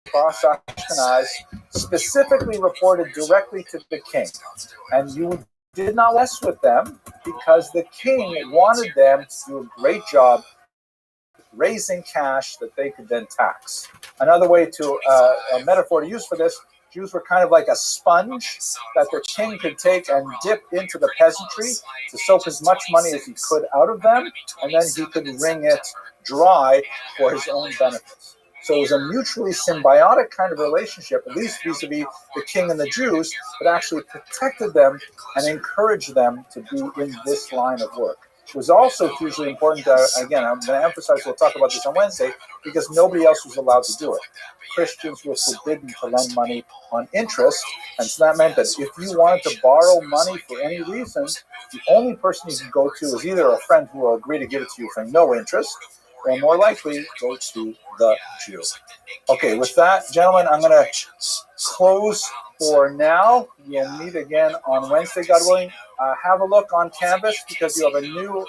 across Ashkenaz specifically reported directly to the king. And you did not mess with them because the king wanted them to do a great job raising cash that they could then tax. Another way to, a metaphor to use for this, Jews were kind of like a sponge that the king could take and dip into the peasantry to soak as much money as he could out of them, and then he could wring it dry for his own benefits. So it was a mutually symbiotic kind of relationship, at least vis-a-vis the king and the Jews, that actually protected them and encouraged them to be in this line of work. It was also hugely important, again, I'm going to emphasize, we'll talk about this on Wednesday, because nobody else was allowed to do it. Christians were forbidden to lend money on interest, and so that meant that if you wanted to borrow money for any reason, the only person you could go to is either a friend who will agree to give it to you for no interest, or more likely, go to the Jew. Okay, with that, gentlemen, I'm going to close for now. We'll meet again on Wednesday, God willing. Have a look on Canvas because you have a new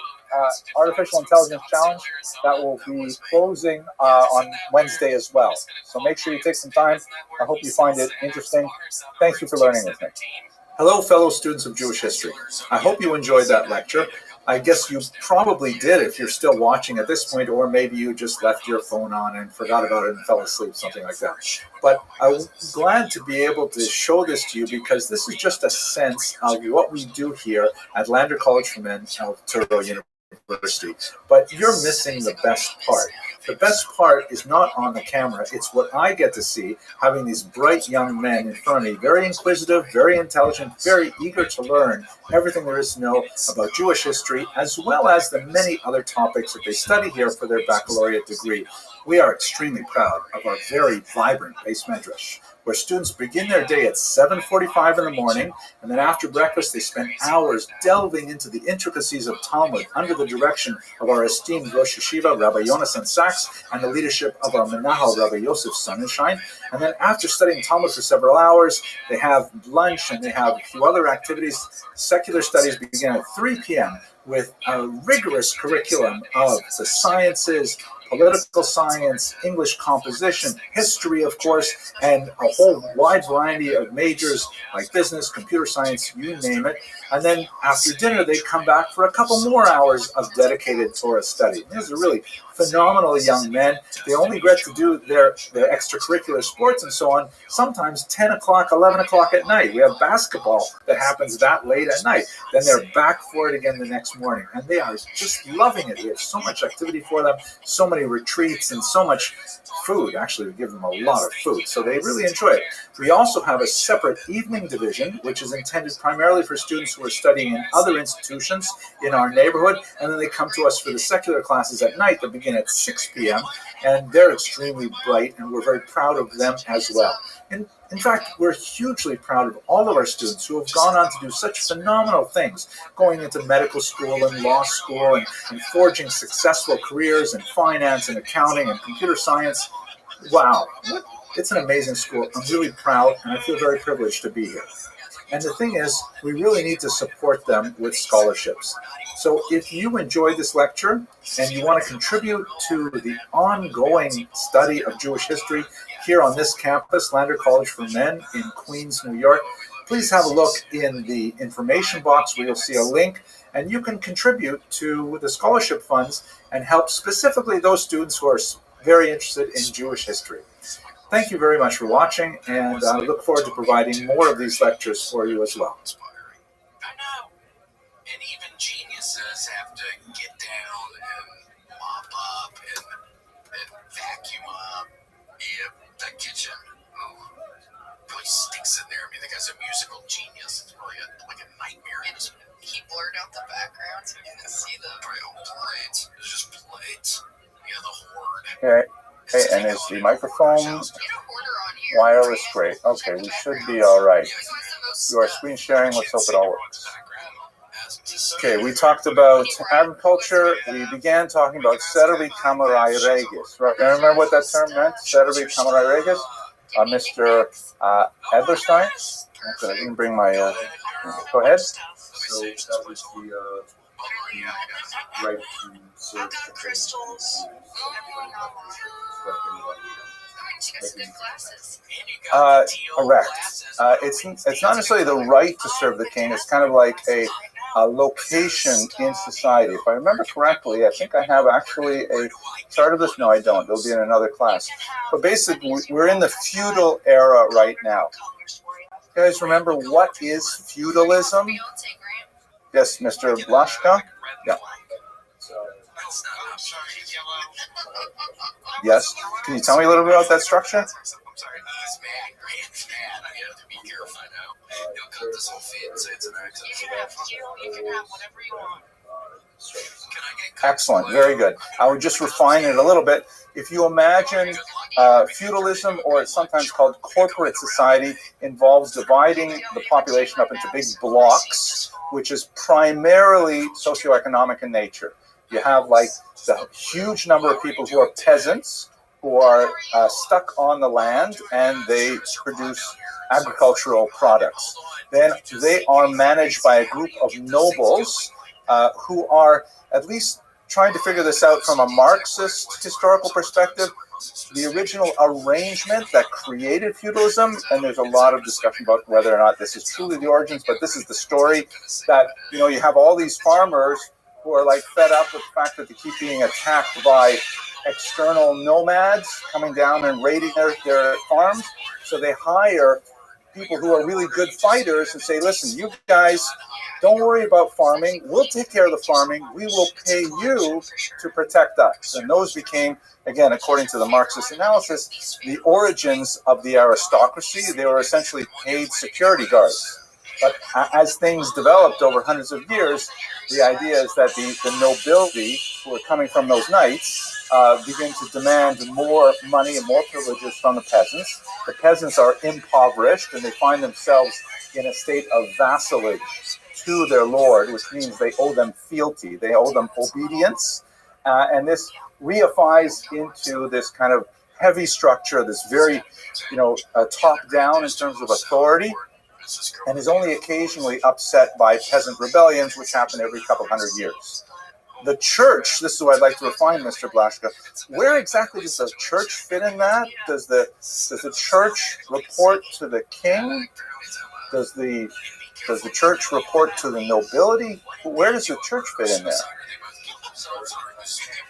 artificial intelligence challenge that will be closing on Wednesday as well. So make sure you take some time. I hope you find it interesting. Thank you for learning with me. Hello, fellow students of Jewish history. I hope you enjoyed that lecture. I guess you probably did if you're still watching at this point, or maybe you just left your phone on and forgot about it and fell asleep, something like that. But I'm glad to be able to show this to you because this is just a sense of what we do here at Lander College for Men of Touro University. But you're missing the best part. The best part is not on the camera. It's what I get to see, having these bright young men in front of me, very inquisitive, very intelligent, very eager to learn everything there is to know about Jewish history, as well as the many other topics that they study here for their baccalaureate degree. We are extremely proud of our very vibrant base medrash, where students begin their day at 7:45 in the morning, and then after breakfast they spend hours delving into the intricacies of Talmud under the direction of our esteemed Rosh Yeshiva, Rabbi Yonasan Sachs, and the leadership of our Menahal, Rabbi Yosef Sonnenschein. And then after studying Talmud for several hours, they have lunch and they have a few other activities. Secular studies begin at 3 p.m. with a rigorous curriculum of the sciences, political science, English composition, history, of course, and a whole wide variety of majors like business, computer science, you name it. And then after dinner, they come back for a couple more hours of dedicated Torah study. These are really phenomenal young men. They only get to do their extracurricular sports and so on sometimes 10 o'clock, 11 o'clock at night. We have basketball that happens that late at night. Then they're back for it again the next morning. And they are just loving it. We have so much activity for them, so many retreats, and so much food. Actually, we give them a lot of food, so they really enjoy it. We also have a separate evening division, which is intended primarily for students who are studying in other institutions in our neighborhood, and then they come to us for the secular classes at night that begin at 6 p.m., and they're extremely bright, and we're very proud of them as well. And in fact, we're hugely proud of all of our students who have gone on to do such phenomenal things, going into medical school and law school and forging successful careers in finance and accounting and computer science. Wow, it's an amazing school. I'm really proud, and I feel very privileged to be here. And the thing is, we really need to support them with scholarships. So if you enjoyed this lecture and you want to contribute to the ongoing study of Jewish history here on this campus, Lander College for Men in Queens, New York, please have a look in the information box where you'll see a link, and you can contribute to the scholarship funds and help specifically those students who are very interested in Jewish history. Thank you very much for watching, and I look forward to providing more of these lectures for you as well. I know. And even geniuses have to get down and mop up and vacuum up the kitchen. Oh, really stinks in there. I mean, the guy's a musical genius. It's really like a nightmare. He blurred out the background so you can see the plates. It's just plates. Yeah, the horde. Okay. Okay, and is the microphone wireless? Great. Okay, we should be all right. You are screen sharing. Let's hope it all works. Okay, we talked about agriculture. We began talking about Servi Kamarai Regis. Right? Remember what that term meant? Servi Kamarai Regis? Mr. Edlerstein? Okay, I didn't bring my... go ahead. So that was the right to serve crystals. She got some good glasses. Correct. It's not necessarily the right to serve the king. It's kind of like a location in society. If I remember correctly, I think I have actually a chart of this. No, I don't. It'll be in another class. But basically, we're in the feudal era right now. You guys remember what is feudalism? Yes, Mr. Blaschka? Yeah. Yes. Can you tell me a little bit about that structure? Excellent. Very good. I would just refine it a little bit. If you imagine feudalism, or it's sometimes called corporate society, involves dividing the population up into big blocks, which is primarily socioeconomic in nature. You have like the huge number of people who are peasants, who are stuck on the land, and they produce agricultural products. Then they are managed by a group of nobles who are at least trying to figure this out from a Marxist historical perspective. The original arrangement that created feudalism, and there's a lot of discussion about whether or not this is truly the origins, but this is the story, that you have all these farmers who are like fed up with the fact that they keep being attacked by external nomads coming down and raiding their farms. So they hire people who are really good fighters and say, listen, you guys, don't worry about farming. We'll take care of the farming. We will pay you to protect us. And those became, again, according to the Marxist analysis, the origins of the aristocracy. They were essentially paid security guards. But as things developed over hundreds of years, the idea is that the nobility, who are coming from those knights, begin to demand more money and more privileges from the peasants. The peasants are impoverished, and they find themselves in a state of vassalage to their lord, which means they owe them fealty, they owe them obedience, and this reifies into this kind of heavy structure, this very, top-down in terms of authority, and is only occasionally upset by peasant rebellions, which happen every couple hundred years. The church, this is what I'd like to refine, Mr. Blaschka. Where exactly does the church fit in that? Does the church report to the king? Does the church report to the nobility? Where does the church fit in there?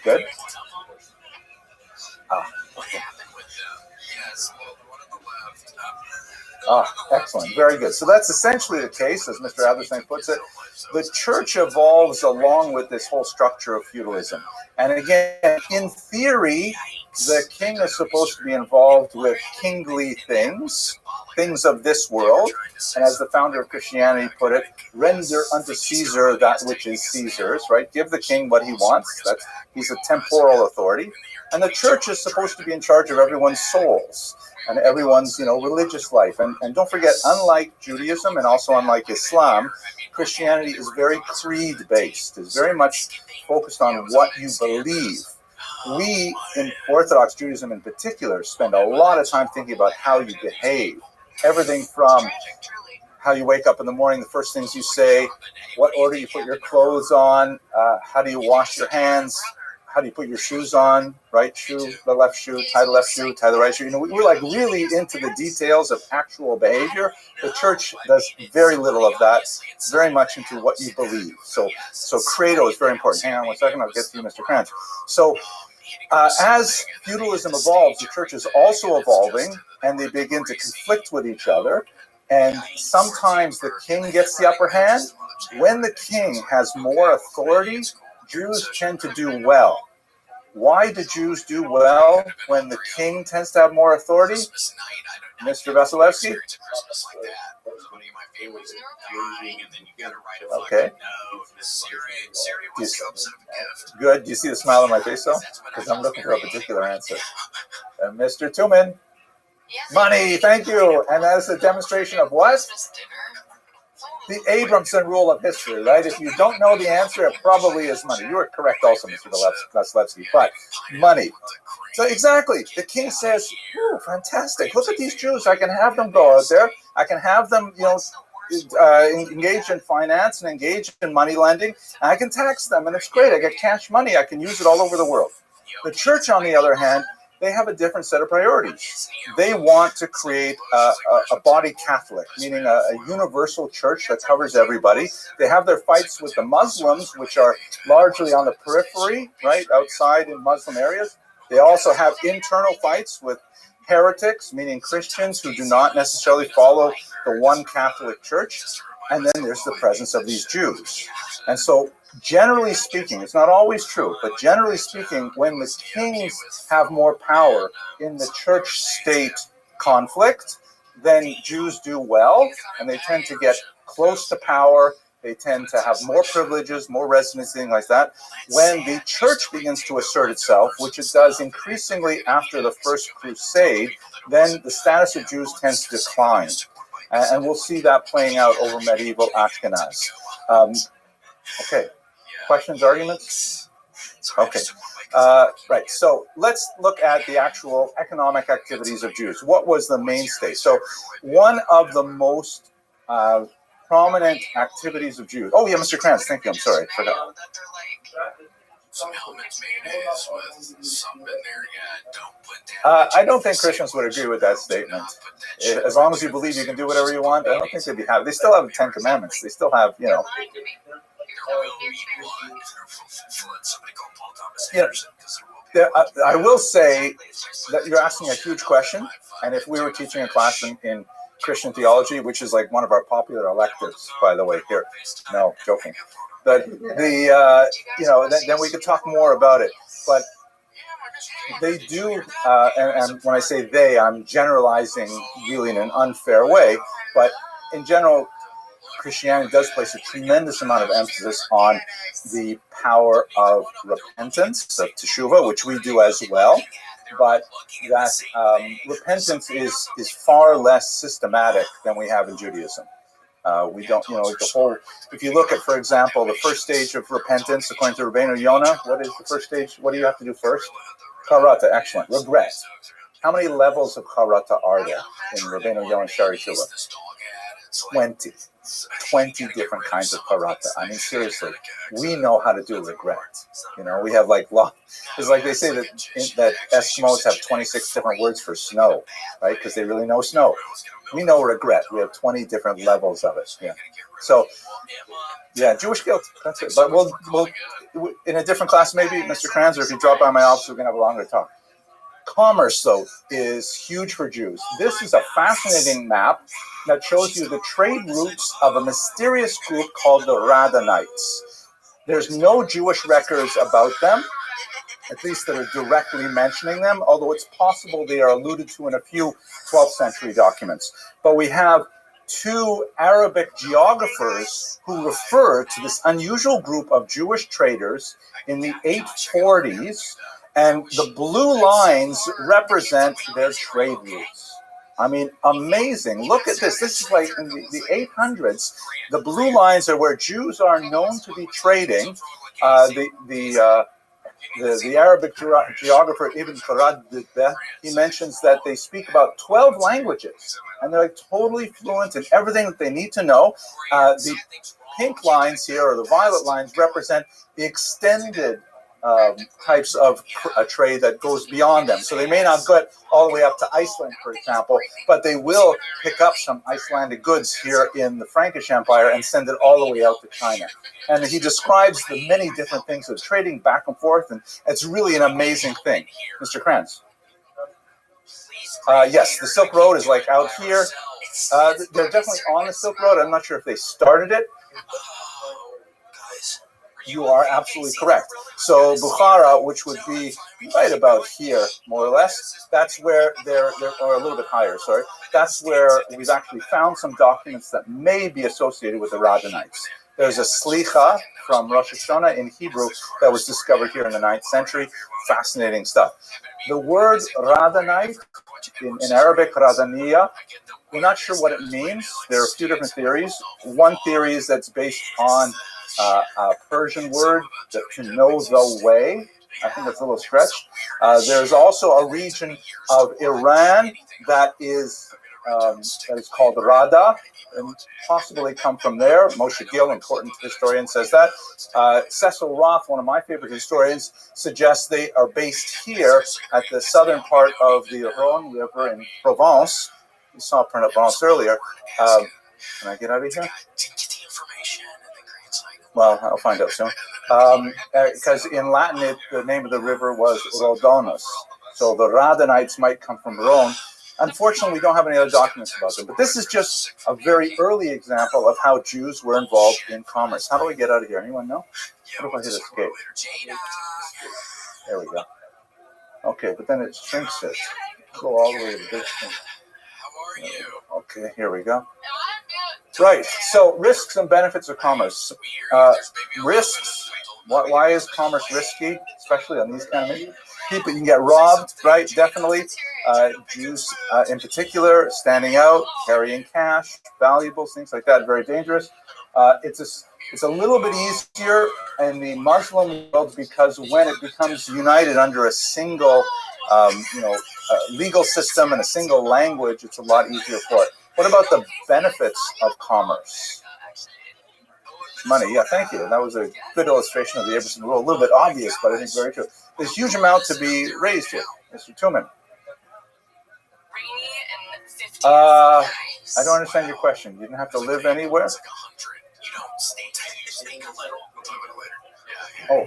Good. Okay. Excellent. Very good. So that's essentially the case, as Mr. Adlersang puts it. The church evolves along with this whole structure of feudalism. And again, in theory, the king is supposed to be involved with kingly things of this world. And as the founder of Christianity put it, render unto Caesar that which is Caesar's, right? Give the king what he wants. He's a temporal authority. And the church is supposed to be in charge of everyone's souls and everyone's, religious life. And don't forget, unlike Judaism and also unlike Islam, Christianity is very creed-based, is very much focused on what you believe. We, in Orthodox Judaism in particular, spend a lot of time thinking about how you behave. Everything from how you wake up in the morning, the first things you say, what order you put your clothes on, how do you wash your hands, how do you put your shoes on, right shoe, the left shoe, tie the left shoe, tie the right shoe. We're like really into the details of actual behavior. The church does very little of that. It's very much into what you believe. So credo is very important. Hang on one second, I'll get to you, Mr. Kranz. So as feudalism evolves, the church is also evolving, and they begin to conflict with each other. And sometimes the king gets the upper hand. When the king has more authority, Jews tend to do well. Why do Jews do well when the king tends to have more authority? Mr. Vasilevsky? Okay. Good. Do you see the smile on my face, though? Because I'm looking for a particular answer. Mr. Tuman? Money. Thank you. And that is a demonstration of what? The Abramson rule of history, right? If you don't know the answer, it probably is money. You are correct also, Mr. Vasilevsky, but money. So exactly, the king says, "Ooh, fantastic, look at these Jews. I can have them go out there. I can have them, engage in finance and engage in money lending. And I can tax them, and it's great. I get cash money. I can use it all over the world." The church, on the other hand, they have a different set of priorities. They want to create a body Catholic, meaning a universal church that covers everybody. They have their fights with the Muslims, which are largely on the periphery, right, outside in Muslim areas. They also have internal fights with heretics, meaning Christians who do not necessarily follow the one Catholic Church. And then there's the presence of these Jews. And so, generally speaking, it's not always true, but generally speaking, when the kings have more power in the church-state conflict, then Jews do well, and they tend to get close to power. They tend to have more privileges, more residency, things like that. When the church begins to assert itself, which it does increasingly after the First Crusade, then the status of Jews tends to decline. And we'll see that playing out over medieval Ashkenaz. Okay, questions, arguments? Okay, right, so let's look at the actual economic activities of Jews. What was the mainstay? So one of the most prominent activities of Jews. Oh yeah, Mr. Kranz, thank you, I'm sorry, I forgot. Some helmets mayonnaise with something in there. Yeah, don't put that. I don't think Christians would agree with that statement. As long as you believe you can do whatever you want, I don't think they'd be happy. They still have the Ten Commandments. They still have, you know. I will say that you're asking a huge question, and if we were teaching a class in Christian theology, which is like one of our popular electives, by the way, here, no, joking. But then we could talk more about it. But they do, and when I say they, I'm generalizing really in an unfair way. But in general, Christianity does place a tremendous amount of emphasis on the power of repentance, of teshuvah, which we do as well. But that repentance is far less systematic than we have in Judaism. We don't, the whole, if you look at, for example, the first stage of repentance, according to Rabbeinu Yonah, what is the first stage? What do you have to do first? Charata, excellent. Regret. How many levels of charata are there in Rabbeinu Yonah Shari Tshuva? 20 different kinds of charata. I mean, seriously, we know how to do regret. We have it's like they say that Eskimos have 26 different words for snow, right? Because they really know snow. We know regret. We have 20 different levels of it. Yeah. So, yeah, Jewish guilt. That's it. But we'll in a different class, maybe, Mr. Kranz, or if you drop by my office, we can have a longer talk. Commerce, though, is huge for Jews. This is a fascinating map that shows you the trade routes of a mysterious group called the Radhanites. There's no Jewish records about them, at least that are directly mentioning them, although it's possible they are alluded to in a few 12th century documents. But we have two Arabic geographers who refer to this unusual group of Jewish traders in the 840s, and the blue lines represent their trade routes. I mean, amazing. Look at this. This is like in the 800s. The blue lines are where Jews are known to be trading. The Arabic geographer Ibn Farad, he mentions that they speak about 12 languages, and they're like totally fluent in everything that they need to know. The pink lines here, or the violet lines, represent the extended types of trade that goes beyond them. So they may not get all the way up to Iceland, for example, but they will pick up some Icelandic goods here in the Frankish Empire and send it all the way out to China. And he describes the many different things of trading back and forth, and it's really an amazing thing. Mr. Kranz? Yes, the Silk Road is like out here. They're definitely on the Silk Road. I'm not sure if they started it. You are absolutely correct. So Bukhara, which would be right about here, more or less, that's where they're or a little bit higher, sorry. That's where we've actually found some documents that may be associated with the Radhanites. There's a slicha from Rosh Hashanah in Hebrew that was discovered here in the 9th century. Fascinating stuff. The word Radhanite, in Arabic, Radhaniya, we're not sure what it means. There are a few different theories. One theory is that's based on a Persian word to know the way. I think that's a little stretched. There's also a region of Iran that is that is called Rada, and possibly come from there. Moshe Gil, important historian, says that. Cecil Roth, one of my favorite historians, suggests they are based here at the southern part of the Rhone River in Provence. You saw Provence earlier. Can I get out of here? Well, I'll find out soon. Because in Latin, the name of the river was Rhodonus. So the Radanites might come from Rhone. Unfortunately, we don't have any other documents about them. But this is just a very early example of how Jews were involved in commerce. How do I get out of here? Anyone know? What if I hit escape? There we go. Okay, but then it shrinks it. Go all the way to this thing. Okay, here we go. Right, so risks and benefits of commerce. Risks, why is commerce risky, especially on these kind of things? People, you can get robbed, right, definitely. Jews in particular, standing out, carrying cash, valuables, things like that, very dangerous. It's a little bit easier in the Muslim world because when it becomes united under a single legal system and a single language, it's a lot easier for it. What about the benefits of commerce? Money, yeah, thank you. That was a good illustration of the Abraham rule. A little bit obvious, but I think very true. There's a huge amount to be raised here. Mr. Tuman. I don't understand your question. You didn't have to live anywhere? Oh.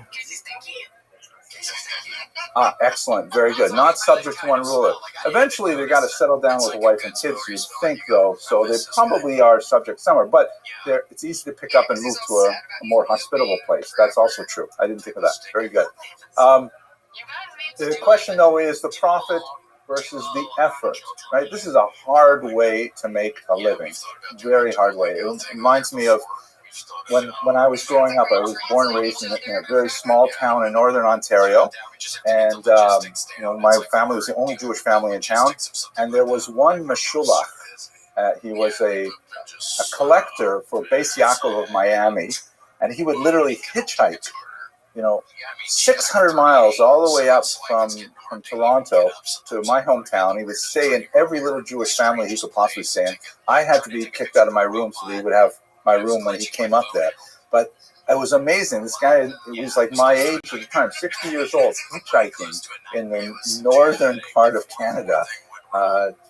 Excellent. Very good. Not subject to one ruler. Eventually, they got to settle down with a wife and kids, you'd think, though, so they probably are subject somewhere. But it's easy to pick up and move to a more hospitable place. That's also true. I didn't think of that. Very good. The question, though, is the profit versus the effort, right? This is a hard way to make a living. Very hard way. It reminds me of when I was growing up. I was born and raised in a very small town in northern Ontario, and my family was the only Jewish family in town. And there was one Meshulach. He was a collector for Beis Yaakov of Miami, and he would literally hitchhike, 600 miles all the way up from Toronto to my hometown. He would stay in every little Jewish family he could possibly stay in. I had to be kicked out of my room so that he would have my room when he came up there. But it was amazing. This guy, he was like my age at the time, 60 years old, hitchhiking in the northern part of Canada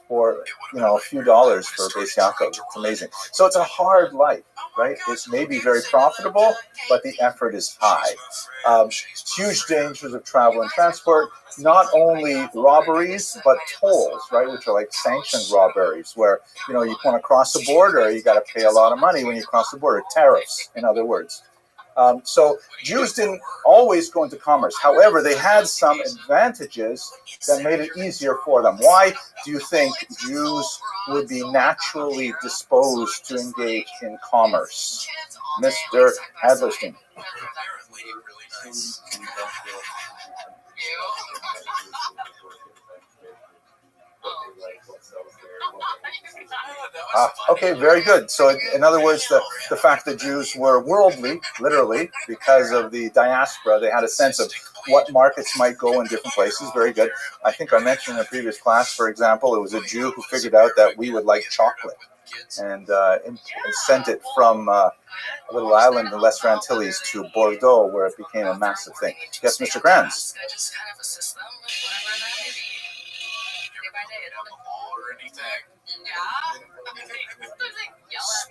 for a few dollars for Beis Yaakov. It's amazing. So it's a hard life, right? It may be very profitable, but the effort is high. Huge dangers of travel and transport. Not only robberies, but tolls, right, which are like sanctioned robberies, where you want to cross the border, you got to pay a lot of money when you cross the border. Tariffs, in other words. So Jews didn't always go into commerce. However, they had some advantages that made it easier for them. Why do you think Jews would be naturally disposed to engage in commerce? Mr. Adlerstein. Okay, very good. So in other words, the fact that Jews were worldly, literally, because of the diaspora, they had a sense of what markets might go in different places. Very good. I think I mentioned in a previous class, for example, it was a Jew who figured out that we would like chocolate and sent it from a little island in the Lesser Antilles to Bordeaux, where it became a massive thing. Yes, Mr. Kranz.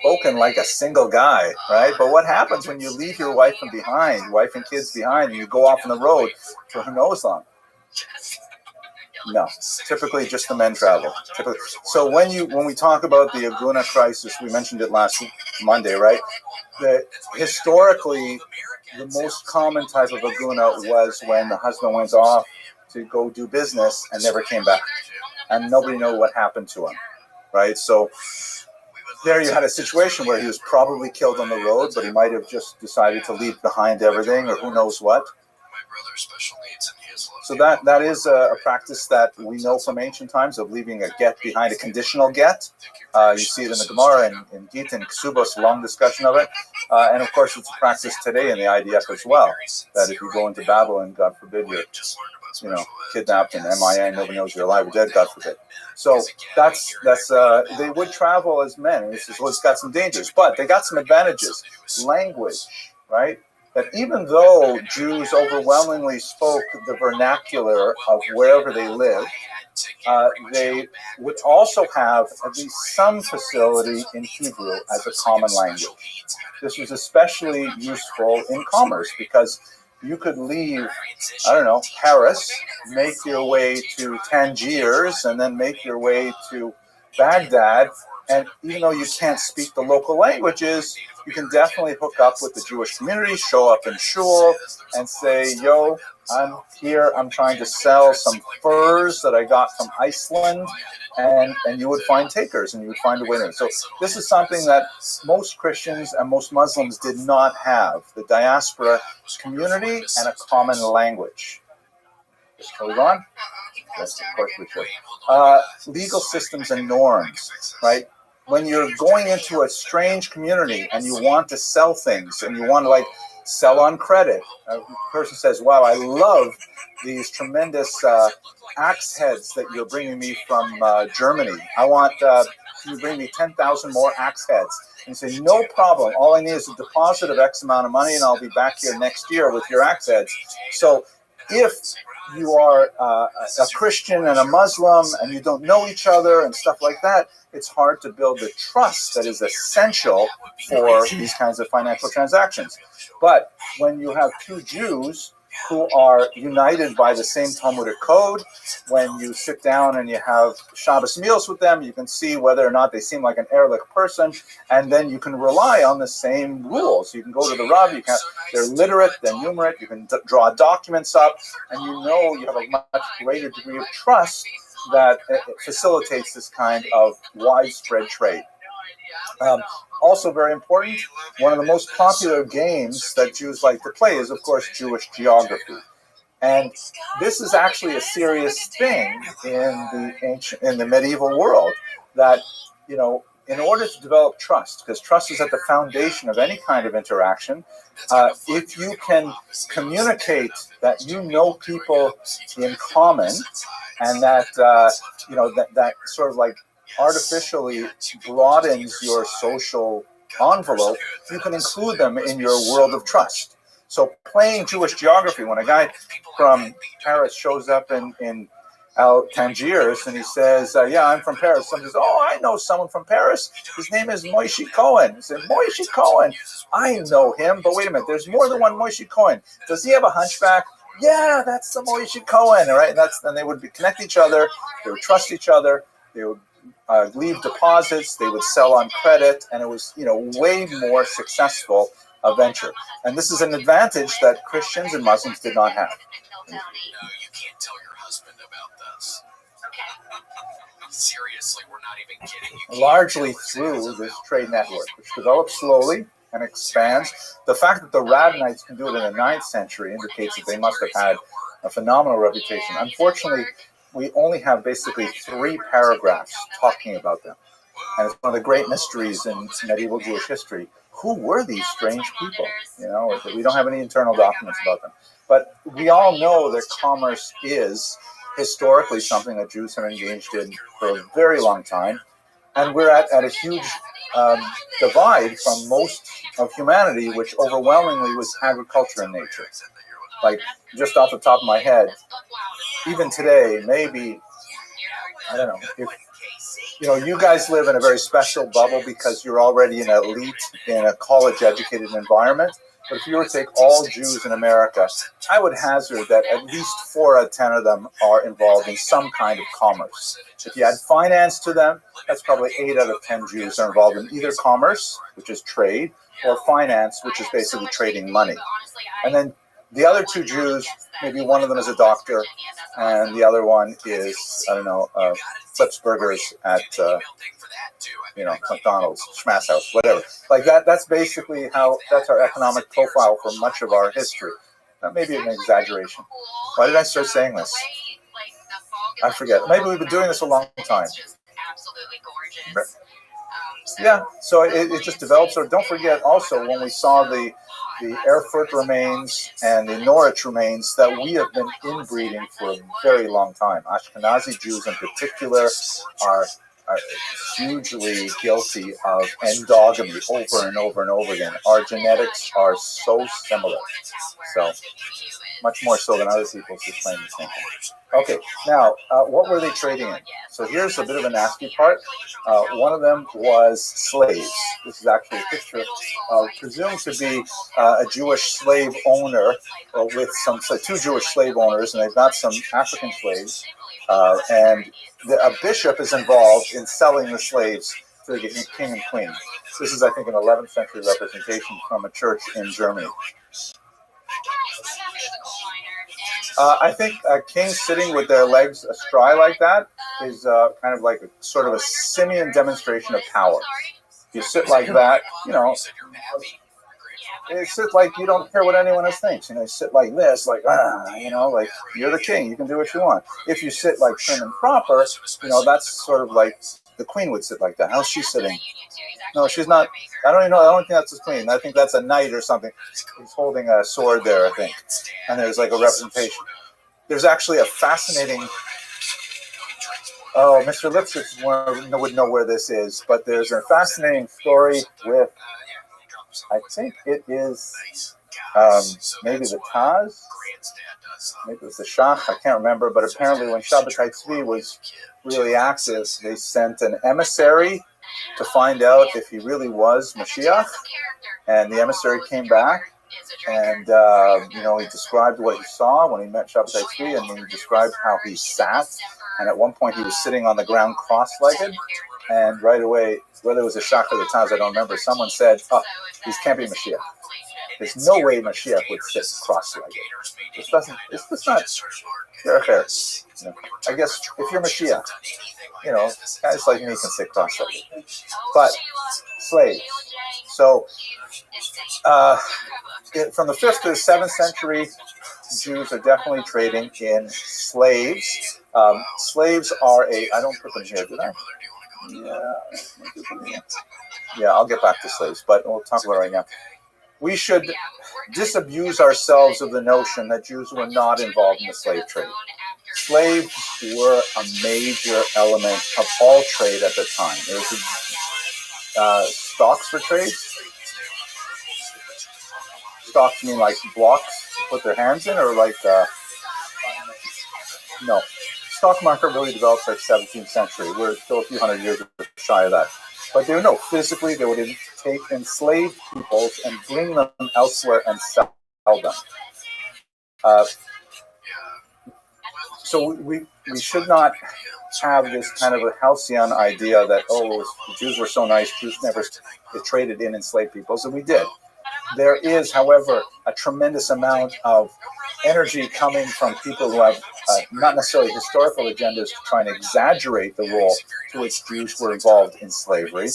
Spoken like a single guy, right? But what happens when you leave your wife and kids behind, and you go off on the road for who knows long? No, typically just the men travel. So when we talk about the Aguna crisis, we mentioned it last Monday, right? Historically, the most common type of Aguna was when the husband went off to go do business and never came back, and nobody knew what happened to him, right? So there you had a situation where he was probably killed on the road, but he might have just decided to leave behind everything, or who knows what. So that is a practice that we know from ancient times, of leaving a get behind, a conditional get. You see it in the Gemara and in Gita and Ksubos, long discussion of it. And of course, it's a practice today in the IDF as well, that if you go into Babylon, God forbid, you're kidnapped and MIA, nobody knows you're alive or dead, God forbid. So that's they would travel as men. It's got some dangers, but they got some advantages. Language, right? That even though Jews overwhelmingly spoke the vernacular of wherever they lived, they would also have at least some facility in Hebrew as a common language. This was especially useful in commerce because you could leave, Paris, make your way to Tangiers, and then make your way to Baghdad. And even though you can't speak the local languages, you can definitely hook up with the Jewish community, show up in shul, and say, yo, I'm here, I'm trying to sell some furs that I got from Iceland, and you would find takers, and you would find a way in. So this is something that most Christians and most Muslims did not have, the diaspora community and a common language. Shall we go on? Yes, of course we should. Legal systems and norms, right? When you're going into a strange community and you want to sell things and you want to sell on credit, a person says, wow, I love these tremendous axe heads that you're bringing me from Germany. I want you bring me 10,000 more axe heads. And you say, no problem. All I need is a deposit of X amount of money and I'll be back here next year with your axe heads. So if you are a Christian and a Muslim and you don't know each other and stuff like that, it's hard to build the trust that is essential for these kinds of financial transactions. But when you have two Jews who are united by the same Talmudic code, when you sit down and you have Shabbos meals with them, you can see whether or not they seem like an Ehrlich person, and then you can rely on the same rules. You can go to the Rabbi, they're literate, they're numerate, you can draw documents up, and you have a much greater degree of trust that facilitates this kind of widespread trade. Also very important, one of the most popular games that Jews like to play is, of course, Jewish geography. And this is actually a serious thing in the medieval world, that, in order to develop trust, because trust is at the foundation of any kind of interaction, if you can communicate that you know people in common, and that, that sort of artificially broadens your social envelope, you can include them in your world of trust. So playing Jewish geography, when a guy from Paris shows up in Tangiers and he says, yeah, I'm from Paris. Someone says, oh, I know someone from Paris. His name is Moshe Cohen. He said, Moshe Cohen. I know him, but wait a minute, there's more than one Moshe Cohen. Does he have a hunchback? Yeah, that's the Moshe Cohen, right? And they would connect each other. They would trust each other. They would leave deposits. They would sell on credit, and it was, way more successful a venture. And this is an advantage that Christians and Muslims did not have. No, you can't tell your husband about this. Seriously, we're not even kidding. Largely through this trade network, which develops slowly and expands. The fact that the Rabbinites can do it in the 9th century indicates that they must have had a phenomenal reputation. Unfortunately, we only have basically 3 paragraphs talking about them. And it's one of the great mysteries in medieval Jewish history. Who were these strange people? We don't have any internal documents about them. But we all know that commerce is historically something that Jews have engaged in for a very long time. And we're at a huge divide from most of humanity, which overwhelmingly was agriculture in nature. Just off the top of my head, even today, maybe, I don't know, if, you guys live in a very special bubble because you're already an elite in a college-educated environment. But if you were to take all Jews in America, I would hazard that at least 4 out of 10 of them are involved in some kind of commerce. If you add finance to them, that's probably 8 out of 10 Jews are involved in either commerce, which is trade, or finance, which is basically trading money. And then the other 2 Jews, maybe one of them is a doctor, and the other one is, flips burgers at, McDonald's, Schmass House, whatever. That's basically that's our economic profile for much of our history. That may be an exaggeration. Why did I start saying this? I forget. Maybe we've been doing this a long time. Absolutely gorgeous. Yeah, so it just develops. Or don't forget also when we saw the Erfurt remains and the Norwich remains that we have been inbreeding for a very long time. Ashkenazi Jews in particular are hugely guilty of endogamy over and over and over again. Our genetics are so similar. So much more so than other people's who claim the same thing. Okay, now, what were they trading in? So here's a bit of a nasty part. One of them was slaves. This is actually a picture presumed to be a Jewish slave owner with two Jewish slave owners, and they've got some African slaves. And a bishop is involved in selling the slaves to the king and queen. This is, I think, an 11th century representation from a church in Germany. I think a king sitting with their legs astray like that is kind of like sort of a simian demonstration of power. You sit like that, you sit like you don't care what anyone else thinks. You sit like this, like, like you're the king. You can do what you want. If you sit like prim and proper, that's sort of like the queen would sit like that. How's she sitting? No, she's not. I don't even know. I don't think that's the queen. I think that's a knight or something. He's holding a sword there, I think. And there's like a representation. There's actually a fascinating. Oh, Mr. Lipschitz would know where this is, but there's a fascinating story with. I think it is maybe the Taz, maybe it was the Shach. I can't remember, but apparently when Shabbatai Tzvi was really active, they sent an emissary to find out if he really was Mashiach, and the emissary came back, and he described what he saw when he met Shabbatai Tzvi, and he described how he sat, and at one point he was sitting on the ground cross-legged, and right away, whether it was a Shach or the Taz, I don't remember, someone said, this can't be Mashiach. There's no way Mashiach would sit cross-legged. It's just not fair. I guess if you're Mashiach, guys like me can sit cross-legged. But slaves. So from the 5th to the 7th century, Jews are definitely trading in slaves. Slaves are I don't put them here, did I? Yeah, I'll get back to slaves, but we'll talk about it right now. We should disabuse ourselves of the notion that Jews were not involved in the slave trade. Slaves were a major element of all trade at the time. There was stocks for trade. Stocks mean like blocks to put their hands in, or like no. Stock market really develops like 17th century. We're still a few hundred years shy of that. But physically they would take enslaved peoples and bring them elsewhere and sell them. So we should not have this kind of a halcyon idea that, the Jews were so nice, Jews never traded in enslaved peoples, and we did. There is, however, a tremendous amount of energy coming from people who have not necessarily historical agendas to try and exaggerate the role to which Jews were involved in slavery.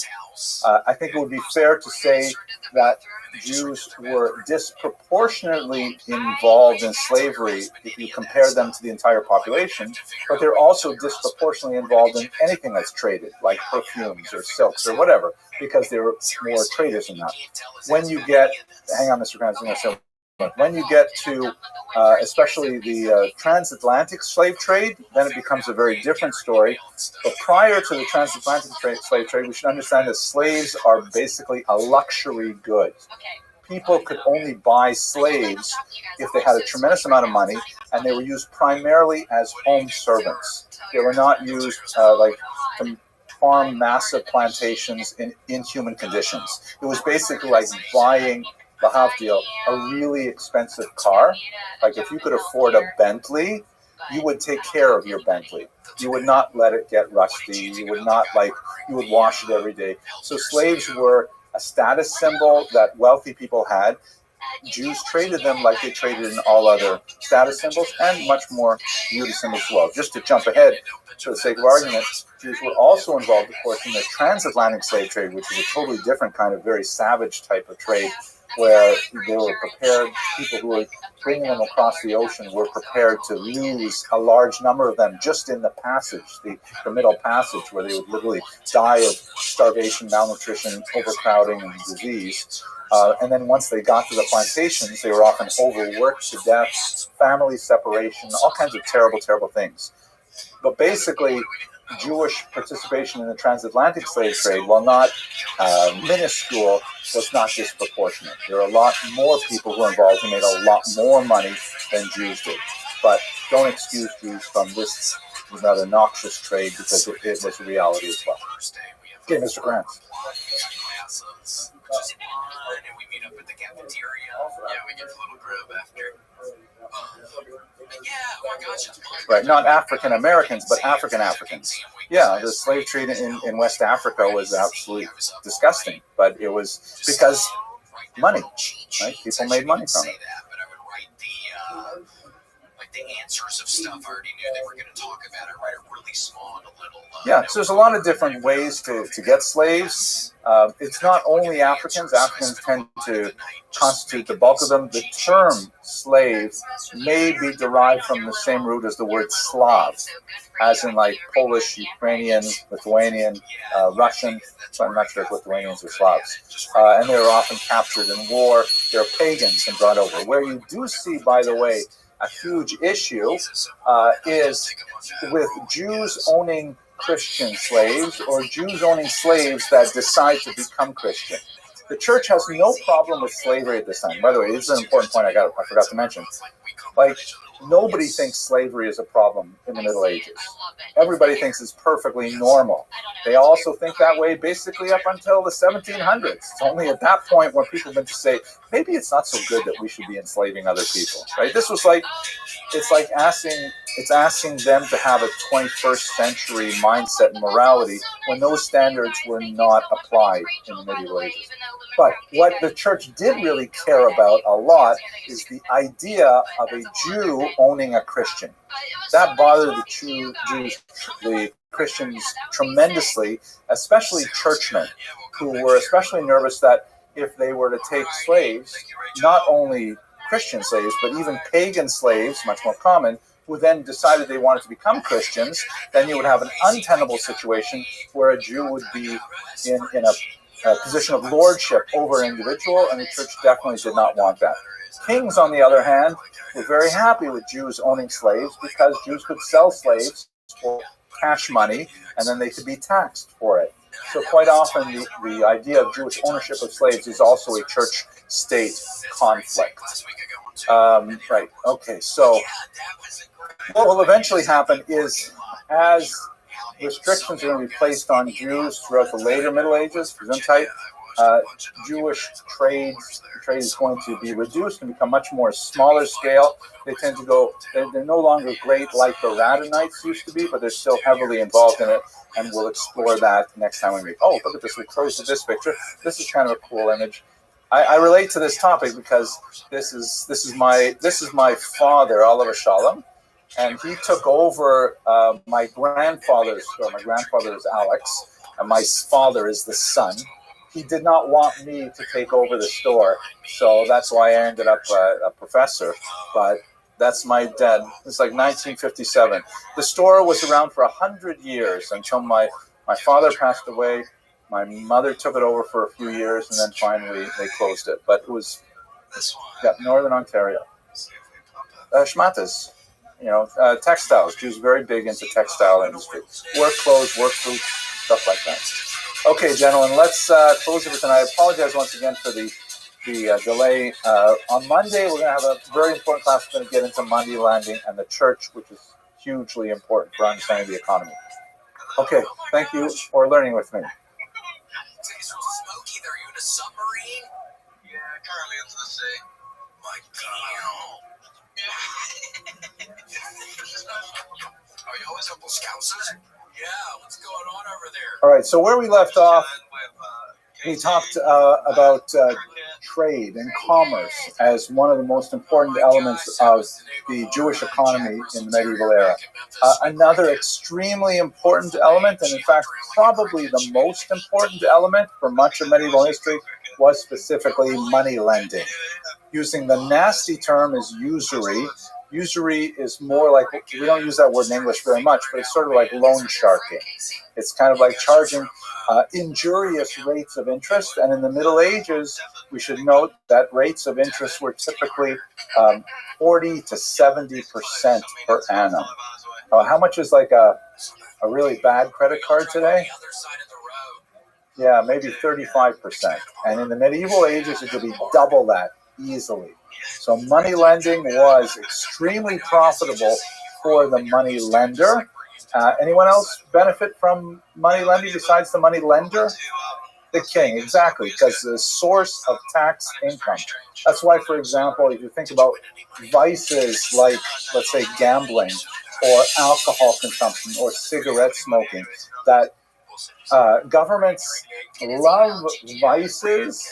I think it would be fair to say that Jews were disproportionately involved in slavery if you compare them to the entire population, but they're also disproportionately involved in anything that's traded, like perfumes or silks or whatever, because they were more traders than that. When you get, hang on, Mr. Kranz, when you get to especially the transatlantic slave trade, then it becomes a very different story. But prior to the transatlantic slave trade, we should understand that slaves are basically a luxury good. People could only buy slaves if they had a tremendous amount of money, and they were used primarily as home servants. They were not used to farm massive plantations in inhuman conditions. It was basically like buying Bahavdil, a really expensive car. Like if you could afford a Bentley, you would take care of your Bentley. You would not let it get rusty. You would not you would wash it every day. So slaves were a status symbol that wealthy people had. Jews traded them like they traded in all other status symbols and much more beauty symbols as well. Just to jump ahead, for the sake of argument, Jews were also involved, of course, in the transatlantic slave trade, which is a totally different kind of very savage type of trade where they were prepared, people who were bringing them across the ocean were prepared to lose a large number of them just in the passage, the middle passage, where they would literally die of starvation, malnutrition, overcrowding, and disease. And then once they got to the plantations, they were often overworked to death, family separation, all kinds of terrible, terrible things. But basically, Jewish participation in the transatlantic slave trade, while not minuscule, was not disproportionate. There are a lot more people who are involved who made a lot more money than Jews did. But don't excuse Jews from this rather noxious trade, because it was a reality as well. Okay, Mr. Grant. And we meet up at the cafeteria. Yeah, we get a little grub after. Yeah, oh my gosh, it's right, not African Americans, but African Africans. Yeah, the slave trade in West Africa was absolutely disgusting, but it was because money, right? People made money from it. But I would write the answers of stuff I already knew they were going to talk about. I write it really small and a little. Yeah, so there's a lot of different ways to get slaves. It's not only Africans. Africans tend to constitute the bulk of them. The term slave may be derived from the same root as the word Slav, as in like Polish, Ukrainian, Lithuanian, Russian. So I'm not sure if Lithuanians are Slavs. And they were often captured in war. They're pagans and brought over. Where you do see, by the way, a huge issue is with Jews owning Christian slaves, or Jews owning slaves that decide to become Christian. The church has no problem with slavery at this time. By the way, this is an important point I forgot to mention. Like, nobody thinks slavery is a problem in the Middle Ages. Everybody thinks it's perfectly normal. They also think that way basically up until the 1700s. It's only at that point where people begin to say, maybe it's not so good that we should be enslaving other people, right? This was like, it's asking them to have a 21st century mindset and morality when those standards were not applied in the medieval ages. But what the church did really care about a lot is the idea of a Jew owning a Christian. That bothered the Jews, the Christians tremendously, especially churchmen, who were especially nervous that if they were to take slaves, not only Christian slaves, but even pagan slaves, much more common, who then decided they wanted to become Christians, then you would have an untenable situation where a Jew would be in a position of lordship over an individual, and the church definitely did not want that. Kings, on the other hand, were very happy with Jews owning slaves because Jews could sell slaves for cash money, and then they could be taxed for it. So quite often the idea of Jewish ownership of slaves is also a church-state conflict. Right, okay, so what will eventually happen is, as restrictions are going to be placed on Jews throughout the later Middle Ages, Gesundheit, Jewish trade is going to be reduced and become much more smaller scale. They tend to go, they're no longer great like the Radhanites used to be, but they're still heavily involved in it, and we'll explore that next time we meet. Oh, look at this, we close with this picture. This is kind of a cool image. I relate to this topic because this is my father, Oliver Shalom, and he took over my grandfather is Alex, and my father is the son. He did not want me to take over the store, so that's why I ended up a professor. But that's my dad. It's like 1957. The store was around for 100 years until my father passed away. My mother took it over for a few years, and then finally they closed it. But it was, Northern Ontario. Schmatas, textiles. Jews very big into textile industry. Work clothes, work boots, stuff like that. Okay, gentlemen, let's close it with tonight. I apologize once again for the delay. On Monday, we're going to have a very important class. We're going to get into Monday landing and the church, which is hugely important for understanding the economy. Okay, thank you for learning with me. Smokey, are you in a submarine? Yeah, currently into the sea. My God. Are you always Uncle Scousers? Yeah, what's going on over there? All right, so where we left off, we talked about trade and commerce as one of the most important elements of the Jewish economy in the medieval era. Another extremely important element, and in fact probably the most important element for much of medieval history, was specifically money lending. Using the nasty term is usury. Usury is more like, we don't use that word in English very much, but it's sort of like loan sharking. It's kind of like charging injurious rates of interest. And in the Middle Ages, we should note that rates of interest were typically 40 to 70% per annum. How much is like a really bad credit card today? Yeah, maybe 35%. And in the medieval ages, it could be double that easily. So money lending was extremely profitable for the money lender. Anyone else benefit from money lending besides the money lender? The king, exactly, because the source of tax income. That's why, for example, if you think about vices like, let's say, gambling or alcohol consumption or cigarette smoking, that governments love vices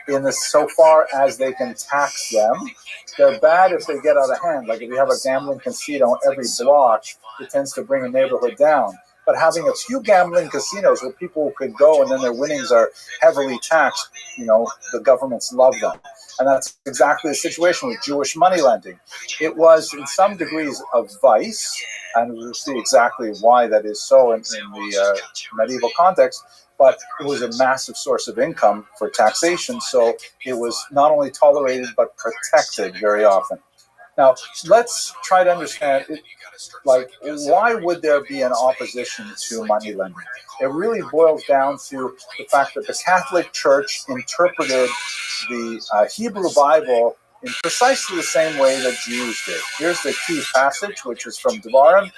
in so far as they can tax them. They're bad if they get out of hand. Like if you have a gambling casino on every block, it tends to bring a neighborhood down. But having a few gambling casinos where people could go and then their winnings are heavily taxed, the governments love them. And that's exactly the situation with Jewish money lending. It was in some degrees a vice, and we'll see exactly why that is so in the medieval context, but it was a massive source of income for taxation, so it was not only tolerated but protected very often. Now, let's try to understand, why would there be an opposition to money lending? It really boils down to the fact that the Catholic Church interpreted the Hebrew Bible in precisely the same way that Jews did. Here's the key passage, which is from Devarim.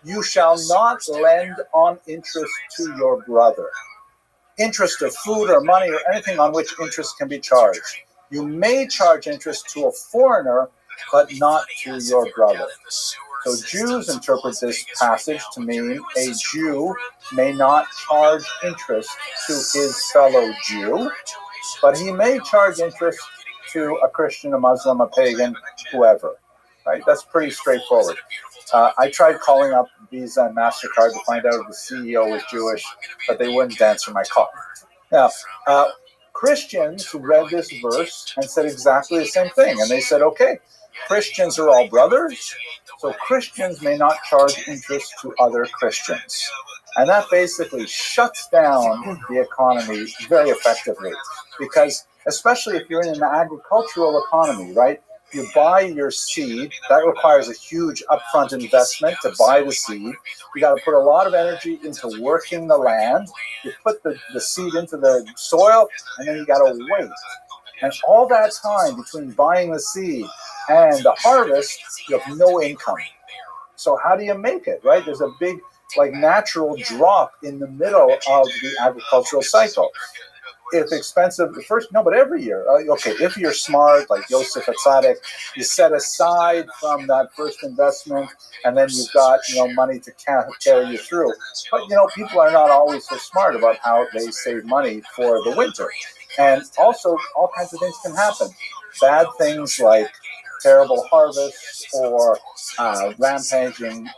You shall not lend on interest to your brother. Interest of food or money or anything on which interest can be charged. You may charge interest to a foreigner, but not to your brother. So Jews interpret this passage to mean a Jew may not charge interest to his fellow Jew, but he may charge interest to a Christian, a Muslim, a pagan, whoever. Right? That's pretty straightforward. I tried calling up Visa and MasterCard to find out if the CEO was Jewish, but they wouldn't answer my call. Now, Christians read this verse and said exactly the same thing. And they said, okay, Christians are all brothers, so Christians may not charge interest to other Christians. And that basically shuts down the economy very effectively. Because especially if you're in an agricultural economy, right? You buy your seed. That requires a huge upfront investment to buy the seed. You got to put a lot of energy into working the land. You put the seed into the soil, and then you got to wait. And all that time between buying the seed and the harvest, you have no income. So how do you make it, right? There's a big, natural drop in the middle of the agricultural cycle. It's expensive but every year. If you're smart, like Yosef Atzadik, you set aside from that first investment, and then you've got money to carry you through. But people are not always so smart about how they save money for the winter, and also all kinds of things can happen. Bad things like terrible harvests or rampaging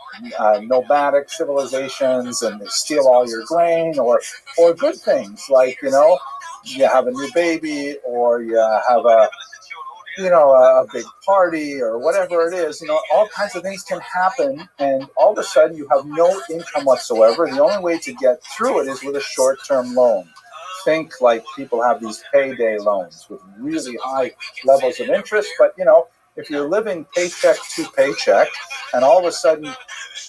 nomadic civilizations and steal all your grain, or good things like you have a new baby, or you have a big party, or whatever it is. All kinds of things can happen, and all of a sudden you have no income whatsoever. The only way to get through it is with a short-term loan. Think like people have these payday loans with really high levels of interest, but if you're living paycheck to paycheck, and all of a sudden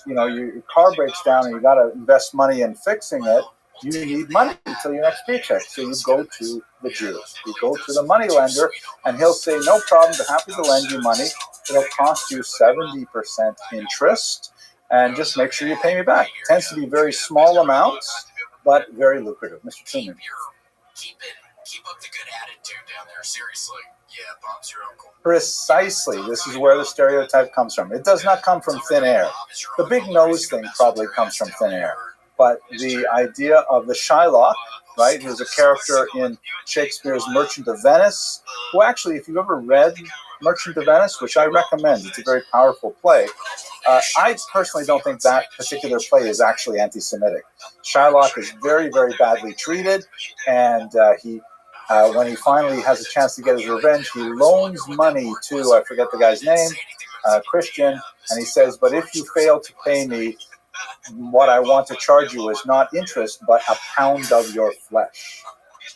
your car breaks down and you got to invest money in fixing it, you need money until your next paycheck. So you go to the Jew. You go to the money lender, and he'll say, no problem, they're happy to lend you money. It'll cost you 70% interest, and just make sure you pay me back. It tends to be very small amounts, but very lucrative. Mr. Truman. Keep up the good attitude down there, seriously. Yeah, Bob's your uncle. Precisely. This is where the stereotype comes from. It does not come from thin air. The big nose thing probably comes from thin air. But the idea of the Shylock, right, who's a character in Shakespeare's Merchant of Venice, who actually, if you've ever read Merchant of Venice, which I recommend, it's a very powerful play, I personally don't think that particular play is actually anti-Semitic. Shylock is very, very badly treated, and he when he finally has a chance to get his revenge, he loans money to, I forget the guy's name, Christian, and he says, but if you fail to pay me, what I want to charge you is not interest, but a pound of your flesh.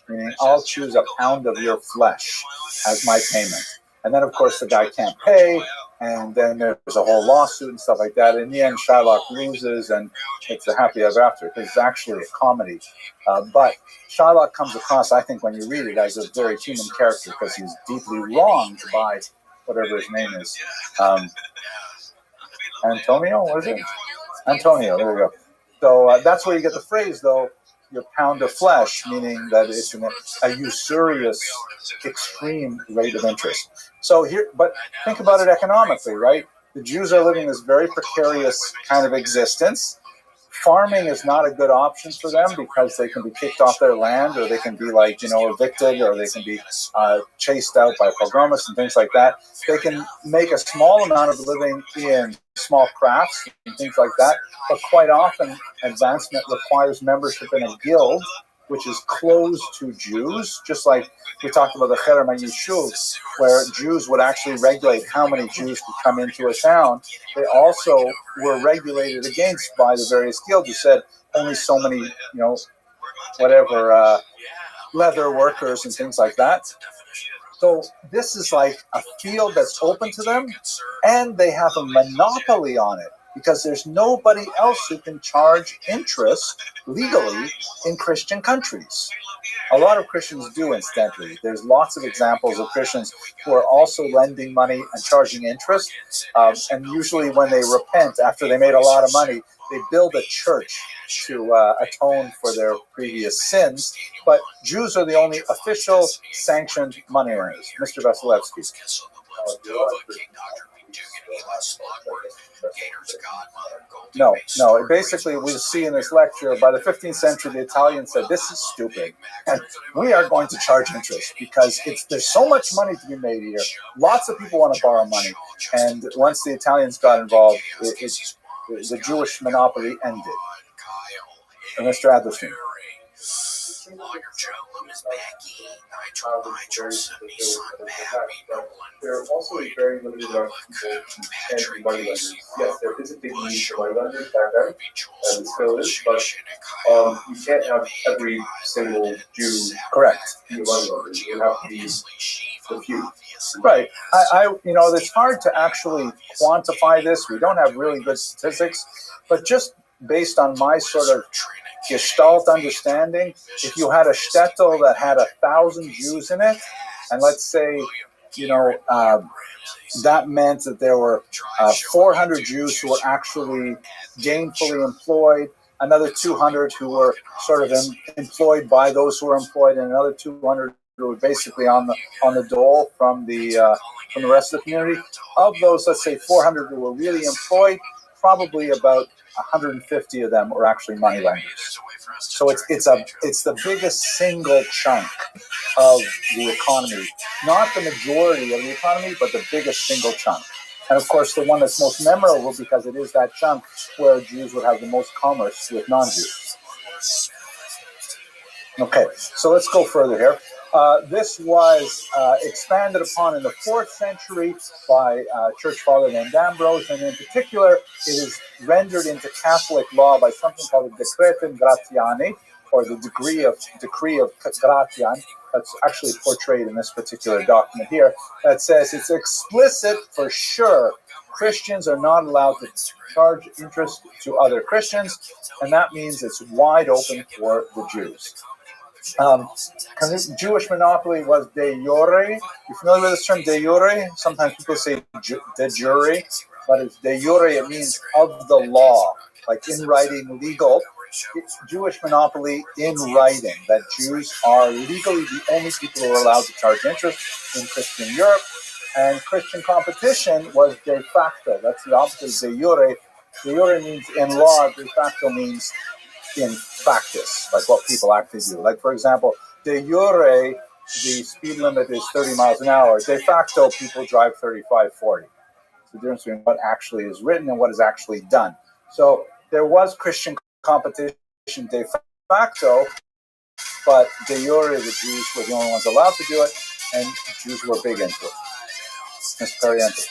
Meaning, I'll choose a pound of your flesh as my payment. And then, of course, the guy can't pay, and then there's a whole lawsuit and stuff like that. In the end, Shylock loses, and it's a happy ever after. It's actually a comedy. But Shylock comes across, I think, when you read it, as a very human character, because he's deeply wronged by whatever his name is. Antonio, what is it? Antonio, there we go. So that's where you get the phrase, though, your pound of flesh, meaning that it's a usurious, extreme rate of interest. So here, but think about it economically, right? The Jews are living this very precarious kind of existence. Farming is not a good option for them because they can be kicked off their land, or they can be evicted, or they can be chased out by pogromists and things like that. They can make a small amount of living in small crafts and things like that, but quite often advancement requires membership in a guild, which is closed to Jews, just like we talked about the Cherem HaYishuv, where Jews would actually regulate how many Jews could come into a town. They also were regulated against by the various guilds who said only so many, leather workers and things like that. So this is like a field that's open to them, and they have a monopoly on it because there's nobody else who can charge interest legally in Christian countries. A lot of Christians do, incidentally. There's lots of examples of Christians who are also lending money and charging interest. And usually when they repent after they made a lot of money, they build a church to atone for their previous sins. But Jews are the only official sanctioned money earners. Mr. Vasilevsky. No. Basically, we see in this lecture, by the 15th century, the Italians said, this is stupid, and we are going to charge interest because there's so much money to be made here. Lots of people want to borrow money. And once the Italians got involved, the Jewish monopoly ended. And Mr. Adlerstein. There are also a very limited amount of people and money lenders. Yes, there is a big need for money lenders back then, and it still is, but you can't have every single Jew Correct. be a money lender. You have to be the few. Right. It's hard to actually quantify this. We don't have really good statistics, but just based on my sort of Gestalt understanding, if you had a shtetl that had 1,000 Jews in it, and let's say, that meant that there were 400 Jews who were actually gainfully employed, another 200 who were sort of employed by those who were employed, and another 200 who were basically on the dole from the rest of the community. Of those, let's say 400 who were really employed, probably about 150 of them were actually money lenders. So it's the biggest single chunk of the economy, not the majority of the economy, but the biggest single chunk. And of course, the one that's most memorable because it is that chunk where Jews would have the most commerce with non-Jews. Okay, so let's go further here. This was expanded upon in the 4th century by a church father named Ambrose, and in particular, it is rendered into Catholic law by something called the Decretum Gratiani, or the decree of Gratian. That's actually portrayed in this particular document here. That says it's explicit for sure. Christians are not allowed to charge interest to other Christians, and that means it's wide open for the Jews. Jewish monopoly was de jure. You familiar with this term, de jure? Sometimes people say de jure, but it's de jure. It means of the law, like in writing, legal. It's Jewish monopoly in writing, that Jews are legally the only people who are allowed to charge interest in Christian Europe, and Christian competition was de facto. That's the opposite of de jure. De jure means in law, de facto means in practice, like what people actually do. Like, for example, de jure, the speed limit is 30 miles an hour. De facto, people drive 35, 40. It's the difference between what actually is written and what is actually done. So there was Christian competition de facto, but de jure, the Jews were the only ones allowed to do it, and Jews were big into it. Miss Periente.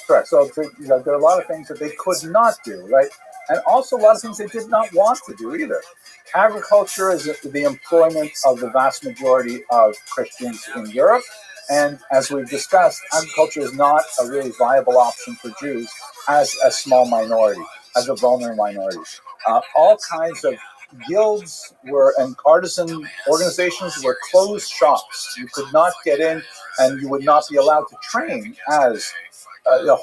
Correct. So there are a lot of things that they could not do, right? And also a lot of things they did not want to do either. Agriculture is the employment of the vast majority of Christians in Europe. And as we've discussed, agriculture is not a really viable option for Jews as a small minority, as a vulnerable minority. All kinds of guilds and artisan organizations were closed shops. You could not get in, and you would not be allowed to train as a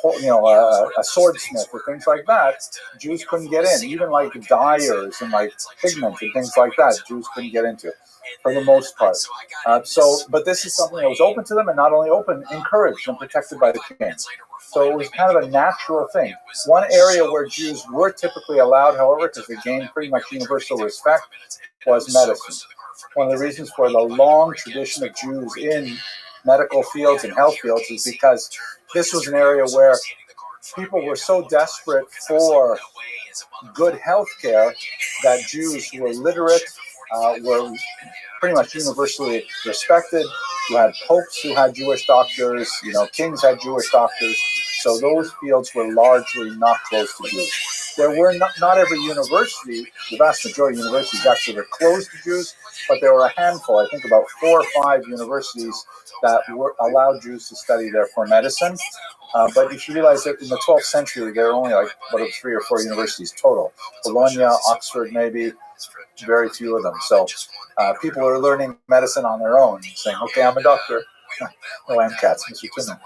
swordsmith or things like that. Jews couldn't get in. Even like dyers and like pigment and things like that, Jews couldn't get into for the most part. But this is something that was open to them, and not only open, encouraged and protected by the king. So it was kind of a natural thing. One area where Jews were typically allowed, however, because they gained pretty much universal respect, was medicine. One of the reasons for the long tradition of Jews in medical fields and health fields is because this was an area where people were so desperate for good health care that Jews who were literate were pretty much universally respected. You had popes who had Jewish doctors, kings had Jewish doctors. So those fields were largely not closed to Jews. There were not every university, the vast majority of universities actually were closed to Jews, but there were a handful, I think about 4 or 5 universities that allowed Jews to study there for medicine. But you should realize that in the 12th century, there were only 3 or 4 universities total. Bologna, Oxford, maybe, very few of them. So people were learning medicine on their own, saying, okay, I'm a doctor. Oh, MCATs, Mr. Tinman.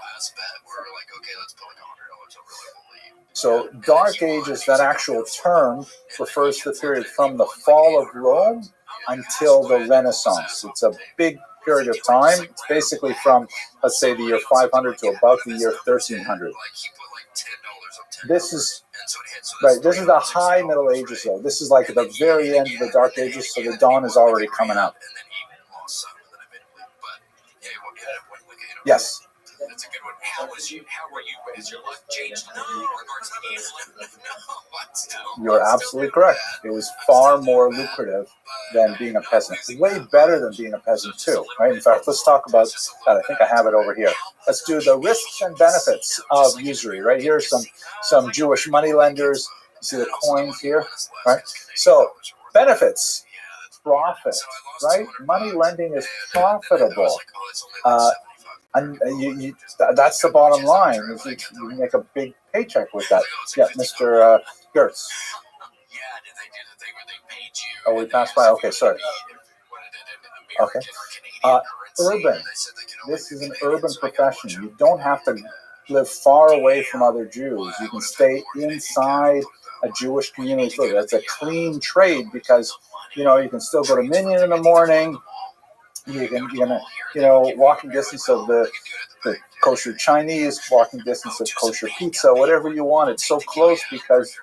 So Dark Ages, that actual term, refers to the period from the fall of Rome until the Renaissance. It's a big period of time. It's basically from, let's say, the year 500 to about the year 1300. This is the high Middle Ages, though. This is like at the very end of the Dark Ages, so the dawn is already coming up. Yes. That's a good one. How were you? Has your life changed? No, in regards to England. No, you're absolutely correct. It was far more lucrative than being a peasant. Way better than being a peasant, too. Right? In fact, let's talk about that. I think I have it over here. Let's do the risks and benefits of usury. Right here are some Jewish moneylenders. You see the coins here, right? So, benefits. Profit, right? Money lending is profitable. And that's the bottom line. You make a big paycheck with that. Yeah, Mr. Gertz. Oh, we passed by? Okay, sorry. Okay. Urban. This is an urban profession. You don't have to live far away from other Jews. You can stay inside a Jewish community. So that's a clean trade because, you can still go to Minyan in the morning. You can, walking distance of the kosher Chinese, walking distance of kosher pizza, whatever you want. It's so close because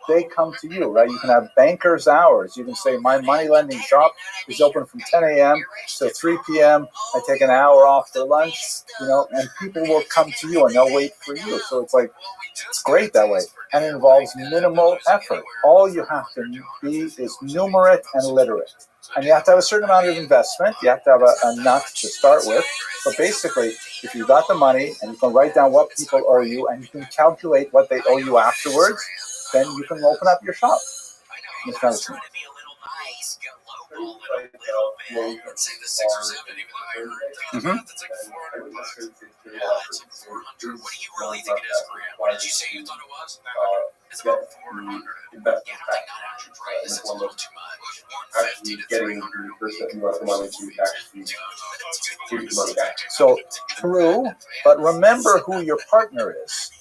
they come to you, right? You can have banker's hours. You can say, my money lending shop is open from 10 a.m. to 3 p.m. I take an hour off for lunch, and people will come to you and they'll wait for you. So it's great that way. And it involves minimal effort. All you have to be is numerate and literate. And you have to have a certain amount of investment. You have to have enough to start with. But basically, if you got the money and you can write down what people owe you and you can calculate what they owe you afterwards, then you can open up your shop. It's kind of true. Mm-hmm. That's like $400. Yeah, that's like $400. What do you really think it is, Korea? What did you say you thought it was? It's about $400. Yeah, I think $900, right? It's a little too much. $150 to $300. So true, but remember who your partner is.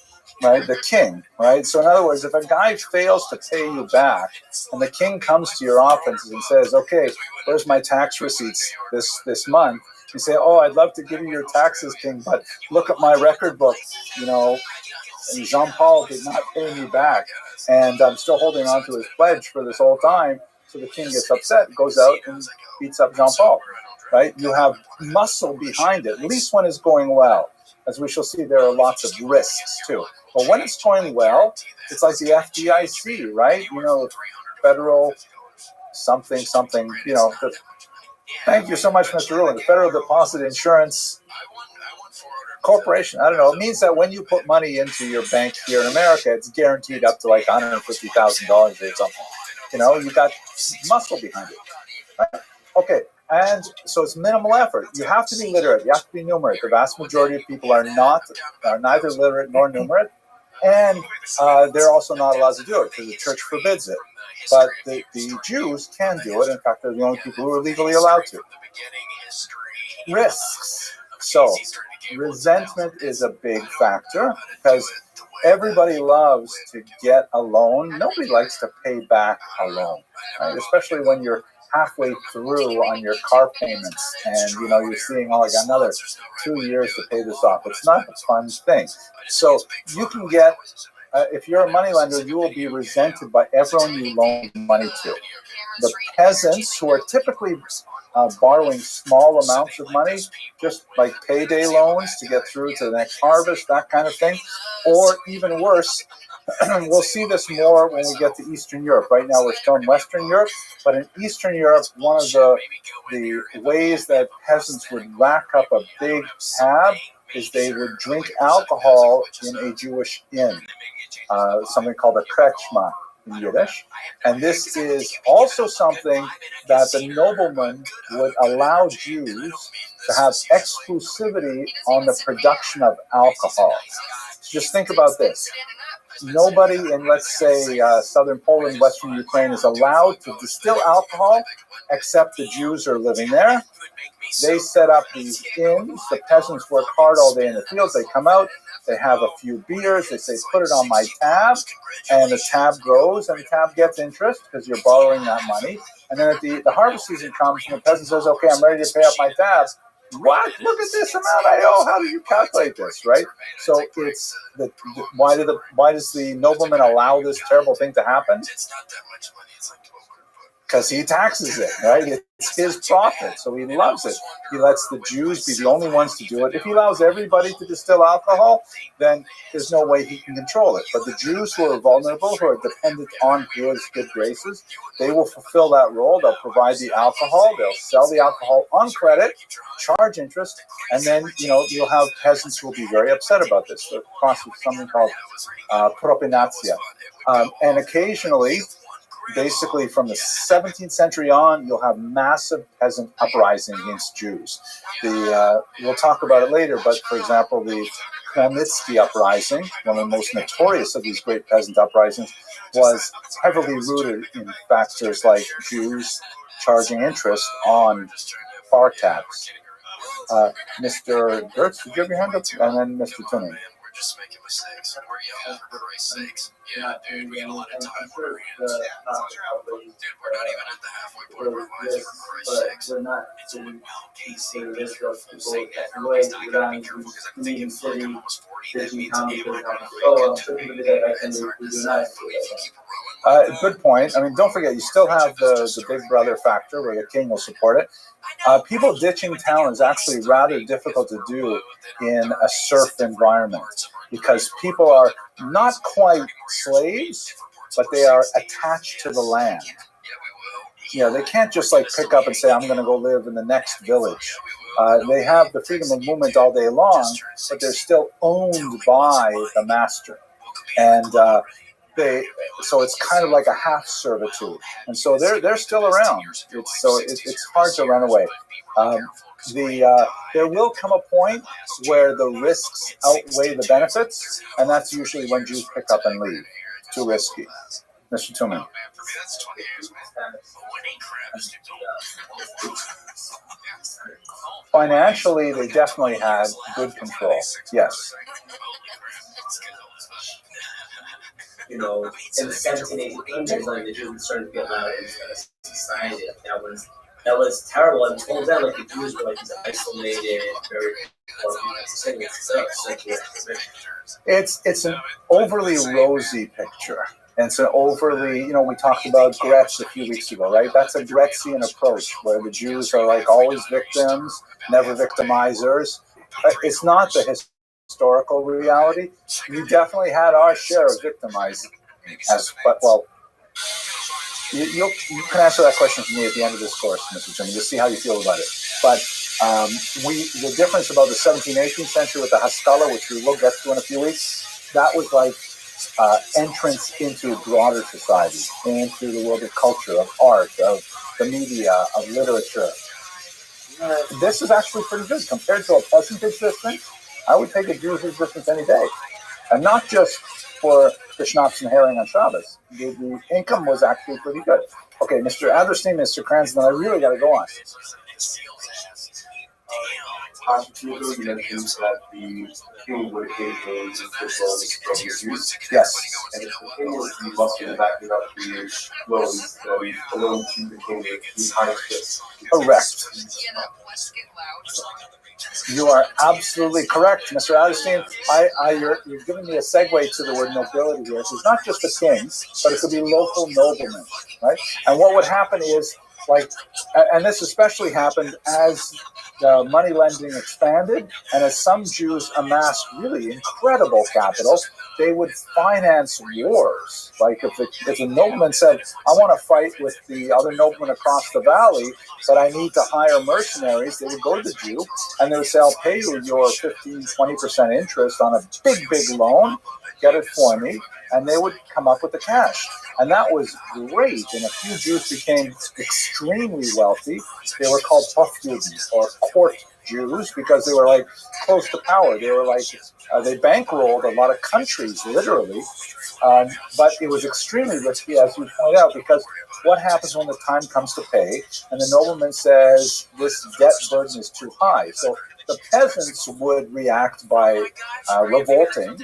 Right, the king, right? So in other words, if a guy fails to pay you back and the king comes to your office and says, okay, where's my tax receipts this month? You say, oh, I'd love to give you your taxes, king, but look at my record book, and Jean-Paul did not pay me back and I'm still holding on to his pledge for this whole time. So the king gets upset, goes out and beats up Jean Paul. Right? You have muscle behind it, at least when it's going well. As we shall see, there are lots of risks too. But when it's going well, it's like the FDIC, right? Federal something, thank you so much, Mr. Rulin. The Federal Deposit Insurance Corporation. I don't know. It means that when you put money into your bank here in America, it's guaranteed up to like $150,000 or something. You got muscle behind it. Right? Okay. And so it's minimal effort. You have to be literate. You have to be numerate. The vast majority of people are neither literate nor numerate. And they're also not allowed to do it because the church forbids it. But the Jews can do it. In fact, they're the only people who are legally allowed to. Risks. So resentment is a big factor because everybody loves to get a loan. Nobody likes to pay back a loan, right? Especially when you're halfway through on your car payments and you're seeing like another 2 years to pay this off. It's not a fun thing. So you can get, if you're a moneylender, you will be resented by everyone you loan money to. The peasants, who are typically borrowing small amounts of money, just like payday loans to get through to the next harvest, that kind of thing, or even worse, we'll see this more when we get to Eastern Europe. Right now we're still in Western Europe, but in Eastern Europe, one of the ways that peasants would rack up a big tab is they would drink alcohol in a Jewish inn, something called a krechma in Yiddish. And this is also something that the nobleman would allow Jews to have exclusivity on the production of alcohol. So just think about this. Nobody in, let's say, southern Poland, western Ukraine is allowed to distill alcohol except the Jews are living there. They set up these inns. The peasants work hard all day in the fields. They come out. They have a few beers. They say, put it on my tab. And the tab grows, and the tab gets interest because you're borrowing that money. And then at the harvest season comes, and the peasant says, okay, I'm ready to pay up my tab. What? Look at this amount I owe. How do you calculate this, right? So it's why does the nobleman allow this terrible thing to happen? It's not that much money. It's like 12 per book. Because he taxes it, right? It's his profit, so he loves it. He lets the Jews be the only ones to do it. If he allows everybody to distill alcohol, then there's no way he can control it. But the Jews who are vulnerable, who are dependent on his good graces, they will fulfill that role. They'll provide the alcohol. They'll sell the alcohol on credit, charge interest, and then you'll have peasants who will be very upset about this. The process of something called propinatia, and occasionally, basically from the 17th century on, you'll have massive peasant uprising against Jews. We'll talk about it later, but for example, the Khmelnytsky uprising, one of the most notorious of these great peasant uprisings, was heavily rooted in factors like Jews charging interest on bar tabs. Mr. Gertz, did you have your hand up? And then Mr. Tuning. We're just making mistakes. We're young, for Christ's sakes. Yeah, dude, we got a lot of time on our hands. Dude, we're not even at the halfway point of our lives, for Christ's sakes. It's going well, Casey. Be careful. Saying that early, I gotta be careful because I'm thinking, fuck, I'm almost 40. That means you might not break into me. It's hard to say, but we can keep it rolling. Good point. I mean, don't forget, you still have the big brother factor where the king will support it. People ditching town is actually rather difficult to do in a serf environment because people are not quite slaves, but they are attached to the land. They can't just like pick up and say, I'm going to go live in the next village. They have the freedom of movement all day long, but they're still owned by the master. And so it's kind of like a half servitude, and so they're still around. It's hard to run away. There will come a point where the risks outweigh the benefits, and that's usually when Jews pick up and leave. Too risky. Mr. Tillman. Financially, they definitely had good control. Yes. In the 1780s, when the Jews started to be allowed into society, that was terrible. And told them like the Jews were like isolated, very. It's an overly rosy picture. And it's an overly, we talked about Gretz a few weeks ago, right? That's a Gretzian approach where the Jews are like always victims, never victimizers. It's not the historical reality. We definitely had our share of victimizing. You can answer that question for me at the end of this course, Mr. Jimmy. Just see how you feel about it. But the difference about the 17th, 18th century with the Haskalah, which we will get to in a few weeks, that was like entrance into broader society, into the world of culture, of art, of the media, of literature. This is actually pretty good compared to a peasant existence. I would take a Jewish existence any day, and not just for the schnapps and herring on Shabbos. The income was actually pretty good. Okay, Mr. Adlerstein, Mr. Cranston, I really got to go on. You mentioned that the king would occasionally use loans from the Jews. Yes. And if the king was the muscle backing up the loans, the loan to the king is high risk. Correct. You are absolutely correct, Mr. Adlerstein. You're giving me a segue to the word nobility here. It's not just the king, but it could be local noblemen, right? And what would happen is, and this especially happened as the money lending expanded, and as some Jews amassed really incredible capital, they would finance wars. Like if a nobleman said, I want to fight with the other noblemen across the valley, but I need to hire mercenaries, they would go to the Jew, and they would say, I'll pay you your 15, 20% interest on a big, big loan, get it for me, and they would come up with the cash. And that was great, and a few Jews became extremely wealthy. They were called Hofjuden, or court Jews, because they were like close to power. They were like, they bankrolled a lot of countries, literally. But it was extremely risky, as you point out, because what happens when the time comes to pay, and the nobleman says, this debt burden is too high? So the peasants would react by revolting.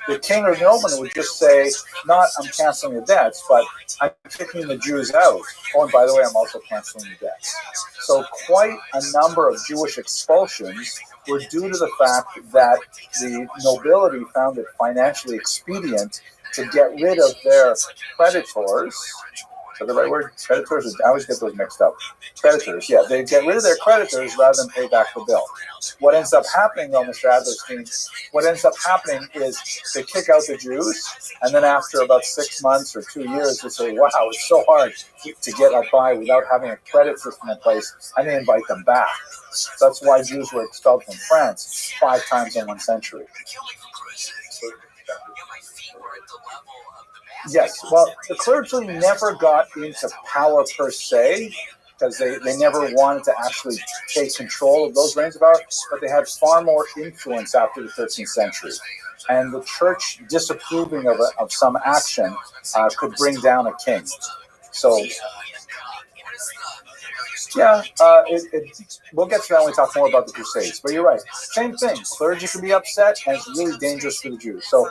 The king or the nobleman would just say, not I'm canceling the debts, but I'm kicking the Jews out. Oh, and by the way, I'm also canceling the debts. So quite a number of Jewish expulsions were due to the fact that the nobility found it financially expedient to get rid of their creditors. Is that the right word? Creditors? I always get those mixed up. Creditors, yeah. They get rid of their creditors rather than pay back the bill. What ends up happening, though, Mr. Adlerstein, what ends up happening is they kick out the Jews, and then after about 6 months or 2 years, they say, wow, it's so hard to get by without having a credit system in place, and they invite them back. So that's why Jews were expelled from France 5 times in 1 century. Yes, well, the clergy never got into power per se, because they never wanted to actually take control of those reigns of power, but they had far more influence after the 13th century. And the church disapproving of some action could bring down a king. So, yeah, we'll get to that when we talk more about the Crusades. But you're right. Same thing. Clergy can be upset, and it's really dangerous for the Jews. So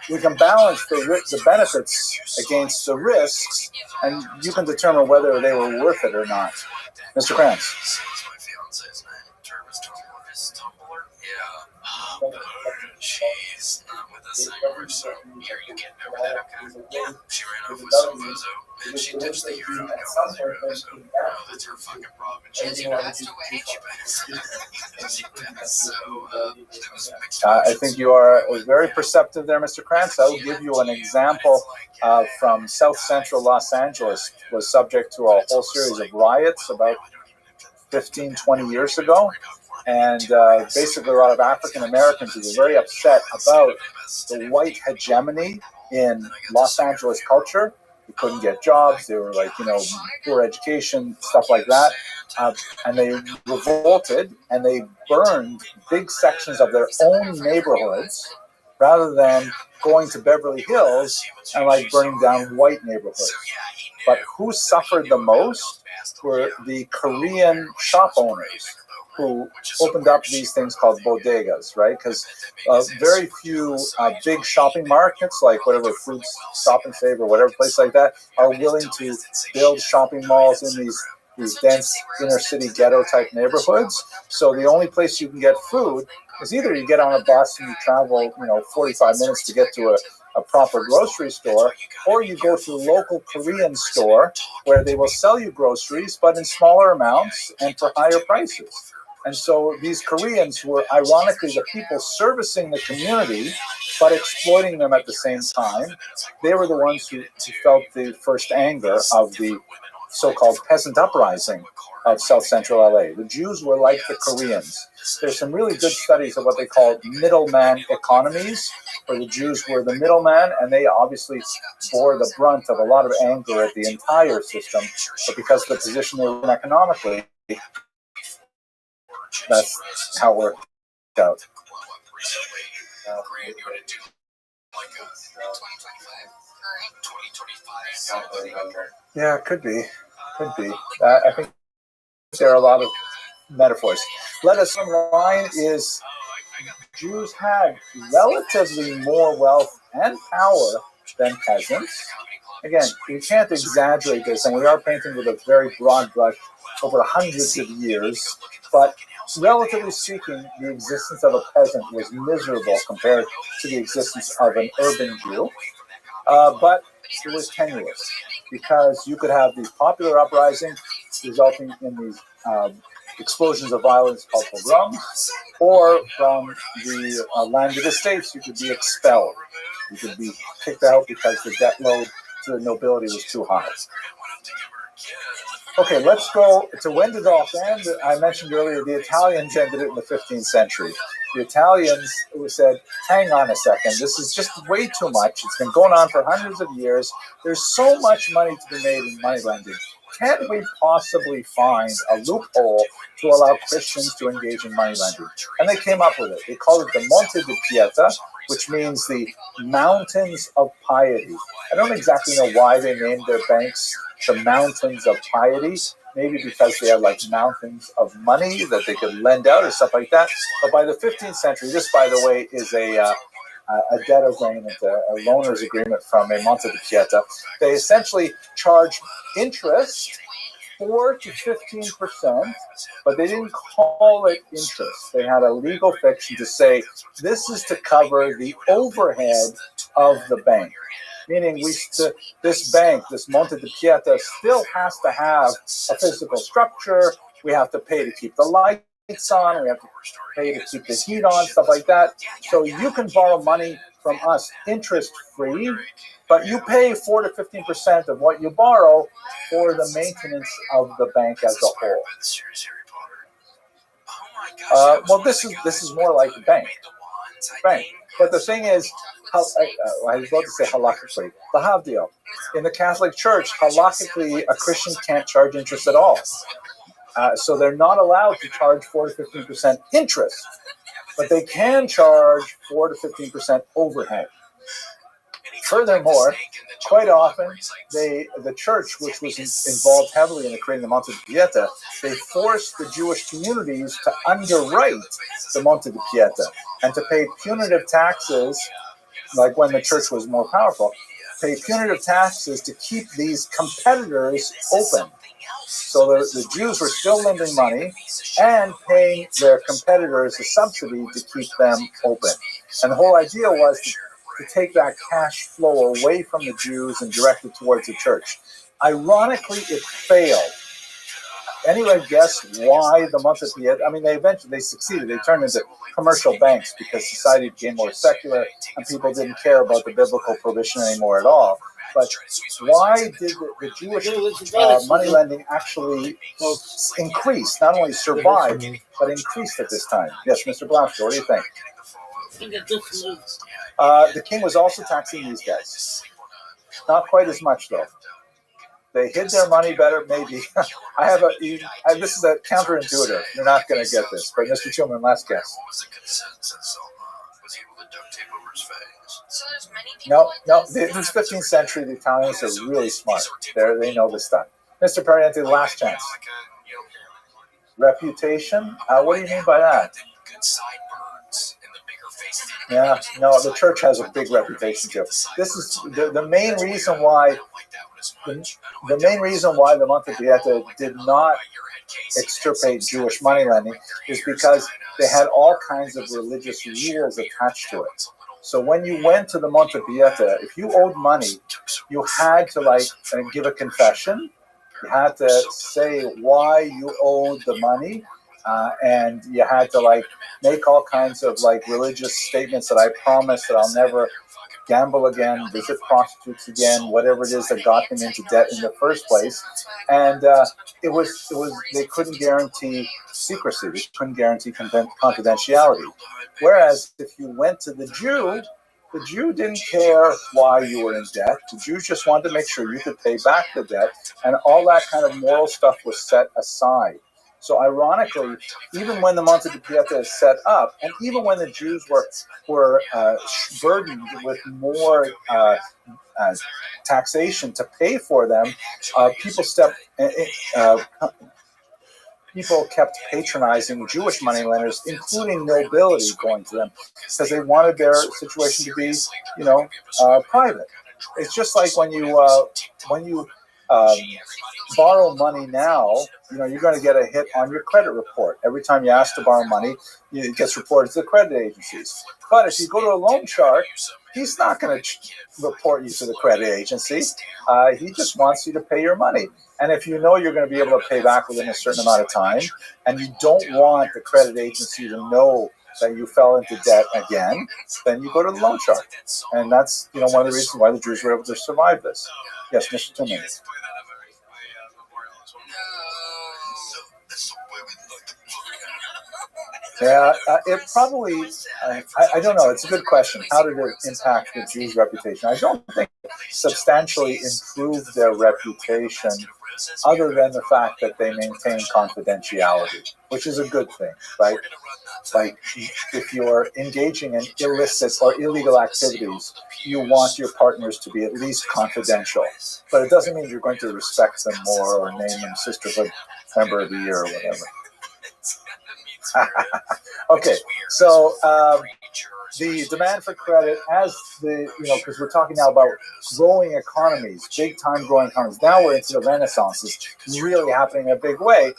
we can balance the benefits against the risks, and you can determine whether they were worth it or not. Mr. Krantz. She's not with us anymore, so here, you can't remember that, okay? Yeah, she ran off with some bozo, and she ditched the hero to go with zero, so that's her fucking problem. She passed away. She passed, so there was mixed I think you are very perceptive there, Mr. Krantz. I will give you an example from South Central Los Angeles. Was subject to a whole series of riots about 15, 20 years ago. And basically a lot of African Americans who were very upset about the white hegemony in Los Angeles culture. They couldn't get jobs. They were like, poor education, stuff like that. And they revolted and they burned big sections of their own neighborhoods rather than going to Beverly Hills and like burning down white neighborhoods. But who suffered the most were the Korean shop owners, who opened up these things called bodegas, right? Because very few big shopping markets, like whatever Food Stop and Save or whatever place like that, are willing to build shopping malls in these dense inner city ghetto type neighborhoods. So the only place you can get food is either you get on a bus and you travel, 45 minutes to get to a proper grocery store, or you go to a local Korean store where they will sell you groceries, but in smaller amounts and for higher prices. And so these Koreans were ironically the people servicing the community, but exploiting them at the same time. They were the ones who felt the first anger of the so-called peasant uprising of South Central LA. The Jews were like the Koreans. There's some really good studies of what they call middleman economies, where the Jews were the middleman, and they obviously bore the brunt of a lot of anger at the entire system. But because of the position they were in economically, that's how it worked out. Yeah, it could be. Could be. I think there are a lot of metaphors. Let us line is Jews had relatively more wealth and power than peasants. Again, we can't exaggerate this, and we are painting with a very broad brush over hundreds of years, but relatively speaking, the existence of a peasant was miserable compared to the existence of an urban Jew, but it was tenuous, because you could have these popular uprisings resulting in these explosions of violence called pogroms, or from the landed estates, you could be expelled. You could be kicked out because the debt load to the nobility was too high. Okay, let's go to when did it all end? I mentioned earlier the Italians ended it in the 15th century. The Italians said, hang on a second, this is just way too much. It's been going on for hundreds of years. There's so much money to be made in money lending. Can't we possibly find a loophole to allow Christians to engage in money lending? And they came up with it. They called it the Monte di Pieta, which means the Mountains of Piety. I don't exactly know why they named their banks the Mountains of Piety. Maybe because they had like mountains of money that they could lend out or stuff like that. But by the 15th century, this, by the way, is a debt agreement, a loaner's agreement from a Monte di Pieta. They essentially charge interest 4 to 15%, but they didn't call it interest. They had a legal fiction to say this is to cover the overhead of the bank. Meaning this bank, this Monte di Pieta, still has to have a physical structure. We have to pay to keep the lights on. We have to pay to keep the heat on, stuff like that. So you can borrow money from us interest-free, but you pay 4 to 15% of what you borrow for the maintenance of the bank as a whole. Well, this is more like a bank. Right. But the thing is, I was about to say halakhically, the havdil. In the Catholic Church, halakhically, a Christian can't charge interest at all. So they're not allowed to charge 4 to 15% interest, but they can charge 4 to 15% overhead. Furthermore, quite often, the church, which was involved heavily in creating the Monte di Pieta, they forced the Jewish communities to underwrite the Monte di Pieta and to pay punitive taxes, like when the church was more powerful, pay punitive taxes to keep these competitors open. So the Jews were still lending money and paying their competitors a subsidy to keep them open. And the whole idea was to take that cash flow away from the Jews and direct it towards the church. Ironically, it failed. Anyone guess why the Monte di Pieta? I mean, they succeeded. They turned into commercial banks because society became more secular and people didn't care about the biblical provision anymore at all. But why did the Jewish money lending actually increase? Not only survive, but increased at this time. Yes, Mr. Blanchard, what do you think? The king was also taxing these guys. Not quite as much, though. They hid their money better, maybe. This is a counterintuitive. You're not going to get this. But Mr. Tillman, last guess. No. This 15th century, the Italians are really smart. They know this stuff. Mr. Pariente, last chance. Reputation? What do you mean by that? Yeah, no, the church has a big reputation too. This is the main reason why the Monte di Pieta did not extirpate Jewish money lending is because they had all kinds of religious rules attached to it. So when you went to the Monte Pieta, if you owed money, you had to give a confession. You had to say why you owed the money, and you had to make all kinds of religious statements that I promise that I'll never gamble again, visit prostitutes again, whatever it is that got him into debt in the first place. And it was they couldn't guarantee secrecy, they couldn't guarantee confidentiality. Whereas if you went to the Jew didn't care why you were in debt. The Jew just wanted to make sure you could pay back the debt, and all that kind of moral stuff was set aside. So ironically, even when the Monte Pieta is set up, and even when the Jews were burdened with more taxation to pay for them, people kept patronizing Jewish moneylenders, including nobility, going to them because they wanted their situation to be, private. It's just like when you borrow money now, you're going to get a hit on your credit report. Every time you ask to borrow money, it gets reported to the credit agencies. But if you go to a loan shark, he's not going to report you to the credit agency. He just wants you to pay your money. And if you know you're going to be able to pay back within a certain amount of time, and you don't want the credit agency to know that you fell into debt again, then you go to the loan shark. And that's one of the reasons why the Jews were able to survive this. Yes, Mr. Tillman. Yeah, it probably, I don't know, it's a good question. How did it impact the Jews' reputation? I don't think it substantially improved their reputation, other than the fact that they maintain confidentiality, which is a good thing, right? Like, if you're engaging in illicit or illegal activities, you want your partners to be at least confidential. But it doesn't mean you're going to respect them more or name them Sisterhood Member of the Year or whatever. Okay, so the demand for credit, as because we're talking now about growing economies, big time growing economies. Now we're into the Renaissance. It's really happening in a big way.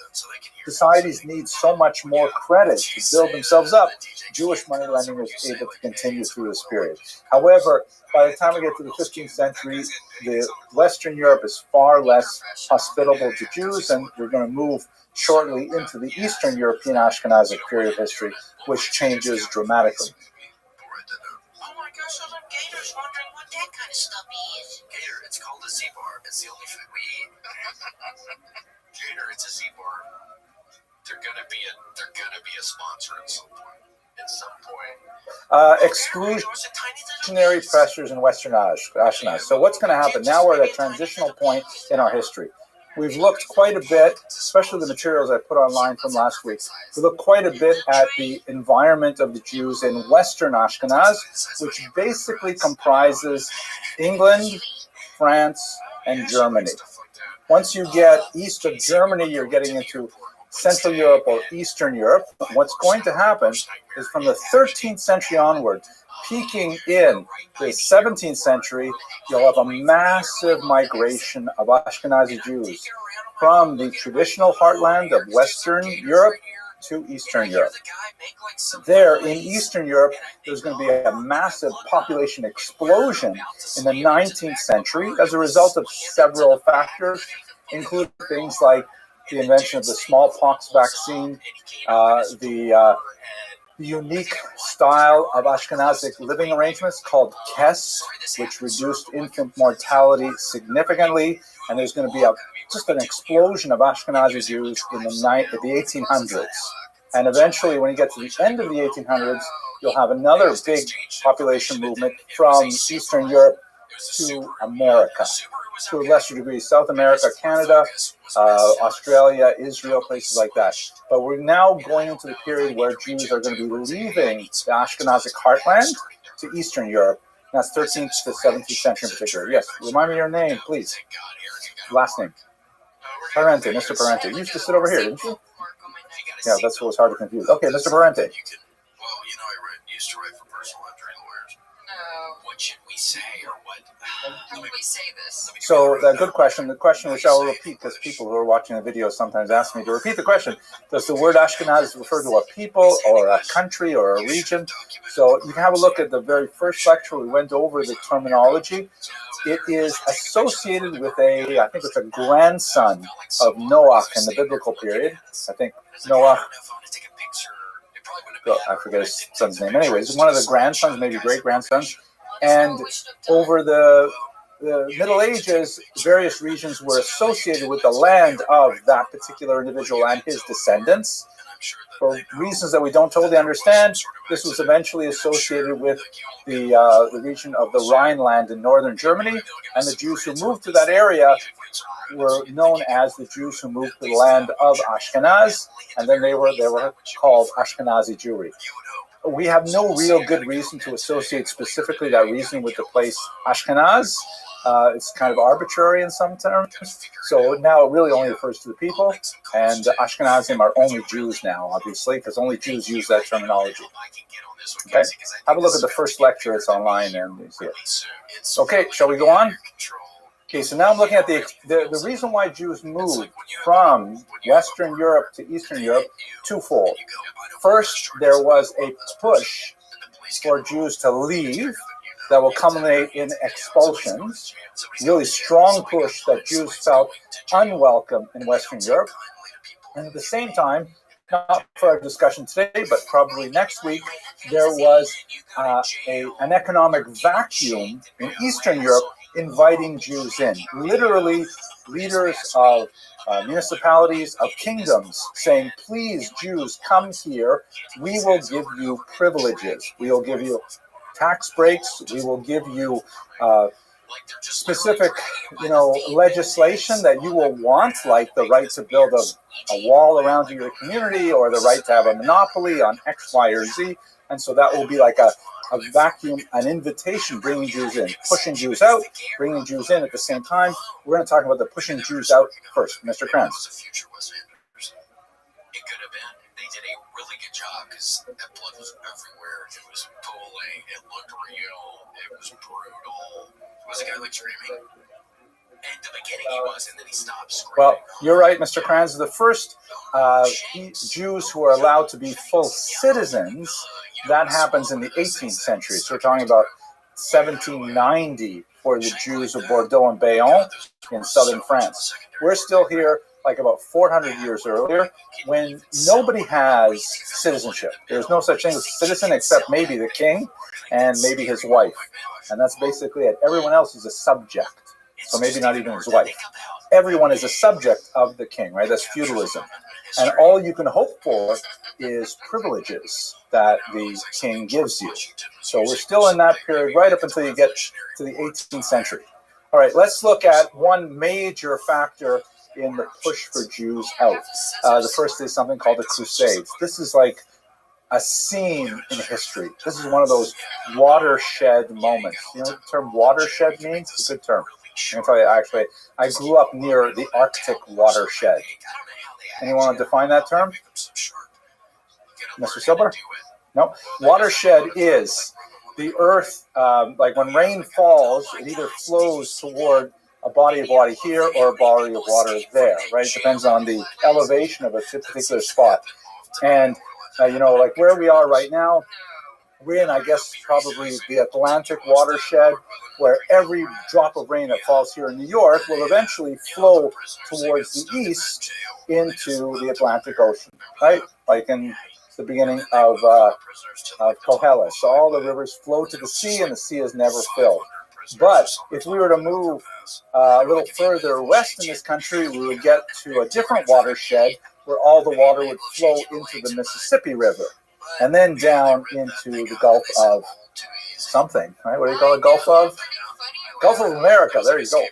Societies need so much more credit to build themselves up. Jewish money lending was able to continue through this period. However, by the time we get to the 15th century, the Western Europe is far less hospitable to Jews, and we're going to move shortly into the Eastern European Ashkenazic period of history, which changes dramatically. Oh my gosh, I love gators wondering what that kind of stuff is. Gator, it's called a Z-bar. It's the only food we eat. Gator, it's a Z-bar. They're gonna be a sponsor at some point. Exclusionary pressures in Western Ashkenaz. So what's going to happen? Now we're at a transitional point in our history. We've looked quite a bit, especially the materials I put online from last week. We looked quite a bit at the environment of the Jews in Western Ashkenaz, which basically comprises England, France, and Germany. Once you get east of Germany, you're getting into Central Europe or Eastern Europe. What's going to happen is from the 13th century onward, peaking in the 17th century, you'll have a massive migration of Ashkenazi Jews from the traditional heartland of Western Europe to Eastern Europe. There, in Eastern Europe, there's going to be a massive population explosion in the 19th century as a result of several factors, including things like the invention of the smallpox vaccine, the unique style of Ashkenazic living arrangements called KES, which reduced infant mortality significantly, and there's going to be just an explosion of Ashkenazi Jews in the 1800s. And eventually, when you get to the end of the 1800s, you'll have another big population movement from Eastern Europe to America, to a lesser degree, South America, Canada, Australia, Israel, places like that. But we're now going into the period where Jews are going to be leaving the Ashkenazic heartland to Eastern Europe. And that's 13th to 17th century in particular. Yes, remind me your name, please. Last name. Parente, Mr. Parente. You used to sit over here, didn't you? Yeah, that's what was hard to confuse. Okay, Mr. Parente. Well, I used to write for personal injury lawyers. No. what should we say, or what? How do we say this? So, the good question, the question which I will repeat, because people who are watching the video sometimes ask me to repeat the question. Does the word Ashkenaz refer to a people or a country or a region? So you can have a look at the very first lecture. We went over the terminology. It is associated with I think it's a grandson of Noah in the biblical period. I think Noah, I forget his son's name. Anyways, one of the grandsons, maybe great-grandsons. And over the Middle Ages, various regions were associated with the land of that particular individual and his descendants. For reasons that we don't totally understand, this was eventually associated with the region of the Rhineland in northern Germany, and the Jews who moved to that area were known as the Jews who moved to the land of Ashkenaz, and then they were called Ashkenazi Jewry. We have no real good reason to associate specifically that reason with the place Ashkenaz. It's kind of arbitrary in some terms. So now it really only refers to the people, and Ashkenazim are only Jews now, obviously, because only Jews use that terminology. Okay, have a look at the first lecture. It's online, and you see it. Okay, shall we go on? Okay, so now I'm looking at the reason why Jews moved from Western Europe to Eastern Europe, twofold. First, there was a push for Jews to leave that will culminate in expulsions. Really strong push that Jews felt unwelcome in Western Europe. And at the same time, not for our discussion today, but probably next week, there was an economic vacuum in Eastern Europe inviting Jews in. Literally, leaders of municipalities, of kingdoms, saying, please, Jews, come here. We will give you privileges. We will give you tax breaks. We will give you specific, legislation that you will want, like the right to build a wall around your community, or the right to have a monopoly on X, Y, or Z. And so that will be like a vacuum, an invitation, bringing Jews in, pushing Jews out, bringing Jews in at the same time. We're going to talk about the pushing Jews out first. Mr. Kranz. It could have been. They did a really good job because that blood was everywhere. It was pooling. It looked real. It was brutal. Was the guy like screaming? At the beginning he was, and then he stopped screaming. Well, you're right, Mr. Kranz. The first Jews who are allowed to be full citizens, that happens in the 18th century. So we're talking about 1790 for the Jews of Bordeaux and Bayonne in southern France. We're still here like about 400 years earlier, when nobody has citizenship. There's no such thing as a citizen except maybe the king and maybe his wife. And that's basically it. Everyone else is a subject. So maybe not even his wife. Everyone is a subject of the king, right? That's feudalism. And all you can hope for is privileges that the king gives you. So we're still in that period right up until you get to the 18th century. All right, let's look at one major factor in the push for Jews out. The first is something called the Crusades. This is like a scene in history. This is one of those watershed moments. You know what the term watershed means? It's a good term. I'm going to tell you, actually, I grew up near the Arctic watershed. Anyone want to define that term? Mr. Silber? No. Watershed is the earth, like when rain falls, it either flows toward a body of water here or a body of water there, right? It depends on the elevation of a particular spot. And, like where we are right now, we're in, I guess, probably the Atlantic watershed, where every drop of rain that falls here in New York will eventually flow towards the east into the Atlantic Ocean, right? Like in the beginning of Koheles. So all the rivers flow to the sea, and the sea is never filled. But if we were to move a little further west in this country, we would get to a different watershed where all the water would flow into the Mississippi River and then down into the Gulf of something, right? What do you call it? Gulf of America. There you go.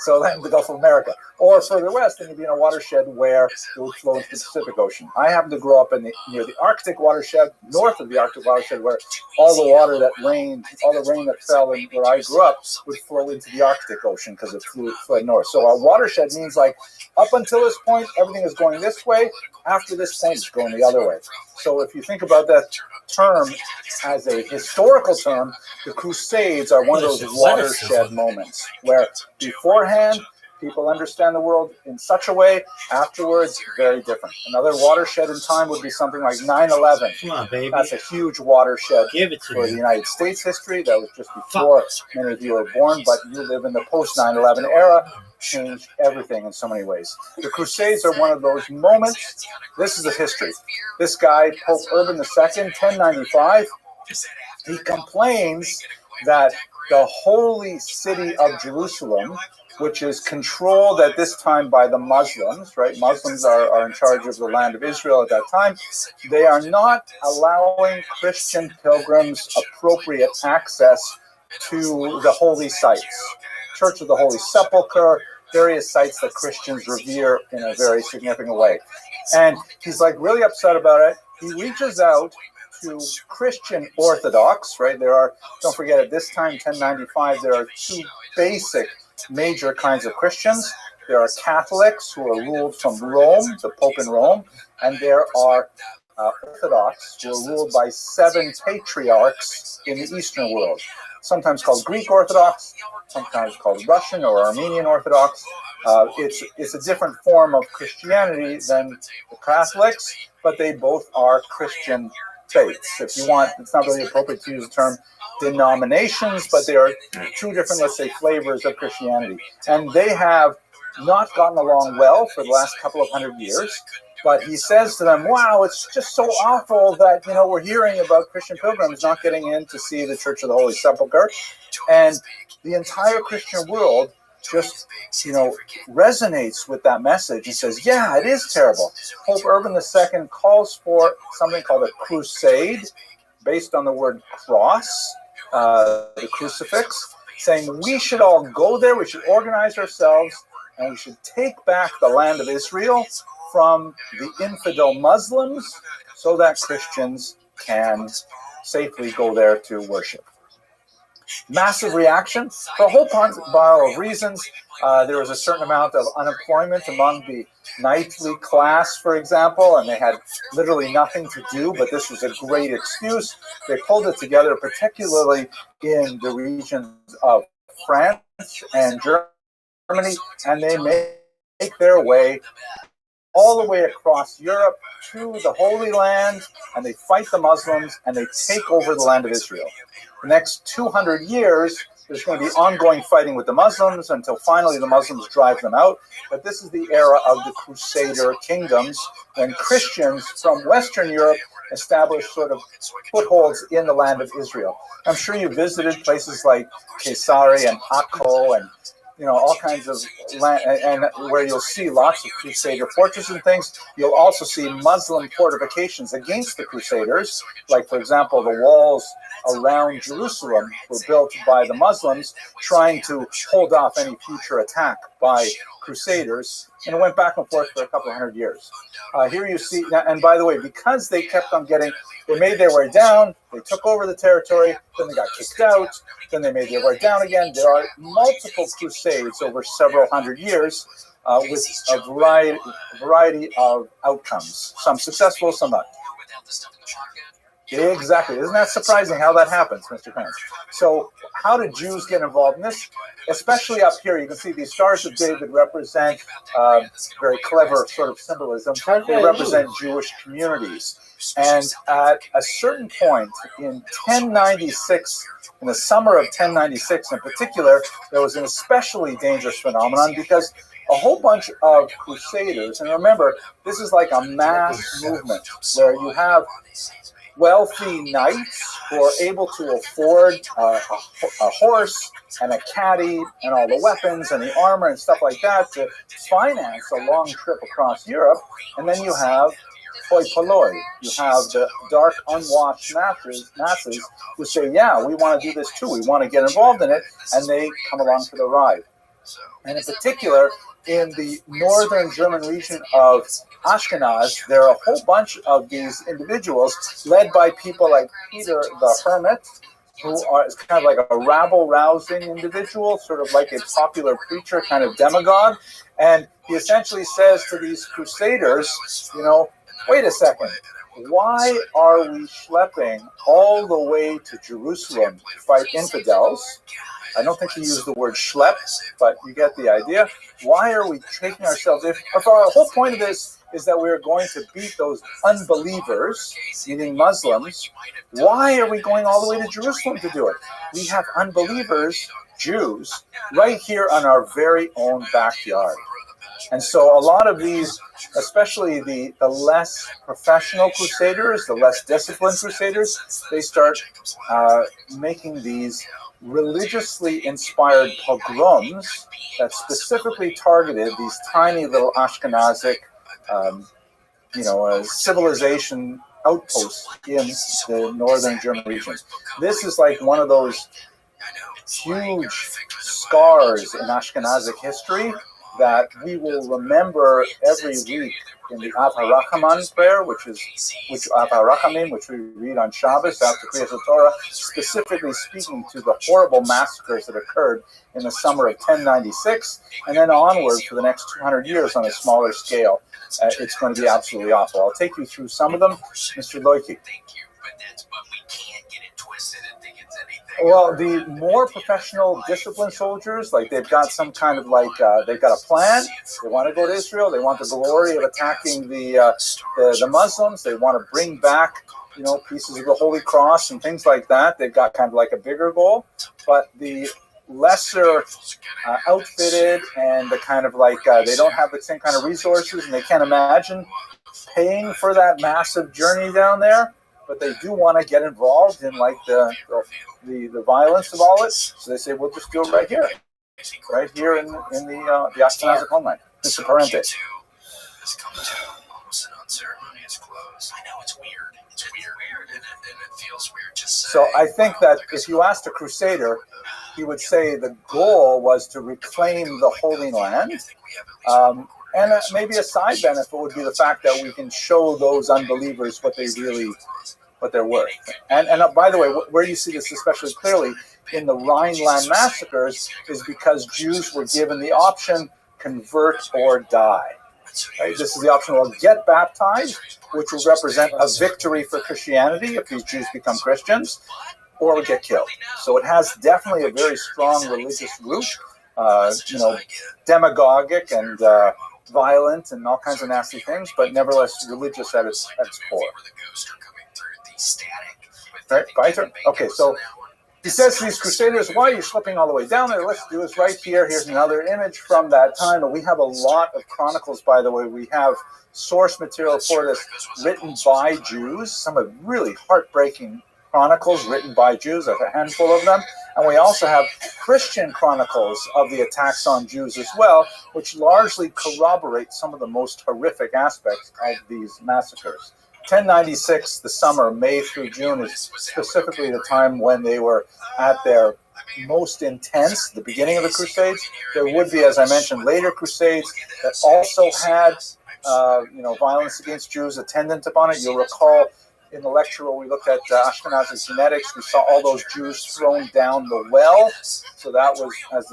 So then the Gulf of America. Or further west, then you'd be in a watershed where it would flow into the Pacific Ocean. I happen to grow up near the Arctic watershed, north of the Arctic watershed, where all the water that rained, all the rain that fell in where I grew up would flow into the Arctic Ocean because it flowed north. So our watershed means like up until this point, everything is going this way. After this point, it's going the other way. So if you think about that term as a historical term, the Crusades are one of those watershed moments where beforehand, people understand the world in such a way, afterwards, very different. Another watershed in time would be something like 9/11. Come on, baby. That's a huge watershed for the United States history. That was just before many of you were born, but you live in the post-9/11 era. Changed everything in so many ways. The Crusades are one of those moments. This is the history. This guy, Pope Urban II, 1095, he complains that the holy city of Jerusalem, which is controlled at this time by the Muslims, right? Muslims are in charge of the land of Israel at that time. They are not allowing Christian pilgrims appropriate access to the holy sites. Church of the Holy Sepulchre, various sites that Christians revere in a very significant way. And he's like really upset about it. He reaches out to Christian Orthodox, right? Don't forget, at this time, 1095, there are two basic major kinds of Christians. There are Catholics who are ruled from Rome, the Pope in Rome, and there are Orthodox who are ruled by 7 patriarchs in the Eastern world, sometimes called Greek Orthodox, sometimes called Russian or Armenian Orthodox. It's a different form of Christianity than the Catholics, but they both are Christian faiths. If you want, it's not really appropriate to use the term denominations, but they are two different, let's say, flavors of Christianity. And they have not gotten along well for the last couple of hundred years. But he says to them, wow, it's just so awful that, we're hearing about Christian pilgrims not getting in to see the Church of the Holy Sepulchre. And the entire Christian world just, resonates with that message. He says, yeah, it is terrible. Pope Urban II calls for something called a crusade, based on the word cross, the crucifix, saying we should all go there, we should organize ourselves, and we should take back the land of Israel from the infidel Muslims so that Christians can safely go there to worship. Massive reaction for a whole bunch of reasons. There was a certain amount of unemployment among the knightly class, for example, and they had literally nothing to do, but this was a great excuse. They pulled it together, particularly in the regions of France and Germany, and they make their way all the way across Europe to the Holy Land, and they fight the Muslims, and they take over the land of Israel. The next 200 years, there's going to be ongoing fighting with the Muslims until finally the Muslims drive them out. But this is the era of the Crusader kingdoms, when Christians from Western Europe established sort of footholds in the land of Israel. I'm sure you visited places like Caesarea and Akko and all kinds of land, and where you'll see lots of Crusader fortresses and things. You'll also see Muslim fortifications against the Crusaders. Like, for example, the walls around Jerusalem were built by the Muslims, trying to hold off any future attack by Crusaders. And it went back and forth for a couple of hundred years. Here you see, and by the way, because they kept on they made their way down, they took over the territory, then they got kicked out, then they made their way down again. There are multiple crusades over several hundred years with a variety of outcomes, some successful, some not. Exactly. Isn't that surprising how that happens, Mr. Clarence? So how did Jews get involved in this? Especially up here, you can see these Stars of David represent very clever sort of symbolism. They represent Jewish communities. And at a certain point in 1096, in the summer of 1096 in particular, there was an especially dangerous phenomenon because a whole bunch of crusaders, and remember, this is like a mass movement where you have wealthy knights who are able to afford a horse and a caddy and all the weapons and the armor and stuff like that to finance a long trip across Europe. And then you have hoi polloi. You have the dark, unwashed masses who say, yeah, we want to do this too. We want to get involved in it. And they come along for the ride. And in particular, in the northern German region of Ashkenaz, there are a whole bunch of these individuals led by people like Peter the Hermit, who is kind of like a rabble-rousing individual, sort of like a popular preacher, kind of demagogue. And he essentially says to these crusaders, wait a second, why are we schlepping all the way to Jerusalem to fight infidels? I don't think he used the word schlep, but you get the idea. Why are we taking ourselves, if our whole point of this is that we're going to beat those unbelievers, meaning Muslims, why are we going all the way to Jerusalem to do it? We have unbelievers, Jews, right here on our very own backyard. And so a lot of these, especially the less professional crusaders, the less disciplined crusaders, they start making these religiously inspired pogroms that specifically targeted these tiny little Ashkenazic, civilization outposts in the northern German region. This is like one of those huge scars in Ashkenazic history that we will remember every week in the Av HaRachamim prayer, which Av HaRachamim, which we read on Shabbos after Kriyas Torah, specifically speaking to the horrible massacres that occurred in the summer of 1096, and then onward for the next 200 years on a smaller scale. It's going to be absolutely awful. I'll take you through some of them, Mr. Loiki. Well, the more professional, disciplined soldiers, like they've got some kind of they've got a plan. They want to go to Israel. They want the glory of attacking the Muslims. They want to bring back, pieces of the Holy Cross and things like that. They've got kind of like a bigger goal. But the lesser outfitted and the kind of they don't have the same kind of resources and they can't imagine paying for that massive journey down there. But they do want to get involved in the violence of all it. So they say, we'll just do it right here in the Ashkenazic homeland. Mr. Parente. Has come to almost an unceremonious close. I know it's weird. It's weird, and it feels weird to say. So I think that if you asked a crusader, he would say the goal was to reclaim the Holy Land. And maybe a side benefit would be the fact that we can show those unbelievers what they're worth. And by the way, where you see this especially clearly in the Rhineland massacres is because Jews were given the option, convert or die. Right? This is the option, well, get baptized, which will represent a victory for Christianity if these Jews become Christians, or get killed. So it has definitely a very strong religious root, demagogic and violent and all kinds of nasty things, but nevertheless religious at its core. Right, Biter? Okay, so he says to these crusaders, why are you slipping all the way down there? Let's do this right here. Here's another image from that time. And we have a lot of chronicles, by the way. We have source material for this written by Jews, some of really heartbreaking chronicles written by Jews, there's a handful of them. And we also have Christian chronicles of the attacks on Jews as well, which largely corroborate some of the most horrific aspects of these massacres. 1096, the summer, May through June, is specifically the time when they were at their most intense, the beginning of the Crusades. There would be, as I mentioned, later Crusades that also had, violence against Jews attendant upon it. You'll recall in the lecture where we looked at Ashkenazi genetics, we saw all those Jews thrown down the well. So that was as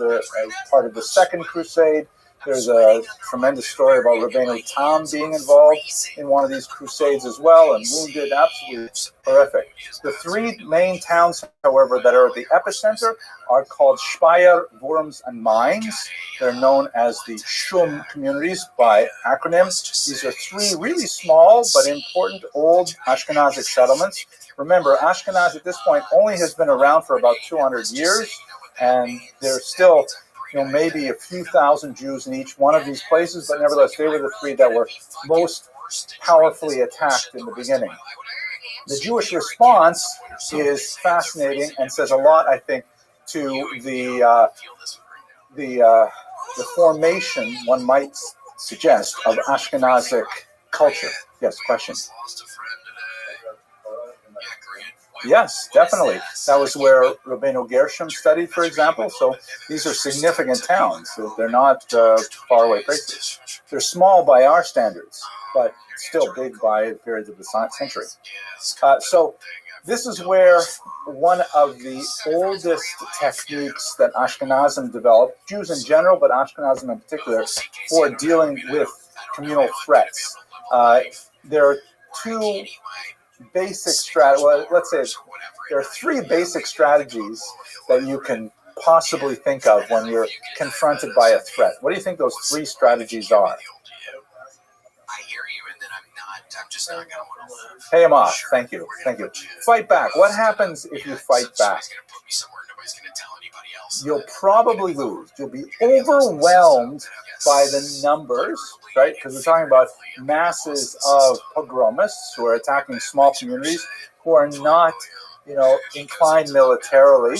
part of the Second Crusade. There's a tremendous story about Rabbeinu Tam being involved in one of these crusades as well and wounded, absolutely horrific. The three main towns, however, that are at the epicenter are called Speyer, Worms, and Mainz. They're known as the Shum communities by acronyms. These are three really small but important old Ashkenazic settlements. Remember, Ashkenaz at this point only has been around for about 200 years, and there's still maybe a few thousand Jews in each one of these places, but nevertheless, they were the three that were most powerfully attacked in the beginning. The Jewish response is fascinating and says a lot, I think, to the formation, one might suggest, of Ashkenazic culture. Yes, question. Yes, definitely. That was where Rabbeinu Gershom studied, for example. So these are significant towns. They're not faraway places. They're small by our standards, but still big by periods of the century. So this is where one of the oldest techniques that Ashkenazim developed, Jews in general, but Ashkenazim in particular, for dealing with communal threats. There are two basic strategies. Well, let's say there are three basic strategies that you can possibly think of when you're confronted by a threat. What do you think those three strategies are? I hear you, and then I'm just not going to want to live. Pay him off. Thank you. Thank you. Fight back. What happens if you fight back? You'll probably lose. You'll be overwhelmed by the numbers, right? Because we're talking about masses of pogromists who are attacking small communities who are not, inclined militarily.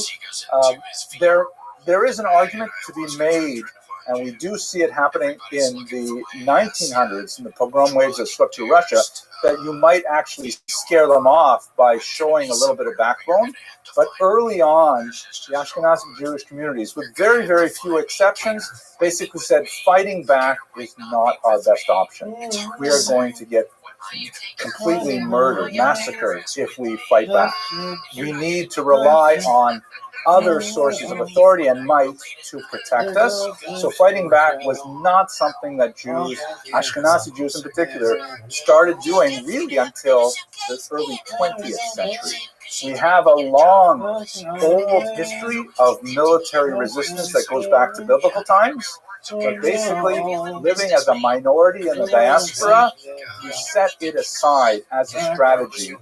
There is an argument to be made, and we do see it happening in the 1900s, in the pogrom waves that swept through Russia, that you might actually scare them off by showing a little bit of backbone. But early on, the Ashkenazi Jewish communities, with very, very few exceptions, basically said fighting back is not our best option. We are going to get completely murdered, massacred if we fight back. We need to rely on other sources of authority and might to protect us. So fighting back was not something that Jews, Ashkenazi Jews in particular, started doing really until the early 20th century. We have a long, old history of military resistance that goes back to biblical times. But basically, living as a minority in the diaspora, you set it aside as a strategy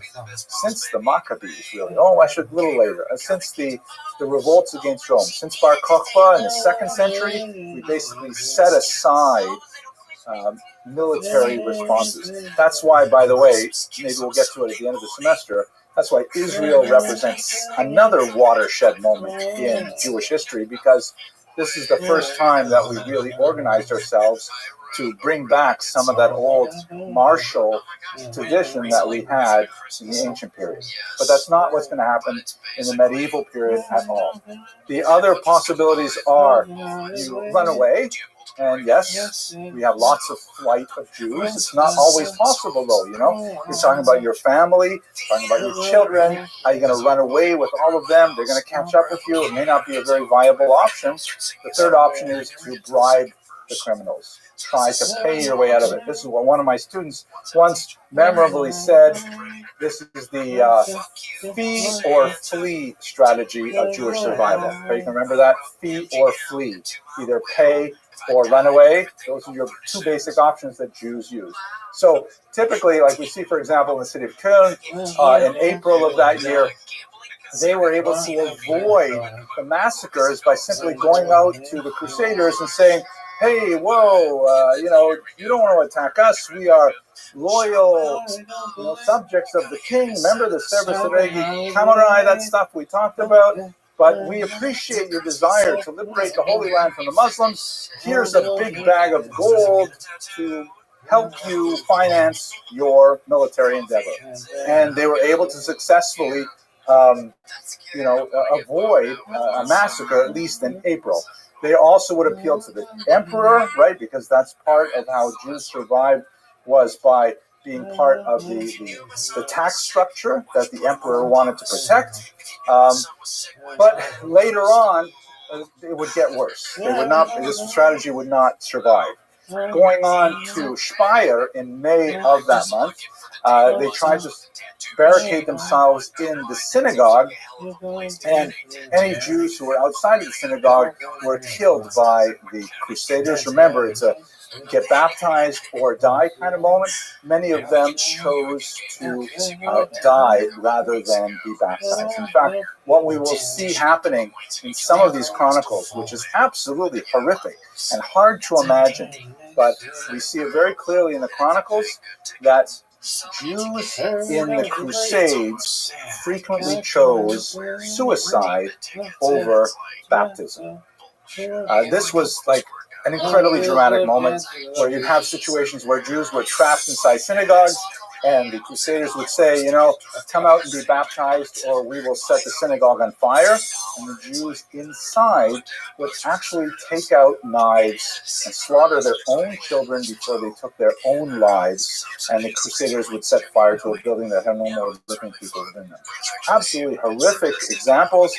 since the Maccabees, really. Oh, a little later. Since the revolts against Rome. Since Bar Kokhba in the 2nd century, we basically set aside military responses. That's why, by the way, maybe we'll get to it at the end of the semester, that's why Israel represents another watershed moment in Jewish history, because this is the first time that we really organized ourselves to bring back some of that old martial tradition that we had in the ancient period. But that's not what's going to happen in the medieval period at all. The other possibilities are you run away, and yes, we have lots of flight of Jews. It's not always possible, though, You're talking about your family, talking about your children. Are you going to run away with all of them? They're going to catch up with you. It may not be a very viable option. The third option is to bribe the criminals. Try to pay your way out of it. This is what one of my students once memorably said. This is the fee or flee strategy of Jewish survival. You can remember that? Fee or flee. Either pay or run away. Those are your two basic options that Jews use. So typically, like we see, for example, in the city of Köln, in April of that year, they were able to avoid the massacres by simply going out to the Crusaders and saying, hey, whoa, you don't want to attack us. We are loyal subjects of the king. Remember the Service Regi Kamarai, that stuff we talked about? But we appreciate your desire to liberate the Holy Land from the Muslims. Here's a big bag of gold to help you finance your military endeavor. And they were able to successfully avoid a massacre, at least in April. They also would appeal to the emperor, right? Because that's part of how Jews survived, was by being part of the tax structure that the emperor wanted to protect. But later on, it would get worse. This strategy would not survive. Going on to Speyer in May of that month, they tried to barricade themselves in the synagogue, and any Jews who were outside of the synagogue were killed by the Crusaders. Remember, it's a get baptized or die kind of moment. Many of them chose to die rather than be baptized. In fact, what we will see happening in some of these chronicles, which is absolutely horrific and hard to imagine, but we see it very clearly in the chronicles that Jews in the Crusades frequently chose suicide over baptism. This was like an incredibly dramatic moment where you'd have situations where Jews were trapped inside synagogues And the Crusaders would say, come out and be baptized or we will set the synagogue on fire. And the Jews inside would actually take out knives and slaughter their own children before they took their own lives. And the Crusaders would set fire to a building that had no more living people within them. Absolutely horrific examples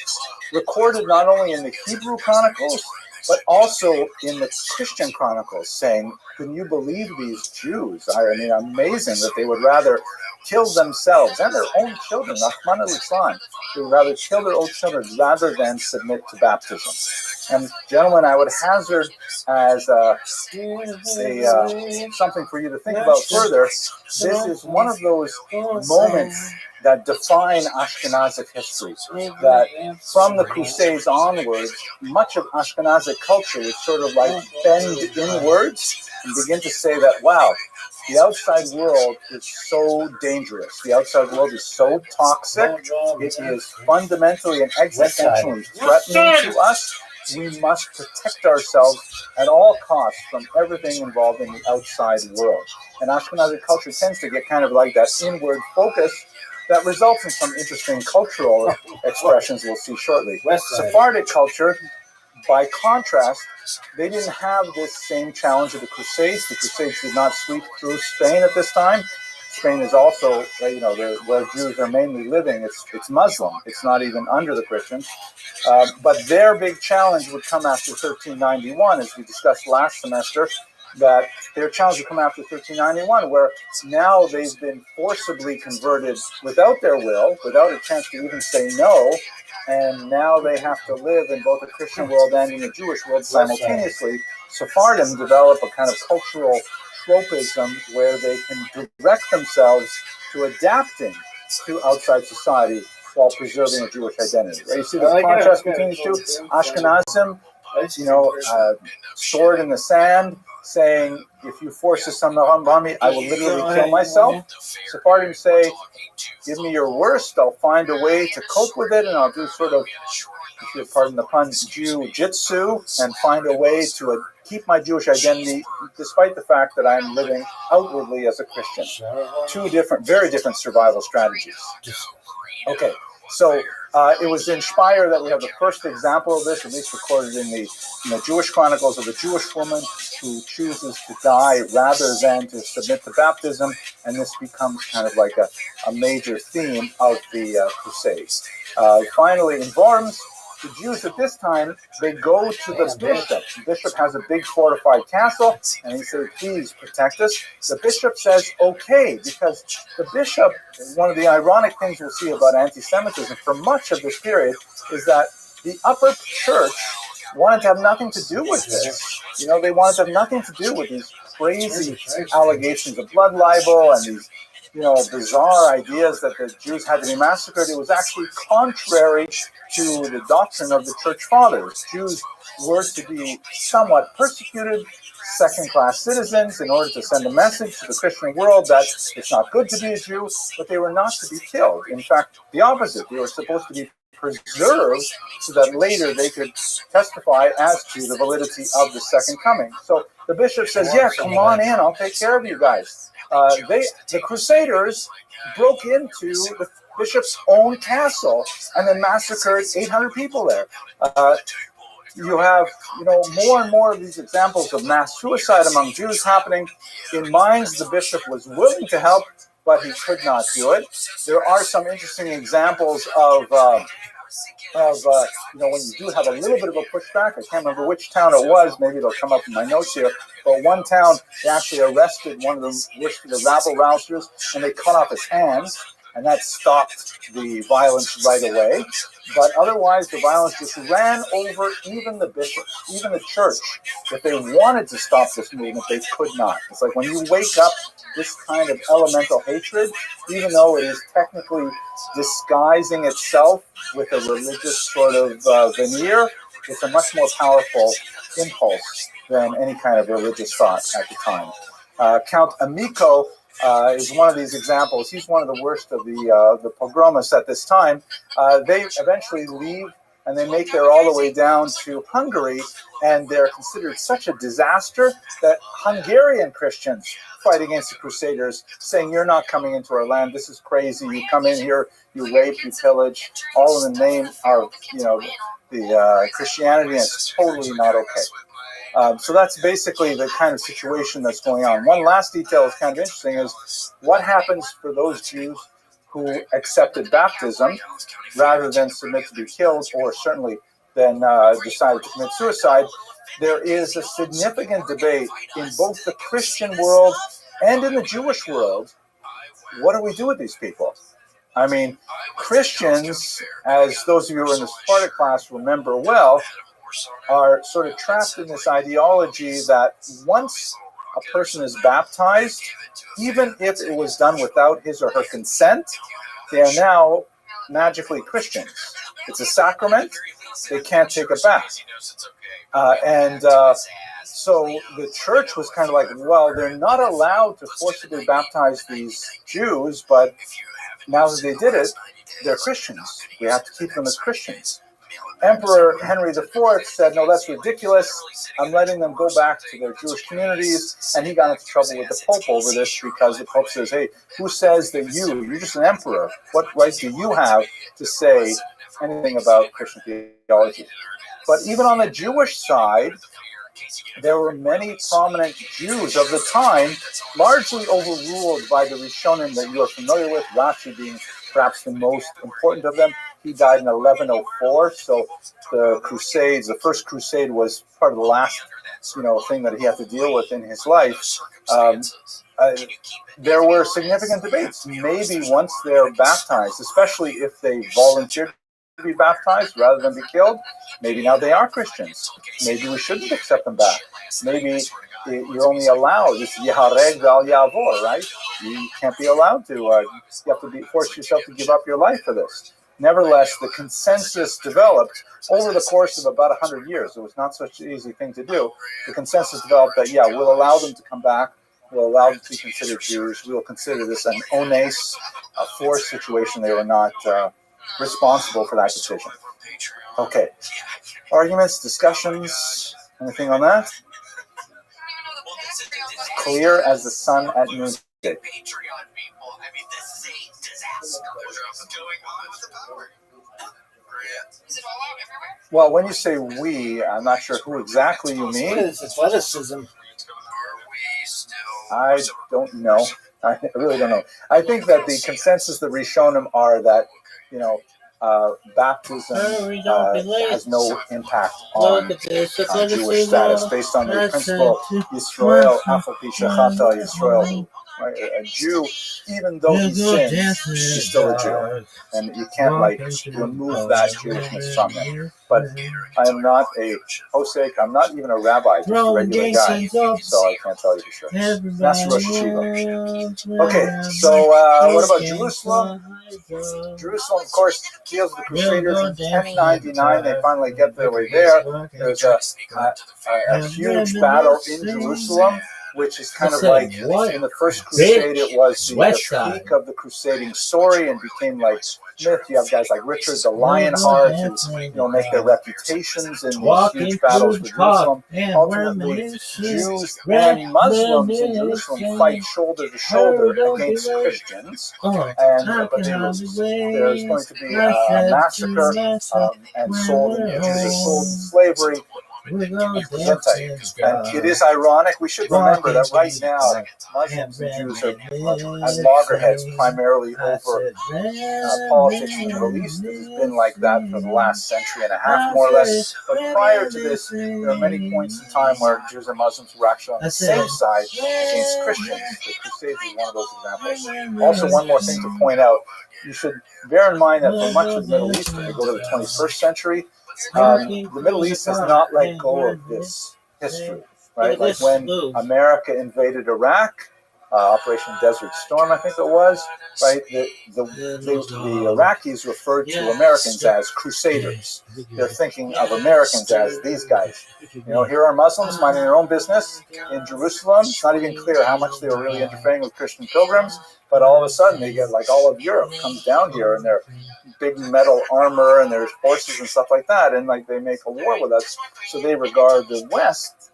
recorded not only in the Hebrew Chronicles, but also in the Christian Chronicles, saying, can you believe these Jews? I mean, amazing that they would rather kill themselves and their own children, Rahman al-Islam. They would rather kill their own children rather than submit to baptism. And gentlemen, I would hazard as something for you to think about further. This is one of those moments that define Ashkenazic history, that from the Crusades onwards, much of Ashkenazic culture is sort of like bend inwards and begin to say that, wow, the outside world is so dangerous. The outside world is so toxic. It is fundamentally and existentially threatening to us. We must protect ourselves at all costs from everything involved in the outside world. And Ashkenazi culture tends to get kind of like that inward focus that results in some interesting cultural expressions we'll see shortly. Sephardic culture, by contrast, they didn't have this same challenge of the Crusades. The Crusades did not sweep through Spain at this time. Spain is also, where Jews are mainly living. It's Muslim. It's not even under the Christians. But their big challenge would come after 1391, as we discussed last semester, that their challenge would come after 1391, where now they've been forcibly converted without their will, without a chance to even say no, and now they have to live in both the Christian world and in the Jewish world simultaneously. Sephardim develop a kind of cultural tropism where they can direct themselves to adapting to outside society while preserving a Jewish identity. Right? You see the contrast between these two? Ashkenazim, sword in the sand, saying, if you force this on me, I will literally kill myself. Sephardim say, give me your worst, I'll find a way to cope with it, and I'll do sort of, if you'll pardon the pun, Jiu-jitsu, and find a way to keep my Jewish identity, despite the fact that I'm living outwardly as a Christian. Two different, very different survival strategies. Okay, so it was in Speyer that we have the first example of this, at least recorded in the Jewish Chronicles, of a Jewish woman who chooses to die rather than to submit to baptism, and this becomes kind of like a major theme of the Crusades. Finally, in Worms, the Jews at this time, they go to the bishop. The bishop has a big fortified castle, and he says, please protect us. The bishop says, okay, because the bishop, one of the ironic things we'll see about anti-Semitism for much of this period is that the upper church wanted to have nothing to do with this. They wanted to have nothing to do with these crazy allegations of blood libel and these bizarre ideas that the Jews had to be massacred. It was actually contrary to the doctrine of the church fathers. Jews were to be somewhat persecuted, second-class citizens, in order to send a message to the Christian world that it's not good to be a Jew, but they were not to be killed. In fact, the opposite. They were supposed to be preserved so that later they could testify as to the validity of the second coming. So the bishop says, yeah, come on in, I'll take care of you guys. The Crusaders broke into the bishop's own castle and then massacred 800 people there. You have, more and more of these examples of mass suicide among Jews happening. In Mainz, the bishop was willing to help, but he could not do it. There are some interesting examples of when you do have a little bit of a pushback. I can't remember which town it was. Maybe it'll come up in my notes here. But one town, they actually arrested one of the rabble-rousers, and they cut off his hands, and that stopped the violence right away. But otherwise, the violence just ran over even the bishop, even the church. If they wanted to stop this movement, they could not. It's like when you wake up this kind of elemental hatred, even though it is technically disguising itself with a religious sort of veneer, it's a much more powerful impulse than any kind of religious thought at the time. Count Amico is one of these examples. He's one of the worst of the pogromists at this time. They eventually leave and they make their all the way down to Hungary, and they're considered such a disaster that Hungarian Christians fight against the Crusaders, saying, you're not coming into our land. This is crazy. You come in here, you rape, you pillage, all in the name of, the Christianity, and it's totally not okay. So that's basically the kind of situation that's going on. One last detail that's kind of interesting is what happens for those Jews who accepted baptism rather than submit to be killed, or certainly then decided to commit suicide. There is a significant debate in both the Christian world and in the Jewish world. What do we do with these people? I mean, Christians, as those of you who are in the Sparta class remember well, are sort of trapped in this ideology that once a person is baptized, even if it was done without his or her consent, they are now magically Christians. It's a sacrament. They can't take it back. So the church was kind of like, well, they're not allowed to forcibly baptize these Jews, but now that they did it, they're Christians. We have to keep them as Christians. Emperor Henry IV said, no, that's ridiculous. I'm letting them go back to their Jewish communities. And he got into trouble with the Pope over this because the Pope says, hey, who says that you're just an emperor? What right do you have to say anything about Christian theology? But even on the Jewish side, there were many prominent Jews of the time, largely overruled by the Rishonim that you are familiar with, Rashi being perhaps the most important of them. He died in 1104, so the Crusades, the First Crusade was part of the last, thing that he had to deal with in his life. There were significant debates. Maybe once they're baptized, especially if they volunteered to be baptized rather than be killed, maybe now they are Christians. Maybe we shouldn't accept them back. Maybe you're only allowed, this Yehareg Val Yavor, right? You can't be allowed to, you have to force yourself to give up your life for this. Nevertheless, the consensus developed over the course of about 100 years. It was not such an easy thing to do. The consensus developed that, we'll allow them to come back. We'll allow them to be considered Jews. We'll consider this an ones, a forced situation. They were not responsible for that decision. Okay. Arguments, discussions, anything on that? Clear as the sun at noonday. Patreon people. I mean, this is a disaster. What's going on with the power? Is it all out everywhere? Well, when you say we, I'm not sure who exactly you mean. It's athleticism. I don't know. I really don't know. I think that the consensus, the Rishonim, are that, baptism has no impact on Jewish status based on the principle Yisrael, Afal Pi Shechata Yisrael. Right? A Jew, even though he sins, he's still a Jew, and you can't remove that Jewishness from him. But I am not a posek. I'm not even a rabbi, just a regular guy, so I can't tell you for sure. That's Rosh Hashiva. Okay, so what about Jerusalem? Jerusalem, of course, deals with the Crusaders in 1099. They finally get their way there. There's a huge battle in Jerusalem, which is kind of like in the First Crusade, it was the peak of the crusading story and became like myth. You have guys like Richard the Lionheart who make their reputations in these huge battles for Jerusalem. Ultimately, Jews and Muslims in Jerusalem fight shoulder to shoulder against Christians, but there's going to be a massacre and sold, and Jews are sold in slavery. And it is ironic. We should remember that right now, Muslims and Jews are at loggerheads primarily over politics in the Middle East. It has been like that for the last century and a half, more or less. But prior to this, there are many points in time where Jews and Muslims were actually on the same side against Christians. The Crusades is one of those examples. Also, one more thing to point out, you should bear in mind that for much of the Middle East, when we go to the 21st century, the Middle East has not let go of this history, right? Like when America invaded Iraq, Operation Desert Storm, I think it was, right? The Iraqis referred to Americans as crusaders. They're thinking of Americans as these guys. Here are Muslims minding their own business in Jerusalem. It's not even clear how much they were really interfering with Christian pilgrims, but all of a sudden they get all of Europe comes down here and they're big metal armor and there's horses and stuff like that, and they make a war with us, so they regard the West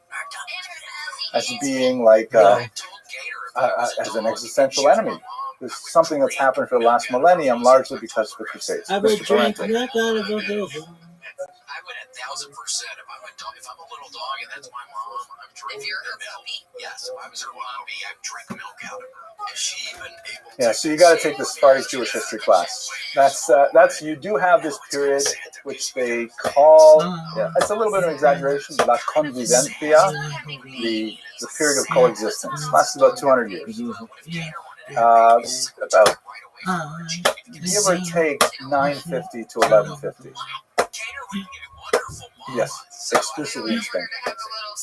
as being as an existential enemy. This is something that's happened for the last millennium, largely because of the Crusades. I would drink Parente. that kind of a I would 1,000%. If I'm a little dog and that's my mom, I'm drinking. If you're her milk. puppy? Yes, if I was her puppy, I'd drink milk out of her. Is she even able to? Yeah, so you got to take the Sephardic Jewish history class. That's you do have this period which they call, it's a little bit of an exaggeration, la convivencia, the period of coexistence. Lasts about 200 years. About give or take 950 to 1150. Yes, exclusively in Spain.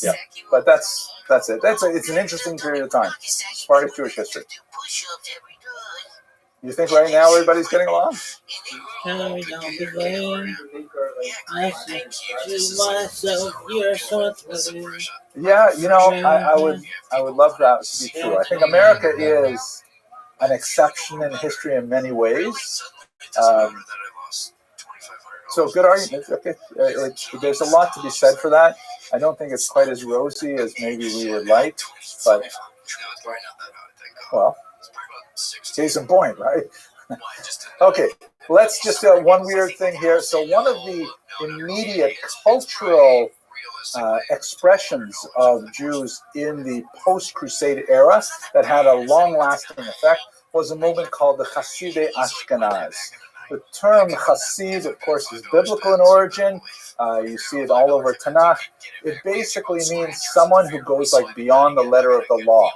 Yeah, but that's it. It's an interesting period of time. Sephardic Jewish history. You think right now everybody's getting along? Carry down the lane. I think to myself, you're so sweaty. Yeah, I would love that to be true. I think America is an exception in history in many ways. So good argument. Okay, there's a lot to be said for that. I don't think it's quite as rosy as maybe we would like, but well, case in point, right? Okay, let's just one weird thing here. So one of the immediate cultural expressions of Jews in the post-Crusade era that had a long-lasting effect was a movement called the Hasidei Ashkenaz. The term Hasid, of course, is biblical in origin. You see it all over Tanakh. It basically means someone who goes like beyond the letter of the law.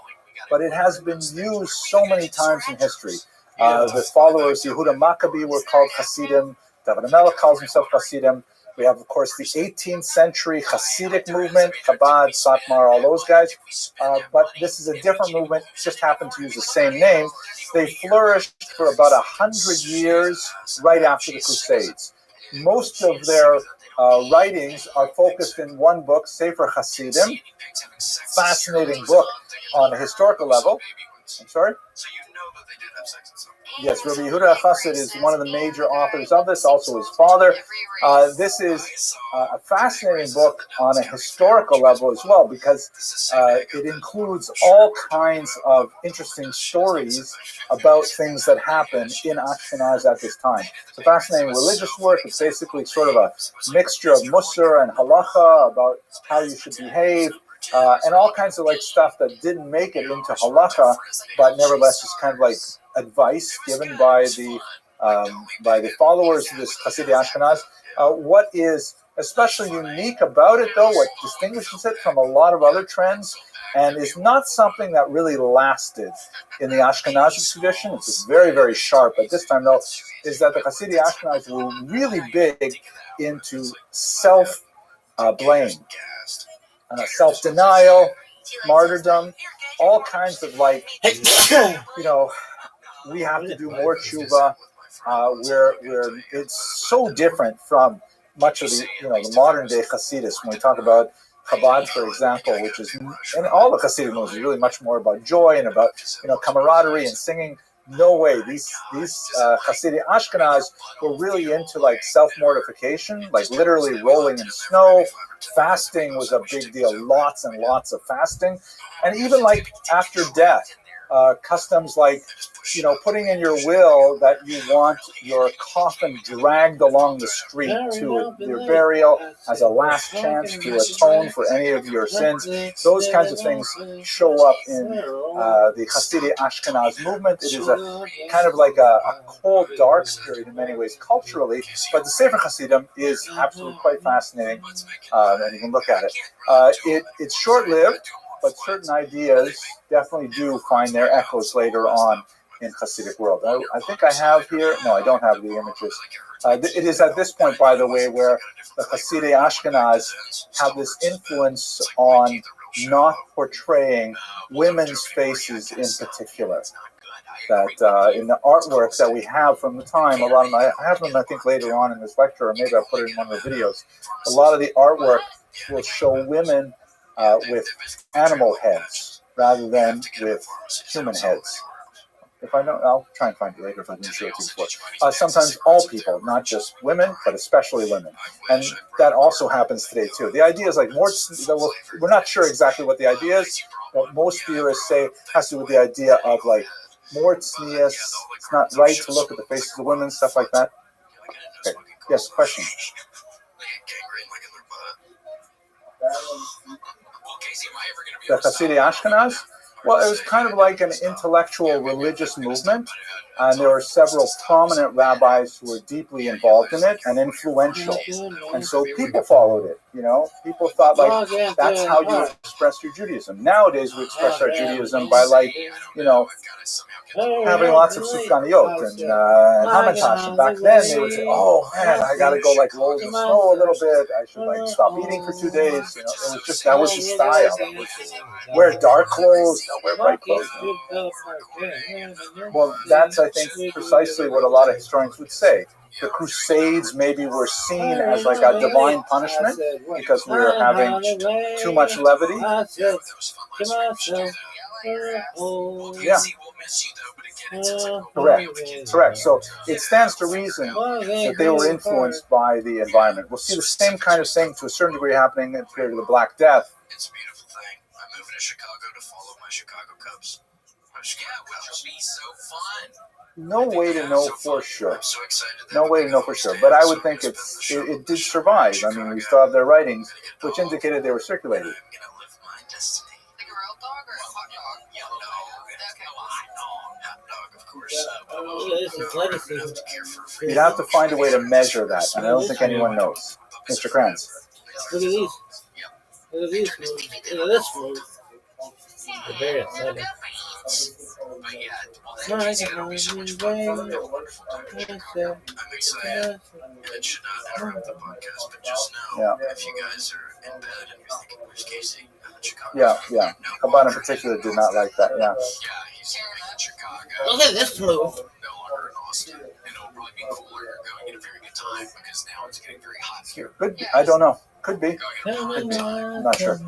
But it has been used so many times in history. The followers of Yehuda Maccabi were called Hasidim. David HaMelech calls himself Hasidim. We have, of course, the 18th century Hasidic movement, Chabad, Satmar, all those guys. But this is a different movement, just happened to use the same name. They flourished for about 100 years right after the Crusades. Most of their writings are focused in one book, Sefer Hasidim, fascinating book on a historical level. I'm sorry? Yes, Rabbi Yehuda Chassid is one of the major authors of this, also his father. This is a fascinating book on a historical level as well, because it includes all kinds of interesting stories about things that happened in Ashkenaz at this time. It's a fascinating religious work. It's basically sort of a mixture of Musar and Halacha about how you should behave. And all kinds of like stuff that didn't make it into halacha, but nevertheless is kind of like advice given by the followers of this Hasidei Ashkenaz. What is especially unique about it, though, what distinguishes it from a lot of other trends, and is not something that really lasted in the Ashkenazi tradition. It's very, very sharp at this time, though, is that the Hasidei Ashkenaz were really big into self-blame. Self-denial, martyrdom, all kinds of like, we have to do more tshuva. It's so different from much of the modern day Hasidus. When we talk about Chabad, for example, which is, and all the Hasidic movements is really much more about joy and about camaraderie and singing. No way. These Hasidei Ashkenaz were really into like self-mortification, like literally rolling in snow. Fasting was a big deal. Lots and lots of fasting. And even like after death, customs like, putting in your will that you want your coffin dragged along the street to your burial as a last chance to atone for any of your sins. Those kinds of things show up in the Hasidei Ashkenaz movement. It is a kind of like a cold, dark period in many ways culturally, but the Sefer Hasidim is absolutely quite fascinating, and you can look at it. It's short-lived, but certain ideas definitely do find their echoes later on in Hasidic world. I think I have here, no, I don't have the images. It is at this point, by the way, where the Hasidei Ashkenaz have this influence on not portraying women's faces in particular. That in the artwork that we have from the time, a lot of them, I have them I think later on in this lecture, or maybe I'll put it in one of the videos. A lot of the artwork will show women with animal heads rather than with human heads. If I don't, I'll try and find it later if I didn't show it to you before. Sometimes all people, not just women, but especially women. And that also happens today too. The idea is like more, we're not sure exactly what the idea is, but most theorists say it has to do with the idea of like more tznius. It's not right to look at the faces of women, stuff like that. Okay. Yes, question. The Hasidic Ashkenaz? Well, it was kind of like an intellectual religious movement, and there were several prominent rabbis who were deeply involved in it and influential. And so people followed it, you know. People thought like that's how you express your Judaism. Nowadays we express our Judaism by like, you know, having lots of sufganiyot and hamantash. And back then they would say, oh man, I gotta go like roll in the snow a little bit. I should like stop eating for 2 days. You know, it was just, that was the style. Wear dark clothes, don't wear bright clothes. Well, that's, I think, precisely what a lot of historians would say. The Crusades maybe were seen as like a divine punishment because we were having too much levity. Yeah. Correct. So it stands to reason that they were influenced by the environment. We'll see the same kind of thing to a certain degree happening in the period of the Black Death. It's a beautiful thing. I'm moving to Chicago to follow my Chicago Cubs. Yeah, which will be so fun. No way to know for sure. I'm so excited. No way to know for sure. But I would think it did survive. I mean, we still have their writings, which indicated they were circulated. I'm gonna live my destiny. Like a real dog or a hot dog? Yeah, no, hot dog, of course. You'd have to find a way to measure that, and I don't think anyone knows. Mr. Kranz. Look at these. Look at these moves. Look at this move. They're very exciting. But yeah, well, that is gonna be so much fun. I'm excited. It should not interrupt the podcast, but just know if you guys are in bed and you're thinking, where's Casey? I'm in Chicago. Yeah. Habana in particular did not like that, Yeah, he's living in Chicago. Look at this move. No longer in Austin. And it'll probably be cooler. You're going at a very good time because now it's getting very hot here. Could be. I don't know. Could be. I'm not sure.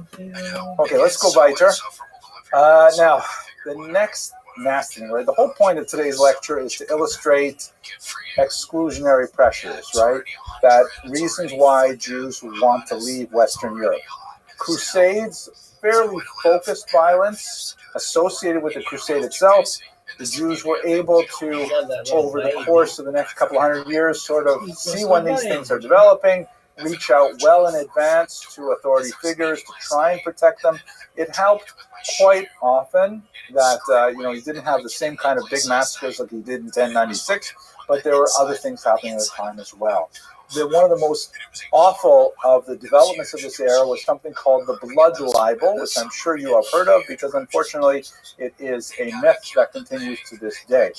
Okay, let's go weiter. Now, the next nasty thing, right? The whole point of today's lecture is to illustrate exclusionary pressures, right? That reasons why Jews want to leave Western Europe. Crusades, fairly focused violence associated with the crusade itself. The Jews were able to, over the course of the next couple of hundred years, sort of see when these things are developing, reach out well in advance to authority figures to try and protect them. It helped quite often that he didn't have the same kind of big massacres like he did in 1096, but there were other things happening at the time as well. One of the most awful of the developments of this era was something called the blood libel, which I'm sure you have heard of because unfortunately it is a myth that continues to this day.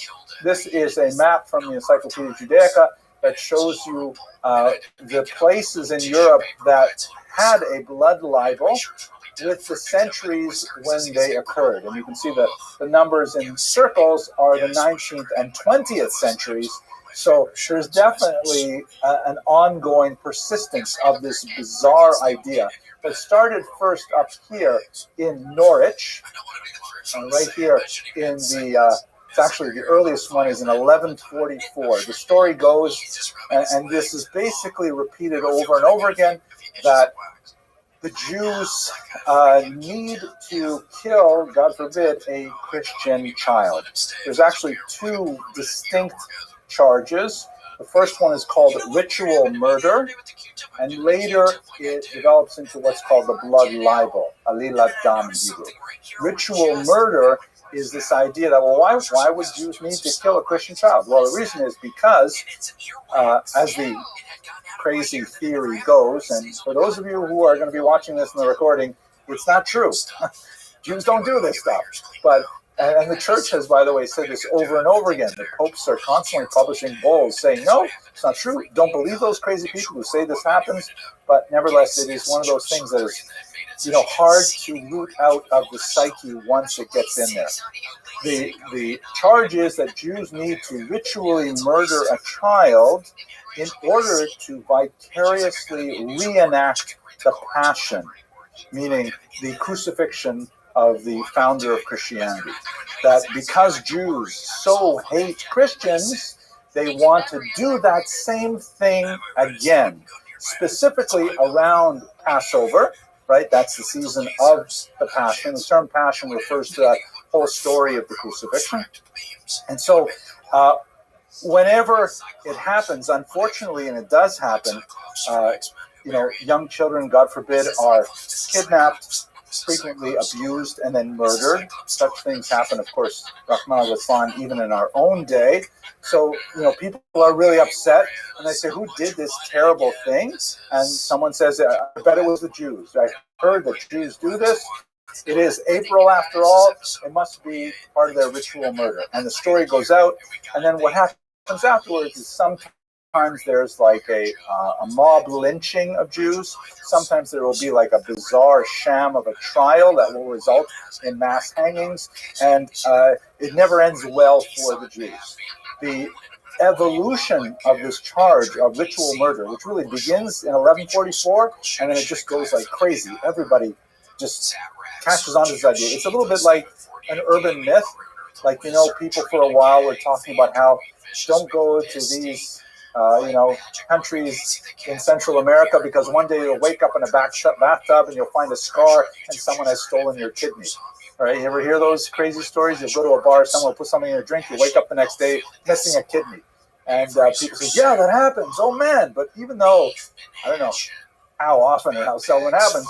This is a map from the Encyclopedia Judaica that shows you the places in Europe that had a blood libel with the centuries when they occurred. And you can see the numbers in circles are the 19th and 20th centuries. So there's definitely an ongoing persistence of this bizarre idea. It started first up here in Norwich, and right here in it's actually the earliest one is in 1144. The story goes, and this is basically repeated over and over again, that the Jews need to kill, God forbid, a Christian child. There's actually two distinct charges. The first one is called ritual murder, and later it develops into what's called the blood libel, alilat dam in Hebrew. Ritual murder is this idea that, well, why would Jews need to kill a Christian child? Well, the reason is because, as the crazy theory goes, and for those of you who are going to be watching this in the recording, it's not true. Jews don't do this stuff. And the church has, by the way, said this over and over again. The popes are constantly publishing bulls saying, no, it's not true. Don't believe those crazy people who say this happens. But nevertheless, it is one of those things that is, hard to root out of the psyche once it gets in there. The charge is that Jews need to ritually murder a child in order to vicariously reenact the passion, meaning the crucifixion of the founder of Christianity. That because Jews so hate Christians, they want to do that same thing again, specifically around Passover, right? That's the season of the Passion. The term Passion refers to that whole story of the crucifixion. And so whenever it happens, unfortunately, and it does happen, young children, God forbid, are kidnapped, frequently abused, and then murdered. Such things happen, of course, Rahman al-Islam, even in our own day. So, people are really upset, and they say, who did this terrible thing? And someone says, I bet it was the Jews. I heard that Jews do this. It is April after all. It must be part of their ritual murder. And the story goes out, and then what happens afterwards is sometimes there's like a mob lynching of Jews. Sometimes there will be like a bizarre sham of a trial that will result in mass hangings, and it never ends well for the Jews. The evolution of this charge of ritual murder, which really begins in 1144, and then it just goes like crazy. Everybody just catches on to this idea. It's a little bit like an urban myth. Like, people for a while were talking about how don't go to these countries in Central America because one day you'll wake up in a bathtub and you'll find a scar and someone has stolen your kidney. All right, you ever hear those crazy stories? You'll go to a bar, someone will put something in your drink, you wake up the next day missing a kidney. And people say, yeah, that happens. Oh, man. But even though, I don't know how often or how seldom it happens,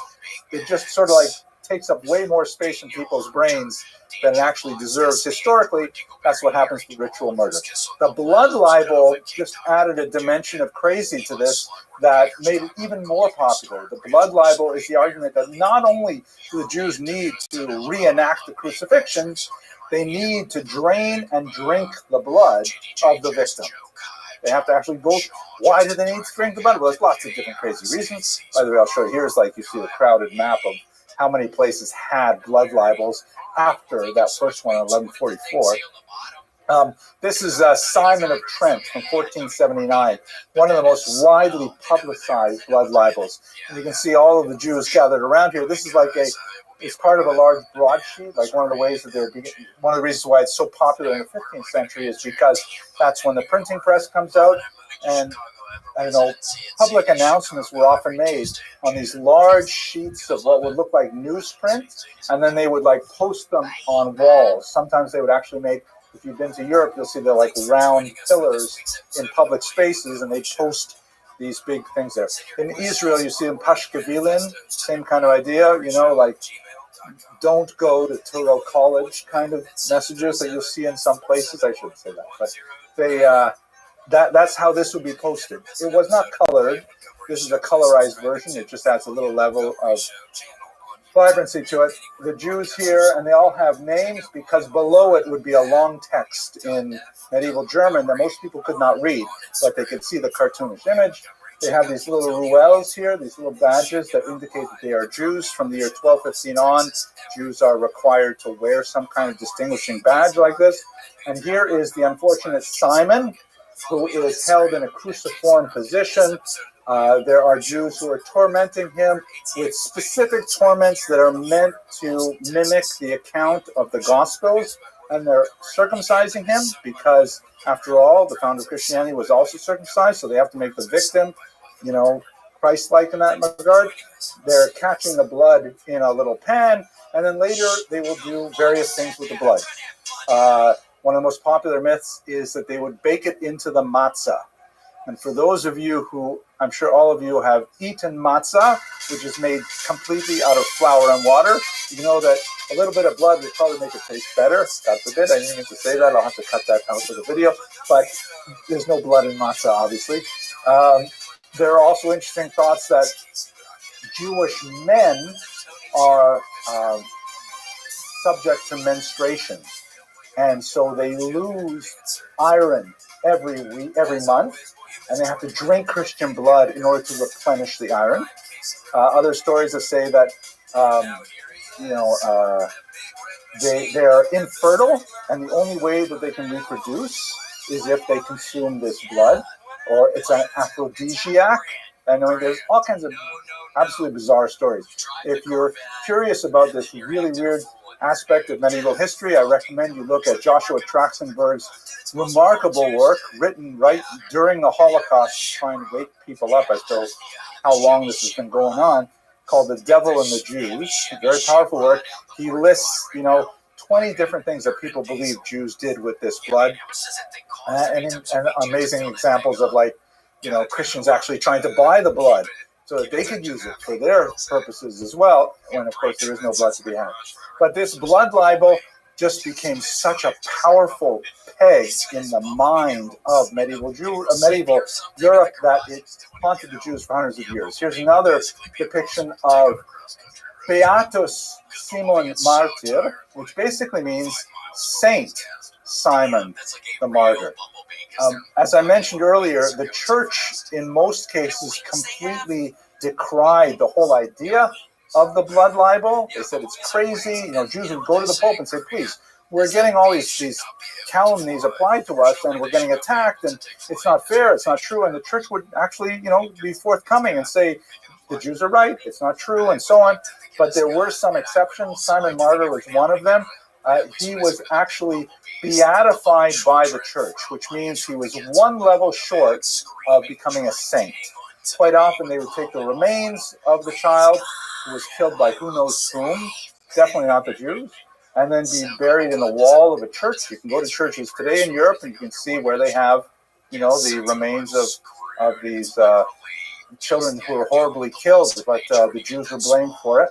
it just sort of like takes up way more space in people's brains than it actually deserves. Historically, that's what happens with ritual murder. The blood libel just added a dimension of crazy to this that made it even more popular. The blood libel is the argument that not only do the Jews need to reenact the crucifixion, they need to drain and drink the blood of the victim. They have to actually go, why do they need to drink the blood? Well, there's lots of different crazy reasons. By the way, I'll show you. Here's like you see a crowded map of how many places had blood libels after that first one in 1144. This is Simon of Trent from 1479, one of the most widely publicized blood libels. And you can see all of the Jews gathered around here. This is like it's part of a large broadsheet. Like one of the reasons why it's so popular in the 15th century is because that's when the printing press comes out, and public announcements were often made on these large sheets of what would look like newsprint, and then they would like post them on walls. Sometimes they would actually make, if you've been to Europe, you'll see they're like round pillars in public spaces, and they post these big things there. In Israel, you see in Pashkevilin, same kind of idea, like don't go to Torah College kind of messages that you'll see in some places. I shouldn't say that, but they that's how this would be posted. It was not colored. This is a colorized version. It just adds a little level of vibrancy to it. The Jews here, and they all have names because below it would be a long text in medieval German that most people could not read, but they could see the cartoonish image. They have these little ruels here, these little badges that indicate that they are Jews. From the year 1215 on, Jews are required to wear some kind of distinguishing badge like this. And here is the unfortunate Simon, who is held in a cruciform position. There are Jews who are tormenting him with specific torments that are meant to mimic the account of the Gospels, and they're circumcising him because, after all, the founder of Christianity was also circumcised, so they have to make the victim, Christ-like in that regard. They're catching the blood in a little pan, and then later they will do various things with the blood. One of the most popular myths is that they would bake it into the matzah. And for those of you who, I'm sure all of you have eaten matzah, which is made completely out of flour and water, you know that a little bit of blood would probably make it taste better. God forbid, I didn't mean to say that. I'll have to cut that out for the video. But there's no blood in matzah, obviously. There are also interesting thoughts that Jewish men are subject to menstruation. And so they lose iron every month, and they have to drink Christian blood in order to replenish the iron. Other stories that say that they are infertile, and the only way that they can reproduce is if they consume this blood, or it's an aphrodisiac. I know there's all kinds of absolutely bizarre stories. If you're curious about this really weird aspect of medieval history, I recommend you look at Joshua Trachtenberg's remarkable work written right during the Holocaust to try and wake people up as to how long this has been going on, called The Devil and the Jews. Very powerful work. He lists, 20 different things that people believe Jews did with this blood, and amazing examples of Christians actually trying to buy the blood so that they could use it for their purposes as well, when of course there is no blood to be had. But this blood libel just became such a powerful peg in the mind of medieval Europe that it haunted the Jews for hundreds of years. Here's another depiction of Beatus Simon Martyr, which basically means Saint Simon the Martyr. As I mentioned earlier, the church in most cases completely decried the whole idea of the blood libel. They said it's crazy. Jews would go to the Pope and say, please, we're getting all these calumnies applied to us, and we're getting attacked, and it's not fair, it's not true. And the church would actually, be forthcoming and say, the Jews are right, it's not true, and so on. But there were some exceptions. Simon Martyr was one of them. He was actually beatified by the church, which means he was one level short of becoming a saint. Quite often they would take the remains of the child who was killed by who knows whom, definitely not the Jews, and then be buried in the wall of a church. You can go to churches today in Europe and you can see where they have, the remains of these children who were horribly killed, but the Jews were blamed for it.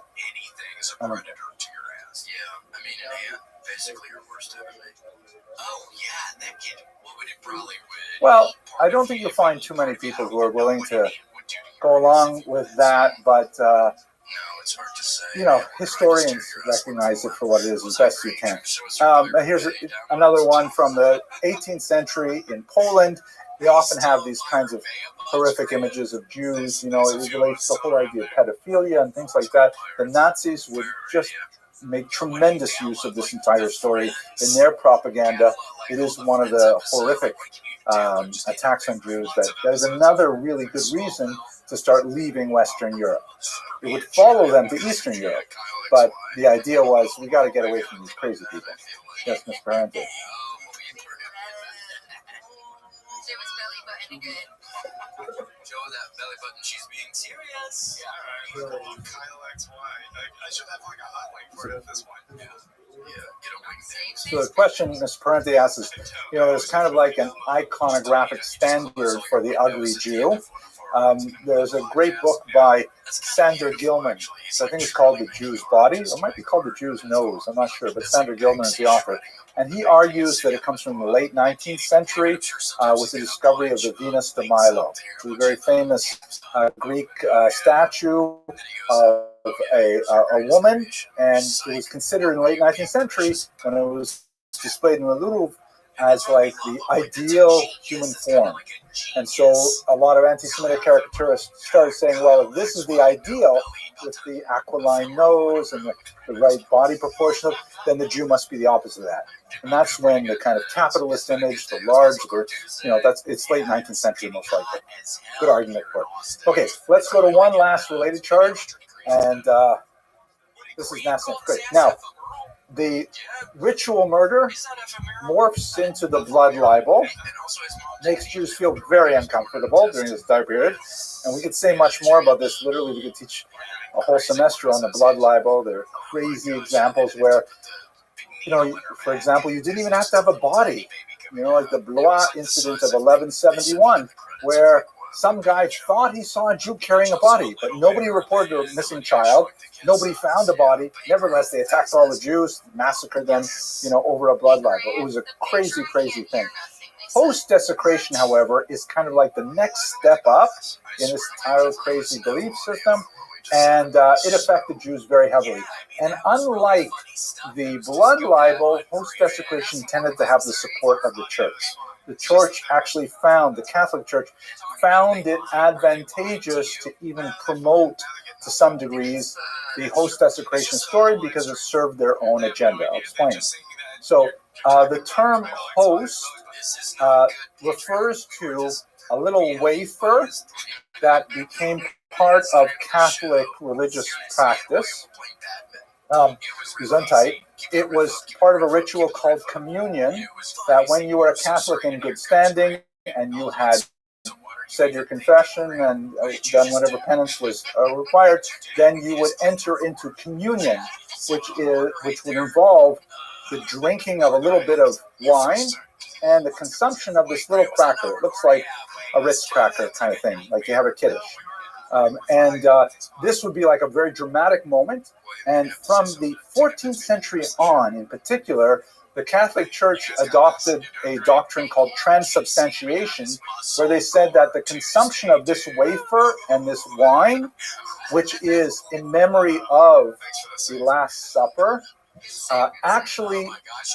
Well, I don't think you'll find too many people who are willing to go along with that, but historians recognize it for what it is as best you can. Here's another one from the 18th century in Poland. They often have these kinds of horrific images of Jews. It relates to the whole idea of pedophilia and things like that. The Nazis would just make tremendous use of this entire story in their propaganda. It is one of the horrific attacks on Jews that is another really good reason to start leaving Western Europe. It would follow them to Eastern Europe, but the idea was we got to get away from these crazy people. Yes, Ms. Parente. Show that belly button, she's being serious. Yeah, all right. Kyle XY. I should have a hotline for it at this point. Yeah, get a wing. So the question Ms. Parente asks is, there's kind of like an iconographic standard for the ugly Jew. There's a great book by Sander Gilman. So I think it's called The Jew's Body. It might be called The Jew's Nose. I'm not sure, but Sander Gilman is the author. And he argues that it comes from the late 19th century with the discovery of the Venus de Milo, the very famous Greek statue of a woman. And it was considered in the late 19th century, when it was displayed in the Louvre, as like the ideal human form. And so a lot of anti-Semitic caricaturists started saying, well, if this is the ideal, with the aquiline nose and the right body proportion, then the Jew must be the opposite of that. And that's when the kind of capitalist image, the large, it's late 19th century most likely. Good argument for it. Okay, let's go to one last related charge, and this is not great. Now, the ritual murder morphs into the blood libel, makes Jews feel very uncomfortable during this time period. And we could say much more about this. Literally, we could teach a whole semester on the blood libel. There are crazy examples where, for example, you didn't even have to have a body. Like the Blois incident of 1171, where some guy thought he saw a Jew carrying a body, but nobody reported a missing child. Nobody found a body. Nevertheless, they attacked all the Jews, massacred them, over a blood libel. It was a crazy, crazy thing. Post-desecration, however, is kind of like the next step up in this entire crazy belief system, and it affected Jews very heavily. And unlike the blood libel, post-desecration tended to have the support of the church. The church actually the Catholic Church found it advantageous to even promote, to some degrees, the post-desecration story because it served their own agenda. I'll explain. So the term host refers to a little wafer that became part of Catholic religious practice. Gesundheit. It was part of a ritual called communion, that when you were a Catholic in good standing and you had said your confession and done whatever penance was required, then you would enter into communion, which would involve the drinking of a little bit of wine and the consumption of this little cracker. It looks like a Ritz cracker kind of thing, like you have a kiddush. This would be like a very dramatic moment. And from the 14th century on, in particular, the Catholic Church adopted a doctrine called transubstantiation, where they said that the consumption of this wafer and this wine, which is in memory of the Last Supper, actually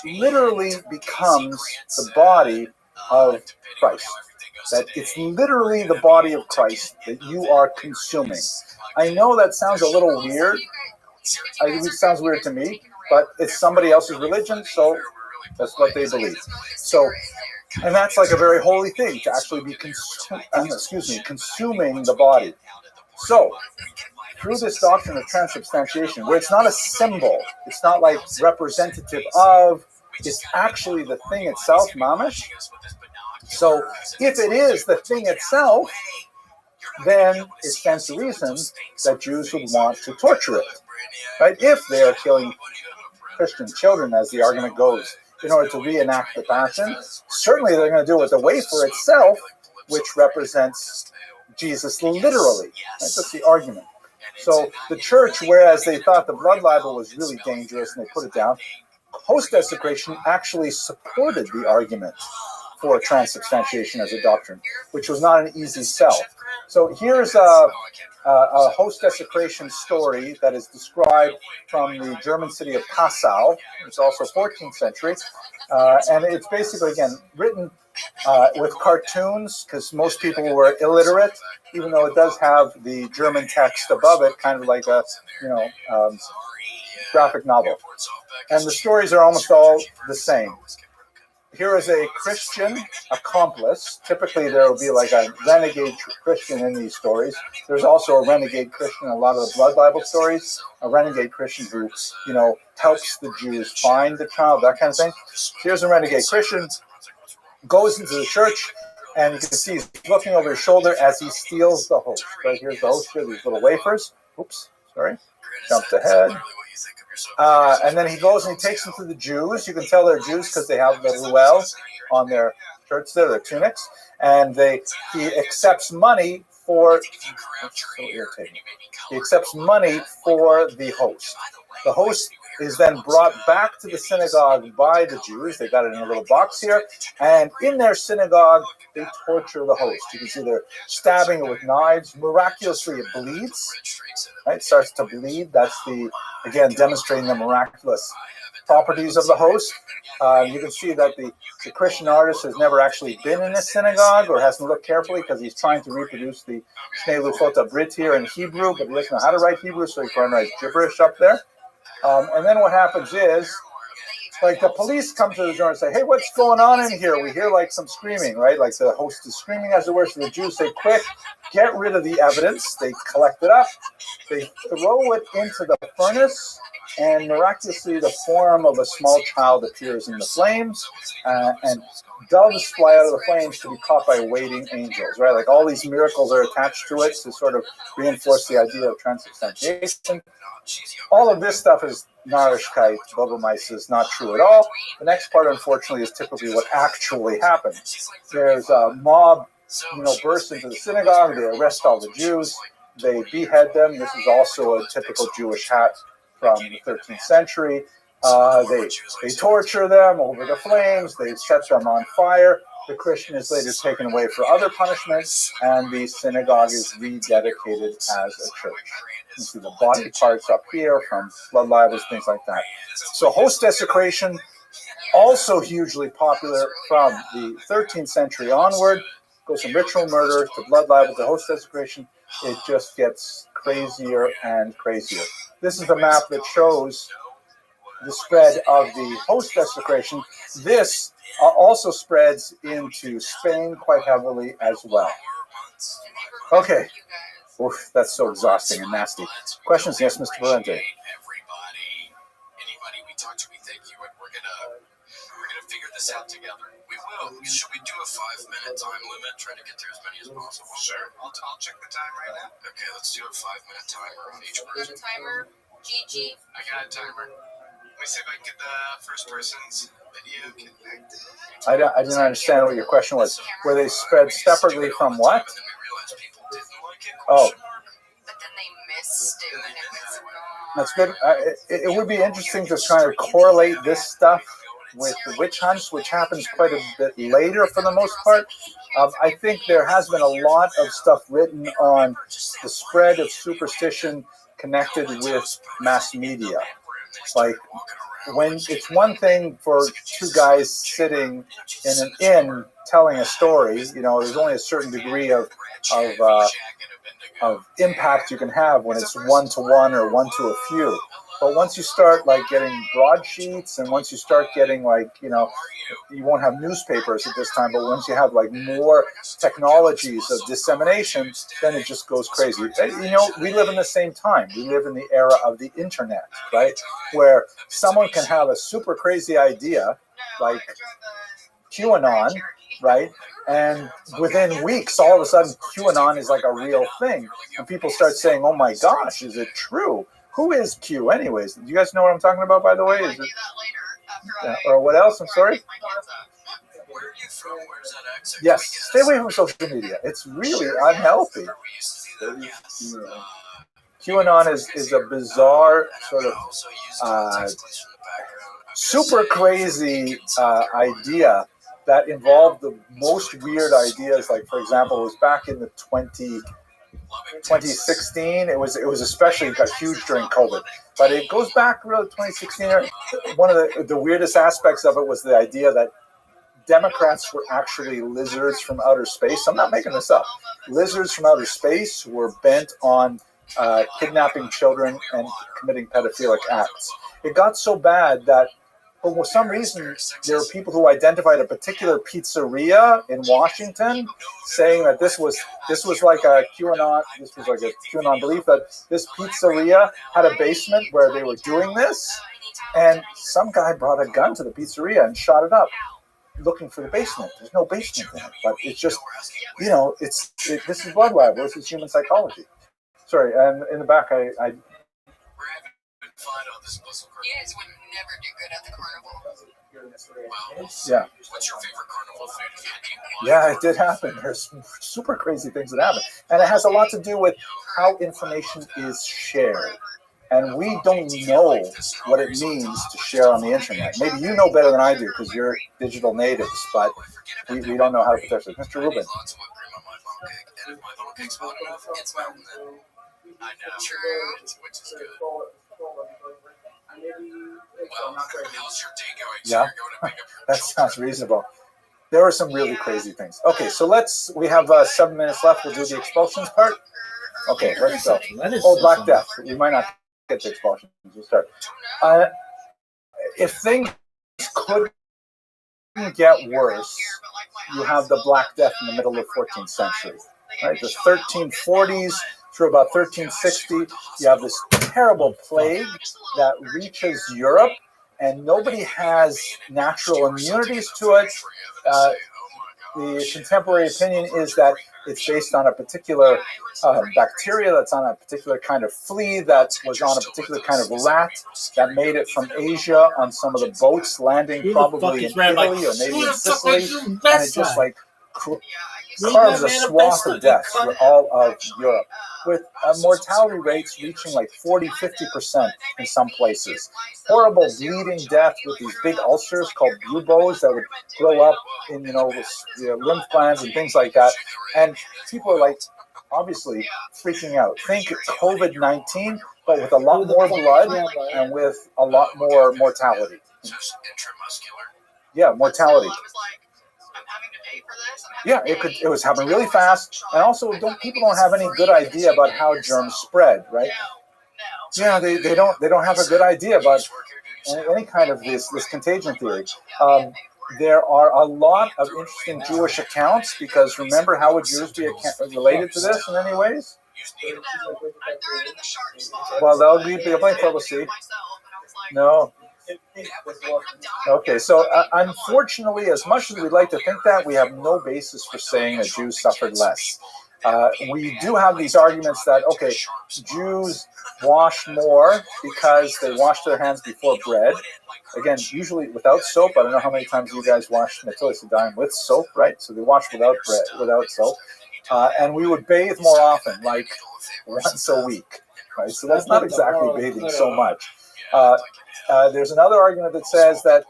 literally becomes the body of Christ. That it's literally the body of Christ that you are consuming. I know that sounds a little weird. It sounds weird to me, but it's somebody else's religion, so that's what they believe. So, and that's like a very holy thing, to actually be consuming the body. So, through this doctrine of transubstantiation, where it's not a symbol, it's not like representative of, it's actually the thing itself, mamash. So, if it is the thing itself, then it stands to reason that Jews would want to torture it, right? If they are killing Christian children, as the argument goes, in order to reenact the Passion, certainly they're going to do it with the wafer itself, which represents Jesus literally. Right? That's the argument. So the church, whereas they thought the blood libel was really dangerous and they put it down, host desecration actually supported the argument for transubstantiation as a doctrine, which was not an easy sell. So here's a host desecration story that is described from the German city of Passau. It's also 14th century. And it's basically, again, written with cartoons, because most people were illiterate, even though it does have the German text above it, kind of like a, graphic novel. And the stories are almost all the same. Here is a Christian accomplice. Typically, there will be like a renegade Christian in these stories. There's also a renegade Christian in a lot of the blood libel stories. A renegade Christian who, helps the Jews find the child, that kind of thing. Here's a renegade Christian, goes into the church, and you can see he's looking over his shoulder as he steals the host. Right, here's the host, here, these little wafers. Oops, sorry, jumped ahead. And then he goes and he takes them to the Jews. You can tell they're Jews because they have the ruel on their shirts there, their tunics. And he accepts money for, that's so irritating. He accepts money for the host. The host is then brought back to the synagogue by the Jews. They got it in a little box here. And in their synagogue, they torture the host. You can see they're stabbing it with knives. Miraculously, it bleeds. Right? It starts to bleed. That's again, demonstrating the miraculous properties of the host. You can see that the Christian artist has never actually been in a synagogue or hasn't looked carefully because he's trying to reproduce the Shnei Luchot Brit here in Hebrew, but he doesn't know how to write Hebrew, so he can write gibberish up there. And then what happens is, like, the police come to the door and say, hey, what's going on in here? We hear like some screaming, right? Like the host is screaming, as it were. So the Jews say, quick, get rid of the evidence. They collect it up. They throw it into the furnace, and miraculously the form of a small child appears in the flames, and doves fly out of the flames to be caught by waiting angels, right? Like, all these miracles are attached to it to sort of reinforce the idea of transubstantiation. All of this stuff is Narishkeit, Bobomais, is not true at all. The next part, unfortunately, is typically what actually happened. There's a mob, bursts into the synagogue. They arrest all the Jews. They behead them. This is also a typical Jewish hat from the 13th century. They torture them over the flames. They set them on fire. The Christian is later taken away for other punishments, and the synagogue is rededicated as a church. You can see the body parts up here from blood libels, things like that. So host desecration, also hugely popular from the 13th century onward. Goes from ritual murder to blood libel to host desecration. It just gets crazier and crazier. This is the map that shows the spread of the host desecration. This also spreads into Spain quite heavily as well. Okay, Oof, that's so exhausting and nasty. Questions? Yes, Mr. Valente. Anybody we talk to, we thank you, and we're gonna figure this out together. We will. Should we do a 5-minute time limit? Try to get through as many as possible. Sure. I'll check the time right now. Okay, let's do a 5-minute timer on each person. Timer. GG. I got a timer. Let me see if I can get the first person's video connected. I didn't understand what your question was. Were they spread separately from what? And then we realized people didn't like it. Oh. But then they missed it when it was on. That's good. It would be interesting to try to correlate this stuff with the witch hunts, which happens quite a bit later for the most part. I think there has been a lot of stuff written on the spread of superstition connected with mass media. Like, when it's one thing for two guys sitting in an inn telling a story, you know, there's only a certain degree of impact you can have when it's one-to-one or one-to-a-few. But once you start like getting broadsheets, and once you start getting like, you know, you won't have newspapers at this time, but once you have like more technologies of dissemination, then it just goes crazy. You know, we live in the same time. We live in the era of the internet, right? Where someone can have a super crazy idea, like QAnon, right? And within weeks, all of a sudden, QAnon is like a real thing. And people start saying, oh my gosh, is it true? Who is Q anyways? Do you guys know what I'm talking about, by the way? Is it, or what else? I'm sorry? Where are you from? Where's that accent? Yes, stay away from social media. It's really unhealthy. QAnon is a bizarre sort of super crazy idea that involved the most weird ideas. Like, for example, it was back in the 2016. It was especially got huge during COVID, but it goes back really 2016. One of the weirdest aspects of it was the idea that Democrats were actually lizards from outer space. I'm not making this up. Lizards from outer space who were bent on kidnapping children and committing pedophilic acts. It got so bad that for some reason, there were people who identified a particular pizzeria in Washington, saying that this was like a QAnon. This was like a QAnon belief that this pizzeria had a basement where they were doing this, and some guy brought a gun to the pizzeria and shot it up, looking for the basement. There's no basement in it, but it's just, you know, this is blood lab. This is human psychology. Sorry, and in the back, I You guys would never do good at the carnival. Yeah. What's your favorite carnival food? Yeah, it did happen. There's super crazy things that happen. And it has a lot to do with how information is shared. And we don't know what it means to share on the internet. Maybe you know better than I do because you're digital natives, but we don't know how to protect it. Mr. Rubin. I know. True. Which is good. Well, how's your day going? So Yeah, you're going to pick up your that sounds reasonable. There are some really crazy things. Okay, so we have 7 minutes left. We'll do the expulsions part. Okay, let's go. Oh, Black Death. We might not get the expulsions. We'll start. If things couldn't get worse, you have the Black Death in the middle of the 14th century. Right, the 1340s through about 1360, you have this terrible plague that reaches Europe, and nobody has natural immunities to it. The contemporary opinion is that it's based on a particular bacteria that's on a particular kind of flea that was on a particular kind of rat that made it from Asia on some of the boats landing probably in Italy or maybe in Sicily, and it just like carves a swath of death through all of Europe, with mortality rates reaching like 40-50% in some places. Horrible bleeding death with these big ulcers called buboes that would grow up in, the lymph glands and things like that. And people are like, obviously freaking out. Think COVID-19, but with a lot more blood and with a lot more mortality. Just intramuscular. Yeah, mortality. Yeah, Yeah, it was happening really fast, and also people don't have any good idea about how germs spread, right? Yeah, they don't have a good idea about any kind of this contagion theory. There are a lot of interesting Jewish accounts, because remember, how would Jews be related to this in any ways? Well, they'll be playing trouble. See, no. Okay, so unfortunately, as much as we'd like to think that, we have no basis for saying that Jews suffered less. We do have these arguments that, okay, Jews wash more because they wash their hands before bread. Again, usually without soap. I don't know how many times you guys wash Natilas Yadayim with soap, right? So they wash without bread, without soap. And we would bathe more often, like once a week, right? So that's not exactly bathing so much. There's another argument that says that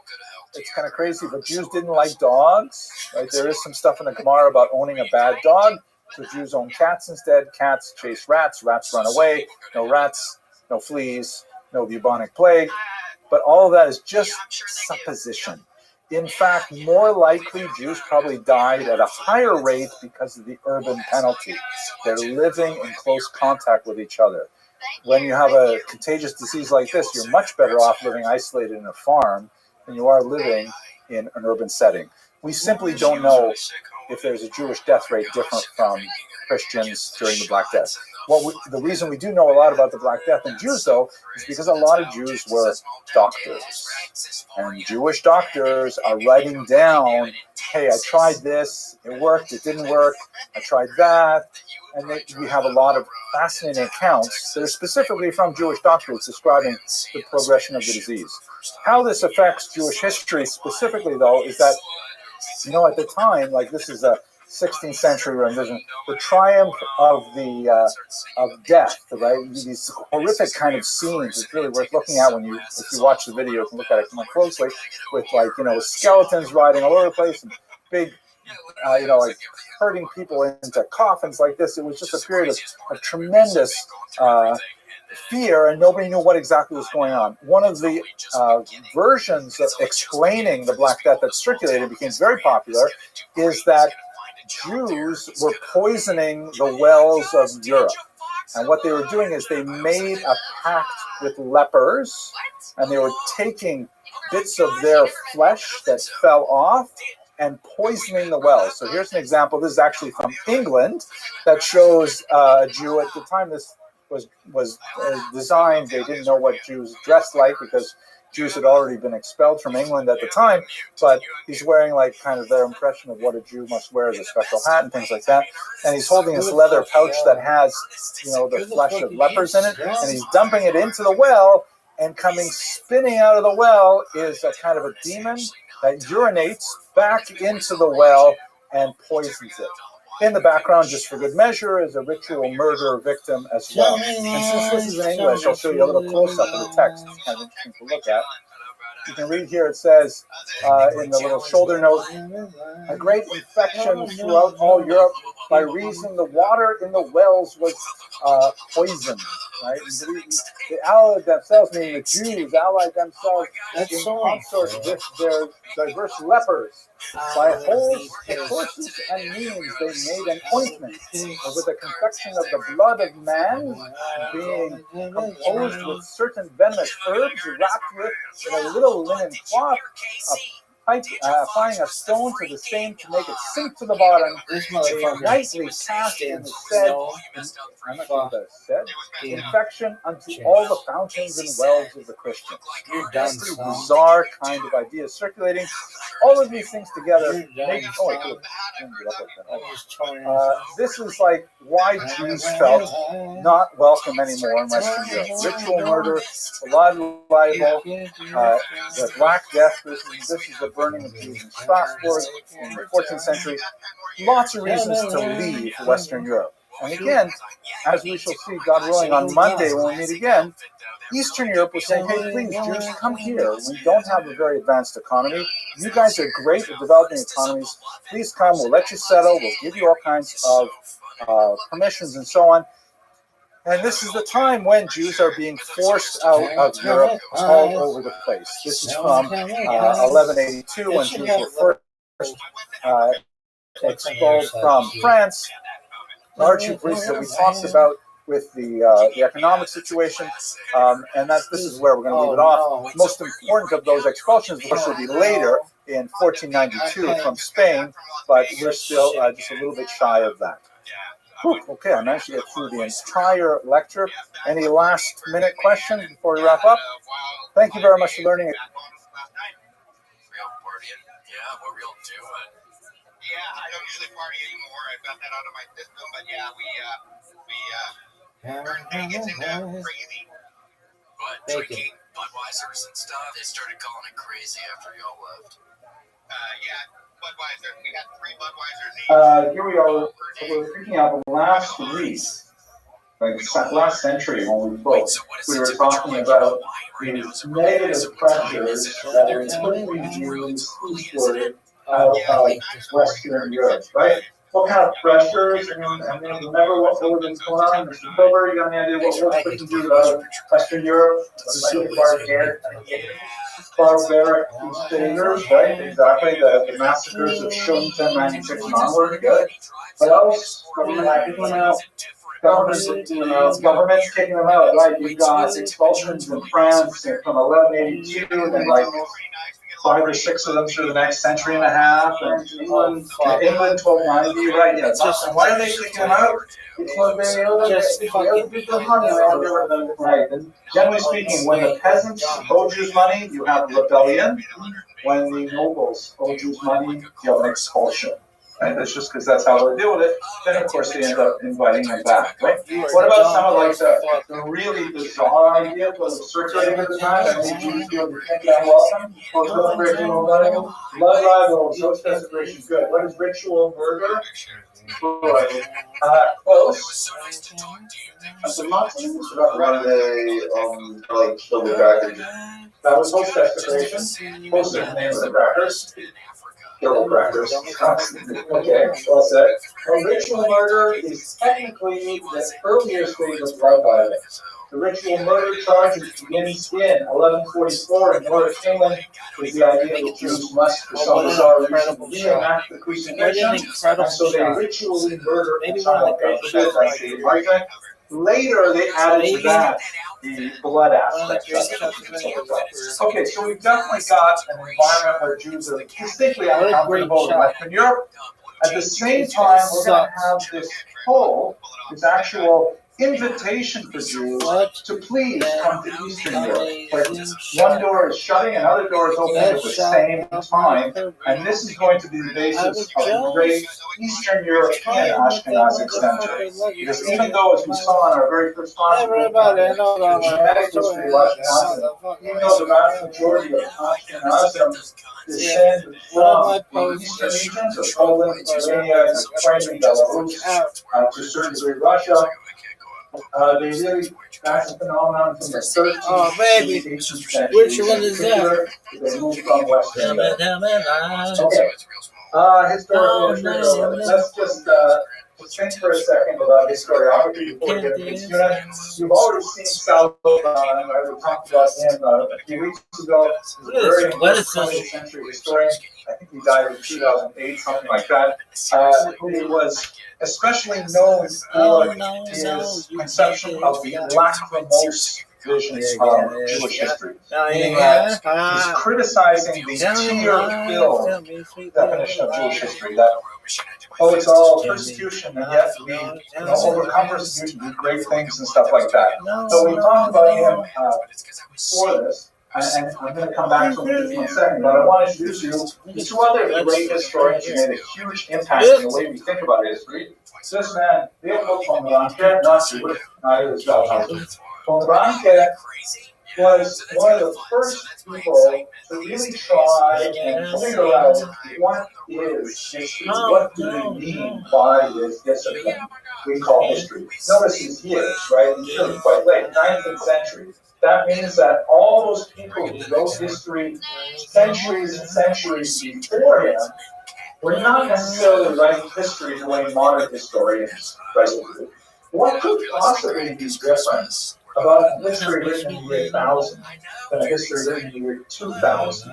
it's kind of crazy, but Jews didn't like dogs, right? There is some stuff in the Gemara about owning a bad dog. So Jews own cats instead. Cats chase rats. Rats run away. No rats, no fleas, no bubonic plague. But all of that is just supposition. In fact, more likely, Jews probably died at a higher rate because of the urban penalty. They're living in close contact with each other. When you have a contagious disease like this, you're much better off living isolated in a farm than you are living in an urban setting. We simply don't know if there's a Jewish death rate different from Christians during the Black Death. The reason we do know a lot about the Black Death in Jews, though, is because a lot of Jews were doctors. And Jewish doctors are writing down, hey, I tried this, it worked, it didn't work, I tried that. And we have a lot of fascinating accounts that are specifically from Jewish doctors describing the progression of the disease. How this affects Jewish history specifically, though, is that, at the time, like this is a 16th century rendition, the triumph of death, right? These horrific kind of scenes. It's really worth looking at if you watch the video. You can look at it more closely with skeletons riding all over the place and big, like herding people into coffins like this. It was just a period of tremendous fear, and nobody knew what exactly was going on. One of the versions of explaining the Black Death that circulated, became very popular, is that Jews were poisoning the wells of Europe. And what they were doing is they made a pact with lepers, and they were taking bits of their flesh that fell off and poisoning the wells. So here's an example. This is actually from England that shows a Jew. At the time this was designed, they didn't know what Jews dressed like because Jews had already been expelled from England at the time, but he's wearing like kind of their impression of what a Jew must wear as a special hat and things like that. And he's holding this leather pouch that has, the flesh of lepers in it, and he's dumping it into the well, and coming spinning out of the well is a kind of a demon that urinates back into the well and poisons it. In the background, just for good measure, is a ritual murder victim as well. And since this is in English, I'll show you a little close-up of the text. It's kind of interesting to look at. You can read here, it says in the little shoulder note, a great infection throughout all Europe by reason the water in the wells was poisoned. Right? They allied themselves, meaning the Jews allied themselves in consort with their diverse lepers. By horses and means they made an ointment with the confection of the blood of man, being composed with certain venomous herbs, wrapped with in a little linen cloth, applying a stone to the same to make it sink to the bottom. They nightly cast in the said infection unto all the fountains and wells of the Christians. That's a bizarre kind of idea circulating. All of these things together make this is like why Jews felt not welcome anymore in Western Europe. Ritual murder, blood libel, the Black Death. This is the burning of Jews in Strasbourg in the 14th century. Lots of reasons to leave Western Europe. And again, as we shall see, God willing, on Monday when we meet again, Eastern Europe was saying, hey, please, Jews, come here. We don't have a very advanced economy. You guys are great at developing economies. Please come. We'll let you settle. We'll give you all kinds of permissions and so on. And this is the time when Jews are being forced out of Europe all over the place. This is from 1182 when Jews were first expelled from France. Largely reasons that we talked about with the economic situation, and this is where we're going to leave it off. Most important of those expulsions, of course, will be later in 1492 from Spain, but we're still just a little bit shy of that. Okay, I managed to get through the entire lecture. Any last minute questions before we wrap up? Thank you very much for learning. Real partying. Yeah, what real doing? Yeah, I don't usually party anymore. I've got that out of my system, but yeah, everything gets into crazy. But drinking Budweisers and stuff, they started calling it crazy after y'all left. Yeah, Budweiser. We had 3 Budweisers each. Here we are. We're thinking of the last week, like last century when we spoke. We were talking about these negative pressures that were pushing Jews eastward out of Western Europe, right? What kind of pressures? I mean, remember what was going on? Mr. Silver, you got any idea what was pushing Jews out of Western Europe? Barbaric crusaders, right? Exactly. The massacres of Shunta 96 and onward. Good. What else? Government's taking them out, right? You've got expulsions in France from 1182, and like 5 or 6 of them through the next century and a half, and England 1290, right? Yeah. Why are they taking them out? Because they right. And generally speaking, when the peasants owe Jews money, you have a rebellion. When the nobles owe Jews money, you have an expulsion. Right? That's just because that's how they deal with it. Then, of course, they end up inviting them back. Right? What about some of like the really bizarre idea that was circulating at the time that made Jews feel unwelcome? Blood libel, social desecration, good. What is ritual murder? Close. When they like kill the crackers. That was host desecration. Host is the name of the crackers. Kill the crackers. Okay, well said. Ritual murder is technically the earlier stage of blood libel. The ritual murder charge begins in 1144 in Northern England with the idea that Jews must, for some bizarre reason, reenact the crucifixion, and so they ritually murder a child. Later, they added to that the blood aspect. Okay, so we've definitely got an environment where Jews are distinctly uncomfortable in Western Europe. At the same time, we're going to have this pull, this actual invitation for Jews to please come to Eastern Europe. Like one door is shutting, another door is opening at the same time, and this is going to be the basis of the great Eastern European Ashkenazic Center. Because even though, as we saw in our very first class, the genetic history of Ashkenazim, even though the vast majority of Ashkenazim descend from the eastern regions of Poland, Romania, Ukraine, Belarus, to a certain degree Russia, they really, that's a phenomenon from the 13th to the 18th century. Which one is that? They moved from Western Europe. Okay. Historical material. Let's just think for a second about historiography before we get into this unit. You've already seen Sal, we talked about him a few weeks ago. He's a very important 20th century historian. I think he died in 2008, something like that. He was especially known for his conception of the lachrymose vision of Jewish history. Meaning that he's criticizing the tear-filled definition of Jewish history, that it's all persecution, and yet we overcome persecution, do great things and stuff like that. So we talked about him for this. And I'm going to come back to him in just 1 second, but I want to introduce you to 2 other great historians who made a huge impact in the way we think about history. This man, Leopold von Ranke, not Jewish, neither is Belgian. Von Ranke was one of the first people to really try and figure out what is history, what do we mean by this discipline we call history. Notice his years, right? He's really quite late, 19th century. That means that all those people who wrote history centuries and centuries before him were not necessarily writing history the way modern historians write it. What could possibly be different about a history written in the year 1000 than a history written in the year 2000?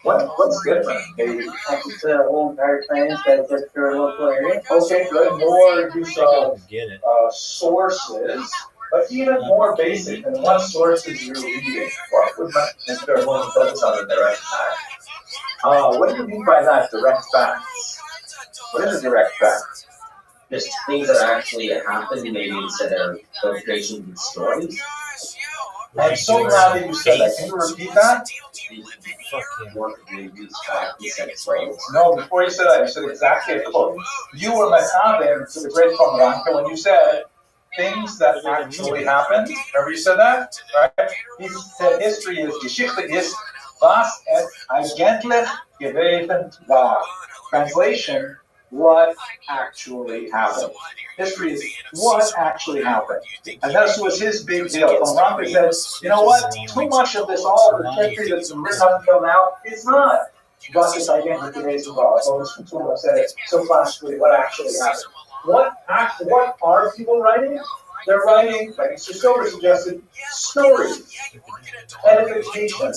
What's different? Maybe the whole entire plans that just your local area. Okay, good. More use of sources. But even more basic than what sources you're reading. What would Mr. William focus on the direct fact? What do you mean by that, direct facts? What is a direct fact? just things that actually happened, maybe instead of illustrations and stories. I'm so glad that you said that. Can you repeat that? No, before you said that, you said exactly a quote. You were Metaben to the great Pomeranka when you said things that actually happened. Remember you said that? Right? He said history is Geschichte ist, was es eigentlich gewesen war. Translation, what actually happened. History is what actually happened. And that was his big deal. Pomeranka said, you know what? Too much of this, all the history that's been written up until now, is not what is identity based involved. So this Futura said it so classically, what actually happened. What are people writing? They're writing, like Mr. Silver suggested, stories, edification.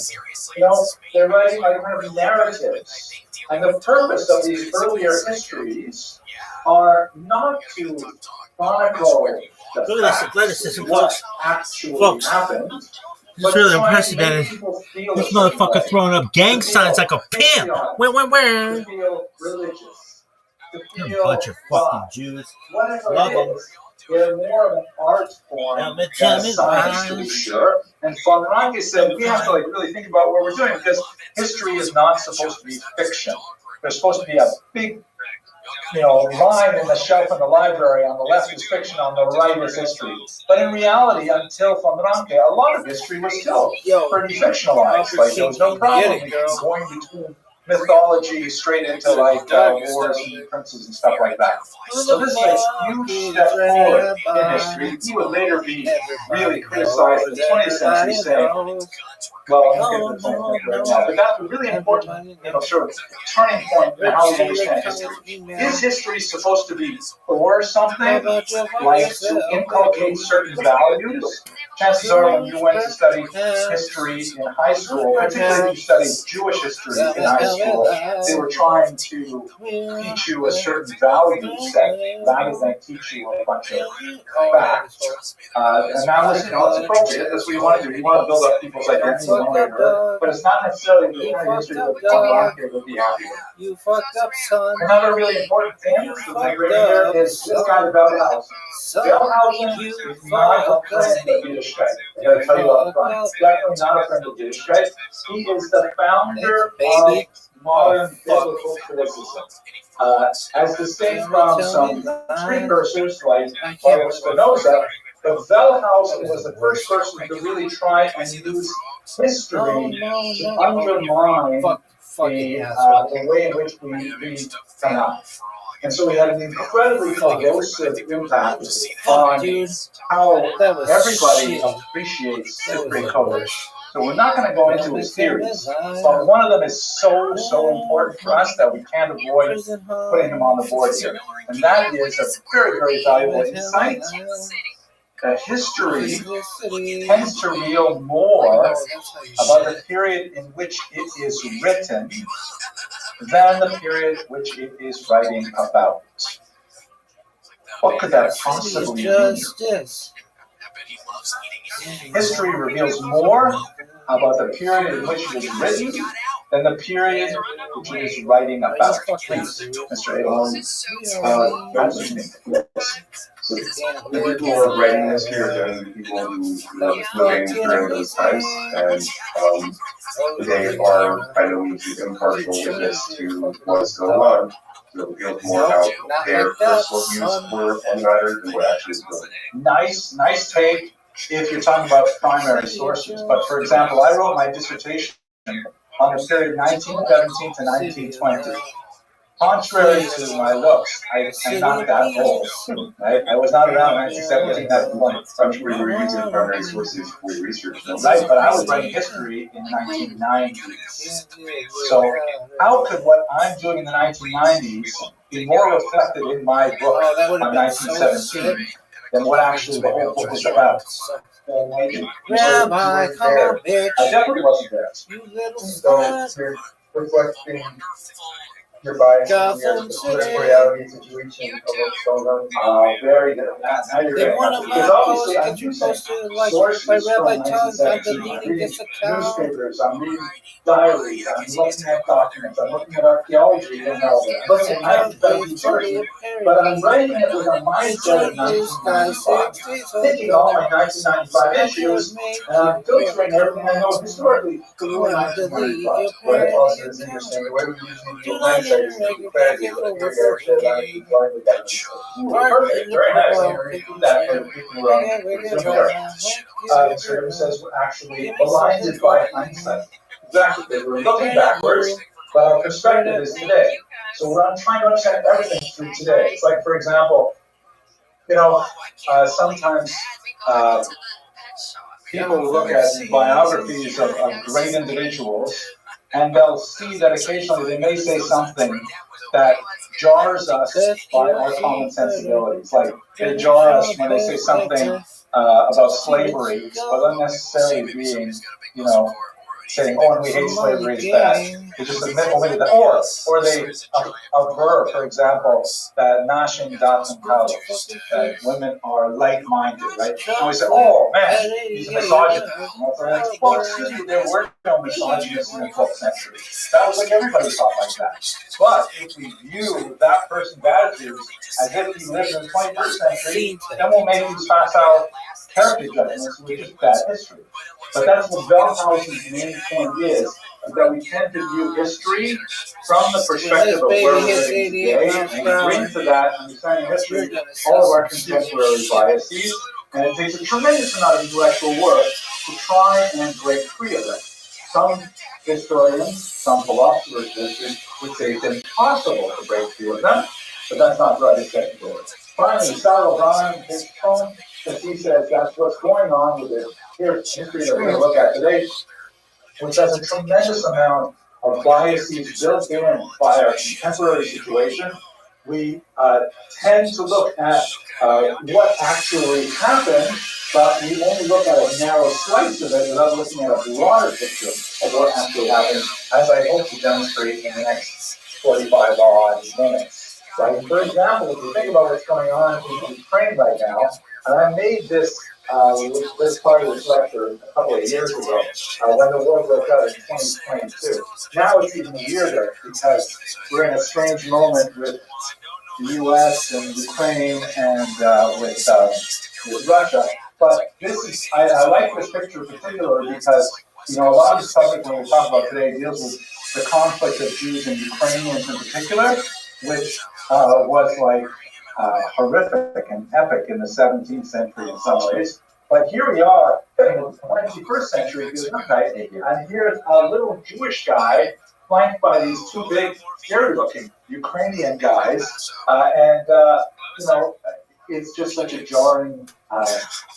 You know, they're writing like kind of narratives. And the purpose of these earlier histories are not to chronicle the facts, what actually happened. It's really impressive that this motherfucker throwing up gang signs like a pimp. Where? To feel religious. To feel bunch of fucking Jews. Whatever Love it them. is, they're more of an art form than science, to be sure. And Pomeranka said we have to like really think about what we're doing, because history is not supposed to be fiction. There's supposed to be a big, line in the shelf in the library. On the left is fiction, on the right is history. But in reality, until Pomeranka, a lot of history was still pretty fictionalized. Like there was no problem going between mythology straight into like wars and princes and stuff like that. So this is a huge step forward in history. He would later be really criticized in the 20th century, saying, well, I'm going to get to the 20th century right now, but that's a really important, sort of turning point in how we understand history. Is history supposed to be for something, like to inculcate certain values? Chances are when you went to study history in high school, particularly if you studied Jewish history in high school, they were trying to teach you a certain value set rather than teach you a bunch of facts. And now listen, it's appropriate. That's what you want to do. You want to build up people's identity one way or another, but it's not necessarily the kind of history that Pomeranka would be happy with. You fucked up, son. Another really important thing to bring here is this guy, Wellhausen. Wellhausen is not a friend of Yiddishkeit. I'm going to tell you up front. Definitely not a friend of Yiddishkeit. He is the founder of modern biblical criticism. As distinct from some precursors like Spinoza, the Wellhausen was the first person to really try and use history to undermine the way in which we read Tanakh. And so we had an incredibly corrosive impact on how everybody appreciates Sifrei Kodesh. So we're not going to go into his theories, but one of them is so important for us that we can't avoid putting him on the board here. And that is a very, very valuable insight. History tends to reveal more about the period in which it is written than the period which it is writing about. What could that possibly mean? History reveals more about the period in which it is written than the period which it is writing about. Please, Mr. Adelon. So the people who are writing this here are generally people who were living during those times, and they are by no means impartial witness to what is going on. So it reveals more how their personal views were on matters than what actually is going on. Nice take if you're talking about primary sources. But for example, I wrote my dissertation on the period 1917 to 1920. Contrary to my looks, I am not that old. Right? I was not around 1917 at the moment. I'm sure you were using primary sources for your research. Right, but I was writing history in the 1990s. So how could what I'm doing in the 1990s be more reflected in my book on 1917 than what actually the whole book is about? Rabbi, come on, bitch. I definitely wasn't there. You little So slut. you're reflecting Your bias and your Gotham political City. reality situation of what's going on. Very good. Now you're Then getting one up of to my because posts obviously I'm that you using posted like sources by from Rabbi Tons, I'm 1917. I'm deleting reading this account. newspapers. I'm reading diaries. I'm looking at documents. I'm looking at archaeology and all that. I'm This looking at account 1917 is totally sources, a but I'm parody. writing it with a mindset of This guy 1995. 60s Taking all my 1995 issues and I'm filtering everything I know historically to the 1995. Right? Also, it's interesting. The way we usually do hindsight is to do clarity. But here we are, shit, I'm going with that. Ooh, perfect. Very nice. I'm going to redo that for the people who are on the Zoom here. So it says we're actually blinded by hindsight. Exactly, because we're looking backwards, but our perspective is today. So I'm trying to understand everything through today. It's like, for example, sometimes people look at biographies of great individuals, and they'll see that occasionally they may say something that jars us by our common sensibilities. Like, they jar us when they say something about slavery, without necessarily being, saying, oh, and we hate slavery, it's bad. They just omit that. Or they aver, for example, that Nashim Datim Kalos, that women are like-minded, right? And we say, oh, man, he's a misogynist. Well, excuse me, there were no misogynists in the 12th century. That was like everybody thought like that. But if we view that person's attitudes as if he lived in the 21st century, then we'll make these facile character judgments, which is bad history. But that's what Bellhausen's main point is that we tend to view history from the perspective of where we're living today, and we bring to that understanding of history all of our contemporary biases, and it takes a tremendous amount of intellectual work to try and break free of them. Some historians, some philosophers of history would say it's impossible to break free of them, but that's not right, it's technical. Finally, Sarah O'Brien, his poem, because he says that's what's going on with the history that we're going to look at today, which has a tremendous amount of biases built in by our contemporary situation. We tend to look at what actually happened, but we only look at a narrow slice of it without looking at a broader picture of what actually happened, as I hope to demonstrate in the next 45 odd minutes. Right? For example, if you think about what's going on in Ukraine right now, and I made this part of this lecture a couple of years ago, when the war broke out in 2022. Now it's even weirder because we're in a strange moment with the U.S. and Ukraine and with Russia. But I like this picture in particular because, a lot of the subject when we talk about today deals with the conflict of Jews and Ukrainians in particular, which was like horrific and epic in the 17th century in some ways. But here we are in the 21st century, and here's a little Jewish guy flanked by these two big, scary-looking Ukrainian guys, it's just such a jarring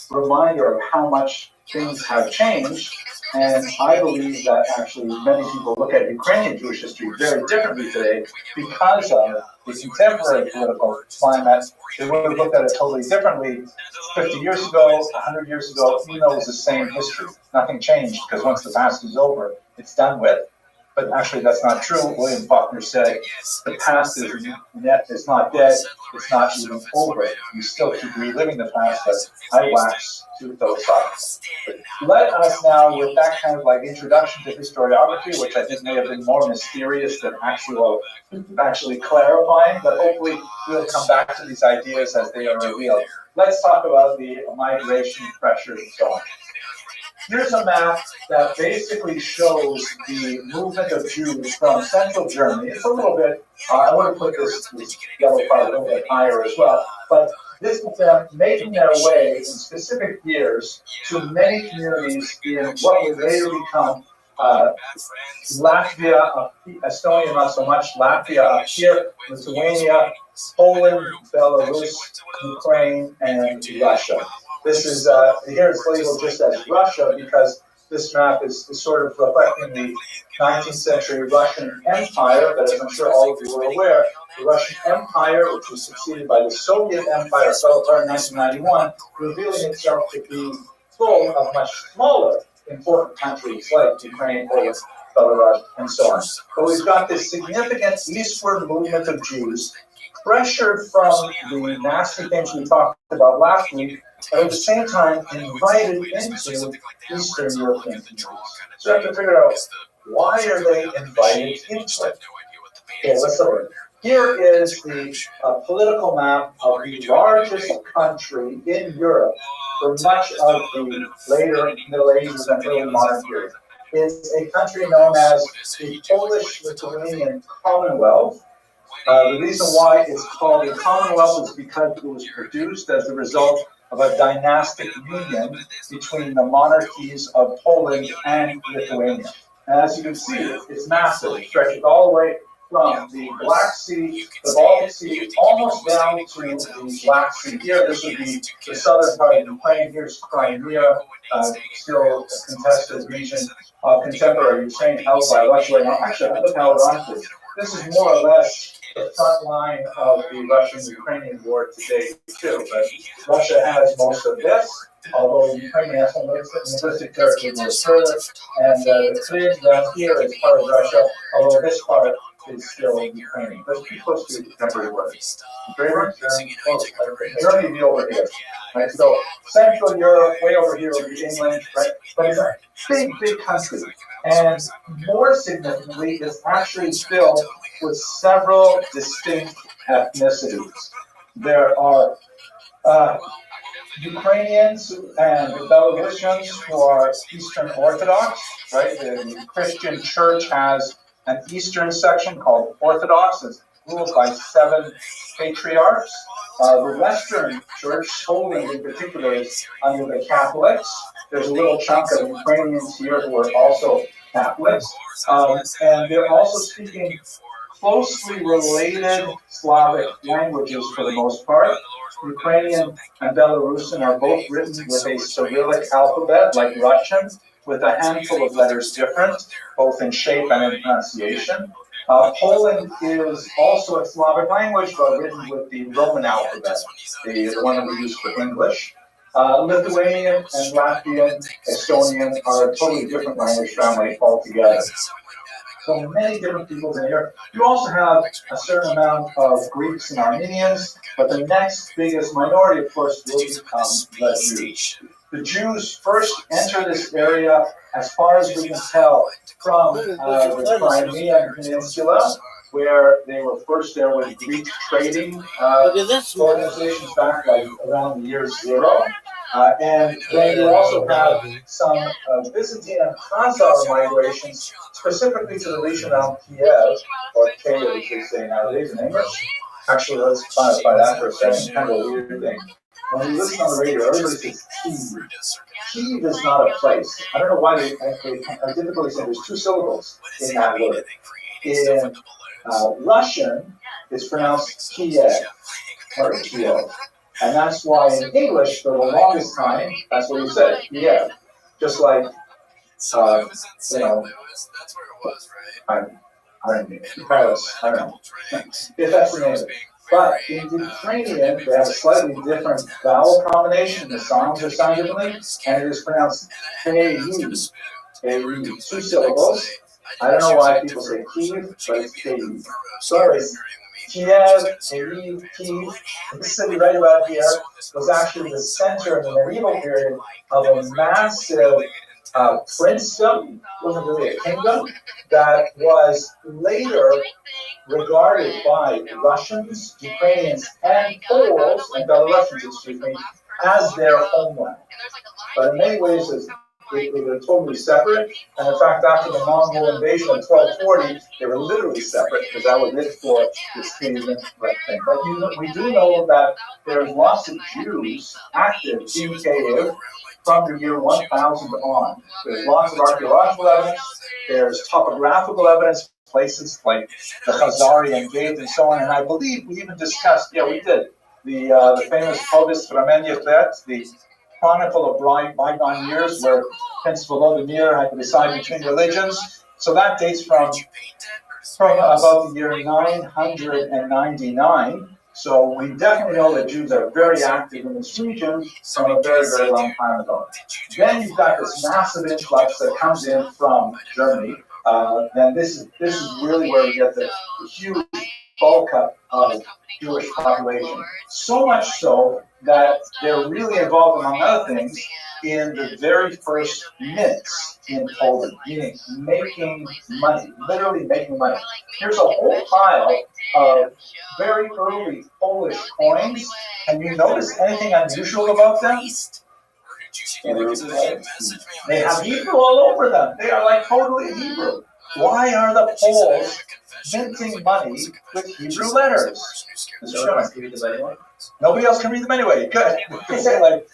reminder of how much things have changed. And I believe that actually many people look at Ukrainian Jewish history very differently today because of the contemporary political climate. They would have looked at it totally differently 50 years ago, 100 years ago, even though it was the same history. Nothing changed because once the past is over, it's done with. But actually, that's not true. William Faulkner said, the past is not dead, it's not even over. You still keep reliving the past, but I wax to those thoughts. Let us now, with that kind of like introduction to historiography, which I think may have been more mysterious than actually clarifying, but hopefully we'll come back to these ideas as they are revealed. Let's talk about the migration pressures and so on. Here's a map that basically shows the movement of Jews from central Germany. It's a little bit, I want to put this yellow part a little bit higher as well, but this is them making their way in specific years to many communities in what would later become Latvia, Estonia not so much, Latvia up here, Lithuania, Poland, Belarus, Ukraine, and Russia. This is, here it's labeled just as Russia because this map is sort of reflecting the 19th century Russian Empire, but as I'm sure all of you are aware, the Russian Empire, which was succeeded by the Soviet Empire, fell apart in 1991, revealing itself to be full of much smaller important countries like Ukraine, Poland, Belarus, and so on. But we've got this significant eastward movement of Jews, pressured from the nasty things we talked about last week, but at the same time invited into Eastern European communities. So you have to figure out, why are they invited into it? Okay, let's look. Here is the political map of the largest country in Europe for much of the later Middle Ages and early modern period. It's a country known as the Polish-Lithuanian Commonwealth. The reason why it's called a Commonwealth is because it was produced as a result of a dynastic union between the monarchies of Poland and Lithuania. And as you can see, it's massive. It stretches all the way from the Black Sea, the Baltic Sea, almost down to the Black Sea. Here, this would be the southern part of Ukraine. Here's Crimea, still a contested region of contemporary Ukraine held by Russia right now. Actually, look how ironically, this is more or less the front line of the Russian-Ukrainian war today, too. But Russia has most of this, although Ukraine has some linguistic territory more further. And the Crimea down here is part of Russia, although this part is still Ukrainian. Let's be close to contemporary war. Very much close. Germany would be over here. Right? So Central Europe, way over here would be England, right? But it's a big, big country. And more significantly, it's actually filled with several distinct ethnicities. There are Ukrainians and Belarusians who are Eastern Orthodox, right? The Christian church has an Eastern section called Orthodox. It's ruled by 7 patriarchs. The Western church, Poland in particular, is under the Catholics. There's a little chunk of Ukrainians here who are also Catholics. And they're also speaking closely related Slavic languages for the most part. Ukrainian and Belarusian are both written with a Cyrillic alphabet, like Russian, with a handful of letters different, both in shape and in pronunciation. Poland is also a Slavic language, but written with the Roman alphabet, the one that we use for English. Lithuanian and Latvian, Estonian are a totally different language family altogether. So many different peoples in here. You also have a certain amount of Greeks and Armenians, but the next biggest minority, of course, will become the Jews. The Jews first enter this area, as far as we can tell, from the Crimean Peninsula, where they were first there with Greek trading organizations back like around the year 0. And then you also have some Byzantine and Khazar migrations, specifically to the region around Kiev, or Kiev as they say nowadays in English. Actually, let's clarify that for a second, kind of a weird thing. When you listen on the radio, everybody says Kiev. Kiev is not a place. I don't know why they typically say there's 2 syllables in that word. In Russian, it's pronounced Kiev, or Kiev. And that's why in English, for the longest time, that's what you said, Kiev. Just like, That's where it was, right? I don't know. If that's the name of it. But in Ukrainian, they have a slightly different vowel combination. The sounds are sounded differently, and it is pronounced K-U. 2 syllables. I don't know why people say Kiev, but it's K-U. So it's Kiev, Kiev, this city right about here was actually the center in the medieval period of a massive princedom, wasn't really a kingdom, that was later regarded by Russians, Ukrainians, and Poles, and Belarusians, excuse me, as their homeland. But in many ways, they were totally separate, and in fact, after the Mongol invasion of 1240, they were literally separate, because that was it for this Kievan thing. But we do know that there's lots of Jews active in Kiev from the year 1000 on. There's lots of archaeological evidence, there's topographical evidence, places like the Khazarian Gate and so on, and I believe we even discussed, we did, the famous Povest Ramenyefet, the Chronicle of Bygone Years, where Prince Volodymyr had to decide between religions. So that dates from about the year 999. So we definitely know that Jews are very active in this region from a very, very long time ago. Then you've got this massive influx that comes in from Germany. then this is really where we get the huge bulk up of Jewish population. So much so that they're really involved, among other things, in the very first mints in Poland, meaning making money, literally making money. Here's a whole pile of very early Polish coins. Can you notice anything unusual about them? They have Hebrew all over them. They are like totally Hebrew. Why are the Poles minting money with Hebrew letters? Nobody else can read them anyway. Good. You say like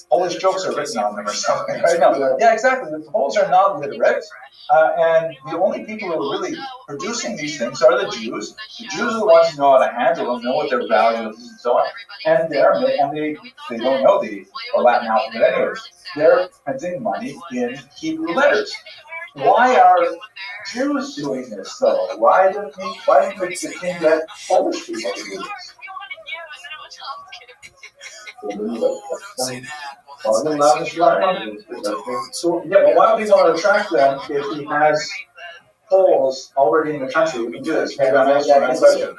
Polish jokes are written on them or something. Right? No, yeah, exactly. The Poles are not literate, and the only people who are really producing these things are the Jews. The Jews are the ones who know how to handle them, know what their value is, and so on. And they don't know the Latin alphabet anyways. They're printing money in Hebrew letters. Why are Jews doing this though? Why didn't the king get Polish people to do this? So yeah, but why don't we want to attract them if he has Poles already in the country? We can do this. Maybe I'm asking that question.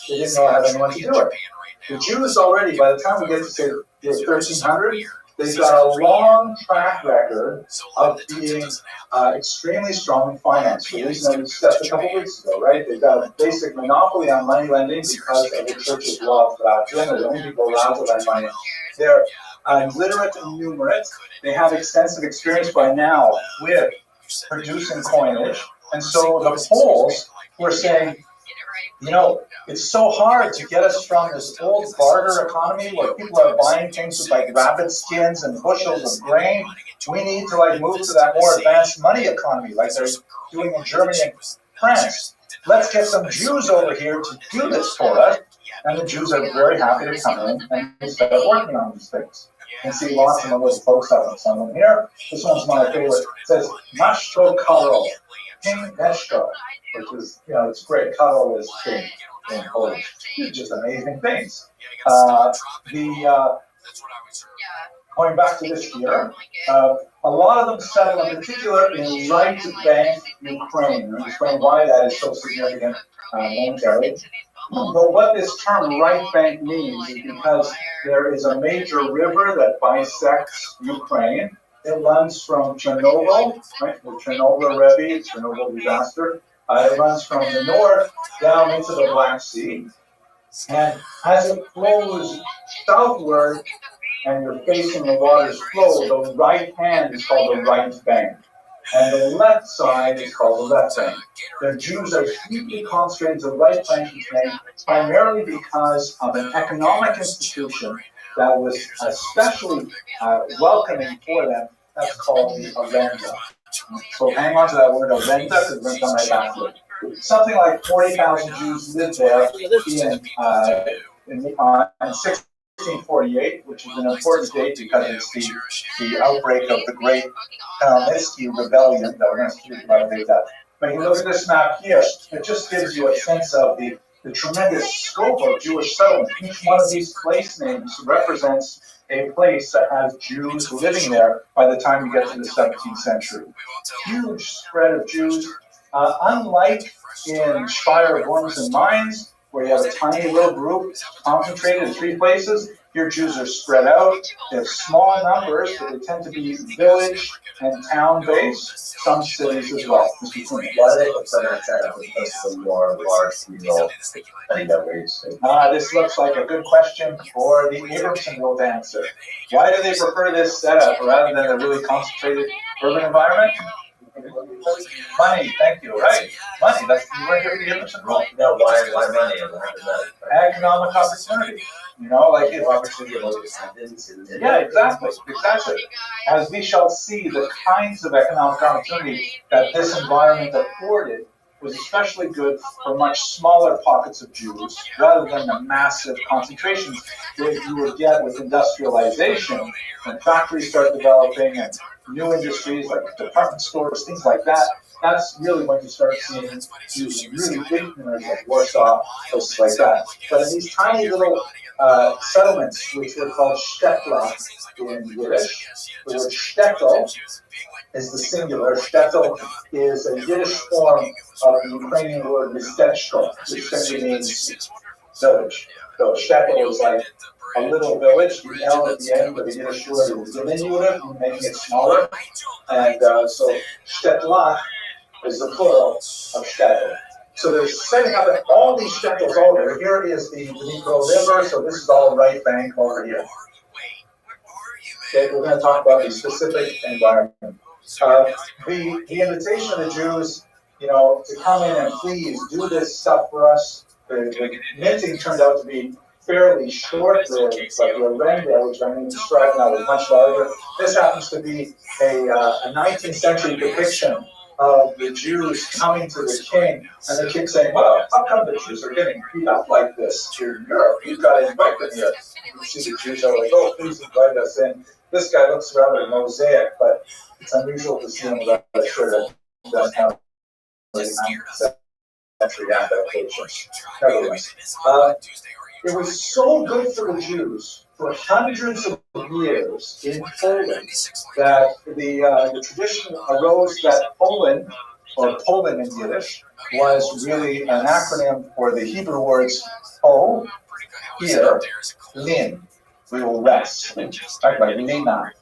They didn't know how anyone to do it. The Jews already, by the time we get to say 1300, they've got a long track record of being extremely strong in finance. We discussed a couple weeks ago, right? They've got a basic monopoly on money lending because of the church's law of Vatican. They're the only people allowed to lend money. They're literate and numerate. They have extensive experience by now with producing coinage. And so the Poles were saying, you know, it's so hard to get us from this old barter economy where people are buying things with like rabbit skins and bushels of grain. We need to like move to that more advanced money economy like they're doing in Germany and France. Let's get some Jews over here to do this for us. And the Jews are very happy to come in and start working on these things. You can see lots of those folks out in some of them here. This one's my favorite. It says, Maszko Karol, King Eshko, which is, you know, it's great. Karol is king in Polish. These are just amazing things. Going back to this year, a lot of them settle in particular in right bank Ukraine. I'll explain why that is so significant momentarily. But what this term right bank means is because there is a major river that bisects Ukraine. It runs from Chernobyl, right? The Chernobyl Rabbi, Chernobyl disaster. It runs from the north down into the Black Sea. And as it flows southward and you're facing the water's flow, the right hand is called the right bank. And the left side is called the left bank. The Jews are deeply concentrated to the right bank Ukraine, primarily because of an economic institution that was especially welcoming for them. That's called the Arenda. So hang on to that word Arenda because we're going to come right back to it. Something like 40,000 Jews lived there in 1648, which is an important date because it's the outbreak of the Great Khmelnytsky Rebellion that we're going to speak about later. But you look at this map here, it just gives you a sense of the tremendous scope of Jewish settlement. Each one of these place names represents a place that has Jews living there by the time you get to the 17th century. Huge spread of Jews. Unlike in Speyer, Worms, and Mainz, where you have a tiny little group concentrated in 3 places, here Jews are spread out. They have small numbers, but they tend to be village and town-based, some cities as well. Why do they put some more large-scale ways? This looks like a good question for the Abramson to answer. Why do they prefer this setup rather than a really concentrated urban environment? Money, thank you. Right, money. That's you were here for the Abramson rule. No, why money? Economic opportunity. You know, like if opportunity of descendants. Yeah, exactly. As we shall see, the kinds of economic opportunity that this environment afforded was especially good for much smaller pockets of Jews rather than the massive concentrations that you would get with industrialization when factories start developing and new industries like department stores, things like that. That's really when you start seeing Jews in really big communities like Warsaw, places like that. But in these tiny little settlements, which were called shtetla in Yiddish, the word shtetl is the singular. Shtetl is a Yiddish form of the Ukrainian word mistechko, which simply means village. So shtetl is like a little village. The L at the end of the Yiddish word is diminutive, making it smaller. And so shtetla is the plural of shtetl. So they're setting up all these shtetls over. Here is the Dnipro River, so this is all right bank over here. Okay, we're going to talk about the specific environment. The invitation of the Jews, to come in and please do this stuff for us. The minting turned out to be fairly short-lived, but the render, which I'm going to describe now, was much larger. This happens to be a 19th century depiction of the Jews coming to the king, and the king saying, well, how come the Jews are getting beat up like this in Europe? You've got to invite them here. You see the Jews are like, oh, please invite us in. This guy looks rather mosaic, but it's unusual to see him without a shirt that doesn't have a 19th century adaptation. Nevertheless, it was so good for the Jews for hundreds of years in Poland that the tradition arose that Poland, or Poland in Yiddish, was really an acronym for the Hebrew words Po, here, Lin, we will rest. Right, like Lina.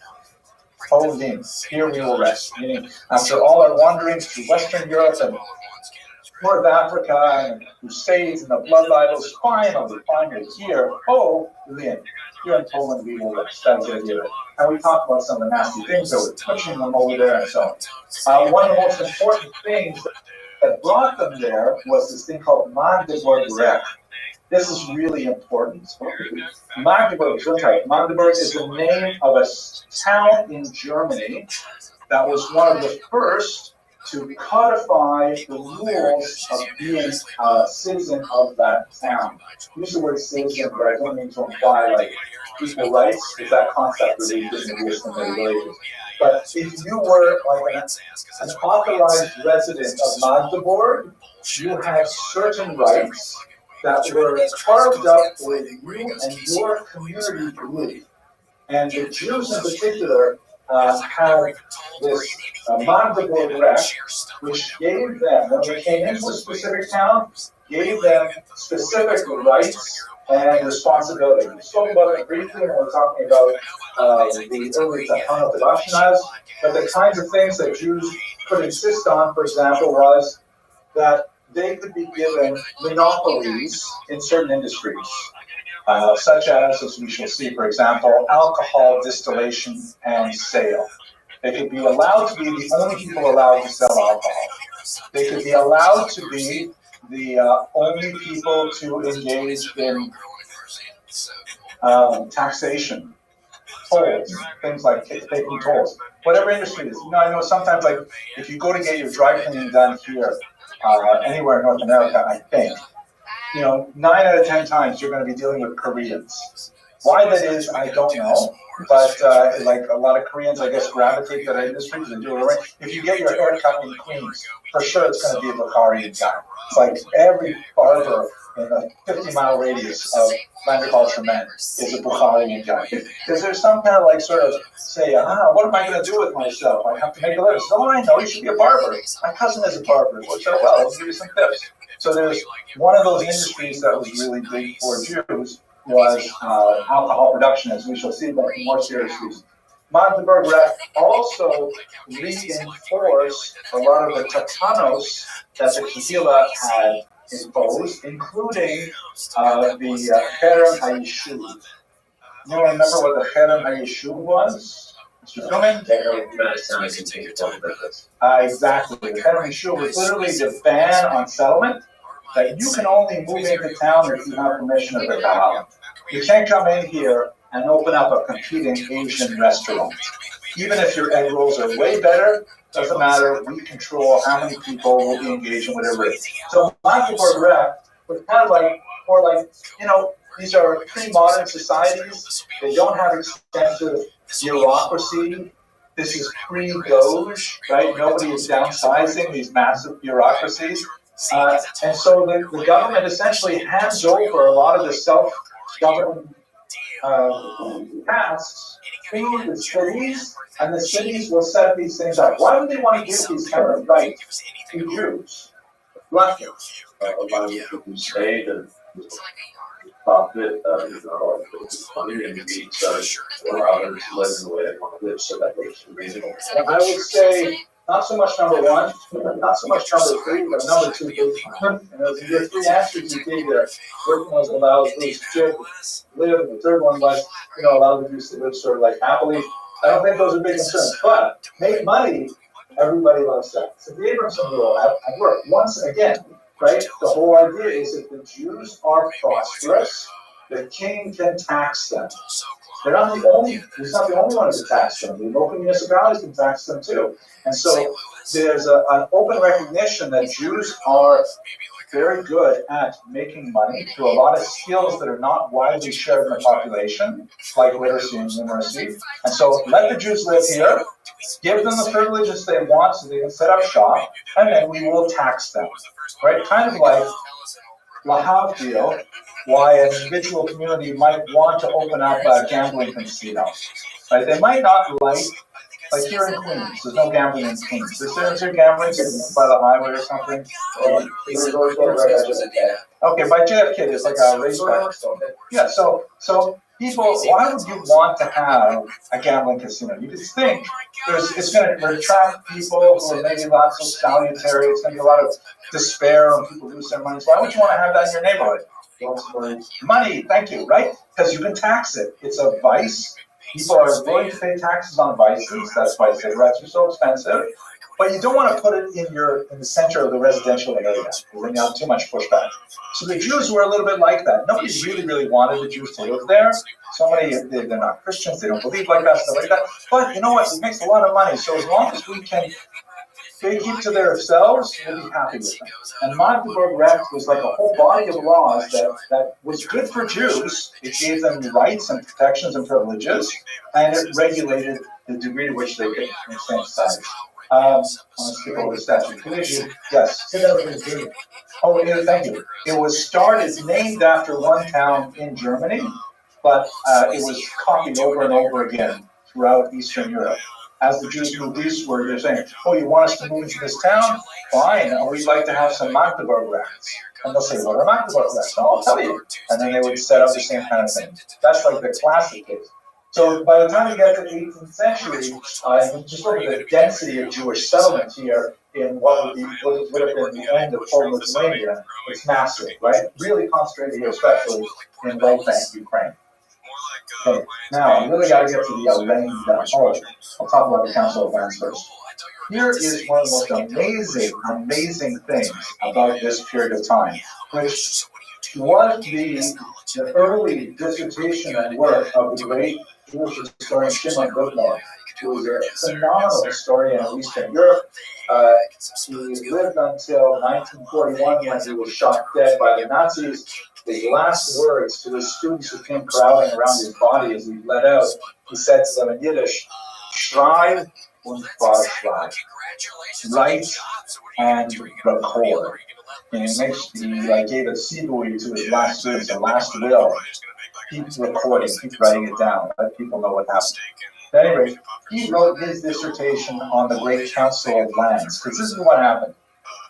Po, Lin, here we will rest. Meaning, after all our wanderings through Western Europe and North Africa and crusades and the blood libels, finally here, Po, Lin. Here in Poland we will rest. That's the idea. And we talked about some of the nasty things that were pushing them over there and so on. One of the most important things that brought them there was this thing called Magdeburg. This is really important. Magdeburg is the name of a town in Germany that was one of the first to codify the rules of being a citizen of that town. Use the word citizen, but I don't mean to imply like equal rights, because that concept really doesn't exist in the religion. But if you were like an authorized resident of Magdeburg, you had certain rights that were carved up for you and your community group. And the Jews in particular had this Magdeburg Recht, which gave them, when they came into a specific town, gave them specific rights and responsibilities. We spoke about it briefly when we were talking about the early Tachana Devashinas, but the kinds of things that Jews could insist on, for example, was that they could be given monopolies in certain industries, such as we shall see, for example, alcohol distillation and sale. They could be allowed to be the only people allowed to sell alcohol. They could be allowed to be the only people to engage in taxation, tolls, things like taking tolls, whatever industry it is. I know sometimes, like, if you go to get your dry cleaning done here, anywhere in North America, I think, 9 out of 10 times you're going to be dealing with Koreans. Why that is, I don't know. But like a lot of Koreans, I guess, gravitate to that industry because they do it right. If you get your hair cut in Queens, for sure it's going to be a Bukharian guy. It's like every barber in a 50-mile radius of agriculture men is a Bukharian guy. Because there's some kind of like sort of say, what am I going to do with myself? I have to make a living. So I know you should be a barber. My cousin is a barber. It works out well. I'll give you some tips. So there's one of those industries that was really big for Jews was alcohol production, as we shall see, but more seriously. Magdeburg Recht also reinforced a lot of the takanos that the Kehillah had imposed, including the Cherem HaYeshuv. You remember what the Cherem HaYeshuv was? Mr. Filming? Exactly. The Cherem HaYeshuv was literally the ban on settlement, that you can only move into town if you have permission of the Kahal. You can't come in here and open up a competing Asian restaurant. Even if your egg rolls are way better, doesn't matter, we control how many people will be engaged in whatever it is. So Magdeburg Recht was kind of like, these are pre-modern societies. They don't have extensive bureaucracy. This is pre-Doge, right? Nobody is downsizing these massive bureaucracies. And so the government essentially hands over a lot of the self-governing tasks to the cities, and the cities will set these things up. Why would they want to give these kind of rights to Jews? Leftists. A lot of people say that profit is not all money and needs or others live in the way they want to live, so that makes it reasonable. I would say not so much number one, not so much number three, but number two big time. And those are the three answers you gave there. First one was allow Jews to live, and the third one was, allow the Jews to live sort of like happily. I don't think those are big concerns, but make money, everybody loves that. So the Abramson rule at work, once again, right? The whole idea is if the Jews are prosperous, the king can tax them. He's not the only one to tax them. The local municipalities can tax them too. And so there's an open recognition that Jews are very good at making money through a lot of skills that are not widely shared in the population, like literacy and numeracy. And so let the Jews live here, give them the privileges they want so they can set up shop, and then we will tax them. Right? Kind of like Lahav deal, why an individual community might want to open up a gambling casino. Right? They might not like here in Queens, there's no gambling in Queens. Is there gambling by the highway or something? Okay, by JFK, there's like a racetrack. Yeah, so people, why would you want to have a gambling casino? You just think it's going to attract people who are maybe not so salutary. It's going to be a lot of despair when people lose their money. So why would you want to have that in your neighborhood? Money, thank you, right? Because you can tax it. It's a vice. People are willing to pay taxes on vices. That's why cigarettes are so expensive. But you don't want to put it in the center of the residential area, because then you have too much pushback. So the Jews were a little bit like that. Nobody really wanted the Jews to live there. They're not Christians, they don't believe like that, stuff like that. But you know what? It makes a lot of money. So as long as we can they keep to themselves, we'll be happy with them. And Magdeburg Recht was like a whole body of laws that was good for Jews. It gave them rights and protections and privileges, and it regulated the degree to which they could understand society. Let's skip over the statute. Yes. Oh, yeah, thank you. It was named after one town in Germany, but it was copied over and over again throughout Eastern Europe. As the Jews moved eastward, they're saying, oh, you want us to move into this town? Fine, or we'd like to have some Magdeburg Rechts. And they'll say, what are Magdeburg Rechts? No, I'll tell you. And then they would set up the same kind of thing. That's like the classic case. So by the time you get to the 18th century, just look at the density of Jewish settlement here in what would have been the end of Polish Lithuania. It's massive, right? Really concentrated here, especially in Low Bank, Ukraine. Okay, now I really got to get to the Elaine. I'll talk about the Council of Lands first. Here is one of the most amazing things about this period of time, which was the early dissertation and work of the great Jewish historian Shimon Gutner, who was a phenomenal historian of Eastern Europe. He lived until 1941 when he was shot dead by the Nazis. His last words to his students who came crowding around his body as he bled out, he said to them in Yiddish, Schreib und Vorschlag. Write and record. And he gave a sibui to his last words, the last will. Keep recording, keep writing it down, let people know what happened. At any rate, he wrote his dissertation on the Great Council of Lands, because this is what happened.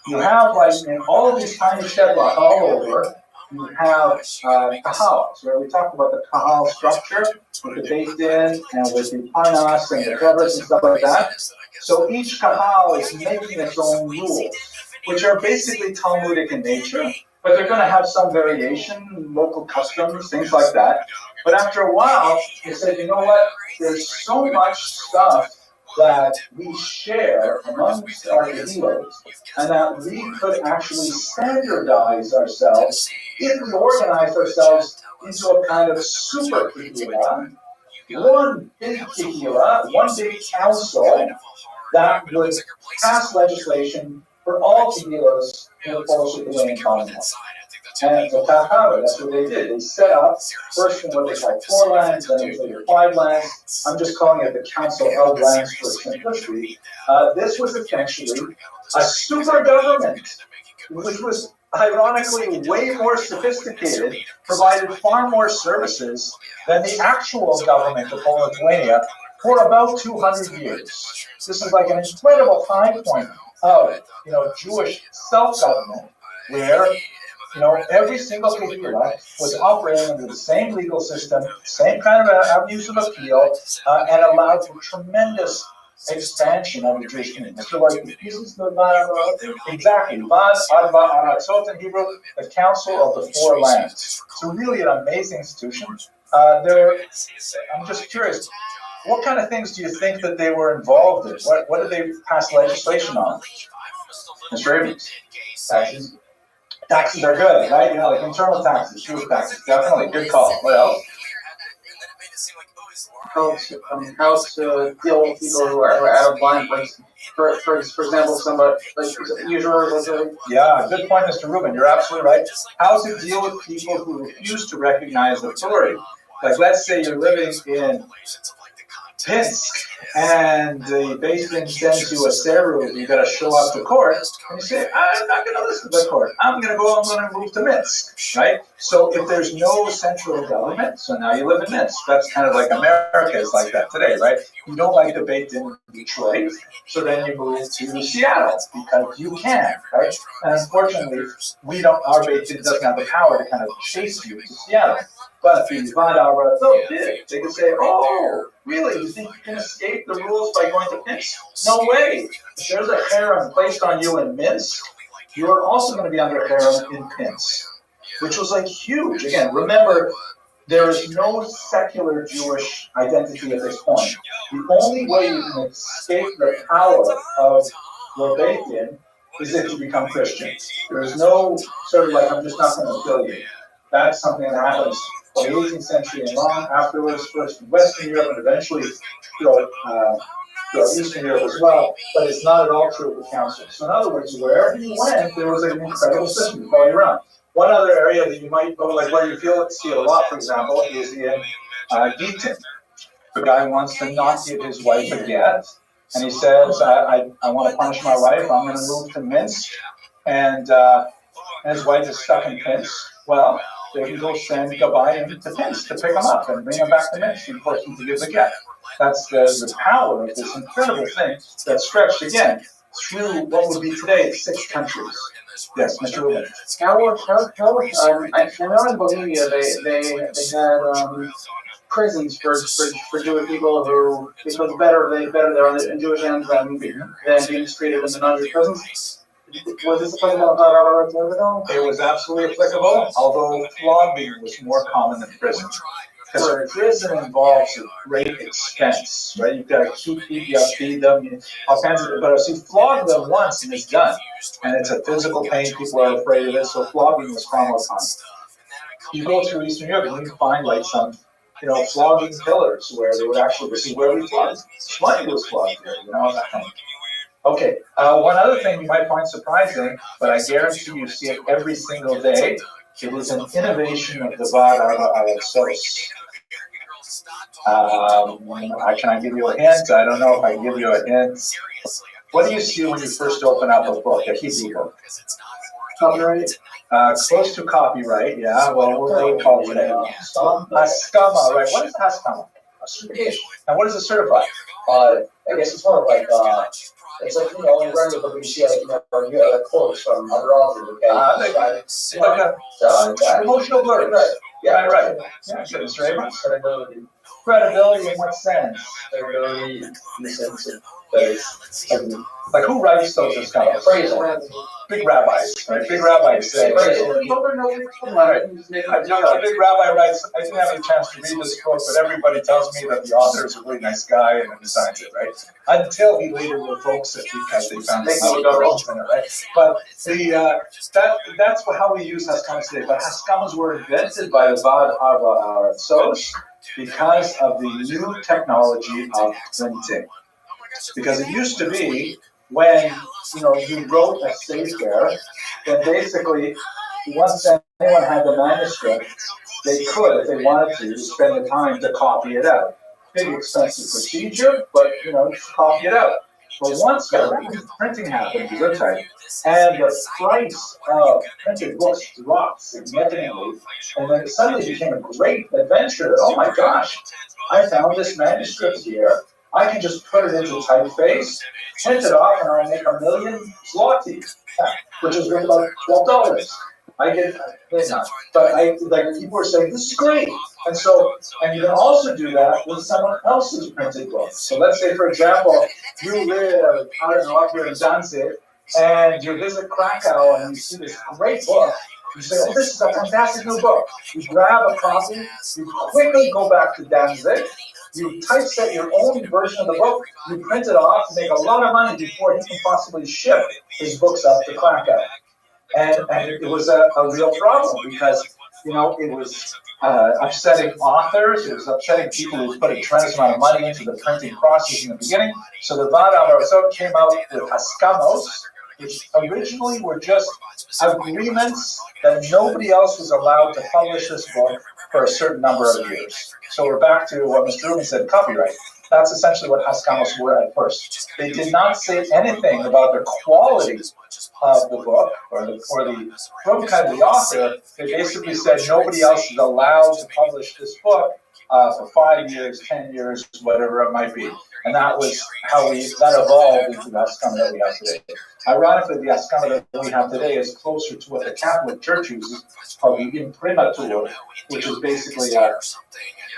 You have, in all of these tiny shedlock all over, you have kahals, where we talked about the kahal structure with the Beit Din and with the panas and the covers and stuff like that. So each kahal is making its own rules, which are basically Talmudic in nature, but they're going to have some variation, local customs, things like that. But after a while, they said, you know what, there's so much stuff that we share amongst our Kehilos, and that we could actually standardize ourselves if we organize ourselves into a kind of super Kehila, one big Kehila, one big council that would pass legislation for all Kehilos in the Polish Lithuanian Commonwealth. And the Kahaba, that's what they did. They set up first in what they called 4 lands, then it was later 5 lands. I'm just calling it the Council of Lands for simplicity. This was essentially a super government, which was ironically way more sophisticated, provided far more services than the actual government of whole Lithuania for about 200 years. This is like an incredible high point of, Jewish self-government, where, every single Kahila was operating under the same legal system, same kind of avenues of appeal, and allowed for tremendous expansion of the Jewish community. So, like, this is the exactly Vad Arba Aratzot in Hebrew, the Council of the 4 Lands. It's really an amazing institution. I'm just curious, what kind of things do you think that they were involved in? What did they pass legislation on? Mr. Abrams? Taxes. Taxes are good, right? Like internal taxes, Jewish taxes, definitely good call. What else? How to deal with people who are out of line, for example, somebody like usually. Yeah, good point, Mr. Rubin. You're absolutely right. How to deal with people who refuse to recognize authority. Like, let's say you're living in Pinsk, and the basin sends you a seru, you got to show up to court, and you say, I'm not going to listen to the court. I'm going to move to Minsk, right? So if there's no central government, so now you live in Minsk. That's kind of like America is like that today, right? You don't like the bait in Detroit, so then you move to Seattle because you can, right? And unfortunately, our bait doesn't have the power to kind of chase you to Seattle. But the Vad Aratzot did. They could say, oh, really? You think you can escape the rules by going to Minsk? No way. If there's a harem placed on you in Minsk, you're also going to be under harem in Pinsk, which was like huge. Again, remember, there is no secular Jewish identity at this point. The only way you can escape the power of your Beit Din is if you become Christian. There is no sort of like, I'm just not going to kill you. That's something that happens in the 18th century and long afterwards, first in Western Europe and eventually throughout Eastern Europe as well, but it's not at all true of the council. So in other words, wherever you went, there was an incredible system to follow you around. One other area that you might go, like where you see it a lot, for example, is in Gittin. The guy wants to not give his wife a get, and he says, I want to punish my wife, I'm going to move to Minsk, and his wife is stuck in Minsk. Well, they can go send Gabbai to Minsk to pick him up and bring him back to Minsk and force him to give the get. That's the power of this incredible thing that stretched again through what would be today 6 countries. Yes, Mr. Rubin. I know in Bohemia they had prisons for Jewish people who, because they're on the Jewish hands than being treated in the non-Jewish prisons. Was this applicable? It was absolutely applicable, although flogging was more common than prison. Because prison involves a great expense, right? You've got to keep people, feed them, all kinds of. But if you flog them once and it's done, and it's a physical pain, people are afraid of it. So flogging was far more common. You go through Eastern Europe and you can find like some, flogging pillars where they would actually. This is where we flogged. Money was flogged here, that kind of. Okay, one other thing you might find surprising, but I guarantee you see it every single day. It is an innovation of the Vad Aratzot. Can I give you a hint? I don't know if I can give you a hint. What do you see when you first open up a book, a Hebrew book? Copyright? Close to copyright, yeah. Well, what do we call it today? Haskama, right? What is Haskama? And what does it certify? I guess it's more like, it's like, in regular book, you see like quotes from other authors, okay? Like a emotional blurb. Right. Yeah, right. Yeah, good, Mr. Abrams. Credibility in what sense? Credibility in the sense of that like who writes those kind of big rabbis, right? Big rabbis say. Right. A big rabbi writes. I didn't have a chance to read this book, but everybody tells me that the author is a really nice guy and then signs it, right? Until he later revokes it because they found something wrong in it, right? But that's how we use Haskamas today. But Haskamas were invented by the Vad Aratzot because of the new technology of printing. Because it used to be when you wrote a sefer, then basically once anyone had the manuscript, they could, if they wanted to, spend the time to copy it out. Big expensive procedure, but just copy it out. But once printing happened, the good time, and the price of printed books dropped significantly, and then it suddenly became a great adventure. Oh my gosh, I found this manuscript here. I can just put it into typeface, print it off, and I'll make $1,000,000 zloty, which is worth about $12. I get not, but people were saying this is great, and you can also do that with someone else's printed book. So let's say, for example, you live up here in Danzig, and you visit Krakow, and you see this great book. You say, "Oh, this is a fantastic new book." You grab a copy, you quickly go back to Danzig, you typeset your own version of the book, you print it off, make a lot of money before he can possibly ship his books up to Krakow. And it was a real problem because, it was upsetting authors, it was upsetting people who put a tremendous amount of money into the printing process in the beginning. So the Vaad Avarosot came out with Haskamos, which originally were just agreements that nobody else was allowed to publish this book for a certain number of years. So we're back to what Mr. Rubin said, copyright. That's essentially what Haskamos were at first. They did not say anything about the quality of the book or from kind of the author. They basically said nobody else is allowed to publish this book for 5 years, 10 years, whatever it might be. And that was how that evolved into the Haskama that we have today. Ironically, the Haskama that we have today is closer to what the Catholic Church uses, called the imprimatur, which is basically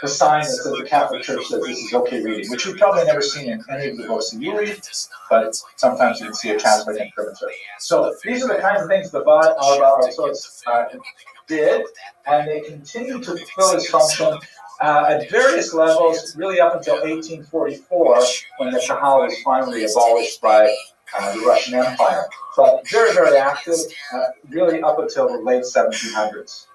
the sign that says the Catholic Church says this is okay reading, which you've probably never seen in any of the books that you read, but sometimes you can see a Catholic imprimatur. So these are the kinds of things the Vaad Avarosot did, and they continue to fulfill this function at various levels, really up until 1844, when the Kahal was finally abolished by the Russian Empire. But very, very active, really up until the late 1700s.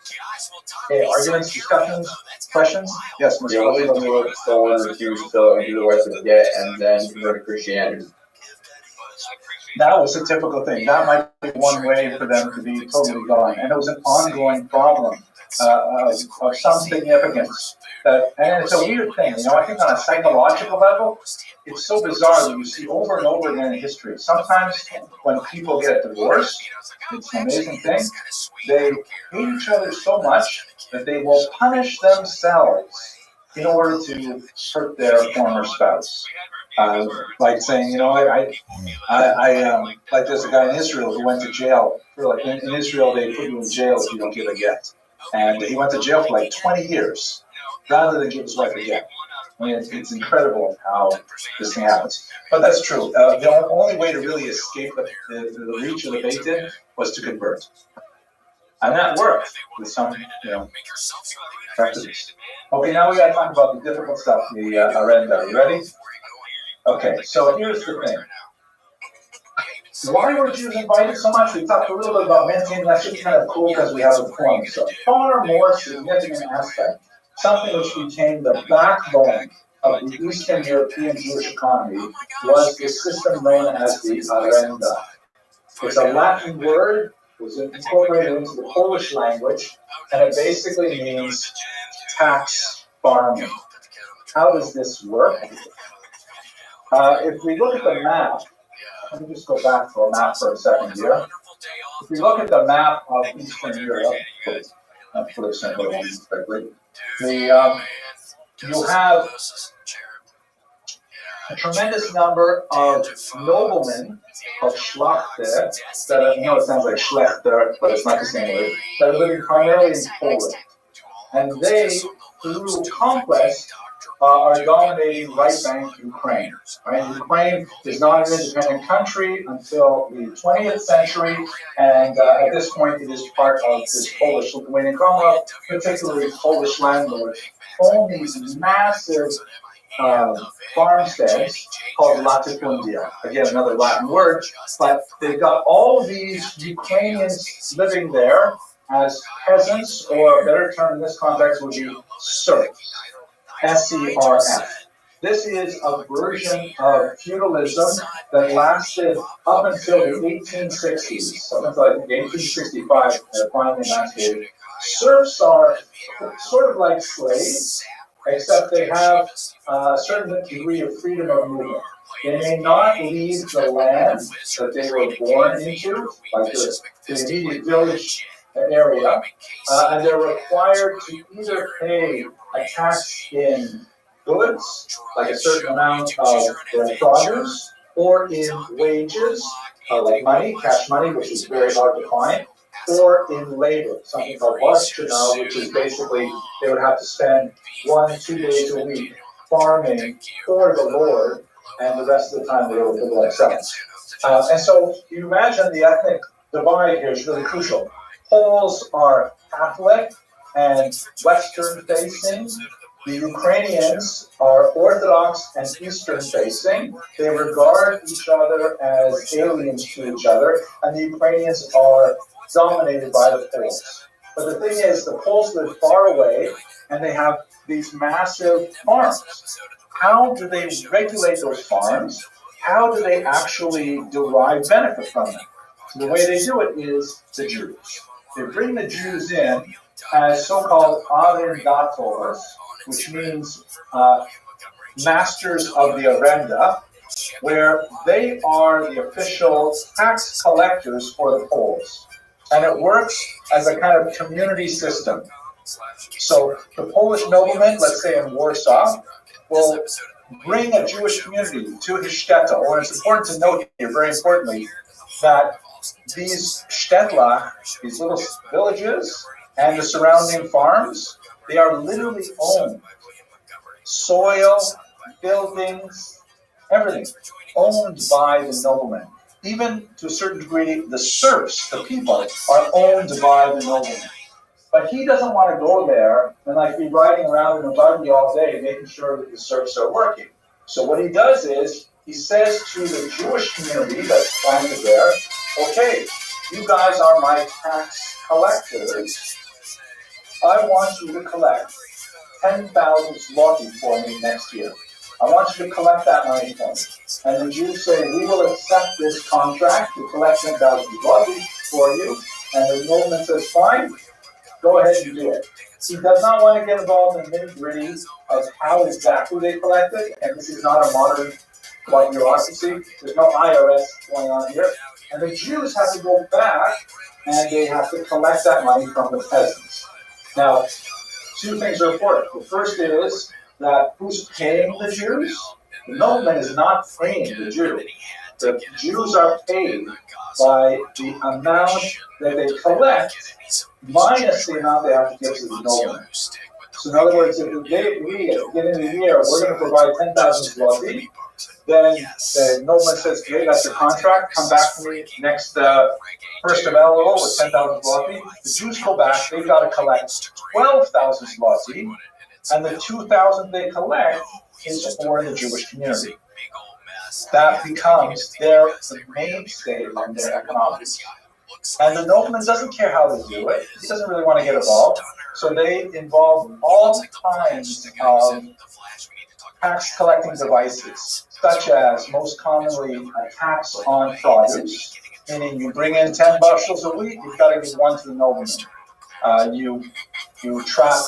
Okay, arguments, discussions, questions? Yes, Mr. Yeah, only the Lord still refused to do the rest of it, and then convert to Christianity. That was a typical thing. That might be one way for them to be totally gone. And it was an ongoing problem of some significance. And it's a weird thing. I think on a psychological level, it's so bizarre that you see over and over again in history. Sometimes when people get divorced, it's an amazing thing. They hate each other so much that they will punish themselves in order to hurt their former spouse. Like saying, like there's a guy in Israel who went to jail. In Israel, they put you in jail if you don't give a get. And he went to jail for like 20 years rather than give his wife a get. I mean, it's incredible how this thing happens. But that's true. The only way to really escape the reach of the Beit Din was to convert. And that worked with some, practices. Okay, now we got to talk about the difficult stuff, the Arenda. You ready? Okay, so here's the thing. Why were Jews invited so much? We talked a little bit about maintaining. That's just kind of cool because we have a point. So far more significant aspect, something which became the backbone of the Eastern European Jewish economy, was the system known as the Arenda. It's a Latin word. It was incorporated into the Polish language, and it basically means tax farming. How does this work? If we look at the map, let me just go back to a map for a second here. If we look at the map of Eastern Europe, you have a tremendous number of noblemen called Schlachter, that it sounds like Schlechter, but it's not the same word, that are living primarily in Poland. And they, through conquest, are dominating right bank Ukraine. Right? Ukraine is not an independent country until the 20th century, and at this point it is part of this Polish-Lithuanian Commonwealth, particularly Polish landlords own these massive farmsteads called latifundia. Again, another Latin word, but they've got all these Ukrainians living there as peasants, or a better term in this context would be serfs. S-E-R-F. This is a version of feudalism that lasted up until the 1860s, up until I think 1865, finally emancipated. Serfs are sort of like slaves, except they have a certain degree of freedom of movement. They may not leave the land that they were born into, like the immediate village area, and they're required to either pay a tax in goods, like a certain amount of their produce, or in wages, like money, cash money, which is very hard to find, or in labor, something called ROTHSCHILD, which is basically they would have to spend 1-2 days a week farming for the Lord, and the rest of the time they were for themselves. And so you imagine the ethnic divide here is really crucial. Poles are Catholic and Western facing. The Ukrainians are Orthodox and Eastern facing. They regard each other as aliens to each other, and the Ukrainians are dominated by the Poles. But the thing is, the Poles live far away, and they have these massive farms. How do they regulate those farms? How do they actually derive benefit from them? So the way they do it is the Jews. They bring the Jews in as so-called arrendators, which means masters of the arenda, where they are the official tax collectors for the Poles. And it works as a kind of community system. So the Polish nobleman, let's say in Warsaw, will bring a Jewish community to his shtetl. Or it's important to note here, very importantly, that these shtetla, these little villages, and the surrounding farms, they are literally owned. Soil, buildings, everything owned by the nobleman. Even to a certain degree, the serfs, the people, are owned by the nobleman. But he doesn't want to go there and be riding around in a buggy all day, making sure that the serfs are working. So what he does is, he says to the Jewish community that's planted there, okay, you guys are my tax collectors. I want you to collect 10,000 zloty for me next year. I want you to collect that money for me. And the Jews say, we will accept this contract to collect 10,000 zloty for you. And the nobleman says, fine, go ahead and do it. He does not want to get involved in the nitty-gritty of how exactly they collect it. And this is not a modern bureaucracy. There's no IRS going on here. And the Jews have to go back and they have to collect that money from the peasants. Now, two things are important. The first is that who's paying the Jews? The nobleman is not paying the Jew. The Jews are paid by the amount that they collect minus the amount they have to give to the nobleman. So in other words, if they agree at the beginning of the year, we're going to provide 10,000 zloty, then the nobleman says, okay, that's your contract, come back to me next 1st of Elul with 10,000 zloty. The Jews go back, they've got to collect 12,000 zloty, and the 2,000 they collect is for the Jewish community. That becomes the mainstay of their economics. And the nobleman doesn't care how they do it. He doesn't really want to get involved. So they involve all kinds of tax collecting devices, such as most commonly a tax on produce, meaning you bring in 10 bushels a week, you've got to give one to the nobleman. You trap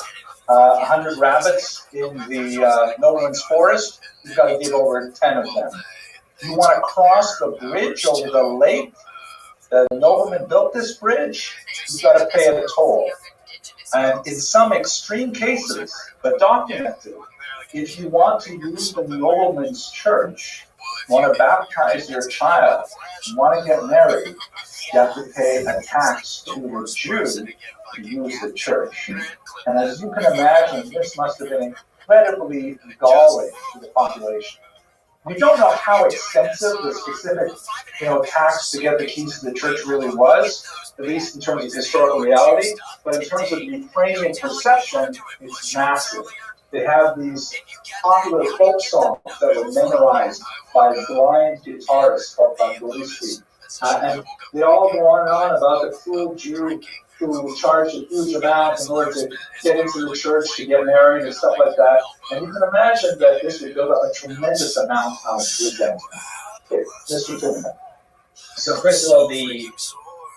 100 rabbits in the nobleman's forest, you've got to give over 10 of them. You want to cross the bridge over the lake, the nobleman built this bridge, you've got to pay a toll. And in some extreme cases, but documented, if you want to use the nobleman's church, you want to baptize your child, you want to get married, you have to pay a tax to the Jew to use the church. And as you can imagine, this must have been incredibly galling to the population. We don't know how extensive the specific, tax to get the keys to the church really was, at least in terms of historical reality. But in terms of Ukrainian perception, it's massive. They have these popular folk songs that were memorized by blind guitarists called Bangladeshi. And they all go on and on about the cruel Jew who charged a huge amount in order to get into the church to get married and stuff like that. And you can imagine that this would build up a tremendous amount of resentment. Mr. Turner. So first of all, the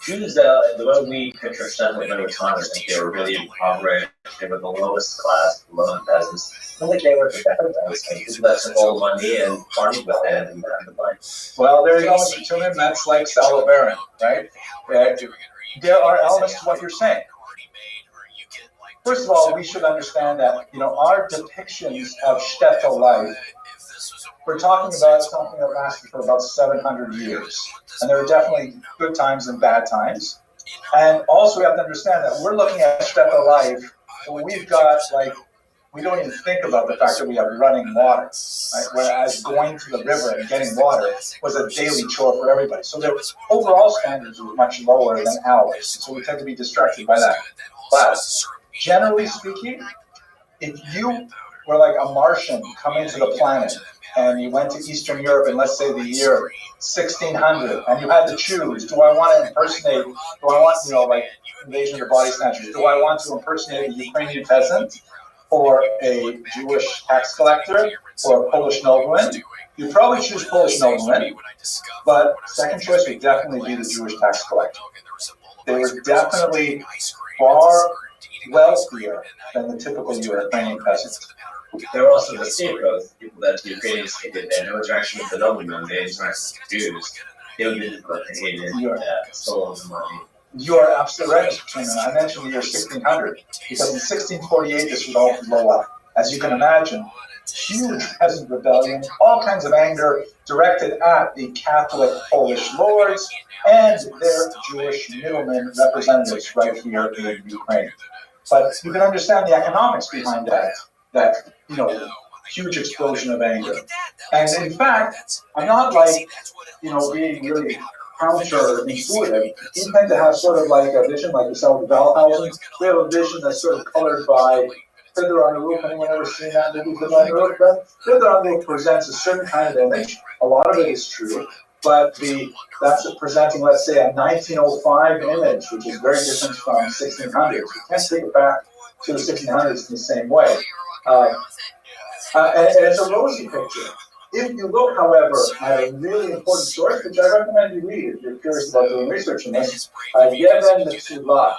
Jews, the way we picture them when they were Congress, like they were really impoverished, they were the lowest class, the lowest peasants. I don't think they were the better people that took all the money and farmed with it and had the money. Well, there you go, Mr. Tillman. That's like Salabaran, right? There are elements to what you're saying. First of all, we should understand that, our depictions of shtetl life, we're talking about something that lasted for about 700 years. And there are definitely good times and bad times. And also we have to understand that we're looking at shtetl life, where we've got, we don't even think about the fact that we have running water, right? Whereas going to the river and getting water was a daily chore for everybody. So their overall standards were much lower than ours. So we tend to be distracted by that. But generally speaking, if you were like a Martian coming to the planet and you went to Eastern Europe in, let's say, the year 1600, and you had to choose, do I want to impersonate, do I want, Invasion of the Body Snatchers, do I want to impersonate a Ukrainian peasant, or a Jewish tax collector, or a Polish nobleman? You'd probably choose Polish nobleman, but second choice would definitely be the Jewish tax collector. They were definitely far wealthier than the typical Ukrainian peasant. There were also the scapegoats, people that the Ukrainians hated, and no interaction with the noblemen, they interacted with the Jews. They would be difficult to hate and stole the money. You are absolutely right, Mr. Truman. I mentioned the year 1600, because in 1648 this would all blow up. As you can imagine, huge peasant rebellion, all kinds of anger directed at the Catholic Polish lords and their Jewish middlemen representatives right here in Ukraine. But you can understand the economics behind that huge explosion of anger. And in fact, I'm not being really counterintuitive. We tend to have sort of like a vision, like we saw with Valhausen. We have a vision that's sort of colored by Fiddler on the Roof. Anyone ever seen that movie, Fiddler on the Roof? Fiddler on the Roof presents a certain kind of image. A lot of it is true, but that's presenting, let's say, a 1905 image, which is very different from 1600s. You can't take it back to the 1600s in the same way. And it's a rosy picture. If you look, however, at a really important source, which I recommend you read if you're curious about doing research on this, Yevhen Metsula,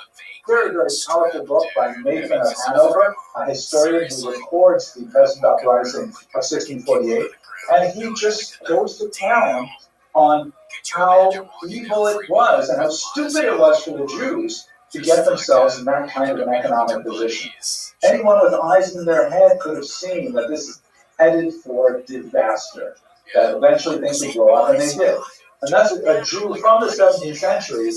very, very powerful book by Nathan of Hanover, a historian who records the peasant uprising of 1648, and he just goes to town on how evil it was and how stupid it was for the Jews to get themselves in that kind of an economic position. Anyone with eyes in their head could have seen that this is headed for disaster, that eventually things would blow up, and they did. And that's a Jew from the 17th century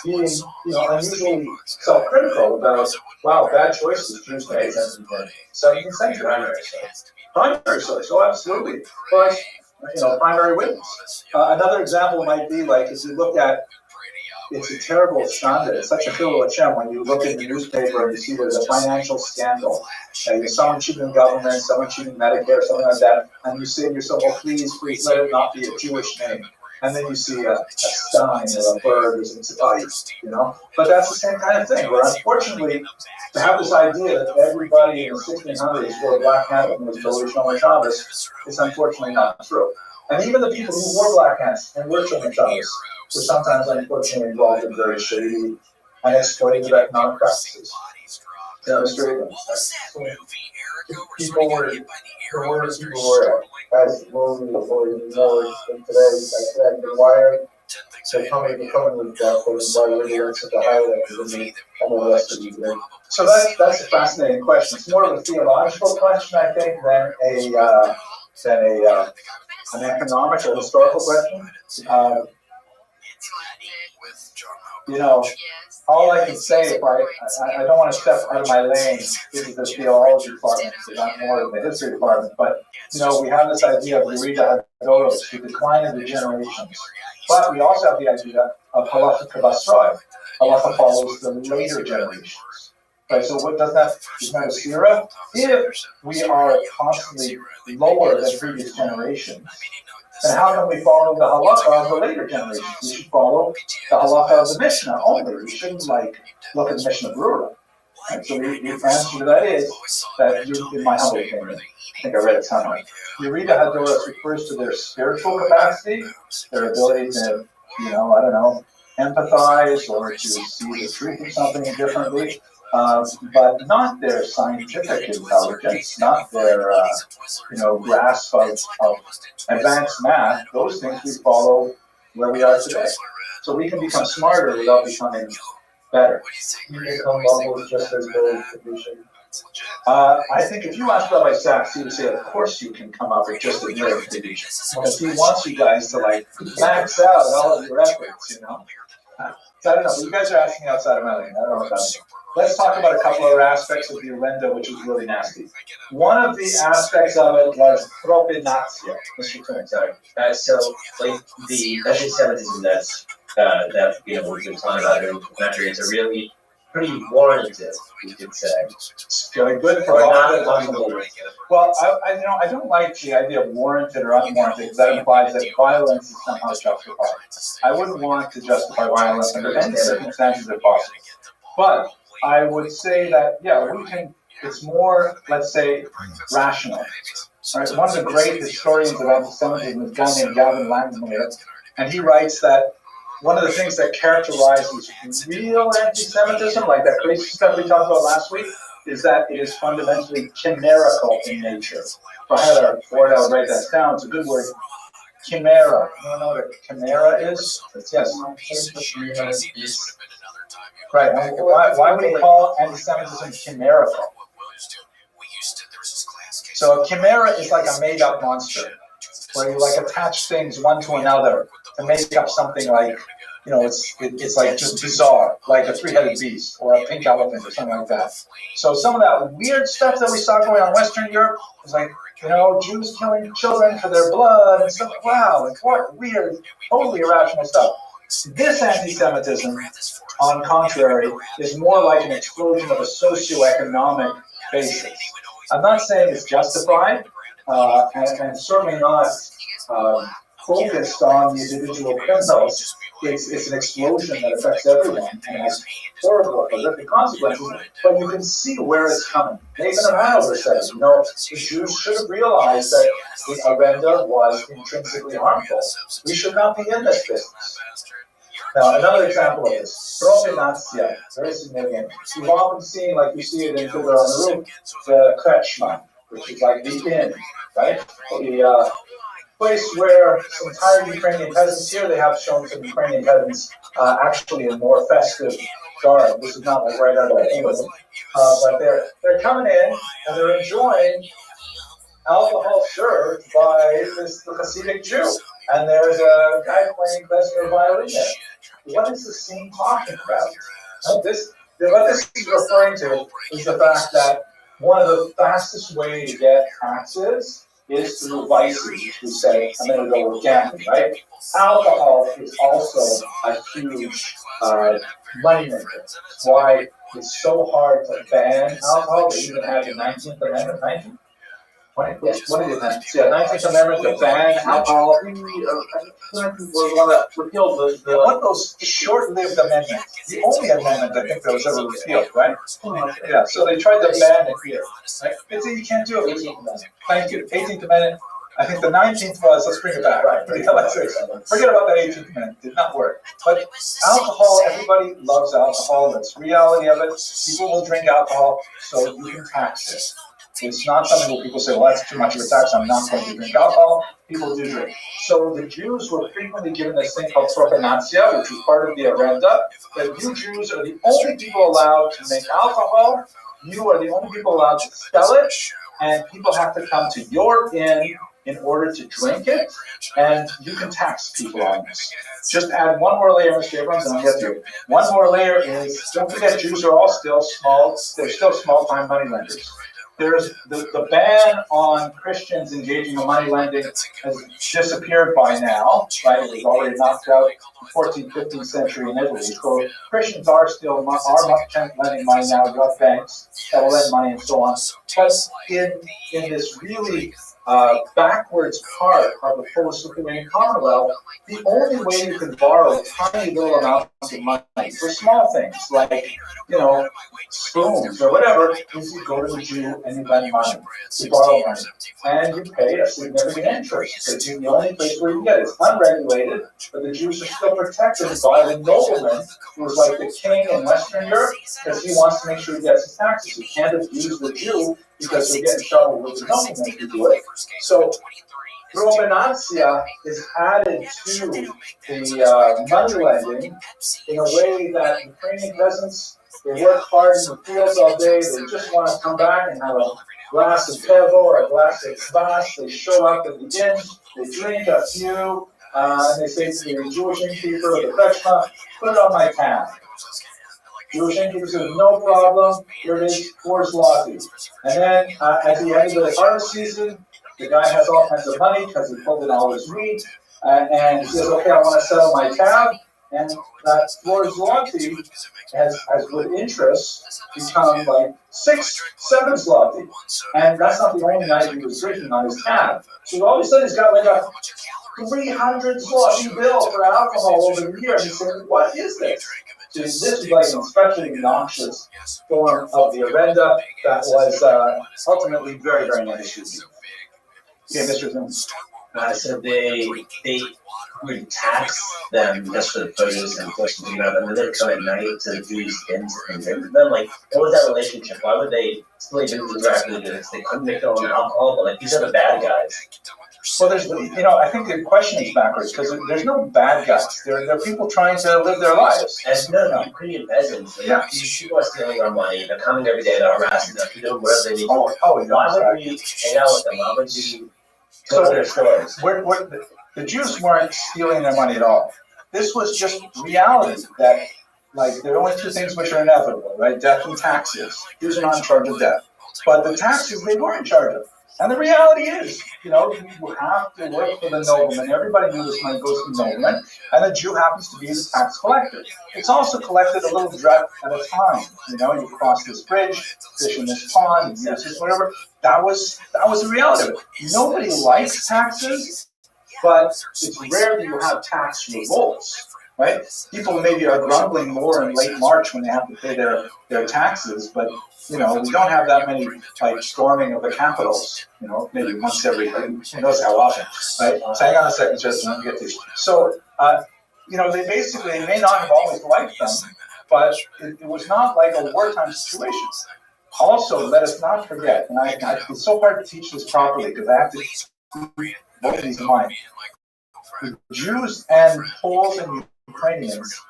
being, unusually self-critical about, wow, bad choices Jews made in the 17th century. Primary source, oh, absolutely. But, primary witness. Another example might be like, if you look at, it's a terrible shanda. It's such a Hillel Hashem when you look in the newspaper and you see there's a financial scandal. Someone cheating government, someone cheating Medicare, something like that, and you say to yourself, well, please let it not be a Jewish name. And then you see a Stein or a Berg or something, But that's the same kind of thing, where unfortunately, to have this idea that everybody in the 1600s wore a black hat and was Jewish on Shabbos is unfortunately not true. And even the people who wore black hats and were Shomer Shabbos were sometimes unfortunately involved in very shady and exploitative economic practices. People were as lonely or ignored in today's like the wire. So coming with why we're such a highlight and the rest of you. So that's a fascinating question. It's more of a theological question, I think, than an economic or historical question. All I can say, if I don't want to step out of my lane, this is the theology department, not more of the history department, but, we have this idea of Yerida Hadoros, the decline of the generations. But we also have the idea of Halacha Kabasroi. Halacha follows the later generations. Right, so what does that, is that a sira? If we are constantly lower than previous generations, then how can we follow the halakha of the later generations? We should follow the halakha of the Mishnah only. We shouldn't look at the Mishnah Brura. Right? So the answer to that is that in my humble opinion, I think I read it somewhere. Yerida Hadoros refers to their spiritual capacity, their ability to, empathize or to see the truth of something differently, but not their scientific intelligence, not their, grasp of advanced math. Those things we follow where we are today. So we can become smarter without becoming better. You become almost just as good as tradition. I think if you ask Rabbi Sachs, he would say, of course you can come up with just a mere tradition. Because he wants you guys to max out all of your efforts, So I don't know, but you guys are asking outside of my lane. I don't know what that means. Let's talk about a couple other aspects of the Orenda, which is really nasty. One of the aspects of it was propinatsia. Mr. Twin, sorry. So, the anti-Semitism that we've been talking about during the documentary is a really pretty warranted, you could say. It's very good for Well, I don't like the idea of warranted or unwarranted because that implies that violence is somehow justified. I wouldn't want to justify violence under any circumstances if possible. But I would say that, we can, it's more, let's say, rational. Right? One of the great historians of anti-Semitism is a guy named Gavin Langmuir, and he writes that one of the things that characterizes real anti-Semitism, like that crazy stuff we talked about last week, is that it is fundamentally chimerical in nature. If I had a board, I would write that down. It's a good word. Chimera. You don't know what a chimera is? Yes. Right. Why would we call anti-Semitism chimerical? So a chimera is like a made-up monster, where you attach things one to another to make up something like, it's like just bizarre, like a three-headed beast or a pink elephant or something like that. So some of that weird stuff that we saw going on in Western Europe was like, Jews killing children for their blood and stuff. Wow, what weird, totally irrational stuff. This anti-Semitism, on contrary, is more like an explosion of a socioeconomic basis. I'm not saying it's justified, and certainly not focused on the individual criminals. It's an explosion that affects everyone and has horrible, horrific consequences, but you can see where it's coming. Nathan Hanover said, the Jews should have realized that the Orenda was intrinsically harmful. We should not be in this business. Now, another example of this, propinatsia, very significant. You've often seen, like you see it in Fiddler on the Roof, the kretschma, which is like the inn, right? The place where some tired Ukrainian peasants, here they have shown some Ukrainian peasants actually in more festive garb. This is not like right out of England, but they're coming in and they're enjoying alcohol served by the Hasidic Jew. And there's a guy playing klezmer violin there. What is the scene talking about? What this is referring to is the fact that one of the fastest ways to get taxes is through vices, which we said a minute ago with gambling, right? Alcohol is also a huge money maker. That's why it's so hard to ban alcohol. They even have the 19th Amendment, 19th Amendment to ban alcohol. Was one that repealed one of those short-lived amendments. The only amendment I think that was ever repealed, right? Yeah. So they tried to ban it here. Right? You can't do it. 18th Amendment. Thank you. 18th Amendment. I think the 19th was. Let's bring it back. Right. Forget about that 18th Amendment. Did not work. But alcohol. Everybody loves alcohol. That's the reality of it. People will drink alcohol, so you can tax it. It's not something where people say, well, that's too much of a tax, I'm not going to drink alcohol. People do drink. So the Jews were frequently given this thing called propinatsia, which is part of the Orenda, that you Jews are the only people allowed to make alcohol, you are the only people allowed to sell it, and people have to come to your inn in order to drink it, and you can tax people on this. Just add one more layer, Mr. Abrams, and I'll get to it. One more layer is, don't forget, Jews are all still small, they're still small-time moneylenders. There's the ban on Christians engaging in money lending has disappeared by now, right? It was already knocked out in the 14th, 15th century in Italy. So Christians are lending money now. You have banks that will lend money and so on. But in this really backwards part of the post-Lithuanian Commonwealth, the only way you could borrow tiny little amounts of money for small things like, spoons or whatever, is you go to the Jew and you lend money, you borrow money, and you pay a significant interest. It's the only place where you get it. It's unregulated, but the Jews are still protected by the nobleman, who's like the king in Western Europe, because he wants to make sure he gets his taxes. You can't abuse the Jew because you'll get in trouble with the nobleman if you do it. So provenantia is added to the money lending in a way that Ukrainian peasants, they work hard in the fields all day, they just want to come back and have a glass of pevo or a glass of kvass. They show up at the inn, they drink a few, and they say to the Jewish innkeeper or the Kretschmer, put it on my tab. Jewish innkeeper says, no problem, here it is, 4 zloty. And then at the end of the harvest season, the guy has all kinds of money because he pulled in all his wheat, and he says, okay, I want to settle my tab, and that 4 zloty has with interest become like 6, 7 zloty. And that's not the only night he was drinking on his tab. So all of a sudden he's got like a 300 zloty bill for alcohol over the year. And he's saying, what is this? So this is like an especially noxious form of the arenda that was ultimately very, very negative. Yeah, Mr. Zoom. So they would tax them just for the produce and push them out, and then they'd come at night to the Jews' inns and drink with them. Like, what was that relationship? Why would they still do the directly do this? They couldn't make their own alcohol, but like these are the bad guys. Well, there's, I think the question is backwards because there's no bad guys. There are people trying to live their lives. And no, Ukrainian peasants. Like, yeah. These people are stealing our money. They're coming every day. They're harassing them. They're doing whatever they need. Why would we hang out with them? Why would you go to their stores? The Jews weren't stealing their money at all. This was just reality that, like, there are only 2 things which are inevitable, right? Death and taxes. Jews are not in charge of death. But the taxes, they were in charge of. And the reality is, you have to work for the nobleman. Everybody knew this money goes to the nobleman, and the Jew happens to be the tax collector. It's also collected a little drop at a time. You cross this bridge, fish in this pond, use this, whatever. That was the reality of it. Nobody likes taxes, but it's rare that you have tax revolts, right? People maybe are grumbling more in late March when they have to pay their taxes, but we don't have that many like storming of the capitals. Maybe once every who knows how often, right? So hang on a second, just let me get these. So they basically may not have always liked them, but it was not like a wartime situation. Also, let us not forget, and it's so hard to teach this properly because I have to keep both of these in mind. The Jews and Poles and Ukrainians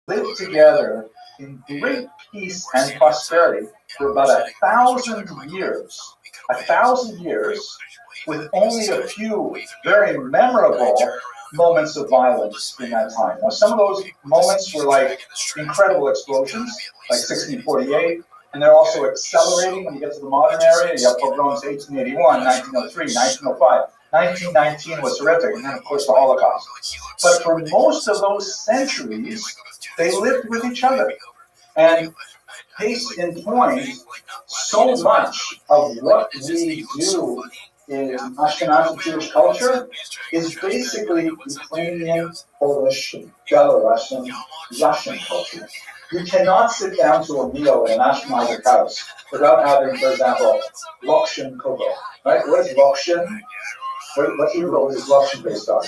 lived together in great peace and prosperity for about 1,000 years. 1,000 years with only a few very memorable moments of violence in that time. Now, some of those moments were like incredible explosions, like 1648, and they're also accelerating when you get to the modern era. You have pogroms 1881, 1903, 1905. 1919 was horrific, and then, of course, the Holocaust. But for most of those centuries, they lived with each other. And case in point, so much of what we do in Ashkenazi Jewish culture is basically Ukrainian, Polish, Belarusian, Russian culture. You cannot sit down to a meal in an Ashkenazi house without having, for example, lokshin kugel. Right? What is lokshin? What noodle is lokshin based on?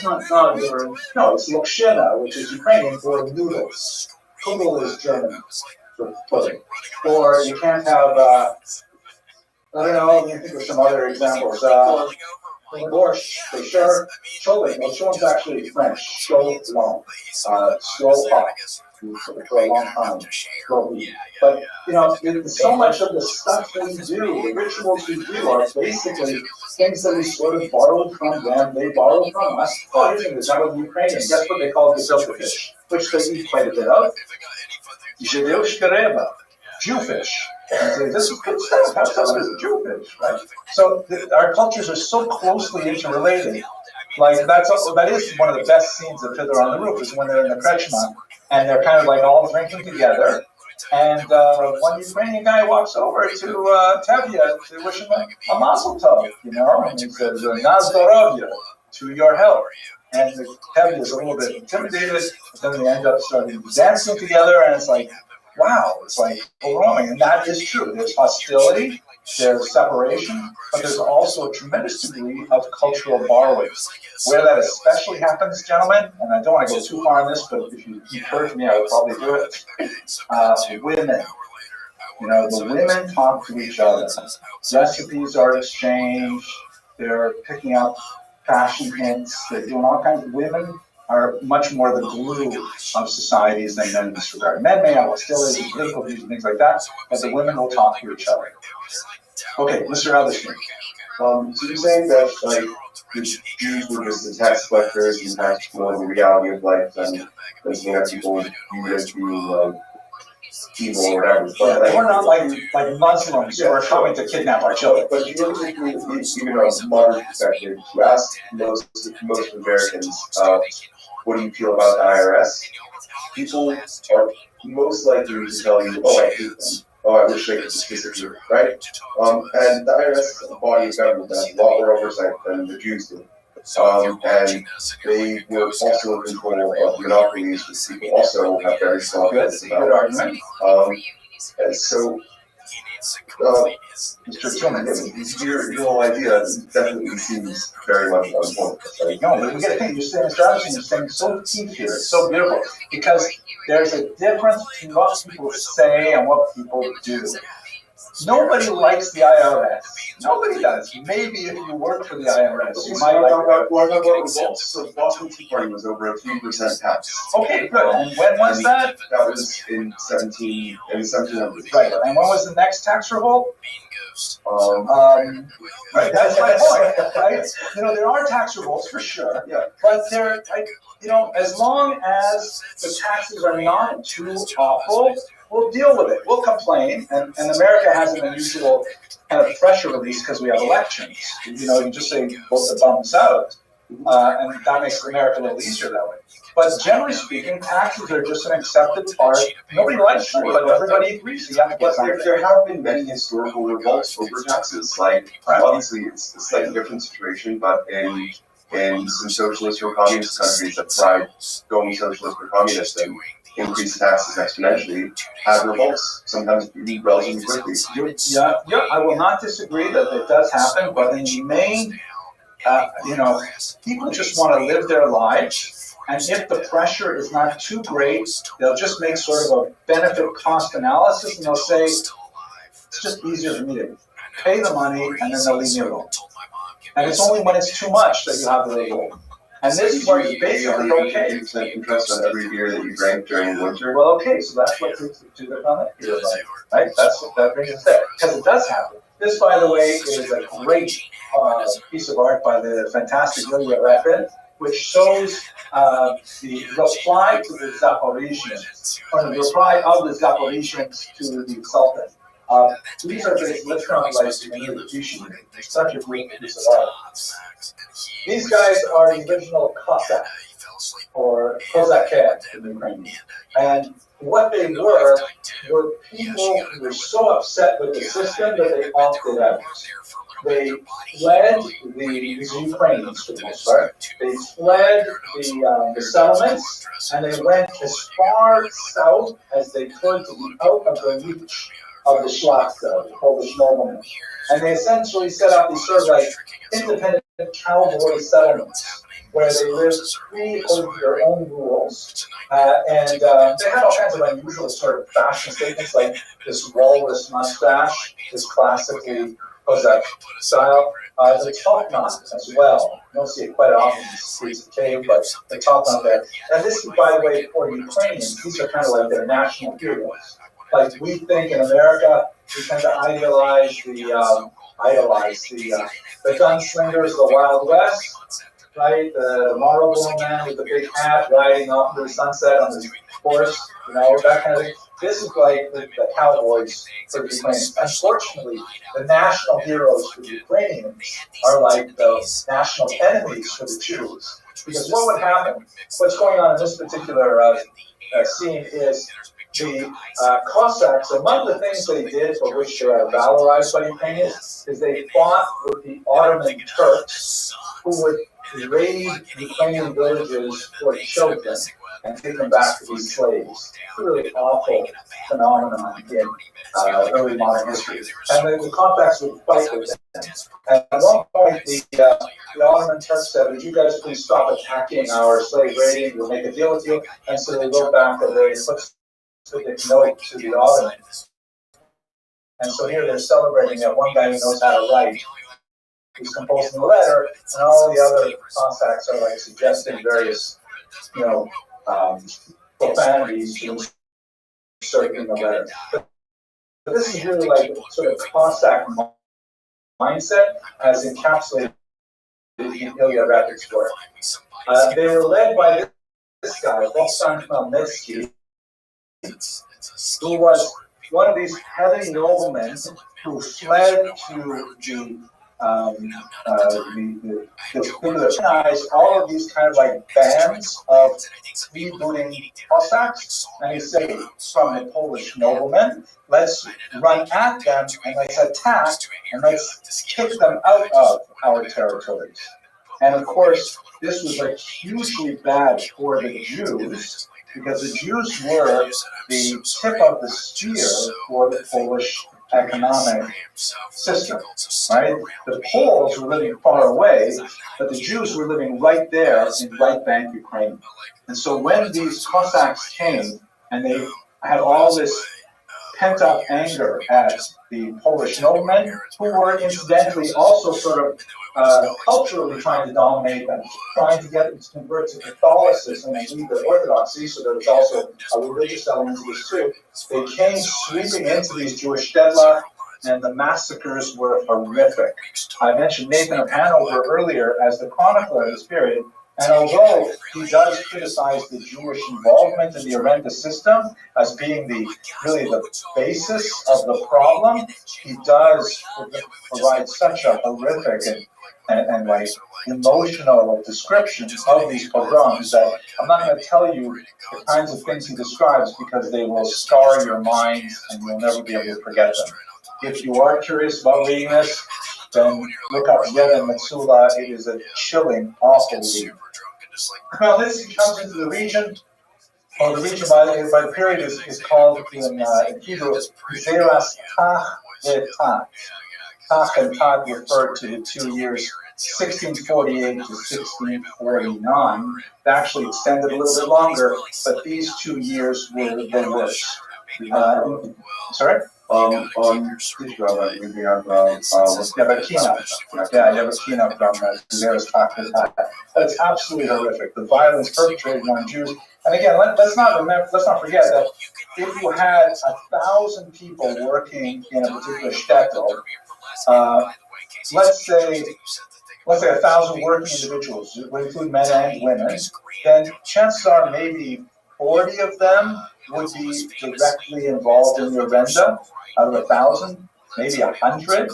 No, it's lokshina, which is Ukrainian for noodles. Kugel is German for pudding. Or you can't have, I don't know, you think of some other examples. Borscht, for sure. Choling. Well, choling's actually French. Slow long. Slow hot. For a long time. But, so much of the stuff that we do, the rituals we do, are basically things that we sort of borrowed from them. They borrowed from us. Oh, here's an example of Ukrainian. Guess what they call gefilte fish, which they eat quite a bit of? Jewfish. And this is good stuff. Have some of this Jewfish, right? So our cultures are so closely interrelated. Like that is one of the best scenes of Fiddler on the Roof is when they're in the Kretschmer and they're kind of like all drinking together. And one Ukrainian guy walks over to Tevye to wish him a mazel tov, and he says, "Na zdorovya," to your health. And Tevye is a little bit intimidated, but then they end up starting dancing together, and it's like, wow, it's like overwhelming. And that is true. There's hostility, there's separation, but there's also a tremendous degree of cultural borrowing. Where that especially happens, gentlemen, and I don't want to go too far on this, but if you encourage me, I would probably do it. Women. The women talk to each other. Recipes are exchanged. They're picking up fashion hints. They're doing all kinds of. Women are much more the glue of societies than men in this regard. Men may have hostility and political views and things like that, but the women will talk to each other. Okay, Mr. ROTHSCHILD. So you're saying that, like, the Jews were just the tax collectors and tax people in the reality of life, and there's people viewed as being evil or whatever. But we're not like Muslims who are coming to kidnap our children. But you look at even a modern perspective, you ask most Americans, what do you feel about the IRS? People are most likely to tell you, oh, I hate them. Oh, I wish they could just disappear, right? And the IRS is a body of government that has a lot more oversight than the Jews do. And they were also in control of monopolies, which people also have very strong feelings about. Good argument. And so, Mr. Tillman, your whole idea definitely seems very much on point. Right? No, but we got to think, you're saying, Mr. Robinson, you're saying so deep here, it's so beautiful, because there's a difference between what people say and what people do. Nobody likes the IRS. Nobody does. Maybe if you work for the IRS, you might like it. What about results? So the Boston Tea Party was over a 3% tax. Okay, good. And when was that? That was in 1700s. Right. And when was the next tax revolt? Right. That's my point. Right. There are tax revolts for sure. Yeah. But they're as long as the taxes are not too awful, we'll deal with it. We'll complain, and America has an unusual kind of pressure release because we have elections. You just say vote the bums out, and that makes America a little easier that way. But generally speaking, taxes are just an accepted part. Nobody likes them, but everybody agrees. But there have been many historical revolts over taxes. Like, obviously, it's a slightly different situation, but in some socialist or communist countries that tried going socialist or communist and increase taxes exponentially, have revolts, sometimes relatively quickly. Yeah, I will not disagree that it does happen, but in the main, people just want to live their lives, and if the pressure is not too great, they'll just make sort of a benefit-cost analysis, and they'll say, it's just easier for me to pay the money, and then they'll leave me alone. And it's only when it's too much that you have the revolt. And this is where it's basically okay. Interest on every beer that you drank during winter. Well, okay, so that's what to the comment here, right? That's what that brings us there, because it does happen. This, by the way, is a great piece of art by the fantastic Rabbi, which shows the reply to the Zaporizhians, or the reply of the Zaporizhians to the Sultan. These are basically translated in English. It's such a great piece of art. These guys are the original Cossack, or Kozakhead in Ukrainian. And what they were people who were so upset with the system that they opted out. They fled the Ukrainians, for the most part. They fled the settlements, and they went as far south as they could to be out of the reach of the Schlachta, the Polish noblemen. And they essentially set up these sort of like independent cowboy settlements where they lived free of their own rules. And they had all kinds of unusual sort of fashion statements, like this walrus mustache, this classically Cossack style. The top knot as well. You don't see it quite often in the streets of the cave, but the top knot there. And this is, by the way, for Ukrainians, these are kind of like their national heroes. Like we think in America, we tend to idolize the gunslingers of the Wild West, right? The Marlboro man with the big hat riding off into the sunset on his horse, that kind of thing. This is like the cowboys for the Ukrainians. Unfortunately, the national heroes for the Ukrainians are like the national enemies for the Jews. Because what would happen, what's going on in this particular scene is the Cossacks, among the things they did for which they are valorized by Ukrainians, is they fought with the Ottoman Turks, who would raid Ukrainian villages for children and take them back to be slaves. It's a really awful phenomenon in early modern history. And the Cossacks would fight with them. And at one point, the Ottoman Turks said, "Would you guys please stop attacking our slave raiding? We'll make a deal with you." And so they wrote back a very specific note to the Ottomans. And so here they're celebrating that one guy who knows how to write, who's composing a letter, and all the other Cossacks are like suggesting various, profanities to insert in the letter. But this is really like sort of Cossack mindset as encapsulated in Ilya Repic's work. They were led by this guy, ROTHSCHILD, who was one of these heavy noblemen who fled to organized all of these kind of like bands of freebooting Cossacks, and he said from the Polish noblemen, let's run at them and let's attack and let's kick them out of our territories. And of course, this was like hugely bad for the Jews, because the Jews were the tip of the spear for the Polish economic system, right? The Poles were living far away, but the Jews were living right there in right bank Ukraine. And so when these Cossacks came and they had all this pent-up anger at the Polish noblemen, who were incidentally also sort of culturally trying to dominate them, trying to get them to convert to Catholicism and leave their orthodoxy, so there was also a religious element to this too. They came sweeping into these Jewish shtetl, and the massacres were horrific. I mentioned Nathan of Hanover earlier as the chronicler of this period, and although he does criticize the Jewish involvement in the Arenda system as being really the basis of the problem, he does provide such a horrific and like emotional description of these pogroms that I'm not going to tell you the kinds of things he describes, because they will scar your minds and you'll never be able to forget them. If you are curious about reading this, then look up Yevon Metsula. It is a chilling, awful read. Now this comes into the region, or the region by the period is called in Hebrew Zeras Tach Ve'Tat. Tach and Tat refer to the 2 years 1648 to 1649. They actually extended a little bit longer, but these 2 years were the worst. Sorry? Yevakina from Zeres Tach Ve'Tat. It's absolutely horrific. The violence perpetrated on Jews. And again, let's not forget that if you had 1,000 people working in a particular shtetl, let's say 1,000 working individuals, would include men and women, then chances are maybe 40 of them would be directly involved in the Arenda out of 1,000, maybe 100,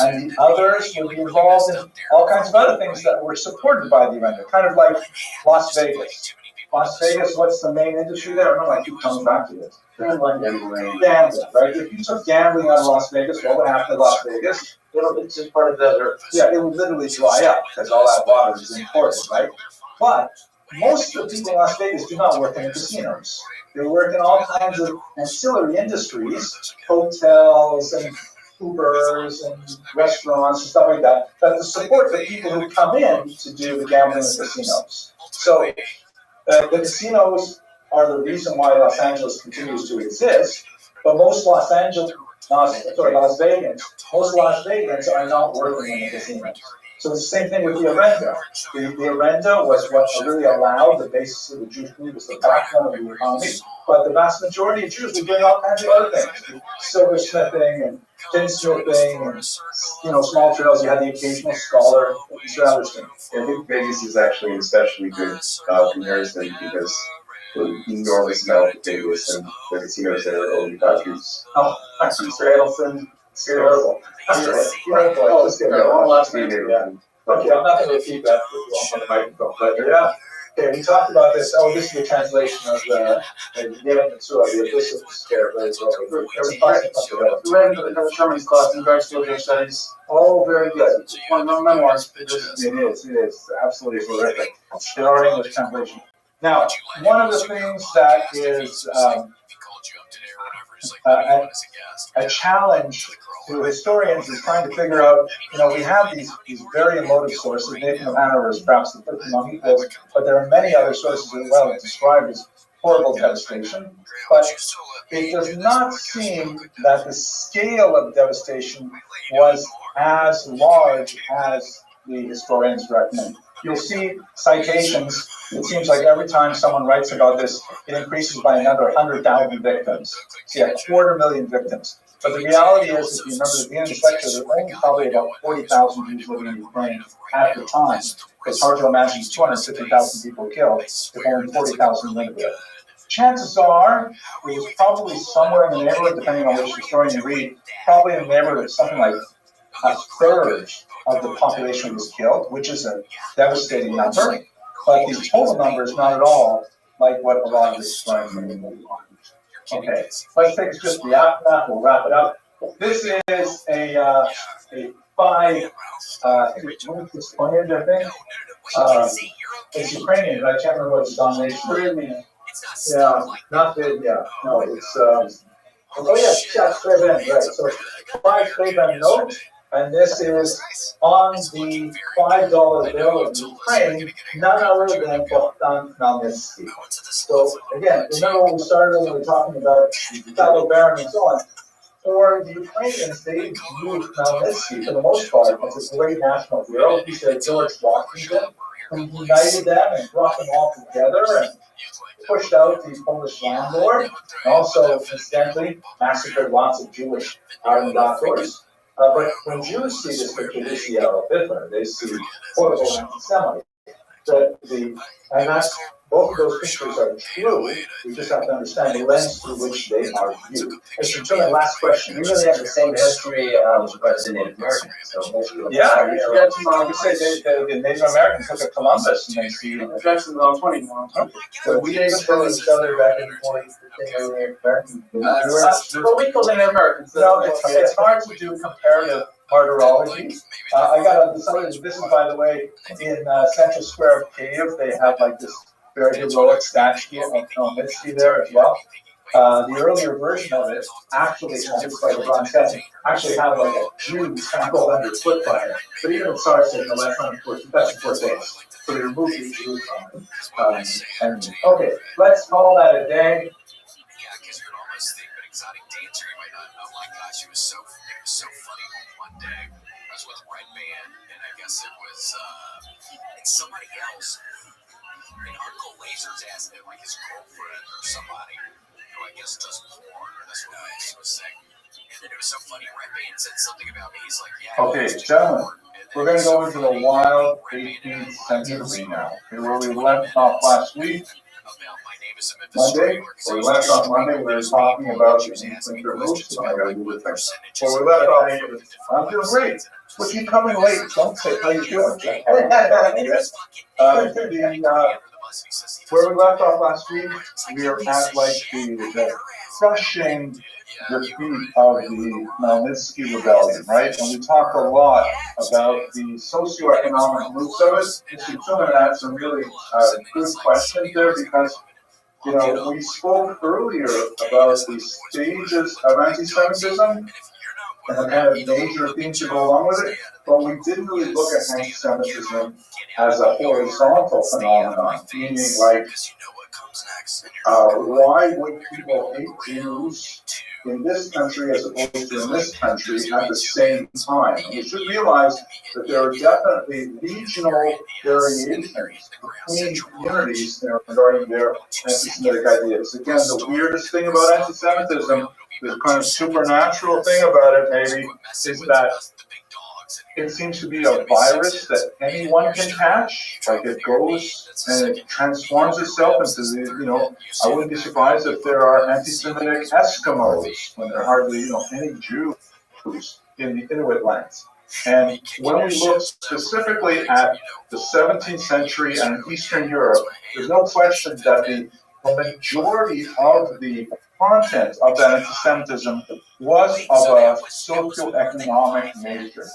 and the others would be involved in all kinds of other things that were supported by the Arenda, kind of like Las Vegas. Las Vegas, what's the main industry there? I don't know, I keep coming back to this. Gambling, right? If you took gambling out of Las Vegas, what would happen to Las Vegas? It's just part of the desert. Yeah, it would literally dry up because all that water is imported, right? But most of the people in Las Vegas do not work in the casinos. They work in all kinds of ancillary industries, hotels and Ubers and restaurants and stuff like that, that support the people who come in to do the gambling in the casinos. So the casinos are the reason why Los Angeles continues to exist, but most Las Vegans are not working in the casinos. So it's the same thing with the Arenda. The Arenda was what really allowed the basis of the Jewish community, was the backbone of the economy. But the vast majority of Jews were doing all kinds of other things, silversmithing and tinsmithing and small trails. You had the occasional scholar. These are other things. I think Vegas is actually especially good comparison because the enormous amount of Vegas and the casinos there are only countries. Oh, actually, Mr. Adelson, it's terrible. Just get one last name. Okay, I'm not going to repeat that on the microphone, but yeah. Okay, we talked about this. Oh, this is the translation of the Yemen Mitzvah, the Odysseus there. We read in the Sherman's class in regards to their studies. Oh, very good. One of the memoirs. It is absolutely terrific. There are English translations. Now, one of the things that is a challenge to historians is trying to figure out, we have these very emotive sources. Nathan of Hanover is perhaps the first among equals, but there are many other sources as well that describe this horrible devastation. But it does not seem that the scale of devastation was as large as the historians recommend. You'll see citations. It seems like every time someone writes about this, it increases by another 100,000 victims. See, 250,000 victims. But the reality is, if you remember at the beginning of this lecture, there were only probably about 40,000 Jews living in Ukraine at the time. It's hard to imagine 250,000 people killed if only 40,000 lived there. Chances are it was probably somewhere in the neighborhood, depending on which historian you read, probably in the neighborhood of something like a third of the population was killed, which is a devastating number. But the total number is not at all like what a lot of the historians are. Okay, let's take just the aftermath. We'll wrap it up. This is a 5. I think. It's Ukrainian, but I can't remember what its denomination. Yeah, not good. Yeah, no, it's. Oh yeah, Sreven, right. So 5 Sreven note, and this is on the $5 bill of Ukraine, none other than Bogdan Khmelnytsky. So again, remember when we started when we were talking about fellow baron and so on. For the Ukrainians, they viewed Khmelnytsky for the most part as a great national hero. He said George Washington, who united them and brought them all together and pushed out the Polish landlord, and also, incidentally, massacred lots of Jewish arrendators. But when Jews see this picture, they see Adolf Hitler. They see horrible anti-Semite. And that's, both of those pictures are true. We just have to understand the lens through which they are viewed. So my last question. We really have the same history with regards to Native Americans. So yeah, you could say the Native Americans look at Columbus and they see Jackson's on 21. So we didn't kill each other back in the 40s for Native Americans. Well, we call Native Americans. No, it's hard to do comparative martyrology. I got this is, by the way, in Central Square of Kyiv, they have like this very heroic statue of Khmelnytsky there as well. The earlier version of it actually has, like Ron said, actually have like a Jew trampled under foot by it. But even the Tsar said, no, that's not important. That's important. So they removed the Jew from it. Okay, let's call that a day. Yeah, because you'd almost think an exotic dancer, you might not know, like, gosh, it was so funny one day. I was with Rabbi, and I guess it was somebody else. And Uncle Laser's asked him, like his girlfriend or somebody, who I guess does porn, or that's what he was saying. And then it was so funny, Rabbi said something about me. He's like, yeah. Okay, gentlemen, we're going to go into the wild 18th century now. Okay, where we left off last week. Monday, or we left off Monday, we were talking about the ancient moves. I got to do with things. So we left off. I'm doing great. But you coming late? Don't say how you doing. Where we left off last week, we are at like the crushing defeat of the Khmelnytsky rebellion, right? And we talked a lot about the socioeconomic roots of it. Mr. Truman had some really good questions there because, we spoke earlier about the stages of anti-Semitism and the kind of major themes that go along with it, but we didn't really look at anti-Semitism as a horizontal phenomenon, meaning like, why would people hate Jews in this country as opposed to in this country at the same time? And we should realize that there are definitely regional variations between communities regarding their anti-Semitic ideas. Again, the weirdest thing about anti-Semitism, the kind of supernatural thing about it maybe, is that it seems to be a virus that anyone can catch. Like it goes and it transforms itself into I wouldn't be surprised if there are anti-Semitic Eskimos when there are hardly, any Jews in the Inuit lands. And when we look specifically at the 17th century and Eastern Europe, there's no question that the majority of the content of that anti-Semitism was of a socioeconomic nature,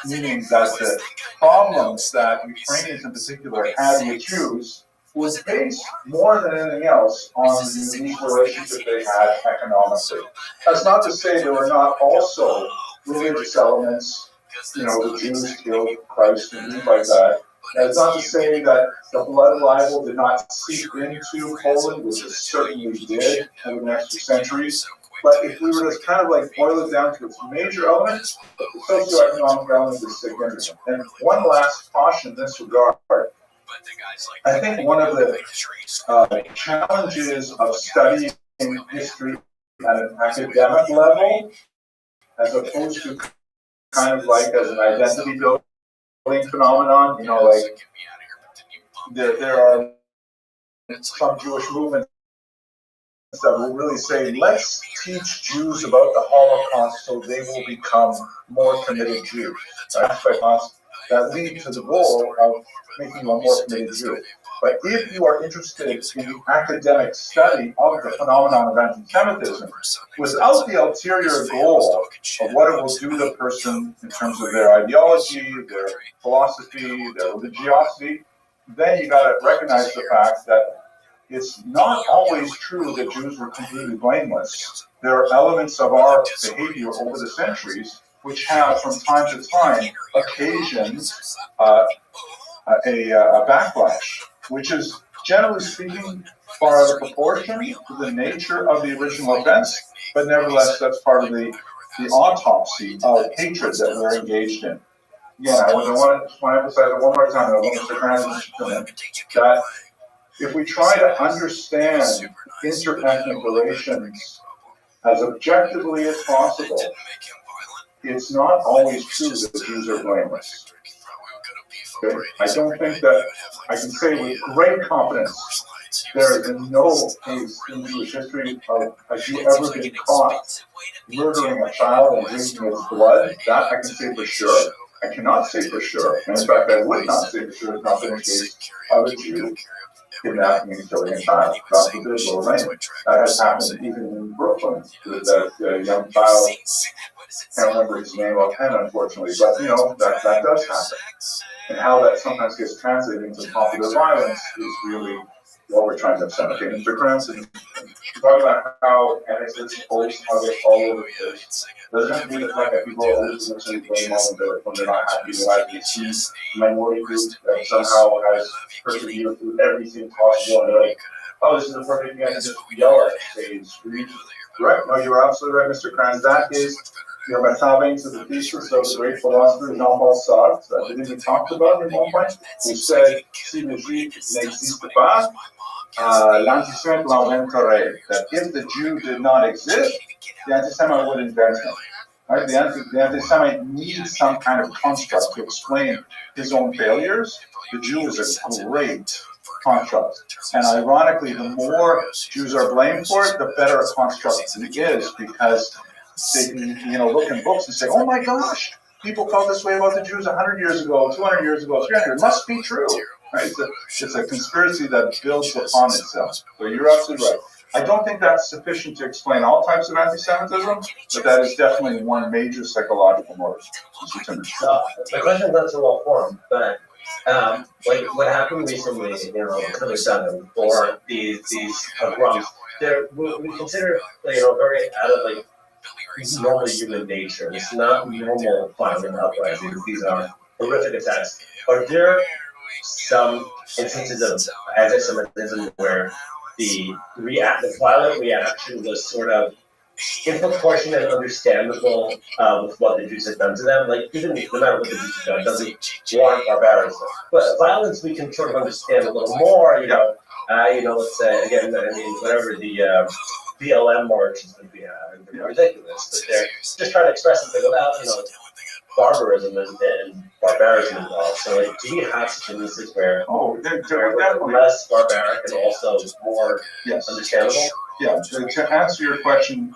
meaning that the problems that Ukrainians in particular had with Jews was based more than anything else on the unique relationship they had economically. That's not to say there were not also religious elements. The Jews killed Christ and things like that. That's not to say that the blood libel did not seep into Poland, which it certainly did over the next few centuries. But if we were to kind of like boil it down to its major elements, the socioeconomic element is significant. And one last caution in this regard. I think one of the challenges of studying history at an academic level, as opposed to kind of like as an identity building phenomenon, there are some Jewish movements that will really say, let's teach Jews about the Holocaust so they will become more committed Jews. That lead to the goal of making you a more committed Jew. But if you are interested in the academic study of the phenomenon of anti-Semitism, without the ulterior goal of what it will do to the person in terms of their ideology, their philosophy, their religiosity, then you got to recognize the fact that it's not always true that Jews were completely blameless. There are elements of our behavior over the centuries which have, from time to time, occasioned a backlash, which is, generally speaking, far out of proportion to the nature of the original offense, but nevertheless, that's part of the autopsy of hatred that we're engaged in. Again, I want to emphasize it one more time, and I want Mr. Grant that if we try to understand interethnic relations as objectively as possible, it's not always true that Jews are blameless. Okay? I don't think that I can say with great confidence there has been no case in Jewish history of a Jew ever being caught murdering a child and drinking its blood. That I can say for sure. I cannot say for sure. And in fact, I would not say for sure there's not been a case of a Jew kidnapping and killing a child. God forbid, Lorraine. That has happened even in Brooklyn with that young child. I can't remember his name offhand, unfortunately, but that does happen. And how that sometimes gets translated into popular violence is really what we're trying to understand. Okay, Mr. Cranston, talking about how anti-Semitism always targets all over the place. Doesn't have to be the fact that people are always listening to blame on when they're not happy with life. It's this minority group that somehow has persevered through everything possible, and they're like, oh, this is the perfect thing I can just yell at and say, correct? No, you're absolutely right, Mr. Kranz. That is Rabbi to the thesis of the great philosopher Jean-Paul Sartre that we even talked about at one point, who said, si le juif n'existe pas, l'antisémite l'inventerait. That if the Jew did not exist, the antisemite would invent him. Right? The antisemite needs some kind of construct to explain his own failures. The Jew is a great construct. And ironically, the more Jews are blamed for it, the better a construct it is, because they can, look in books and say, oh my gosh, people felt this way about the Jews 100 years ago, 200 years ago, 300. It must be true. Right? It's a conspiracy that builds upon itself. So you're absolutely right. I don't think that's sufficient to explain all types of anti-Semitism, but that is definitely one major psychological motive. The question is so well formed, but like what happened recently, Killer 7 or these pogroms, we consider very out of normal human nature. It's not normal violent uprisings. These are horrific attacks. Are there some instances of anti-Semitism where the violent reaction was sort of in proportion and understandable with what the Jews had done to them? Like, even no matter what the Jews had done, doesn't warrant barbarism. But violence we can sort of understand a little more, let's say, again, whatever the BLM march is going to be ridiculous, but they're just trying to express something about, barbarism and barbarism involved. So, do we have situations where they're less barbaric and also more understandable? Yeah, to answer your question,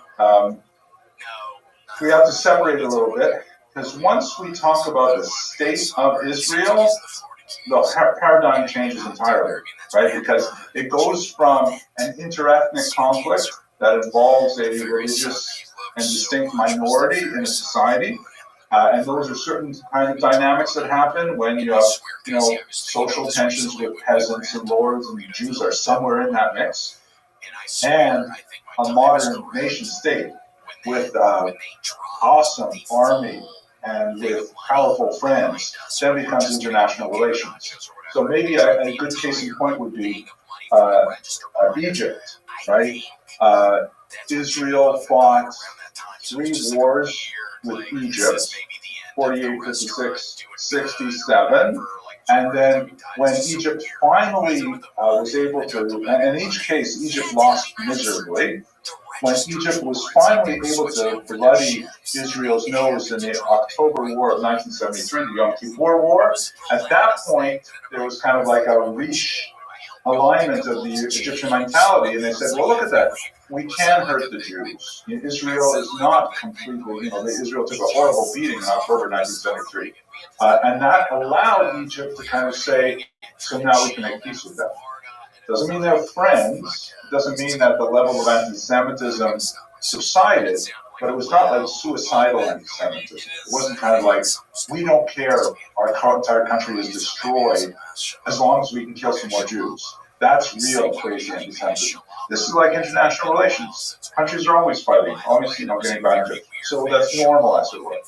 we have to separate a little bit. Because once we talk about the state of Israel, the paradigm changes entirely, right? Because it goes from an interethnic conflict that involves a religious and distinct minority in a society, and those are certain kind of dynamics that happen when you have, social tensions with peasants and lords, and Jews are somewhere in that mix, and a modern nation state with awesome army and with powerful friends, then becomes international relations. So maybe a good case in point would be Egypt, right? Israel fought 3 wars with Egypt, 48, 56, 67, and then when Egypt finally was able to, and in each case Egypt lost miserably, when Egypt was finally able to bloody Israel's nose in the October War of 1973, the Yom Kippur War, at that point there was kind of like a alignment of the Egyptian mentality, and they said, well, look at that, we can hurt the Jews. Israel is not completely, Israel took a horrible beating in October 1973, and that allowed Egypt to kind of say, so now we can make peace with them. Doesn't mean they're friends, doesn't mean that the level of anti-Semitism subsided, but it was not like suicidal anti-Semitism. It wasn't kind of like, we don't care, our entire country is destroyed as long as we can kill some more Jews. That's real crazy anti-Semitism. This is like international relations. Countries are always fighting, always, getting back to it. So that's normal, as it were.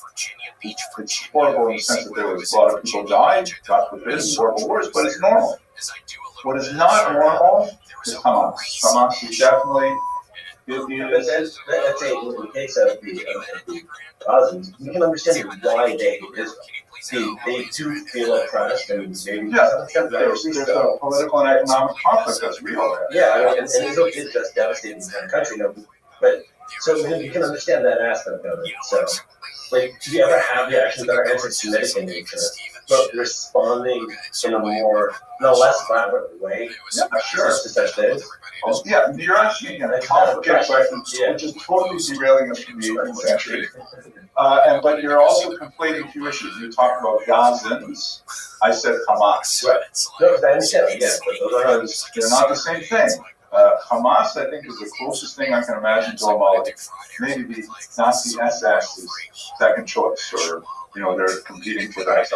It's horrible in the sense that there was a lot of people died, God forbid, horrible wars, but it's normal. What is not normal is Hamas. Hamas is definitely... That's in the case of the Gazans, you can understand why they hate Israel. They do feel oppressed, and maybe there's a political and economic conflict that's real there. Yeah, and Israel is just devastating the entire country, but so you can understand that aspect of it. So, do you ever have reactions that are anti-Semitic in nature, but responding in a less violent way? Yeah, sure. To such things. Yeah, you're asking a complicated question, which is totally derailing us from the 18th century. But you're also conflating 2 issues. You talked about Gazans. I said Hamas. Right. No, I understand. Yeah, because they're not the same thing. Hamas, I think, is the closest thing I can imagine to a Moloch. Maybe the Nazi SS is second choice, or they're competing for that.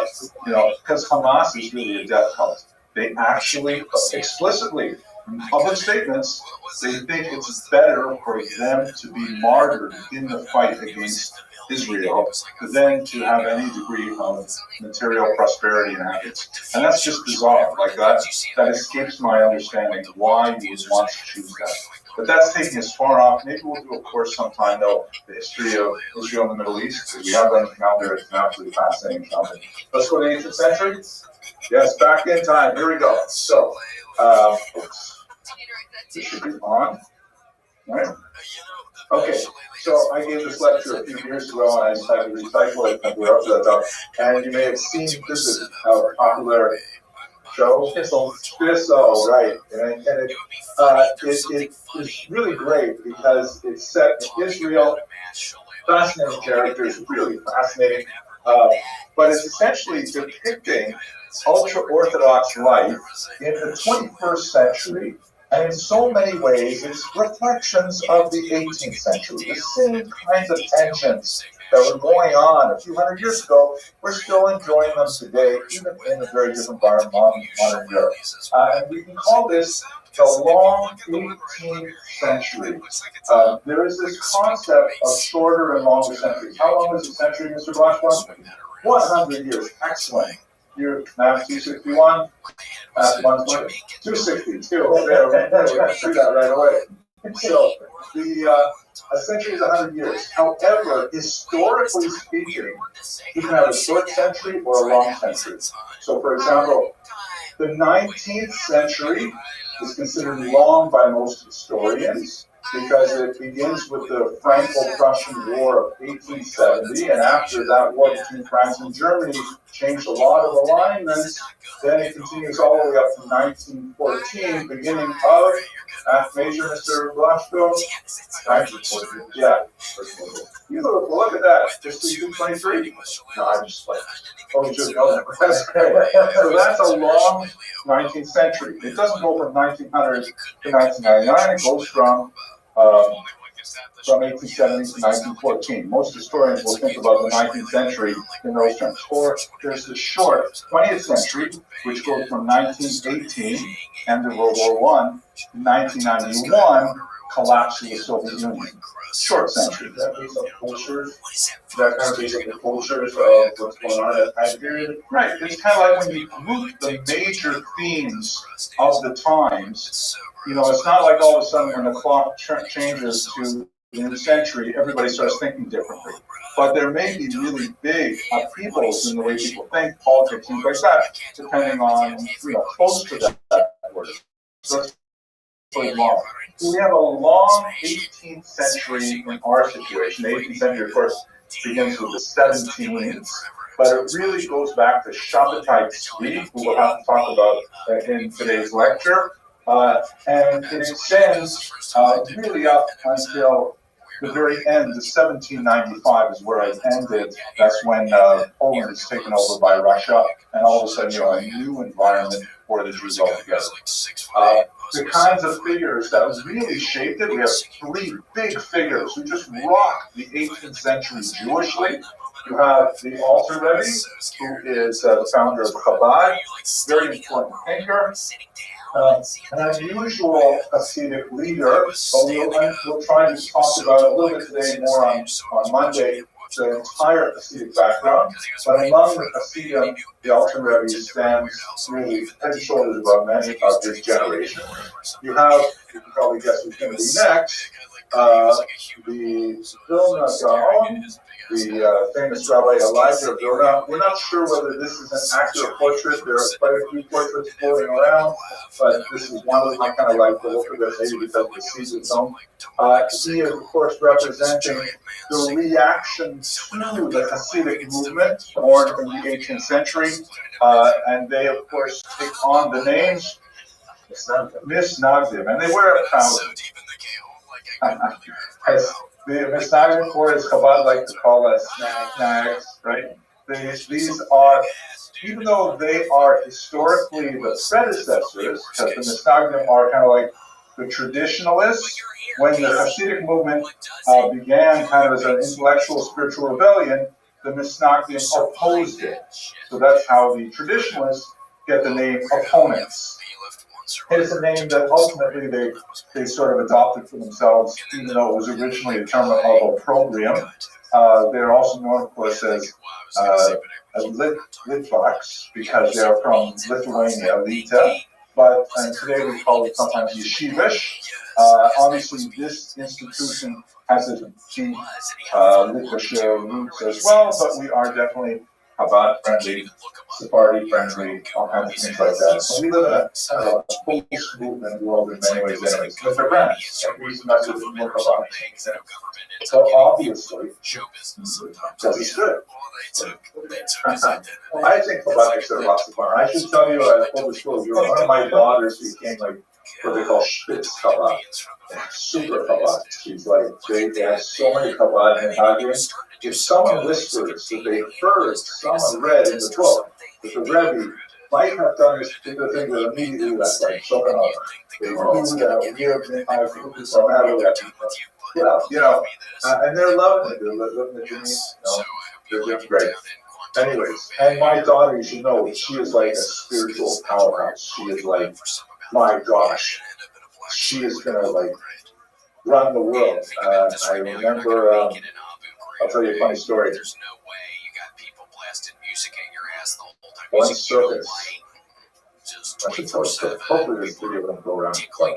Because Hamas is really a death cult. They actually explicitly, in public statements, they think it's better for them to be martyred in the fight against Israel than to have any degree of material prosperity and happiness. And that's just bizarre. Like that escapes my understanding why you would want to choose that. But that's taking us far off. Maybe we'll do a course sometime, though, the history of Israel in the Middle East, because we have that out there. It's an absolutely fascinating topic. Let's go to the 18th century. Yes, back in time. Here we go. So, this should be on. Right? Okay, so I gave this lecture a few years ago, and I decided to recycle it, and we're up to that stuff. And you may have seen, this is a popular show. Thistle, right. And it is really great because it's set in Israel. Fascinating characters, really fascinating. But it's essentially depicting ultra-Orthodox life in the 21st century. And in so many ways, it's reflections of the 18th century. The same kinds of tensions that were going on a few hundred years ago, we're still enjoying them today, even in a very different modern Europe. And we can call this the long 18th century. There is this concept of shorter and longer centuries. How long is a century, Mr. Blackburn? 100 years. Excellent. You're math 261. 262. We're going to see that right away. So, a century is 100 years. However, historically speaking, you can have a short century or a long century. So, for example, the 19th century is considered long by most historians because it begins with the Franco-Prussian War of 1870, and after that war between France and Germany, changed a lot of alignments. Then it continues all the way up to 1914, beginning of Major Mr. Blanchfield. 1914, yeah. You look at that. Just 23. No, I just like. Oh, you should know that. That's great. So that's a long 19th century. It doesn't go from 1900 to 1999. It goes from 1870 to 1914. Most historians will think about the 19th century in those terms. Or there's the short 20th century, which goes from 1918, end of World War I, to 1991, collapse of the Soviet Union. Short century. That based on cultures. That kind of based on the cultures of what's going on at that period. Right. It's kind of like when you group the major themes of the times. You know, it's not like all of a sudden when the clock changes to the new century, everybody starts thinking differently. But there may be really big upheavals in the way people think, politics, things like that, depending on, close to that order. So it's really long. So we have a long 18th century in our situation. The 18th century, of course, begins with the 17th, but it really goes back to Shabbatai Tzvi, who we'll have to talk about in today's lecture. And it extends really up until the very end. The 1795 is where I ended. That's when Poland is taken over by Russia, and all of a sudden, a new environment for the Jews altogether. The kinds of figures that really shaped it, we have three big figures who just rocked the 18th century Jewishly. You have the Alter Rebbe, who is the founder of Chabad, very important thinker. An unusual Hasidic leader, but we'll try to talk about it a little bit today more on Monday, the entire Hasidic background. But among the Hasidim, the Alter Rebbe stands really head and shoulders above many of his generation. You have, you can probably guess who's going to be next, the Vilna Gaon, the famous Rabbi Elijah of Vilna. We're not sure whether this is an accurate portrait. There are quite a few portraits floating around, but this is one of them I kind of like to look at this, maybe because the season film. He is, of course, representing the reaction to the Hasidic movement born in the 18th century, and they, of course, take on the names Misnagdim, and they wear a crown. The Misnagdim, or as Chabad like to call us, snags, right? These are, even though they are historically the predecessors, because the Misnagdim are kind of like the traditionalists, when the Hasidic movement began kind of as an intellectual, spiritual rebellion, the Misnagdim opposed it. So that's how the traditionalists get the name opponents. It is a name that ultimately they sort of adopted for themselves, even though it was originally a term of opprobrium. They're also known, of course, as Litvaks, because they're from Lithuania, Lita. But today we call it sometimes Yeshivish. Obviously, this institution has its deep Litvish roots as well, but we are definitely Chabad friendly, Sephardi friendly, all kinds of things like that. So we live in a post-movement world in many ways anyways. But they're friends. Everybody's message is more Chabad. So obviously, because he's good. I think Chabad makes their lots of fun. I should tell you, I told the school, one of my daughters became like what they call Spitz Chabad. Super Chabad. She's like, they have so many Chabad in Hadrian. If someone whispers that they heard someone read in the book that the Rabbi might have done this particular thing, that immediately that's like shocking off. They knew that weird I've from Hadrian. And they're loving it. They're living the dream. They're doing great. Anyways, and my daughter, you should know, she is like a spiritual powerhouse. She is like, my gosh, she is gonna like run the world. I remember, I'll tell you a funny story. One circus. I should tell you, hopefully this video won't go around. One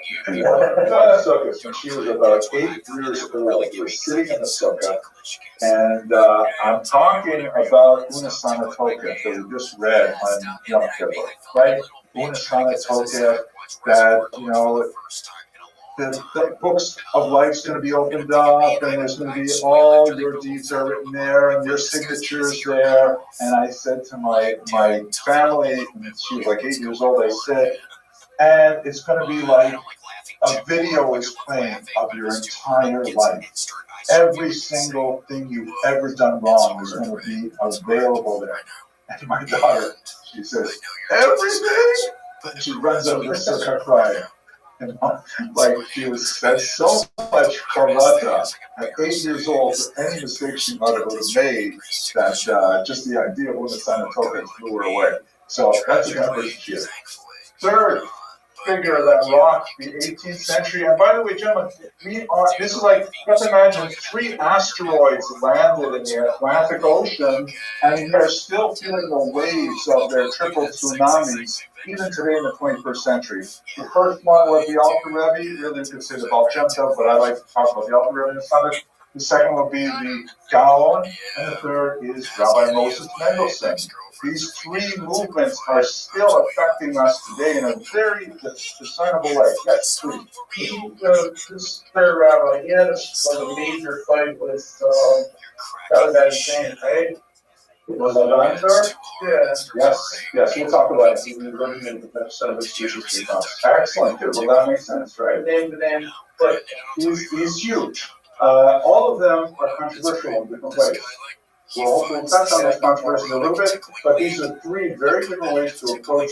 circus, when she was about 8 years old, we're sitting in the sukkah, and I'm talking about Unasana Tokef that we just read on Yom Kippur, right? Unasana Tokef, that, the books of life's going to be opened up, and there's going to be all your deeds are written there, and your signatures there. And I said to my family, and she was like 8 years old, I said, and it's going to be like a video is playing of your entire life. Every single thing you've ever done wrong is going to be available there. And my daughter, she says, everything? And she runs over to start crying. You know, like she was spent so much charata at 8 years old for any mistake she might have made that just the idea of when the sign of token blew her away. So that's the kind of person she is. Third figure of that rock, the 18th century. And by the way, gentlemen, this is like, you have to imagine 3 asteroids landed in the Atlantic Ocean, and they're still feeling the waves of their triple tsunamis, even today in the 21st century. The first one was the Alter Rebbe, really you could say the Baal Shem Tov, but I like to talk about the Alter Rebbe in the Summit. The second will be the Gaon, and the third is Rabbi Moses Mendelssohn. These 3 movements are still affecting us today in a very discernible way. Yes, please. This third rabbi, he had a major fight with that guy Shane, right? Was that Weinberg? Yeah. Yes, we'll talk about it. He was running into the son of his Jesus. Excellent, good. Well, that makes sense, right? The name, but He's huge. All of them are controversial in different ways. We'll touch on those controversies a little bit, but these are 3 very different ways to approach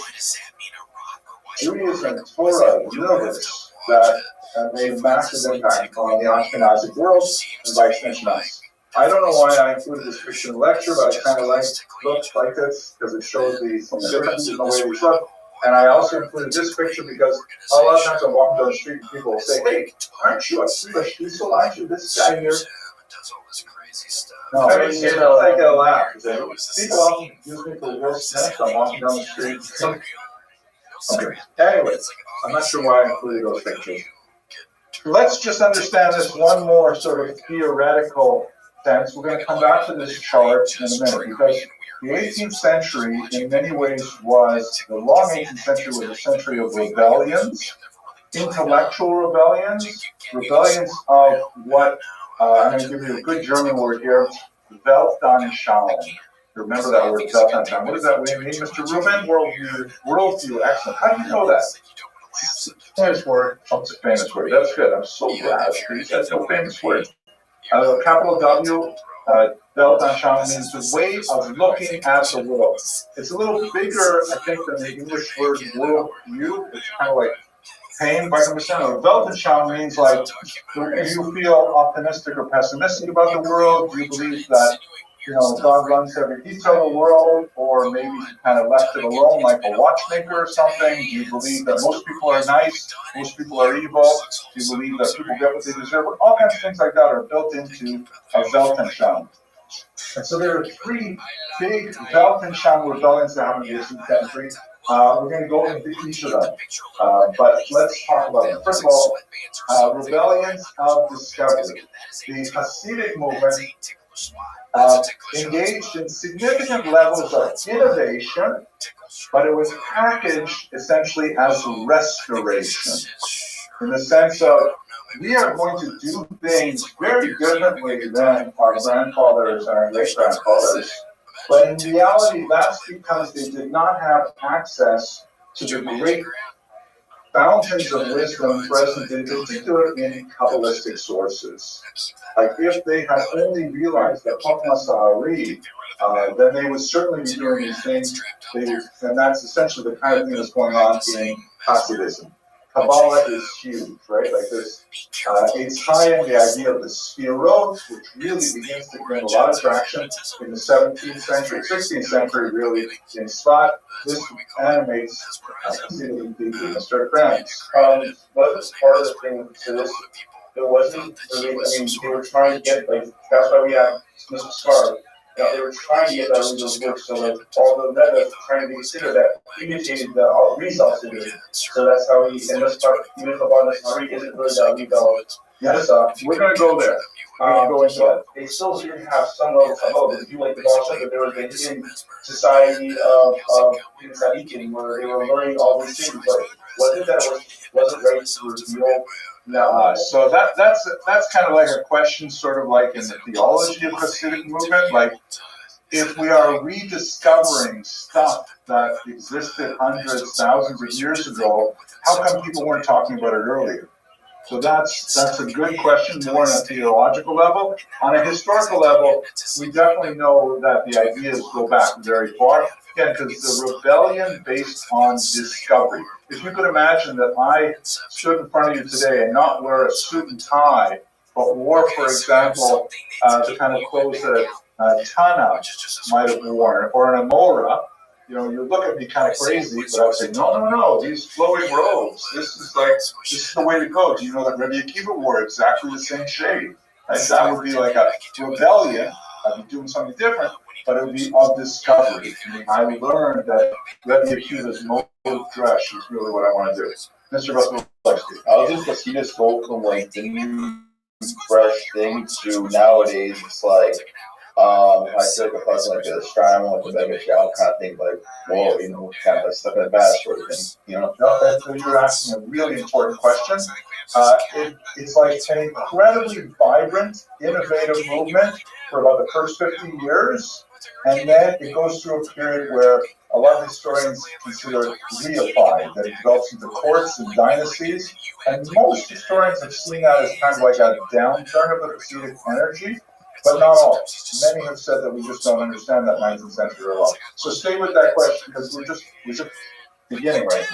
Judaism and Torah universe that have made a massive impact on the Ashkenazic world and by extension us. I don't know why I included this picture in the lecture, but I kind of looked like this because it shows some differences in the way we look. And I also included this picture because a lot of times I'm walking down the street and people will say, hey, aren't you a Shishel? Aren't you this guy here? No, I mean, I get a laugh. People often use me for worse next. I'm walking down the street. Okay. Anyway, I'm not sure why I included those pictures. Let's just understand this one more sort of theoretical sense. We're going to come back to this chart in a minute because the 18th century, in many ways, the long 18th century was a century of rebellions, intellectual rebellions of what, I'm going to give you a good German word here, Weltanschauung. Remember that word, Weltanschauung. What does that mean, Mr. Rubin? Worldview, excellent. How do you know that? Famous word. Oh, it's a famous word. That's good. I'm so glad. That's no famous word. Capital W, Weltanschauung means the way of looking at the world. It's a little bigger, I think, than the English word worldview. It's kind of like pain by comparison. Weltanschauung means like, do you feel optimistic or pessimistic about the world? Do you believe that, God runs every detail of the world, or maybe you kind of left it alone like a watchmaker or something? Do you believe that most people are nice, most people are evil? Do you believe that people get what they deserve? All kinds of things like that are built into a Weltanschauung. And so there are 3 big Weltanschauung rebellions that happened in the 18th century. We're going to go into each of them, but let's talk about them. First of all, rebellions of discovery. The Hasidic movement engaged in significant levels of innovation, but it was packaged essentially as restoration, in the sense of we are going to do things very differently than our grandfathers and our great-grandfathers. But in reality, that's because they did not have access to the great fountains of wisdom present in particular in Kabbalistic sources. Like if they had only realized that Chokmah Sa'ari, then they would certainly be doing these things. And that's essentially the kind of thing that's going on in Hasidism. Kabbalah is huge, right? Like this, it's high in the idea of the Sphirot, which really begins to gain a lot of traction in the 17th century, 16th century, really, in Sfat. This animates Hasidim deeply. Mr. Krantz. Wasn't part of the thing to this, there wasn't really, they were trying to get, that's why we have Mr. Scar. They were trying to get that original work, so all the meta trying to be considered that imitated the results in it. So that's how we, and let's talk, even about this, how we isn't really that we go. Yes, we're going to go there. So they still seem to have some level of, if you like the ball that there was a hidden society of Sadiqim where they were learning all these things, but wasn't that wasn't ready to reveal So that's kind of like a question, sort of like in the theology of Hasidic movement, like if we are rediscovering stuff that existed hundreds, thousands of years ago, how come people weren't talking about it earlier? So that's a good question, more on a theological level. On a historical level, we definitely know that the ideas go back very far. Again, because the rebellion based on discovery. If you could imagine that I stood in front of you today and not wear a suit and tie, but wore, for example, the kind of clothes that Tana might have worn, or an Amora, you look at me kind of crazy, but I would say, no, these flowing robes, this is the way to go. Do you know that Rabbi Akiva wore exactly the same shade? Right? That would be like a rebellion. I'd be doing something different, but it would be of discovery. I learned that Rabbi Akiva's mode of dress is really what I want to do. Mr. Russell, how does Hasidus go from like the new fresh thing to nowadays it's like I feel like a person like a strong with the mega shout kind of thing, like whoa, kind of like stuff in the past sort of thing, No, you're asking a really important question. It's like an incredibly vibrant, innovative movement for about the first 50 years, and then it goes through a period where a lot of historians consider it reified, that it develops into courts and dynasties, and most historians have seen that as kind of like a downturn of the Hasidic energy. But not all. Many have said that we just don't understand that 19th century at all. So stay with that question because we're just beginning right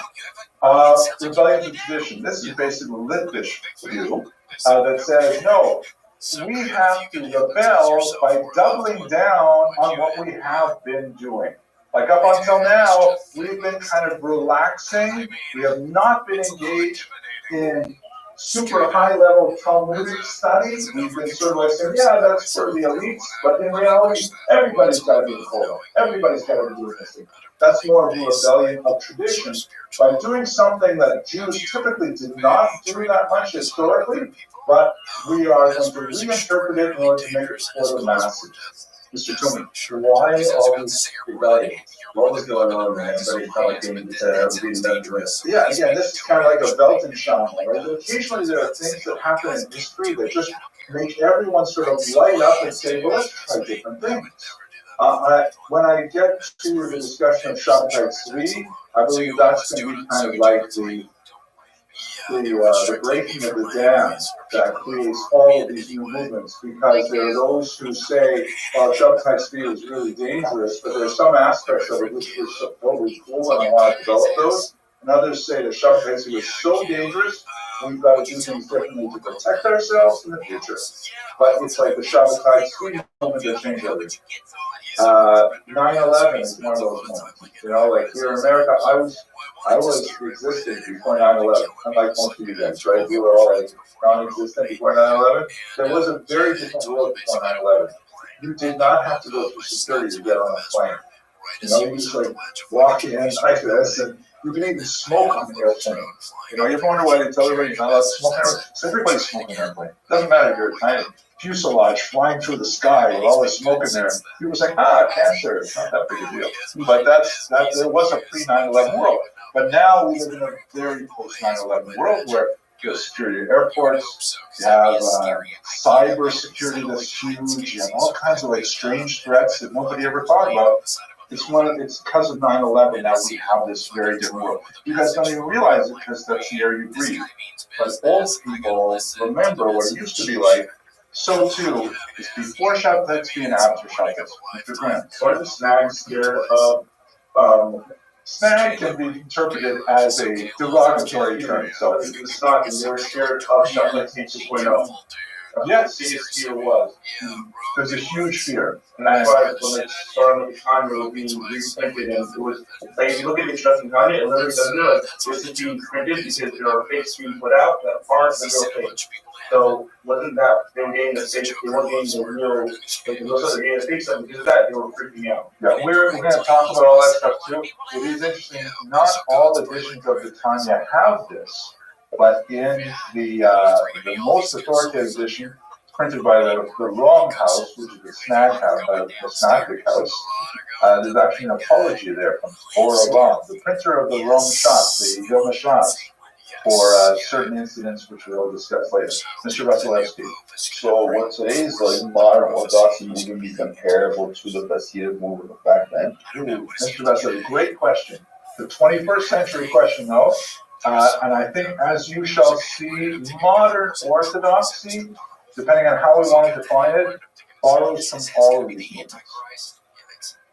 now. Rebellion to tradition. This is basically a Litvish view that says, no, we have to rebel by doubling down on what we have been doing. Like up until now, we've been kind of relaxing. We have not been engaged in super high-level Talmudic studies. We've been sort of like saying, yeah, that's for the elites, but in reality, everybody's got to be in Torah. Everybody's got to be doing this thing. That's more of a rebellion of tradition. By doing something that Jews typically did not do that much historically, but we are going to reinterpret it in order to make it for the masses. Mr. Tillman, why all these rebellions? What was going on there? Everybody felt like they needed to be dangerous. Yeah, again, this is kind of like a Weltanschauung, right? Occasionally there are things that happen in history that just make everyone sort of light up and say, well, let's try different things. When I get to the discussion of Shabbatai Tzvi, I believe that's going to be kind of like the breaking of the dam that creates all of these new movements, because there are those who say, Shabbatai Tzvi is really dangerous, but there's some aspects of it which are totally cool and I want to develop those. And others say that Shabbatai Tzvi is so dangerous, we've got to do things differently to protect ourselves in the future. But it's like the Shabbatai Tzvi moment that changed everything. 9/11 is one of those moments. Like here in America, I was existing before 9/11, unlike most of you guys, right? We were all like non-existent before 9/11. There was a very different world before 9/11. You did not have to go through security to get on a plane. You just like walk in like this, and you can even smoke on the airplane. You ever wonder why they tell everybody you're not allowed to smoke on an airplane? So everybody's smoking on an airplane. Doesn't matter if you're a tiny fuselage flying through the sky with all this smoke in there. People say, cancer, it's not that big a deal. But there was a pre-9/11 world. But now we live in a very post-9/11 world where you have security at airports, you have cyber security that's huge, you have all kinds of like strange threats that nobody ever thought about. It's because of 9/11 now we have this very different world. You guys don't even realize it because that's the air you breathe. But old people remember what it used to be like. So too, it's before Shabbatai Tzvi and after Shabbatai Tzvi. Mr. Grant, what is snag scared of? Snag can be interpreted as a derogatory term. So it's not, they were scared of Shabbatai Tzvi 2.0. Yes, biggest fear was. There's a huge fear. And that's why when it started with the time it was being reprinted, and it was like if you look at the instructions on it, it literally doesn't know it. This is being printed because there are fakes being put out that aren't the real fake. So wasn't that they were getting the fake, they weren't getting the real, like the real stuff, they were getting the fake stuff, because of that they were freaking out. Yeah, we're going to talk about all that stuff too. It is interesting, not all editions of the Tanya have this, but in the most authoritative edition, printed by the wrong house, which is the Snag house, the Snagdic house, there's actually an apology there from Orabah, the printer of the wrong shot, the Vilna shot. for certain incidents which we'll discuss later. Mr. Vasilevsky. So what today's like modern Orthodoxy movement be comparable to the Hasidic movement back then? Mr. Vasilevsky, great question. The 21st century question, though, and I think as you shall see, modern Orthodoxy, depending on how we want to define it, borrows from all of these movements.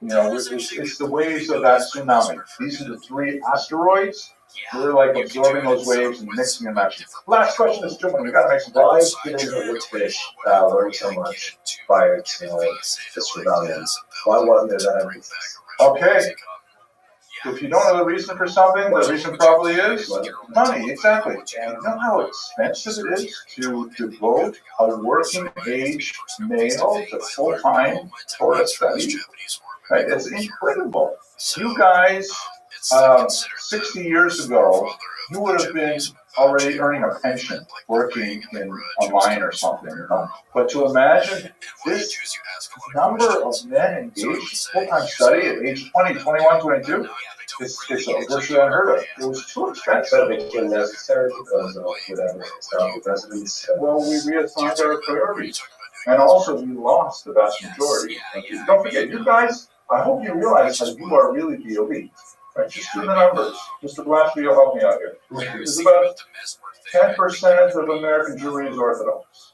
You know, it's the waves of that tsunami. These are the three asteroids. We're like absorbing those waves and mixing and matching. Last question is Jim. We got to make some Why progress. did the Fish learn so much prior to this rebellion? Why wasn't there that emphasis? Okay. If you don't know the reason for something, the reason probably is money, exactly. And you know how expensive it is to devote a working age male to full-time Torah study? Right? It's incredible. You guys, 60 years ago, you would have been already earning a pension working in a mine or something, you know? But to imagine this number of men engaged in full-time study at age 20, 21, 22, it's virtually unheard of. It was too expensive. But it became necessary because of whatever the residents. Well, we reassigned our priorities. And also, we lost the vast majority. Don't forget, you guys, I hope you realize that you are really the elite. Right? Just do the numbers. Mr. Blashley will help me out here. It's about 10% of American Jewry is Orthodox.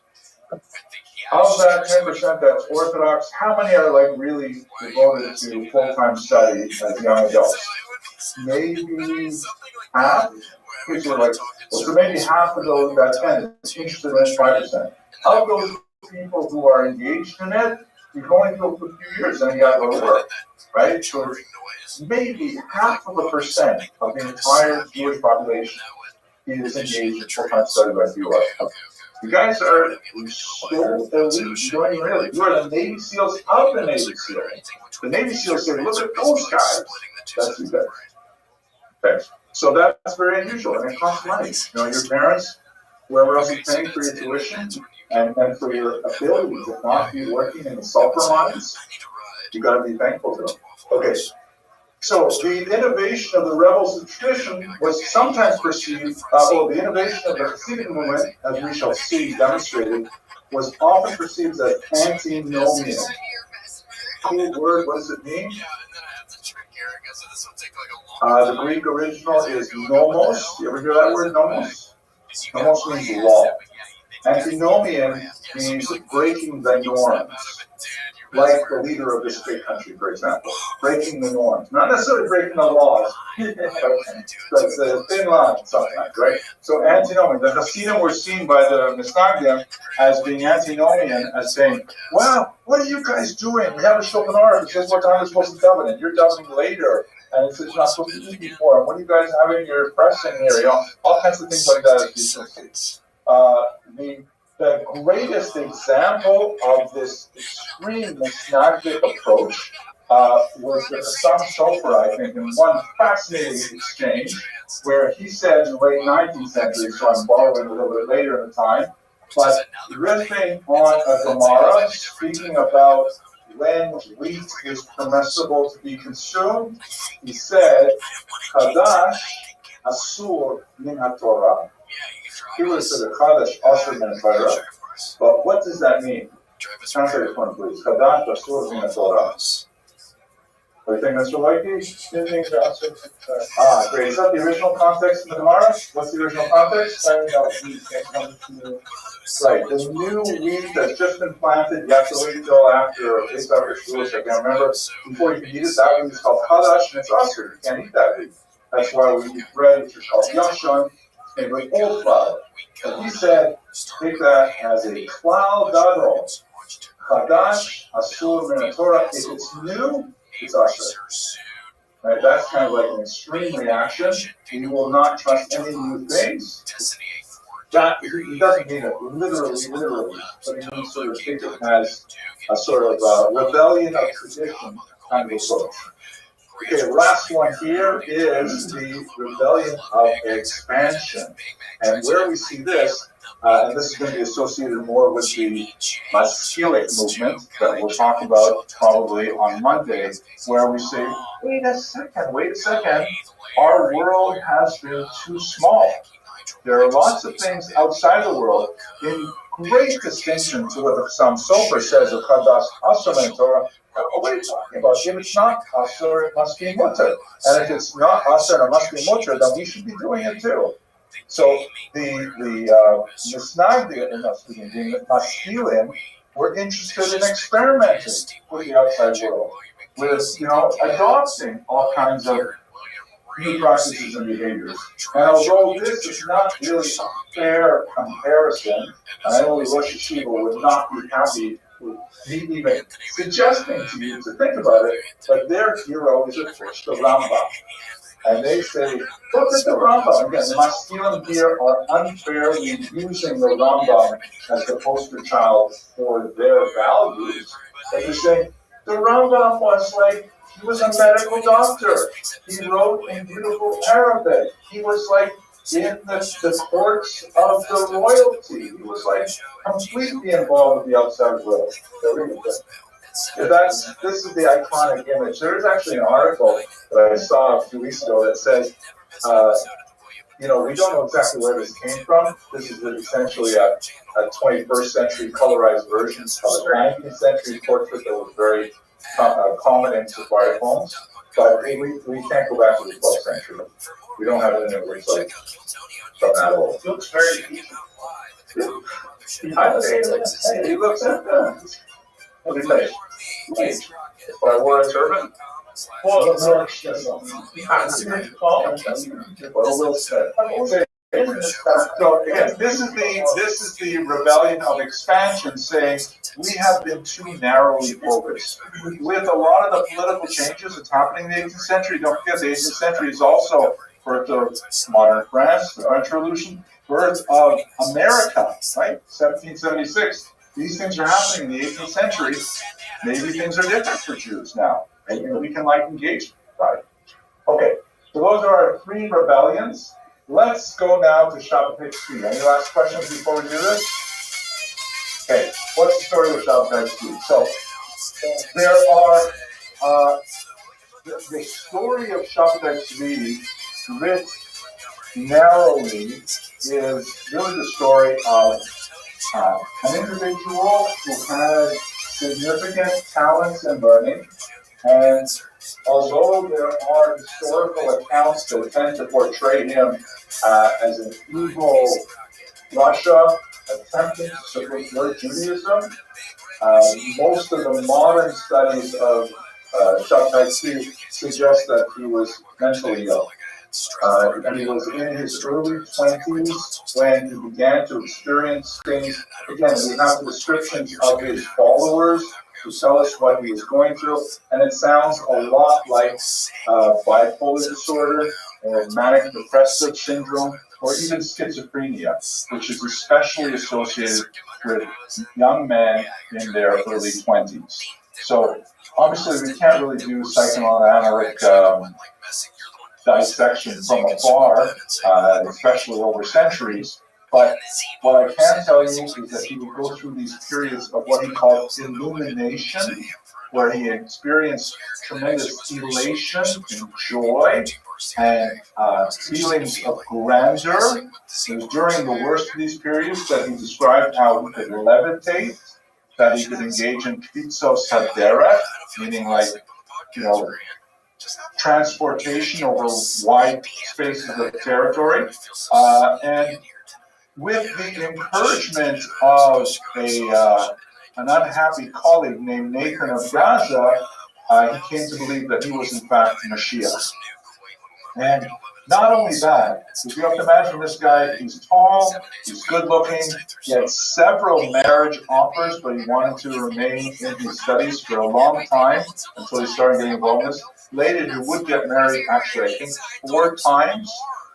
Of that 10% that's Orthodox, how many are like really devoted to full-time study as young adults? Maybe half? Which are like, well, so maybe half of those, that 10 is interested in 5%. Of those people who are engaged in it, you're going to go for a few years and you got to go to work, right? So maybe 0.5% of the entire Jewish population is engaged in full-time study like you are. You guys are so elite, you don't even realize. You are the Navy SEALs of the Navy SEALs. The Navy SEALs say, look at those guys. That's you guys. Okay. So that's very unusual, and it costs money. You know, your parents, whoever else is paying for your tuition and for your ability to not be working in the sulfur mines, you got to be thankful to them. Okay. So the innovation of the rebels of tradition was sometimes perceived, the innovation of the Hasidic movement, as we shall see demonstrated, was often perceived as antinomian. Cool word, what does it mean? The Greek original is nomos. You ever hear that word, nomos? Nomos means law. Antinomian means breaking the norms. Like the leader of this great country, for example, breaking the norms. Not necessarily breaking the laws, but it's a thin line sometimes, right? So antinomian. The Hasidim were seen by the Misnagdim as being antinomian, as saying, wow, what are you guys doing? We have a Shulchan Aruch. It says what time we're supposed to daven, and you're davening later, and it says you're not supposed to eat before. And what are you guys having your press in here? You know, all kinds of things like that. The greatest example of this extreme Misnagdic approach was the Hassam Sofer, I think, in one fascinating exchange where he said in the late 19th century, so I'm borrowing a little bit later in the time, but riffing on a Gemara, speaking about when wheat is permissible to be consumed, he said, Chadash Asur Min HaTorah. He was to the Chadash Asur Min HaTorah. But what does that mean? Translate it for me, please. Chadash Asur Min HaTorah. Do you think that's what great. Is that the original context in the Gemara? What's the original context? Right, the new wheat that's just been planted, you have to wait until after Shavuos, I can't remember, before you can eat it. That wheat is called Chadash, and it's Asur. You can't eat that wheat. That's why we eat bread, which is called Yashon, made with old flour. And he said, take that as a klal gadol. Chadash, Asur Min HaTorah. If it's new, it's Asur. Right, that's kind of like an extreme reaction. You will not trust any new things. That he doesn't mean it literally, but he means sort of think it as a sort of rebellion of tradition kind of approach. Okay, the last one here is the rebellion of expansion. And where we see this, and this is going to be associated more with the Maskilic movement that we'll talk about probably on Monday, where we say, wait a second, our world has been too small. there are lots of things outside the world in great distinction to what the Psalm Sofer says of Kadas Asur in Torah. What are you talking about? If it's not Asur, it must be Mutter. And if it's not Asur and it must be Mutter, then we should be doing it too. So the Maskilim were interested in experimenting with the outside world, with adopting all kinds of new practices and behaviors. And although this is not really a fair comparison, and I know Rosh Hashiva would not be happy with me even suggesting to you to think about it, but their hero is, of course, the Rambam. And they say, look at the Rambam. Again, the Maskilim here are unfairly using the Rambam as the poster child for their values. But they're saying, the Rambam was like, he was a medical doctor. He wrote in beautiful Arabic. He was like in the courts of the royalty. He was like completely involved with the outside world. This is the iconic image. There is actually an article that I saw a few weeks ago that says, we don't know exactly where this came from. This is essentially a 21st century colorized version of a 19th century portrait that was very common in Sephardic homes. But we can't go back to the 12th century. We don't have it in a website from that old. It looks very he looks at that. What do you think? If I wore a turban? Well, so again, this is the rebellion of expansion, saying we have been too narrowly focused. With a lot of the political changes that's happening in the 18th century, don't forget the 18th century is also birth of modern France, the French Revolution, birth of America, right? 1776. These things are happening in the 18th century. Maybe things are different for Jews now. Maybe we can engage, right? Okay, so those are our 3 rebellions. Let's go now to Shabbatai Tzvi. Any last questions before we do this? Okay, what's the story of Shabbatai Tzvi? So there are the story of Shabbatai Tzvi, writ narrowly, is really the story of an individual who had significant talents in learning, and although there are historical accounts that tend to portray him as an evil Russia attempting to subvert Judaism, most of the modern studies of Shabbatai Tzvi suggest that he was mentally ill. He was in his early 20s when he began to experience things. Again, we have the descriptions of his followers who tell us what he was going through, and it sounds a lot like bipolar disorder or manic depressive syndrome or even schizophrenia, which is especially associated with young men in their early 20s. So obviously we can't really do psychoanalytic dissection from afar, especially over centuries. But what I can tell you is that he would go through these periods of what he called illumination, where he experienced tremendous elation and joy and feelings of grandeur. It was during the worst of these periods that he described how he could levitate, that he could engage in pizzos hadera, meaning transportation over wide spaces of territory, and with the encouragement of an unhappy colleague named Nathan of Gaza, he came to believe that he was in fact Mashiach. And not only that, if you have to imagine this guy, he's tall, he's good looking, he had several marriage offers, but he wanted to remain in his studies for a long time until he started getting involved in this. Later, he would get married, actually, I think 4 times,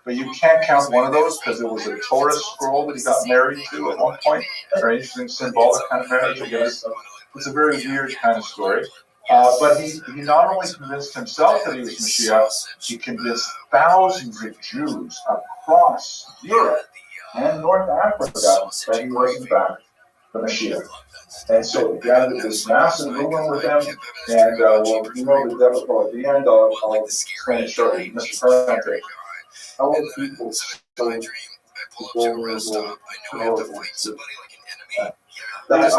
but you can't count one of those because it was a Torah scroll that he got married to at one point. Very interesting, symbolic kind of marriage, I guess. It's a very weird kind of story. But he not only convinced himself that he was Mashiach, he convinced thousands of Jews across Europe and North Africa that he was in fact the Mashiach. And so he gathered this massive movement with him, and the debacle at the end, I'll explain it shortly. Mr. Parente, how will people people will That's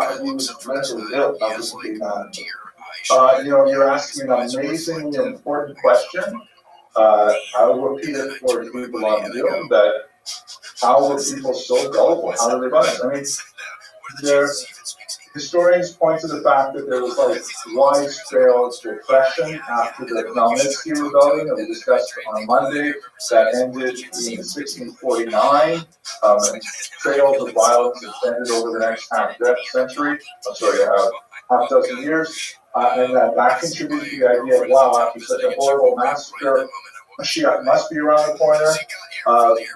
mentally ill, obviously not. You're asking an amazingly important question. I'll repeat it for people on Zoom that how were people so gullible? How did they run it? I mean, historians point to the fact that there was like widespread depression after the Khmelnytsky rebellion that we discussed on Monday that ended in 1649. Trails of violence extended over the next half dozen years. And that contributed to the idea of, wow, after such a horrible massacre, Mashiach must be around the corner.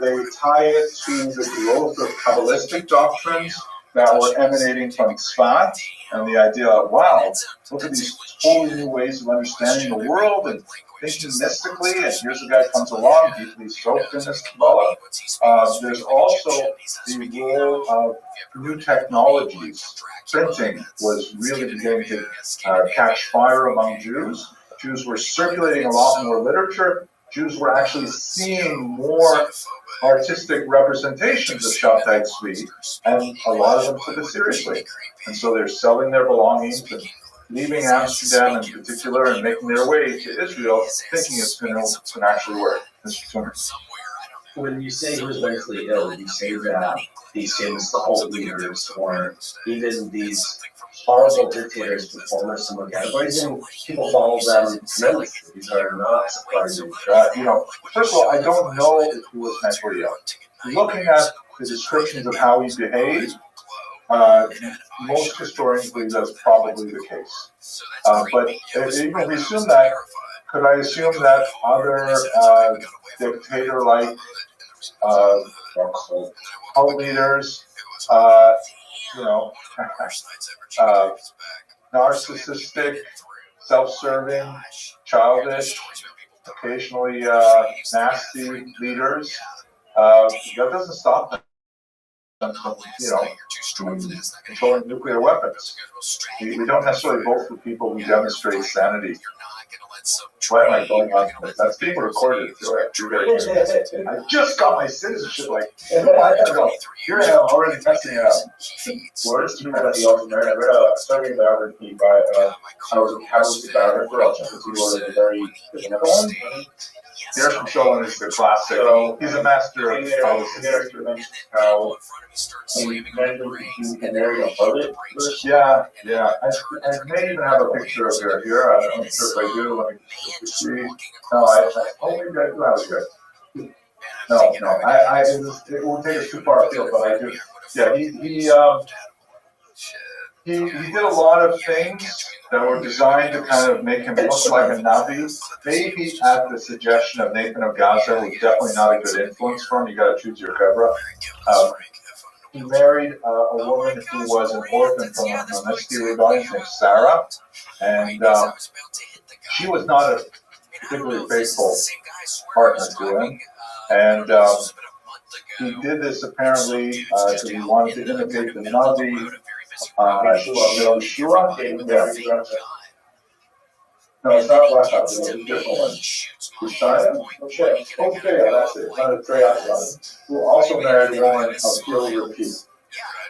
They tie it to the growth of Kabbalistic doctrines that were emanating from Tzfat, and the idea of, wow, look at these totally new ways of understanding the world and thinking mystically, and here's a guy comes along, deeply soaked in this Kabbalah. There's also the role of new technologies. Printing was really beginning to catch fire among Jews. Jews were circulating a lot more literature. Jews were actually seeing more artistic representations of Shabtai Tzvi, and a lot of them took it seriously. And so they're selling their belongings and leaving Amsterdam in particular and making their way to Israel, thinking it's going to actually work. When you say he was mentally ill, you say that these famous cult leaders or even these horrible dictators perform a similar categories, and people follow them tremendously. These are not surprising. First of all, I don't know if he was mentally ill. Looking at the descriptions of how he behaved, most historians believe that's probably the case. But even we assume that, could I assume that other dictator-like cult leaders, narcissistic, self-serving, childish, occasionally nasty leaders, that doesn't stop them from, controlling nuclear weapons. We don't necessarily vote for people who demonstrate sanity. Why am I going on? That's being recorded. I just got my citizenship. Here I am already testing it out. Words to the old American. I read a study biography by I was a Catholic biographer. He was a very Derek Schoen is the classic. He's a master of politics. How he married a harlot. Yeah. I may even have a picture of her here. I'm not sure if I do. Let me see. No, maybe I do have it here. No. It won't take us too far afield, but I do. Yeah, he did a lot of things that were designed to kind of make him look like a Navi. Maybe at the suggestion of Nathan of Gaza, who's definitely not a good influence for him. You got to choose your Hebra. He married a woman who was an orphan from a Khmelnytsky rebellion named Sarah, and she was not a particularly faithful partner to him. And he did this apparently because he wanted to imitate the Navi. Yeshua? Yeah. No, it's not Racha, it's a different one. Messiah? Okay, that's it. It's not a triathlon. Who also married a woman of ill repute.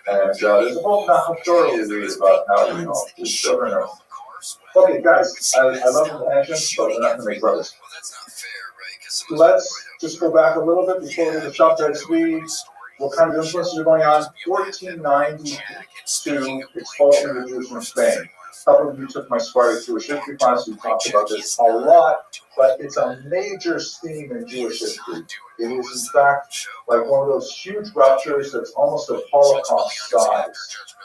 And there's a whole story to read about how, his children are. Okay, guys, I love the tangents, but we're not going to make brothers. Let's just go back a little bit before we get to Shabtai Tzvi. What kind of influences are going on? 1492 expulsion of the Jews from Spain. A couple of you took my Spartan Jewish history class. We talked about this a lot, but it's a major theme in Jewish history. It is, in fact, like one of those huge ruptures that's almost of Holocaust size.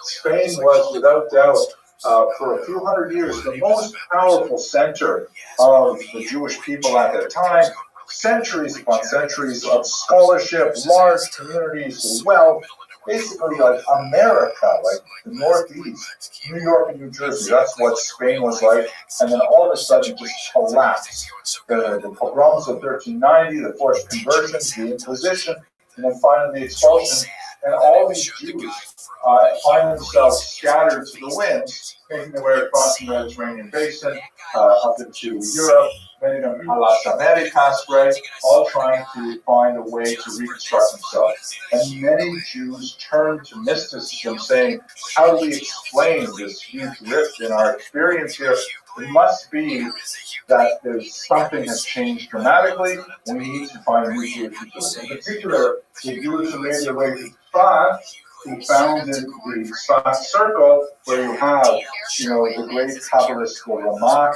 Spain was, without doubt, for a few hundred years, the most powerful center of the Jewish people at that time. Centuries upon centuries of scholarship, large communities, wealth, basically like America, like the Northeast, New York and New Jersey. That's what Spain was like. And then all of a sudden just collapsed. The pogroms of 1390, the forced conversions, the Inquisition, and then finally the expulsion. And all these Jews find themselves scattered to the winds making their way across the Mediterranean basin, up into Europe, many of them a las Americas, right? All trying to find a way to reconstruct themselves. And many Jews turn to mysticism, saying, how do we explain this huge rift in our experience here? It must be that there's something has changed dramatically. We need to find a new Jewish people. In particular, the Jews who made their way to France, who founded the Sfat Circle, where you have, the great Kabbalist Ramak,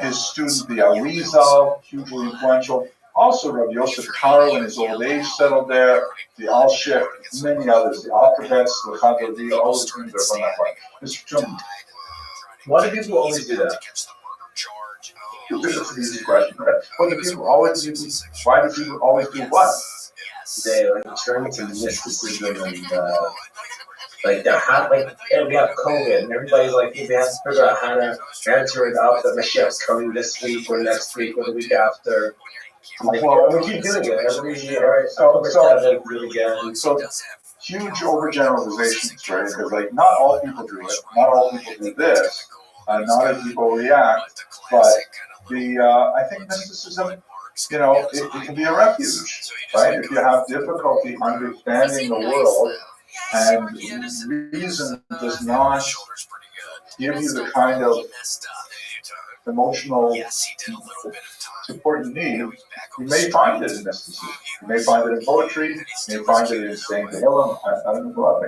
his student the Arizal, hugely influential. Also, Rabbi Yosef Karo in his old age settled there. The Al-Sheikh, many others, the Al-Kabetz, the Chadodi, all the things are from that part. Mr. Chum, Why do people always do that? this is an easy question, right? Why do people always do what? They turn to mysticism and they're hot, and we have COVID, and everybody's like, they have to figure out how to answer it up that Mashiach's coming this week or next week or the week after. Well, we keep doing it every year. So huge overgeneralizations, right? Because not all people do it, not all people do this, not all people react. But I think mysticism, it can be a refuge, right? If you have difficulty understanding the world and reason does not give you the kind of emotional support you need, you may find it in mysticism. You may find it in poetry. You may find it in saying Tehillim. I don't know,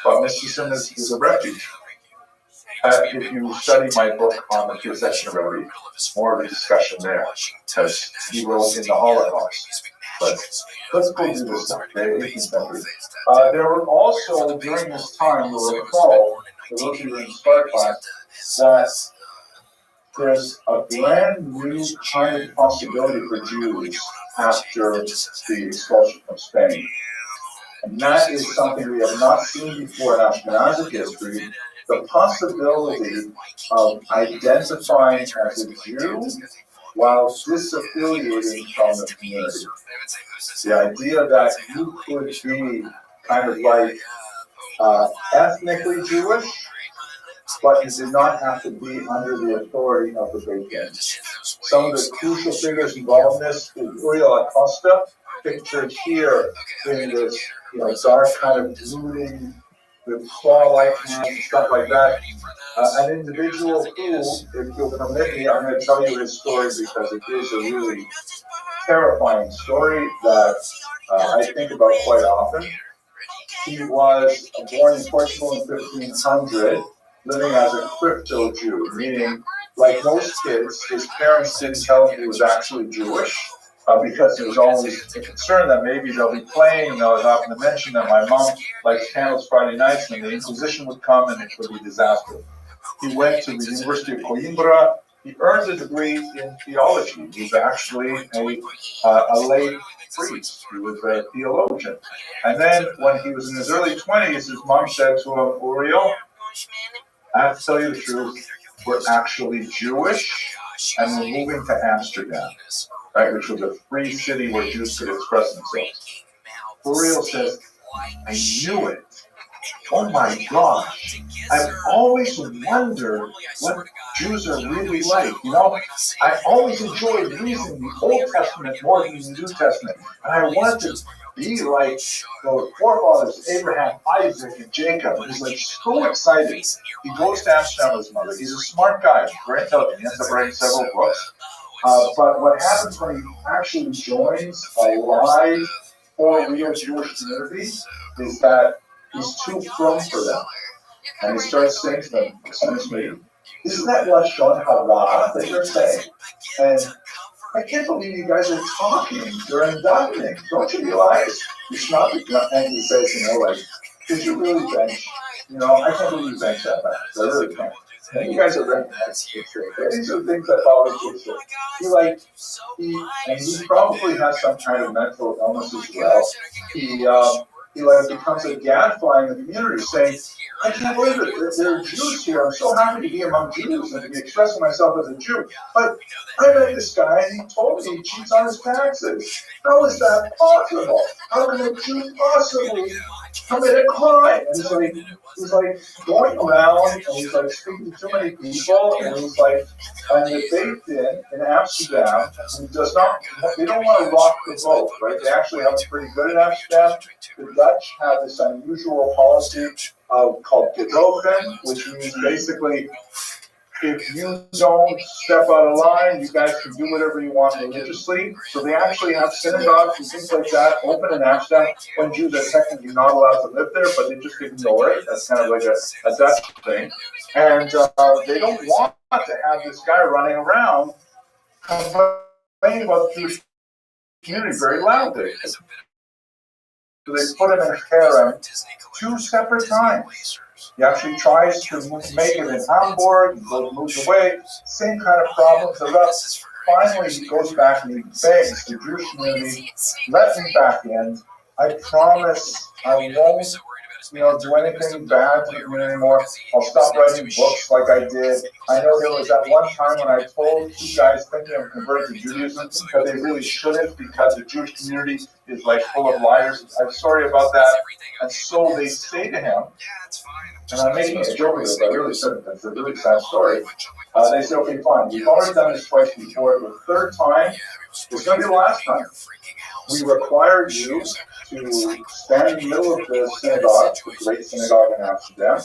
but mysticism is a refuge. If you study my book on the possession of Rabbi, more of a discussion there, because he wrote in the Holocaust. But let's go do this stuff. The 18th century. There were also, during this time, you'll recall, for those of you in Start class, that there's a brand new kind of possibility for Jews after the expulsion from Spain. And that is something we have not seen before in Ashkenazic history, the possibility of identifying as a Jew while disaffiliating from the community. The idea that you could be kind of ethnically Jewish, but you did not have to be under the authority of the Beit Din. Some of the crucial figures involved in this is Uriel Acosta, pictured here in this dark kind of brooding with claw-like hands and stuff like that. An individual who, if you'll permit me, I'm going to tell you his story because it is a really terrifying story that I think about quite often. He was born in Portugal in 1500, living as a crypto Jew, meaning, like most kids, his parents didn't tell him he was actually Jewish, because there was always a concern that maybe they'll be playing, and they'll happen to mention that my mom likes candles Friday nights, and the Inquisition would come, and it would be disaster. He went to the University of Coimbra. He earned a degree in theology. He was actually a lay priest. He was a theologian. And then when he was in his early 20s, his mom said to him, Uriel, I have to tell you the truth, we're actually Jewish, and we're moving to Amsterdam, right, which was a free city where Jews could express themselves. Uriel says, I knew it. Oh my gosh, I've always wondered what Jews are really like. I always enjoyed reading the Old Testament more than the New Testament. And I wanted to be like the forefathers, Abraham, Isaac, and Jacob. And he's so excited. He goes to Amsterdam with his mother. He's a smart guy, very intelligent. He ends up writing several books. But what happens when he actually joins a live or real Jewish community is that he's too firm for them. And he starts saying to them, excuse me, isn't that Lashon Hara that you're saying? And I can't believe you guys are talking during davening. Don't you realize? He's not, and he says, did you really bench? I can't believe you bench that much. I really can't. And you guys are recognized. These are things that always get you. And he probably has some kind of mental illness as well. He becomes a gadfly in the community, saying, I can't believe it. There are Jews here. I'm so happy to be among Jews and to be expressing myself as a Jew. But I met this guy and he told me he cheats on his taxes. How is that possible? How can a Jew possibly committed a crime. And so he's like going around and he's like speaking to too many people, and he's like, and the Beit Din in Amsterdam, who does not, they don't want to rock the boat, right? They actually have it pretty good in Amsterdam. The Dutch have this unusual policy called gedogen, which means basically, if you don't step out of line, you guys can do whatever you want religiously. So they actually have synagogues and things like that open in Amsterdam when Jews are technically not allowed to live there, but they just ignore it. That's kind of like a Dutch thing. And they don't want to have this guy running around complaining about the Jewish community very loudly. So they put him in a harem 2 separate times. He actually tries to make it in Hamburg, he moves away, same kind of problems are up. Finally, he goes back and he begs the Jewish community, let me back in. I promise I won't, do anything bad to the community anymore. I'll stop writing books like I did. I know there was that one time when I told you guys thinking of converting to Judaism that they really shouldn't because the Jewish community is like full of liars. I'm sorry about that. And so they say to him, and I'm making a joke of it, but I really said it's a really sad story. They say, okay, fine, we've already done this twice before. The third time, it's going to be the last time. We require you to stand in the middle of the synagogue, the great synagogue in Amsterdam,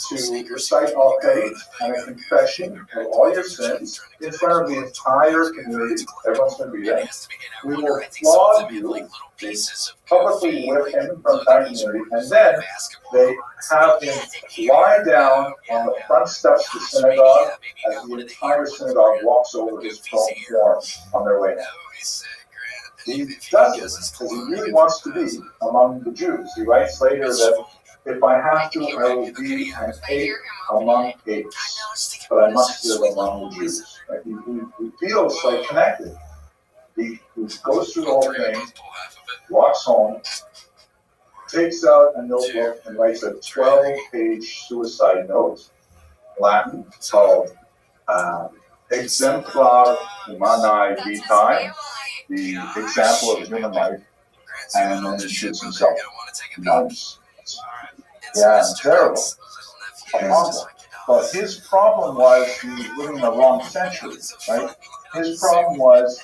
to recite all faith and a confession of all your sins in front of the entire community. Everyone's going to be there. We will flog you, publicly whip him in front of the community, and then they have him lie down on the front steps of the synagogue as the entire synagogue walks over his form on their way down. He does this because he really wants to be among the Jews. He writes later that if I have to, I will be an ape among apes, but I must live among the Jews. Like he feels like connected. He goes through the whole thing, walks home, takes out a notebook and writes a 12-page suicide note, Latin, called Exemplar Humanae Vitae, the example of human life, and then he shoots himself. Nice. Yeah, terrible. Awful. But his problem was he was living in the wrong century, right? His problem was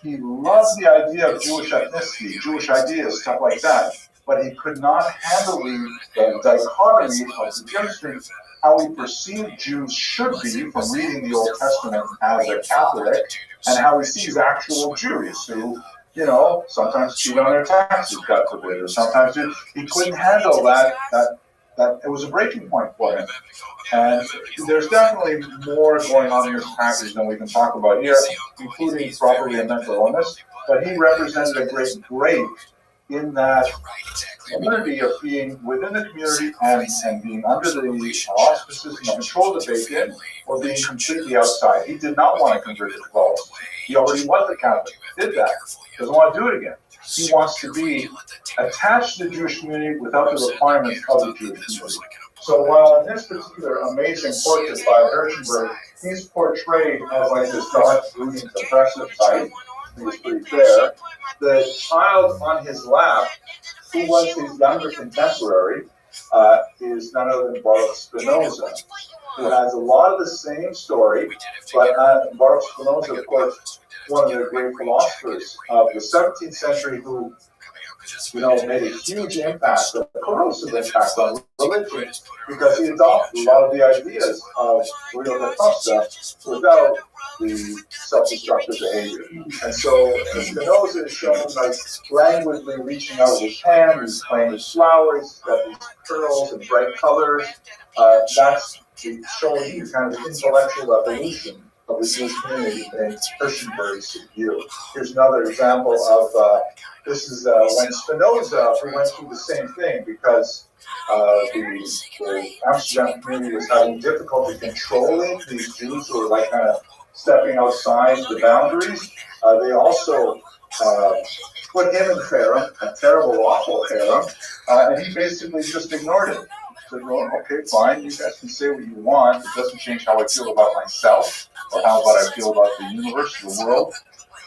he loved the idea of Jewish ethnicity, Jewish ideas, stuff like that, but he could not handle the dichotomy of the difference how he perceived Jews should be from reading the Old Testament as a Catholic, and how he sees actual Jews who, sometimes cheat on their taxes, God forbid, or sometimes he couldn't handle that it was a breaking point for him. And there's definitely more going on in this passage than we can talk about here, including probably a mental illness, but he represented a great break in that community of being within the community and being under the auspices and control of the Beit Din, or being completely outside. He did not want to convert to Catholicism. He already was a Catholic, did that, doesn't want to do it again. He wants to be attached to the Jewish community without the requirements of the Jewish community. So while in this particular amazing portrait by Hirschenberg, he's portrayed as like this dark, brooding, depressive type, he was pretty fair, the child on his lap, who was his younger contemporary, is none other than Baruch Spinoza, who has a lot of the same story, but Baruch Spinoza, of course, one of the great philosophers of the 17th century who made a huge impact, a corrosive impact on religion, because he adopted a lot of the ideas of Rio da Costa without the self-destructive behavior. And so Spinoza is shown like languidly reaching out with his hand, he's playing with flowers, he's got these curls and bright colors. That's showing kind of intellectual evolution of the Jewish community in Hirschenberg's view. Here's another example of this is when Spinoza went through the same thing, because the Amsterdam community was having difficulty controlling these Jews who were like kind of stepping outside the boundaries. They also put him in harem, a terrible, awful harem, and he basically just ignored it. Said, well, okay, fine, you guys can say what you want. It doesn't change how I feel about myself, or how I feel about the universe, the world.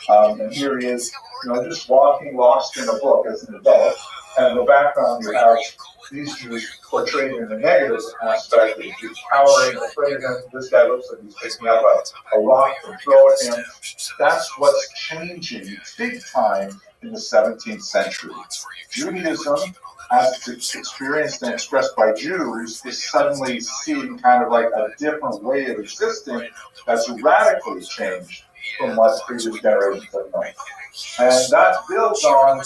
And here he is, just walking lost in a book as an adult. And in the background, you have these Jews portrayed in the negative aspect. The Jews cowering, afraid of him. This guy looks like he's picking up a rock and throw at him. That's what's changing big time in the 17th century. Judaism, as it's experienced and expressed by Jews, is suddenly seeing kind of like a different way of existing that's radically changed from what previous generations have known. And that builds on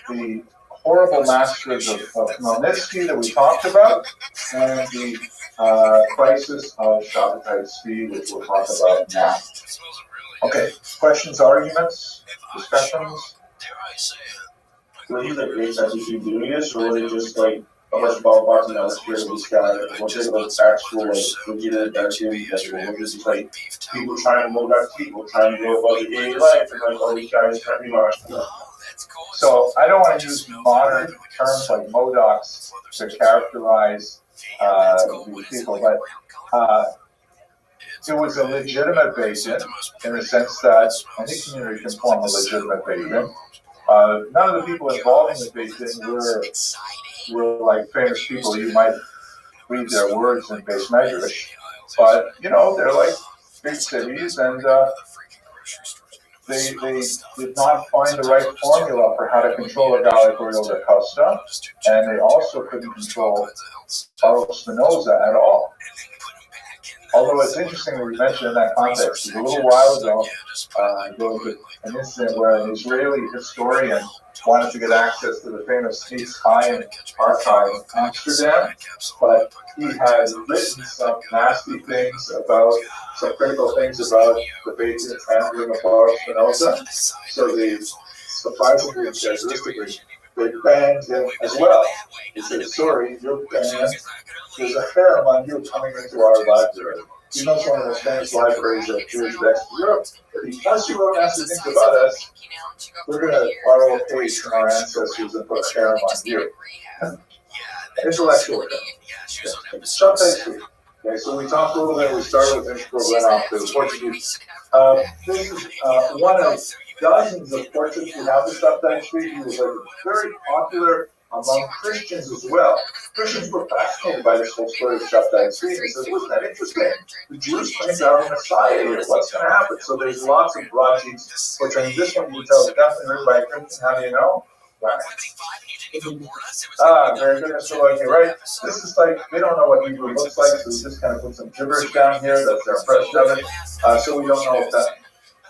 the horrible massacres of Khmelnytsky that we talked about, and the crisis of Shabbatai Tzvi, which we'll talk about now. Okay, questions, arguments, discussions? Were you the great scientific doing this, or were they just like a bunch of ballparks and let's hear this guy? We'll take about actual, like, legitimate Darcy, we're just like people trying to mold our people, trying to go about the daily life, and like all these guys trying to be large. So I don't want to use modern terms like modocs to characterize these people, but it was a legitimate Beit in the sense that any community can form a legitimate Beit. None of the people involved in the Beit were like famous people. You might read their words in Beis Medrash, but they're like big cities, and they did not find the right formula for how to control a guy like Uriel da Costa, and they also couldn't control Baruch Spinoza at all. Although it's interesting that we mentioned in that context, a little while ago, there was an incident where an Israeli historian wanted to get access to the famous Sneaks Chaim archive in Amsterdam, but he had written some nasty things about, some critical things about the basic handling of Baruch Spinoza. So they surprisingly and characteristically, they banned him as well. They said, sorry, you're banned. There's a harem on you coming into our library. You know, it's one of the famous libraries of Jewish texts in Europe. But because you wrote nasty things about us, we're going to borrow a page from our ancestors and put a harem on you. Intellectual. Shabbatai. Okay, so we talked a little bit, we started with Ishmael Renoff, the Portuguese. This is one of dozens of portraits we have of Shabbatai. He was very popular among Christians as well. Christians were fascinated by this whole story of Shabbatai. He says, wasn't that interesting? The Jews claim to have a Messiah here. What's going to happen? So there's lots of broadsheets portraying this one. You can tell definitely written by a Christian. How do you know? Right. Very good, Mr. Loki, right? This is like, they don't know what Hebrew looks like, so we just kind of put some gibberish down here. That's their impression of it. So we don't know if that,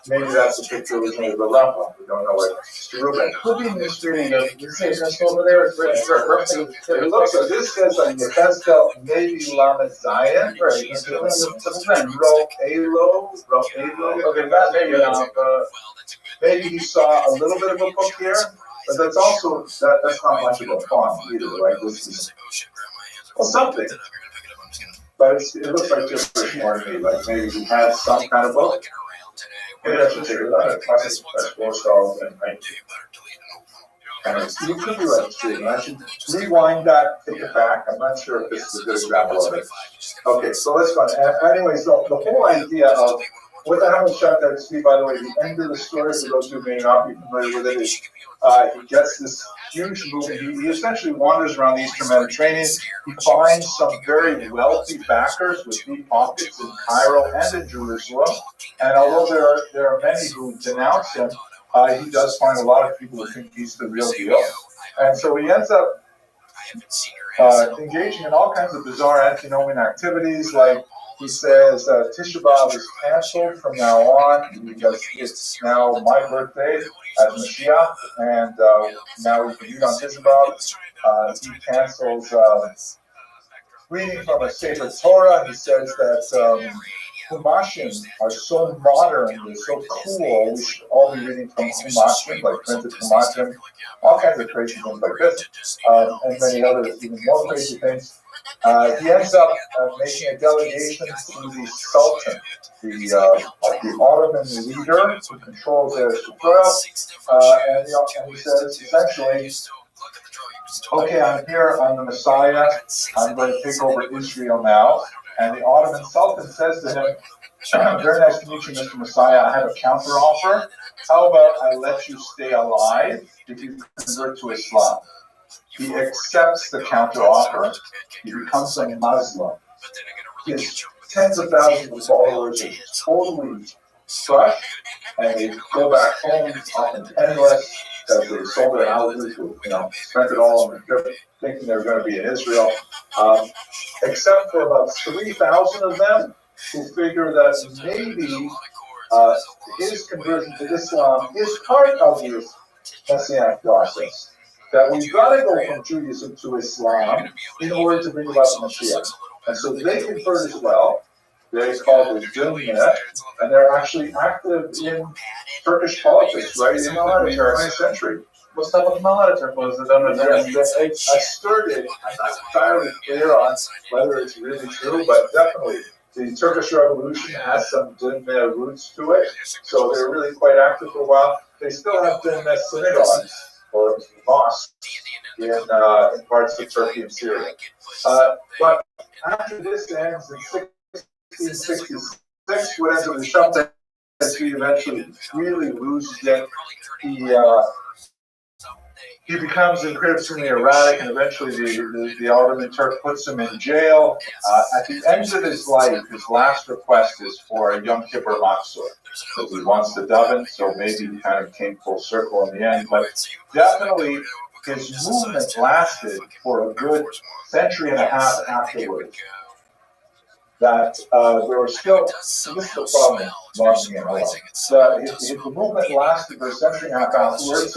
maybe that's the picture originally of the Rambam. We don't know what Mr. Reuben. Could be misreading of this over there. It looks like this says like Yechezkel, maybe Lamed Zion. Right. Ro Elo. Okay, that maybe he saw a little bit of a book here. But that's also, that's not much of a font either, right? This is, well, something. But it looks like just more to me, like maybe he had some kind of book. Maybe I should take it out. That's $4 and you could be right, Stephen. I should rewind that, take it back. I'm not sure if this is a good example of it. Okay, so let's go on. Anyways, the whole idea of what the hell was Shabbatai Tzvi, by the way, the end of the story, for those who may not be familiar with it, is he gets this huge movement. He essentially wanders around the Eastern Mediterranean. He finds some very wealthy backers with deep pockets in Cairo and in Jerusalem. And although there are many who denounce him, he does find a lot of people who think he's the real deal. And so he ends up engaging in all kinds of bizarre antinomian activities, like he says Tisha B'Av is canceled from now on because it's now my birthday as Mashiach, and now we can read on Tisha B'Av. He cancels reading from a Sefer Torah. He says that Humashim are so modern, they're so cool, we should all be reading from Humashim, like printed Humashim, all kinds of crazy things like this, and many other even more crazy things. He ends up making a delegation to the Sultan, the Ottoman leader who controls their Sutra, and he says essentially, okay, I'm here, I'm the Messiah, I'm going to take over Israel now. And the Ottoman Sultan says to him, very nice to meet you, Mr. Messiah, I have a counter offer. how about I let you stay alive if you convert to Islam? He accepts the counteroffer. He becomes a Muslim. His tens of thousands of followers are totally crushed, and they go back home often penniless because they sold their houses, spent it all on the trip, thinking they were going to be in Israel. Except for about 3,000 of them who figure that maybe his conversion to Islam is part of this messianic process. That we've got to go from Judaism to Islam in order to bring about the Messiah. And so they convert as well. They're called the GUINNESS, and they're actually active in Turkish politics, right, in the 20th century. What's up with Malater was I started, I'm not entirely clear on whether it's really true, but definitely the Turkish Revolution has some GUINNESS roots to it, so they're really quite active for a while. They still have GUINNESS synagogues or mosques in parts of Turkey and Syria. But after this ends in 1666, what ends up with Shabtai, he eventually really loses it. He becomes incredibly erratic, and eventually the Ottoman Turk puts him in jail. At the end of his life, his last request is for a Yom Kippur Matzah, because he wants to daven, so maybe he kind of came full circle in the end. But definitely, his movement lasted for a good century and a half afterwards. That there were still, this is the problem, the movement lasted for a century and a half afterwards.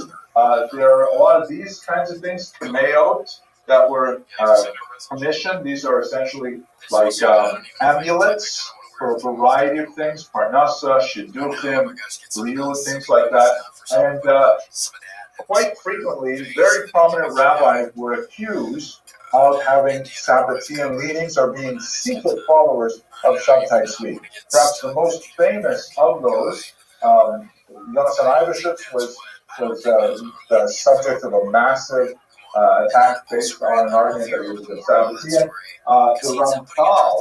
There are a lot of these kinds of things, kameot, that were commissioned. These are essentially like amulets for a variety of things, parnasa, shidduchim, real things like that. And quite frequently, very prominent rabbis were accused of having Sabbatean leanings or being secret followers of Shabtai Tzvi. Perhaps the most famous of those, Jonathan Ivashitz was the subject of a massive attack based on an argument that he was a Sabbatean. The Ramchal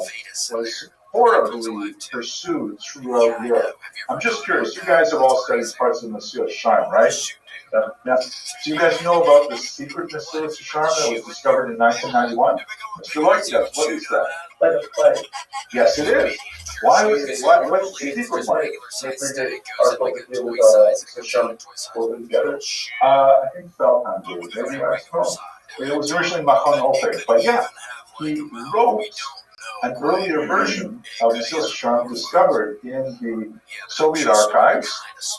was horribly pursued throughout Europe. I'm just curious, you guys have all studied parts of Messiah Sharm, right? Now, do you guys know about the secret Messiah Sharm that was discovered in 1991? Mr. Lloyd, yes, what is that? Like a play. Yes, it is. Why was it? What's the secret play? I think Feldheim did. Maybe I don't know. It was originally Machon Opek, but yeah, he wrote an earlier version of the Messiah Sharm discovered in the Soviet archives,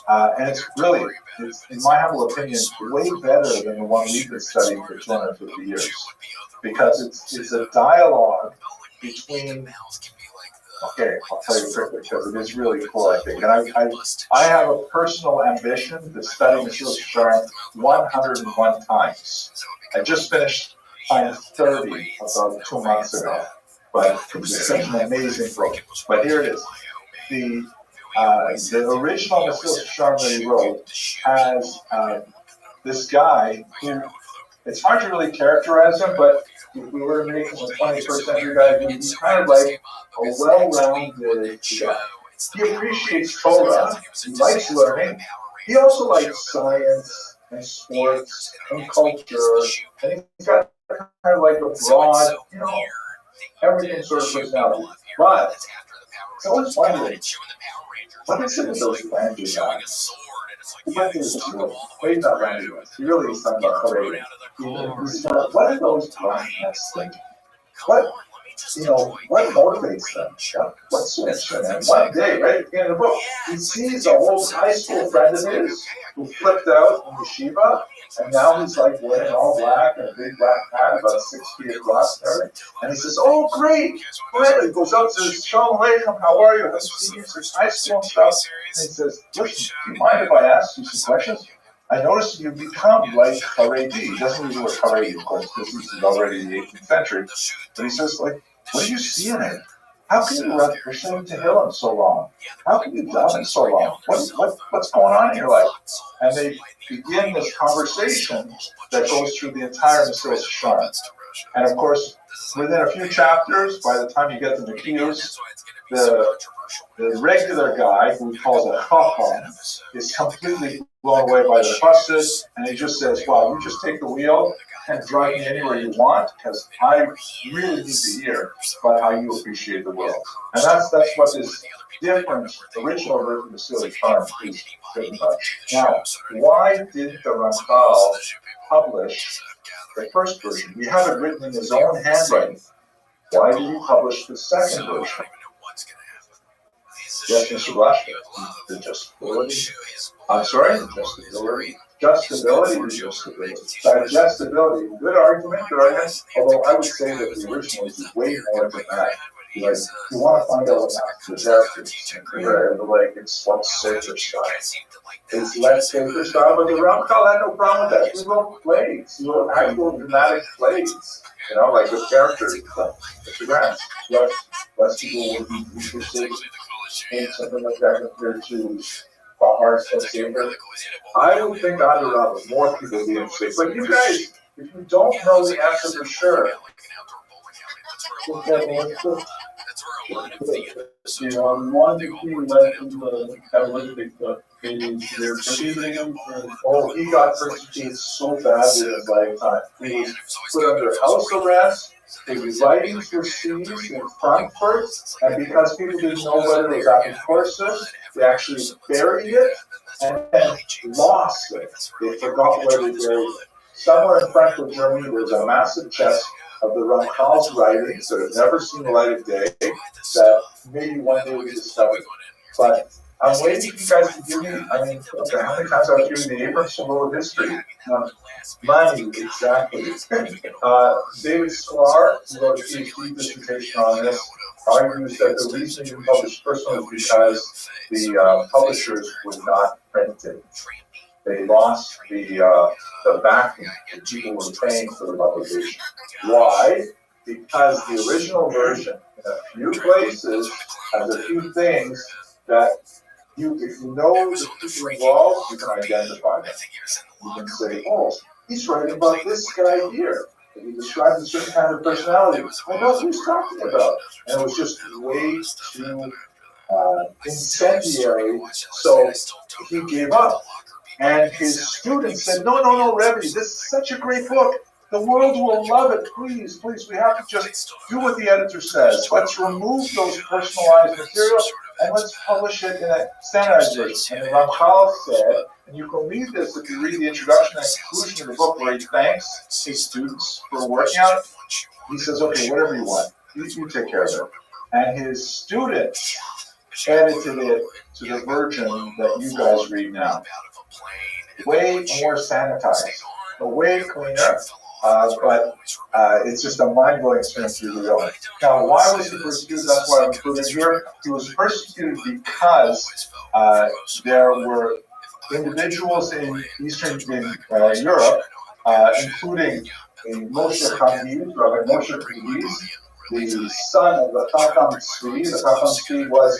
and it's brilliant. It's, in my humble opinion, way better than the one we've been studying for 250 years, because it's a dialogue between. Okay, I'll tell you quickly because it is really cool, I think. And I have a personal ambition to study Messiah Sharm 101 times. I just finished time 30 about 2 months ago. But it's such an amazing book. But here it is. The original Messiah Sharm that he wrote has this guy who, it's hard to really characterize him, but if we were to make him a 21st century guy, he's kind of like a well-rounded guy. He appreciates Torah, he likes learning, he also likes science and sports and culture, and he's got kind of like a broad, everything sort of personality. But I always wondered, what is it with those Landry guys? He might be maybe not Landry guys. He really is talking about Haredi. What are those guys thinking? What motivates them? What switches them? And one day, right at the end of the book, he sees a old high school friend of his who flipped out in yeshiva, and now he's like wearing all black and a big black hat, about 6 feet across and everything. And he says, "Oh, great!" He goes up to his Shalom Aleichem, how are you? He sees high school and stuff. And he says, "Listen, do you mind if I ask you some questions? I noticed you become like Haredi." He doesn't use the word Haredi, of course, because this is already the 18th century. But he says, what do you see in it? How can you run for Shem Tehillim so long? How can you daven so long? What's going on in your life? And they begin this conversation that goes through the entire Messiah Sharm. And of course, within a few chapters, by the time you get to the Nikios, the regular guy, who he calls a chacham, is completely blown away by the chassid, and he just says, "Wow, you just take the wheel and drive me anywhere you want, because I really need to hear about how you appreciate the world." And that's what this different original version of the Silly Charm is pretty much. Now, why didn't the Ramchal publish the first version? We have it written in his own handwriting. Why did he publish the second version? Yes, Mr. Blaschke. The justability. I'm sorry? Justability. Digestibility. Good argument, Although I would say that the original is way more dramatic. Like, you want to find out what happens to the characters. Like, it's like safer style. It's less safer style, but the Ramchal had no problem with that. He wrote plays. He wrote actual dramatic plays. Like with characters. Mr. Grant. Less people would be interested in something like that compared to Bahar's Saber. I would think either of them, more people would be interested. But you guys, if you don't know the answer for sure, One thing led to catalytic meetings, they're perceiving him oh, he got persecuted so bad in his lifetime. He was put under house arrest. His writings were seized in Frankfurt, and because people didn't know whether it was apocryphal, they actually buried it and then lost it. They forgot where they buried it. Somewhere in Frankfurt, Germany, there's a massive chest of the Ramchal's writings that have never seen the light of day that maybe one day we discover. But I'm waiting for you guys to give me, how many times I've given the Abrams Symbol of History? Money, exactly. David Sklar, who wrote a PhD dissertation on this, argues that the reason he published first one was because the publishers would not print it. They lost the backing that people were paying for the publication. Why? Because the original version, in a few places, has a few things that if you know the people involved, you can identify them. You can say, oh, he's writing about this guy here. And he describes a certain kind of personality. I know what he's talking about. And it was just way too incendiary, so he gave up. And his students said, no, Rabbi, this is such a great book. The world will love it. Please, we have to just do what the editor says. Let's remove those personalized materials and let's publish it in a standardized version. And Ramchal said, and you can read this if you read the introduction and conclusion of the book where he thanks his students for working on it. He says, okay, whatever you want. You take care of it. And his students edited it to the version that you guys read now. Way more sanitized, way cleaner, but it's just a mind-blowing experience to read on. Now, why was he persecuted? That's why I'm including here. He was persecuted because there were individuals in Eastern Europe, including Moshe Chagiv, Rabbi Moshe Chagiv, the son of the Chacham Tzvi. The Chacham Tzvi was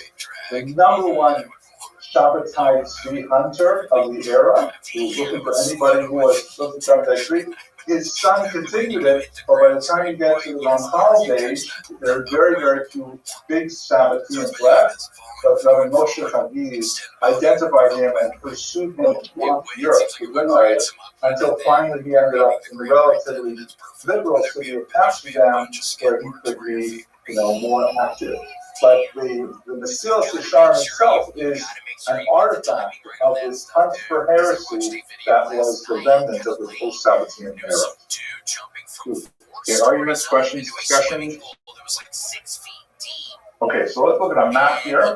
the number one Shabbatai Tzvi hunter of the era. He was looking for anybody who was supposed to Shabbatai Tzvi. His son continued it, but by the time you get to the Ramchal's age, there are very, very few big Sabbateans left. But Rabbi Moshe Chagiv identified him and pursued him throughout Europe until finally he ended up in the relatively liberal city of Amsterdam, where he could be, more active. But the Mesilas Yesharim itself is an artifact of this hunt for heresy that was the remnant of the post-Sabbatean era. Okay, arguments, questions, discussion? Okay, so let's look at a map here.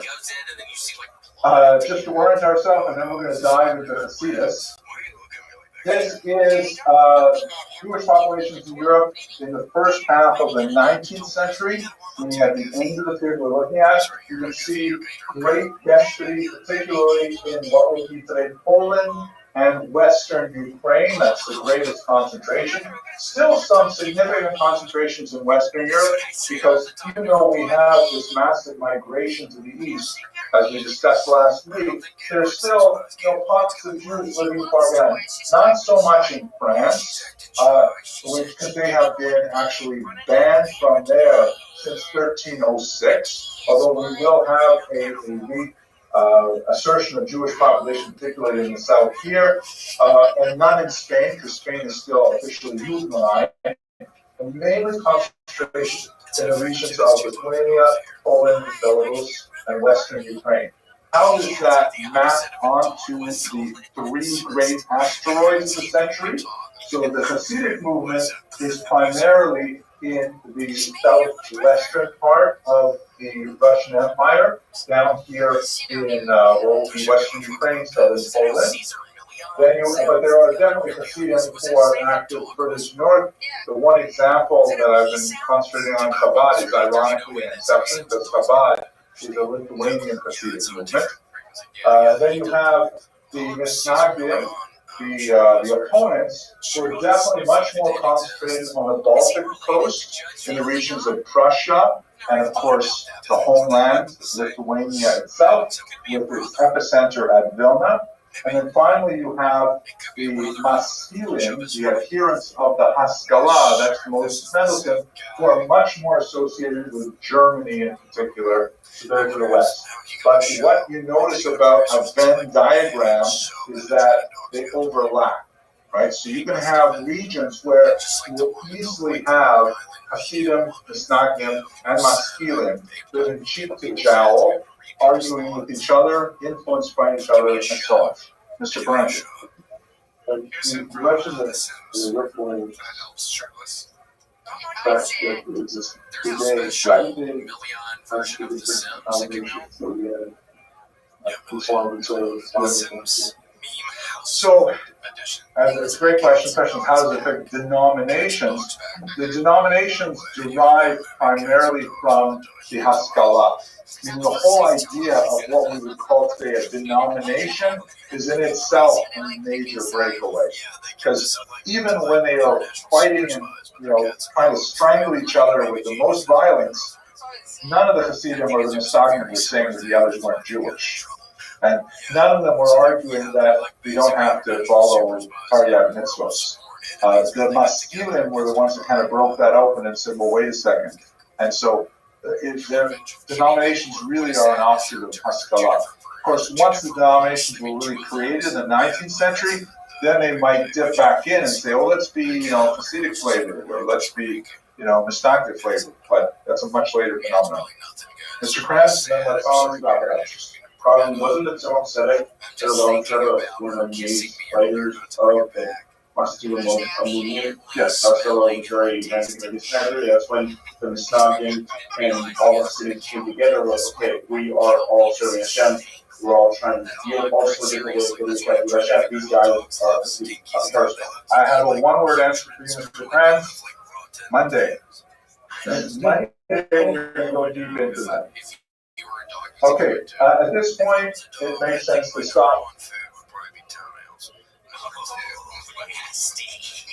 Just to orient ourselves, and then we're going to dive into Hasidus. This is Jewish populations in Europe in the first half of the 19th century. Meaning at the end of the period we're looking at, you can see great density, particularly in what would be today Poland and Western Ukraine. That's the greatest concentration. Still some significant concentrations in Western Europe, because even though we have this massive migration to the east, as we discussed last week, there's still pockets of Jews living far behind. Not so much in France, which that they have been actually banned from there since 1306, although we will have a assertion of Jewish population, particularly in the south here, and none in Spain, because Spain is still officially Judenized, and mainly concentration in the regions of Lithuania, Poland, Belarus, and Western Ukraine. How does that map onto the three great asteroids of the century? So the Hasidic movement is primarily in the southwestern part of the Russian Empire, down here in what will be Western Ukraine, southern Poland. But there are definitely Hasidim who are active further north. The one example that I've been concentrating on Chabad is ironically an exception, because Chabad is a Lithuanian Hasidic movement. Then you have the Misnagdim, the opponents, who are definitely much more concentrated on the Baltic coast, in the regions of Prussia, and of course the homeland, Lithuania itself, with its epicenter at Vilna. And then finally you have the Maskilim, the adherents of the Haskalah, that's the most Mendelssohn, who are much more associated with Germany in particular, so they're to the west. But what you notice about a Venn diagram is that they overlap, right? So you can have regions where you will easily have Hasidim, Misnagdim, and Maskilim living cheek to jowl, arguing with each other, influenced by each other, and so on. Mr. Brandt. You mentioned that the Rippling facts that exist today, today actually different combinations that we had performed So, it's a great question. The question is, how does it affect denominations? The denominations derive primarily from the Haskalah. I mean, the whole idea of what we would call today a denomination is in itself a major breakaway. Because even when they are fighting and trying to strangle each other with the most violence, none of the Hasidim or the Misnagdim were saying that the others weren't Jewish. And none of them were arguing that we don't have to follow Tariq mitzvahs. The Maskilim were the ones that kind of broke that open and said, well, wait a second. And so their denominations really are an offshoot of Haskalah. Of course, once the denominations were really created in the 19th century, then they might dip back in and say, oh, let's be, Hasidic flavored, or let's be, Misnagdic flavored. But that's a much later phenomenon. Mr. Krantz, then let's talk about that. Wasn't it someone said it? That a long time when engaged players of the Maskilim movement? Yes. That's very that's when the Misnagdim and all the cities came together. Like, okay, we are all serving Hashem. We're all trying to deal also different ways to respect Hashem. These guys are first. I have a one-word answer for you, Mr. Krantz. Monday. Monday, we're going to go deep into that. Okay, at this point, it makes sense to stop.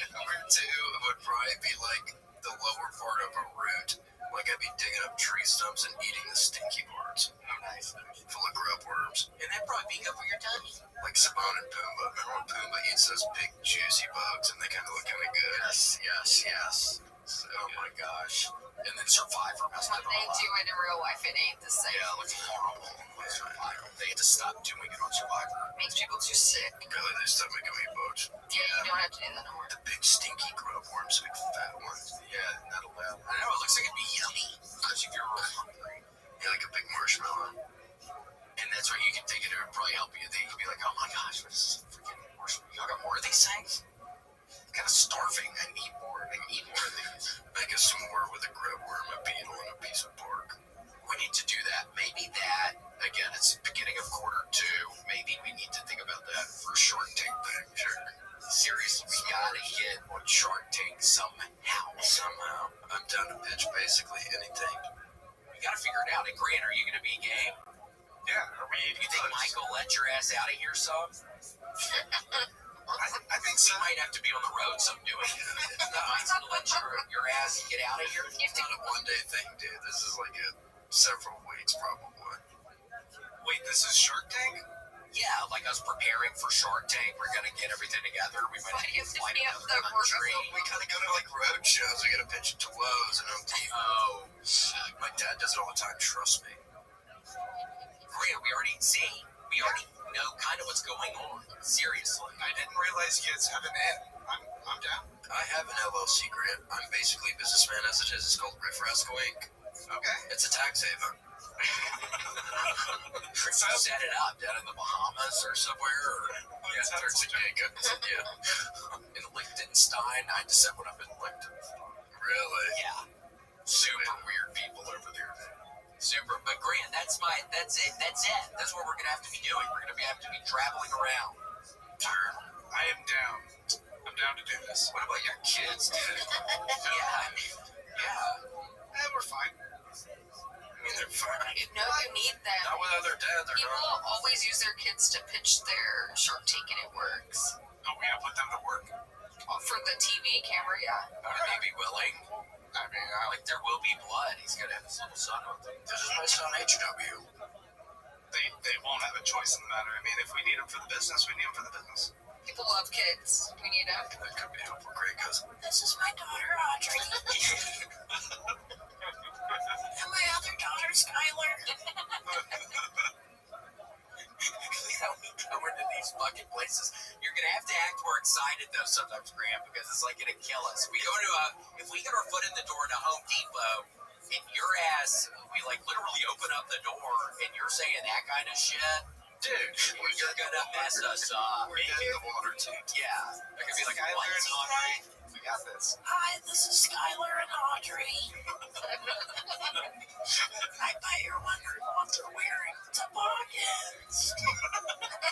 Number two would probably be like the lower part of a root. Like I'd be digging up tree stumps and eating the stinky parts. Oh, nice. Full of grub worms. And that'd probably be good for your tummy. Like Simone and Pumbaa. Remember when Pumbaa eats those big juicy bugs and they kind of look kind of good? Yes. Oh my gosh. And then Survivor. When they do it in real life, it ain't the same. Yeah, it looks horrible on Survivor. They had to stop doing it on Survivor. Makes people too sick. Really, they stopped making meat bugs. Yeah, you don't have to do that no more. The big stinky grub worms, big fat ones. Yeah, not allowed. I know, it looks like it'd be yummy. Especially if you're real hungry. Yeah, like a big marshmallow. And that's where you can take it, it would probably help you. Then you can be like, oh my gosh, what is this freaking marshmallow? Y'all got more of these things? I'm kind of starving. I need more of these. Make a s'more with a grub worm, a beetle, and a piece of bark. We need to do that. Maybe that, again, it's the beginning of Q2. Maybe we need to think about that for Shark Tank thing. Sure. Seriously, we gotta get on Shark Tank somehow. I'm down to pitch basically anything. We gotta figure it out. And Grant, are you gonna be game? Yeah, you think Michael let your ass out of here some? I think so. You might have to be on the road some doing it. Mine's gonna let your ass get out of here. It's not a one-day thing, dude. This is like several weeks, probably. Wait, this is Shark Tank? Yeah, like us preparing for Shark Tank. We're gonna get everything together. We might have to fly to another country. We gotta go to like road shows. We gotta pitch it to Lowe's and Home Depot. My dad does it all the time. Trust me. Maria, we already know kind of what's going on. Seriously, I didn't realize you guys have an N. I'm down. I have an LLC, Grant. I'm basically a businessman as it is. It's called Refresco Inc. Okay. It's a tax haven. You set it up down in the Bahamas or somewhere, or yeah. In Liechtenstein. I just set one up in Liechtenstein. Really? Yeah. Super weird people over there. Super, but Grant, that's it. That's what we're gonna have to be doing. We're gonna have to be traveling around. Sure. I am down. I'm down to do this. What about your kids, dude? Yeah, we're fine. I mean, they're fine. No, you need them. Not without their dad, they're People not. always use their kids to pitch their Shark Tank and it works. Oh, we gotta put them to work. For the TV camera, yeah. Would they be willing? I mean, like, there will be blood. He's gonna have his little son with him. This is my son, HW. They won't have a choice in the matter. I mean, if we need him for the business, we need him for the business. People love kids. We need them. That could be helpful, great cousin. This is my daughter, Audrey. And my other daughter, Skylar. We're into these fucking places. You're gonna have to act more excited though sometimes, Graham, because it's like gonna kill us. If we get our foot in the door to Home Depot, and your ass, we like literally open up the door, and you're saying that kind of shit, dude, you're gonna mess us up. We're getting the water too. Yeah, they're gonna be like, Skylar and Audrey, we got this. Hi, this is Skylar and Audrey. I bet you're wondering what they're wearing. Toboggans.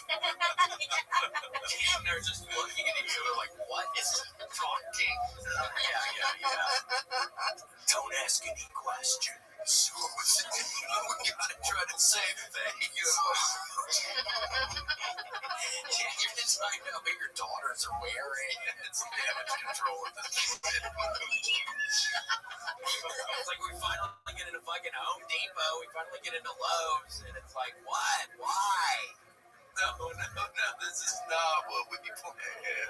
And they're just looking at each other like, what is talking? Yeah. Don't ask any questions. We gotta try to save things. You're just trying to know what your daughters are wearing. It's damage control at this point. It's like we finally get into fucking Home Depot, we finally get into Lowe's, and it's like, what? Why? No, this is not what we planned.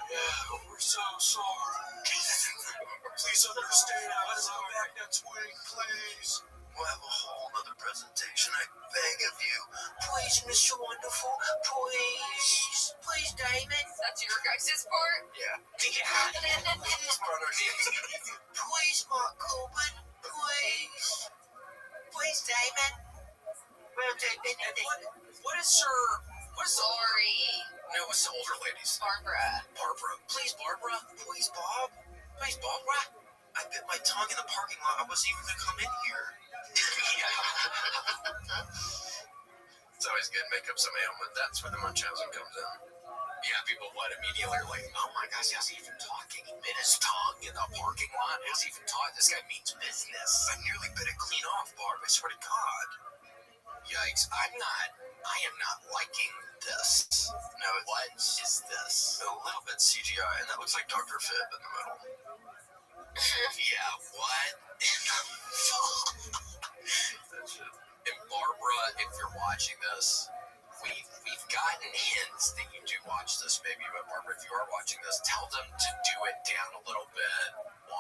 We're so sorry. Please understand, let's go back next week, please. We'll have a whole other presentation, I beg of you. Please, Mr. Wonderful, please. Please, Damon. That's your guys' part? Yeah. Please, brother. Please, Mark Coleman. Please. Please, Damon. Well, Damon. What is her... Lori. No, it's the older ladies. Barbara. Please, Barbara. Please, Bob. Please, Barbara. I bit my tongue in the parking lot. I wasn't even gonna come in here. It's always good to make up some ailment. That's where the Munchausen comes in. Yeah, people immediately are like, oh my gosh, how's he even talking? He bit his tongue in the parking lot. How's he even talking? This guy means business. I nearly bit it clean off, Barb. I swear to God. Yikes. I am not liking this. No, what is this? A little bit CGI, and that looks like Dr. Phibb in the middle. Yeah, what? And Barbara, if you're watching this, we've gotten hints that you do watch this, maybe, but Barbara, if you are watching this, tell them to do it down a little bit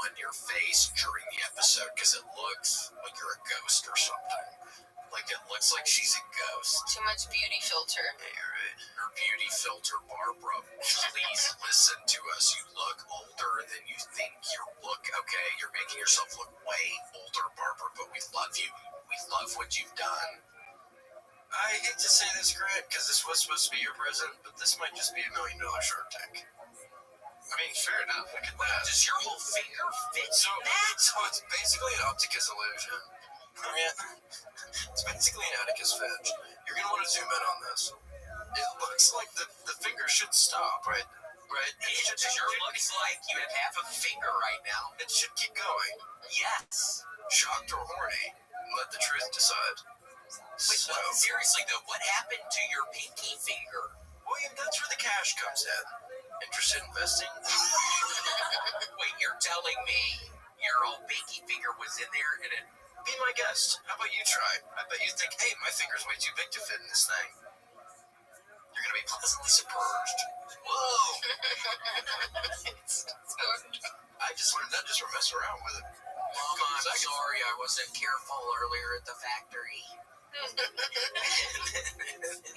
on your face during the episode, because it looks like you're a ghost or something. Like, it looks like she's a ghost. Too much beauty filter. Yeah, you're right. Her beauty filter, Barbara. Please listen to us. You look older than you think you look, okay? You're making yourself look way older, Barbara, but we love you. We love what you've done. I hate to say this, Grant, because this was supposed to be your present, but this might just be $1 million Shark Tank. I mean, fair enough. Look at that. Does your whole finger fit that? So it's basically an opticus illusion. Grant, it's basically an Atticus Finch. You're going to want to zoom in on this. It looks like the finger should stop, right? It sure looks like you have half a finger right now. It should keep going. Yes. Shocked or horny? Let the truth decide. Wait, so, seriously though, what happened to your pinky finger? William, that's where the cash comes in. Interested in investing? Wait, you're telling me your old pinky finger was in there and it... Be my guest. How about you try? I bet you think, hey, my finger's way too big to fit in this thing. You're going to be pleasantly surprised. Whoa! I just learned that just from messing around with it. Mama, I'm sorry I wasn't careful earlier at the factory. And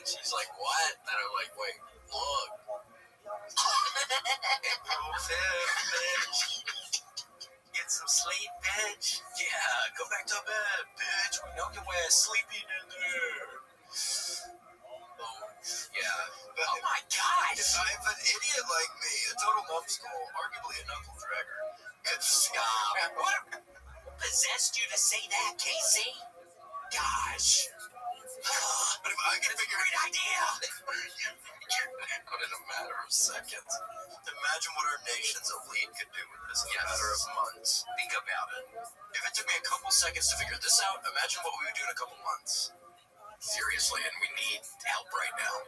she's like, what? And I'm like, wait, look. Get some sleep, bitch. Yeah, go back to bed, bitch. We know you were sleeping in there. Oh, yeah. Oh my gosh. If an idiot like me, a total numbskull, arguably a knuckle dragger, could stop. What possessed you to say that, Casey? Gosh. But if I can figure it out in a matter of seconds, imagine what our nation's elite could do with this in a matter of months. Think about it. If it took me a couple seconds to figure this out, imagine what we would do in a couple months. Seriously, and we need help right now.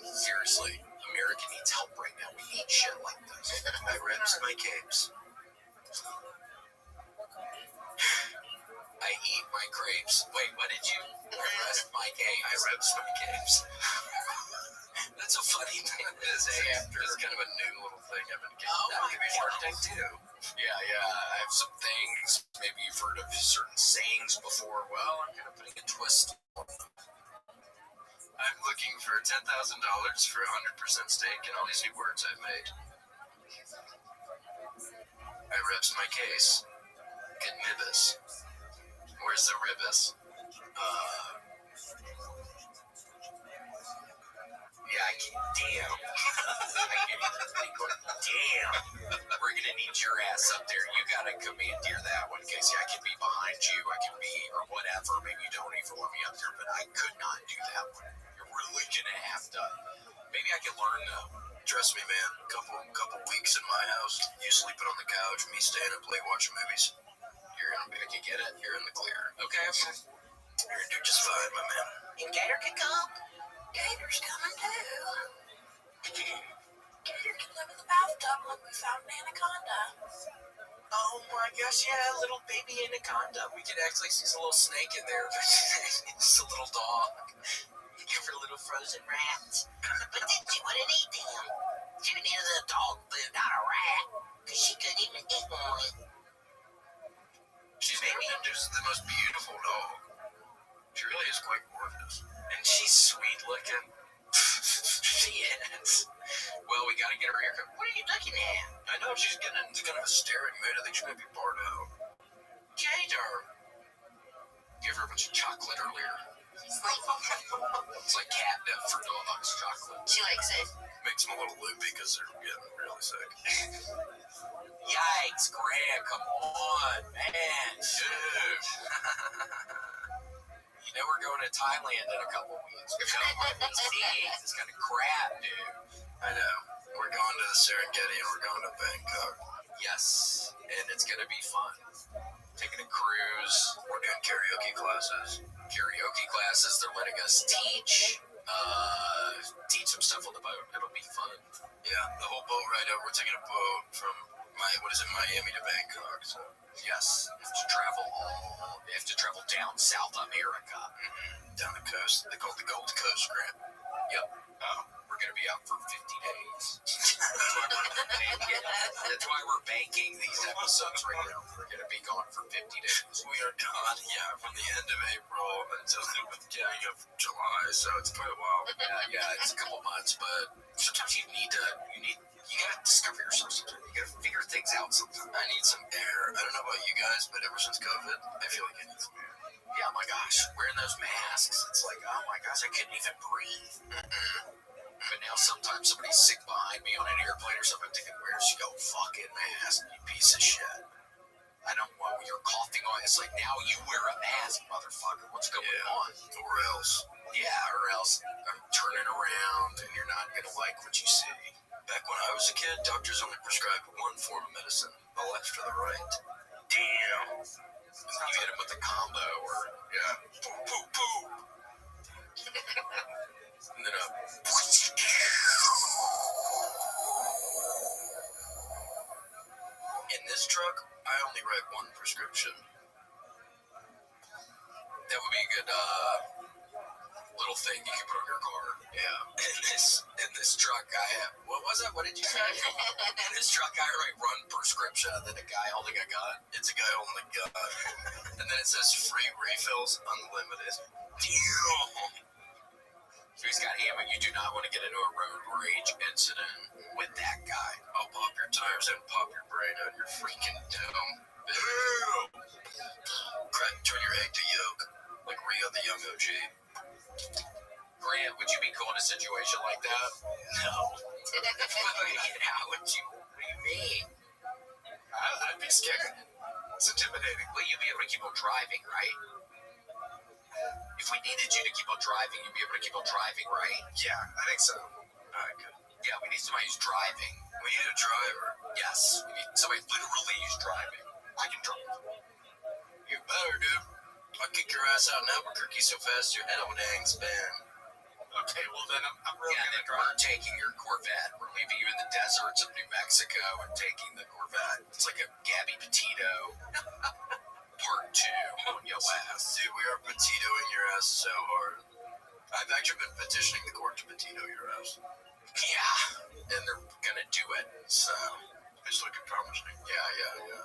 Seriously, America needs help right now. We need shit like this. I reps my capes. I eat my grapes. Wait, what did you? I rest my capes. I reps my capes. That's a funny thing to say after. It's kind of a new little thing I've been getting. Oh, that could be Shark Tank too. Yeah. I have some things. Maybe you've heard of certain sayings before. Well, I'm kind of putting a twist on them. I'm looking for $10,000 for 100% steak and all these new words I've made. I reps my case. Get nibbus. Where's the ribbus? Yeah, I can't. Damn. I can't even think of it. Damn. We're gonna need your ass up there. You gotta commandeer that one, Casey. I can be behind you. I can be, or whatever. Maybe you don't even want me up there, but I could not do that one. You're really gonna have to. Maybe I can learn though. Trust me, man. Couple weeks in my house. You sleeping on the couch, me staying up late watching movies. You're gonna be able to get it. You're in the clear. Okay. You're gonna do just fine, my man. And Gator can come. Gator's coming too. Gator can live in the bathtub like we found an anaconda. Oh my gosh, yeah, little baby anaconda. We could actually see a little snake in there. It's a little dog. Give her little frozen rats. But then she wouldn't eat them. She needed a dog, but not a rat. Because she couldn't even eat one. She's just the most beautiful dog. She really is quite gorgeous. And she's sweet looking. She is. Well, we gotta get her haircut. What are you looking at? I know she's getting into kind of a staring mood. I think she might be bored out. Gator. Give her a bunch of chocolate earlier. It's like catnip for dogs, chocolate. She likes it. Makes them a little loopy because they're getting really sick. Yikes, Graham, come on, man. Dude. You know we're going to Thailand in a couple weeks. We don't want to see this kind of crap, dude. I know. We're going to the Serengeti and we're going to Bangkok. Yes, and it's going to be fun. Taking a cruise. We're doing karaoke classes. They're letting us teach some stuff on the boat. It'll be fun. Yeah, the whole boat ride over. We're taking a boat from Miami to Bangkok. So yes, you have to travel down South America. Down the coast. They call it the Gold Coast, Grant. Yep. We're gonna be out for 50 days. That's why we're banking these episodes right now. We're gonna be gone for 50 days. We are gone, from the end of April until the beginning of July, so it's quite a while. Yeah, it's a couple months, but sometimes you gotta discover yourself sometimes. You gotta figure things out sometimes. I need some air. I don't know about you guys, but ever since COVID, I feel like I need some air. Yeah, oh my gosh, wearing those masks, it's like, oh my gosh, I couldn't even breathe. But now sometimes somebody's sick behind me on an airplane or something, I'm thinking, where's your fucking mask, you piece of shit? I don't know what you're coughing on. It's like, now you wear a mask, motherfucker. What's going on? Or else. Yeah, or else I'm turning around and you're not going to like what you see. Back when I was a kid, doctors only prescribed one form of medicine, the left or the right. Damn. And then you hit him with a combo or, poop, poop, poop. And then in this truck, I only write one prescription. That would be a good little thing you can put on your car. Yeah. In this truck, I have, what was it? What did you say? In this truck, I run prescription, and then a guy holding a gun. It's a guy holding a gun. And then it says free refills, unlimited. So he's got ammo. You do not want to get into a road rage incident with that guy. I'll pop your tires and pop your brain out. You're freaking dumb. Crack, turn your egg to yolk. Like Rio the Young OG. Grant, would you be cool in a situation like that? No. How would you? What do you mean? I'd be scared. It's intimidating. Well, you'd be able to keep on driving, right? If we needed you to keep on driving, you'd be able to keep on driving, right? Yeah, I think so. Alright, good. Yeah, we need somebody who's driving. We need a driver. Yes, we need somebody literally who's driving. I can drive. You better, dude. I'll kick your ass out in Albuquerque so fast your head would hang spin. Okay, well then I'm really gonna drive. We're taking your Corvette. We're leaving you in the deserts of New Mexico and taking the Corvette. It's like a Gabby Petito part 2 on your ass. Dude, we are Petitoing your ass so hard. I've actually been petitioning the court to Petito your ass. Yeah, and they're gonna do it, so it's looking promising. Yeah.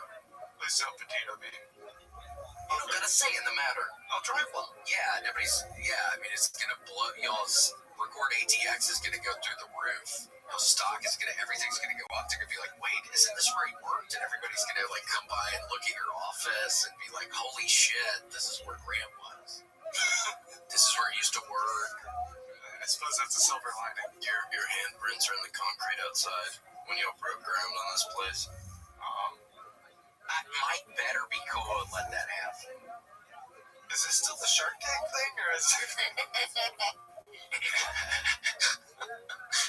Please don't Petito me. You don't got a say in the matter. I'll drive one. Yeah, I mean, it's gonna blow. Y'all's record ATX is gonna go through the roof. Y'all's stock is everything's gonna go up. They're gonna be like, wait, isn't this where he worked? And everybody's gonna like come by and look at your office and be like, holy shit, this is where Grant was. This is where he used to work. I suppose that's a silver lining. Your handprints are in the concrete outside when y'all broke ground on this place. I might better be cool and let that happen. Is this still the Shark Tank thing, or is it?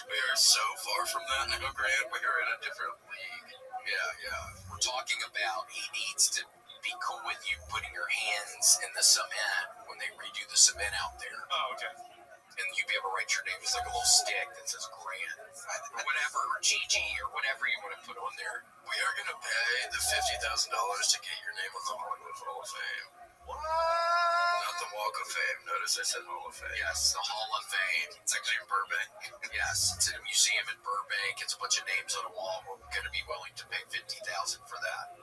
We are so far from that now, Grant. We are in a different league. Yeah. We're talking about he needs to be cool with you putting your hands in the cement when they redo the cement out there. Oh, okay. And you'd be able to write your name. It's like a little stick that says Grant, or whatever, or GG, or whatever you want to put on there. We are going to pay the $50,000 to get your name on the Hollywood Hall of Fame. What? Not the Walk of Fame. Notice I said Hall of Fame. Yes, the Hall of Fame. It's actually in Burbank. Yes, it's in a museum in Burbank. It's a bunch of names on a wall. We're going to be willing to pay $50,000 for that.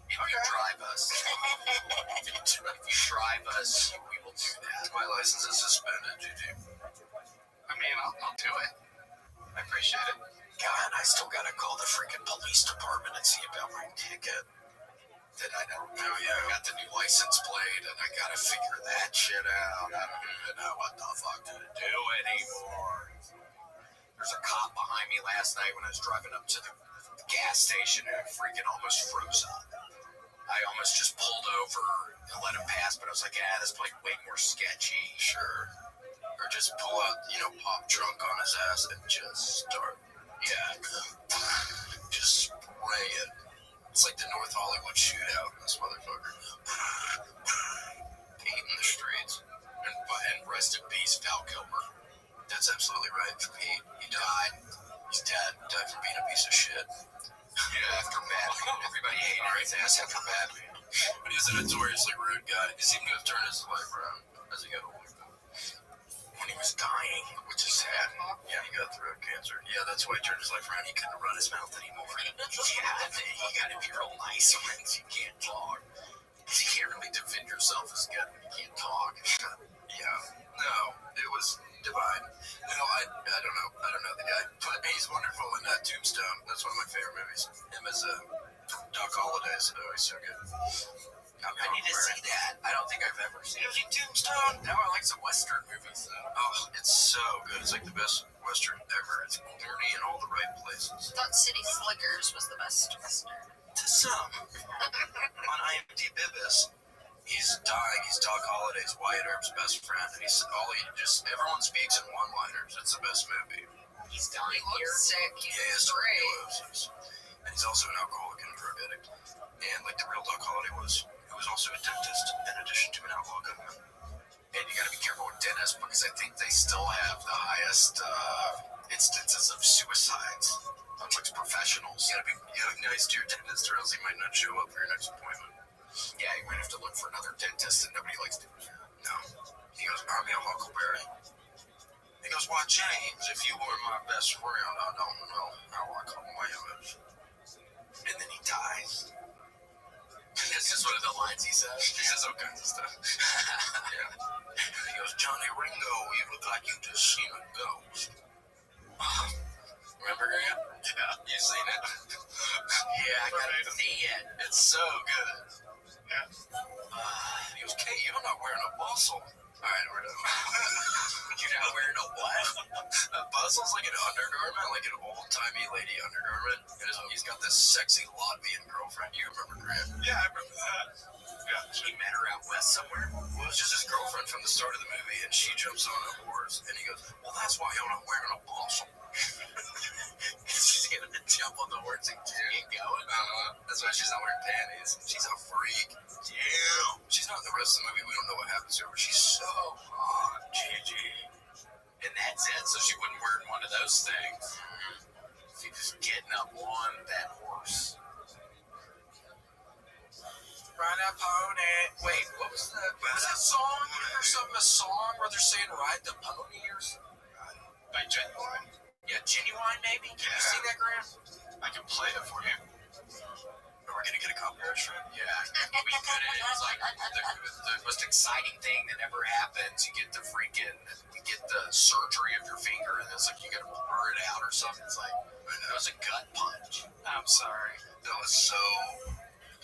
If you drive us. If you drive us, we will do that. My license is suspended, GG. I mean, I'll do it. I appreciate it. God, I still gotta call the freaking police department and see about my ticket. That I don't know. Yeah, I got the new license plate and I gotta figure that shit out. I don't even know what the fuck to do anymore. There's a cop behind me last night when I was driving up to the gas station and I freaking almost froze up. I almost just pulled over and let him pass, but I was like, this place way more sketchy. Sure. Or just pull out, pop trunk on his ass and just start. Yeah. Just spray it. It's like the North Hollywood shootout in this motherfucker. Paint in the streets. And rest in peace, Val Kilmer. That's absolutely right. He died. He's dead. Died from being a piece of shit. Yeah, after Batman. Everybody hated his ass after Batman. But he was a notoriously rude guy. He seemed to have turned his life around as he got older. When he was dying, which is sad. Yeah, he got throat cancer. Yeah, that's why he turned his life around. He couldn't run his mouth anymore. Yeah, you gotta be real nice when you can't talk. You can't really defend yourself as good when you can't talk. Yeah. No, it was divine. No, I don't know the guy, but he's wonderful in that Tombstone. That's one of my favorite movies. Him as Doc Holliday's. Oh, he's so good. I need to see that. I don't think I've ever seen it. Tombstone? No, I like some Western movies, though. Oh, it's so good. It's like the best Western ever. It's dirty in all the right places. I thought City Slickers was the best Western. To some. On IMDb, he's dying. He's Doc Holliday's, Wyatt Earp's best friend, and everyone speaks in one-liners. It's the best movie. He's dying here. Sick. He's tuberculosis. And he's also an alcoholic and a drug addict. And like the real Doc Holliday was, he was also a dentist in addition to an alcoholic. And you gotta be careful with dentists because I think they still have the highest instances of suicides amongst professionals. You gotta be nice to your dentist or else he might not show up for your next appointment. Yeah, you might have to look for another dentist and nobody likes to. No. He goes, I'm your Huckleberry. He goes, why, James, if you were my best friend, I don't know how I could live. And then he dies. And that's just one of the lines he says. He says all kinds of stuff. Yeah. He goes, Johnny Ringo, you look like you just seen a ghost. Remember that? Yeah. You seen it? Yeah, I gotta see it. It's so good. Yeah. He goes, Kate, you're not wearing a bustle. Alright, we're done. You're not wearing a what? A bustle's like an undergarment, like an old-timey lady undergarment. And he's got this sexy Latvian girlfriend. You remember Grant? Yeah, I remember that. Yeah. He met her out west somewhere. Well, it was just his girlfriend from the start of the movie, and she jumps on a horse, and he goes, well, that's why you're not wearing a bustle. She's able to jump on the horse and get going. That's why she's not wearing panties. She's a freak. Damn. She's not in the rest of the movie. We don't know what happens to her, but she's so hot. GG. And that's it, so she wouldn't wear one of those things. She just getting up on that horse. Ride a pony. Wait, what was that song or something? A song where they're saying ride the pony or something? By Genuine? Yeah, Genuine maybe? Can you sing that, Grant? I can play it for you. Are we gonna get a copyright strike? Yeah, we could. It's like the most exciting thing that ever happens. You get the surgery of your finger, and it's like you gotta blur it out or something. It's like, that was a gut punch. I'm sorry. That was so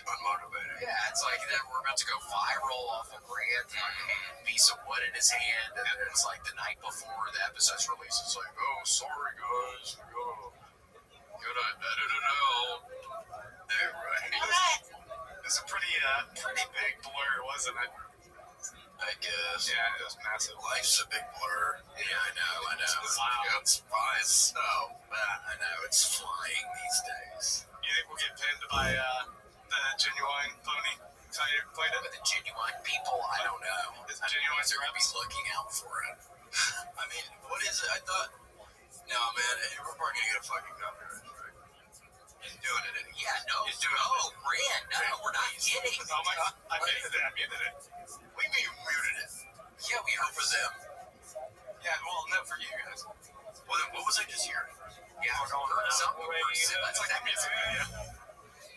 unmotivated. Yeah, it's like that we're about to go viral off of Grant, a piece of wood in his hand, and then it's like the night before the episode's release, it's like, oh, sorry guys, gotta edit it out. Yeah, right. It's a pretty big blur, wasn't it? I guess. Yeah, it was massive. Life's a big blur. Yeah, I know. Wow. It's flying so I know, it's flying these days. You think we'll get pinned by the Genuine pony? How you played it? With the Genuine people, I don't know. Is Genuine Rabbi's looking out for it? I mean, what is it? I thought, no, man, we're probably gonna get a fucking copyright. He's doing it. Yeah, no. He's doing it. Oh, Grant, no, we're not kidding. Oh my God, I muted it. We muted it. Yeah, we heard for them. Yeah, well, no, for you guys. Well, then what was I just hearing? Yeah, I heard something. That's like the music video.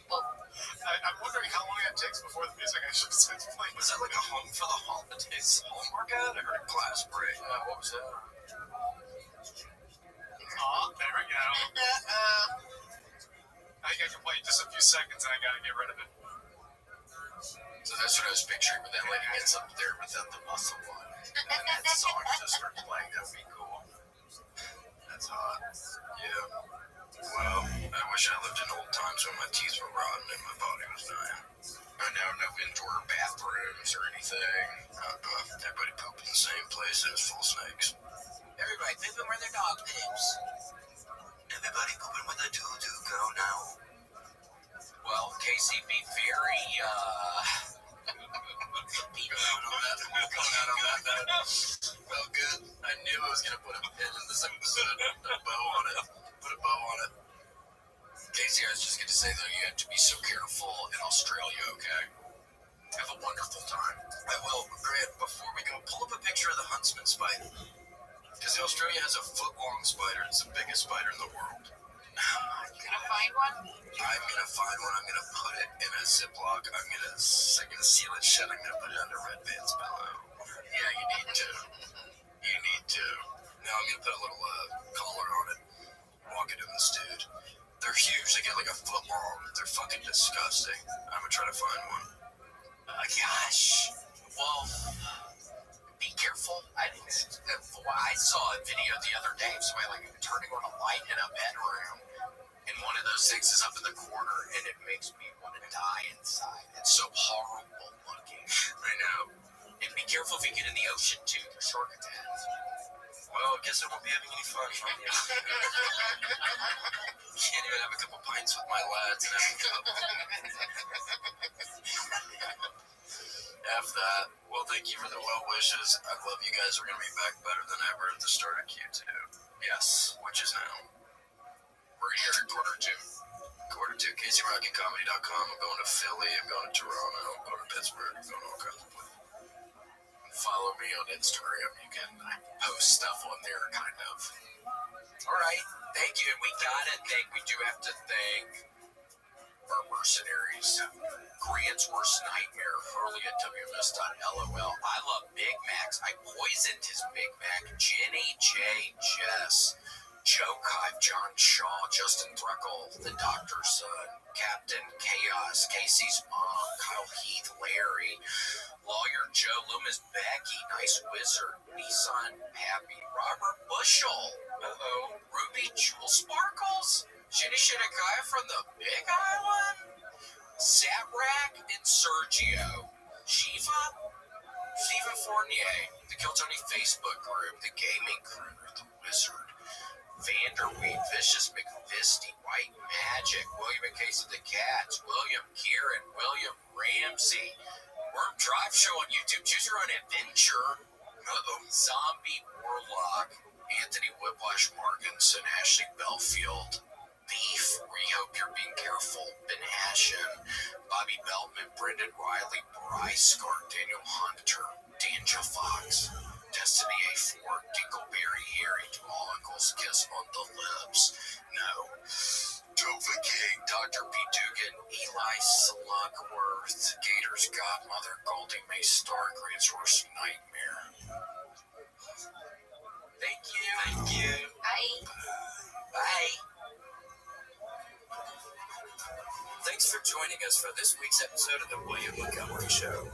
Well, I'm wondering how long it takes before the music actually starts playing. Was that like a home for the holidays Hallmark ad? I heard a glass break. What was that? Oh, there we go. I think I can play just a few seconds and I gotta get rid of it. So that's what I was picturing when that lady gets up there without the muscle on. And that song just starts playing. That would be cool. That's hot. Yeah. Well, I wish I lived in old times when my teeth were rotten and my body was dying. I know no indoor bathrooms or anything. Everybody pooped in the same place and it's full of snakes. Everybody pooping where their dog poops. Everybody pooping where their doo-doo go now. Well, Casey, be very, going out on that note. Well, good. I knew I was going to put a pin in this episode. A bow on it. Put a bow on it. Casey, I was just going to say, though, you have to be so careful in Australia, okay? Have a wonderful time. I will. Grant, before we go, pull up a picture of the huntsman spider. Because Australia has a foot-long spider. It's the biggest spider in the world. You gonna find one? I'm gonna find one. I'm gonna put it in a Ziploc. I'm gonna seal it shut. I'm gonna put it under Red Band's pillow. Yeah, you need to. You need to. Now I'm gonna put a little collar on it. Walk it in this dude. They're huge. They get like a foot long. They're fucking disgusting. I'm gonna try to find one. Gosh. Well, be careful. I saw a video the other day of somebody like turning on a light in a bedroom, and one of those things is up in the corner, and it makes me want to die inside. It's so horrible looking. I know. And be careful if you get in the ocean too. There's shark attacks. Well, I guess I won't be having any fun from you. Can't even have a couple pints with my lads and have a cup. F that. Well, thank you for the well wishes. I love you guys. We're going to be back better than ever at the start of Q2. Yes, which is now. We're here at quarter two, CaseyRocketComedy.com. I'm going to Philly. I'm going to Toronto. I'm going to Pittsburgh. I'm going to all kinds of places. follow me on Instagram. You can post stuff on there, kind of. All right, thank you. We do have to thank our mercenaries. Grant's worst nightmare, early at WMS.lol. I love Big Macs. I poisoned his Big Mac. Jenny J. Jess. Joe Kive, John Shaw, Justin Threckle, the Doctor's Son, Captain Chaos, Casey's Mom, Kyle Heath, Larry, Lawyer Joe, Loomis Becky, Nice Wizard, Nissan Happy, Robert Bushel, Ruby Jewel Sparkles, Shitty Shinikaya from the Big Island, Zabrak and Sergio, Shiva, Stephen Fournier, the Kill Tony Facebook group, the Gaming Crew, the Wizard, Vanderweed, Vicious McVisty, White Magic, William and Case of the Cats, William Kieran, William Ramsey, Worm Drive Show on YouTube, Choose Your Own Adventure, Zombie Warlock, Anthony Whiplash Morganson, Ashley Belfield, Beef, we hope you're being careful, Ben Hashin, Bobby Beltman, Brendan Riley, Bryce Scott, Daniel Hunter, Danja Fox, Destiny A4, Dinkleberry Harry, Jamal Uncle's Kiss on the Lips, No, Tova King, Dr. P. Dugan, Eli Slugworth, Gator's Godmother, Goldie Mae Star, Grant's Worst Nightmare. Thank you. Thank you. Bye. Bye. Thanks for joining us for this week's episode of The William Montgomery Show.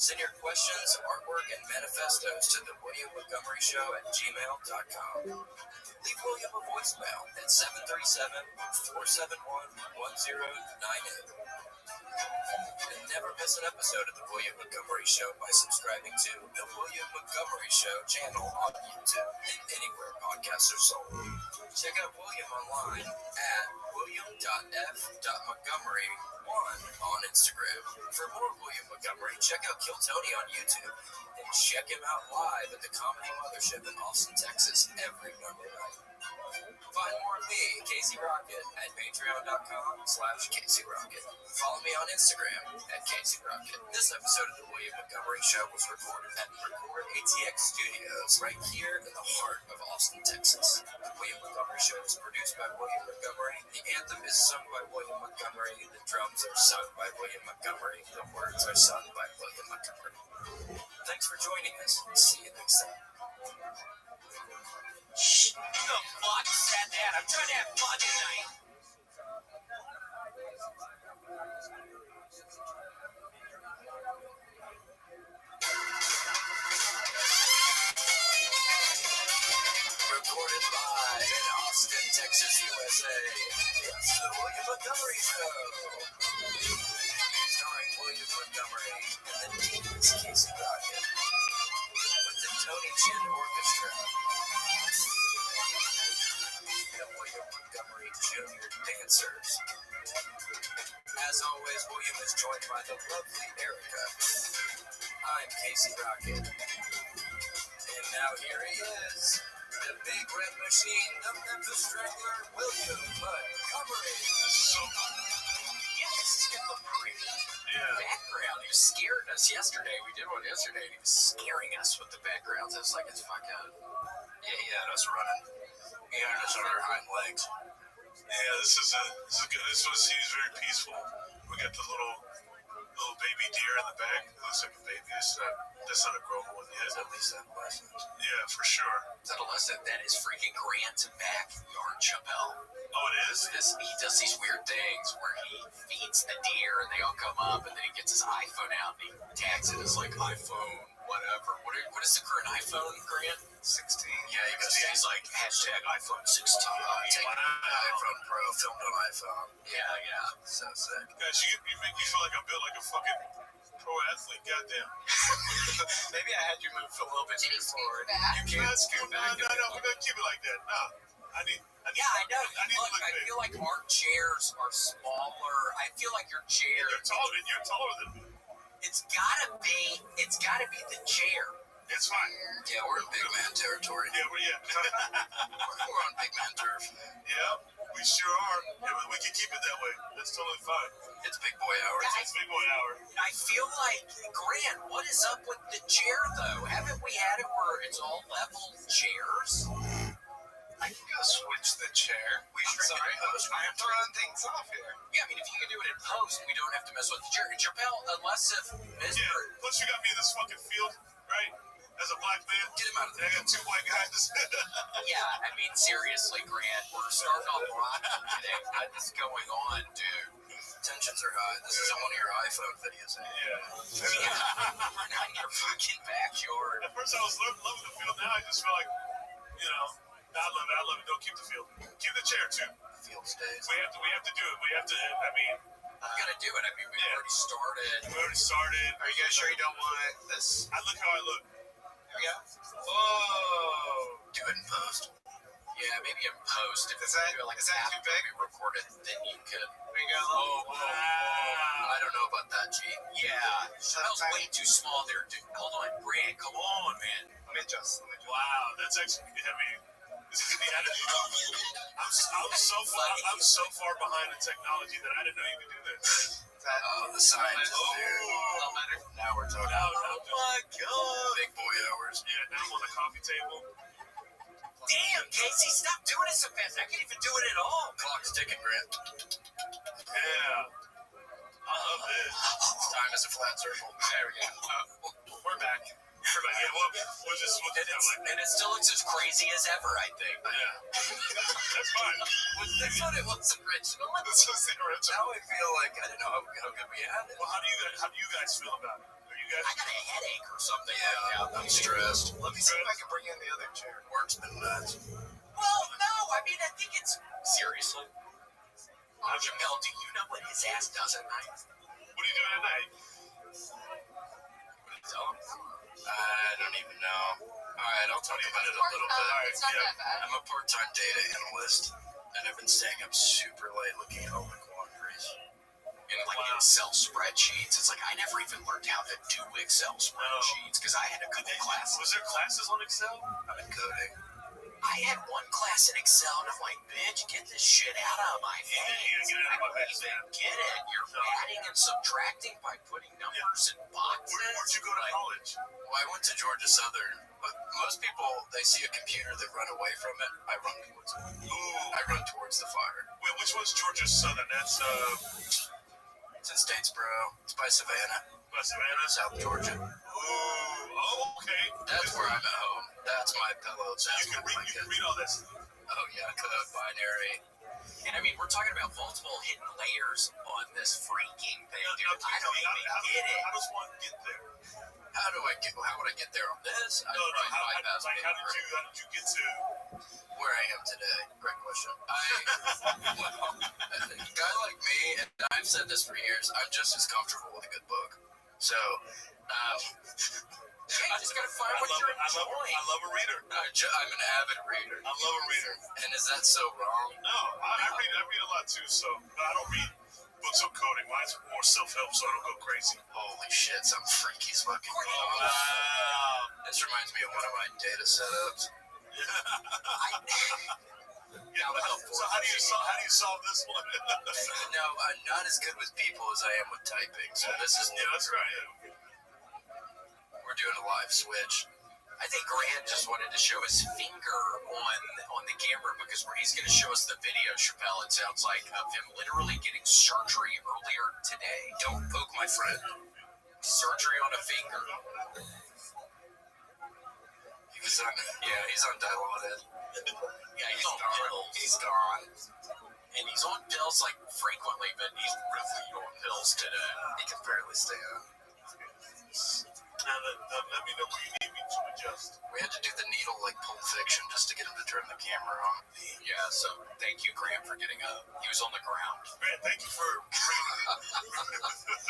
Send your questions, artwork, and manifestos to thewilliammontgomeryshow@gmail.com. Leave William a voicemail at 737-471-1098. And never miss an episode of The William Montgomery Show by subscribing to The William Montgomery Show channel on YouTube and anywhere podcasts are sold. Check out William online at william.f.montgomery1 on Instagram. For more William Montgomery, check out Kill Tony on YouTube and check him out live at the Comedy Mothership in Austin, Texas every Monday night. Find more of me, Casey Rocket, at patreon.com/Casey Rocket. Follow me on Instagram at Casey Rocket. This episode of The William Montgomery Show was recorded at Record ATX Studios, right here in the heart of Austin, Texas. The William Montgomery Show is produced by William Montgomery. The anthem is sung by William Montgomery. The drums are sung by William Montgomery. The words are sung by William Montgomery. Thanks for joining us. See you next time. Shh! Who the fuck said that? I'm trying to have fun tonight. Recorded live in Austin, Texas, USA. It's The William Montgomery Show. Starring William Montgomery and the Demon's Casey Rocket. With the Tony Chin Orchestra. The William Montgomery Jr. Dancers. As always, William is joined by the lovely Erica. I'm Casey Rocket. And now here he is. The Big Red Machine, the Memphis Strangler, William Montgomery. Yeah, this has got a pretty background. He was scaring us yesterday. We did one yesterday, and he was scaring us with the backgrounds. It's like it's fucking... Yeah, he had us running. He had us on our hind legs. Yeah, this is good. This one seems very peaceful. We got the little baby deer in the back. It looks like a baby. That's not a grown one yet. At least adolescent. Yeah, for sure. It's adolescent. That is freaking Grant's backyard, Chappelle. Oh, it is? He does these weird things where he feeds the deer and they all come up and then he gets his iPhone out and he tags it as like iPhone whatever. What is the current iPhone, Grant? 16. Yeah, he's like hashtag iPhone 16. Take an iPhone Pro, filmed on iPhone. Yeah. So sick. Guys, you make me feel like I'm built like a fucking pro athlete. Goddamn. Maybe I had you move a little bit too forward. You can't scoot back. No, we're gonna keep it like that. No. I know. Look, I feel like our chairs are smaller. I feel like your chair. You're taller than me. It's gotta be the chair. It's fine. Yeah, we're in big man territory. Yeah, We're on big man turf. Yeah, we sure are. Yeah, we can keep it that way. That's totally fine. It's big boy hour. It's big boy hour. I feel like, Grant, what is up with the chair, though? Haven't we had it where it's all level chairs? I can go switch the chair. We should do it in post. I'm throwing things off here. Yeah, I mean, if you can do it in post, we don't have to mess with the chair. Chappelle, unless if Mr. Yeah, plus you got me in this fucking field, right? As a black man. Get him out of there. I got two white guys. Yeah, I mean, seriously, Grant, we're starting off rock today. What is going on, dude? Tensions are high. This isn't one of your iPhone videos. Yeah. Not in your fucking backyard. At first I was loving the field. Now I just feel like, you know, I love it. Don't keep the field. Keep the chair, too. Field stays. We have to do it. We have to, I mean. We gotta do it. I mean, we already started. Are you guys sure you don't want this? I look how I look. Here we go. Whoa. Do it in post. Yeah, maybe in post. If Is that too big? We record it, then you could. We go. Whoa. I don't know about that, G. Yeah. That was way too small there, dude. Hold on, Grant. Come on, man. Let me adjust. Wow, that's actually, I mean, this is the attitude. I'm so far behind in technology that I didn't know you could do this. The signs. Now we're talking. Oh my God. Big boy hours. Yeah, now I'm on the coffee table. Damn, Casey, stop doing it so fast. I can't even do it at all. Clock's ticking, Grant. Yeah. I love this. Time is a flat circle. There we go. We're back. Yeah, we'll just and it still looks as crazy as ever, I think. Yeah. That's fine. That's what it was original. This was the original. Now I feel like I don't know how good we had it. Well, how do you guys feel about it? Are you guys? I got a headache or something. Yeah, I'm stressed. Let me see if I can bring in the other chair. Work's been nuts. Well, no, I mean, I think it's seriously. Jamel, do you know what his ass does at night? What are you doing at night? I don't even know. Alright, I'll talk about it a little bit. It's not that bad. I'm a part-time data analyst, and I've been staying up super late looking at all the quandaries. In like Excel spreadsheets. It's like I never even learned how to do Excel spreadsheets because I had a couple classes. Was there classes on Excel? I'm in coding. I had one class in Excel, and I'm like, bitch, get this shit out of my face. I don't even get it. You're adding and subtracting by putting numbers in boxes. Where'd you go to college? Well, I went to Georgia Southern, but most people, they see a computer, they run away from it. I run towards it. Ooh. I run towards the fire. Wait, which one's Georgia Southern? That's, It's in Statesboro. It's by Savannah. Savannah? South Georgia. Oh, okay. That's where I'm at home. That's my pillow. You can read all this. Oh, yeah, code, binary. And I mean, we're talking about multiple hidden layers on this freaking thing, dude. I don't even get it. How does one get there? How would I get there on this? How did you get to where I am today? Great question. A guy like me, and I've said this for years, I'm just as comfortable with a good book. So, you just gotta find what you're enjoying. I love a reader. I'm an avid reader. I love a reader. And is that so wrong? No, I read a lot too, but I don't read books on coding. Mine's more self-help, so I don't go crazy. Holy shit, some freaky's fucking wow. This reminds me of one of my data setups. So how do you solve this one? No, I'm not as good with people as I am with typing. So this is new. Yeah, that's right. Yeah. We're doing a live switch. I think Grant just wanted to show his finger on the camera because where he's going to show us the video, Chappelle, it sounds like, of him literally getting surgery earlier today. Don't poke my friend. Surgery on a finger. He's on Dilaudid. Yeah, he's on pills. He's gone. And he's on pills like frequently, but he's really on pills today. He can barely stay up. Now let me know where you need me to adjust. We had to do the needle like Pulp Fiction just to get him to turn the camera on. Yeah, so thank you, Grant, for getting up. He was on the ground. Grant, thank you for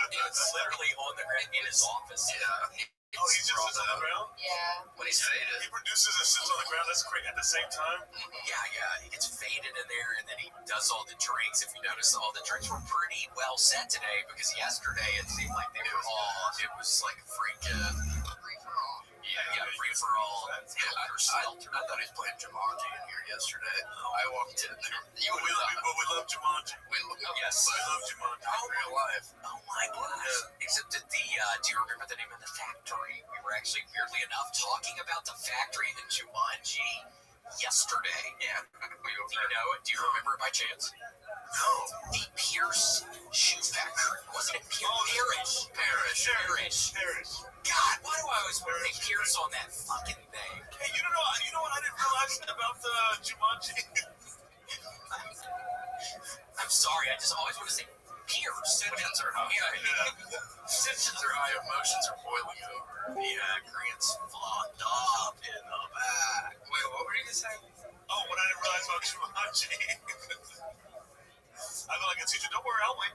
He was literally on the ground in his office. Yeah. Oh, he just sits on the ground? Yeah. When he's faded. He produces and sits on the ground. That's great. At the same time? Yeah. He gets faded in there, and then he does all the drinks. If you notice, all the drinks were pretty well set today, because yesterday it seemed like they were all, it was like freaking, Yeah, free for all. I thought he was playing Jumanji in here yesterday. I walked in there. We love Jumanji. Yes, I love Jumanji in real life. Oh my gosh. Except that do you remember the name of the factory? We were actually, weirdly enough, talking about the factory in Jumanji yesterday. Yeah. Do you remember it by chance? No. The Pierce Shoe Factory. Wasn't it Pierce? Parrish. God, why do I always want to say Pierce on that fucking thing? Hey, you know what I didn't realize about the Jumanji? I'm sorry, I just always want to say Pierce. Tensions are high. Tensions are high, emotions are boiling over. Yeah, Grant's fucked up in the back. Wait, what were you going to say? Oh, what I didn't realize about Jumanji. I feel like a teacher. Don't worry, I'll wait.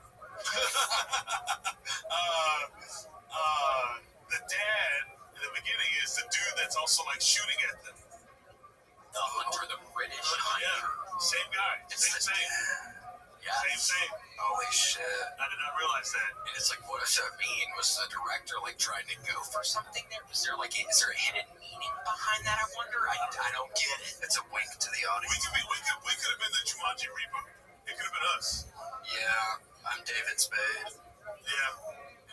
The dad in the beginning is the dude that's also like shooting at them. The hunter, the British hunter. Yeah, same guy. Same. Yeah. Same. Holy shit. I did not realize that. And it's like, what does that mean? Was the director like trying to go for something there? Is there a hidden meaning behind that? I wonder. I don't get it. It's a wink to the audience. We could have been the Jumanji reboot. It could have been us. Yeah, I'm David Spade. Yeah.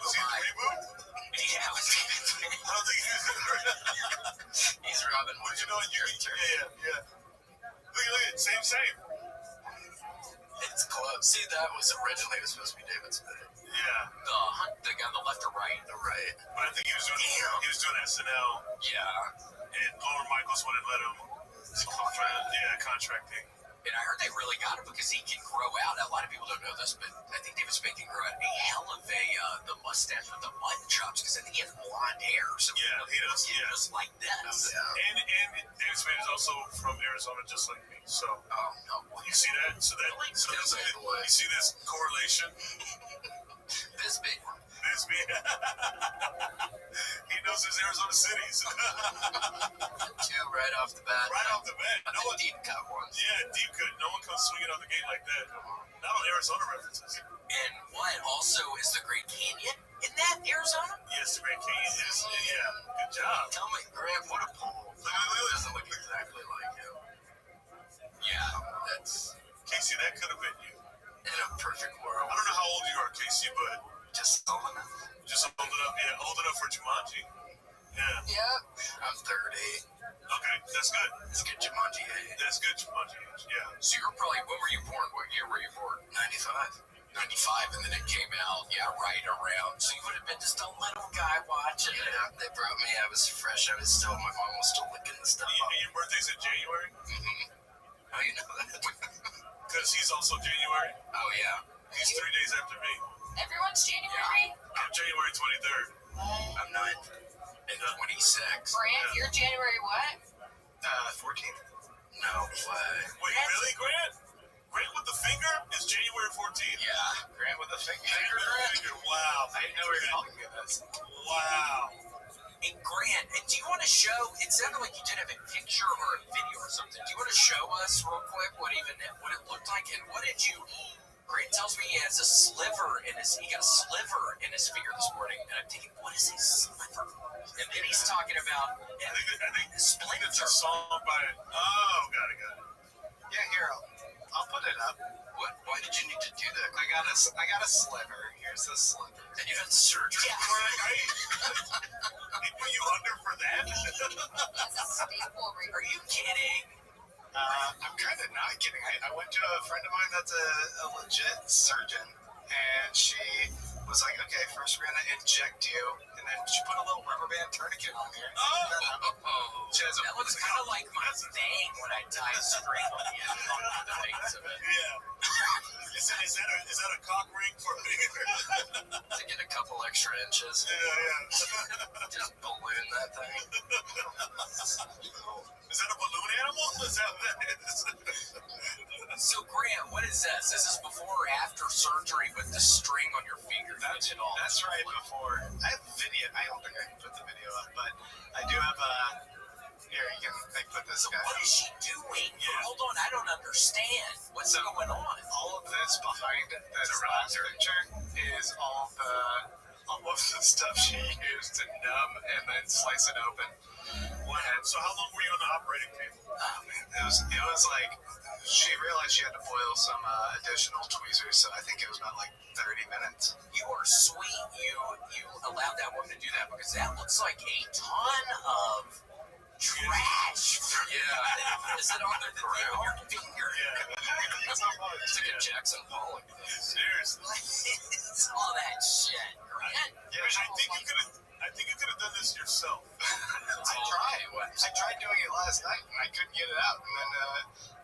Was he the reboot? Yeah, I was David Spade. I don't think he was in the reboot. He's Robin. Would you know what you mean? Yeah. Look at it. Same. It's close. See, that was originally supposed to be David Spade. Yeah. The guy on the left or right? The right. But I think he was doing SNL. Yeah. And Lauren Michaels wouldn't let him. Contracting. And I heard they really got him because he can grow out. A lot of people don't know this, but I think David Spade can grow out a hell of the mustache with the mutton chops because I think he has blonde hair. So yeah, he does. Yeah, just like this. Yeah. And David Spade is also from Arizona, just like me. So no, you see that? You see this correlation? This big one. He knows his Arizona cities. Two right off the bat. Deep cut ones. Yeah, deep cut. No one comes swinging out the gate like that. Not on Arizona references. And what also is the Grand Canyon in that Arizona? Yes, the Grand Canyon is. Yeah, good job. Tell me, Grant, what a pole. It doesn't look exactly like him. Yeah, that's... Casey, that could have been you. In a perfect world. I don't know how old you are, Casey, but... Just old enough. Old enough for Jumanji. Yeah. I'm 30. Okay, that's good. That's good Jumanji age. That's good Jumanji age, yeah. So you're probably, when were you born? What year were you born? 95. 95, and then it came out, right around. So you would have been just a little guy watching it. Yeah, they brought me, I was fresh. My mom was still licking the stuff up. Your birthday's in January? Mm-hmm. How do you know that? Because he's also January. Oh, yeah. He's 3 days after me. Everyone's January? I'm January 23rd. I'm 9th. And 26. Grant, you're January what? 14th. No way. Wait, really, Grant? Grant with the finger is January 14th. Yeah, Grant with the finger. Wow. I didn't know we were talking about this. Wow. Hey, Grant, do you want to show, it sounded like you did have a picture or a video or something. Do you want to show us real quick what it looked like? And what did you... Grant tells me he has a sliver in his finger this morning, and I'm thinking, what is a sliver? And then he's talking about I think Splinter. It's a song by got it. Yeah, here, I'll put it up. Why did you need to do that? I got a sliver. Here's the sliver. And you had surgery? Yeah. They put you under for that? Are you kidding? I'm kind of not kidding. I went to a friend of mine that's a legit surgeon, and she was like, okay, first we're going to inject you, and then she put a little rubber band tourniquet on here. That looks kind of like my thing when I tie a string on the end of the face of it. Yeah. Is that a cock ring for me? To get a couple extra inches. Yeah. Just balloon that thing. Is that a balloon animal? Is that what that is? So, Grant, what is this? Is this before or after surgery with the string on your finger? That's right before. I have video. I don't think I can put the video up, but I do have a... Here, you can put this guy. What is she doing? Yeah. Hold on, I don't understand. What's going on? All of this behind this last picture is all all of the stuff she used to numb and then slice it open. So how long were you on the operating table? It was like she realized she had to boil some additional tweezers, so I think it was about like 30 minutes. You are sweet. You allowed that woman to do that because that looks like a ton of trash. Yeah. Is it on the ground? Your finger. Yeah. It's not much. It's like a Jackson Pollock. Seriously. It's all that shit. Yeah, I think you could have done this yourself. I tried doing it last night and I couldn't get it out. And then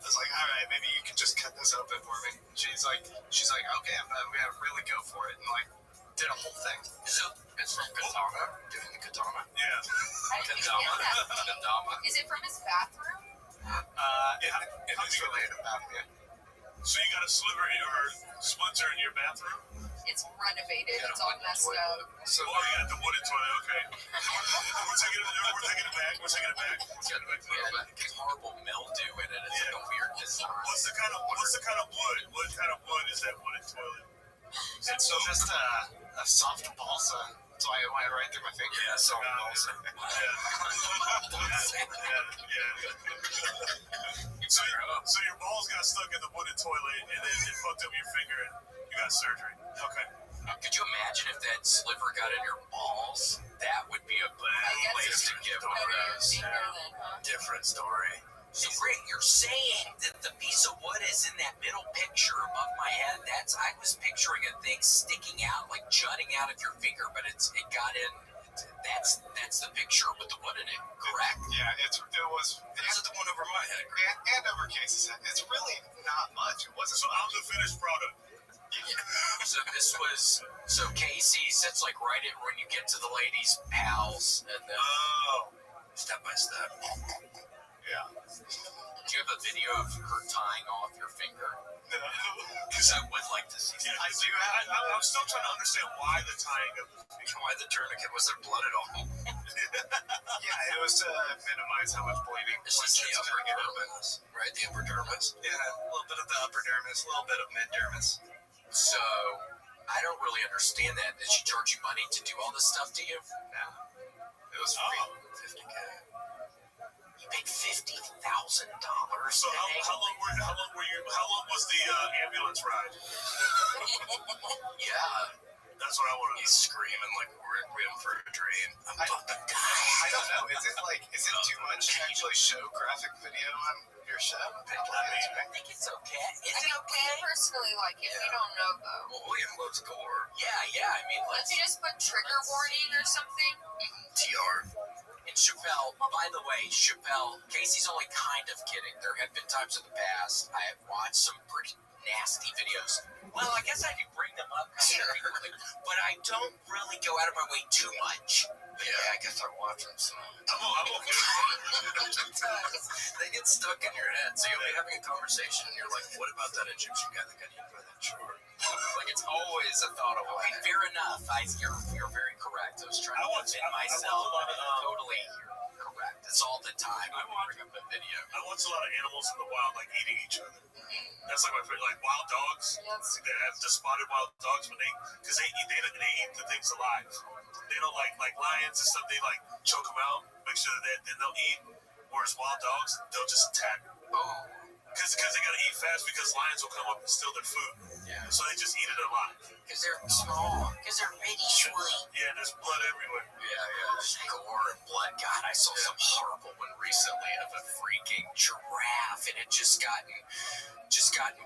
I was like, all right, maybe you can just cut this open for me. She's like, okay, I'm gonna really go for it, and like did a whole thing. So it's from Katana. Doing the Katana. Yeah. How did you get that? Kendama. Is it from his bathroom? It was related about me. So you got a sliver or splinter in your bathroom? It's renovated. It's all messed up. So Oh, you got the wooden toilet. Okay. We're taking it back. It gets horrible mildew in it. It's like a weird design. What's the kind of wood? What kind of wood is that wooden toilet? it's just a soft balsa. That's why it went right through my finger. Yeah, soft balsa. So your balls got stuck in the wooden toilet, and then it fucked up your finger, and you got surgery. Okay. Could you imagine if that sliver got in your balls? That would be a bad place to give one of those. Different story. So, Rick, you're saying that the piece of wood is in that middle picture above my head? I was picturing a thing sticking out, like jutting out of your finger, but it got in. That's the picture with the wood in it, correct? Yeah, it was. Is it the one over my head? And over Casey's head. It's really not much. It wasn't. So I'm the finished product. So Casey's, that's like right in when you get to the ladies' pals, and then step by step. Yeah. Do you have a video of her tying off your finger? Because I would like to see that. I do. I'm still trying to understand why the tying of Why the tourniquet? Was there blood at all? Yeah, it was to minimize how much bleeding. This is the upper dermis, right? The upper dermis. Yeah, a little bit of the upper dermis, a little bit of mid dermis. So, I don't really understand that. Did she charge you money to do all this stuff to you? No. It was free. $50K. You paid $50,000. So how long was the ambulance ride? Yeah. That's what I want to know. He's screaming like we're waiting for a train. I'm about to die. I don't know. Is it too much to actually show graphic video on your show? I think it's okay. Is it okay? We personally like it. We don't know though. Well, William loves gore. Yeah. I mean, Let's just put trigger warning or something. TR. And Chappelle, by the way, Casey's only kind of kidding. There have been times in the past I have watched some pretty nasty videos. Well, I guess I could bring them up, but I don't really go out of my way too much. Yeah, I guess I'm watching some. I'm okay. They get stuck in your head, so you'll be having a conversation, and you're like, what about that Egyptian guy that got hit by that shore? Like, it's always a thought away. Fair enough. You're very correct. I was trying to defend myself. Totally correct. It's all the time. I bring up a video. I watch a lot of animals in the wild, like eating each other. That's like my favorite, like wild dogs. They have the spotted wild dogs because they eat the things alive. They don't like lions and stuff. They like choke them out, make sure that they don't eat. Whereas wild dogs, they'll just attack. Because they gotta eat fast because lions will come up and steal their food. Yeah. So they just eat it alive. Because they're small. Because they're bitty sweet. Yeah, there's blood everywhere. Yeah. There's gore and blood. God, I saw some horrible one recently of a freaking giraffe, and it just gotten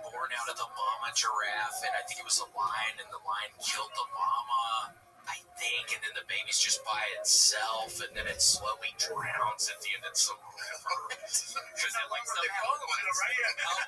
born out of the mama giraffe, and I think it was a lion, and the lion killed the mama, I think, and then the baby's just by itself, and then it slowly drowns at the end of some river. Because it like somehow, oh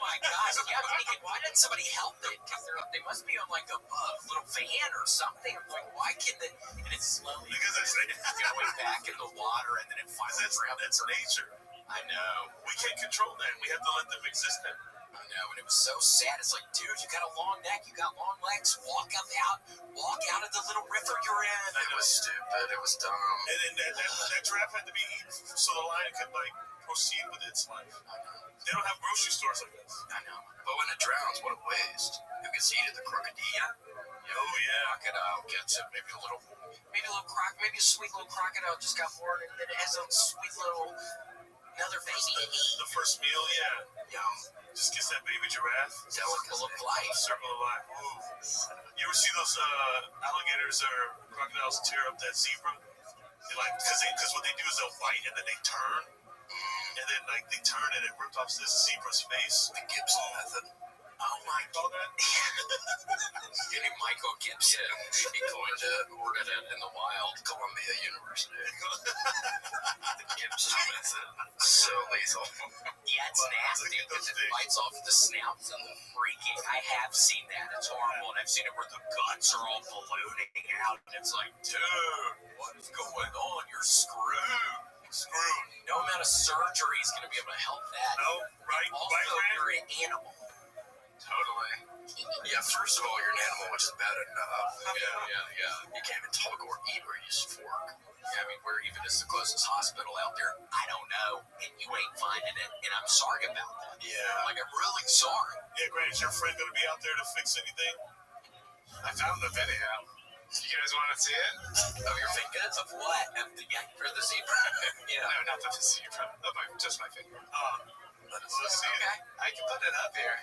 my gosh, yeah, I'm thinking, why didn't somebody help it? Because they must be on like a little van or something. I'm like, why can they? And it's slowly going back in the water, and then it finally drowns. That's nature. I know. We can't control that. We have to let them exist then. I know, and it was so sad. It's like, dude, you got a long neck, you got long legs. Walk out of the little river you're in. It was stupid. It was dumb. And then that giraffe had to be eaten so the lion could like proceed with its life. They don't have grocery stores like this. I know. But when it drowns, what a waste. You can see it at the crocodile. Oh yeah, crocodile gets it. Maybe a sweet little crocodile just got born, and then it has a sweet little another baby to eat. The first meal, yeah. Yum. Just gets that baby giraffe. Circle of life. Circle of life. Ooh. You ever see those alligators or crocodiles tear up that zebra? Because what they do is they'll bite and then they turn, and then they turn and it ripped off this zebra's face. The Gibson method. Oh my god. Getting Michael Gibson. He coined it, ordered it in the wild. Columbia University. The Gibson method. So lethal. Yeah, it's nasty because it bites off the snouts and the freaking. I have seen that. It's horrible. And I've seen it where the guts are all ballooning out. And it's like, dude, what is going on? You're screwed. No amount of surgery is going to be able to help that. No, right? Also, you're an animal. Totally. Yeah, first of all, you're an animal, which is bad enough. Yeah. You can't even talk or eat or use a fork. Yeah, I mean, where even is the closest hospital out there? I don't know. And you ain't finding it. And I'm sorry about that. Yeah. I'm really sorry. Yeah, Grant, is your friend going to be out there to fix anything? I found the video. You guys want to see it? Of your fingers? Of what? For the zebra? Yeah. No, not the zebra. Just my finger. Let's see it. Okay. I can put it up here.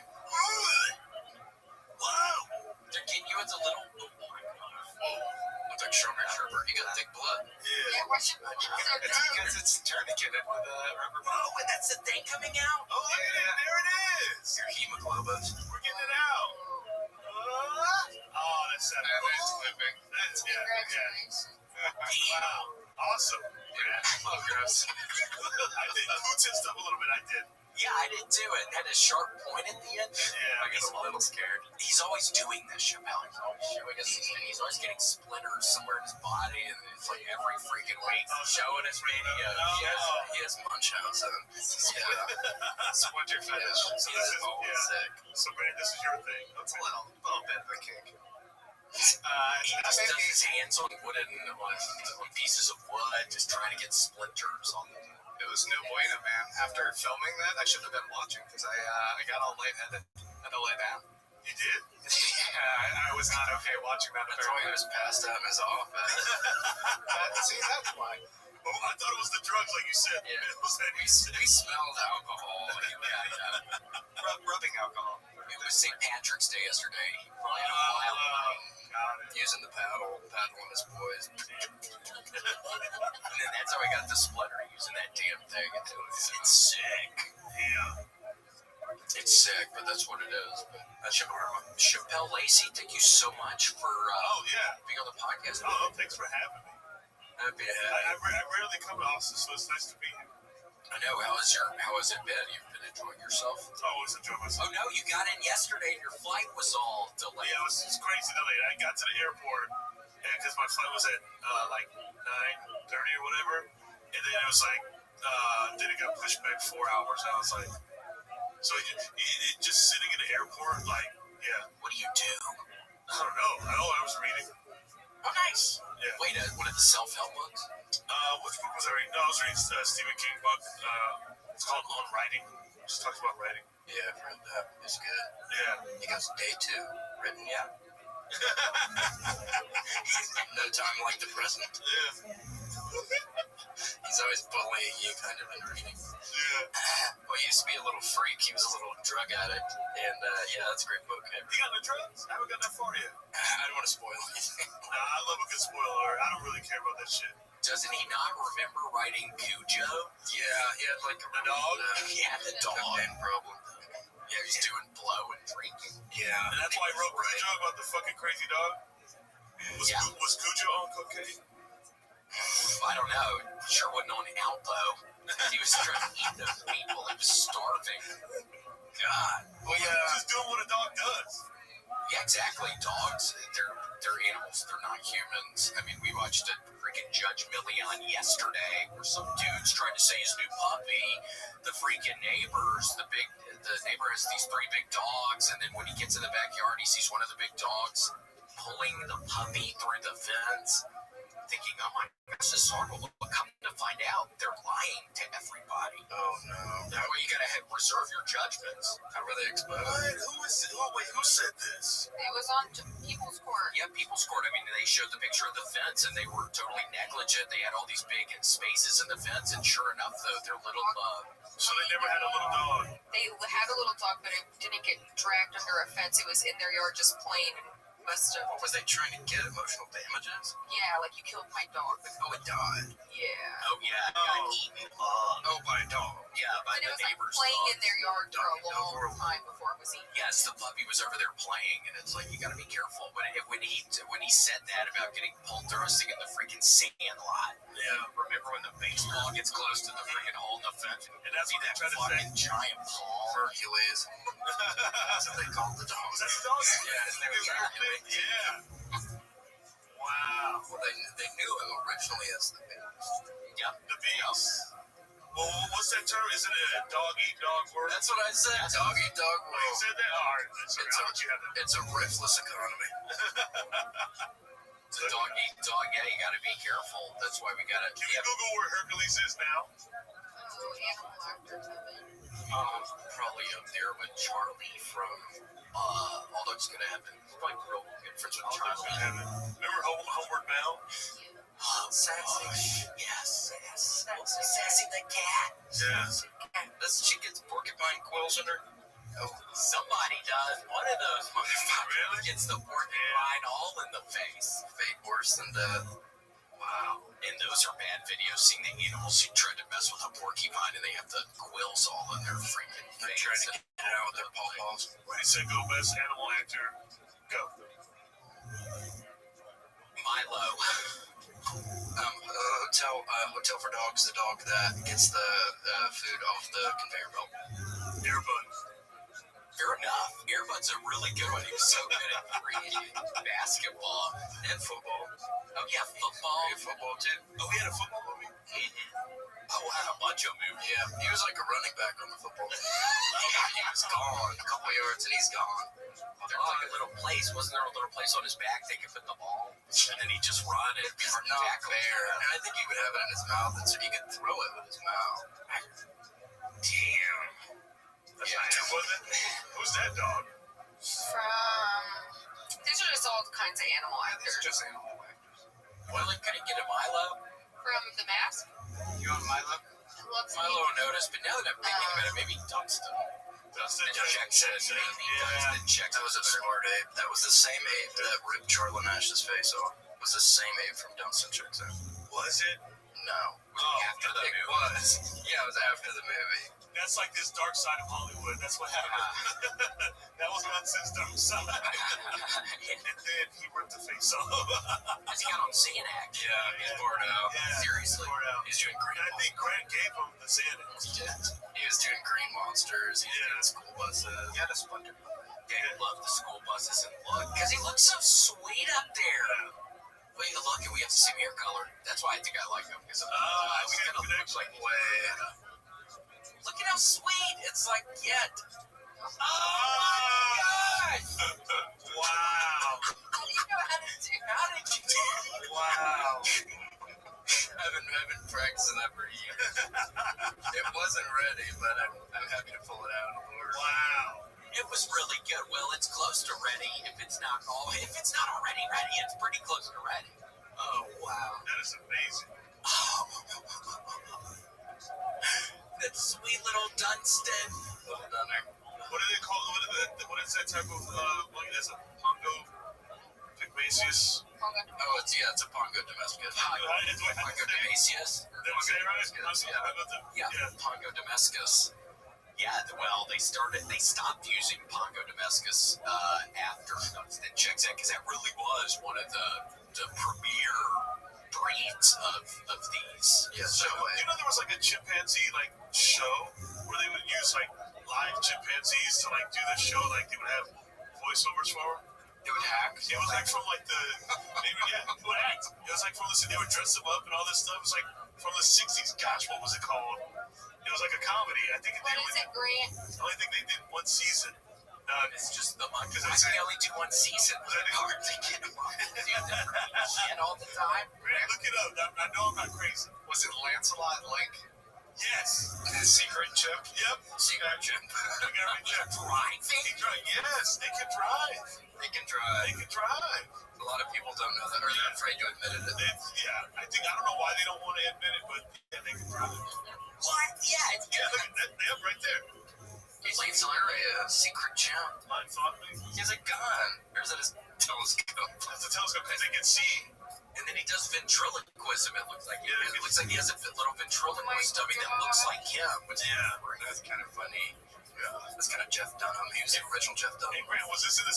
Whoa! They're getting you into little. Looks like Sherman Sherbert. You got thick blood. Yeah, why should I It's because it's tourniqueted with a rubber band. Oh, and that's the thing coming out? Oh, look at it. There it is. Your hemoglobin. We're getting it out. Oh, that's sad. It's clipping. Congratulations. Wow. Awesome. Yeah. Oh, gross. I did. Who tensed up a little bit? I did. Yeah, I did too. It had a sharp point at the end. Yeah, I get a little scared. He's always doing this, Chappelle. He's always showing us. He's always getting splinters somewhere in his body, and it's like every freaking week showing us videos. He has Munchausen. Yeah. Splinter fetish. So this is always sick. So, Grant, this is your thing. It's a little bit of a kink. He just does his hands on on pieces of wood, just trying to get splinters on them. It was no bueno, man. After filming that, I should have been watching because I got all lightheaded. I had to lay down. You did? Yeah, I was not okay watching that. That's why he was passed out in his office. See, that's why. Oh, I thought it was the drugs, like you said. Yeah. It was that We smelled alcohol. Rubbing alcohol. It was St. Patrick's Day yesterday. He probably had a wild night. Using the paddling his boys. And then that's how I got the splutter, using that damn thing. It's sick. Yeah. It's sick, but that's what it is. But that's Chappelle Lacey, thank you so much for being on the podcast. Oh, thanks for having me. Happy to I have you. rarely come to Austin, so it's nice to be here. I know. How has it been? You've been enjoying yourself? I always enjoy myself. Oh no, you got in yesterday and your flight was all delayed. Yeah, it's crazy delayed. I got to the airport because my flight was at like 9:30 or whatever, and then it was like then it got pushed back 4 hours. I was like, so it just sitting in the airport, like, yeah. What do you do? I don't know. I was reading. Oh, nice. Yeah. Wait, one of the self-help books? Which book was I reading? No, I was reading Stephen King book. It's called On Writing. It just talks about writing. Yeah, I've read that. It's good. Yeah. He goes, day 2. Written yet? No time like the present. Yeah. He's always bullying you kind of in reading. Yeah. Well, he used to be a little freak. He was a little drug addict. And, yeah, that's a great book. You got the drugs? I haven't got that far yet. I don't want to spoil anything. I love a good spoiler. I don't really care about that shit. Doesn't he not remember writing Cujo? Yeah, he had like the dog? Yeah, the dog. Problem. Yeah, he's doing blow and drinking. Yeah. And that's why he wrote Cujo about the fucking crazy dog? Was Cujo on cocaine? I don't know. Sure wasn't on Alpo. He was trying to eat those people. He was starving. God. Well, yeah. Just doing what a dog does. Yeah, exactly. Dogs, they're animals. They're not humans. I mean, we watched a freaking Judge Million yesterday where some dude's trying to say his new puppy. The freaking neighbors, the neighbor has these 3 big dogs, and then when he gets in the backyard, he sees one of the big dogs pulling the puppy through the fence. Thinking, oh my gosh, this is horrible. But come to find out, they're lying to everybody. Oh no. That way you gotta reserve your judgments. How were they exposed? What? Who said this? It was on People's Court. Yeah, People's Court. I mean, they showed the picture of the fence, and they were totally negligent. They had all these big spaces in the fence, and sure enough, though, their little... So they never had a little dog? They had a little dog, but it didn't get dragged under a fence. It was in their yard just playing. Must have. What was they trying to get? Emotional damages? Yeah, like you killed my dog. Oh, it died. Yeah. Oh, yeah. It got eaten. Oh, by a dog. Yeah, by And the it was like neighbor's playing dog. in their yard for a long time before it was eaten. Yes, the puppy was over there playing, and it's like, you gotta be careful. When he said that about getting pulled through, I was thinking the freaking sand lot. Yeah. Remember when the baseball gets close to the freaking hole in the fence? And that's what that they tried to fucking say. giant paw. Hercules. That's what they called the dog. Was that the dog? Yeah. Yeah. Wow. Well, they knew him originally as the beast. Yeah. The beast. Well, what's that term? Is it a dog-eat-dog word? That's what I said. Dog-eat-dog Oh, you said that? All right. It's a ruthless economy. It's a dog-eat-dog. Yeah, you gotta be careful. That's why we gotta... Can you Google where Hercules is now? Animal actors. Probably up there with Charlie from All That's Gonna Happen. Like real good friends with Charlie. Remember Homeward Bound? Sassy. Yes. Sassy the cat. Yes. Does she get porcupine quills in her? Oh, somebody does. One of those motherfuckers gets the porcupine all in the face. Fate worse than death. Wow. And those are bad videos, seeing the animals who tried to mess with a porcupine and they have the quills all in their freaking face. Trying to get it out with their paw-paws. When he said go best animal actor, go. Milo. Hotel for dogs, the dog that gets the food off the conveyor belt. Airbud. Fair enough. Airbud's a really good one. He was so good at reading basketball and football. Oh, yeah, football. Yeah, football, too. Oh, he had a football movie? Oh, had a bunch of movies. Yeah, he was like a running back on the football team. He was gone a couple yards, and he's gone. There's like a little place. Wasn't there a little place on his back they could put the ball? And then he'd just run it. Not fair. And I think he would have it in his mouth, and so he could throw it with his mouth. Damn. That's not him, was it? Who's that dog? These are just all kinds of animal actors. These are just animal actors. Well, like, could he get a Milo? From The Mask? You want Milo? Milo noticed, but now that I'm thinking about it, maybe Dunstan. Dunstan checks. Maybe Dunstan checks. That was a smart ape. That was the same ape that ripped Charlie Nash's face off. It was the same ape from Dunstan checks out. Was it? No. After the movie. It was. Yeah, it was after the movie. That's like this dark side of Hollywood. That's what happened. That was Dunston's dark side. And then he ripped the face off. Because he got on Xanax. Yeah, he's bored out. Yeah, seriously. He's doing green monsters. I think Grant gave him the Xanax. He was doing green monsters. He was doing school buses. He had a splinter. Yeah, he loved the school buses and look. Because he looked so sweet up there. Wait, look, and we have the same hair color. That's why I think I like him. Because we kind of look like way. Look at how sweet. It's like, yet. Oh, my God. Wow. How do you know how to do? How did you do it? Wow. I've been practicing that for years. It wasn't ready, but I'm happy to pull it out. Wow. It was really good. Well, it's close to ready. If it's not already ready, it's pretty close to ready. Oh, wow. That is amazing. Oh. That sweet little Dunstan. Well done there. What do they call it? What is that type of monkey? That's a Pongo Pygmaceus? Oh, it's a Pongo domesticus. Pongo domesticus. Did I say it right? Yeah, Pongo domesticus. Yeah, well, they stopped using Pongo domesticus after Dunstan checks in, because that really was one of the premier breeds of these. Yeah, so you know there was like a chimpanzee show where they would use live chimpanzees to do the show, they would have voiceovers for them. They would hack. It was from they would act. It was from they would dress them up and all this stuff. It was from the 60s. Gosh, what was it called? It was like a comedy. I think What is it, Grant? I only think they did one season. It's just the month. Because they only do one season. Hard to get them on. And all the time. Look it up. I know I'm not crazy. Was it Lancelot Link? Yes. Secret chip. Yep. Secret chip. Driving? Yes, they can drive. They can drive. They can drive. A lot of people don't know that, or they're afraid to admit it. Yeah, I don't know why they don't want to admit it, but yeah, they can drive. What? Yeah, it's look at that. Yep, right there. He's like a secret chip. Mind thought me. He has a gun. Or is that his telescope? That's a telescope because they can see. And then he does ventriloquism, it looks like. It looks like he has a little ventriloquist dummy that looks like him. Which that's kind of funny. Yeah. That's kind of Jeff Dunham. He was the original Jeff Dunham. Hey, Grant, was this in the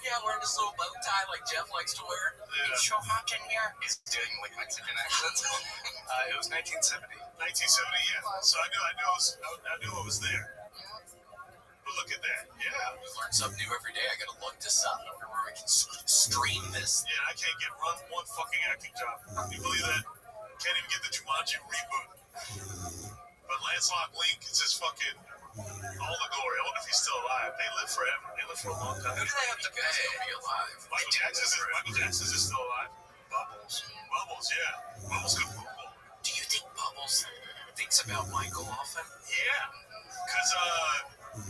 Yeah, wearing this little bow tie like Jeff likes to wear. Yeah. He's so hot in here. He's doing like Mexican accents. It was 1970. 1970, yeah. So I knew it was there. But look at that. Yeah. We learn something new every day. I gotta look this up. I wonder where we can stream this. Yeah, I can't get one fucking acting job. Can you believe that? Can't even get the Jumanji reboot. But Lancelot Link is just fucking all the glory. I wonder if he's still alive. They live forever. They live for a long time. Who do they have to pay to be alive? Michael Jackson is still alive. Bubbles, yeah. Bubbles could Google. Do you think Bubbles thinks about Michael often? Yeah, because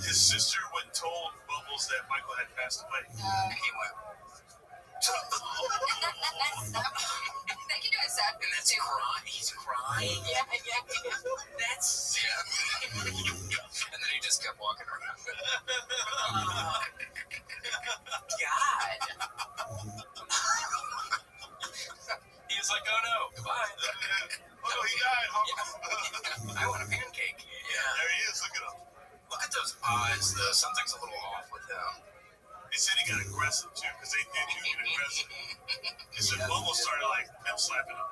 his sister went and told Bubbles that Michael had passed away. He went. They can do a sad And that's crying. He's crying. Yeah. That's and then he just kept walking around. God. He was like, oh no, goodbye. Oh no, he died. I want a pancake. Yeah. There he is. Look at him. Look at those eyes, though. Something's a little off with him. They said he got aggressive too, because they did get aggressive. They said Bubbles started like pimp slapping him.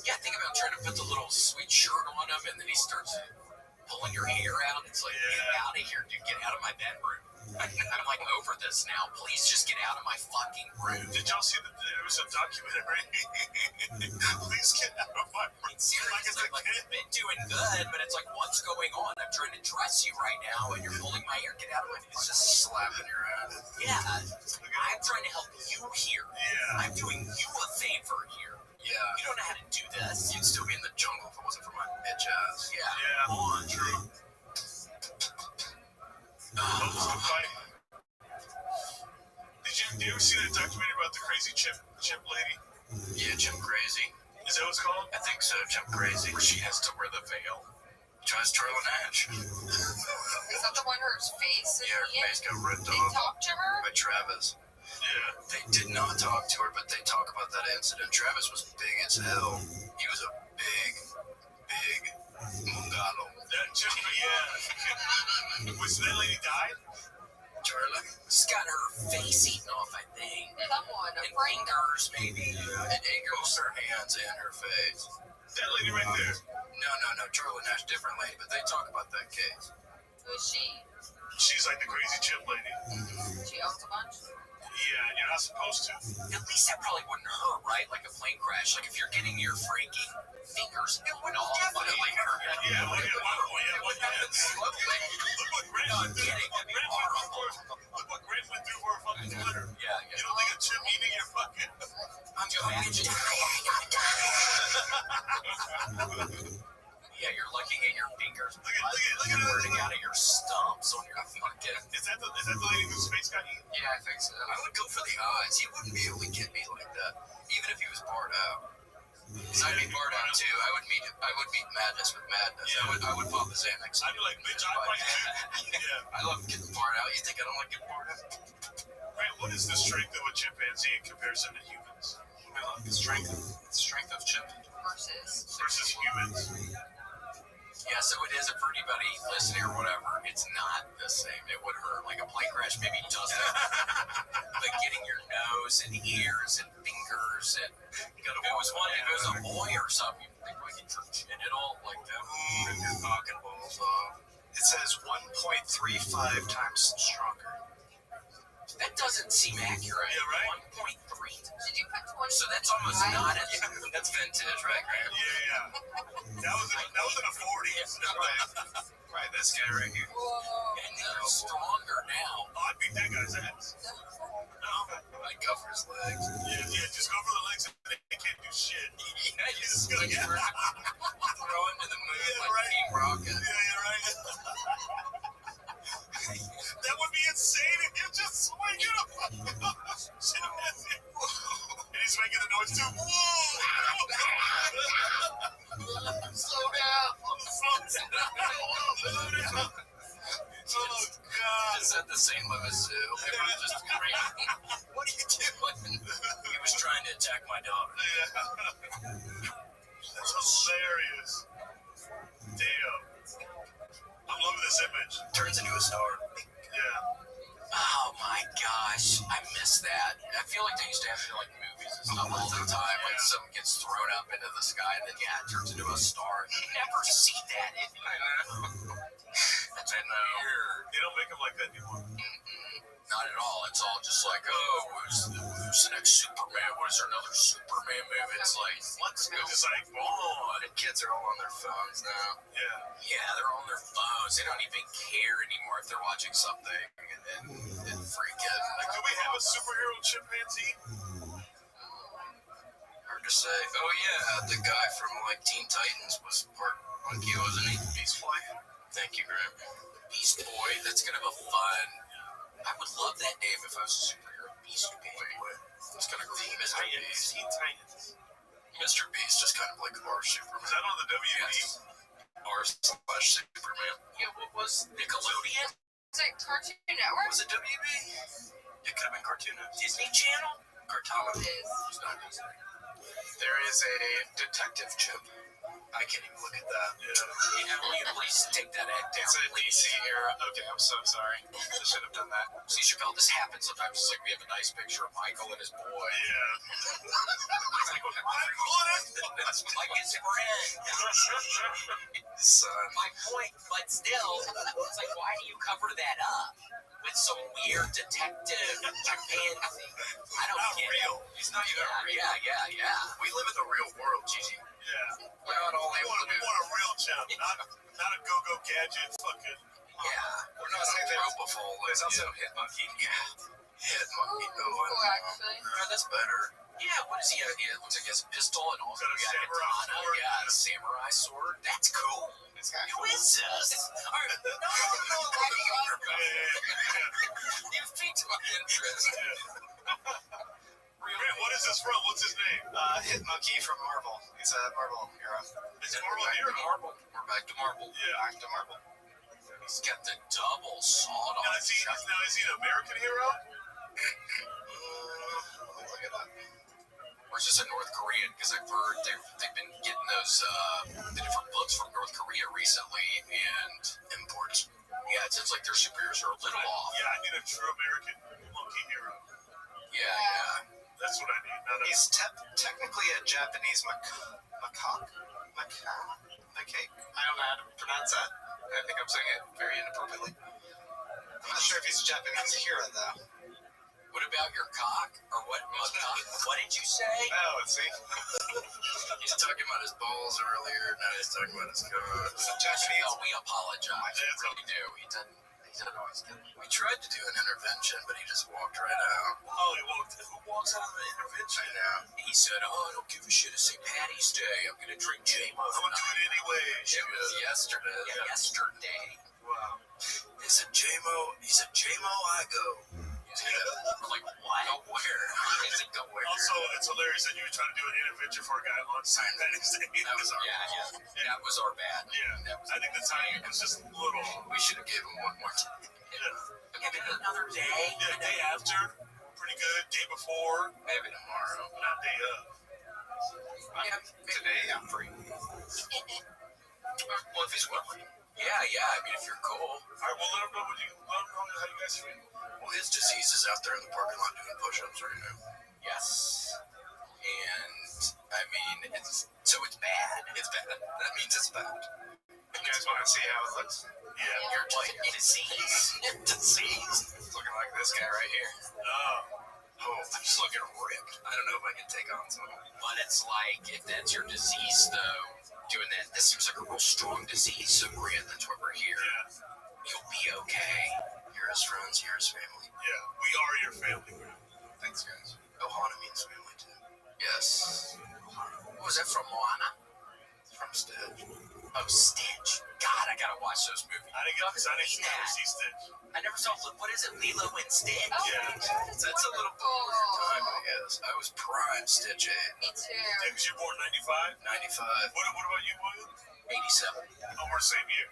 Yeah, think about trying to put the little sweet shirt on him, and then he starts pulling your hair out. It's like, get out of here, dude. Get out of my bedroom. I'm like over this now. Please just get out of my fucking room. Did y'all see that there was a documentary? Please get out of my room. Seriously, like, I've been doing good, but it's like, what's going on? I'm trying to dress you right now, and you're pulling my hair. Get out of my face. It's just slapping your ass. Yeah. I'm trying to help you here. Yeah. I'm doing you a favor here. Yeah. You don't know how to do this. You'd still be in the jungle if it wasn't for my bitch ass. Yeah. True. Bubbles could fight. Did you ever see that documentary about the crazy chimp lady? Yeah, Chimp Crazy. Is that what it's called? I think so, Chimp Crazy. Where she has to wear the veil. Tries Charlie Nash. Is that the one where her face is Yeah, her in? face got ripped They off talk to her? by Travis. Yeah. They did not talk to her, but they talk about that incident. Travis was big as hell. He was a big mungalo. That chimp, yeah. Was that lady died? Charlie. She's got her face eaten off, I think. Someone, a And friend. fingers, maybe. And it goes her hands and her face. That lady right there. No, Charlie Nash, different lady, but they talk about that case. Who is she? She's like the crazy chimp lady. She owns a bunch? Yeah, you're not supposed to. At least that probably wouldn't hurt, right? Like a plane crash. Like if you're getting your freaking fingers, it would definitely hurt. Yeah, look at what happened. Slowly. Look what Grant No, I'm went through. kidding. That'd be Look horrible. what Grant went through for a fucking Twitter. Yeah. You don't think a chimp eating your fucking... I'm imagine. Yeah, you're looking at your fingers. Look at Burning out of your stumps on your fucking. Is that the lady whose face got eaten? Yeah, I think so. I would go for the eyes. He wouldn't be able to get me like that, even if he was barred out. Because I'd be barred out too. I would meet madness with madness. Yeah. I would pop a Xanax. I'd be like, bitch, I fight you. Yeah. I love getting barred out. You think I don't like getting barred out? Grant, what is the strength of a chimpanzee in comparison to humans? The strength of chimp. Versus humans. Yeah, so it is for anybody listening or whatever. It's not the same. It would hurt. Like a plane crash maybe doesn't. But getting your nose and ears and fingers and if it was a boy or something, you'd think like your genital like that. Rip your pocket balls off. It says 1.35 times stronger. That doesn't seem accurate. Yeah, right? 1.3. Did you put 20? So that's almost not as That's vintage, right, Grant? Yeah. That was in the 40s. Right, this guy right here. Whoa. and they're stronger now. Oh, I'd beat that guy's ass. I'd go for his legs. Yeah, just go for the legs and they can't do shit. Yeah, He's just gonna get throwing noise too. Whoa! Slow down. Oh God! Just at the St. Louis Zoo. Everyone just screaming. What are you doing? He was trying to attack my daughter. That's hilarious. Damn. I'm loving this image. Turns into a star. Yeah. Oh my gosh, I miss that. I feel like they used to have it in like movies and stuff all the time. Like someone gets thrown up into the sky and then it turns into a star. You never see that. That's weird. They don't make them like that anymore. Not at all. It's all just like, oh, who's the next Superman? What is there another Superman movie? It's like, let's go. It's like, on. And kids are all on their phones now. Yeah, they're on their phones. They don't even care anymore if they're watching something and freaking. Like, do we have a superhero chimpanzee? Hard to say. Oh yeah, the guy from like Teen Titans was part monkey, wasn't he? Beast Boy. Thank you, Graham. Beast Boy. That's gonna be fun. I would love that name if I was a superhero. Beast Boy. It's gonna go Mr. Beast. Teen Titans. Mr. Beast is kind of like our Superman. Was that on the WB? Yes. R/Superman. Yeah, what was Nickelodeon? Is it Cartoon Network? Was it WB? It could have been Cartoon Network. Disney Channel? Cartoon. It is. It's not Disney. There is a detective chip. I can't even look at that. Yeah, will you please take that ad down? It's a DC era. Okay, I'm so sorry. I should have done that. See, Chappelle, this happens sometimes. It's like we have a nice picture of Michael and his boy. Yeah. It's like, it's like his friend. Son. My point, but still, it's like, why do you cover that up with some weird detective chimpanzee? I don't Not get real. it. He's not even real. Yeah. We live in the real world, Gigi. Yeah. We're not all We able to want do a real chimp, not a go-go gadget. Fucking. Yeah. We're not Say all that- propofol. There's also Hit Monkey. Yeah. Hit monkey. Cool, actually. That's better. Yeah, what is he? It looks like he has a pistol and also Got a samurai sword. Yeah, a samurai sword. That's cool. This guy. Who is this? Alright, no. You piqued my interest. Grant, what is this from? What's his name? Hit Monkey from Marvel. He's a Marvel hero. Is it Marvel Hero? We're back to Marvel. Yeah. Back to Marvel. He's got the double sawed Now, off. is he an American hero? Let me look it up. Or is this a North Korean? Because I've heard they've been getting those the different books from North Korea recently and imports. Yeah, it seems like their superheroes are a little off. Yeah, I need a true American monkey hero. Yeah. That's what I need. Not a, He's technically a Japanese macaque. I don't know how to pronounce that. I think I'm saying it very inappropriately. I'm not sure if he's a Japanese hero, though. What about your cock? Or what? What did you say? Oh, let's see. He's talking about his balls earlier. Now he's talking about his cock. It's a Japanese. No, we apologize. We really do. He doesn't always get it. We tried to do an intervention, but he just walked right out. oh, who walks out of the intervention? Now he said, "Oh, I don't give a shit. It's St. Patty's Day. I'm gonna drink J-Mo." I'm gonna do it anyway. It was yesterday. Yeah, yesterday. Wow. He's a J-Mo. He's a J-Mo. I go. I'm like, what? Go where? He said, go where? Also, it's hilarious that you were trying to do an intervention for a guy on St. Patty's Day. That was our That was our bad. Yeah. I think the timing was just a little. We should have given him one more time. Yeah. Maybe another day. Yeah, day after, pretty good. Day before, Maybe tomorrow. not day of. Yeah, Today, I'm free. well, if he's willing. Yeah. I mean, if you're cool. All right, well, let him know how you guys feel. Well, his disease is out there in the parking lot doing push-ups right now. Yes. And I mean, it's bad. It's bad. That means it's bad. You guys want to see how it looks? Yeah. You're what? Disease. Disease. It's looking like this guy right here. Oh, I'm just looking ripped. I don't know if I can take on some. But it's like, if that's your disease, though, doing that, this seems like a real strong disease. So, Grant, that's why we're here. Yeah. You'll be okay. You're his friends, you're his family. Yeah. We are your family. Thanks, guys. Ohana means family, too. Yes. What was that from, Moana? From Stitch. Oh, Stitch. God, I gotta watch those movies. I didn't never see Stitch. I never saw, what is it, Lilo and Stitch? Oh Yeah. my god, it's That's a little wonderful. time, I guess. I was prime Stitch age. Me too. Yeah, because you're born 95? 95. What about you, William? 87. Oh, we're the same year.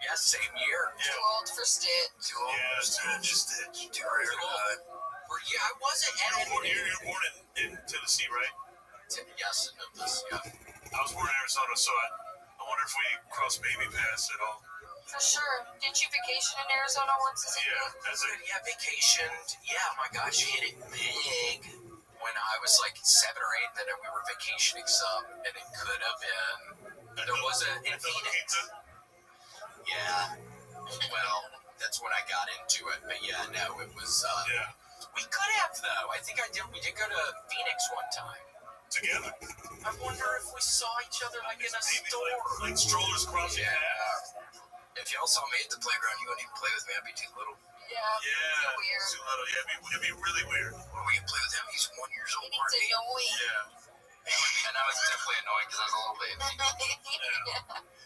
Yeah, same year. Too Yeah. old for Stitch. Too old. Yeah, Stitch. Too rare to die. Yeah, I wasn't. You're born in Tennessee, right? Yes, in Memphis, yeah. I was born in Arizona, so I wonder if we cross baby paths at all. For sure. Didn't you vacation in Arizona once as a kid? Yeah, as a Yeah, vacationed. Yeah, my gosh, you hit it big. When I was like 7 or 8, then we were vacationing some, and it could have been. There was in Phoenix. Yeah. Well, that's when I got into it. But yeah, no, it was. Yeah. We could have though. I think I did. We did go to Phoenix one time. Together. I wonder if we saw each other like in a store. Like strollers crossing paths. If y'all saw me at the playground, you wouldn't even play with me. I'd be too little. Yeah. Yeah. Weird. Too little. Yeah, it'd be really weird. Well, we can play with him. He's 1 year old. It's annoying. Yeah. And I was definitely annoying because I was a little baby.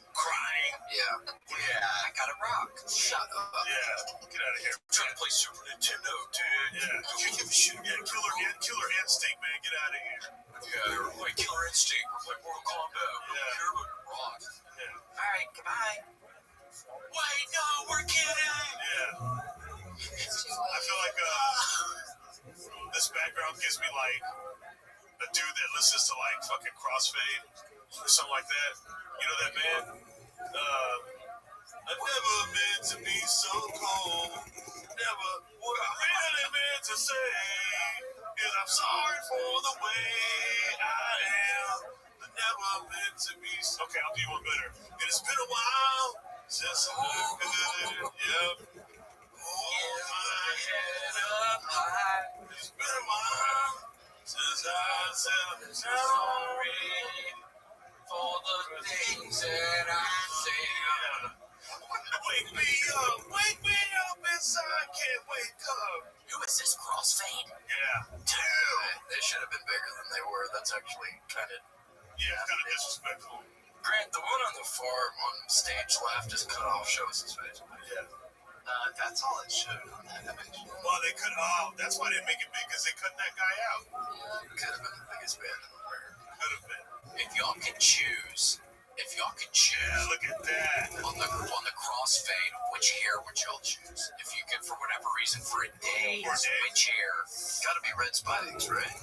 Crying. Yeah. Yeah. I got a rock. Shut up. Yeah. Get out of here. I'm trying to play Super Nintendo, dude. Yeah. Don't give a shit. Yeah. Killer Instinct, man. Get out of here. Yeah. We're playing Killer Instinct. We're playing Mortal Kombat. We don't care about rock. Yeah. All right. Goodbye. Wait, no, we're kidding. Yeah. It's too I late. feel like this background gives me like a dude that listens to like fucking Crossfade or something like that. You know that band? I never meant to be so cold. Never. What I really meant to say is I'm sorry for the way I am. I never meant to be so. Okay, I'll do you one better. It has been a while since I looked good. Yep. Hold my head up high. It's been a while since I said I'm sorry For the things that I said. Wake me up inside, can't wake up. Who is this, Crossfade? Yeah. They should have been bigger than they were. That's actually kind of. Yeah, kind of disrespectful. Grant, the one on the farm on stage left is cut off. Show us his face. Yeah. That's all it showed on that image. Well, they could. That's why they make it big, because they cut that guy out. Could have been the biggest band in the world. Could have been. If y'all could choose, Yeah, look at that. on the crossfade, which hair would y'all choose? If you could, for whatever reason, for a day, which hair? Gotta be red spikes, right?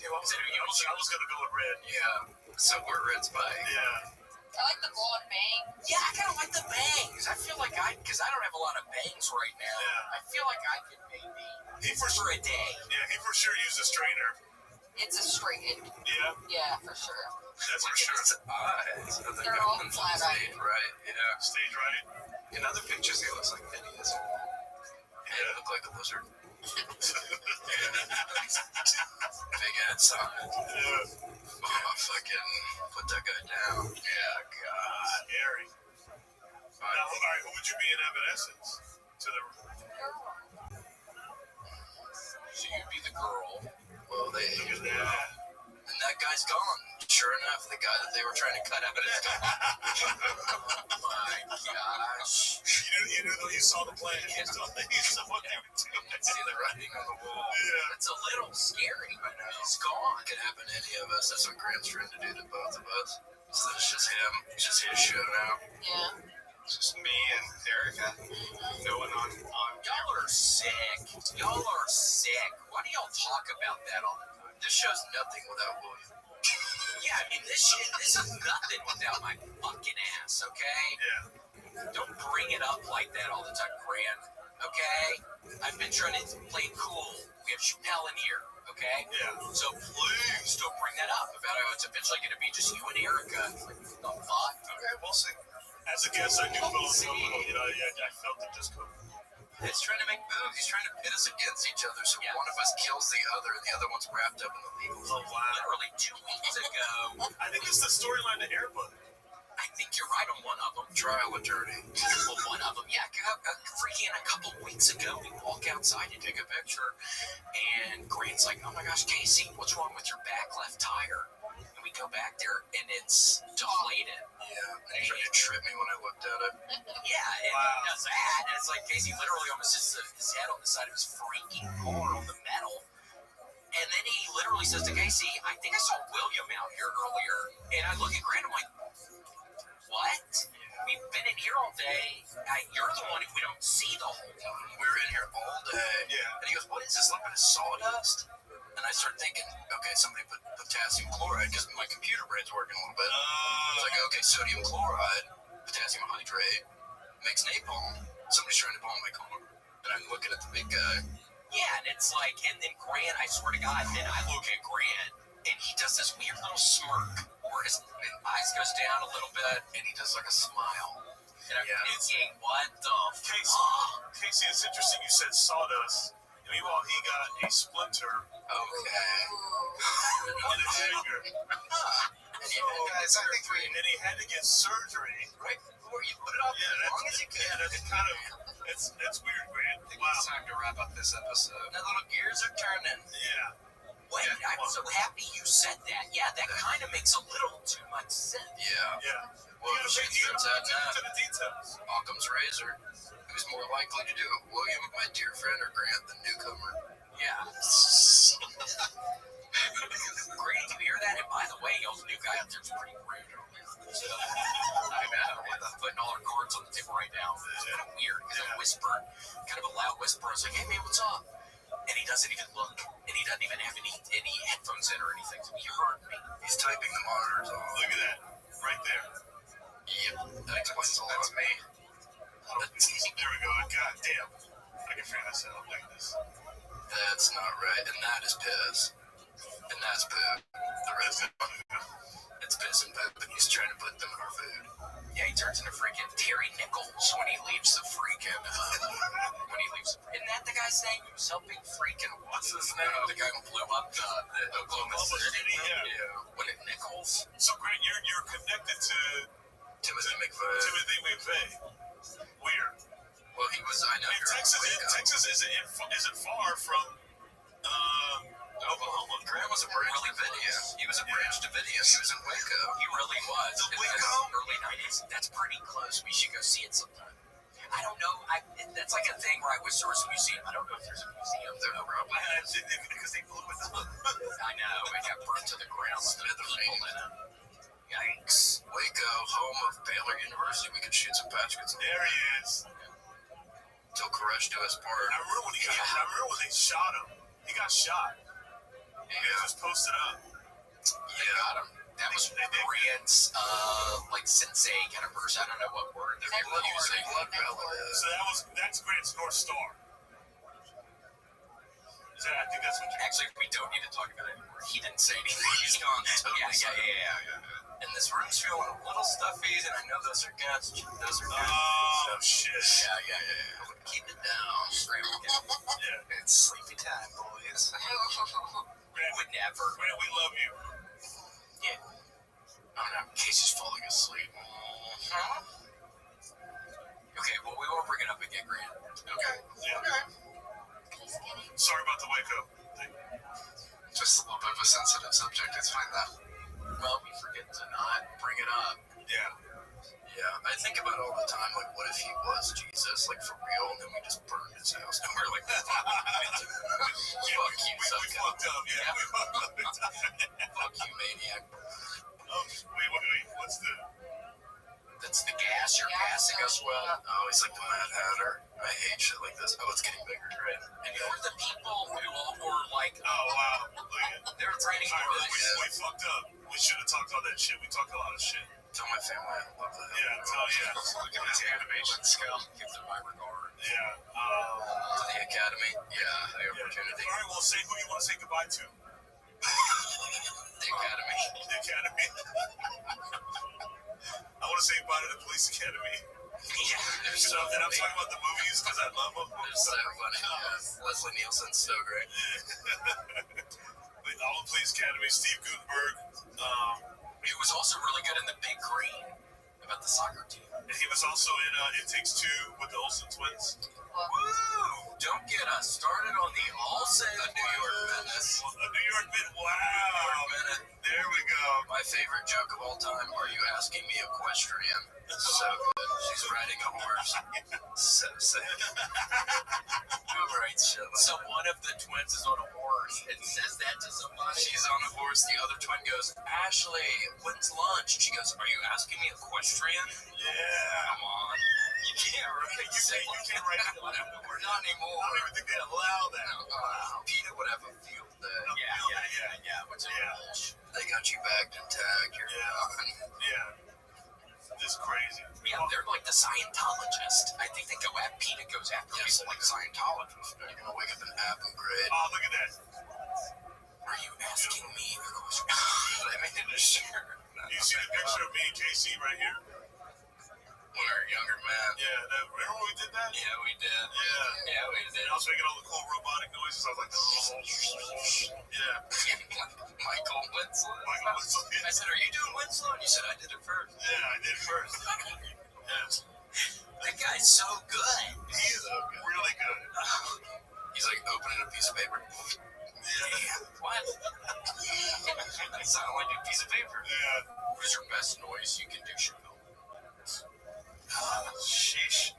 I was gonna go with red. Yeah. So we're red spikes. Yeah. I like the blonde bang. Yeah, I kind of like the bangs. I feel like because I don't have a lot of bangs right now. Yeah. I feel like I could maybe He for for a day. Yeah, he for sure used a straightener. It's a straightened. Yeah, Yeah, for sure. that's for Look at sure. his eyes. I think They're that all one's flat stage, right? Yeah. Stage right. In other pictures, he looks like Phineas. Yeah. He look like a lizard. Big head sign. Yeah. Oh, fucking put that guy down. Yeah, God. Scary. Now, all right, who would you be in Evanescence? To the. So you'd be the girl. Well, Look at that. and that guy's gone. Sure enough, the guy that they were trying to cut out is gone. Oh my gosh. You saw the plan. You saw what they were doing. I see the writing on the wall. Yeah. It's a little scary. I know. He's gone. It could happen to any of us. That's what Grant's trying to do to both of us. So it's just him. It's just his show now. Yeah. It's just me and Erica going on. Y'all are sick. Y'all are sick. Why do y'all talk about that all the time? This show's nothing without William. Yeah, I mean, this is nothing without my fucking ass, okay? Yeah. Don't bring it up like that all the time, Grant, okay? I've been trying to play cool. We have Chappelle in here, okay? Yeah. So please don't bring that up about how it's eventually going to be just you and Erica. Like, the fuck? Okay, we'll see. As a guest, I do feel a little, I felt it just go. He's trying to make moves. He's trying to pit us against each other so one of us kills the other and the other one's wrapped up in the legal. Oh, wow. Literally 2 weeks ago. I think it's the storyline to Airbud. I think you're right on one of them. Trial attorney. Well, one of them, yeah. Freaking a couple weeks ago, we walk outside to take a picture, and Grant's like, "Oh my gosh, Casey, what's wrong with your back left tire?" And we we go back there, and it's deflated. Yeah, and he tried to trip me when I looked at it. Yeah, and he does that, and it's like Casey literally almost hits his head on the side of his freaking car on the metal. And then he literally says to Casey, I think I saw William out here earlier. And I look at Grant, I'm like, what? We've been in here all day. You're the one who we don't see the whole time. We were in here all day. Yeah. And he goes, what is this, like a sawdust? And I started thinking, okay, somebody put potassium chloride, because my computer brain's working a little bit. I was like, okay, sodium chloride, potassium hydrate, makes napalm. Somebody's trying to bomb my car. And I'm looking at the big guy. Yeah, and it's like, and then Grant, I swear to God, then I look at Grant, and he does this weird little smirk, where his eyes goes down a little bit, and he does like a smile. And I'm thinking, what the fuck? Casey, it's interesting you said sawdust. Meanwhile, he got a splinter. Okay. On his finger. And he had to get surgery. Right before you put it off as long as you could. Yeah, that's kind of, that's weird, Grant. I think it's time to wrap up this episode. The little gears are turning. Yeah. Wait, I'm so happy you said that. Yeah, that kind of makes a little too much sense. Yeah. Well, the turns out to the details. Occam's razor. Who's more likely to do it, William, my dear friend, or Grant, the newcomer? Yeah. Grant, you hear that? And by the way, y'all's new guy out there's pretty rude. So, I know. I'm putting all our cards on the table right now. It's kind of weird because I whispered, kind of a loud whisper. I was like, hey, man, what's up? And he doesn't even look, and he doesn't even have any headphones in or anything, so he heard me. He's typing the monitors on. Look at that, right there. Yep, that explains a lot. That's me. There we go. God damn. I can figure this out like this. That's not right, and that is piss. And that's poop. The rest of it's piss and poop, and he's trying to put them in our food. Yeah, he turns into freaking Terry Nichols when he leaves the freaking, isn't that the guy's name who was helping freaking, what's his name? The guy who blew up the Oklahoma City. Yeah. When it Nichols. So, Grant, you're connected to Timothy McVeigh. Weird. Well, he was, I know. Texas isn't far from, Oklahoma. Grant was a branch Davidius. He was a branch Davidius. He was in Waco. He really was. The Waco? Early 90s. That's pretty close. We should go see it sometime. I don't know. That's like a thing where I wish there was a museum. I don't know if there's a museum there. Probably. Because they blew it up. I know. It got burnt to the ground. Yikes. Waco, home of Baylor University. We could shoot some baskets. There he is. Till Koresh to his part. I remember when they shot him. He got shot. He was posted up. Yeah. Got him. That was Grant's, like, sensei kind of person. I don't know what word they're using. So that's Grant's North Star. I think that's what actually, we don't need to talk about it anymore. He didn't say anything. He's gone. Yeah. And this room's feeling a little stuffy, and I know those are guts. Those are guts. Oh, shit. Yeah. Keep it down. Yeah. It's sleepy time, boys. Grant, would never. Grant, we love you. Yeah. Oh, no. Casey's falling asleep. Okay, well, we won't bring it up again, Grant. Okay. Yeah. Sorry about the Waco thing. Just a little bit of a sensitive subject. It's fine, though. Well, we forget to not bring it up. Yeah, I think about it all the time. Like, what if he was Jesus, like, for real, and then we just burned his house? And we're like, fuck you, we fucked up, yeah. We fucked up. Fuck you, maniac. Oh, wait, what's the... That's the gas. You're gassing us well. Oh, he's like the Mad Hatter. I hate shit like this. Oh, it's getting bigger, right? And you're the people who all were like, oh, wow. Look at it. They're training for this. We fucked up. We should have talked all that shit. We talked a lot of shit. Tell my family I love that. Yeah, Look at this animation skill. Give them my regard. Yeah. To the Academy. Yeah, the opportunity. All right, well, say who you want to say goodbye to. The Academy. The Academy. I want to say goodbye to the Police Academy. Yeah, and I'm talking about the movies because I love them. They're so funny. Leslie Nielsen's so great. All the Police Academy, Steve Gutenberg. He was also really good in The Big Green about the soccer team. And he was also in It Takes Two with the Olsen twins. Woo! Don't get us started on the Olsen. A New York Menace. A New York Minute. Wow. New York Minute. There we go. My favorite joke of all time, are you asking me equestrian? So good. She's riding a horse. So sick. Who writes shit? So one of the twins is on a horse and says that to somebody. She's on a horse. The other twin goes, Ashley, when's lunch? She goes, are you asking me equestrian? Yeah. Come on. You can't write You can't write it. Not anymore. I don't even think they allow that. Wow. Peter would have a field day. Yeah. What's Yeah. bullshit? They got you bagged and tagged. You're done. Yeah. This is crazy. Yeah, they're like the Scientologist. I think they go at Peter goes after people like Scientologists. You're gonna wake up in apple grade. Oh, look at that. Are you asking me a question? I made a shirt. You see the picture of me and Casey right here? When we were younger, man. Yeah, remember when we did that? Yeah, we did. Yeah, we did. And I was making all the cool robotic noises. I was like, yeah. Michael Winslow. Yeah. I said, are you doing Winslow? And you said, I did it first. Yeah, I did it first. Yeah. That guy's so good. He is really good. He's like opening a piece of paper. Yeah. What? That sounded like a piece of paper. Yeah. What is your best noise you can do, Cheryl? Sheesh.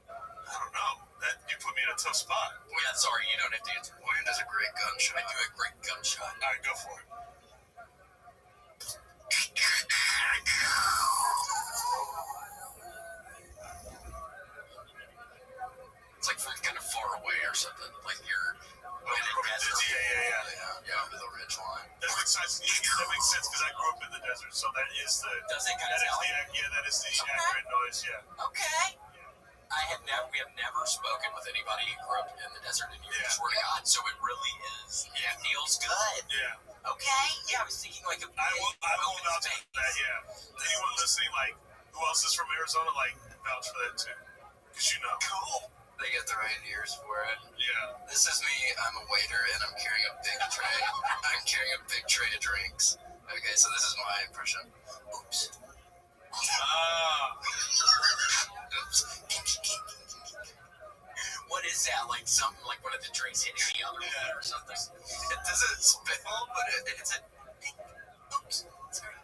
I don't know. That you put me in a tough spot. Well, yeah, sorry, you don't have to answer. William does a great gunshot. I do a great gunshot. All right, go for it. It's like from kind of far away or something. Like you're in a desert. Yeah, over the ridge line. That makes sense. That makes sense because I grew up in the desert, so that is the. Does it kind of sound like? That is the accurate noise. Yeah. Okay. We have never spoken with anybody who grew up in the desert, and you swear to God, so it really is. Yeah, it feels good. Yeah. Okay. Yeah, I was thinking like a big I will vouch space. for that. Yeah. Anyone listening, like, who else is from Arizona, like, vouch for that too, because you know. Cool. They get the right ears for it. Yeah. This is me. I'm a waiter, and I'm carrying a big tray. I'm carrying a big tray of drinks. Okay, so this is my impression. Oops. Oops. What is that? Like something like one of the drinks hitting the other one or something? It doesn't spill, but it's a. Oops. Sorry.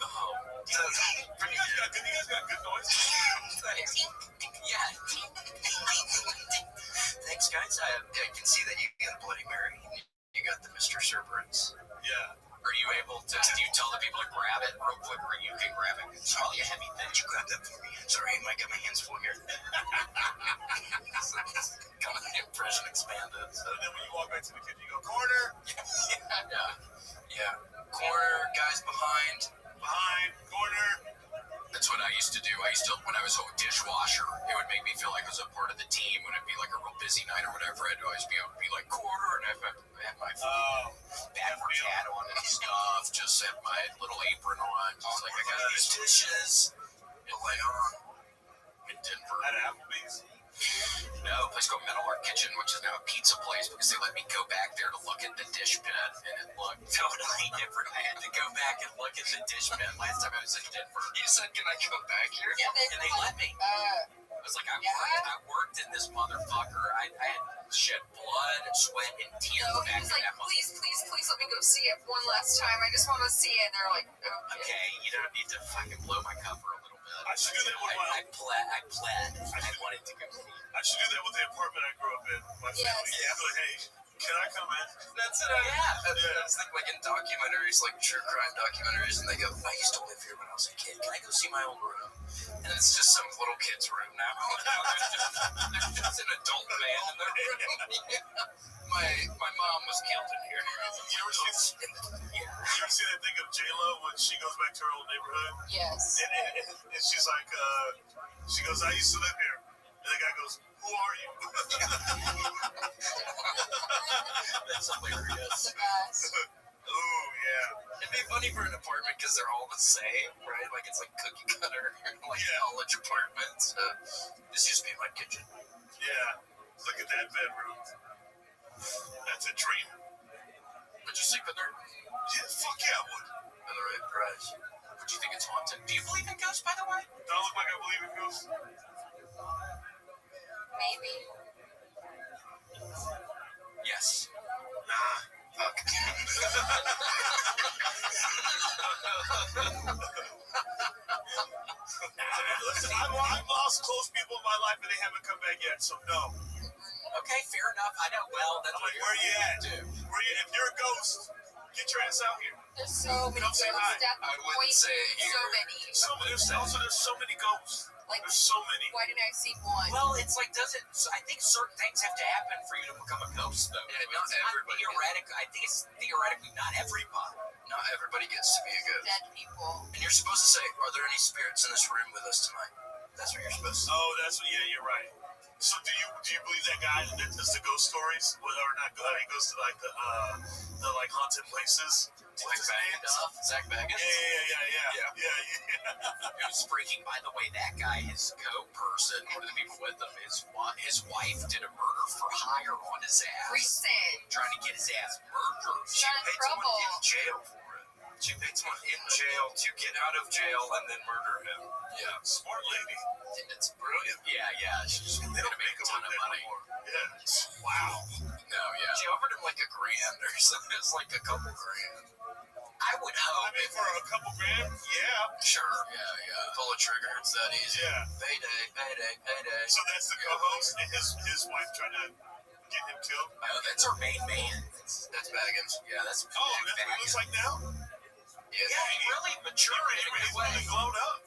Oh. So, you guys got good noise. Yeah. Thanks, guys. I can see that you got a Bloody Mary. You got the Mr. Cerberus. Yeah. Are you able to? Do you tell the people to grab it real quick, or you can grab it? It's probably a heavy thing. You grab that for me. Sorry, I might get my hands full here. Kind of impression expanded. So then when you walk back to the kitchen, you go corner. Yeah. Corner, guys behind, corner. That's what I used to do. When I was a dishwasher, it would make me feel like I was a part of the team. When it'd be like a real busy night or whatever, I'd always be like corner, and I'd have my backwards hat on and stuff, just have my little apron on. Just like I got these dishes to lay on in Denver. At Applebee's. No, a place called Metal Art Kitchen, which is now a pizza place because they let me go back there to look at the dish pit, and it looked totally different. I had to go back and look at the dish pit last time I was in Denver. You said, can I come back here? Yeah, and they let me. I was like, I worked in this motherfucker. I had shed blood, sweat, and tears back He was in like, that please let me go see it one last time. I just want to see it. And they're like, okay, you don't need to fucking blow my cover a little bit. I should do that with I pled. I wanted to go see it. I should do that with the apartment I grew up in. My family. Yes. Like, hey, can I come in? That's it. I was thinking like in documentaries, like true crime documentaries, and they go, I used to live here when I was a kid. Can I go see my old room? And it's just some little kid's room now. There's just an adult man in their room. My mom was killed in here. You ever see that thing of J-Lo when she goes back to her old neighborhood? yes. And she's like, she goes, I used to live here. And the guy goes, who are you? That's hilarious. The best. Ooh, yeah. It'd be funny for an apartment because they're all the same, right? Like it's like cookie cutter, like college apartments. This used to be my kitchen. Yeah. Look at that bedroom. That's a dream. Would you sleep in there? Yeah, fuck yeah, I would. For the right price. Would you think it's haunted? Do you believe in ghosts, by the way? Do I look like I believe in ghosts? Maybe. Yes. Nah. Fuck. so no. Okay, fair enough. I know. Well, that's I'm like, where you at? If you're a ghost, get your ass out here. There's so many Come say ghosts. hi. That I wouldn't point, say it so here. many. There's so many ghosts. Like, There's so many. why didn't I see one? Well, it's like, I think certain things have to happen for you to become a ghost, though. Yeah, not everybody. I think it's theoretically not everybody. Not everybody gets to be a ghost. Dead people. And you're supposed to say, are there any spirits in this room with us tonight? That's what you're supposed to say. Oh, yeah, you're right. So do you believe that guy that does the ghost stories? Or not, he goes to like the like haunted places? Zach Baggins? Yeah. It was freaking. By the way, that guy, his co-person, one of the people with him, his wife did a murder for hire on his ass. Recent. Trying to get his ass murdered. She Got in paid trouble. someone in jail for it. She paid someone in jail to get out of jail and then murder him. Yeah. Smart lady. It's brilliant. Yeah. She's They gonna don't make a ton of money. Yeah. Wow. No, yeah. She offered him like $1,000 or something. It was like a couple grand. I would hope. I mean, for a couple grand, yeah. Sure, yeah. Pull a trigger, it's that easy. Yeah. Payday. So that's the co-host and his wife trying to get him killed? Oh, that's our main man. That's Baggins. Yeah, that's that's what he looks like now? Yeah, he really matured in a good way. Really glowed up.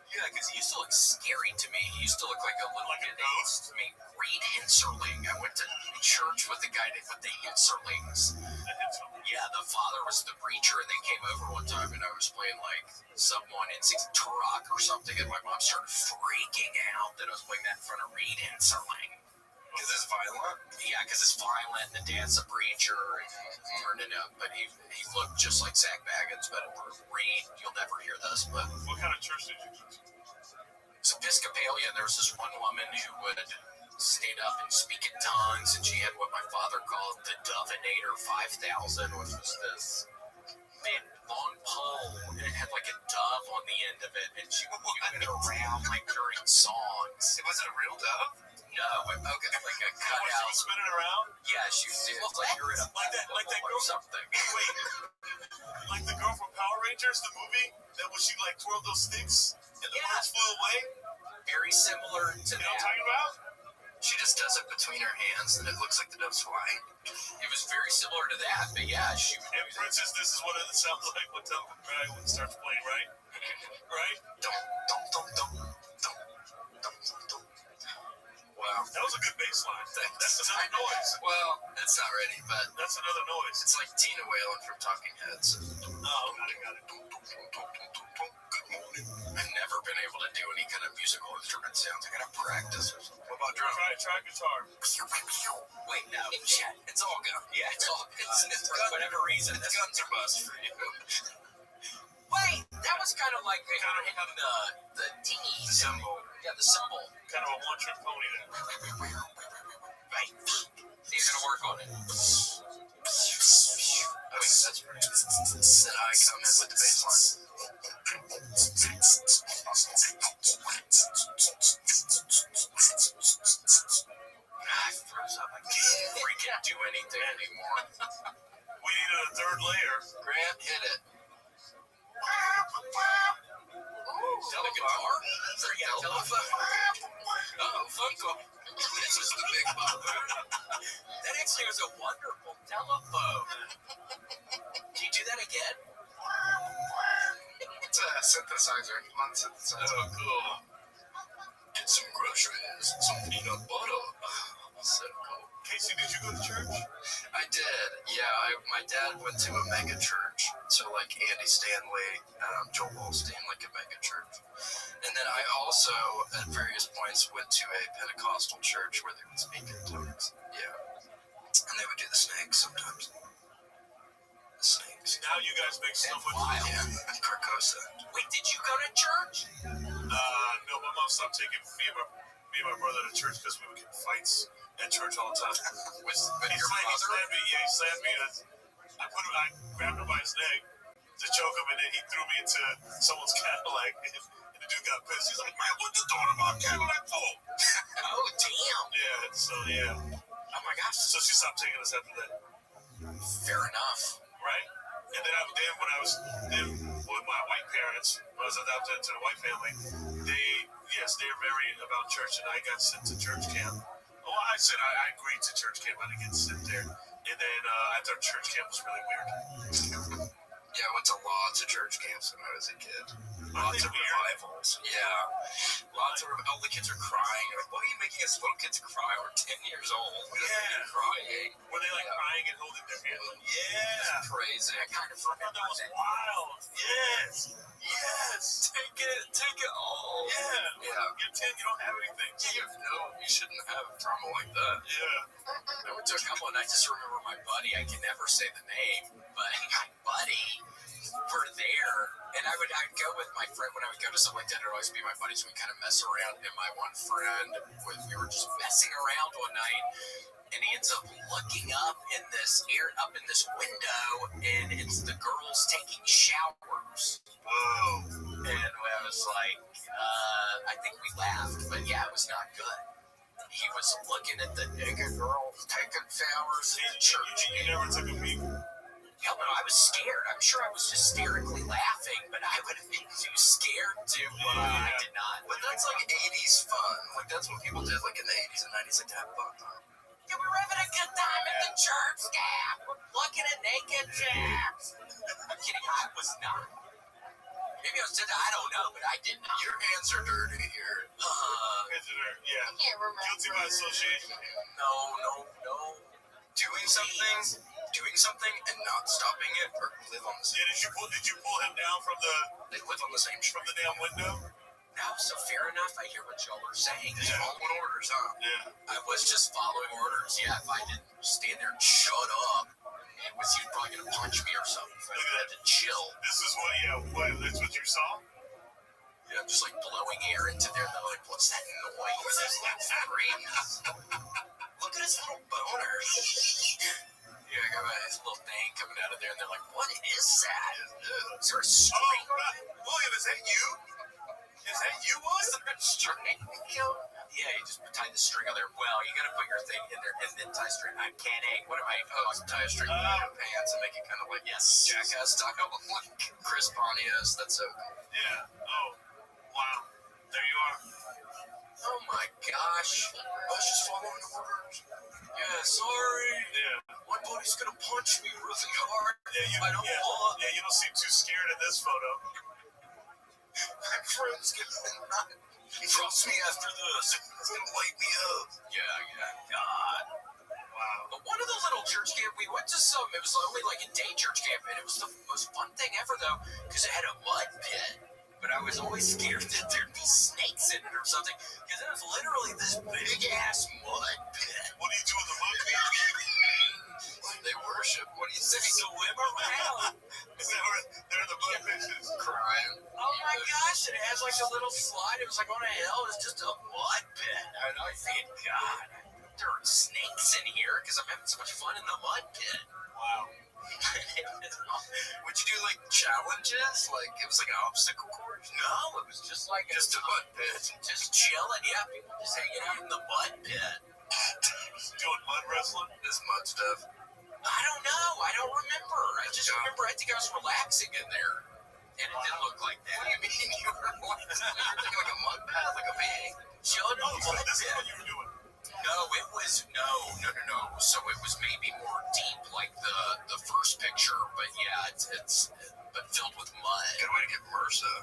Yeah, because he used to look scary to me. He used to look like a little like a ghost. I mean, Reed Inserling. I went to church with the guy with the Inserlings. Yeah, the father was the preacher, and they came over one time, and I was playing like someone in Turok or something, and my mom started freaking out that I was playing that in front of Reed Inserling. Because it's violent? Yeah, because it's violent, and the dad's a preacher, and he turned it up, but he looked just like Zach Baggins, but Reed, you'll never hear this, but... What kind of church did you go to? It's Episcopalian. There was this one woman who would stand up and speak in tongues, and she had what my father called the Dovenator 5000, which was this big long pole, and it had like a dove on the end of it, and she would wheel it around like during songs. Was it a real dove? No, okay, like a She cutout. was spinning around? Yeah, she did. Like you're in a like that girl or something. Wait, like the girl from Power Rangers, the movie, that when she like twirled those sticks and the birds flew away? Very similar to you know what I'm talking about? She just does it between her hands, and it looks like the dove's flying. It was very similar to that, but yeah, she would And Princess, this is what it sounds like when it starts playing, right? Right? Wow. That was a good bass line. That's another noise. Well, it's not ready, but that's another noise. It's like Tina Whalen from Talking Heads. Oh, got it. Good morning. I've never been able to do any kind of musical instrument sounds. I gotta practice or something. What about drum? Try guitar. Wait, no. It's all good. Yeah, it's all good. For whatever reason, the guns are bust for you. Wait, that was kind of like hitting the dingy cymbal. Yeah, the cymbal. Kind of a one-trick pony there. Right. He's gonna work on it. Okay, that's pretty good. Then I come in with the bass line. I froze up. I can't freaking do anything anymore. We needed a third layer. Grant, hit it. Is that a guitar? Telephone? Oh, Funko. This is the big bop. That actually was a wonderful telephone. Can you do that again? It's a synthesizer. Oh, cool. Get some groceries, some peanut butter. So cool. Casey, did you go to church? I did. Yeah, my dad went to a mega church. So like Andy Stanley, Joel Osteen, like a mega church. And then I also, at various points, went to a Pentecostal church where they would speak in tongues. Yeah. And they would do the snakes sometimes. The snakes. Now you guys make so much. Yeah, Carcosa. Wait, did you go to church? No, my mom stopped taking me and my brother to church because we would get in fights at church all the time. With he your slammed father? me. Yeah, he slammed me. I grabbed him by his neck to choke him, and then he threw me into someone's Cadillac. And the dude got pissed. He's like, "Man, what you doing in my Cadillac for?" Oh, damn. Yeah. So yeah. Oh my gosh. So she stopped taking us after that. Fair enough. Right. And then when I was with my white parents, when I was adopted into the white family, they yes, they're very about church, and I got sent to church camp. Well, I said I agreed to church camp, I didn't get sent there. And then I thought church camp was really weird. Yeah, I went to lots of church camps when I was a kid. Lots of revivals. Yeah. Lots of all the kids are crying. Like, why are you making us little kids cry? We're 10 years old. Yeah. Crying. Were they like crying and holding their hand? Yeah. It's crazy. I kind of thought that was wild. Yes. Yes. Take it all. Yeah. You're 10, you don't have anything. You shouldn't have trauma like that. Yeah. I went to a couple, and I just remember my buddy. I can never say the name, but my buddy were there, and I'd go with my friend when I would go to something like that. It'd always be my buddies. We kind of mess around, and my one friend, we were just messing around one night, and he ends up looking up in this window, and it's the girls taking showers. Whoa. And I was like, I think we laughed, but yeah, it was not good. He was looking at the naked girls taking showers in the church. You never took a peek? Hell no, I was scared. I'm sure I was hysterically laughing, but I would have been too scared to. I did not. But that's like 80s fun. Like, that's what people did, like, in the 80s and 90s, like, to have fun. Yeah, we were having a good time at the church camp. We're looking at naked chicks. I'm kidding, I was not. Maybe I was dead, I don't know, but I did not. Your hands are dirty here. Yeah. I can't remember. Guilty by association. No. Doing something and not stopping it, or live on the same. Yeah, did you pull him down from the? They live on the same from the damn window. No, so fair enough. I hear what y'all are saying. Just following orders, huh? Yeah. I was just following orders. Yeah, if I didn't stand there and shut up, he was probably gonna punch me or something. So I had to chill. This is that's what you saw. Yeah, I'm just like blowing air into there. They're like, what's that noise? What's this scream? Look at his little boner. Yeah, I got this little thing coming out of there, and they're like, what is that? Is there a string? William, is that you? Is that you, Is there a string? Yeah, you just tie the string on there. Well, you gotta put your thing in there and then tie string. I'm kidding. What am I? Tie a string on your pants and make it kind of like Jackass style. Like Chris Pontius. That's so cool. Yeah. Oh, wow. There you are. Oh my gosh. I was just following orders. Yeah, sorry. Yeah. My buddy's gonna punch me really hard. Yeah, you don't seem too scared in this photo. My friend's gonna trust me after this. He's gonna light me up. Yeah. God. Wow. But one of the little church camp we went to it was only like a day church camp, and it was the most fun thing ever though, because it had a mud pit. But I was always scared that there'd be snakes in it or something, because it was literally this big ass mud pit. What do you do with the mud pit? They worship. What do you say? Swim around. Is that where they're the mud pits? Crying. Oh my gosh! And it has like a little slide. It was like on a hill. It was just a mud pit. And I said, God, there are snakes in here because I'm having so much fun in the mud pit. Wow. Would you do like challenges? Like it was like an obstacle course? No, it was just like a mud pit. Just chilling. Yeah, people just hanging out in the mud pit. Doing mud wrestling? This mud stuff. I don't know. I don't remember. I just remember I think I was relaxing in there. And it didn't look like that. What do you mean you were relaxing? Like a mud bath, like a pig? Chilling in the mud This is pit. what you were doing. No, it was no. So it was maybe more deep, like the first picture, but yeah, it's filled with mud. Good way to get MRSA.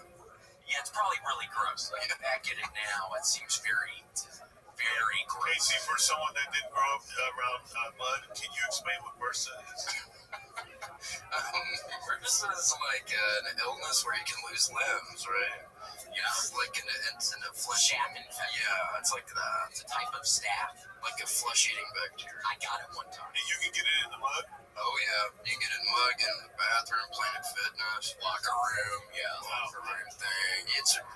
Yeah, it's probably really gross. Looking back at it now, it seems very gross. Casey, for someone that didn't grow up around mud, can you explain what MRSA is? MRSA is like an illness where you can lose limbs, right? Yeah, like it's in a flesh. Staph infection. Yeah, it's like that. It's a type of staph. Like a flesh-eating bacteria. I got it one time. And you can get it in the mud? Oh yeah, you can get it in mud, get in the bathroom, Planet Fitness, Locker room, locker room thing.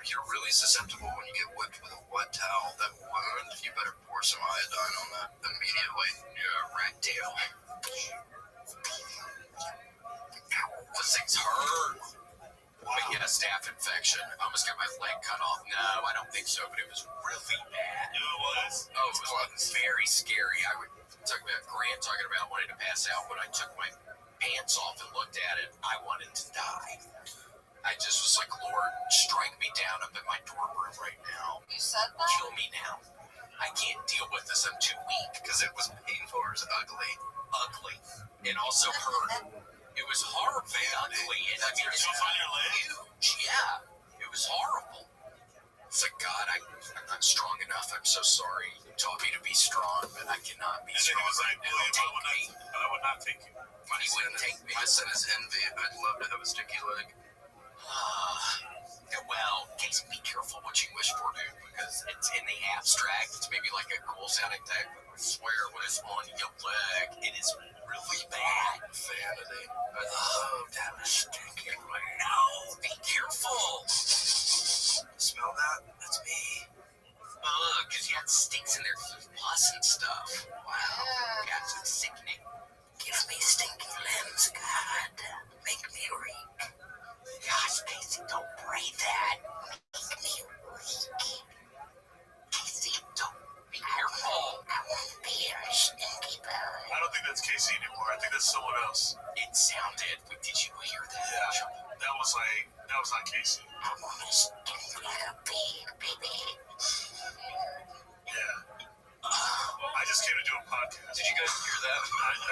You're really susceptible when you get whipped with a wet towel. That wound, you better pour some iodine on that immediately. Yeah, right deal. Those things hurt. But yeah, staph infection. I almost got my leg cut off. No, I don't think so, but it was really bad. It was? Oh, it was very scary. I would talk about Grant talking about wanting to pass out. When I took my pants off and looked at it, I wanted to die. I just was like, Lord, strike me down up in my dorm room right now. me now. I can't deal with this. I'm too weak. Because it was painful or it was ugly. Ugly. It also hurt. It was horrible. Ugly. And I mean, Did you find your leg? huge. Yeah. It was horrible. It's like, God, I'm not strong enough. I'm so sorry. You taught me to be strong, but I cannot be And then he strong. was like, It'll William, take me. I would not take you. He wouldn't take me. My son is envy. I'd love to have a sticky leg. Well, Casey, be careful what you wish for, dude, because it's in the abstract. It's maybe like a cool sounding thing, but I swear what is on your leg, it is really bad. Vanity. I love to have a sticky leg. No, be careful. Smell that? That's me. Because yeah, it stinks in there. There's pus and stuff. Wow. Yeah, it's sickening. Give me stinky limbs, God. Make me reek. Gosh, Casey, don't pray that. Make me weak. Casey, don't be careful. I won't be your stinky boy. I don't think that's Casey anymore. I think that's someone else. It sounded. Did you hear that? Yeah. That was not Casey. I want to stink like a bee, baby. Yeah. I just came to do a podcast. Did you guys hear that?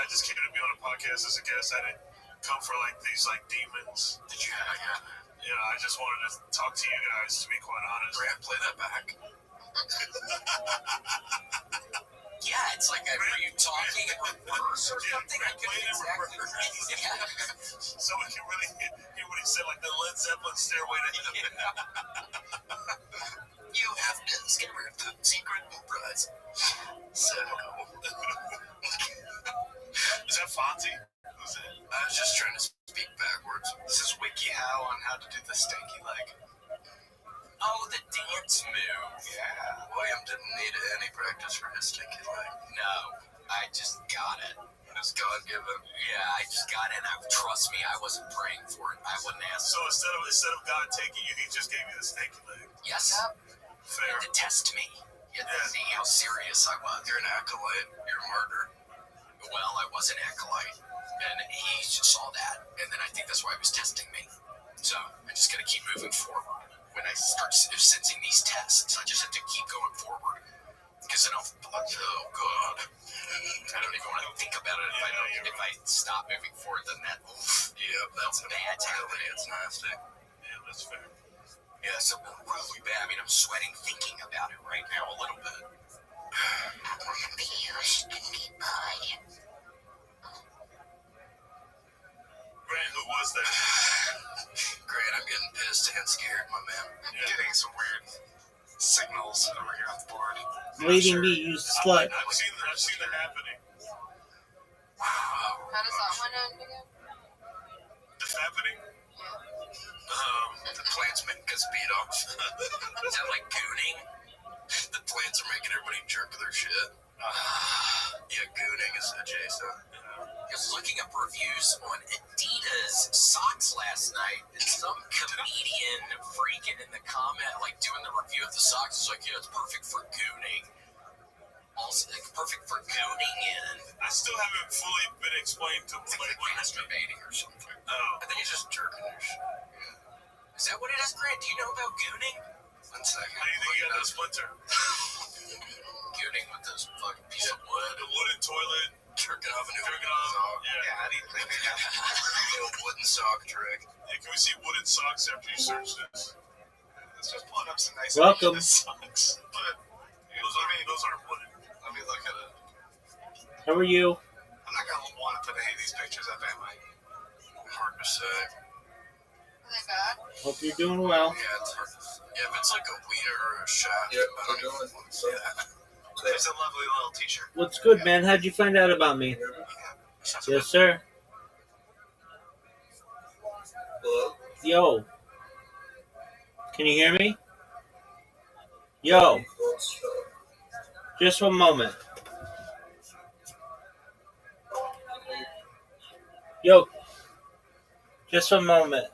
I just came to be on a podcast as a guest. I didn't come for like these like demons. Did you? Yeah. Yeah, I just wanted to talk to you guys, to be quite honest. Brad, play that back. Yeah, it's like, were you talking in reverse or something? I couldn't exactly Yeah. Someone can really hear what he said, like the Led Zeppelin Stairway to Heaven. You have discovered the secret prize. So, Is that Fonzie? Who's it? I was just trying to speak backwards. This is WikiHow on how to do the stinky leg. Oh, the dance move. Yeah, William didn't need any practice for his stinky leg. No, I just got it. It was God-given. Yeah, I just got it. Trust me, I wasn't praying for it. I wouldn't ask. So instead of God taking you, he just gave you the stinky leg. Yes. Fair. To test me. You had to see how serious I was. You're an acolyte. You're a martyr. Well, I was an acolyte. And he saw that. And then I think that's why he was testing me. So I just got to keep moving forward. When I start sensing these tests, I just have to keep going forward. Because then oh God, I don't even want to think about it. If I stop moving forward, then that, Yeah, that's bad happening. It's nasty. Yeah, that's fair. Yeah, so really bad. I mean, I'm sweating thinking about it right now a little bit. I want to be your stinky boy. Grant, who was that? Grant, I'm getting pissed and scared, my man. I'm getting some weird signals over here on the board. Leading me, you slut. I've seen that happening. Wow. How does that one end again? It's happening? The plants making us beat off. Is that like gooning? The plants are making everybody jerk their shit. Yeah, gooning is adjacent. I was looking up reviews on Adidas socks last night, and some comedian freaking in the comment, like doing the review of the socks, is like, yeah, it's perfect for gooning. Also, like, perfect for gooning in. I still haven't fully been explained to It's like like what this masturbating or something. Oh. I think he's just jerking their shit. Is that what it is, Grant? Do you know about gooning? 1 second. How do you think you got that splinter? Gooning with this fucking piece of wood. The wooden toilet. Jerking off a new Jerking wooden off, sock. yeah. How do you think they got the old wooden sock trick? Yeah, can we see wooden socks after you search this? Let's just pull up some nice Welcome. Adidas socks. But Those aren't wooden. let me look at it. How are you? I'm not gonna want to put any of these pictures up, am I? Hard to say. Are they bad? Hope you're doing well. Yeah, it's hard to say. Yeah, if it's like a wiener or a shaft, Yeah, I don't we're even doing want to say that. There's a lovely little t-shirt. What's good, man? How'd you find out about me? Yes, sir. Hello? Yo. Can you hear me? Yo. Just one moment. Yo. Just one moment.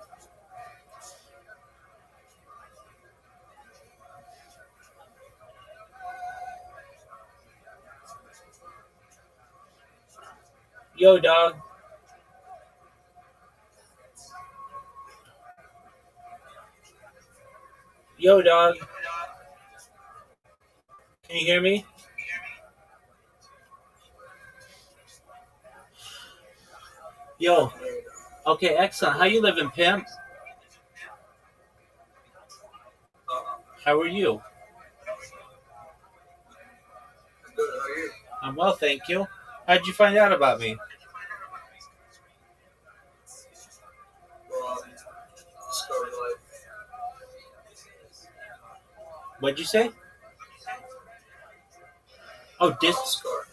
Yo, dog. Yo, dog. Can you hear me? Yo. Okay, excellent. How you living, pimp? How are you? I'm well, thank you. How'd you find out about me? What'd you say? Oh, Discord.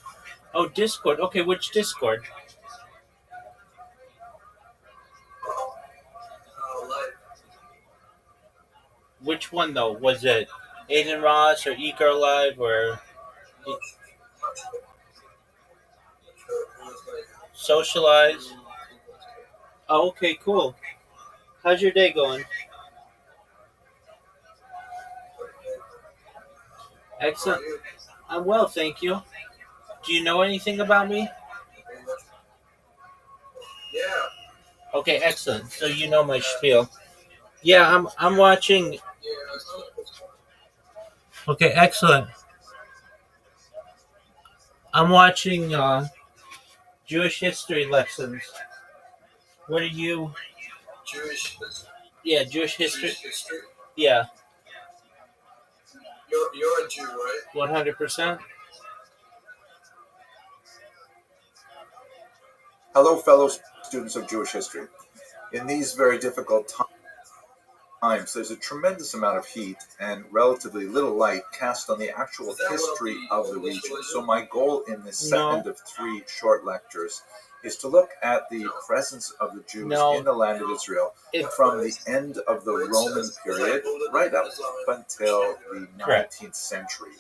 Oh, Discord. Okay, which Discord? Which one though? Was it Aiden Ross or Eco Live or Socialize? Oh, okay, cool. How's your day going? Excellent. I'm well, thank you. Do you know anything about me? Okay, excellent. So you know my spiel. Yeah, I'm watching. Okay, excellent. I'm watching Jewish history lessons. What are you? Yeah, Jewish history. Yeah, You're a Jew, right? 100%. Hello, fellow students of Jewish history. In these very difficult times, there's a tremendous amount of heat and relatively little light cast on the actual history of the region. So my goal in this second of 3 short lectures is to look at the presence of the Jews in the land of Israel from the end of the Roman period right up until the 19th century.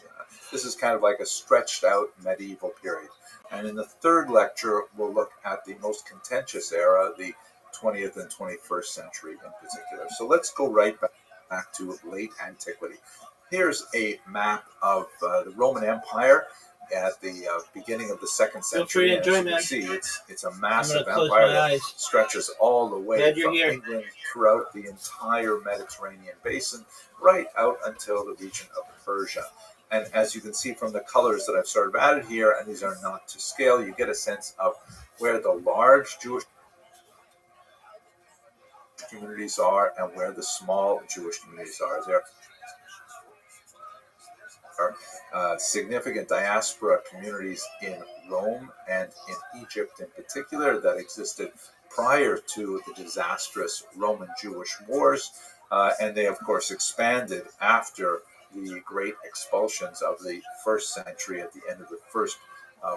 This is kind of like a stretched out medieval period. And in the third lecture, we'll look at the most contentious era, the 20th and 21st century in particular. So let's go right back to late antiquity. Here's a map of the Roman Empire at the beginning of the 2nd century. As you can see, it's a massive empire that stretches all the way from England throughout the entire Mediterranean basin, right out until the region of Persia. And as you can see from the colors that I've sort of added here, and these are not to scale, you get a sense of where the large Jewish communities are and where the small Jewish communities are. There are significant diaspora communities in Rome and in Egypt in particular that existed prior to the disastrous Roman-Jewish wars, and they of course expanded after the great expulsions of the 1st century at the end of the first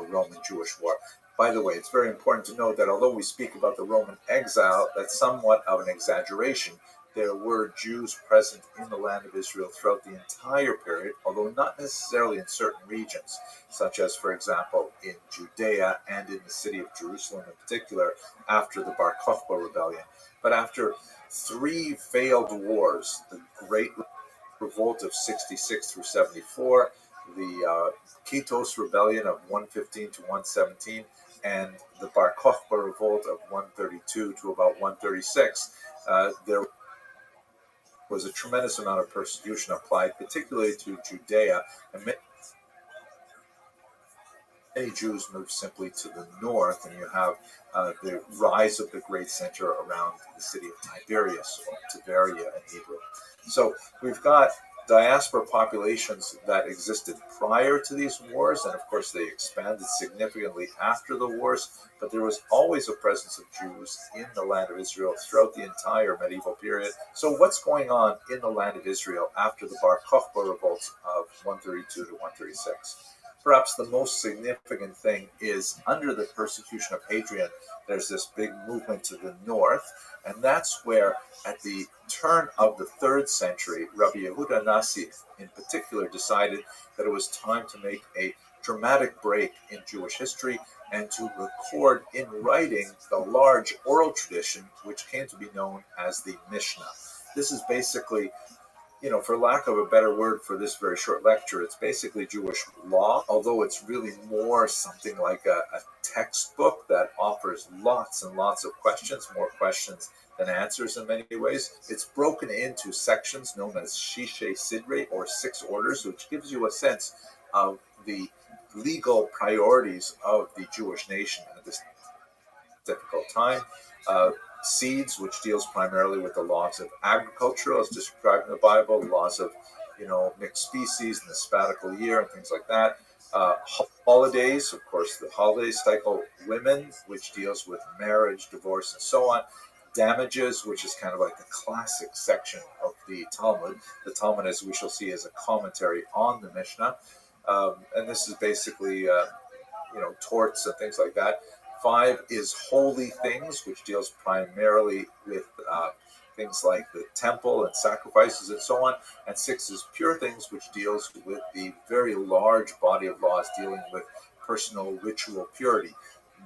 Roman-Jewish war. By the way, it's very important to note that although we speak about the Roman exile, that's somewhat of an exaggeration. There were Jews present in the land of Israel throughout the entire period, although not necessarily in certain regions, such as, for example, in Judea and in the city of Jerusalem in particular, after the Bar Kokhba rebellion. But after 3 failed wars, the Great Revolt of 66 through 74, the Kitos Rebellion of 115 to 117, and the Bar Kokhba Revolt of 132 to about 136, there was a tremendous amount of persecution applied, particularly to Judea, and many Jews moved simply to the north, and you have the rise of the great center around the city of Tiberias, or Tiberia in Hebrew. So we've got diaspora populations that existed prior to these wars, and of course they expanded significantly after the wars, but there was always a presence of Jews in the land of Israel throughout the entire medieval period. So what's going on in the land of Israel after the Bar Kokhba revolts of 132 to 136? Perhaps the most significant thing is under the persecution of Hadrian, there's this big movement to the north, and that's where at the turn of the 3rd century, Rabbi Yehuda Nasi in particular decided that it was time to make a dramatic break in Jewish history and to record in writing the large oral tradition which came to be known as the Mishnah. This is basically, for lack of a better word for this very short lecture, it's basically Jewish law, although it's really more something like a textbook that offers lots and lots of questions, more questions than answers in many ways. It's broken into sections known as Shishe Sidre, or 6 orders, which gives you a sense of the legal priorities of the Jewish nation at this difficult time. Seeds, which deals primarily with the laws of agriculture, as described in the Bible, the laws of mixed species and the sabbatical year and things like that. Holidays, of course, the holidays cycle. Women, which deals with marriage, divorce, and so on. Damages, which is kind of like the classic section of the Talmud. The Talmud, as we shall see, is a commentary on the Mishnah, and this is basically torts and things like that. 5 is holy things, which deals primarily with things like the temple and sacrifices and so on. And 6 is pure things, which deals with the very large body of laws dealing with personal ritual purity,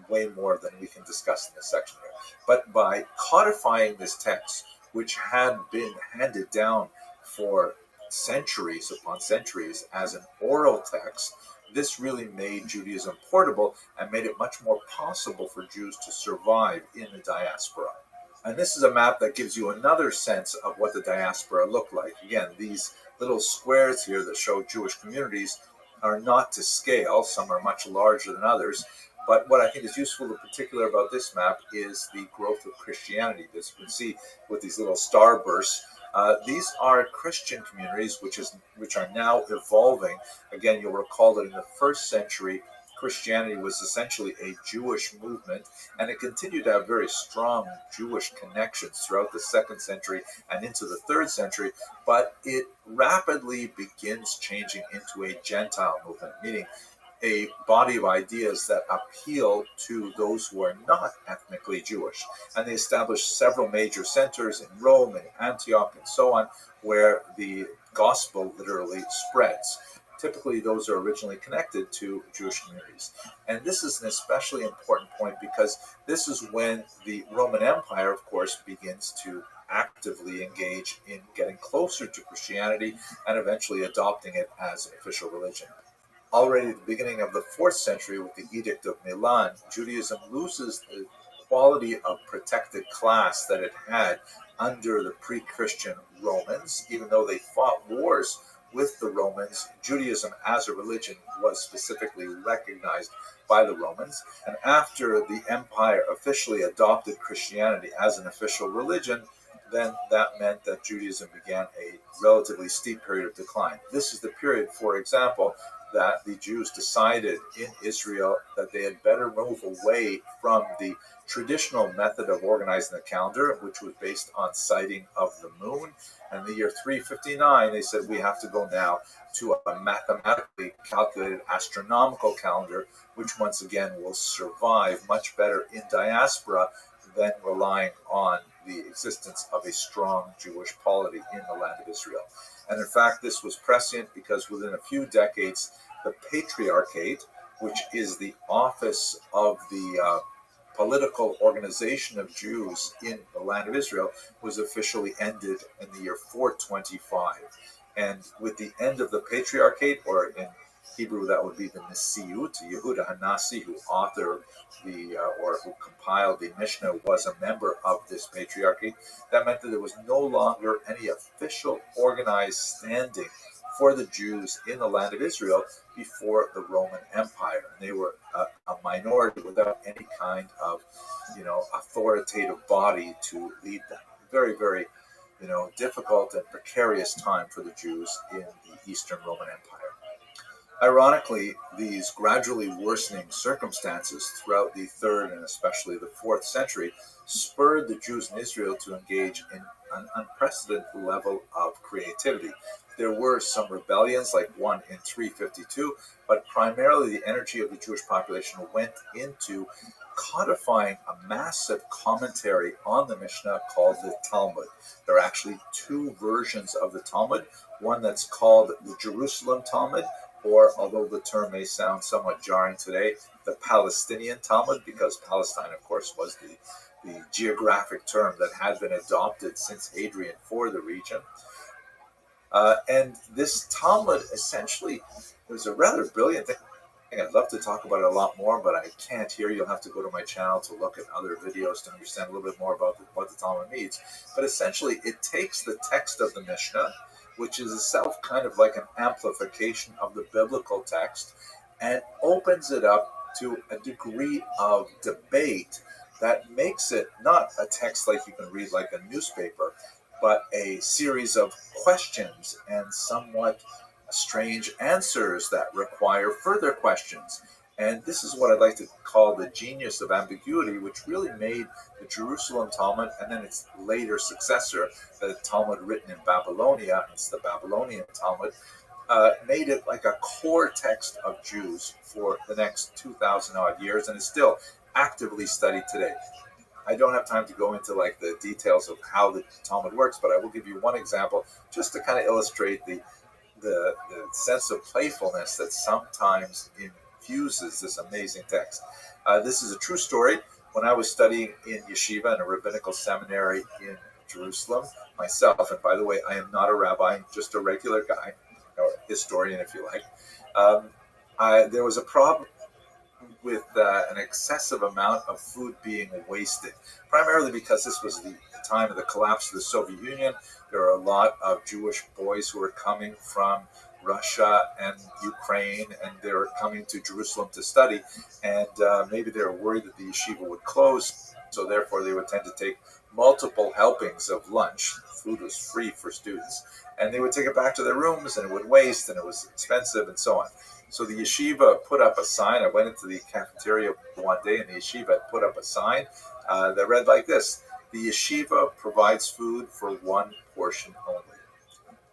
way more than we can discuss in this section here. But by codifying this text, which had been handed down for centuries upon centuries as an oral text, this really made Judaism portable and made it much more possible for Jews to survive in the diaspora. And this is a map that gives you another sense of what the diaspora looked like. Again, these little squares here that show Jewish communities are not to scale. Some are much larger than others. But what I think is useful in particular about this map is the growth of Christianity. As you can see with these little starbursts, these are Christian communities which are now evolving. Again, you'll recall that in the first century, Christianity was essentially a Jewish movement, and it continued to have very strong Jewish connections throughout the 2nd century and into the 3rd century, but it rapidly begins changing into a Gentile movement, meaning a body of ideas that appeal to those who are not ethnically Jewish. And they established several major centers in Rome and Antioch and so on, where the gospel literally spreads. Typically, those are originally connected to Jewish communities. And this is an especially important point because this is when the Roman Empire, of course, begins to actively engage in getting closer to Christianity and eventually adopting it as an official religion. Already at the beginning of the 4th century, with the Edict of Milan, Judaism loses the quality of protected class that it had under the pre-Christian Romans. Even though they fought wars with the Romans, Judaism as a religion was specifically recognized by the Romans. And after the empire officially adopted Christianity as an official religion, then that meant that Judaism began a relatively steep period of decline. This is the period, for example, that the Jews decided in Israel that they had better move away from the traditional method of organizing the calendar, which was based on sighting of the moon. And in the year 359, they said we have to go now to a mathematically calculated astronomical calendar, which once again will survive much better in diaspora than relying on the existence of a strong Jewish polity in the land of Israel. And in fact, this was prescient because within a few decades, the Patriarchate, which is the office of the political organization of Jews in the land of Israel, was officially ended in the year 425. And with the end of the Patriarchate, or in Hebrew that would be the Nesiut, Yehuda Hanasi, who authored or who compiled the Mishnah, was a member of this Patriarchate. That meant that there was no longer any official organized standing for the Jews in the land of Israel before the Roman Empire. And they were a minority without any kind of, authoritative body to lead them. Very, very, difficult and precarious time for the Jews in the Eastern Roman Empire. Ironically, these gradually worsening circumstances throughout the 3rd and especially the 4th century spurred the Jews in Israel to engage in an unprecedented level of creativity. There were some rebellions, like one in 352, but primarily the energy of the Jewish population went into codifying a massive commentary on the Mishnah called the Talmud. There are actually 2 versions of the Talmud, one that's called the Jerusalem Talmud, or, although the term may sound somewhat jarring today, the Palestinian Talmud, because Palestine, of course, was the geographic term that had been adopted since Hadrian for the region. And this Talmud essentially was a rather brilliant thing. I'd love to talk about it a lot more, but I can't here. You'll have to go to my channel to look at other videos to understand a little bit more about what the Talmud means. But essentially, it takes the text of the Mishnah, which is itself kind of like an amplification of the biblical text, and opens it up to a degree of debate that makes it not a text like you can read like a newspaper, but a series of questions and somewhat strange answers that require further questions. And this is what I'd like to call the genius of ambiguity, which really made the Jerusalem Talmud and then its later successor, the Talmud written in Babylonia, it's the Babylonian Talmud, made it like a core text of Jews for the next 2,000 odd years and is still actively studied today. I don't have time to go into like the details of how the Talmud works, but I will give you one example just to kind of illustrate the sense of playfulness that sometimes infuses this amazing text. This is a true story. When I was studying in yeshiva in a rabbinical seminary in Jerusalem myself, and by the way, I am not a rabbi, I'm just a regular guy, or historian if you like, there was a problem with an excessive amount of food being wasted, primarily because this was the time of the collapse of the Soviet Union. There are a lot of Jewish boys who were coming from Russia and Ukraine, and they were coming to Jerusalem to study, and maybe they were worried that the yeshiva would close, so therefore they would tend to take multiple helpings of lunch. Food was free for students, and they would take it back to their rooms, and it would waste, and it was expensive, and so on. So the yeshiva put up a sign. I went into the cafeteria one day, and the yeshiva put up a sign that read like this: the yeshiva provides food for one portion only.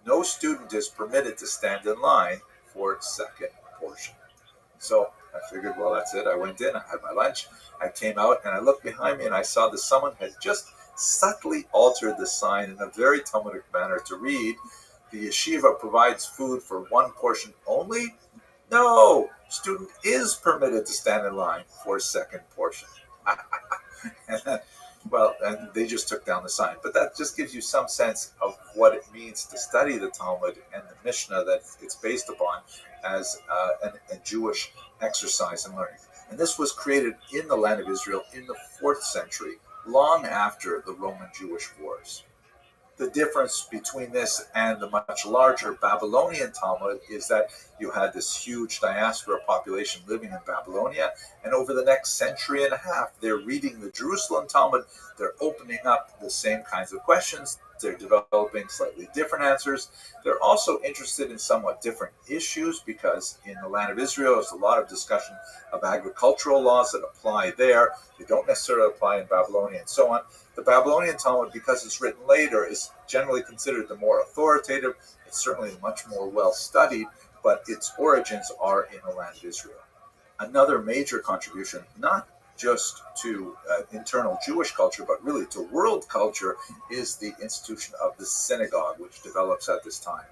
No student is permitted to stand in line for second portion. So I figured, well, that's it. I went in, I had my lunch, I came out, and I looked behind me, and I saw that someone had just subtly altered the sign in a very Talmudic manner to read, the yeshiva provides food for one portion only. No, student is permitted to stand in line for second portion. And they just took down the sign. But that just gives you some sense of what it means to study the Talmud and the Mishnah that it's based upon as a Jewish exercise in learning. And this was created in the land of Israel in the 4th century, long after the Roman-Jewish wars. The difference between this and the much larger Babylonian Talmud is that you had this huge diaspora population living in Babylonia, and over the next century and a half, they're reading the Jerusalem Talmud, they're opening up the same kinds of questions, they're developing slightly different answers. They're also interested in somewhat different issues because in the land of Israel, there's a lot of discussion of agricultural laws that apply there. They don't necessarily apply in Babylonia and so on. The Babylonian Talmud, because it's written later, is generally considered the more authoritative. It's certainly much more well-studied, but its origins are in the land of Israel. Another major contribution, not just to internal Jewish culture, but really to world culture, is the institution of the synagogue, which develops at this time.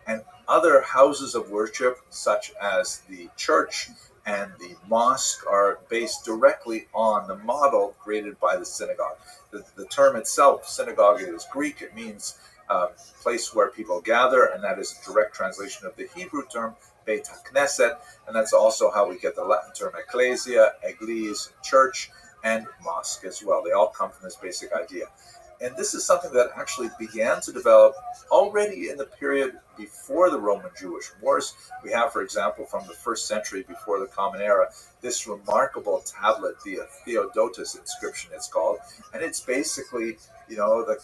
And other houses of worship, such as the church and the mosque, are based directly on the model created by the synagogue. The term itself, synagogue, is Greek. It means place where people gather, and that is a direct translation of the Hebrew term Beit HaKnesset, and that's also how we get the Latin term ecclesia, église, church, and mosque as well. They all come from this basic idea. And this is something that actually began to develop already in the period before the Roman-Jewish wars. We have, for example, from the 1st century before the Common Era, this remarkable tablet, the Theodotus inscription it's called, and it's basically, the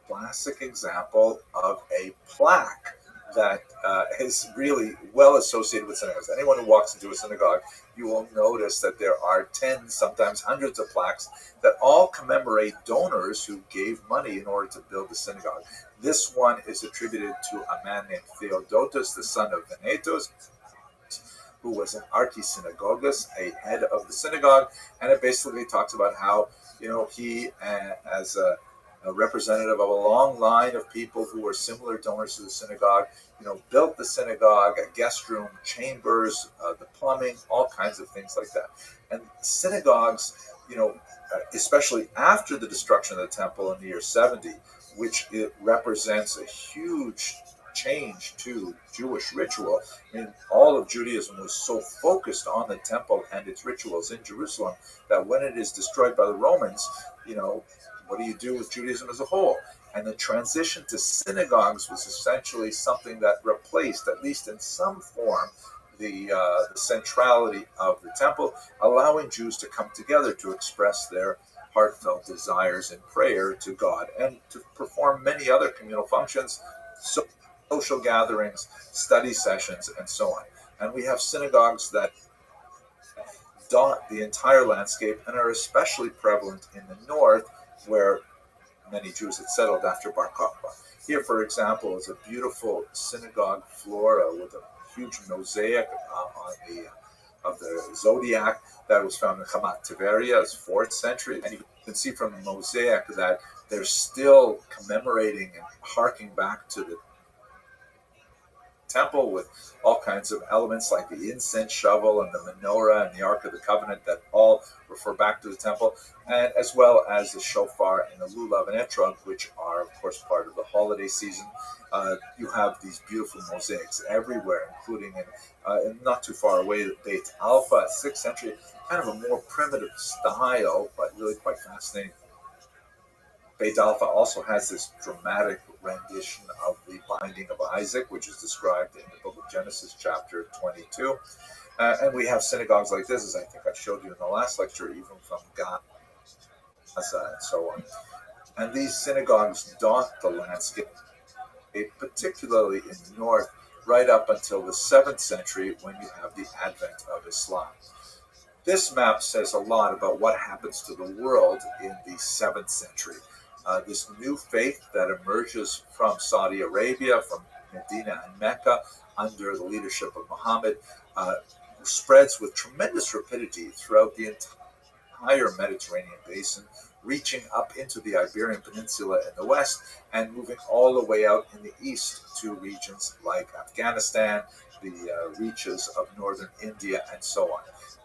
classic example of a plaque that is really well associated with synagogues. Anyone who walks into a synagogue, you will notice that there are tens, sometimes hundreds of plaques that all commemorate donors who gave money in order to build the synagogue. This one is attributed to a man named Theodotus, the son of Venetus, who was an archisynagogus, a head of the synagogue, and it basically talks about how, he, as a representative of a long line of people who were similar donors to the synagogue, built the synagogue, a guest room, chambers, the plumbing, all kinds of things like that. And synagogues, especially after the destruction of the temple in the year 70, which it represents a huge change to Jewish ritual. I mean, all of Judaism was so focused on the temple and its rituals in Jerusalem that when it is destroyed by the Romans, what do you do with Judaism as a whole? And the transition to synagogues was essentially something that replaced, at least in some form, the centrality of the temple, allowing Jews to come together to express their heartfelt desires in prayer to God and to perform many other communal functions, social gatherings, study sessions, and so on. And we have synagogues that dot the entire landscape and are especially prevalent in the north, where many Jews had settled after Bar Kokhba. Here, for example, is a beautiful synagogue flora with a huge mosaic of the zodiac that was found in Chamat Tiveria's 4th century. And you can see from the mosaic that they're still commemorating and harking back to the temple with all kinds of elements like the incense shovel and the menorah and the Ark of the Covenant that all refer back to the temple, and as well as the shofar and the lulav and etrog, which are, of course, part of the holiday season. You have these beautiful mosaics everywhere, including in not too far away, the Beit Alpha, 6th century, kind of a more primitive style, but really quite fascinating. Beit Alpha also has this dramatic rendition of the binding of Isaac, which is described in the book of Genesis, chapter 22. And we have synagogues like this, as I think I showed you in the last lecture, even from Gaza and so on. And these synagogues dot the landscape, particularly in the north, right up until the 7th century when you have the advent of Islam. This map says a lot about what happens to the world in the 7th century. This new faith that emerges from Saudi Arabia, from Medina and Mecca, under the leadership of Muhammad, spreads with tremendous rapidity throughout the entire Mediterranean basin, reaching up into the Iberian Peninsula in the west and moving all the way out in the east to regions like Afghanistan, the reaches of northern India, and so on.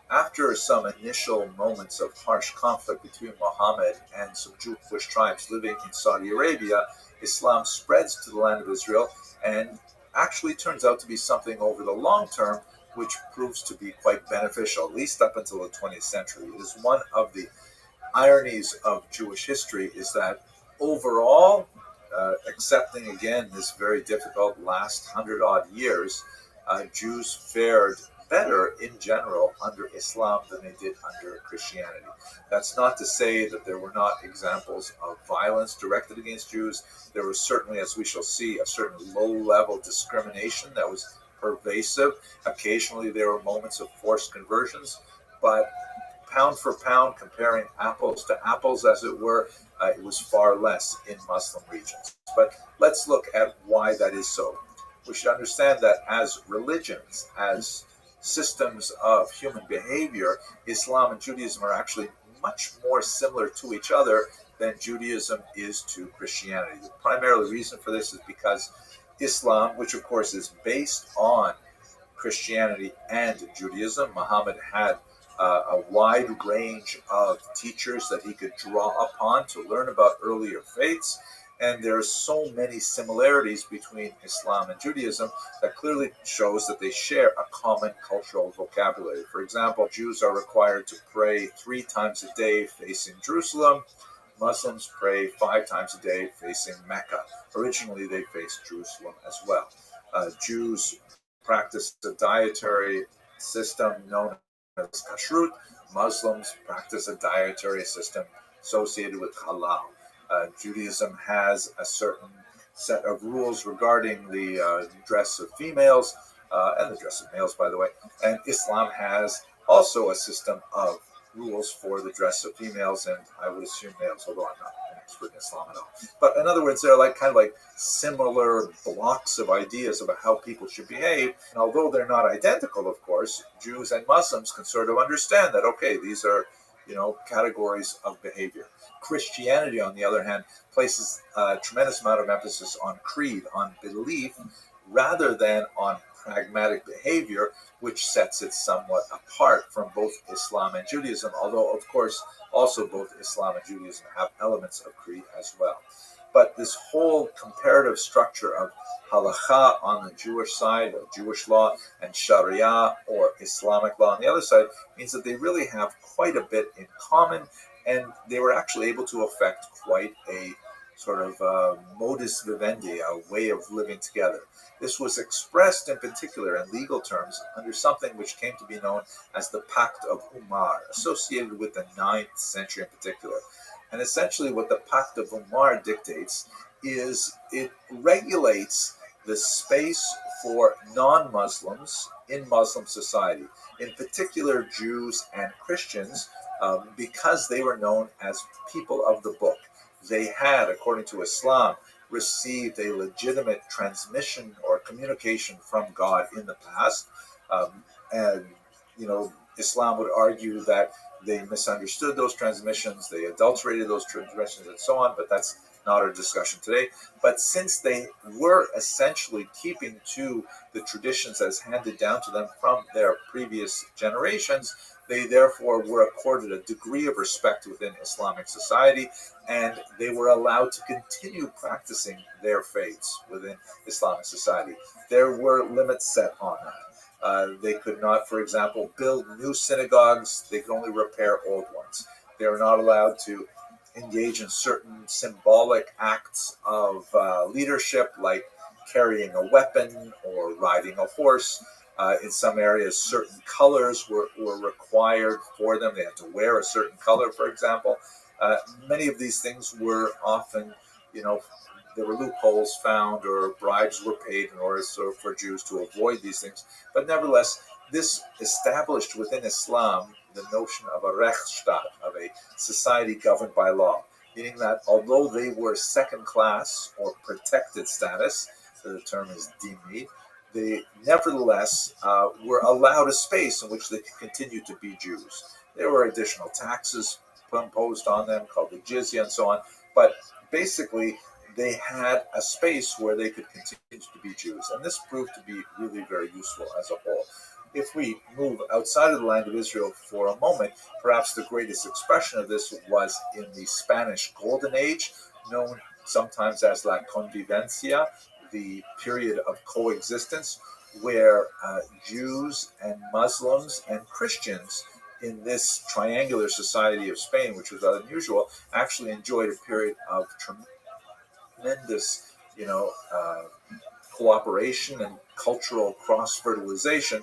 After some initial moments of harsh conflict between Muhammad and some Jewish tribes living in Saudi Arabia, Islam spreads to the land of Israel and actually turns out to be something over the long term which proves to be quite beneficial, at least up until the 20th century. It is one of the ironies of Jewish history is that overall, accepting again this very difficult last 100-odd years, Jews fared better in general under Islam than they did under Christianity. That's not to say that there were not examples of violence directed against Jews. There was certainly, as we shall see, a certain low-level discrimination that was pervasive. Occasionally there were moments of forced conversions, but pound for pound, comparing apples to apples, as it were, it was far less in Muslim regions. But let's look at why that is so. We should understand that as religions, as systems of human behavior, Islam and Judaism are actually much more similar to each other than Judaism is to Christianity. The primary reason for this is because Islam, which of course is based on Christianity and Judaism, Muhammad had a wide range of teachers that he could draw upon to learn about earlier faiths. And there are so many similarities between Islam and Judaism that clearly shows that they share a common cultural vocabulary. For example, Jews are required to pray 3 times a day facing Jerusalem. Muslims pray 5 times a day facing Mecca. Originally, they faced Jerusalem as well. Jews practice a dietary system known as kashrut. Muslims practice a dietary system associated with halal. Judaism has a certain set of rules regarding the dress of females and the dress of males, by the way. And Islam has also a system of rules for the dress of females and I would assume males, although I'm not an expert in Islam at all. But in other words, they're like kind of like similar blocks of ideas about how people should behave. And although they're not identical, of course, Jews and Muslims can sort of understand that, okay, these are, categories of behavior. Christianity, on the other hand, places a tremendous amount of emphasis on creed, on belief, rather than on pragmatic behavior, which sets it somewhat apart from both Islam and Judaism, although, of course, also both Islam and Judaism have elements of creed as well. But this whole comparative structure of halakha on the Jewish side, or Jewish law, and Sharia, or Islamic law on the other side, means that they really have quite a bit in common, and they were actually able to effect quite a sort of modus vivendi, a way of living together. This was expressed in particular in legal terms under something which came to be known as the Pact of Umar, associated with the 9th century in particular. And essentially what the Pact of Umar dictates is it regulates the space for non-Muslims in Muslim society, in particular Jews and Christians, because they were known as people of the book. They had, according to Islam, received a legitimate transmission or communication from God in the past. And, Islam would argue that they misunderstood those transmissions, they adulterated those transmissions, and so on, but that's not our discussion today. But since they were essentially keeping to the traditions as handed down to them from their previous generations, they therefore were accorded a degree of respect within Islamic society, and they were allowed to continue practicing their faiths within Islamic society. There were limits set on that. They could not, for example, build new synagogues. They could only repair old ones. They were not allowed to engage in certain symbolic acts of leadership, like carrying a weapon or riding a horse. In some areas, certain colors were required for them. They had to wear a certain color, for example. Many of these things were often, there were loopholes found or bribes were paid in order for Jews to avoid these things. But nevertheless, this established within Islam the notion of a ROTHSCHILD, of a society governed by law, meaning that although they were second class or protected status, so the term is dhimmi, they nevertheless were allowed a space in which they could continue to be Jews. There were additional taxes imposed on them called the jizya and so on, but basically they had a space where they could continue to be Jews, and this proved to be really very useful as a whole. If we move outside of the land of Israel for a moment, perhaps the greatest expression of this was in the Spanish Golden Age, known sometimes as La Convivencia, the period of coexistence, where Jews and Muslims and Christians in this triangular society of Spain, which was unusual, actually enjoyed a period of tremendous, cooperation and cultural cross-fertilization.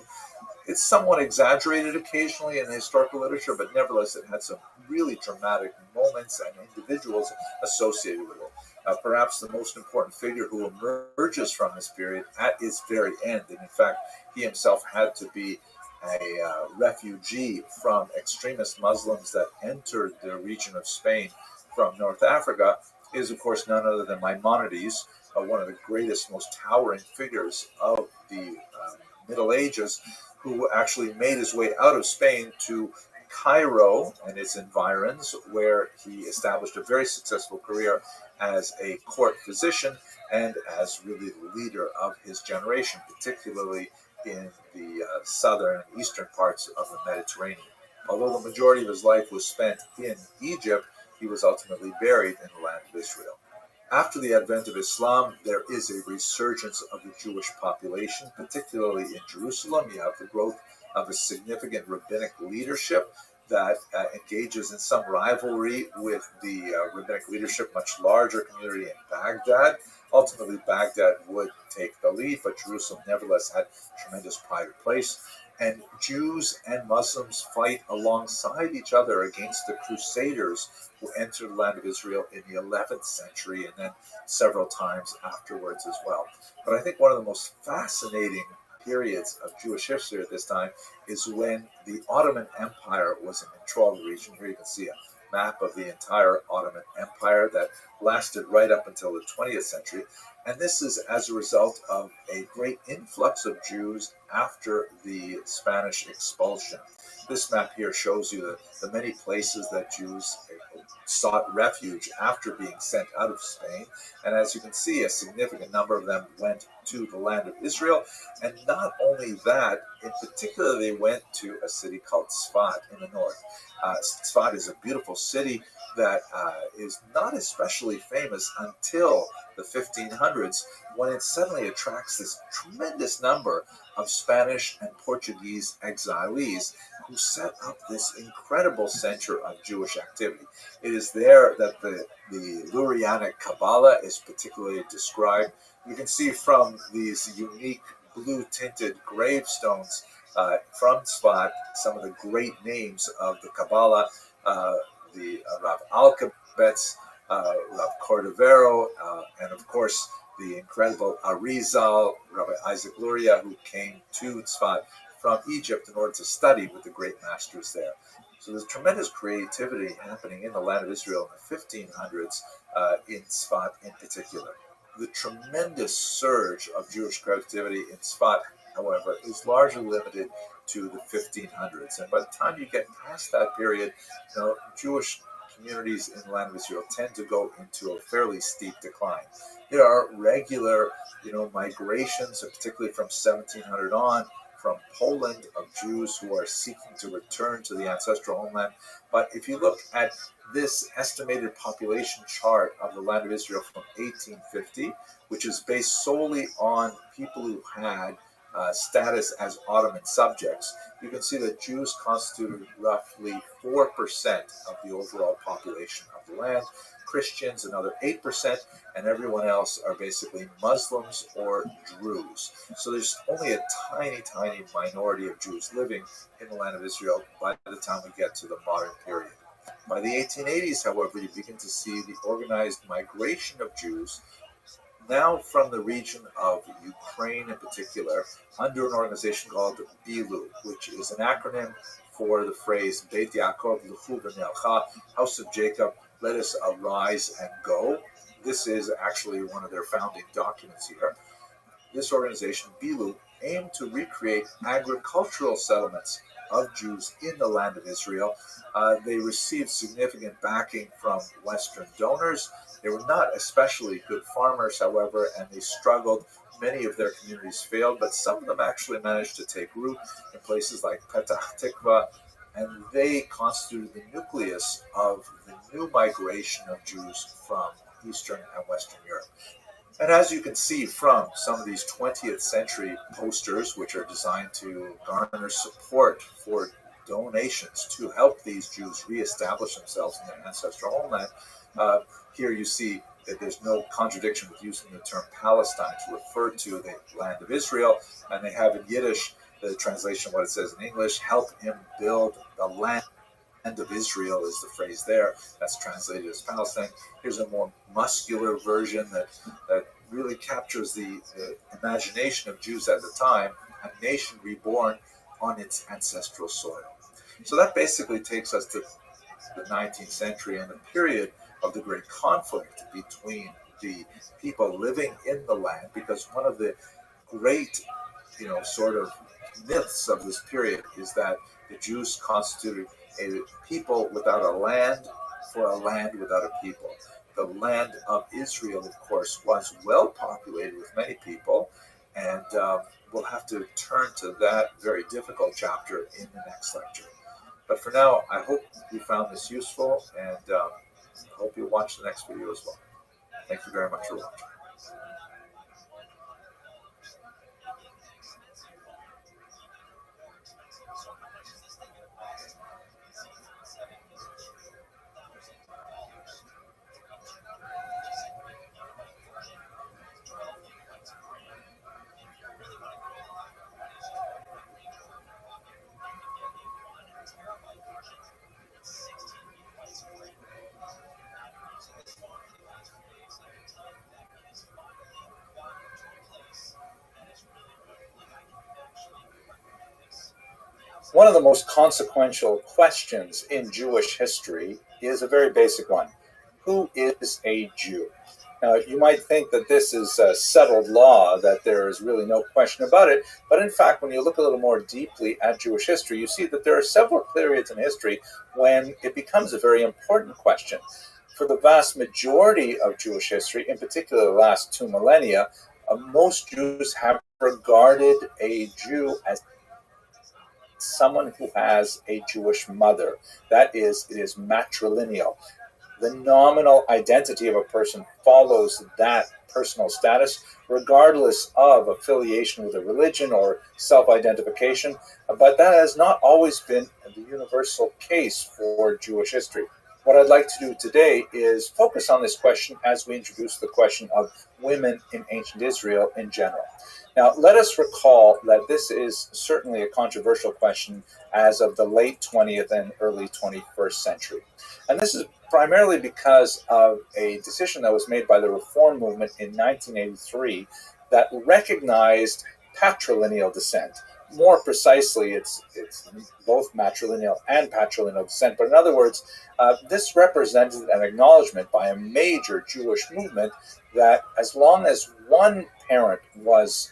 It's somewhat exaggerated occasionally in the historical literature, but nevertheless it had some really dramatic moments and individuals associated with it. Perhaps the most important figure who emerges from this period at its very end, and in fact he himself had to be a refugee from extremist Muslims that entered the region of Spain from North Africa, is of course none other than Maimonides, one of the greatest, most towering figures of the Middle Ages, who actually made his way out of Spain to Cairo and its environs, where he established a very successful career as a court physician and as really the leader of his generation, particularly in the southern and eastern parts of the Mediterranean. Although the majority of his life was spent in Egypt, he was ultimately buried in the land of Israel. After the advent of Islam, there is a resurgence of the Jewish population, particularly in Jerusalem. You have the growth of a significant rabbinic leadership that engages in some rivalry with the rabbinic leadership, much larger community in Baghdad. Ultimately, Baghdad would take the lead, but Jerusalem nevertheless had tremendous pride of place. And Jews and Muslims fight alongside each other against the Crusaders who entered the land of Israel in the 11th century and then several times afterwards as well. But I think one of the most fascinating periods of Jewish history at this time is when the Ottoman Empire was in control of the region. Here you can see a map of the entire Ottoman Empire that lasted right up until the 20th century. And this is as a result of a great influx of Jews after the Spanish expulsion. This map here shows you the many places that Jews sought refuge after being sent out of Spain. And as you can see, a significant number of them went to the land of Israel. And not only that, in particular, they went to a city called Tzfat in the north. Tzfat is a beautiful city that is not especially famous until the 1500s, when it suddenly attracts this tremendous number of Spanish and Portuguese exilees who set up this incredible center of Jewish activity. It is there that the Lurianic Kabbalah is particularly described. You can see from these unique blue-tinted gravestones from Tzfat some of the great names of the Kabbalah, the Rav Alkabetz, Rav Cordovero, and of course the incredible Arizal, Rabbi Isaac Luria, who came to Tzfat from Egypt in order to study with the great masters there. So there's tremendous creativity happening in the land of Israel in the 1500s, in Tzfat in particular. The tremendous surge of Jewish creativity in Tzfat, however, is largely limited to the 1500s. And by the time you get past that period, Jewish communities in the land of Israel tend to go into a fairly steep decline. There are regular, migrations, particularly from 1700 on, from Poland, of Jews who are seeking to return to the ancestral homeland. But if you look at this estimated population chart of the land of Israel from 1850, which is based solely on people who had status as Ottoman subjects, you can see that Jews constituted roughly 4% of the overall population of the land, Christians another 8%, and everyone else are basically Muslims or Druze. So there's only a tiny, tiny minority of Jews living in the land of Israel by the time we get to the modern period. By the 1880s, however, you begin to see the organized migration of Jews, now from the region of Ukraine in particular, under an organization called BILU, which is an acronym for the phrase Beit Yaakov L'chu V'Nelcha, House of Jacob, let us arise and go. This is actually one of their founding documents here. This organization, BILU, aimed to recreate agricultural settlements of Jews in the land of Israel. They received significant backing from Western donors. They were not especially good farmers, however, and they struggled. Many of their communities failed, but some of them actually managed to take root in places like Petah Tikva, and they constituted the nucleus of the new migration of Jews from Eastern and Western Europe. And as you can see from some of these 20th century posters, which are designed to garner support for donations to help these Jews reestablish themselves in their ancestral homeland, here you see that there's no contradiction with using the term Palestine to refer to the land of Israel, and they have in Yiddish the translation of what it says in English, help him build the land of Israel is the phrase there. That's translated as Palestine. Here's a more muscular version that really captures the imagination of Jews at the time, a nation reborn on its ancestral soil. So that basically takes us to the 19th century and the period of the great conflict between the people living in the land, because one of the great, sort of myths of this period is that the Jews constituted a people without a land for a land without a people. The land of Israel, of course, was well populated with many people, and we'll have to turn to that very difficult chapter in the next lecture. But for now, I hope you found this useful, and I hope you'll watch the next video as well. Thank you very much for watching. One of the most consequential questions in Jewish history is a very basic one. Who is a Jew? Now, you might think that this is a settled law, that there is really no question about it, but in fact, when you look a little more deeply at Jewish history, you see that there are several periods in history when it becomes a very important question. For the vast majority of Jewish history, in particular the last 2 millennia, most Jews have regarded a Jew as someone who has a Jewish mother. That is, it is matrilineal. the nominal identity of a person follows that personal status, regardless of affiliation with a religion or self-identification. But that has not always been the universal case for Jewish history. What I'd like to do today is focus on this question as we introduce the question of women in ancient Israel in general. Now, let us recall that this is certainly a controversial question as of the late 20th and early 21st century. And this is primarily because of a decision that was made by the Reform movement in 1983 that recognized patrilineal descent. More precisely, it's both matrilineal and patrilineal descent. But in other words, this represented an acknowledgement by a major Jewish movement that as long as one parent was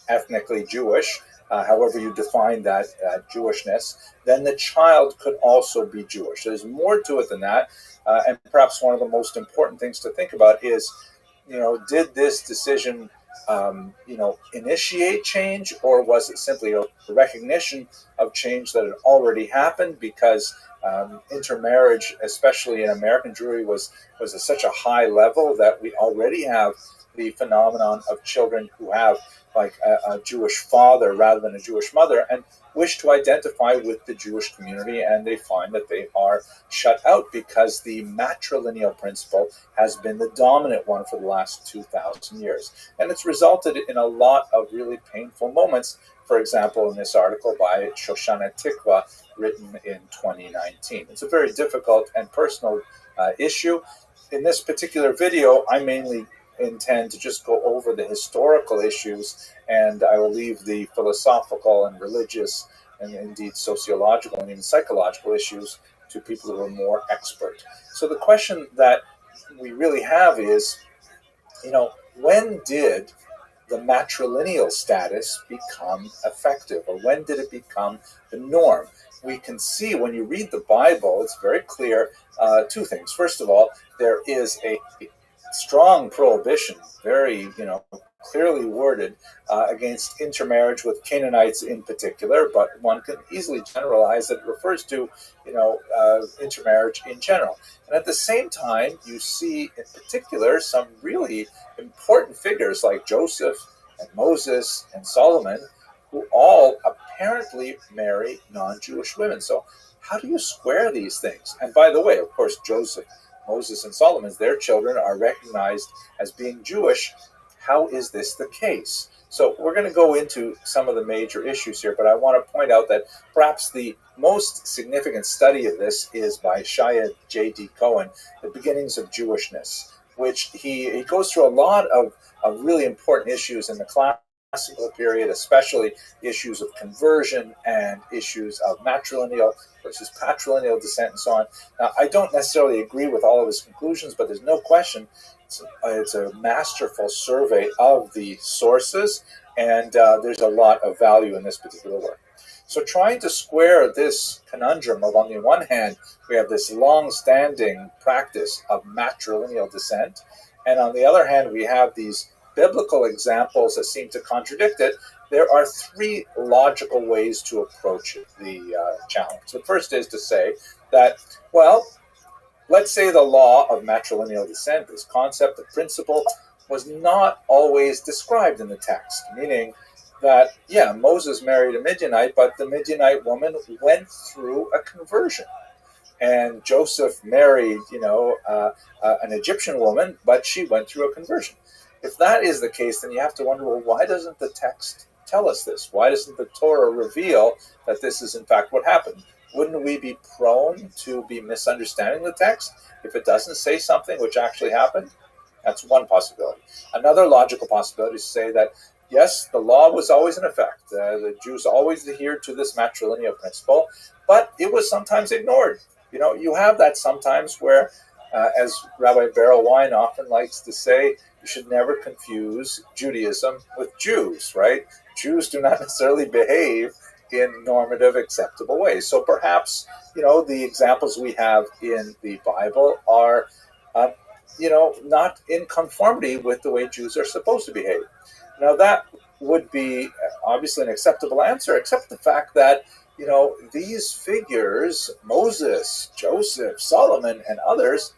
ethnically Jewish, however you define that Jewishness, then the child could also be Jewish. There's more to it than that. And perhaps one of the most important things to think about is, did this decision, initiate change, or was it simply a recognition of change that had already happened because intermarriage, especially in American Jewry, was at such a high level that we already have the phenomenon of children who have like a Jewish father rather than a Jewish mother and wish to identify with the Jewish community, and they find that they are shut out because the matrilineal principle has been the dominant one for the last 2,000 years. And it's resulted in a lot of really painful moments. For example, in this article by Shoshana Tikva, written in 2019. It's a very difficult and personal issue. In this particular video, I mainly intend to just go over the historical issues, and I will leave the philosophical and religious and indeed sociological and even psychological issues to people who are more expert. So the question that we really have is, when did the matrilineal status become effective, or when did it become the norm? We can see when you read the Bible, it's very clear two things. First of all, there is a strong prohibition, very clearly worded, against intermarriage with Canaanites in particular, but one can easily generalize that it refers to intermarriage in general. And at the same time, you see in particular some really important figures like Joseph and Moses and Solomon, who all apparently marry non-Jewish women. So how do you square these things? And by the way, of course, Joseph, Moses, and Solomon, their children are recognized as being Jewish. How is this the case? So we're going to go into some of the major issues here, but I want to point out that perhaps the most significant study of this is by Shia J.D. Cohen, The Beginnings of Jewishness, which he goes through a lot of really important issues in the classical period, especially issues of conversion and issues of matrilineal versus patrilineal descent and so on. Now, I don't necessarily agree with all of his conclusions, but there's no question it's a masterful survey of the sources, and there's a lot of value in this particular work. So trying to square this conundrum of, on the one hand, we have this long-standing practice of matrilineal descent, and on the other hand, we have these biblical examples that seem to contradict it. There are three logical ways to approach the challenge. The first is to say that, well, let's say the law of matrilineal descent, this concept, the principle, was not always described in the text, meaning that, Moses married a Midianite, but the Midianite woman went through a conversion. And Joseph married, an Egyptian woman, but she went through a conversion. If that is the case, then you have to wonder, well, why doesn't the text tell us this? Why doesn't the Torah reveal that this is in fact what happened? Wouldn't we be prone to be misunderstanding the text if it doesn't say something which actually happened? That's one possibility. Another logical possibility is to say that, yes, the law was always in effect. The Jews always adhered to this matrilineal principle, but it was sometimes ignored. You have that sometimes where, as Rabbi Beryl Wine often likes to say, you should never confuse Judaism with Jews, right? Jews do not necessarily behave in normative, acceptable ways. So perhaps, the examples we have in the Bible are, not in conformity with the way Jews are supposed to behave. Now, that would be obviously an acceptable answer, except the fact that, these figures, Moses, Joseph, Solomon, and others,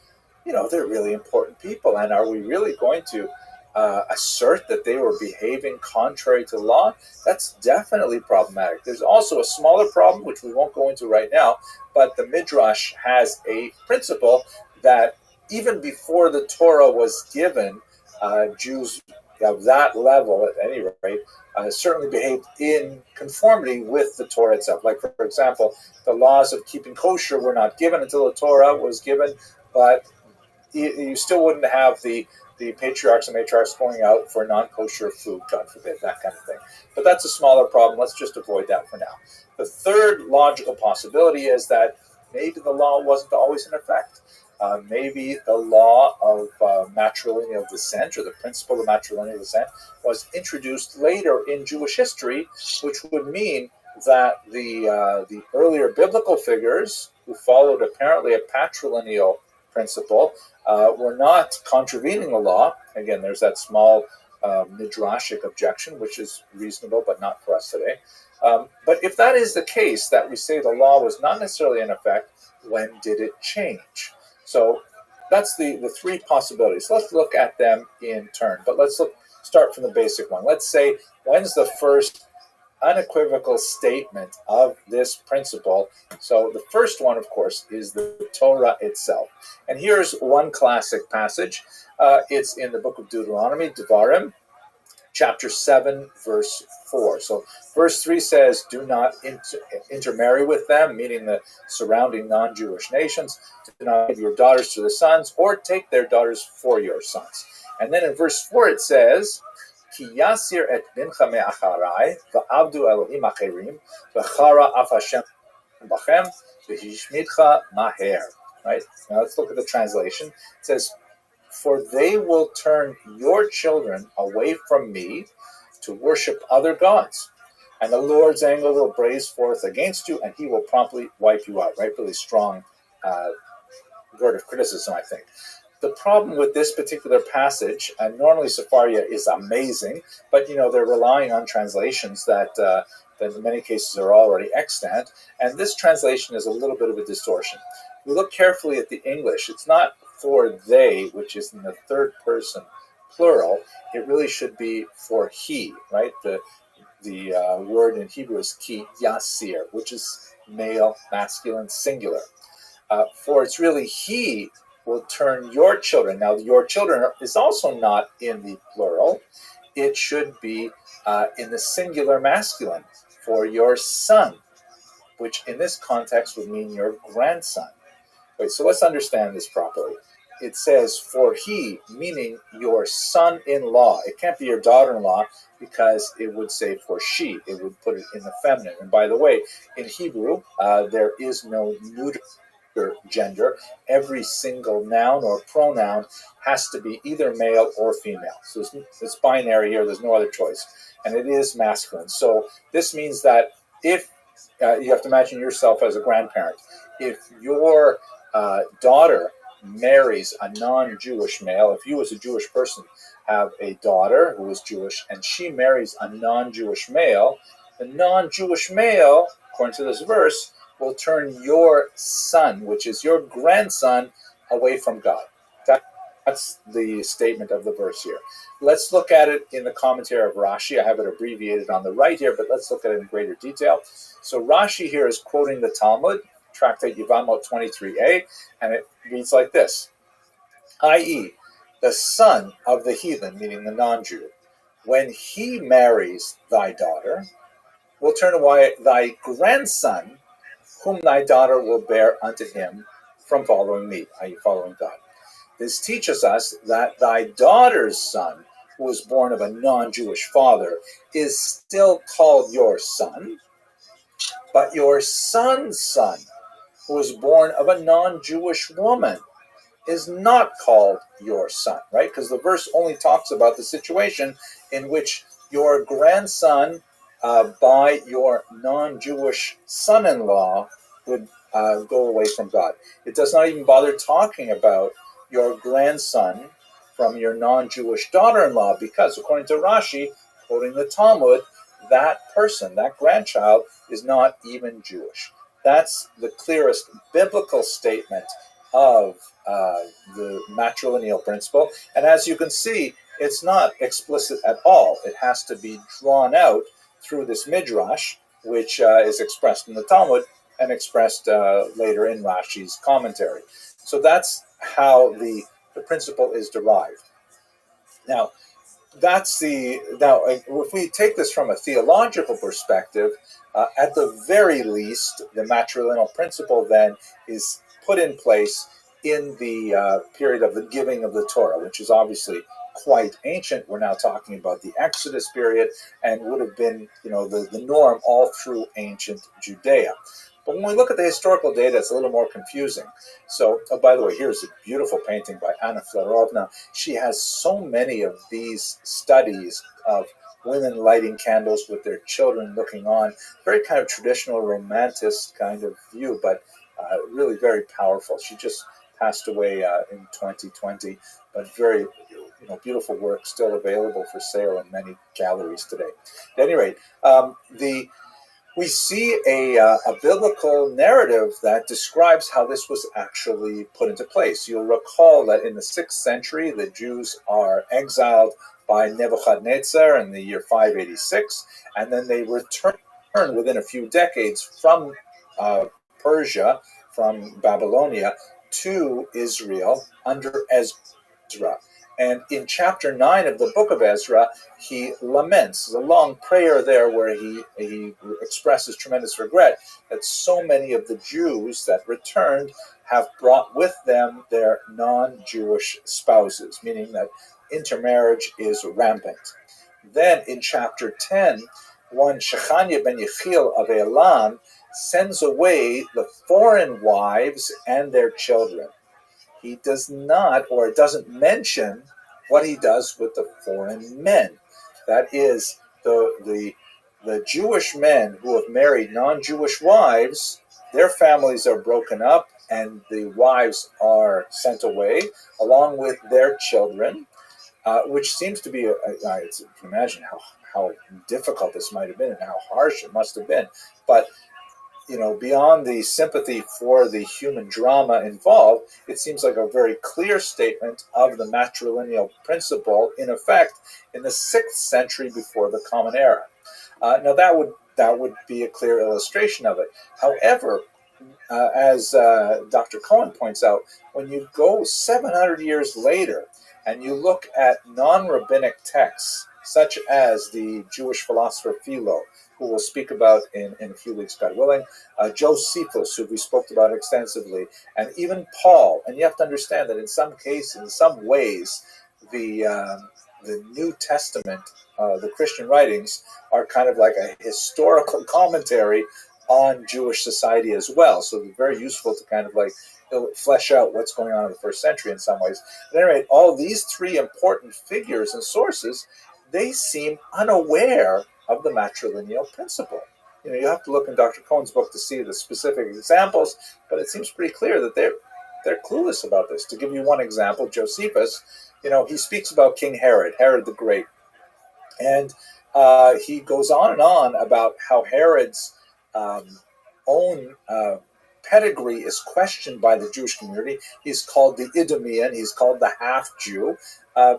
they're really important people, and are we really going to assert that they were behaving contrary to law? That's definitely problematic. There's also a smaller problem, which we won't go into right now, but the Midrash has a principle that even before the Torah was given, Jews of that level, at any rate, certainly behaved in conformity with the Torah itself. Like, for example, the laws of keeping kosher were not given until the Torah was given, but you still wouldn't have the patriarchs and matriarchs going out for non-kosher food, God forbid, that kind of thing. But that's a smaller problem. Let's just avoid that for now. The third logical possibility is that maybe the law wasn't always in effect. Maybe the law of matrilineal descent, or the principle of matrilineal descent, was introduced later in Jewish history, which would mean that the earlier biblical figures who followed apparently a patrilineal principle were not contravening the law. Again, there's that small midrashic objection, which is reasonable, but not for us today. But if that is the case, that we say the law was not necessarily in effect, when did it change? So that's the three possibilities. Let's look at them in turn. But let's start from the basic one. Let's say, when's the first unequivocal statement of this principle? So the first one, of course, is the Torah itself. And here's one classic passage. It's in the book of Deuteronomy, Devarim, chapter 7, verse 4. So verse 3 says, do not intermarry with them, meaning the surrounding non-Jewish nations. Do not give your daughters to the sons, or take their daughters for your sons. And then in verse 4 it says, Ki yasir et bincha me'acharai, va'avdu Elohim acherim, v'chara af Hashem bachem, v'hishmitcha maher. Right? Now let's look at the translation. It says, for they will turn your children away from me to worship other gods, and the Lord's anger will blaze forth against you, and he will promptly wipe you out. Right? Really strong word of criticism, I think. The problem with this particular passage, and normally Sepharia is amazing, but they're relying on translations that in many cases are already extant, and this translation is a little bit of a distortion. We look carefully at the English. It's not for they, which is in the third person plural. It really should be for he, right? The word in Hebrew is ki yasir, which is male, masculine, singular. For it's really he will turn your children. Now, your children is also not in the plural. It should be in the singular masculine, for your son, which in this context would mean your grandson. Wait, so let's understand this properly. It says, for he, meaning your son-in-law. It can't be your daughter-in-law, because it would say for she. It would put it in the feminine. And by the way, in Hebrew, there is no neuter gender. Every single noun or pronoun has to be either male or female. So it's binary here. There's no other choice. And it is masculine. So this means that if you have to imagine yourself as a grandparent, if your daughter marries a non-Jewish male, if you as a Jewish person have a daughter who is Jewish and she marries a non-Jewish male, the non-Jewish male, according to this verse, will turn your son, which is your grandson, away from God. That's the statement of the verse here. Let's look at it in the commentary of Rashi. I have it abbreviated on the right here, but let's look at it in greater detail. So Rashi here is quoting the Talmud, Tractate Yevamot 23a, and it reads like this, i.e., the son of the heathen, meaning the non-Jew, when he marries thy daughter, will turn away thy grandson, whom thy daughter will bear unto him from following me, i.e., following God. This teaches us that thy daughter's son, who was born of a non-Jewish father, is still called your son, but your son's son, who was born of a non-Jewish woman, is not called your son, right? Because the verse only talks about the situation in which your grandson by your non-Jewish son-in-law would go away from God. It does not even bother talking about your grandson from your non-Jewish daughter-in-law, because according to Rashi, quoting the Talmud, that person, that grandchild, is not even Jewish. That's the clearest biblical statement of the matrilineal principle. And as you can see, it's not explicit at all. It has to be drawn out through this midrash, which is expressed in the Talmud and expressed later in Rashi's commentary. So that's how the principle is derived. Now, if we take this from a theological perspective, at the very least, the matrilineal principle then is put in place in the period of the giving of the Torah, which is obviously quite ancient. We're now talking about the Exodus period, and would have been, the norm all through ancient Judea. But when we look at the historical data, it's a little more confusing. So, by the way, here's a beautiful painting by Anna Flerovna. She has so many of these studies of women lighting candles with their children looking on. Very kind of traditional romanticist kind of view, but really very powerful. She just passed away in 2020, but very beautiful work still available for sale in many galleries today. At any rate, we see a biblical narrative that describes how this was actually put into place. You'll recall that in the 6th century, the Jews are exiled by Nebuchadnezzar in the year 586, and then they return within a few decades from Persia, from Babylonia, to Israel under Ezra. And in chapter 9 of the book of Ezra, he laments. There's a long prayer there where he expresses tremendous regret that so many of the Jews that returned have brought with them their non-Jewish spouses, meaning that intermarriage is rampant. Then in chapter 10, one Shechania ben Yechiel of Elam sends away the foreign wives and their children. He does not, or doesn't mention, what he does with the foreign men. That is, the Jewish men who have married non-Jewish wives, their families are broken up and the wives are sent away along with their children, which seems to be, you can imagine how difficult this might have been and how harsh it must have been. But beyond the sympathy for the human drama involved, it seems like a very clear statement of the matrilineal principle in effect in the 6th century before the Common Era. Now that would be a clear illustration of it. However, as Dr. Cohen points out, when you go 700 years later and you look at non-rabbinic texts, such as the Jewish philosopher Philo, who we'll speak about in a few weeks, God willing, Josephus, who we spoke about extensively, and even Paul. And you have to understand that in some cases, in some ways, the New Testament, the Christian writings, are kind of like a historical commentary on Jewish society as well. So they're very useful to kind of like flesh out what's going on in the first century in some ways. At any rate, all these three important figures and sources, they seem unaware of the matrilineal principle. You have to look in Dr. Cohen's book to see the specific examples, but it seems pretty clear that they're clueless about this. To give you one example, Josephus, he speaks about King Herod the Great, and he goes on and on about how Herod's own pedigree is questioned by the Jewish community. He's called the Idumean, he's called the half-Jew,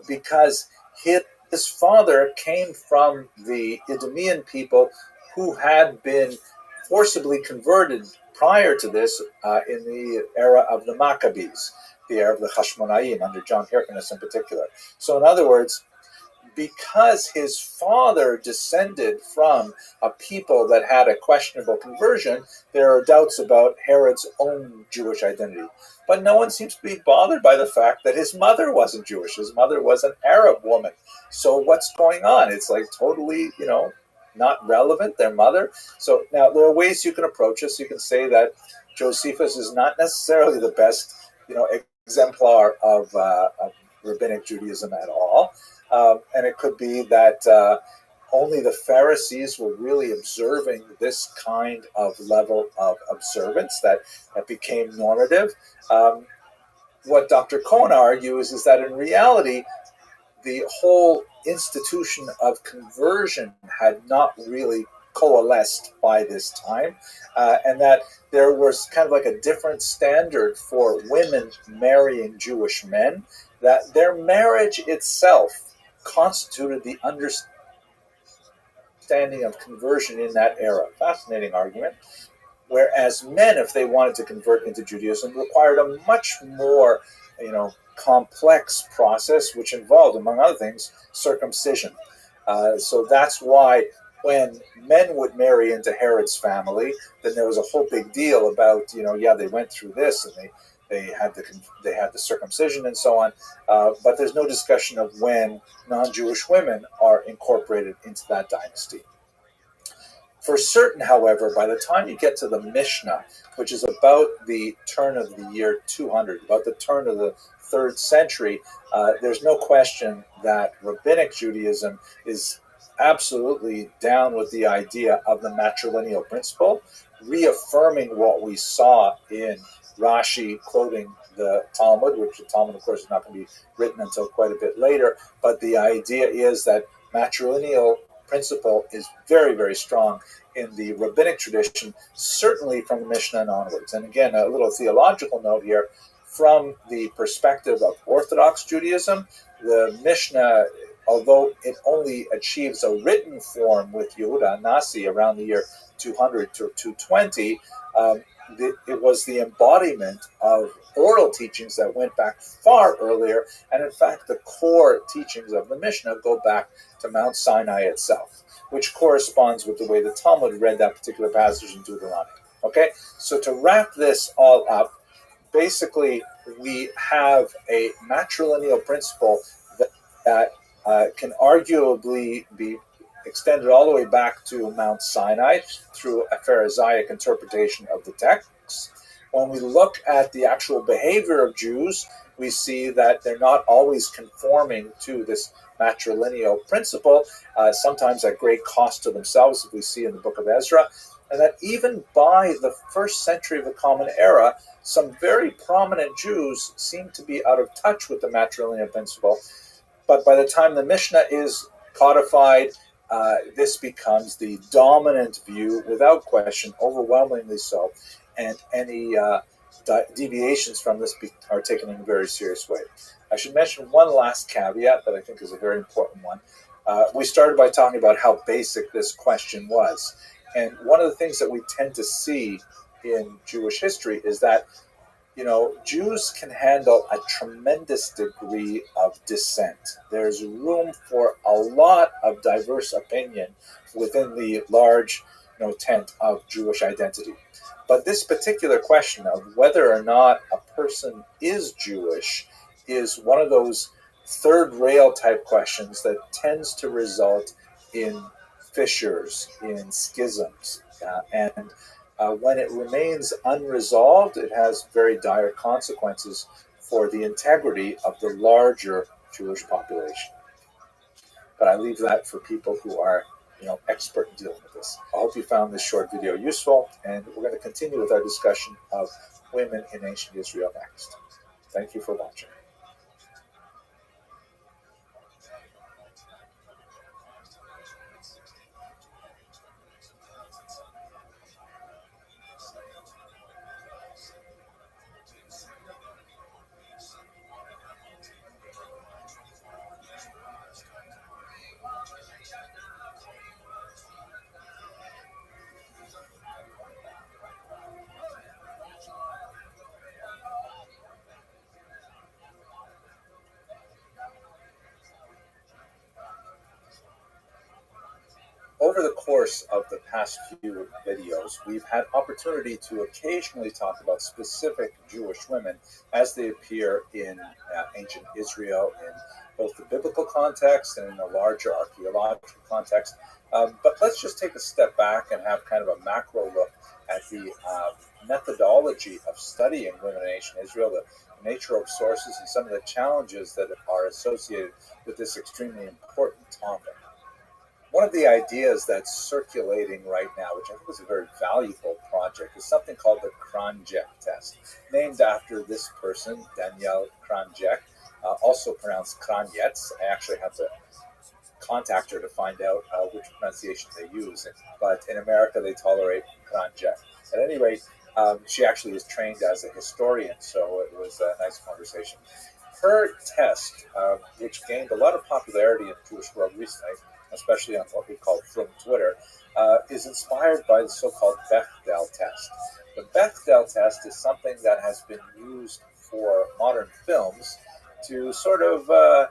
because his father came from the Idumean people who had been forcibly converted prior to this in the era of the Maccabees, the era of the Hashmonaim, under John Hyrcanus in particular. So in other words, because his father descended from a people that had a questionable conversion, there are doubts about Herod's own Jewish identity. But no one seems to be bothered by the fact that his mother wasn't Jewish. His mother was an Arab woman. So what's going on? It's like totally, not relevant, their mother. So now there are ways you can approach this. You can say that Josephus is not necessarily the best, exemplar of rabbinic Judaism at all. And it could be that only the Pharisees were really observing this kind of level of observance that became normative. What Dr. Cohen argues is that in reality, the whole institution of conversion had not really coalesced by this time, and that there was kind of like a different standard for women marrying Jewish men, that their marriage itself constituted the understanding of conversion in that era. Fascinating argument. Whereas men, if they wanted to convert into Judaism, required a much more, complex process, which involved, among other things, circumcision. So that's why when men would marry into Herod's family, then there was a whole big deal about, they went through this and they had the circumcision and so on. But there's no discussion of when non-Jewish women are incorporated into that dynasty. For certain, however, by the time you get to the Mishnah, which is about the turn of the year 200, about the turn of the 3rd century, there's no question that Rabbinic Judaism is absolutely down with the idea of the matrilineal principle, reaffirming what we saw in Rashi quoting the Talmud, which the Talmud, of course, is not going to be written until quite a bit later, but the idea is that matrilineal principle is very, very strong in the rabbinic tradition, certainly from the Mishnah and onwards. And again, a little theological note here, from the perspective of Orthodox Judaism, the Mishnah, although it only achieves a written form with Yehuda Nasi around the year 200 to 220, it was the embodiment of oral teachings that went back far earlier, and in fact the core teachings of the Mishnah go back to Mount Sinai itself, which corresponds with the way the Talmud read that particular passage in Deuteronomy. Okay, so to wrap this all up, basically we have a matrilineal principle that can arguably be extended all the way back to Mount Sinai through a Pharisaic interpretation of the text. When we look at the actual behavior of Jews, we see that they're not always conforming to this matrilineal principle, sometimes at great cost to themselves, as we see in the book of Ezra, and that even by the 1st century of the Common Era, some very prominent Jews seem to be out of touch with the matrilineal principle. But by the time the Mishnah is codified, this becomes the dominant view, without question, overwhelmingly so, and any deviations from this are taken in a very serious way. I should mention one last caveat that I think is a very important one. We started by talking about how basic this question was, and one of the things that we tend to see in Jewish history is that Jews can handle a tremendous degree of dissent. There's room for a lot of diverse opinion within the large tent of Jewish identity. But this particular question of whether or not a person is Jewish is one of those third rail type questions that tends to result in fissures, in schisms, and when it remains unresolved, it has very dire consequences for the integrity of the larger Jewish population. But I leave that for people who are, expert in dealing with this. I hope you found this short video useful, and we're going to continue with our discussion of women in ancient Israel next. Thank you for watching. Over the course of the past few videos, we've had opportunity to occasionally talk about specific Jewish women as they appear in ancient Israel in both the biblical context and in a larger archaeological context. But let's just take a step back and have kind of a macro look at the methodology of studying women in ancient Israel, the nature of sources, and some of the challenges that are associated with this extremely important topic. One of the ideas that's circulating right now, which I think is a very valuable project, is something called the Kranjek test, named after this person, Daniel Kranjek, also pronounced Kranjetz. I actually have to contact her to find out which pronunciation they use. But in America, they tolerate Kranjek. At any rate, she actually is trained as a historian, so it was a nice conversation. Her test, which gained a lot of popularity in the Jewish world recently, especially on what we call From Twitter, is inspired by the so-called Bechdel test. The Bechdel test is something that has been used for modern films to sort of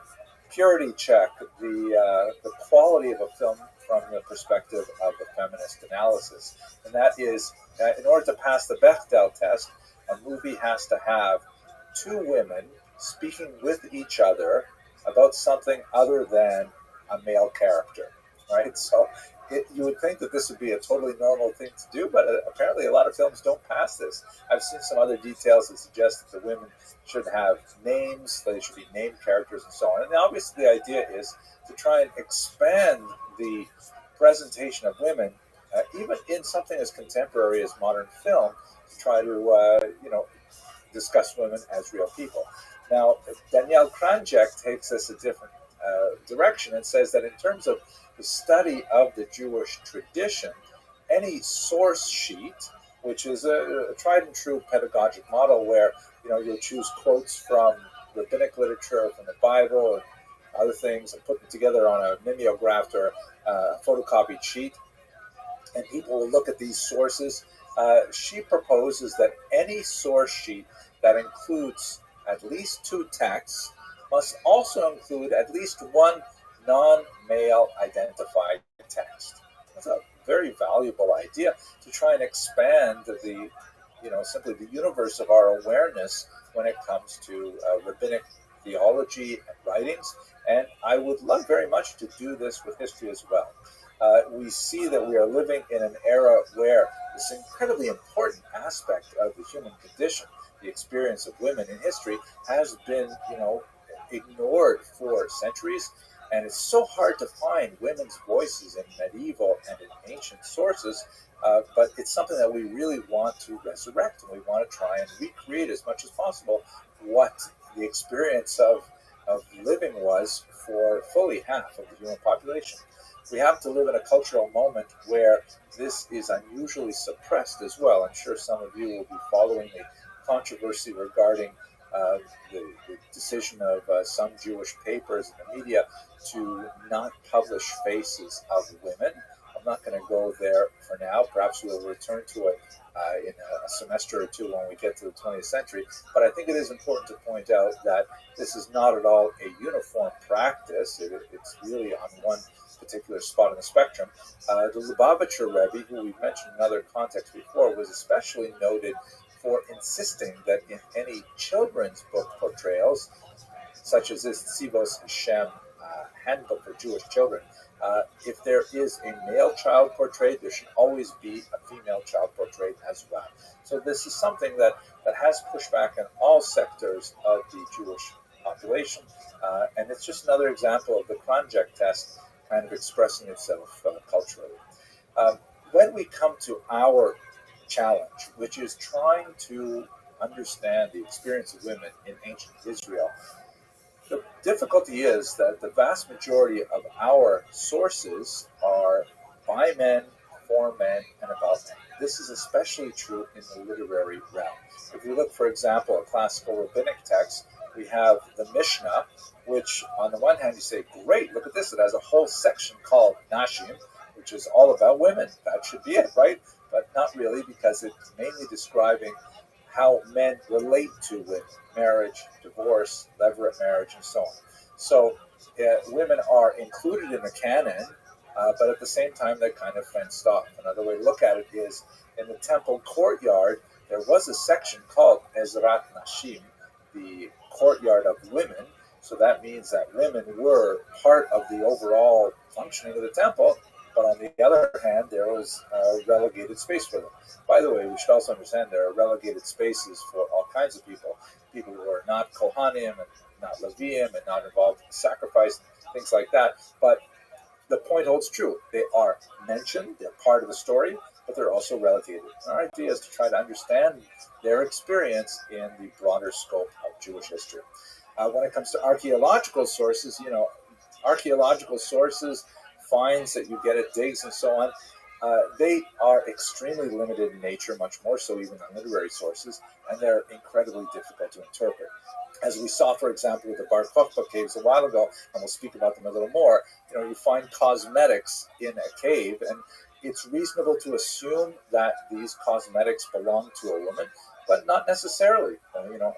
purity check the quality of a film from the perspective of a feminist analysis. And that is, in order to pass the Bechdel test, a movie has to have two women speaking with each other about something other than a male character, right? So you would think that this would be a totally normal thing to do, but apparently a lot of films don't pass this. I've seen some other details that suggest that the women should have names, they should be named characters and so on. And obviously the idea is to try and expand the presentation of women, even in something as contemporary as modern film, to try to, discuss women as real people. Now, Danielle Kranjek takes us a different direction and says that in terms of the study of the Jewish tradition, any source sheet, which is a tried and true pedagogic model where you'll choose quotes from rabbinic literature, from the Bible, and other things, and put them together on a mimeographed or photocopied sheet, and people will look at these sources. She proposes that any source sheet that includes at least two texts must also include at least one non-male identified text. That's a very valuable idea to try and expand simply the universe of our awareness when it comes to rabbinic theology and writings. And I would love very much to do this with history as well. We see that we are living in an era where this incredibly important aspect of the human condition, the experience of women in history, has been, ignored for centuries. And it's so hard to find women's voices in medieval and in ancient sources, but it's something that we really want to resurrect, and we want to try and recreate as much as possible what the experience of living was for fully half of the human population. We have to live in a cultural moment where this is unusually suppressed as well. I'm sure some of you will be following the controversy regarding the decision of some Jewish papers in the media to not publish faces of women. I'm not going to go there for now. Perhaps we'll return to it in a semester or two when we get to the 20th century. But I think it is important to point out that this is not at all a uniform practice. It's really on one particular spot on the spectrum. The Lubavitcher Rabbi, who we've mentioned in other contexts before, was especially noted for insisting that in any children's book portrayals, such as this Tzivos Hashem handbook for Jewish children, if there is a male child portrayed, there should always be a female child portrayed as well. So this is something that has pushback in all sectors of the Jewish population. And it's just another example of the Kranjek test kind of expressing itself culturally. When we come to our challenge, which is trying to understand the experience of women in ancient Israel, the difficulty is that the vast majority of our sources are by men, for men, and about men. This is especially true in the literary realm. If we look, for example, at classical rabbinic texts, we have the Mishnah, which on the one hand you say, great, look at this, it has a whole section called Nashim, which is all about women. That should be it, right? But not really, because it's mainly describing how men relate to women, marriage, divorce, levirate marriage, and so on. So women are included in the canon, but at the same time, they're kind of fenced off. Another way to look at it is, in the temple courtyard, there was a section called Ezrat Nashim, the courtyard of women. So that means that women were part of the overall functioning of the temple, but on the other hand, there was a relegated space for them. By the way, we should also understand there are relegated spaces for all kinds of people who are not Kohanim and not Leviim and not involved in sacrifice, things like that. But the point holds true. They are mentioned, they're part of the story, but they're also relegated. Our idea is to try to understand their experience in the broader scope of Jewish history. When it comes to archaeological sources, archaeological sources, finds that you get at digs and so on, they are extremely limited in nature, much more so even than literary sources, and they're incredibly difficult to interpret. As we saw, for example, with the Bar Kokhba caves a while ago, and we'll speak about them a little more, you find cosmetics in a cave, and it's reasonable to assume that these cosmetics belong to a woman, but not necessarily.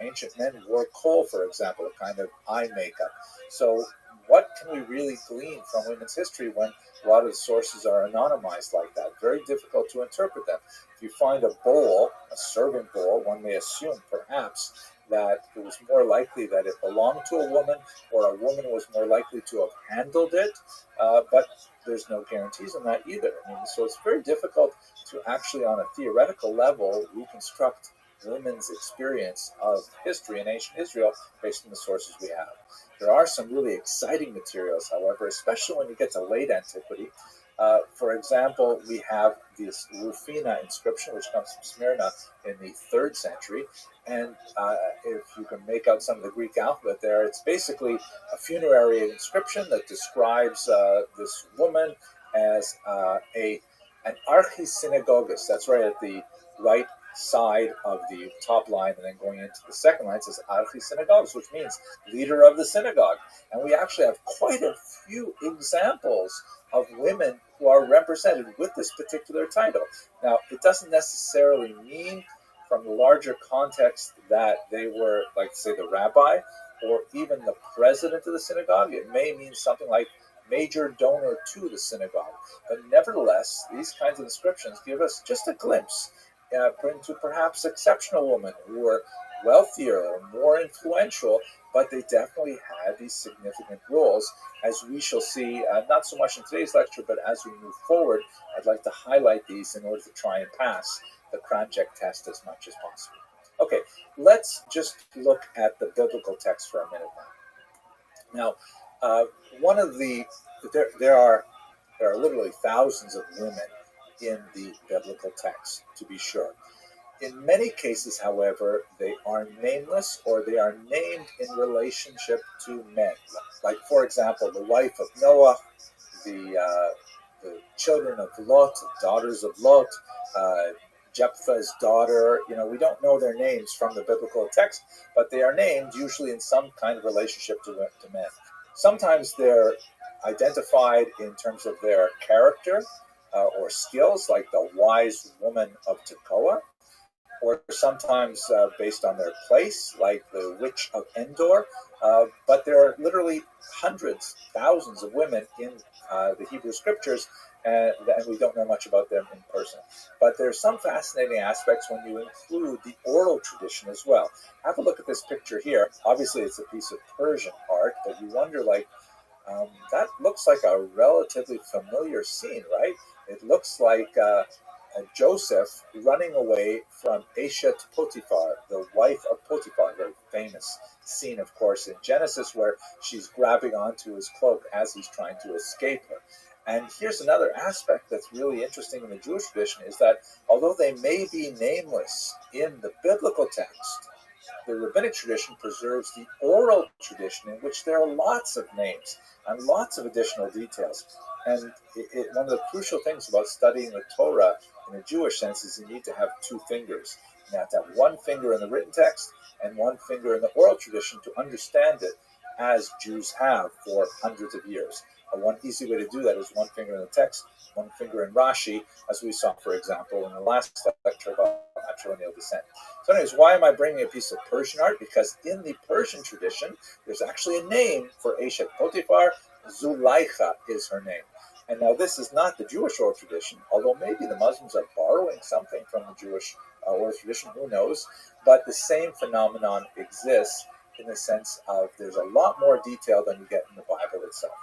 Ancient men wore kohl, for example, a kind of eye makeup. So what can we really glean from women's history when a lot of the sources are anonymized like that? Very difficult to interpret them. If you find a bowl, a serving bowl, one may assume perhaps that it was more likely that it belonged to a woman, or a woman was more likely to have handled it, but there's no guarantees on that either. So it's very difficult to actually, on a theoretical level, reconstruct women's experience of history in ancient Israel based on the sources we have. There are some really exciting materials, however, especially when you get to late antiquity. For example, we have this Rufina inscription, which comes from Smyrna in the 3rd century. And if you can make out some of the Greek alphabet there, it's basically a funerary inscription that describes this woman as an archisynagogus. That's right at the right side of the top line, and then going into the second line, it says archisynagogus, which means leader of the synagogue. And we actually have quite a few examples of women who are represented with this particular title. Now, it doesn't necessarily mean from the larger context that they were, like, say, the rabbi or even the president of the synagogue. It may mean something like major donor to the synagogue. But nevertheless, these kinds of inscriptions give us just a glimpse into perhaps exceptional women who were wealthier or more influential, but they definitely had these significant roles, as we shall see, not so much in today's lecture, but as we move forward. I'd like to highlight these in order to try and pass the Kranjek test as much as possible. Okay, let's just look at the biblical text for a minute now. Now, one of the there are literally thousands of women in the biblical text, to be sure. In many cases, however, they are nameless, or they are named in relationship to men. Like, for example, the wife of Noah, the children of Lot, daughters of Lot, Jephthah's daughter. We don't know their names from the biblical text, but they are named usually in some kind of relationship to men. Sometimes they're identified in terms of their character or skills, like the wise woman of Tekoa, or sometimes based on their place, like the witch of Endor. But there are literally hundreds, thousands of women in the Hebrew scriptures, and we don't know much about them in person. But there's some fascinating aspects when you include the oral tradition as well. Have a look at this picture here. Obviously, it's a piece of Persian art, but you wonder, that looks like a relatively familiar scene, right? It looks like Joseph running away from Eshet Potiphar, the wife of Potiphar, a very famous scene, of course, in Genesis, where she's grabbing onto his cloak as he's trying to escape her. And here's another aspect that's really interesting in the Jewish tradition, is that although they may be nameless in the biblical text, the rabbinic tradition preserves the oral tradition, in which there are lots of names and lots of additional details. And one of the crucial things about studying the Torah in a Jewish sense is you need to have two fingers. You have to have one finger in the written text and one finger in the oral tradition to understand it, as Jews have for hundreds of years. One easy way to do that is one finger in the text, one finger in Rashi, as we saw, for example, in the last lecture about matrilineal descent. So anyways, why am I bringing a piece of Persian art? Because in the Persian tradition, there's actually a name for Eshet Potiphar. Zuleika is her name. And now this is not the Jewish oral tradition, although maybe the Muslims are borrowing something from the Jewish oral tradition, who knows? But the same phenomenon exists in the sense of there's a lot more detail than you get in the Bible itself.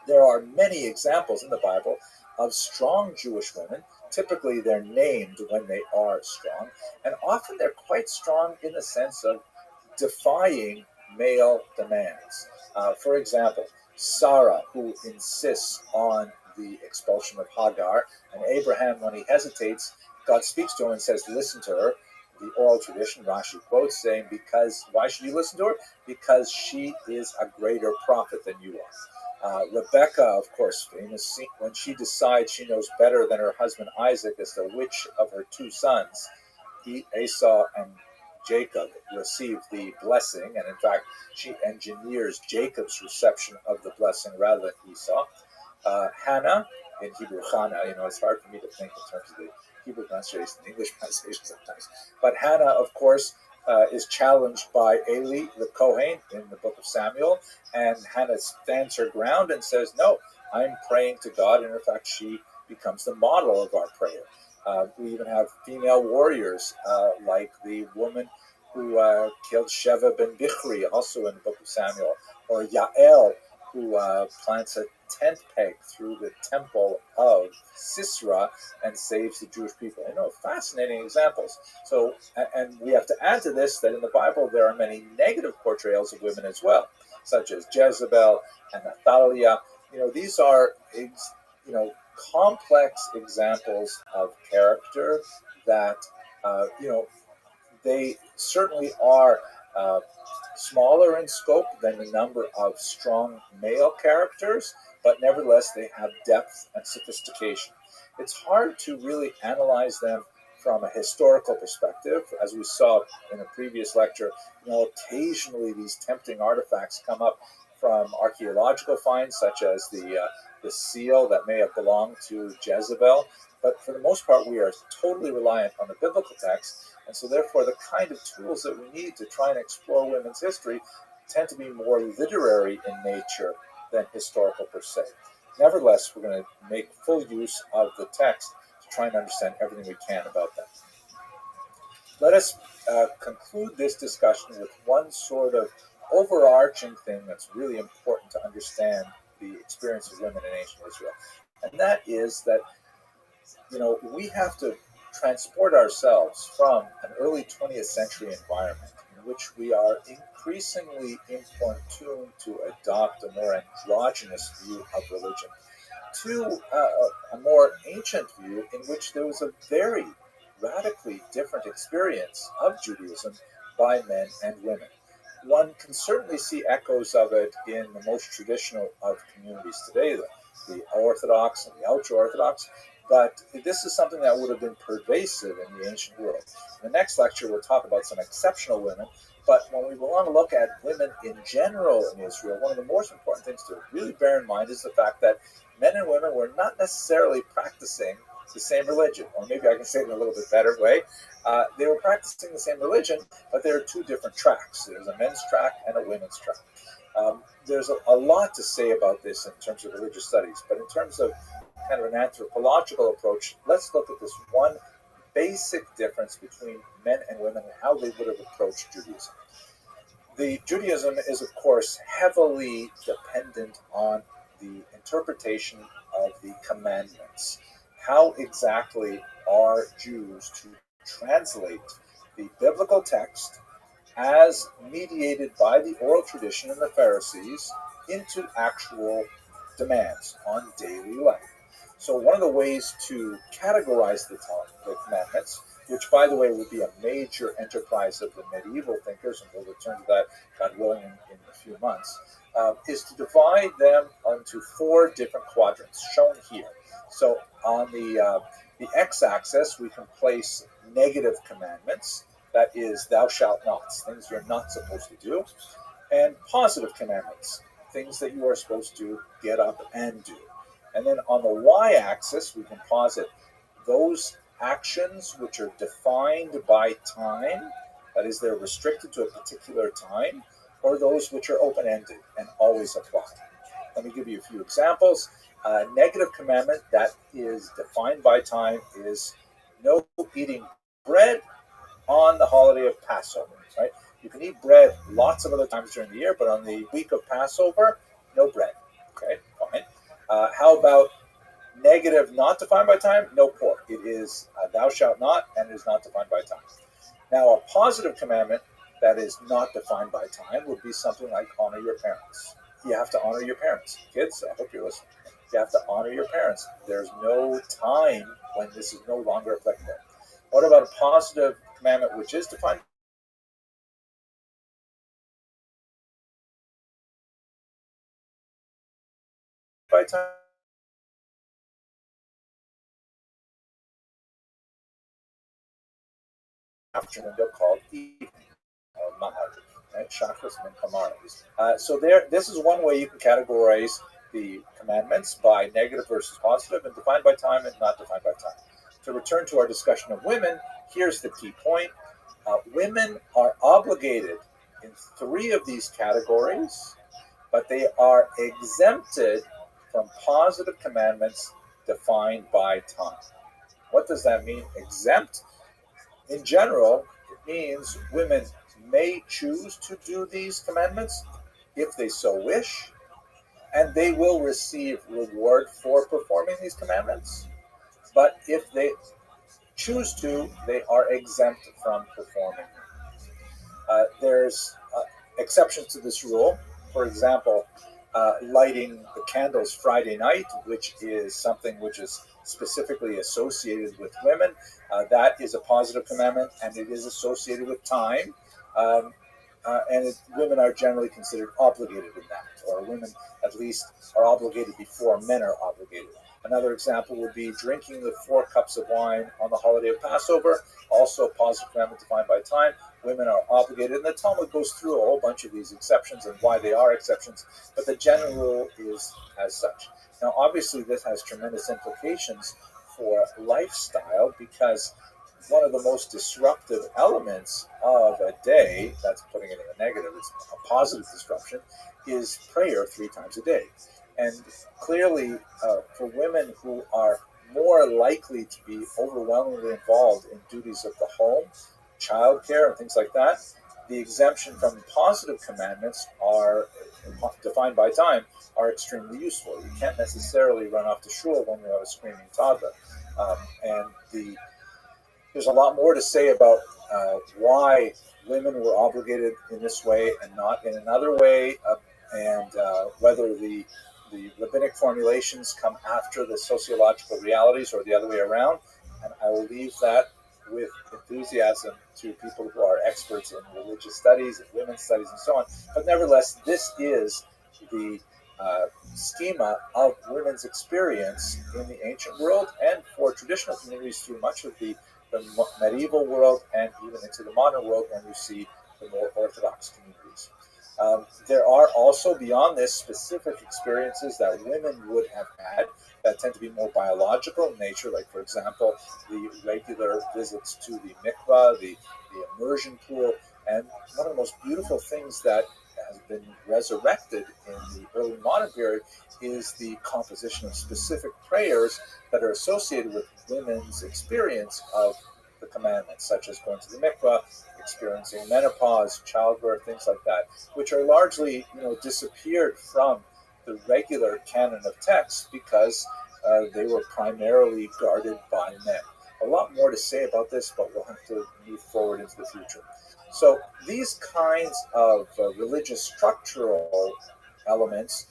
There are many examples in the Bible of strong Jewish women. Typically, they're named when they are strong, and often they're quite strong in the sense of defying male demands. For example, Sarah, who insists on the expulsion of Hagar, and Abraham, when he hesitates, God speaks to him and says, listen to her. The oral tradition, Rashi quotes, saying, why should you listen to her? Because she is a greater prophet than you are. Rebecca, of course, famous scene when she decides she knows better than her husband Isaac as to which of her two sons, Esau and Jacob, receive the blessing. And in fact, she engineers Jacob's reception of the blessing rather than Esau. Hannah, in Hebrew, Hannah, it's hard for me to think in terms of the Hebrew pronunciation and English pronunciation sometimes. But Hannah, of course, is challenged by Eli the Kohen in the book of Samuel, and Hannah stands her ground and says, no, I'm praying to God, and in fact she becomes the model of our prayer. We even have female warriors like the woman who killed Sheva ben Bichri, also in the book of Samuel, or Yael, who plants a tent peg through the temple of Sisera and saves the Jewish people. Fascinating examples. So, and we have to add to this that in the Bible there are many negative portrayals of women as well, such as Jezebel and Athaliah. These are, complex examples of character that, they certainly are smaller in scope than the number of strong male characters, but nevertheless they have depth and sophistication. It's hard to really analyze them from a historical perspective. As we saw in a previous lecture, occasionally these tempting artifacts come up from archaeological finds, such as the seal that may have belonged to Jezebel. But for the most part, we are totally reliant on the biblical text. And so therefore, the kind of tools that we need to try and explore women's history tend to be more literary in nature than historical per se. Nevertheless, we're going to make full use of the text to try and understand everything we can about them. Let us conclude this discussion with one sort of overarching thing that's really important to understand the experience of women in ancient Israel. And that is that, we have to transport ourselves from an early 20th century environment in which we are increasingly importuned to adopt a more androgynous view of religion to a more ancient view in which there was a very radically different experience of Judaism by men and women. One can certainly see echoes of it in the most traditional of communities today, the Orthodox and the ultra-Orthodox, but this is something that would have been pervasive in the ancient world. In the next lecture, we'll talk about some exceptional women, but when we want to look at women in general in Israel, one of the most important things to really bear in mind is the fact that men and women were not necessarily practicing the same religion, or maybe I can say it in a little bit better way. They were practicing the same religion, but there are two different tracks. There's a men's track and a women's track. There's a lot to say about this in terms of religious studies, but in terms of kind of an anthropological approach, let's look at this one basic difference between men and women and how they would have approached Judaism. The Judaism is, of course, heavily dependent on the interpretation of the commandments. How exactly are Jews to translate the biblical text as mediated by the oral tradition and the Pharisees into actual demands on daily life? So one of the ways to categorize the commandments, which, by the way, would be a major enterprise of the medieval thinkers, and we'll return to that, God willing, in a few months, is to divide them into four different quadrants, shown here. So on the x-axis, we can place negative commandments, that is, thou shalt not, things you're not supposed to do, and positive commandments, things that you are supposed to get up and do. And then on the y-axis, we can posit those actions which are defined by time, that is, they're restricted to a particular time, or those which are open-ended and always apply. Let me give you a few examples. A negative commandment that is defined by time is no eating bread on the holiday of Passover, right? You can eat bread lots of other times during the year, but on the week of Passover, no bread. Okay, fine. How about negative, not defined by time? No pork. It is thou shalt not, and it is not defined by time. Now, a positive commandment that is not defined by time would be something like honor your parents. You have to honor your parents. Kids, I hope you're listening. You have to honor your parents. There's no time when this is no longer applicable. What about a positive commandment which is defined by time afternoon called evening, or Ma'ariv, right? Shachris min Kamar. So this is one way you can categorize the commandments by negative versus positive, and defined by time and not defined by time. To return to our discussion of women, here's the key point. Women are obligated in 3 of these categories, but they are exempted from positive commandments defined by time. What does that mean, exempt? In general, it means women may choose to do these commandments if they so wish, and they will receive reward for performing these commandments. But if they choose to, they are exempt from performing. There's exceptions to this rule. For example, lighting the candles Friday night, which is something which is specifically associated with women. That is a positive commandment, and it is associated with time. Women are generally considered obligated in that, or women at least are obligated before men are obligated. Another example would be drinking the 4 cups of wine on the holiday of Passover, also a positive commandment defined by time. Women are obligated, and the Talmud goes through a whole bunch of these exceptions and why they are exceptions, but the general rule is as such. Now, obviously, this has tremendous implications for lifestyle, because one of the most disruptive elements of a day, that's putting it in a negative, it's a positive disruption, is prayer 3 times a day. And clearly, for women who are more likely to be overwhelmingly involved in duties of the home, childcare, and things like that, the exemption from positive commandments are defined by time are extremely useful. You can't necessarily run off to shul when you have a screaming toddler. There's a lot more to say about why women were obligated in this way and not in another way, and whether the rabbinic formulations come after the sociological realities or the other way around. And I will leave that with enthusiasm to people who are experts in religious studies and women's studies and so on. But nevertheless, this is the schema of women's experience in the ancient world and for traditional communities through much of the medieval world and even into the modern world when you see the more orthodox communities. There are also, beyond this, specific experiences that women would have had that tend to be more biological in nature, like, for example, the regular visits to the mikvah, the immersion pool. And one of the most beautiful things that has been resurrected in the early modern period is the composition of specific prayers that are associated with women's experience of the commandments, such as going to the mikvah, experiencing menopause, childbirth, things like that, which are largely, disappeared from the regular canon of texts because they were primarily guarded by men. A lot more to say about this, but we'll have to move forward into the future. So these kinds of religious structural elements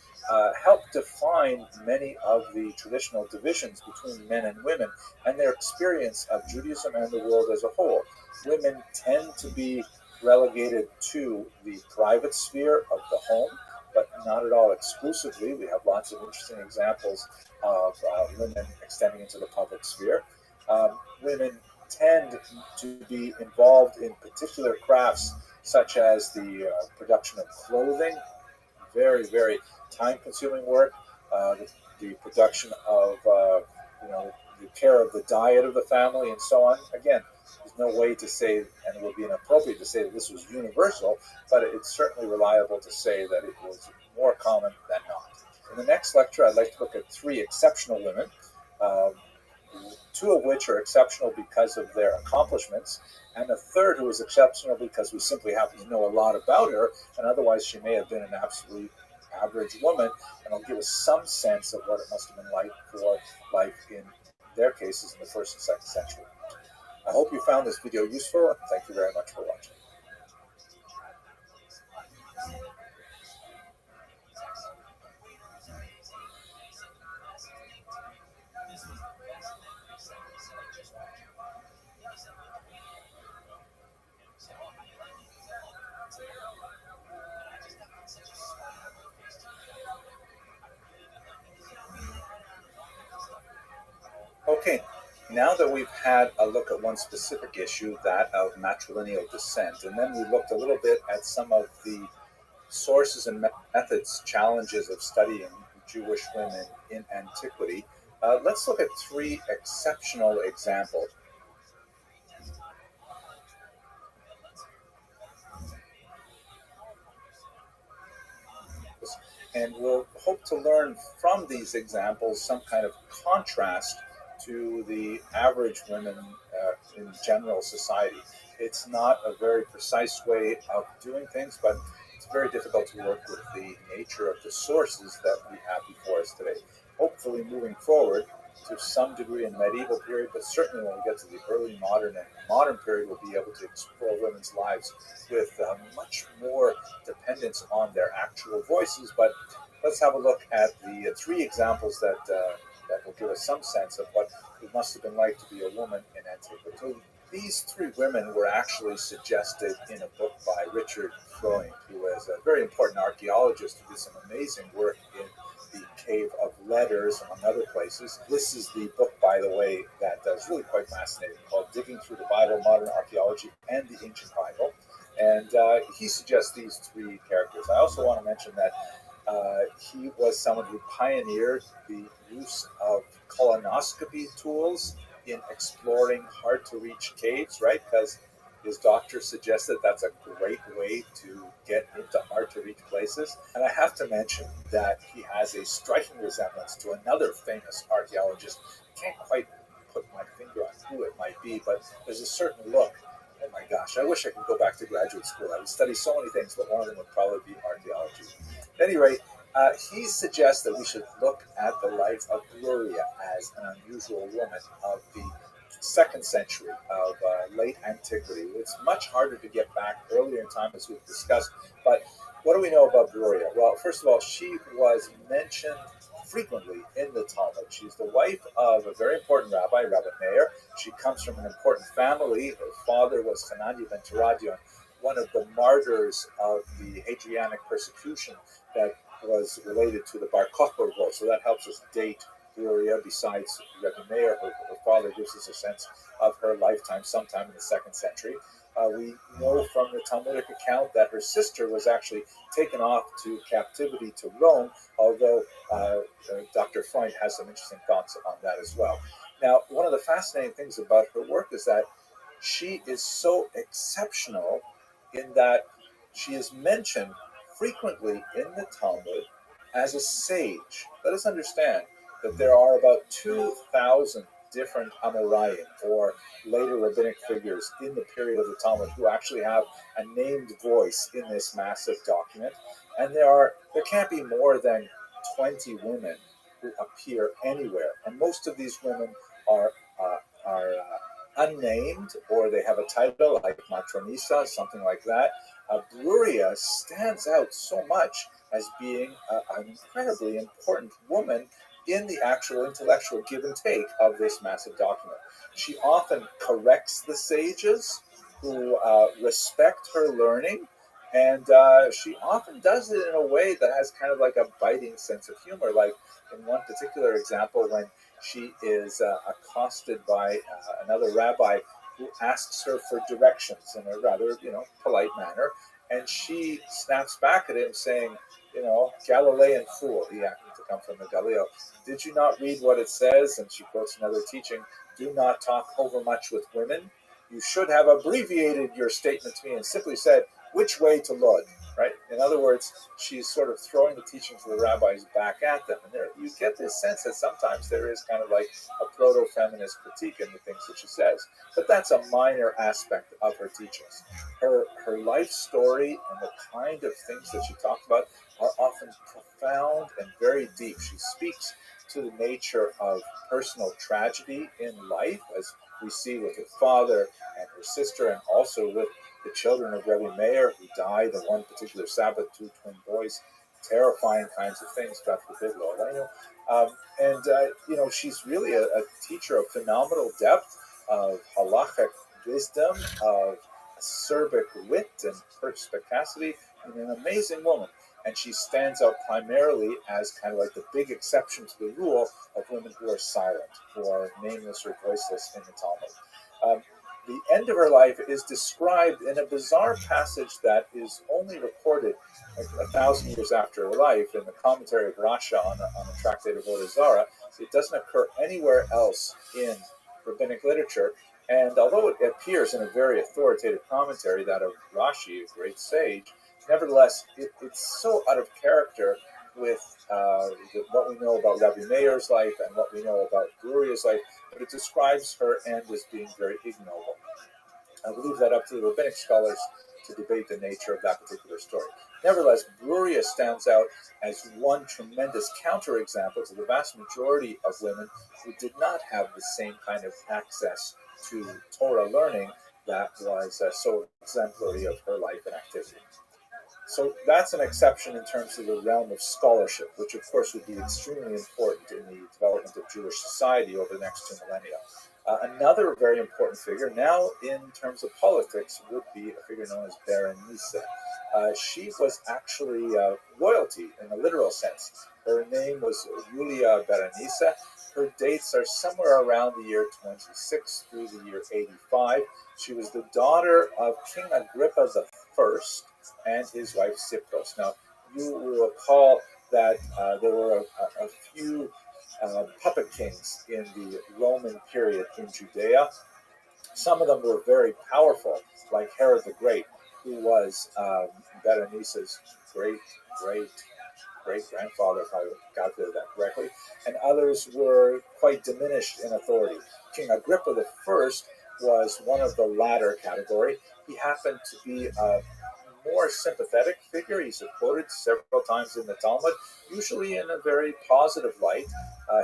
help define many of the traditional divisions between men and women and their experience of Judaism and the world as a whole. Women tend to be relegated to the private sphere of the home, but not at all exclusively. We have lots of interesting examples of women extending into the public sphere. Women tend to be involved in particular crafts such as the production of clothing, very, very time-consuming work, the production of, the care of the diet of the family, and so on. Again, there's no way to say, and it would be inappropriate to say that this was universal, but it's certainly reliable to say that it was more common than not. In the next lecture, I'd like to look at 3 exceptional women, 2 of which are exceptional because of their accomplishments, and a third who is exceptional because we simply happen to know a lot about her, and otherwise she may have been an absolute average woman, and I'll give us some sense of what it must have been like for life in their cases in the 1st and 2nd century. I hope you found this video useful, and thank you very much for watching. Okay, now that we've had a look at one specific issue, that of matrilineal descent, and then we looked a little bit at some of the sources and methods, challenges of studying Jewish women in antiquity, let's look at three exceptional examples. And we'll hope to learn from these examples some kind of contrast to the average women in general society. It's not a very precise way of doing things, but it's very difficult to work with the nature of the sources that we have before us today. Hopefully, moving forward to some degree in the medieval period, but certainly when we get to the early modern and modern period, we'll be able to explore women's lives with much more dependence on their actual voices. But let's have a look at the three examples that will give us some sense of what it must have been like to be a woman in antiquity. So these three women were actually suggested in a book by Richard Freund, who was a very important archaeologist who did some amazing work in the Cave of Letters, among other places. This is the book, by the way, that is really quite fascinating, called Digging Through the Bible, Modern Archaeology, and the Ancient Bible. And he suggests these three characters. I also want to mention that he was someone who pioneered the use of colonoscopy tools in exploring hard-to-reach caves, right? Because his doctor suggested that's a great way to get into hard-to-reach places. And I have to mention that he has a striking resemblance to another famous archaeologist. Can't quite put my finger on who it might be, but there's a certain look. Oh my gosh, I wish I could go back to graduate school. I would study so many things, but one of them would probably be archaeology. At any rate, he suggests that we should look at the life of Gloria as an unusual woman of the 2nd century of late antiquity. It's much harder to get back earlier in time, as we've discussed. But what do we know about Gloria? Well, first of all, she was mentioned frequently in the Talmud. She's the wife of a very important rabbi, Rabbi Meir. She comes from an important family. Her father was Hananiah ben Teradion, one of the martyrs of the Hadrianic persecution that was related to the Bar Kokhba revolt. So that helps us date Gloria. Besides Rabbi Meir, her father gives us a sense of her lifetime sometime in the 2nd century. We know from the Talmudic account that her sister was actually taken off to captivity to Rome, although Dr. Freund has some interesting thoughts on that as well. Now, one of the fascinating things about her work is that she is so exceptional in that she is mentioned frequently in the Talmud as a sage. Let us understand that there are about 2,000 different Amoraim, or later rabbinic figures in the period of the Talmud, who actually have a named voice in this massive document. And there can't be more than 20 women who appear anywhere. And most of these women are unnamed, or they have a title like Matronisa, something like that. Gloria stands out so much as being an incredibly important woman in the actual intellectual give and take of this massive document. She often corrects the sages who respect her learning, and she often does it in a way that has kind of like a biting sense of humor. Like in one particular example, when she is accosted by another rabbi who asks her for directions in a rather, polite manner, and she snaps back at him saying, Galilean fool. He happened to come from the Galileo. Did you not read what it says? And she quotes another teaching, do not talk over much with women. You should have abbreviated your statement to me and simply said, which way to Lod, right? In other words, she's sort of throwing the teachings of the rabbis back at them. And you get this sense that sometimes there is kind of like a proto-feminist critique in the things that she says. But that's a minor aspect of her teachings. Her life story and the kind of things that she talked about are often profound and very deep. She speaks to the nature of personal tragedy in life, as we see with her father and her sister, and also with the children of Rabbi Meir, who died on one particular Sabbath, 2 twin boys, terrifying kinds of things, God forbid, Lord. She's really a teacher of phenomenal depth, of halachic wisdom, of acerbic wit and perspicacity, and an amazing woman. And she stands out primarily as kind of like the big exception to the rule of women who are silent. or nameless or voiceless in the Talmud. The end of her life is described in a bizarre passage that is only recorded like 1,000 years after her life in the commentary of Rasha on the tractate of Avodah Zarah. It doesn't occur anywhere else in rabbinic literature, and although it appears in a very authoritative commentary, that of Rashi, a great sage, nevertheless, it's so out of character with what we know about Rabbi Meir's life and what we know about Bruria's life, but it describes her end as being very ignoble. I will leave that up to the rabbinic scholars to debate the nature of that particular story. Nevertheless, Bruria stands out as one tremendous counterexample to the vast majority of women who did not have the same kind of access to Torah learning that was so exemplary of her life and activity. So that's an exception in terms of the realm of scholarship, which of course would be extremely important in the development of Jewish society over the next 2 millennia. Another very important figure, now in terms of politics, would be a figure known as Berenice. She was actually royalty in a literal sense. Her name was Julia Berenice. Her dates are somewhere around the year 26 through the year 85. She was the daughter of King Agrippa I and his wife Sipros. Now, you will recall that there were a few puppet kings in the Roman period in Judea. Some of them were very powerful, like Herod the Great, who was Berenice's great-grandfather, if I calculated that correctly, and others were quite diminished in authority. King Agrippa I was one of the latter category. He happened to be a more sympathetic figure. He's quoted several times in the Talmud, usually in a very positive light.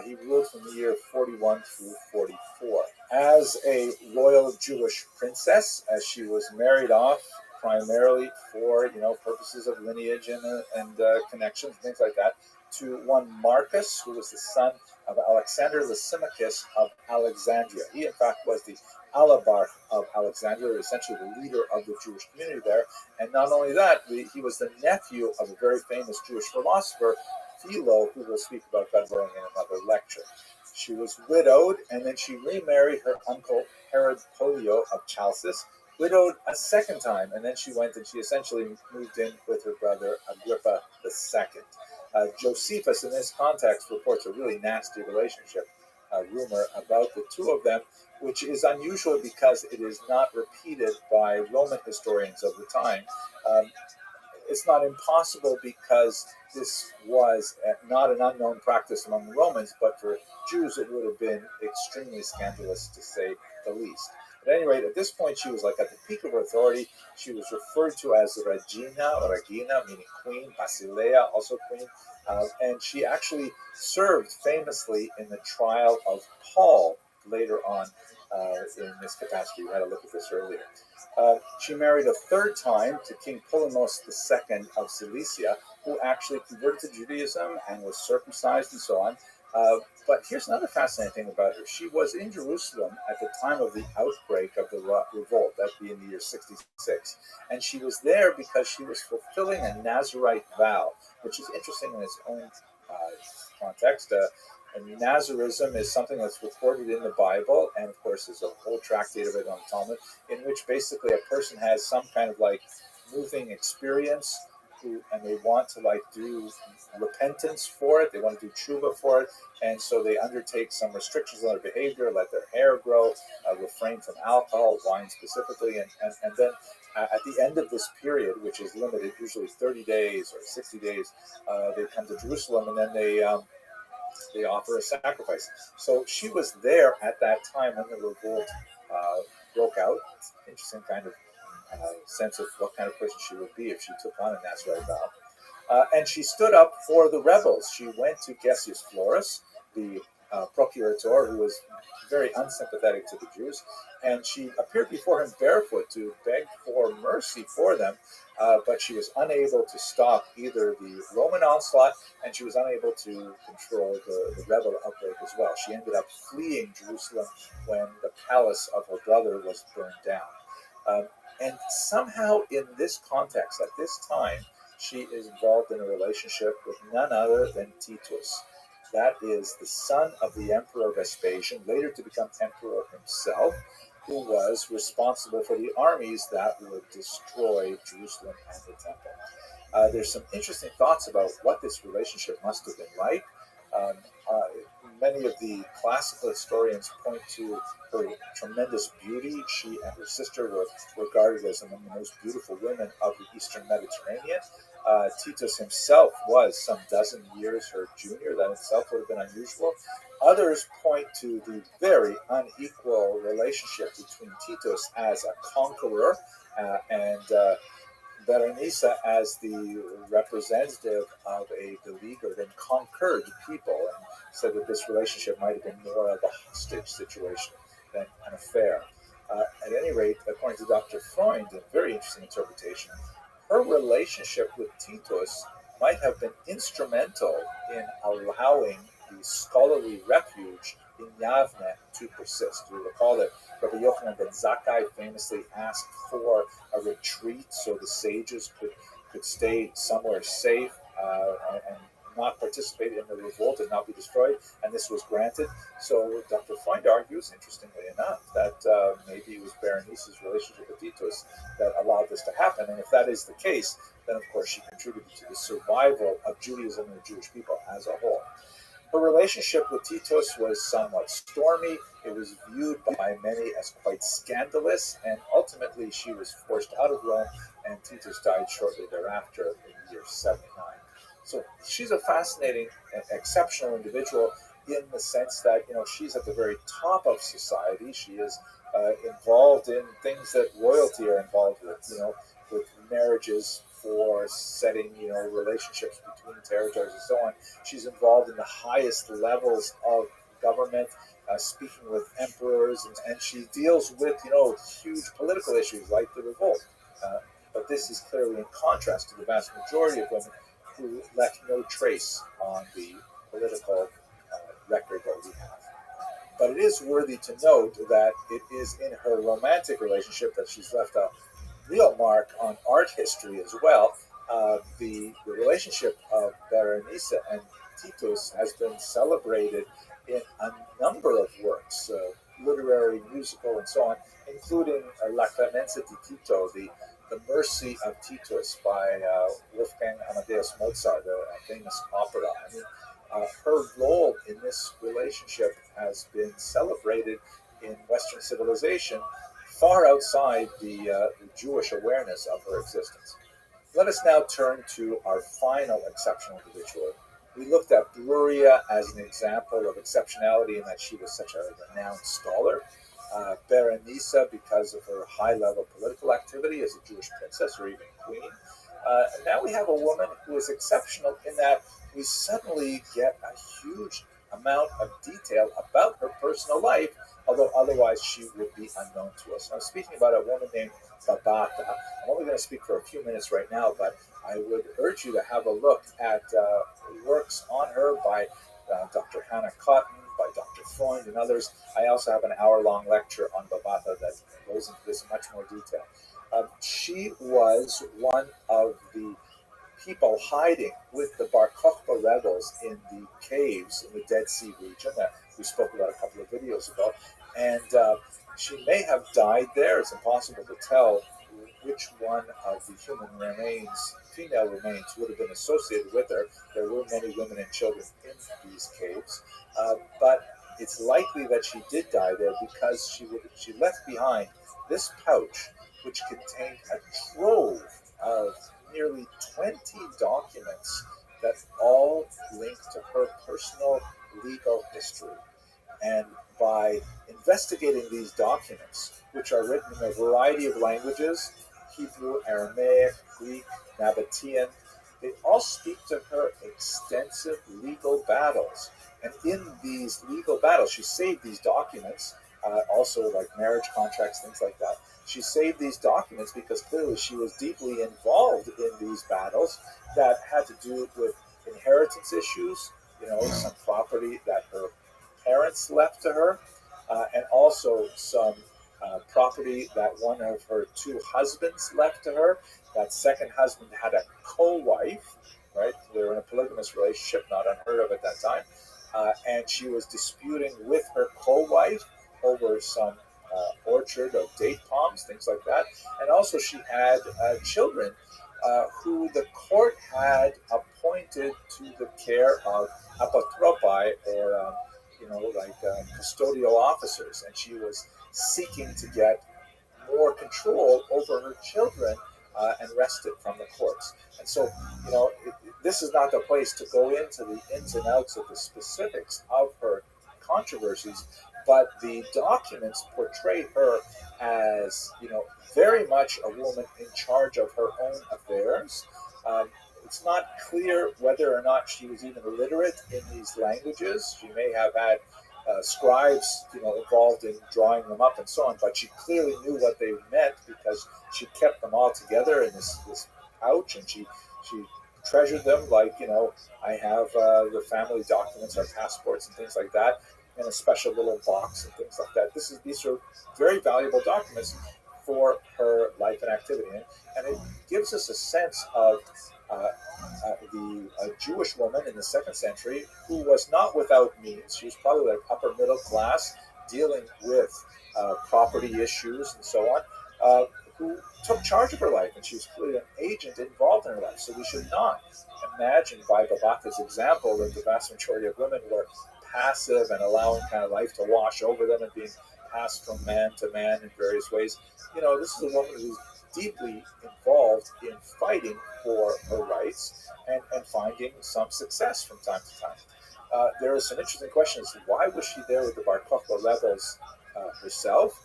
He ruled from the year 41 through 44. As a royal Jewish princess, as she was married off primarily for purposes of lineage and connections, things like that, to one Marcus, who was the son of Alexander Lysimachus of Alexandria. He, in fact, was the Alabarch of Alexandria, essentially the leader of the Jewish community there. And not only that, he was the nephew of a very famous Jewish philosopher, Philo, who we'll speak about God willing in another lecture. She was widowed, and then she remarried her uncle Herod Polio of Chalcis, widowed a second time, and then she went and she essentially moved in with her brother Agrippa II. Josephus, in this context, reports a really nasty relationship rumor about the two of them, which is unusual because it is not repeated by Roman historians of the time. It's not impossible because this was not an unknown practice among the Romans, but for Jews it would have been extremely scandalous, to say the least. At any rate, at this point, she was like at the peak of her authority. She was referred to as Regina, meaning queen, Basileia, also queen, and she actually served famously in the trial of Paul later on in this capacity. We had a look at this earlier. She married a third time to King Polemos II of Cilicia, who actually converted to Judaism and was circumcised and so on. But here's another fascinating thing about her. She was in Jerusalem at the time of the outbreak of the revolt, that being in the year 66. And she was there because she was fulfilling a Nazirite vow, which is interesting in its own context. Nazarism is something that's recorded in the Bible, and of course there's a whole tractate of it on Talmud, in which basically a person has some kind of like moving experience, and they want to like do repentance for it, they want to do tshuva for it, and so they undertake some restrictions on their behavior, let their hair grow, refrain from alcohol, wine specifically, and then at the end of this period, which is limited, usually 30 days or 60 days, they come to Jerusalem, and then they offer a sacrifice. So she was there at that time when the revolt broke out. Interesting kind of sense of what kind of person she would be if she took on a Nazarite vow. And she stood up for the rebels. She went to Gessius Florus, the procurator, who was very unsympathetic to the Jews, and she appeared before him barefoot to beg for mercy for them, but she was unable to stop either the Roman onslaught, and she was unable to control the rebel outbreak as well. She ended up fleeing Jerusalem when the palace of her brother was burned down. And somehow in this context, at this time, she is involved in a relationship with none other than Titus. That is the son of the Emperor Vespasian, later to become emperor himself, who was responsible for the armies that would destroy Jerusalem and the temple. There's some interesting thoughts about what this relationship must have been like. Um, uh, Many of the classical historians point to her tremendous beauty. She and her sister were regarded as among the most beautiful women of the Eastern Mediterranean. Titus himself was some dozen years her junior. That itself would have been unusual. Others point to the very unequal relationship between Titus as a conqueror and Berenice as the representative of a beleaguered and conquered people, and said that this relationship might have been more of a hostage situation than an affair. At any rate, according to Dr. Freund, a very interesting interpretation, her relationship with Titus might have been instrumental in allowing the scholarly refuge in Yavne to persist. We recall that Rabbi Yochanan ben Zakkai famously asked for a retreat so the sages could stay somewhere safe and not participate in the revolt and not be destroyed, and this was granted. So Dr. Freund argues, interestingly enough, that maybe it was Berenice's relationship with Titus that allowed this to happen, and if that is the case, then of course she contributed to the survival of Judaism and the Jewish people as a whole. Her relationship with Titus was somewhat stormy. It was viewed by many as quite scandalous, and ultimately she was forced out of Rome, and Titus died shortly thereafter in the year 79. So she's a fascinating, exceptional individual in the sense that, she's at the very top of society. She is involved in things that royalty are involved with marriages for setting, relationships between territories and so on. She's involved in the highest levels of government, speaking with emperors, and she deals with, huge political issues like the revolt. But this is clearly in contrast to the vast majority of women who left no trace on the political record that we have. But it is worthy to note that it is in her romantic relationship that she's left a real mark on art history as well. The relationship of Berenice and Titus has been celebrated in a number of works, literary, musical, and so on, including La Clemenza di Tito, the Mercy of Titus by Wolfgang Amadeus Mozart, a famous opera. I mean, her role in this relationship has been celebrated in Western civilization far outside the Jewish awareness of her existence. Let us now turn to our final exceptional individual. We looked at Bruria as an example of exceptionality in that she was such a renowned scholar. Berenice, because of her high-level political activity as a Jewish princess or even queen. And now we have a woman who is exceptional in that we suddenly get a huge amount of detail about her personal life, although otherwise she would be unknown to us. I'm speaking about a woman named Babata. I'm only going to speak for a few minutes right now, but I would urge you to have a look at works on her by Dr. Hannah Cotton, by Dr. Freund, and others. I also have an hour-long lecture on Babata that goes into this in much more detail. She was one of the people hiding with the Bar Kokhba rebels in the caves in the Dead Sea region that we spoke about a couple of videos ago. And she may have died there. It's impossible to tell which one of the human remains, female remains, would have been associated with her. There were many women and children in these caves. But it's likely that she did die there because she left behind this pouch, which contained a trove of nearly 20 documents that all link to her personal legal history. And by investigating these documents, which are written in a variety of languages, Hebrew, Aramaic, Greek, Nabatean, they all speak to her extensive legal battles. And in these legal battles, she saved these documents, also like marriage contracts, things like that. She saved these documents because clearly she was deeply involved in these battles that had to do with inheritance issues, some property that her parents left to her, and also some property that one of her two husbands left to her. That second husband had a co-wife, right? They were in a polygamous relationship, not unheard of at that time. and she was disputing with her co-wife over some orchard of date palms, things like that. And also she had children who the court had appointed to the care of apotropai, or custodial officers, and she was seeking to get more control over her children and wrest it from the courts. And so, this is not the place to go into the ins and outs of the specifics of her controversies, but the documents portray her as, very much a woman in charge of her own affairs. It's not clear whether or not she was even literate in these languages. She may have had scribes, involved in drawing them up and so on, but she clearly knew what they meant because she kept them all together in this pouch, and she treasured them like, I have the family documents, our passports and things like that, in a special little box and things like that. These are very valuable documents for her life and activity, and it gives us a sense of the Jewish woman in the 2nd century who was not without means. She was probably like upper middle class, dealing with property issues and so on, who took charge of her life, and she was clearly an agent involved in her life. So we should not imagine, by Babaka's example, that the vast majority of women were passive and allowing kind of life to wash over them and being passed from man to man in various ways. This is a woman who's deeply involved in fighting for her rights and finding some success from time to time. There are some interesting questions. Why was she there with the Bar Kokhba rebels herself?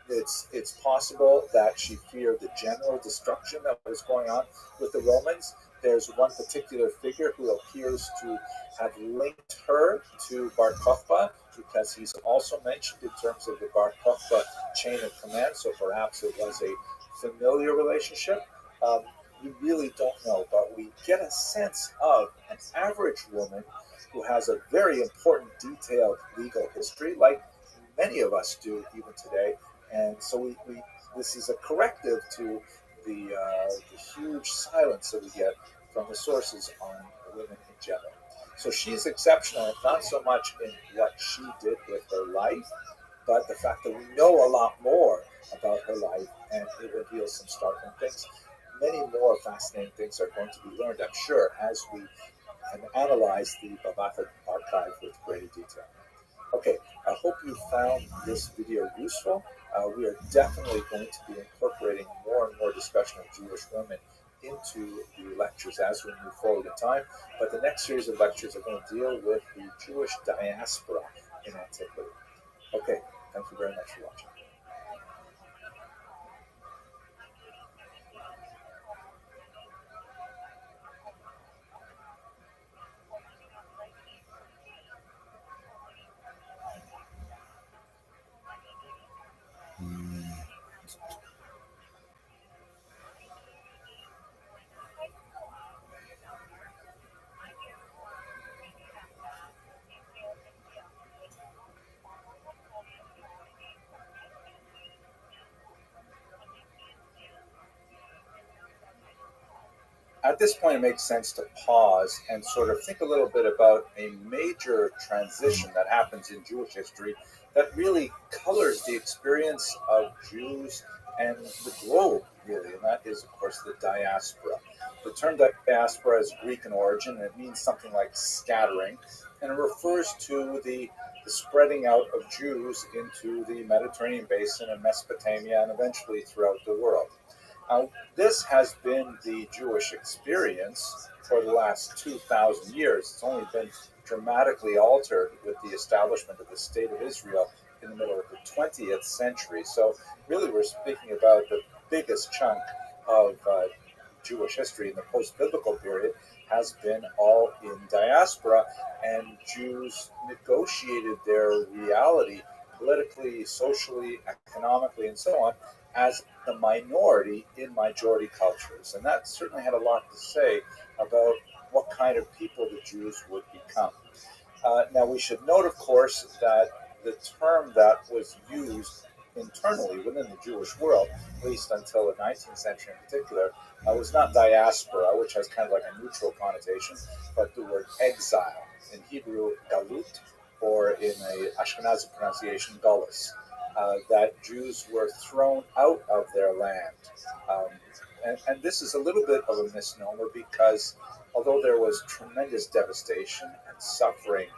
It's possible that she feared the general destruction that was going on with the Romans. There's one particular figure who appears to have linked her to Bar Kokhba, because he's also mentioned in terms of the Bar Kokhba chain of command, so perhaps it was a familiar relationship. We really don't know, but we get a sense of an average woman who has a very important, detailed legal history, like many of us do even today. And so this is a corrective to the huge silence that we get from the sources on women in general. So she's exceptional, not so much in what she did with her life, but the fact that we know a lot more about her life, and it reveals some startling things. Many more fascinating things are going to be learned, I'm sure, as we analyze the Babaka archive with greater detail. Okay, I hope you found this video useful. We are definitely going to be incorporating more and more discussion of Jewish women into the lectures as we move forward in time. But the next series of lectures are going to deal with the Jewish diaspora in antiquity. Okay, thank you very much for watching. At this point, it makes sense to pause and sort of think a little bit about a major transition that happens in Jewish history that really colors the experience of Jews and the globe, really, and that is, of course, the diaspora. The term diaspora is Greek in origin, and it means something like scattering, and it refers to the spreading out of Jews into the Mediterranean basin and Mesopotamia and eventually throughout the world. Now, this has been the Jewish experience for the last 2,000 years. It's only been dramatically altered with the establishment of the State of Israel in the middle of the 20th century. So really we're speaking about the biggest chunk of Jewish history in the post-biblical period has been all in diaspora, and Jews negotiated their reality politically, socially, economically, and so on as the minority in majority cultures. And that certainly had a lot to say about what kind of people the Jews would become. Now, we should note, of course, that the term that was used internally within the Jewish world, at least until the 19th century in particular, was not diaspora, which has kind of like a neutral connotation, but the word exile. in Hebrew, galut, or in a Ashkenazi pronunciation, galus, that Jews were thrown out of their land. Um, and this is a little bit of a misnomer because although there was tremendous devastation and suffering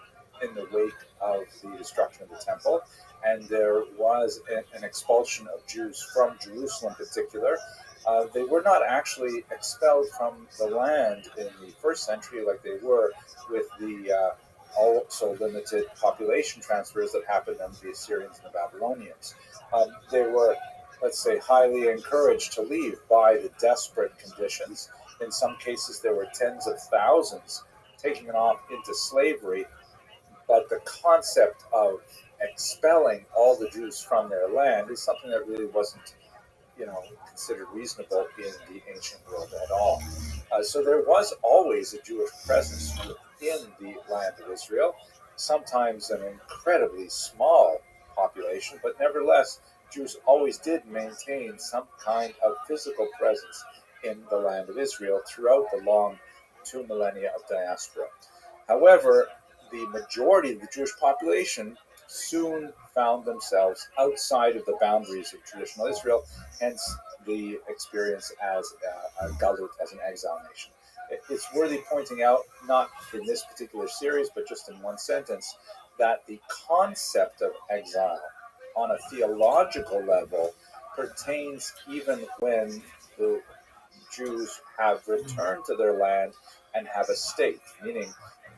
in the wake of the destruction of the temple, and there was an expulsion of Jews from Jerusalem in particular, they were not actually expelled from the land in the first century like they were with the also limited population transfers that happened under the Assyrians and the Babylonians. They were, let's say, highly encouraged to leave by the desperate conditions. In some cases, there were tens of thousands taken off into slavery, but the concept of expelling all the Jews from their land is something that really wasn't, considered reasonable in the ancient world at all. So there was always a Jewish presence within the land of Israel, sometimes an incredibly small population, but nevertheless, Jews always did maintain some kind of physical presence in the land of Israel throughout the long 2 millennia of diaspora. However, the majority of the Jewish population soon found themselves outside of the boundaries of traditional Israel, hence the experience as a galut, as an exile nation. It's worthy pointing out, not in this particular series, but just in one sentence, that the concept of exile on a theological level pertains even when the Jews have returned to their land and have a state, meaning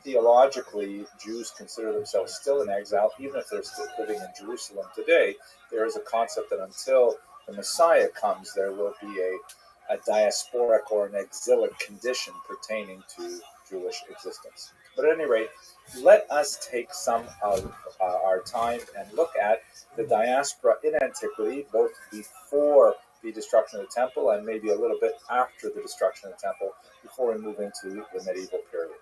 theologically, Jews consider themselves still in exile, even if they're still living in Jerusalem today. There is a concept that until the Messiah comes, there will be a diasporic or an exilic condition pertaining to Jewish existence. But at any rate, let us take some of our time and look at the diaspora in antiquity, both before the destruction of the temple and maybe a little bit after the destruction of the temple, before we move into the medieval period.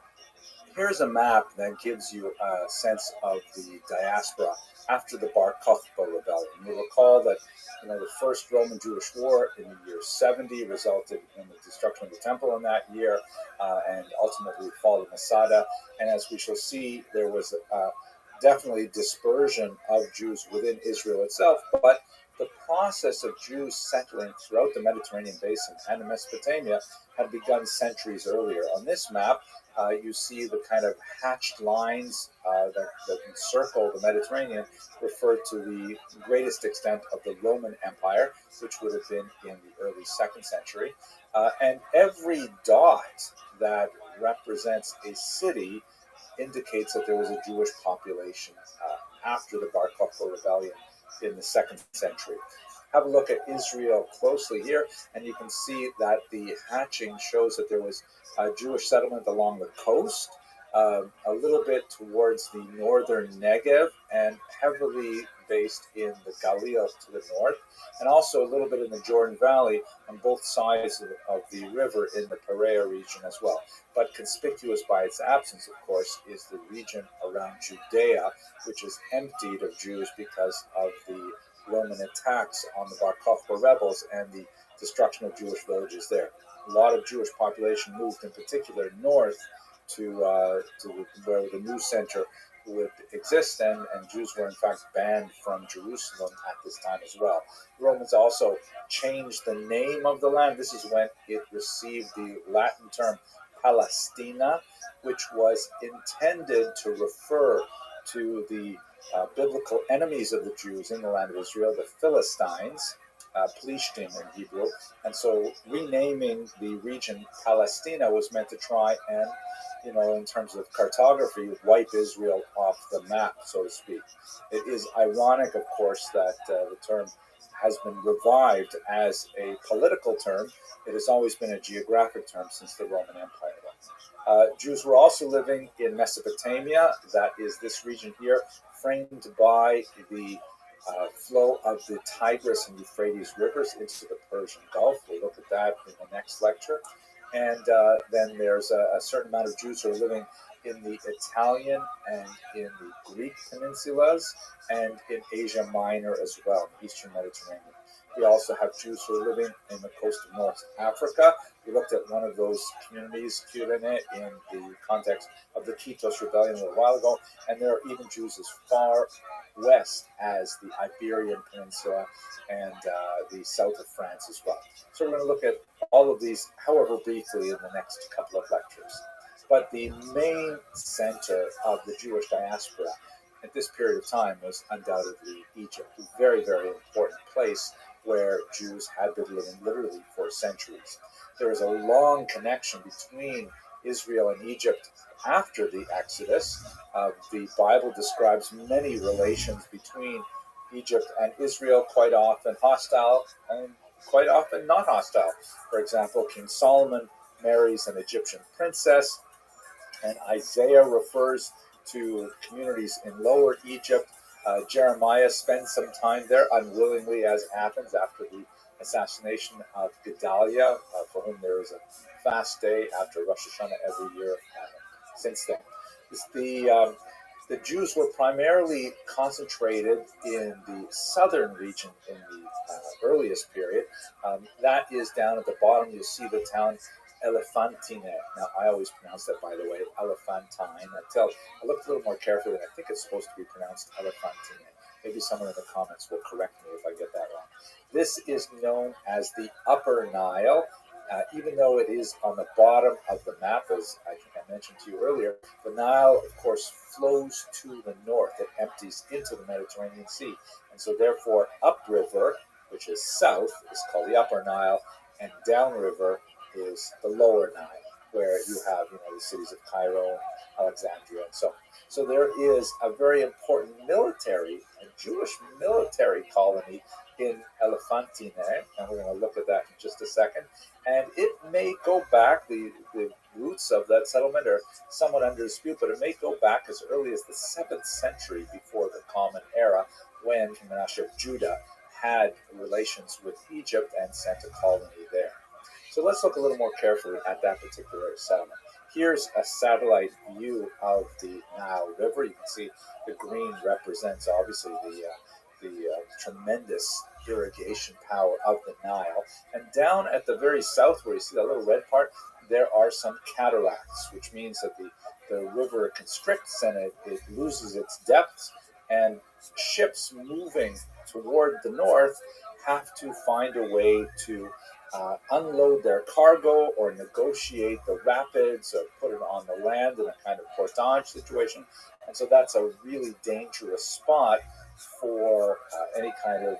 Here's a map that gives you a sense of the diaspora after the Bar Kokhba rebellion. You'll recall that the first Roman-Jewish war in the year 70 resulted in the destruction of the temple in that year, and ultimately the fall of Masada. And as we shall see, there was definitely dispersion of Jews within Israel itself, but the process of Jews settling throughout the Mediterranean basin and in Mesopotamia had begun centuries earlier. On this map, you see the kind of hatched lines that encircle the Mediterranean refer to the greatest extent of the Roman Empire, which would have been in the early 2nd century. And every dot that represents a city indicates that there was a Jewish population after the Bar Kokhba rebellion in the 2nd century. Have a look at Israel closely here, and you can see that the hatching shows that there was a Jewish settlement along the coast, a little bit towards the northern Negev, and heavily based in the Galilee to the north, and also a little bit in the Jordan Valley on both sides of the river in the Perea region as well. But conspicuous by its absence, of course, is the region around Judea, which is emptied of Jews because of the Roman attacks on the Bar Kokhba rebels and the destruction of Jewish villages there. A lot of Jewish population moved, in particular, north to where the new center would exist, and Jews were in fact banned from Jerusalem at this time as well. The Romans also changed the name of the land. This is when it received the Latin term Palestina, which was intended to refer to the biblical enemies of the Jews in the land of Israel, the Philistines, Plishtim in Hebrew. And so renaming the region Palestina was meant to try and, in terms of cartography, wipe Israel off the map, so to speak. It is ironic, of course, that the term has been revived as a political term. It has always been a geographic term since the Roman Empire. Jews were also living in Mesopotamia, that is this region here, framed by the flow of the Tigris and Euphrates rivers into the Persian Gulf. We'll look at that in the next lecture. And then there's a certain amount of Jews who are living in the Italian and in the Greek peninsulas and in Asia Minor as well, in the Eastern Mediterranean. We also have Jews who are living in the coast of North Africa. We looked at one of those communities, Kyrene, in the context of the Kitos rebellion a little while ago, and there are even Jews as far west as the Iberian Peninsula and the south of France as well. So we're going to look at all of these, however briefly, in the next couple of lectures. But the main center of the Jewish diaspora at this period of time was undoubtedly Egypt, a very, very important place where Jews had been living literally for centuries. There is a long connection between Israel and Egypt after the Exodus. The Bible describes many relations between Egypt and Israel, quite often hostile and quite often not hostile. For example, King Solomon marries an Egyptian princess, and Isaiah refers to communities in Lower Egypt. Jeremiah spends some time there unwillingly, as it happens, after the assassination of Gedaliah, for whom there is a fast day after Rosh Hashanah every year since then. The Jews were primarily concentrated in the southern region in the earliest period. That is down at the bottom. You'll see the town Elephantine. Now, I always pronounce that, by the way, Elephantine. I looked a little more carefully, and I think it's supposed to be pronounced Elephantine. Maybe someone in the comments will correct me if I get that wrong. This is known as the Upper Nile. Even though it is on the bottom of the map, as I think I mentioned to you earlier, the Nile, of course, flows to the north. It empties into the Mediterranean Sea. And so therefore, upriver, which is south, is called the Upper Nile, and downriver is the Lower Nile, where you have the cities of Cairo and Alexandria and so on. So there is a very important Jewish military colony in Elephantine, and we're going to look at that in just a second. And it may go back, the roots of that settlement are somewhat under dispute, but it may go back as early as the 7th century before the Common Era, when King Manasseh of Judah had relations with Egypt and sent a colony there. So let's look a little more carefully at that particular settlement. Here's a satellite view of the Nile River. You can see the green represents obviously the tremendous irrigation power of the Nile. And down at the very south, where you see that little red part, there are some cataracts, which means that the river constricts and it loses its depth, and ships moving toward the north have to find a way to unload their cargo or negotiate the rapids or put it on the land in a kind of portage situation. And so that's a really dangerous spot for any kind of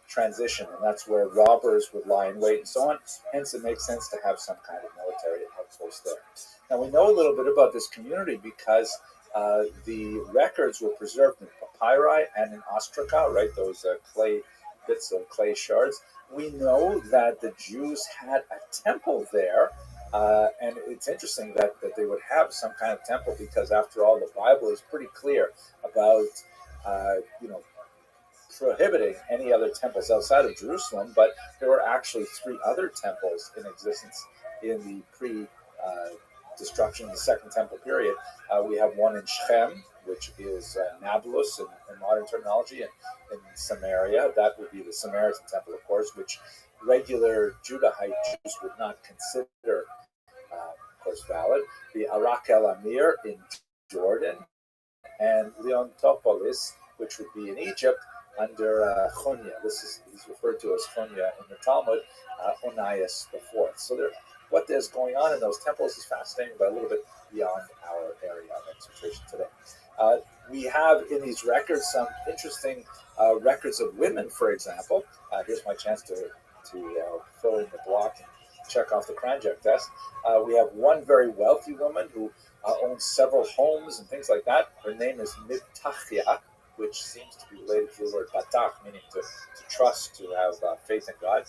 transition, and that's where robbers would lie in wait and so on. Hence, it makes sense to have some kind of military outpost there. Now, we know a little bit about this community because the records were preserved in papyri and in ostraca, right? Those bits of clay shards. We know that the Jews had a temple there, and it's interesting that they would have some kind of temple because, after all, the Bible is pretty clear about prohibiting any other temples outside of Jerusalem, but there were actually 3 other temples in existence in the pre-destruction, the Second Temple period. We have one in Shechem, which is Nablus in modern terminology, and in Samaria. That would be the Samaritan temple, of course, which regular Judahite Jews would not consider, of course, valid. The Arak el Amir in Jordan, and Leontopolis, which would be in Egypt, under Chonia. He's referred to as Chonia in the Talmud, Onias IV. So what is going on in those temples is fascinating, but a little bit beyond our area of exhortation today. We have in these records some interesting records of women, for example. Here's my chance to fill in the block and check off the Kranjak test. We have one very wealthy woman who owns several homes and things like that. Her name is Mibtachia, which seems to be related to the word batach, meaning to trust, to have faith in God.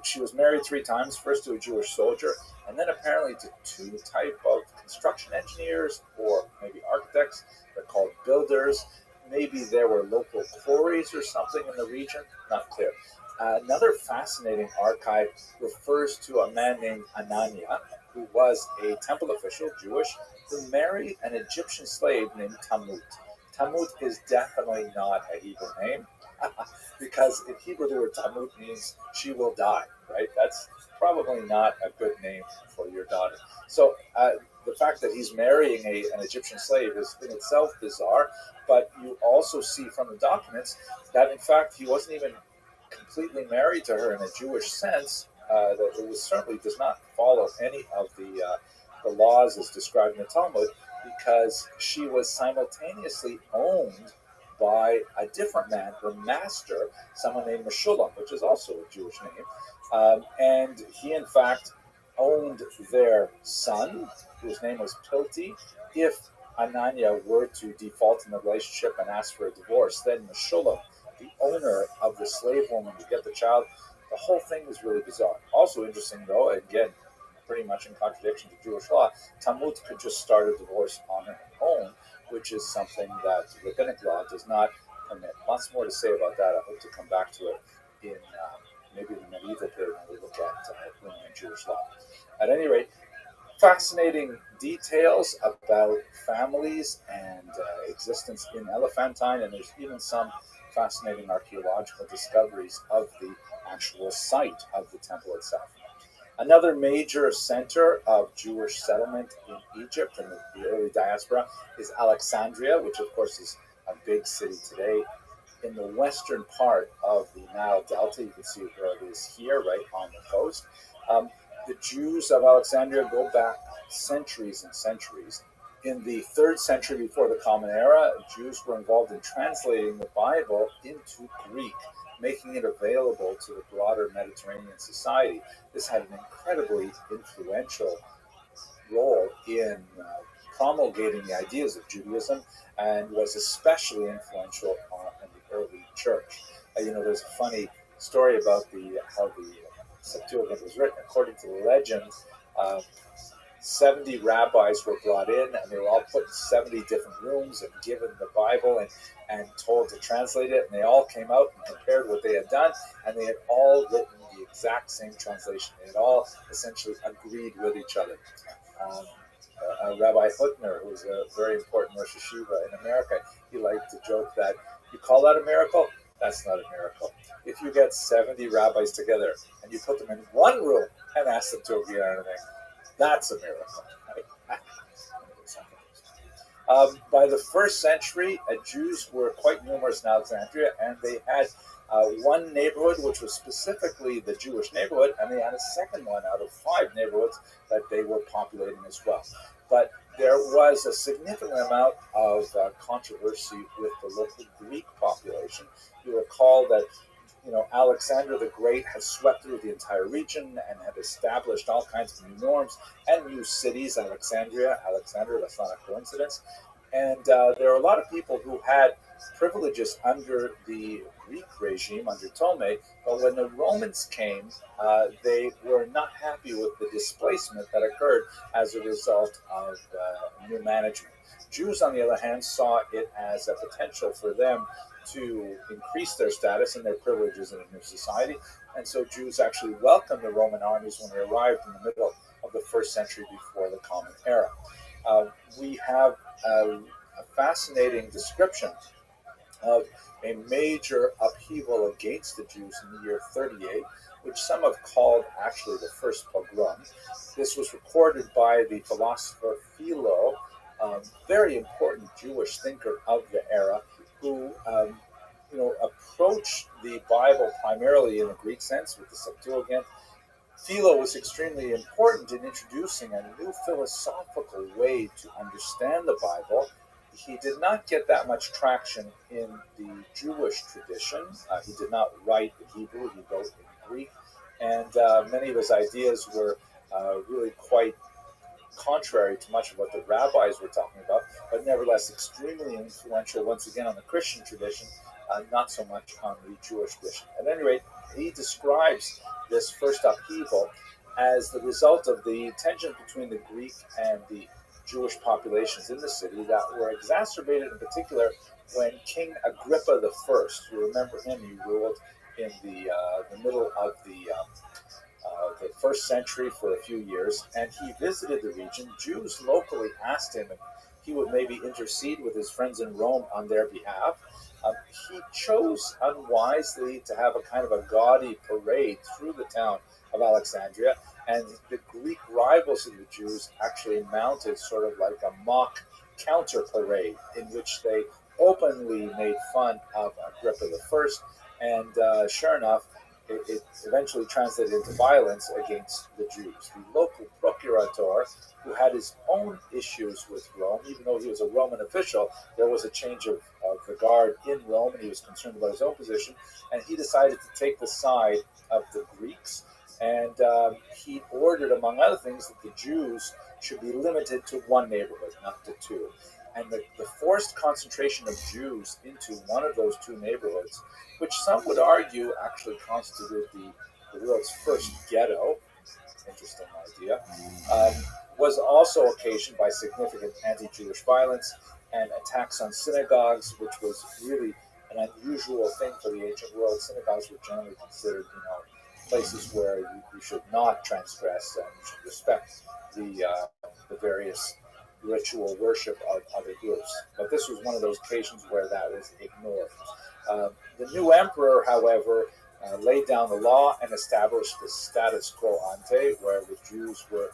She was married 3 times, first to a Jewish soldier, and then apparently to 2 type of construction engineers or maybe architects. They're called builders. Maybe there were local quarries or something in the region, not clear. Another fascinating archive refers to a man named Anania, who was a temple official, Jewish, who married an Egyptian slave named Tammuz. Tammuz is definitely not a Hebrew name. because in Hebrew the word Tamut means she will die, right? That's probably not a good name for your daughter. So the fact that he's marrying an Egyptian slave is in itself bizarre, but you also see from the documents that in fact he wasn't even completely married to her in a Jewish sense. That it was certainly does not follow any of the laws as described in the Talmud, because she was simultaneously owned by a different man, her master, someone named Meshulam, which is also a Jewish name. And he, in fact, owned their son, whose name was Pilti. If Ananya were to default in the relationship and ask for a divorce, then Meshulam, the owner of the slave woman, would get the child. The whole thing was really bizarre. Also interesting, though, again, pretty much in contradiction to Jewish law, Talmud could just start a divorce on her own, which is something that rabbinic law does not permit. Lots more to say about that. I hope to come back to it in maybe the medieval period when we look at women in Jewish law. At any rate, fascinating details about families and existence in Elephantine, and there's even some fascinating archaeological discoveries of the actual site of the temple itself. Another major center of Jewish settlement in Egypt and the early diaspora is Alexandria, which of course is a big city today. In the western part of the Nile Delta, you can see where it is here, right on the coast. The Jews of Alexandria go back centuries and centuries. In the 3rd century before the Common Era, Jews were involved in translating the Bible into Greek, making it available to the broader Mediterranean society. This had an incredibly influential role in promulgating the ideas of Judaism, and was especially influential in the early church. There's a funny story about how the Septuagint was written. According to the legend, 70 rabbis were brought in, and they were all put in 70 different rooms and given the Bible and told to translate it. And they all came out and compared what they had done, and they had all written the exact same translation. They had all essentially agreed with each other. Rabbi Hutner, who was a very important Rosh Hashiva in America, he liked to joke that you call that a miracle? That's not a miracle. If you get 70 rabbis together and you put them in one room and ask them to agree on anything, that's a miracle. By the 1st century, Jews were quite numerous in Alexandria, and they had one neighborhood which was specifically the Jewish neighborhood, and they had a second one out of 5 neighborhoods that they were populating as well. But there was a significant amount of controversy with the local Greek population. You recall that Alexander the Great had swept through the entire region and had established all kinds of new norms and new cities. Alexander, that's not a coincidence. And there are a lot of people who had privileges under the Greek regime, under Ptolemy, but when the Romans came, they were not happy with the displacement that occurred as a result of new management. Jews, on the other hand, saw it as a potential for them to increase their status and their privileges in a new society. And so Jews actually welcomed the Roman armies when they arrived in the middle of the 1st century before the Common Era. We have a fascinating description of a major upheaval against the Jews in the year 38, which some have called actually the first pogrom. This was recorded by the philosopher Philo, very important Jewish thinker of the era, who approached the Bible primarily in the Greek sense with the Septuagint. Philo was extremely important in introducing a new philosophical way to understand the Bible. He did not get that much traction in the Jewish tradition. He did not write in Hebrew, he wrote in Greek, and many of his ideas were really quite contrary to much of what the rabbis were talking about, but nevertheless extremely influential once again on the Christian tradition, not so much on the Jewish tradition. At any rate, he describes this first upheaval as the result of the tension between the Greek and the Jewish populations in the city that were exacerbated in particular when King Agrippa I, you remember him, he ruled in the middle of the 1st century for a few years, and he visited the region. Jews locally asked him he would maybe intercede with his friends in Rome on their behalf. He chose unwisely to have a kind of a gaudy parade through the town of Alexandria, and the Greek rivals of the Jews actually mounted sort of like a mock counter parade in which they openly made fun of Agrippa I, and sure enough, it eventually translated into violence against the Jews. The local procurator, who had his own issues with Rome, even though he was a Roman official, there was a change of the guard in Rome, and he was concerned about his own position, and he decided to take the side of the Greeks, and he ordered, among other things, that the Jews should be limited to one neighborhood, not to two. And the forced concentration of Jews into one of those two neighborhoods, which some would argue actually constituted the world's first ghetto, interesting idea, was also occasioned by significant anti-Jewish violence and attacks on synagogues, which was really an unusual thing for the ancient world. Synagogues were generally considered, places where you should not transgress and you should respect the various ritual worship of other groups. But this was one of those occasions where that was ignored. The new emperor, however, laid down the law and established the status quo ante, where the Jews were,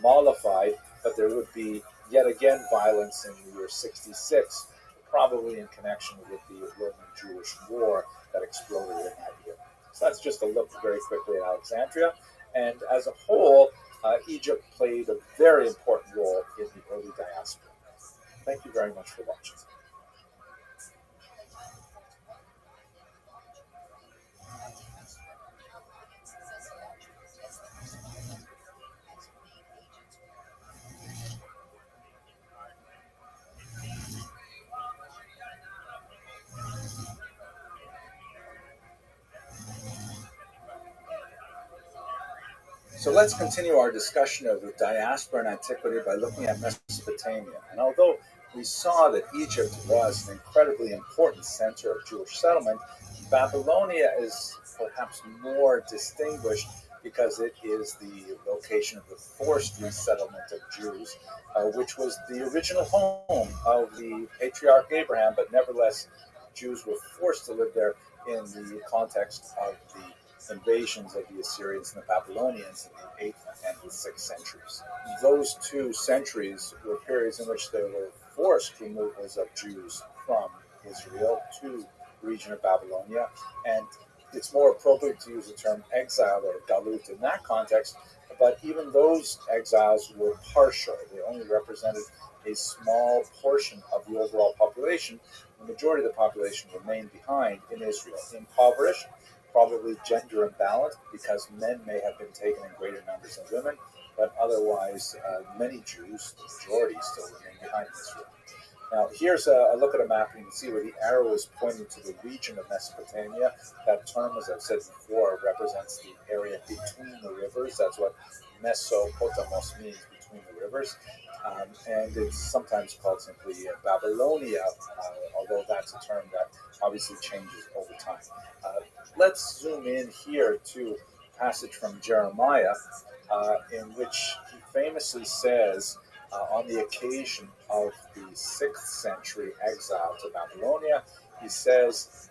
mollified, but there would be yet again violence in the year 66, probably in connection with the Roman-Jewish War that exploded in that year. So that's just a look very quickly at Alexandria, and as a whole, Egypt played a very important role in the early diaspora. Thank you very much for watching. So let's continue our discussion of the diaspora in antiquity by looking at Mesopotamia. And although we saw that Egypt was an incredibly important center of Jewish settlement, Babylonia is perhaps more distinguished because it is the location of the forced resettlement of Jews, which was the original home of the patriarch Abraham, but nevertheless, Jews were forced to live there in the context of the invasions of the Assyrians and the Babylonians in the 8th and the 6th centuries. Those 2 centuries were periods in which there were forced removals of Jews from Israel to the region of Babylonia, and it's more appropriate to use the term exile or galut in that context, but even those exiles were partial. They only represented a small portion of the overall population. The majority of the population remained behind in Israel, impoverished, probably gender imbalanced because men may have been taken in greater numbers than women, but otherwise many Jews, the majority, still remain behind in Israel. Now here's a look at a map, and you can see where the arrow is pointing to the region of Mesopotamia. That term, as I've said before, represents the area between the rivers. That's what Mesopotamos means, between the rivers. And it's sometimes called simply Babylonia, although that's a term that obviously changes over time. Let's zoom in here to a passage from Jeremiah, in which he famously says, on the occasion of the 6th century exile to Babylonia, he says,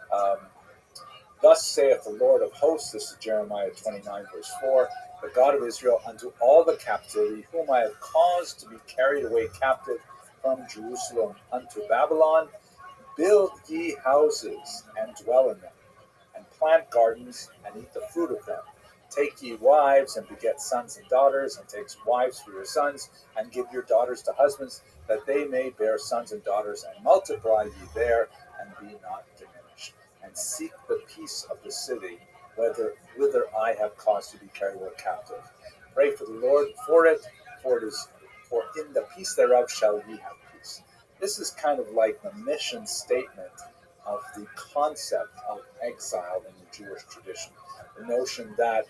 "Thus saith the Lord of hosts," this is Jeremiah 29, verse 4, "the God of Israel, unto all the captivity whom I have caused to be carried away captive from Jerusalem unto Babylon, build ye houses and dwell in them, and plant gardens and eat the fruit of them. Take ye wives and beget sons and daughters, and take wives for your sons, and give your daughters to husbands, that they may bear sons and daughters, and multiply ye there, and be not diminished. And seek the peace of the city, whither I have caused to be carried away captive. Pray for the Lord for it, for in the peace thereof shall ye have peace." This is kind of like the mission statement of the concept of exile in the Jewish tradition. The notion that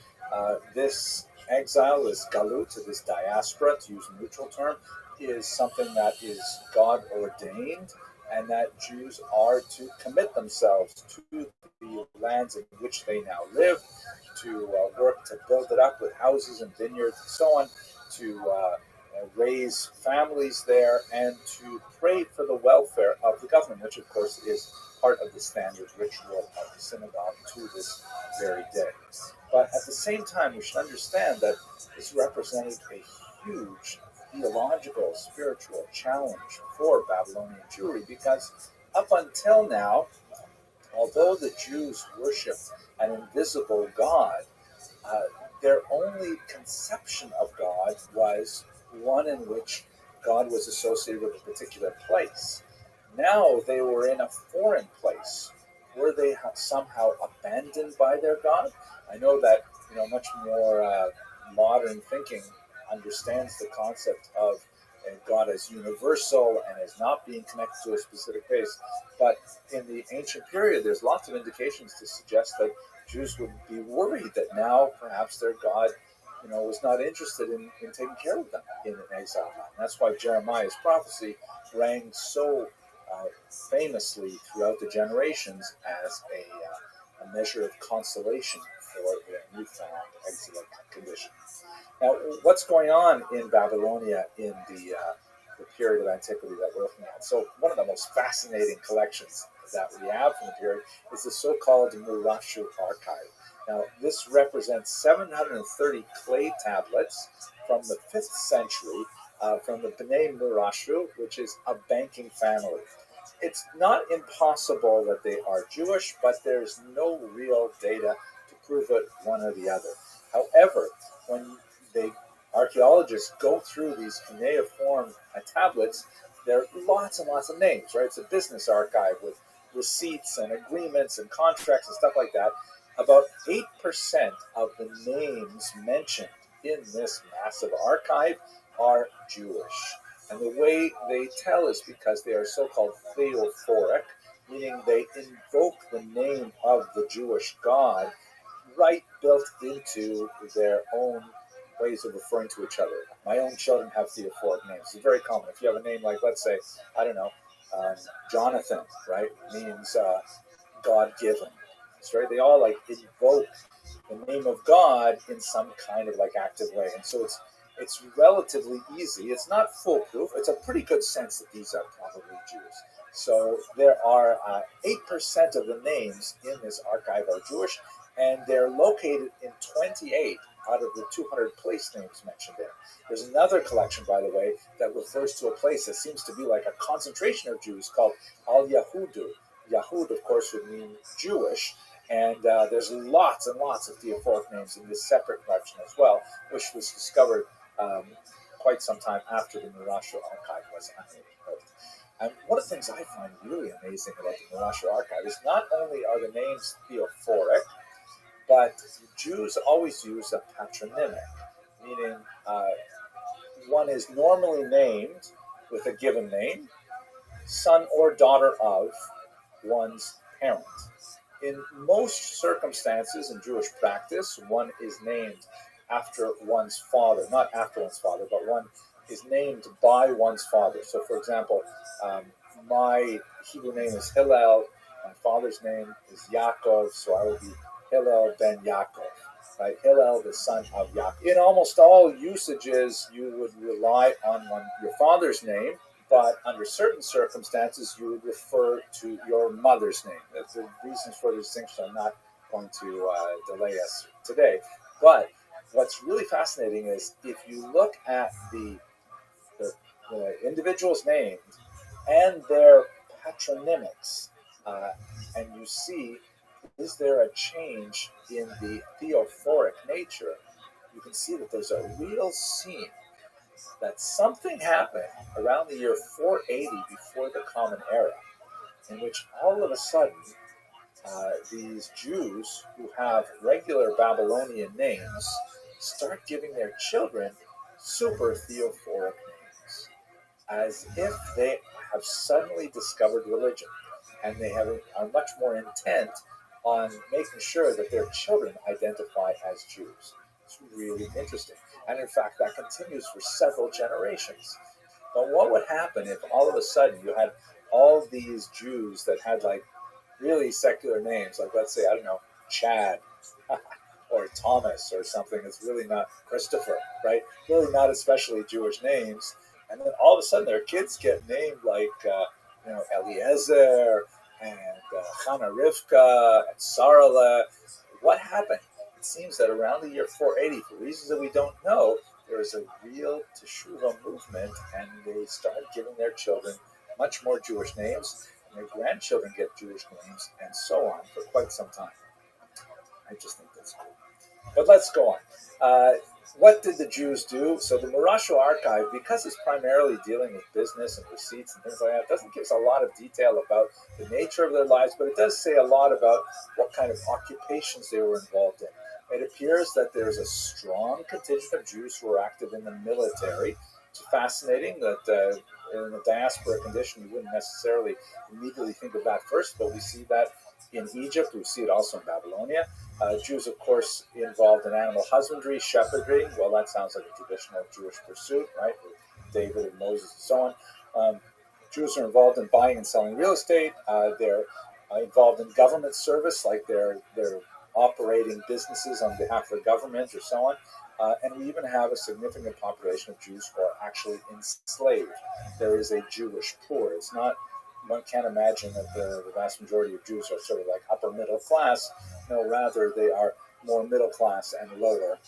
this exile, this galut, this diaspora, to use a neutral term, is something that is God ordained, and that Jews are to commit themselves to the lands in which they now live, to work to build it up with houses and vineyards and so on, to raise families there and to pray for the welfare of the government, which of course is part of the standard ritual of the synagogue to this very day. But at the same time, we should understand that this represented a huge theological, spiritual challenge for Babylonian Jewry, because up until now, although the Jews worshiped an invisible God, uh, their only conception of God was one in which God was associated with a particular place. Now they were in a foreign place. Were they somehow abandoned by their God? I know that much more modern thinking understands the concept of God as universal and as not being connected to a specific place. But in the ancient period, there's lots of indications to suggest that Jews would be worried that now perhaps their God, was not interested in taking care of them in an exile. And that's why Jeremiah's prophecy rang so famously throughout the generations as a measure of consolation for their newfound exilic condition. Now, what's going on in Babylonia in the period of antiquity that we're looking at? So, one of the most fascinating collections that we have from the period is the so-called Murashu archive. Now, this represents 730 clay tablets from the 5th century from the Bnei Murashu, which is a banking family. It's not impossible that they are Jewish, but there's no real data to prove it one or the other. However, when archaeologists go through these cuneiform tablets, there are lots and lots of names, right? It's a business archive with receipts and agreements and contracts and stuff like that. About 8% of the names mentioned in this massive archive are Jewish. And the way they tell is because they are so-called theophoric, meaning they invoke the name of the Jewish God right built into their own ways of referring to each other. My own children have theophoric names. It's very common. If you have a name like, let's say, I don't know, Jonathan, right, means God-given. That's right. They all invoke the name of God in some kind of active way, and so it's relatively easy. It's not foolproof. It's a pretty good sense that these are probably Jews. So there are 8% of the names in this archive are Jewish, and they're located in 28 out of the 200 place names mentioned there. There's another collection, by the way, that refers to a place that seems to be like a concentration of Jews called Al Yahudu. Yahud, of course, would mean Jewish, and there's lots and lots of theophoric names in this separate collection as well, which was discovered quite some time after the Murashu archive was unearthed. And one of the things I find really amazing about the Murashu archive is not only are the names theophoric, but Jews always use a patronymic, meaning one is normally named with a given name, son or daughter of one's parent. In most circumstances in Jewish practice, one is named after one's father, not after one's father, but one is named by one's father. So, for example, my Hebrew name is Hillel, my father's name is Yaakov, so I will be Hillel ben Yaakov, right? Hillel, the son of Yaakov. In almost all usages, you would rely on your father's name, but under certain circumstances, you would refer to your mother's name. The reasons for the distinction are not going to delay us today. But what's really fascinating is if you look at the individuals named and their patronymics, and you see, is there a change in the theophoric nature? You can see that there's a real scene that something happened around the year 480 before the Common Era, in which all of a sudden these Jews who have regular Babylonian names start giving their children super theophoric names, as if they have suddenly discovered religion, and they are much more intent on making sure that their children identify as Jews. It's really interesting. And in fact, that continues for several generations. But what would happen if all of a sudden you had all these Jews that had really secular names, like let's say, I don't know, Chad, or Thomas or something. It's really not Christopher, right? Really not especially Jewish names. And then all of a sudden, their kids get named like Eliezer and Chana Rivka and Sarala. What happened? It seems that around the year 480, for reasons that we don't know, there is a real Teshuvah movement, and they started giving their children much more Jewish names, and their grandchildren get Jewish names, and so on for quite some time. I just think that's cool. But let's go on. What did the Jews do? So the Morashal archive, because it's primarily dealing with business and receipts and things like that, doesn't give us a lot of detail about the nature of their lives, but it does say a lot about what kind of occupations they were involved in. It appears that there's a strong contingent of Jews who were active in the military. It's fascinating that in a diaspora condition, you wouldn't necessarily immediately think of that first, but we see that in Egypt. We see it also in Babylonia. Jews, of course, involved in animal husbandry, shepherding. Well, that sounds like a traditional Jewish pursuit, right? With David and Moses and so on. Jews are involved in buying and selling real estate. They're involved in government service, like they're operating businesses on behalf of the government or so on. And we even have a significant population of Jews who are actually enslaved. There is a Jewish poor. It's not, one can't imagine that the vast majority of Jews are sort of like upper middle class. No, rather they are more middle class and lower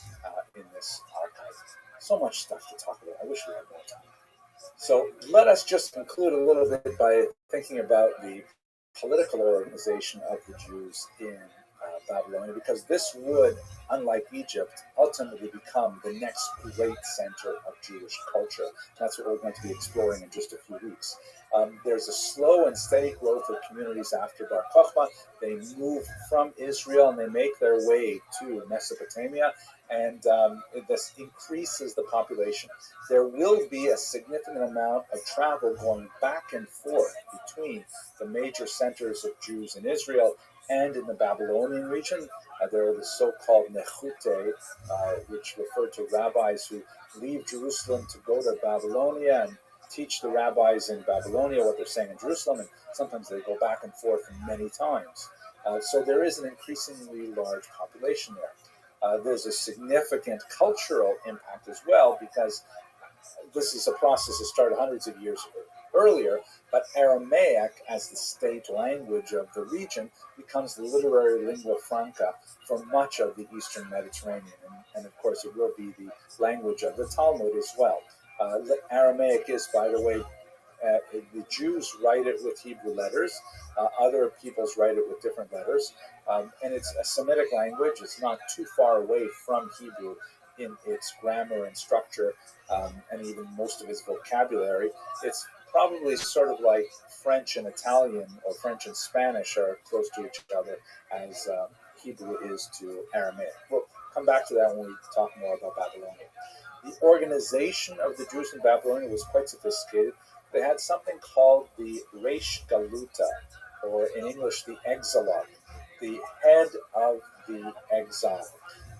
in this archive. So much stuff to talk about. I wish we had more time. So let us just conclude a little bit by thinking about the political organization of the Jews in Babylonia, because this would, unlike Egypt, ultimately become the next great center of Jewish culture. That's what we're going to be exploring in just a few weeks. There's a slow and steady growth of communities after Bar Kokhba. They move from Israel and they make their way to Mesopotamia, and this increases the population. There will be a significant amount of travel going back and forth between the major centers of Jews in Israel and in the Babylonian region. There are the so-called nechute, which refer to rabbis who leave Jerusalem to go to Babylonia and teach the rabbis in Babylonia what they're saying in Jerusalem, and sometimes they go back and forth many times. So there is an increasingly large population there. There's a significant cultural impact as well, because this is a process that started hundreds of years earlier, but Aramaic, as the state language of the region, becomes the literary lingua franca for much of the Eastern Mediterranean. And of course, it will be the language of the Talmud as well. Aramaic is, by the way, the Jews write it with Hebrew letters. Other peoples write it with different letters. And it's a Semitic language. It's not too far away from Hebrew in its grammar and structure, and even most of its vocabulary. It's probably sort of like French and Italian, or French and Spanish are close to each other as Hebrew is to Aramaic. We'll come back to that when we talk more about Babylonia. The organization of the Jews in Babylonia was quite sophisticated. They had something called the Reish Galuta, or in English, the Exilog, the head of the exile.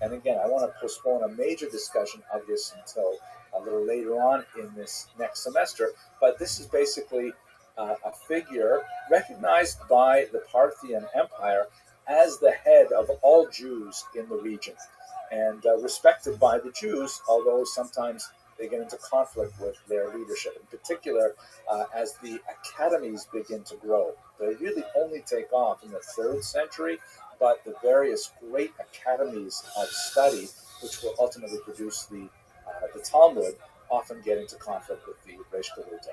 And again, I want to postpone a major discussion of this until a little later on in this next semester, but this is basically a figure recognized by the Parthian Empire as the head of all Jews in the region, and respected by the Jews, although sometimes they get into conflict with their leadership, in particular as the academies begin to grow. They really only take off in the 3rd century, but the various great academies of study, which will ultimately produce the Talmud, often get into conflict with the Reish Galuta.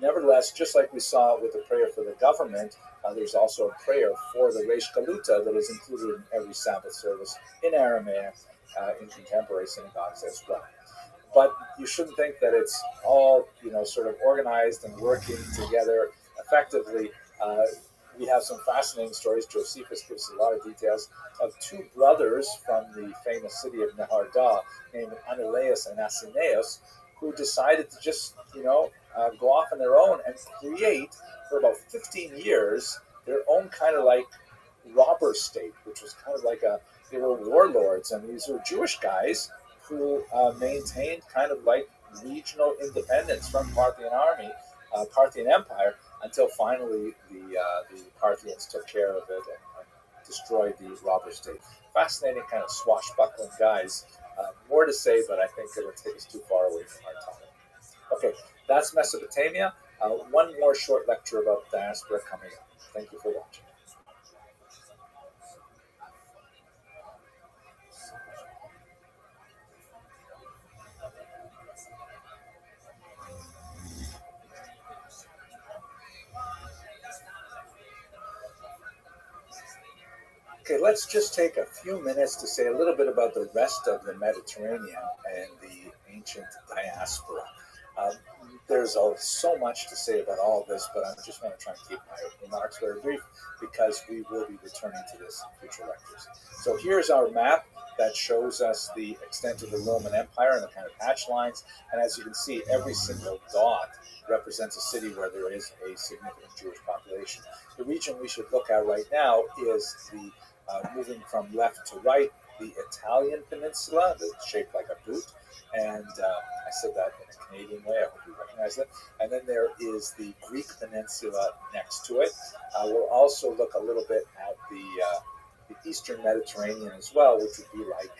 Nevertheless, just like we saw with the prayer for the government, there's also a prayer for the Reish Galuta that is included in every Sabbath service in Aramaic, in contemporary synagogues as well. But you shouldn't think that it's all, sort of organized and working together effectively. We have some fascinating stories. Josephus gives a lot of details of 2 brothers from the famous city of Neharda named Ananias and Asineus, who decided to just, go off on their own and create, for about 15 years, their own kind of like robber state, which was kind of like they were warlords, and these were Jewish guys who maintained kind of like regional independence from Parthian Empire, until finally the Parthians took care of it and destroy the robber state. Fascinating kind of swashbuckling guys. More to say, but I think it would take us too far away from our topic. Okay, that's Mesopotamia. One more short lecture about diaspora coming up. Thank you for watching. Okay, let's just take a few minutes to say a little bit about the rest of the Mediterranean and the ancient diaspora. There's so much to say about all of this, but I just want to try and keep my remarks very brief because we will be returning to this in future lectures. So here's our map that shows us the extent of the Roman Empire and the kind of hatch lines. And as you can see, every single dot represents a city where there is a significant Jewish population. The region we should look at right now is the moving from left to right, the Italian peninsula that's shaped like a boot. And I said that in a Canadian way. I hope you recognize it. And then there is the Greek peninsula next to it. We'll also look a little bit at the Eastern Mediterranean as well, which would be like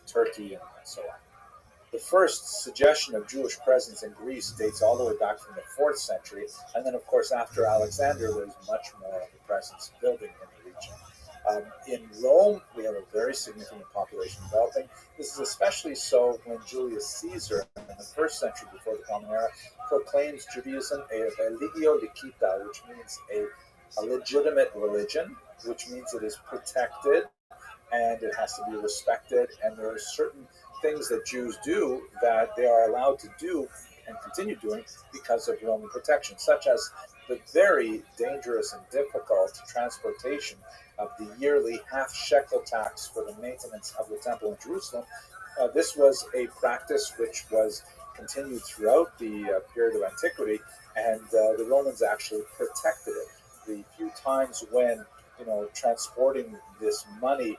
Turkey and so on. The first suggestion of Jewish presence in Greece dates all the way back from the 4th century. And then, of course, after Alexander, there's much more of a presence building in the region. In Rome, we have a very significant population developing. This is especially so when Julius Caesar, in the 1st century before the Common Era, proclaims Judaism a religio licita, which means a legitimate religion, which means it is protected and it has to be respected. And there are certain things that Jews do that they are allowed to do and continue doing because of Roman protection, such as the very dangerous and difficult transportation of the yearly half shekel tax for the maintenance of the temple in Jerusalem. This was a practice which was continued throughout the period of antiquity, and the Romans actually protected it. The few times when transporting this money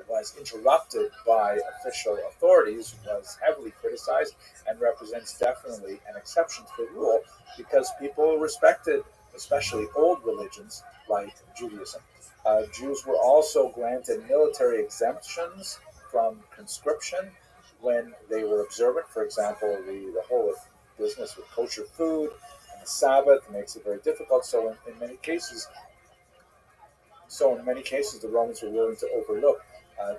was interrupted by official authorities was heavily criticized and represents definitely an exception to the rule because people respected especially old religions like Judaism. Jews were also granted military exemptions from conscription when they were observant. For example, the whole business with kosher food and the Sabbath makes it very difficult. So in many cases, the Romans were willing to overlook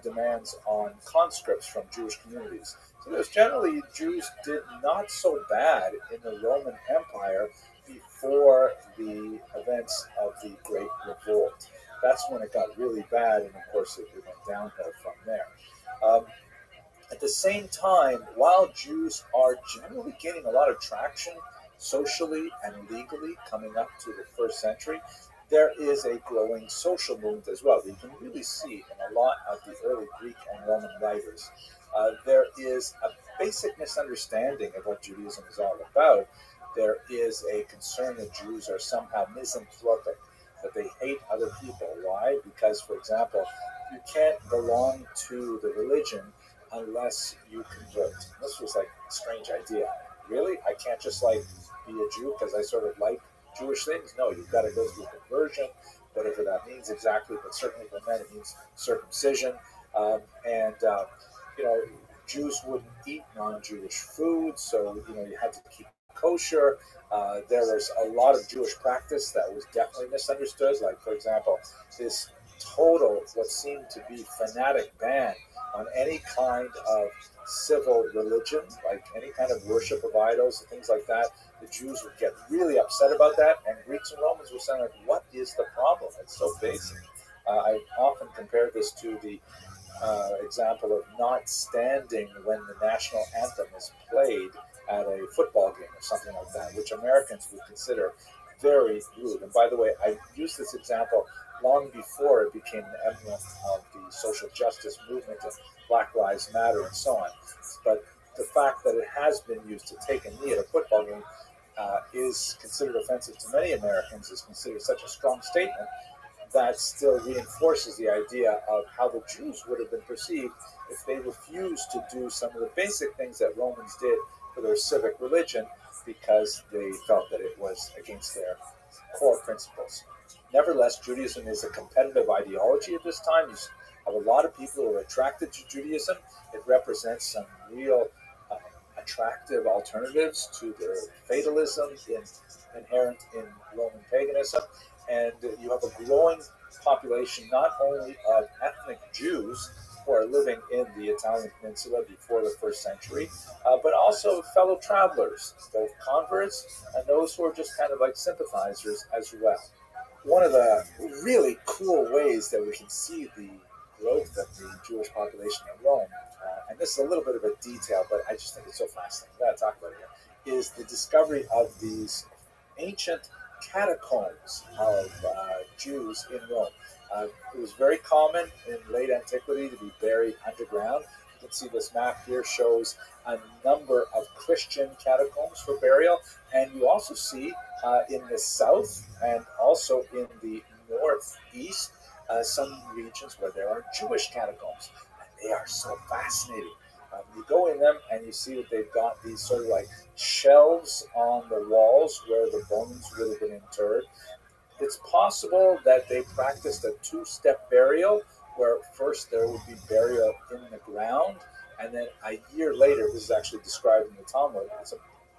demands on conscripts from Jewish communities. So there's generally Jews did not so bad in the Roman Empire before the events of the Great Revolt. That's when it got really bad, and of course it went downhill from there. At the same time, while Jews are generally gaining a lot of traction socially and legally coming up to the 1st century, there is a growing social movement as well that you can really see in a lot of the early Greek and Roman writers. There is a basic misunderstanding of what Judaism is all about. There is a concern that Jews are somehow misanthropic, that they hate other people. Why? Because, for example, you can't belong to the religion unless you convert. This was like a strange idea. Really? I can't just be a Jew because I sort of like Jewish things? No, you've got to go through conversion, whatever that means exactly, but certainly for men it means circumcision. Jews wouldn't eat non-Jewish food, so you had to keep kosher. There was a lot of Jewish practice that was definitely misunderstood, like, for example, this total, what seemed to be fanatic ban on any kind of civil religion, like any kind of worship of idols and things like that. The Jews would get really upset about that, and Greeks and Romans were saying, like, what is the problem? It's so basic. I often compare this to the example of not standing when the national anthem is played at a football game or something like that, which Americans would consider very rude. And by the way, I used this example long before it became an emblem of the social justice movement and Black Lives Matter and so on. But the fact that it has been used to take a knee at a football game is considered offensive to many Americans, is considered such a strong statement that still reinforces the idea of how the Jews would have been perceived if they refused to do some of the basic things that Romans did for their civic religion because they felt that it was against their core principles. Nevertheless, Judaism is a competitive ideology at this time. You have a lot of people who are attracted to Judaism. It represents some real attractive alternatives to the fatalism inherent in Roman paganism. And you have a growing population not only of ethnic Jews who are living in the Italian peninsula before the first century, but also fellow travelers, both converts and those who are just kind of like sympathizers as well. One of the really cool ways that we can see the growth of the Jewish population in Rome, and this is a little bit of a detail, but I just think it's so fascinating, I gotta talk about it here, is the discovery of these ancient catacombs of Jews in Rome. It was very common in late antiquity to be buried underground. You can see this map here shows a number of Christian catacombs for burial, and you also see in the south and also in the northeast some regions where there are Jewish catacombs, and they are so fascinating. You go in them and you see that they've got these sort of like shelves on the walls where the bones would have been interred. It's possible that they practiced a two-step burial where first there would be burial in the ground, and then a year later, this is actually described in the Talmud, it's a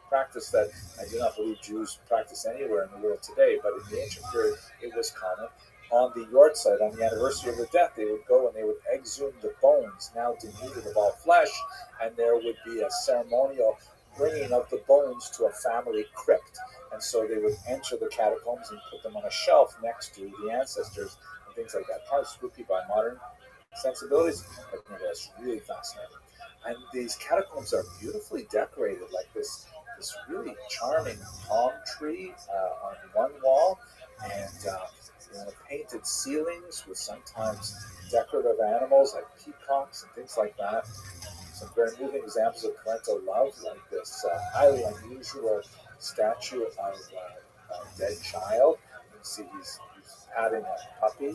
practice that I do not believe Jews practice anywhere in the world today, but in the ancient period it was common. On the yahrzeit, on the anniversary of the death, they would go and they would exhume the bones, now denuded of all flesh, and there would be a ceremonial bringing of the bones to a family crypt. And so they would enter the catacombs and put them on a shelf next to the ancestors and things like that. Kind of spooky by modern sensibilities, but that's really fascinating. And these catacombs are beautifully decorated, like this really charming palm tree on one wall, and painted ceilings with sometimes decorative animals like peacocks and things like that. Some very moving examples of parental love, like this highly unusual statue of a dead child. You can see he's patting a puppy.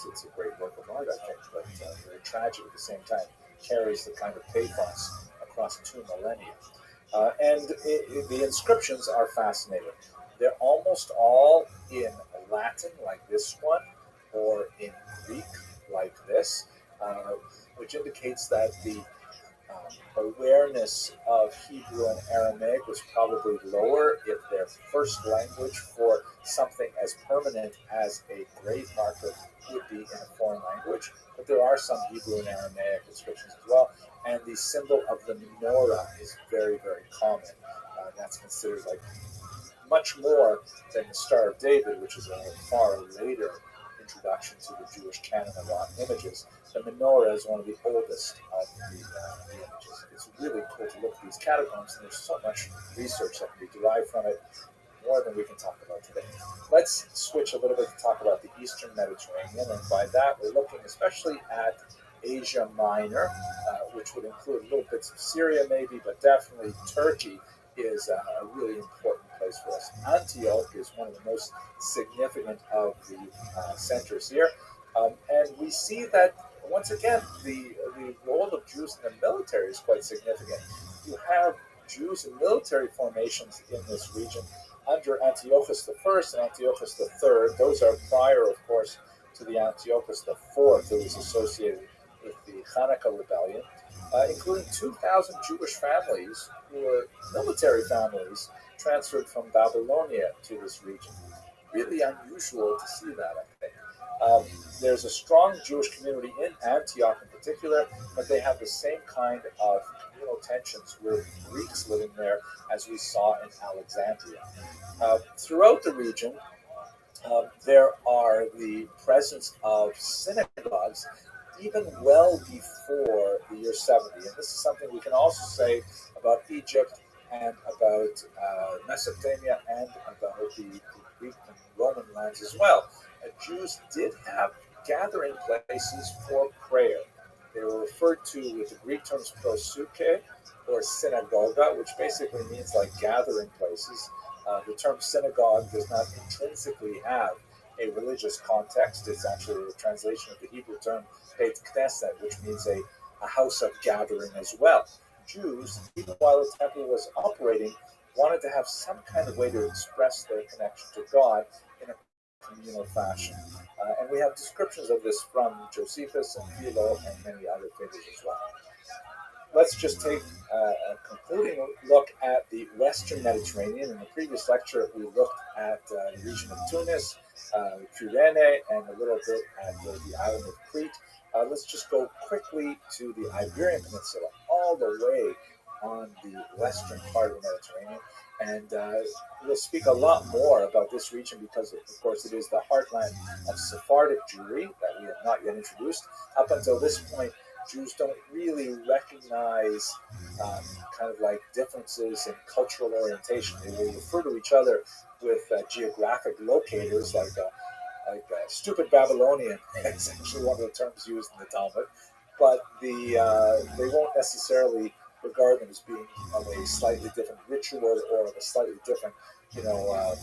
It's a great work of art, I think, but very tragic at the same time. Carries the kind of pathos across 2 millennia. And the inscriptions are fascinating. They're almost all in Latin, like this one, or in Greek, like this, which indicates that the awareness of Hebrew and Aramaic was probably lower if their first language for something as permanent as a grave marker would be in a foreign language. But there are some Hebrew and Aramaic inscriptions as well. And the symbol of the menorah is very, very common. That's considered like much more than the Star of David, which is a far later introduction to the Jewish canon of images. The menorah is one of the oldest of the images. It's really cool to look at these catacombs, and there's so much research that can be derived from it, more than we can talk about today. Let's switch a little bit to talk about the Eastern Mediterranean, and by that we're looking especially at Asia Minor, which would include little bits of Syria maybe, but definitely Turkey is a really important place for us. Antioch is one of the most significant of the centers here, and we see that once again the role of Jews in the military is quite significant. You have Jews in military formations in this region under Antiochus I and Antiochus III. Those are prior, of course, to the Antiochus IV that was associated with the Hanukkah rebellion, including 2,000 Jewish families who were military families transferred from Babylonia to this region. Really unusual to see that, I think. There's a strong Jewish community in Antioch in particular, but they have the same kind of communal tensions with Greeks living there as we saw in Alexandria. Throughout the region, there are the presence of synagogues even well before the year 70. And this is something we can also say about Egypt and about Mesopotamia and about the Greek and Roman lands as well. Jews did have gathering places for prayer. They were referred to with the Greek terms prosuke or synagoga, which basically means like gathering places. The term synagogue does not intrinsically have a religious context. It's actually a translation of the Hebrew term Beit Knesset, which means a house of gathering as well. Jews, even while the temple was operating, wanted to have some kind of way to express their connection to God in a similar fashion. And we have descriptions of this from Josephus and Philo and many other figures as well. Let's just take a concluding look at the Western Mediterranean. In the previous lecture, we looked at the region of Tunis, Cyrene, and a little bit at the island of Crete. Let's just go quickly to the Iberian Peninsula, all the way on the western part of the Mediterranean. And we'll speak a lot more about this region because, of course, it is the heartland of Sephardic Jewry that we have not yet introduced. Up until this point, Jews don't really recognize kind of like differences in cultural orientation. They will refer to each other with geographic locators like stupid Babylonian is actually one of the terms used in the Talmud, but they won't necessarily regard them as being of a slightly different ritual or of a slightly different,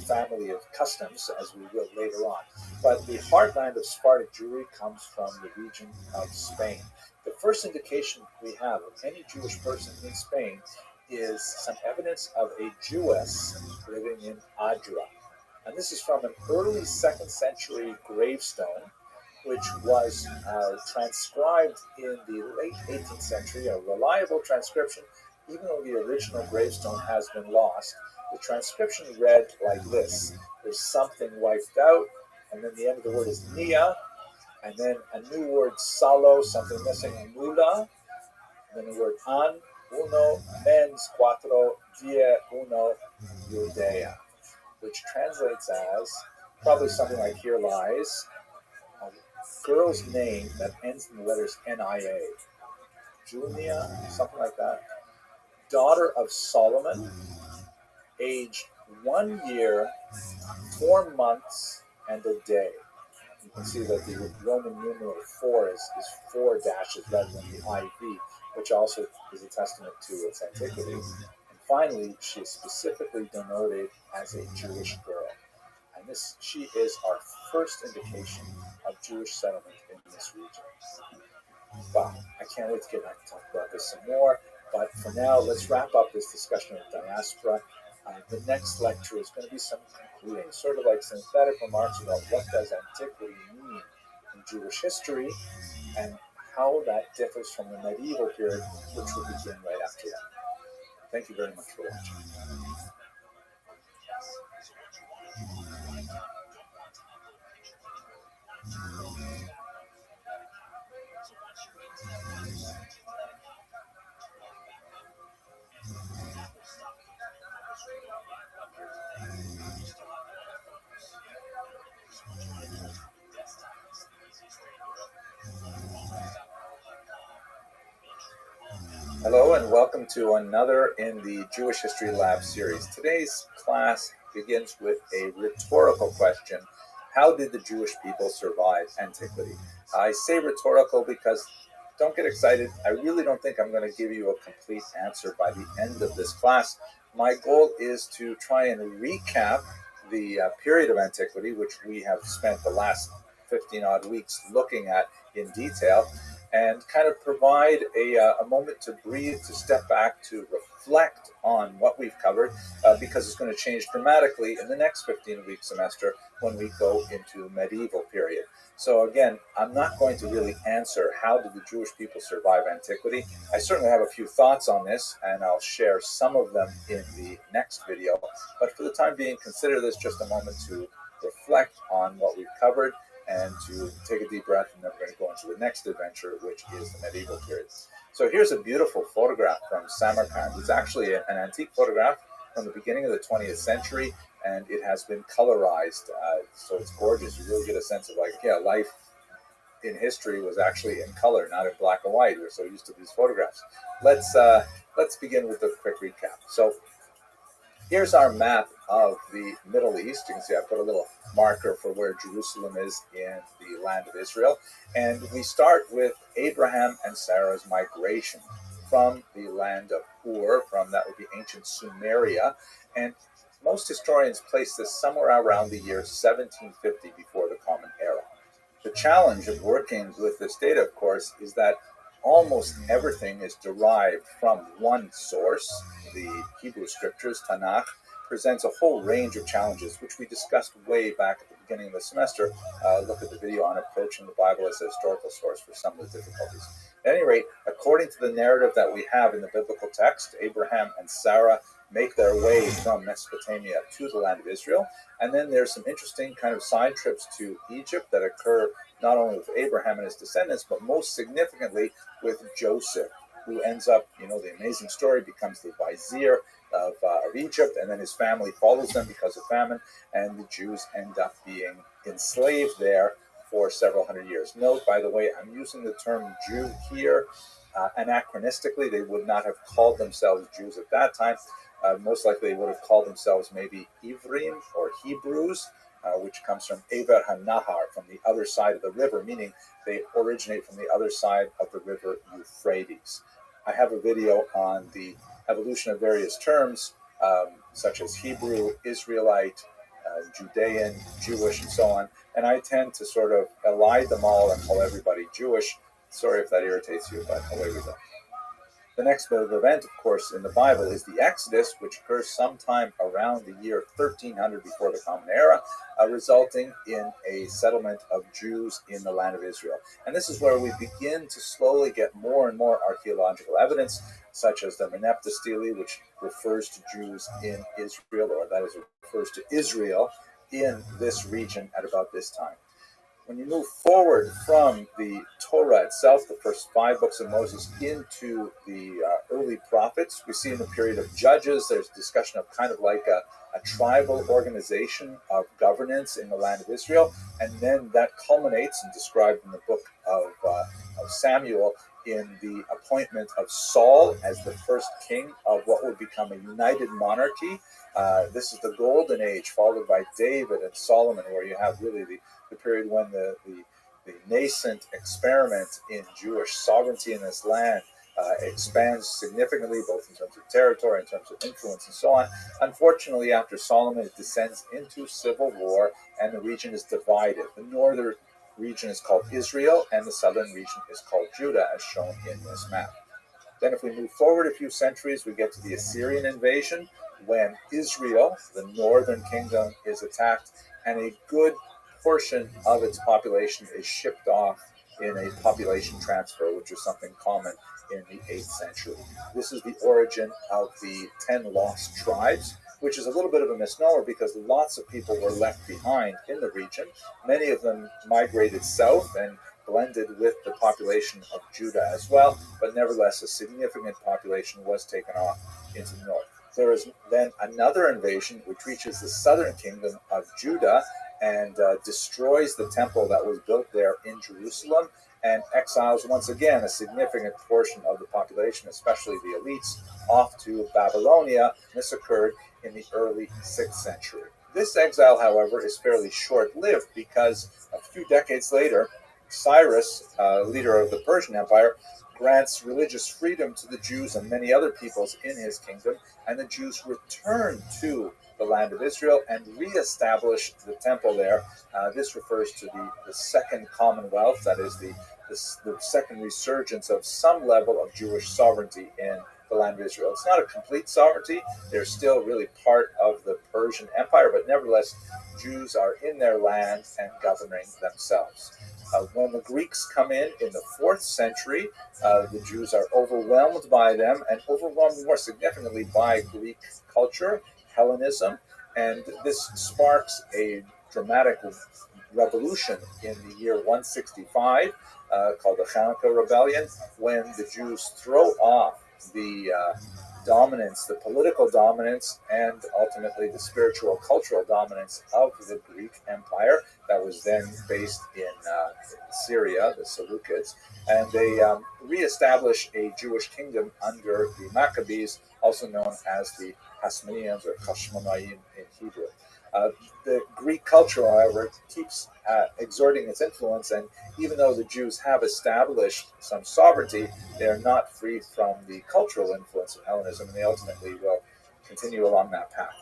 family of customs, as we will later on. But the heartland of Sephardic Jewry comes from the region of Spain. The first indication we have of any Jewish person in Spain is some evidence of a Jewess living in Adra. And this is from an early 2nd century gravestone, which was transcribed in the late 18th century, a reliable transcription, even though the original gravestone has been lost. The transcription read like this. There's something wiped out, and then the end of the word is nia, and then a new word, salo, something missing, mula, and then the word an, uno, mens, cuatro, die, uno, Judea, which translates as probably something like here lies, a girl's name that ends in the letters N-I-A, Junia, something like that, daughter of Solomon, aged 1 year, 4 months, and a day. You can see that the Roman numeral 4 is 4 dashes rather than the IV, which also is a testament to its antiquity. And finally, she is specifically denoted as a Jewish girl. And she is our first indication of Jewish settlement in this region. Wow, I can't wait to get back to talk about this some more. But for now, let's wrap up this discussion of diaspora. The next lecture is going to be some concluding sort of like synthetic remarks about what does antiquity mean in Jewish history and how that differs from the medieval period, which will begin right after that. Thank you very much for watching. Hello and welcome to another in the Jewish History Lab series. Today's class begins with a rhetorical question. How did the Jewish people survive antiquity? I say rhetorical because, don't get excited, I really don't think I'm going to give you a complete answer by the end of this class. My goal is to try and recap the period of antiquity, which we have spent the last 15 odd weeks looking at in detail, and kind of provide a moment to breathe, to step back, to reflect on what we've covered, because it's going to change dramatically in the next 15-week semester when we go into the medieval period. So again, I'm not going to really answer how did the Jewish people survive antiquity. I certainly have a few thoughts on this, and I'll share some of them in the next video. But for the time being, consider this just a moment to reflect on what we've covered and to take a deep breath, and then we're going to go into the next adventure, which is the medieval period. So here's a beautiful photograph from Samarkand. It's actually an antique photograph from the beginning of the 20th century, and it has been colorized, so it's gorgeous. You really get a sense of life in history was actually in color, not in black and white. We're so used to these photographs. Let's begin with a quick recap. So here's our map of the Middle East. You can see I put a little marker for where Jerusalem is in the land of Israel. And we start with Abraham and Sarah's migration from the land of Ur, that would be ancient Sumeria. And most historians place this somewhere around the year 1750 before the Common Era. The challenge of working with this data, of course, is that almost everything is derived from one source. The Hebrew scriptures, Tanakh, presents a whole range of challenges, which we discussed way back at the beginning of the semester, look at the video on approaching the Bible as a historical source for some of the difficulties. At any rate, according to the narrative that we have in the biblical text, Abraham and Sarah make their way from Mesopotamia to the land of Israel. And then there's some interesting kind of side trips to Egypt that occur not only with Abraham and his descendants, but most significantly with Joseph, who ends up, the amazing story, becomes the vizier of Egypt, and then his family follows them because of famine, and the Jews end up being enslaved there for several hundred years. Note, by the way, I'm using the term Jew here anachronistically. They would not have called themselves Jews at that time. Most likely they would have called themselves maybe Ivrim or Hebrews, which comes from Ever HaNahar, from the other side of the river, meaning they originate from the other side of the river Euphrates. I have a video on the evolution of various terms, such as Hebrew, Israelite, Judean, Jewish, and so on, and I tend to sort of elide them all and call everybody Jewish. Sorry if that irritates you, but away with it. The next bit of event, of course, in the Bible is the Exodus, which occurs sometime around the year 1300 before the Common Era, resulting in a settlement of Jews in the land of Israel. And this is where we begin to slowly get more and more archaeological evidence, such as the Merneptah stele, which refers to Jews in Israel, or that is, refers to Israel in this region at about this time. When you move forward from the Torah itself, the first 5 books of Moses, into the early prophets, we see in the period of Judges, there's discussion of kind of like a tribal organization of governance in the land of Israel, and then that culminates and described in the book of Samuel in the appointment of Saul as the first king of what would become a united monarchy. This is the golden age, followed by David and Solomon, where you have really the period when the nascent experiment in Jewish sovereignty in this land expands significantly, both in terms of territory, in terms of influence, and so on. Unfortunately, after Solomon, it descends into civil war, and the region is divided. The northern region is called Israel, and the southern region is called Judah, as shown in this map. Then if we move forward a few centuries, we get to the Assyrian invasion, when Israel, the northern kingdom, is attacked, and a good portion of its population is shipped off in a population transfer, which is something common in the 8th century. This is the origin of the 10 lost tribes, which is a little bit of a misnomer because lots of people were left behind in the region. Many of them migrated south and blended with the population of Judah as well, but nevertheless a significant population was taken off into the north. There is then another invasion which reaches the southern kingdom of Judah and destroys the temple that was built there in Jerusalem and exiles once again a significant portion of the population, especially the elites, off to Babylonia. This occurred in the early 6th century. This exile, however, is fairly short-lived because a few decades later, Cyrus, leader of the Persian Empire, grants religious freedom to the Jews and many other peoples in his kingdom, and the Jews return to the land of Israel and reestablish the temple there. This refers to the Second Commonwealth, that is the second resurgence of some level of Jewish sovereignty in the land of Israel. It's not a complete sovereignty. They're still really part of the Persian Empire, but nevertheless, Jews are in their land and governing themselves. When the Greeks come in the 4th century, the Jews are overwhelmed by them and overwhelmed more significantly by Greek culture, Hellenism, and this sparks a dramatic revolution in the year 165 called the Hanukkah Rebellion, when the Jews throw off the dominance, the political dominance, and ultimately the spiritual, cultural dominance of the Greek Empire that was then based in Syria, the Seleucids, and they reestablish a Jewish kingdom under the Maccabees, also known as the Hasmoneans or Hashmonaim in Hebrew. The Greek culture, however, keeps exerting its influence, and even though the Jews have established some sovereignty, they are not free from the cultural influence of Hellenism, and they ultimately will continue along that path.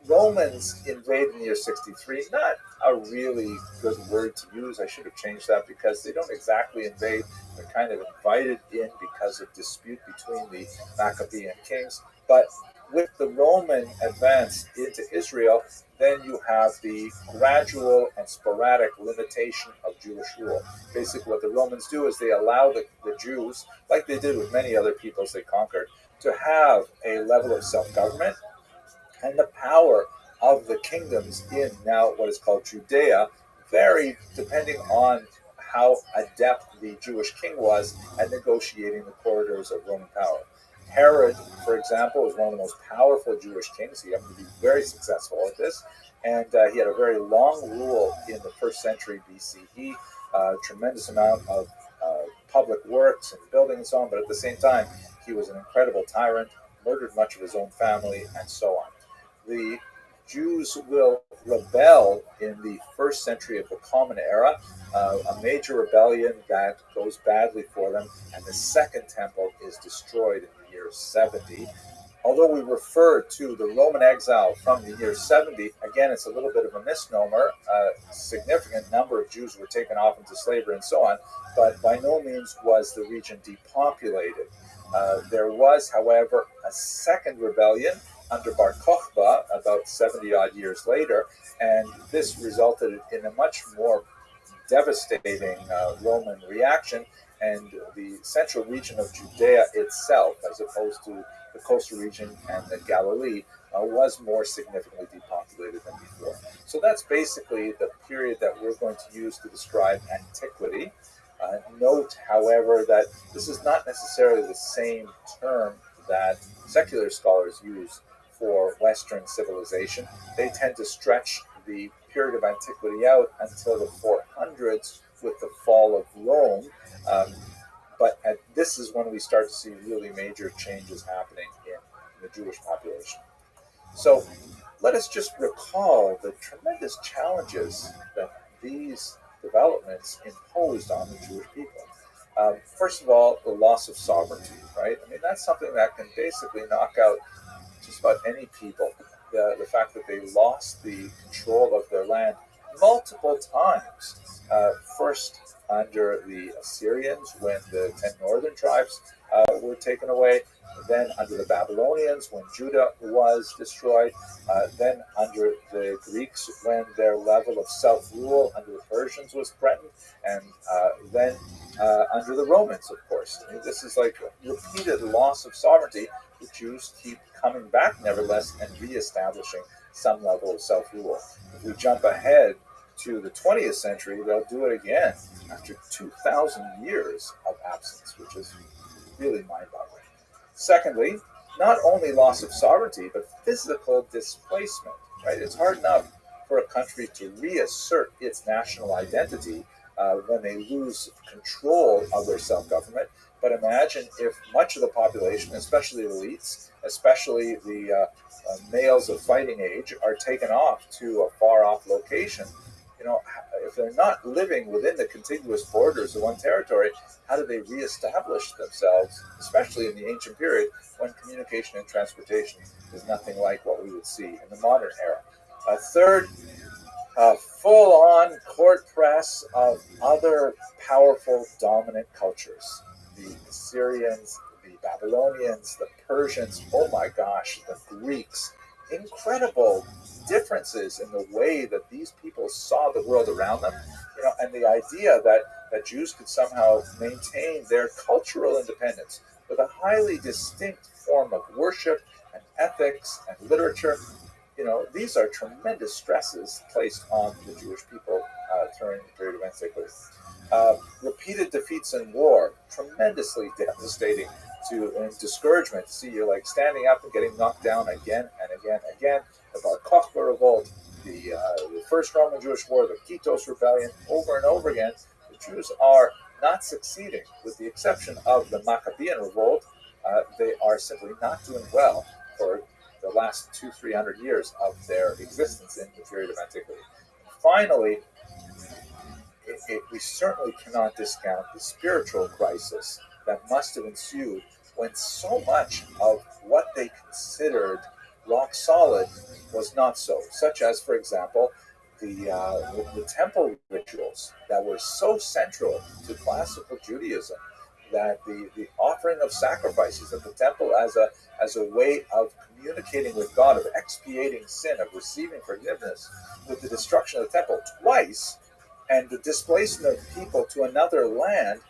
Romans invade in the year 63, not a really good word to use. I should have changed that because they don't exactly invade. They're kind of invited in because of dispute between the Maccabean kings. But with the Roman advance into Israel, then you have the gradual and sporadic limitation of Jewish rule. Basically, what the Romans do is they allow the Jews, like they did with many other peoples they conquered, to have a level of self-government, and the power of the kingdoms in now what is called Judea varied depending on how adept the Jewish king was at negotiating the corridors of Roman power. Herod, for example, was one of the most powerful Jewish kings. He happened to be very successful at this, and he had a very long rule in the 1st century BCE, tremendous amount of public works and building and so on, but at the same time, he was an incredible tyrant, murdered much of his own family, and so on. The Jews will rebel in the 1st century of the Common Era, a major rebellion that goes badly for them, and the Second Temple is destroyed in the year 70. Although we refer to the Roman exile from the year 70, again, it's a little bit of a misnomer. A significant number of Jews were taken off into slavery and so on, but by no means was the region depopulated. There was, however, a second rebellion under Bar Kokhba about 70-odd years later, and this resulted in a much more devastating Roman reaction, and the central region of Judea itself, as opposed to the coastal region and the Galilee, was more significantly depopulated than before. So that's basically the period that we're going to use to describe antiquity. Note, however, that this is not necessarily the same term that secular scholars use for Western civilization. They tend to stretch the period of antiquity out until the 400s with the fall of Rome. But this is when we start to see really major changes happening in the Jewish population. So let us just recall the tremendous challenges that these developments imposed on the Jewish people. First of all, the loss of sovereignty, right? I mean, that's something that can basically knock out just about any people. The fact that they lost the control of their land multiple times. First under the Assyrians when the 10 northern tribes were taken away, then under the Babylonians when Judah was destroyed, then under the Greeks when their level of self-rule under the Persians was threatened, and then under the Romans, of course. I mean, this is like repeated loss of sovereignty. The Jews keep coming back, nevertheless, and reestablishing some level of self-rule. If we jump ahead to the 20th century, they'll do it again after 2,000 years of absence, which is really mind-boggling. Secondly, not only loss of sovereignty, but physical displacement, right? It's hard enough for a country to reassert its national identity when they lose control of their self-government. But imagine if much of the population, especially the elites, especially the males of fighting age, are taken off to a far-off location. You know, if they're not living within the contiguous borders of one territory, how do they reestablish themselves, especially in the ancient period when communication and transportation is nothing like what we would see in the modern era? Third, full-on court press of other powerful dominant cultures. The Assyrians, the Babylonians, the Persians, oh my gosh, the Greeks. Incredible differences in the way that these people saw the world around them, you know, and the idea that Jews could somehow maintain their cultural independence with a highly distinct form of worship and ethics and literature. You know, these are tremendous stresses placed on the Jewish people during the period of antiquity. Repeated defeats in war, tremendously devastating and discouragement to see you like standing up and getting knocked down again and again and again. The Bar Kokhba revolt, the First Roman Jewish War, the Kitos Rebellion, over and over again. The Jews are not succeeding, with the exception of the Maccabean revolt. They are simply not doing well for the last 200-300 years of their existence in the period of antiquity. Finally, we certainly cannot discount the spiritual crisis that must have ensued when so much of what they considered rock solid was not so, such as, for example, the temple rituals that were so central to classical Judaism that the offering of sacrifices at the temple as a way of communicating with God, of expiating sin, of receiving forgiveness, with the destruction of the temple twice and the displacement of people to another land,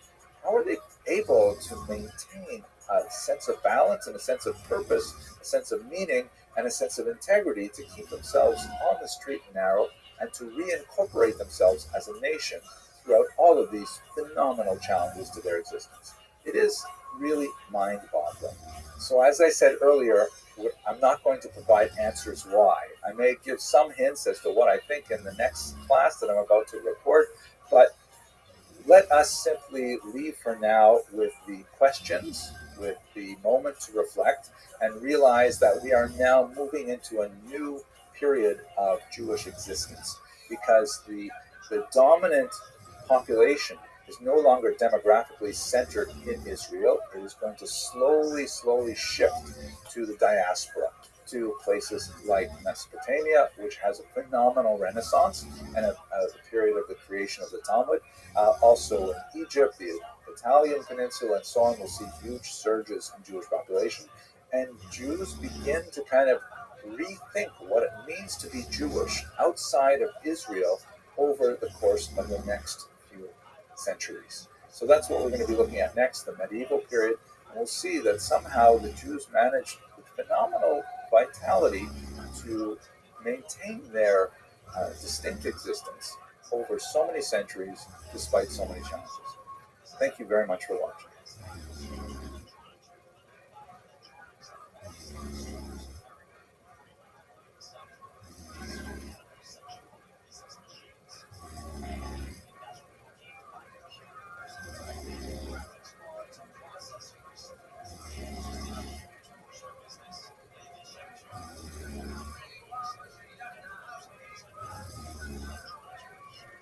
how are they able to maintain a sense of balance and a sense of purpose, a sense of meaning, and a sense of integrity to keep themselves on the straight and narrow and to reincorporate themselves as a nation throughout all of these phenomenal challenges to their existence? It is really mind-boggling. So as I said earlier, I'm not going to provide answers why. I may give some hints as to what I think in the next class that I'm about to report, but let us simply leave for now with the questions, with the moment to reflect, and realize that we are now moving into a new period of Jewish existence, because the dominant population is no longer demographically centered in Israel. It is going to slowly shift to the diaspora, to places like Mesopotamia, which has a phenomenal renaissance and a period of the creation of the Talmud. Also in Egypt, the Italian peninsula, and so on, will see huge surges in Jewish population. And Jews begin to kind of rethink what it means to be Jewish outside of Israel over the course of the next few centuries. So that's what we're going to be looking at next, the medieval period. And we'll see that somehow the Jews managed with phenomenal vitality to maintain their distinct existence over so many centuries despite so many challenges. Thank you very much for watching.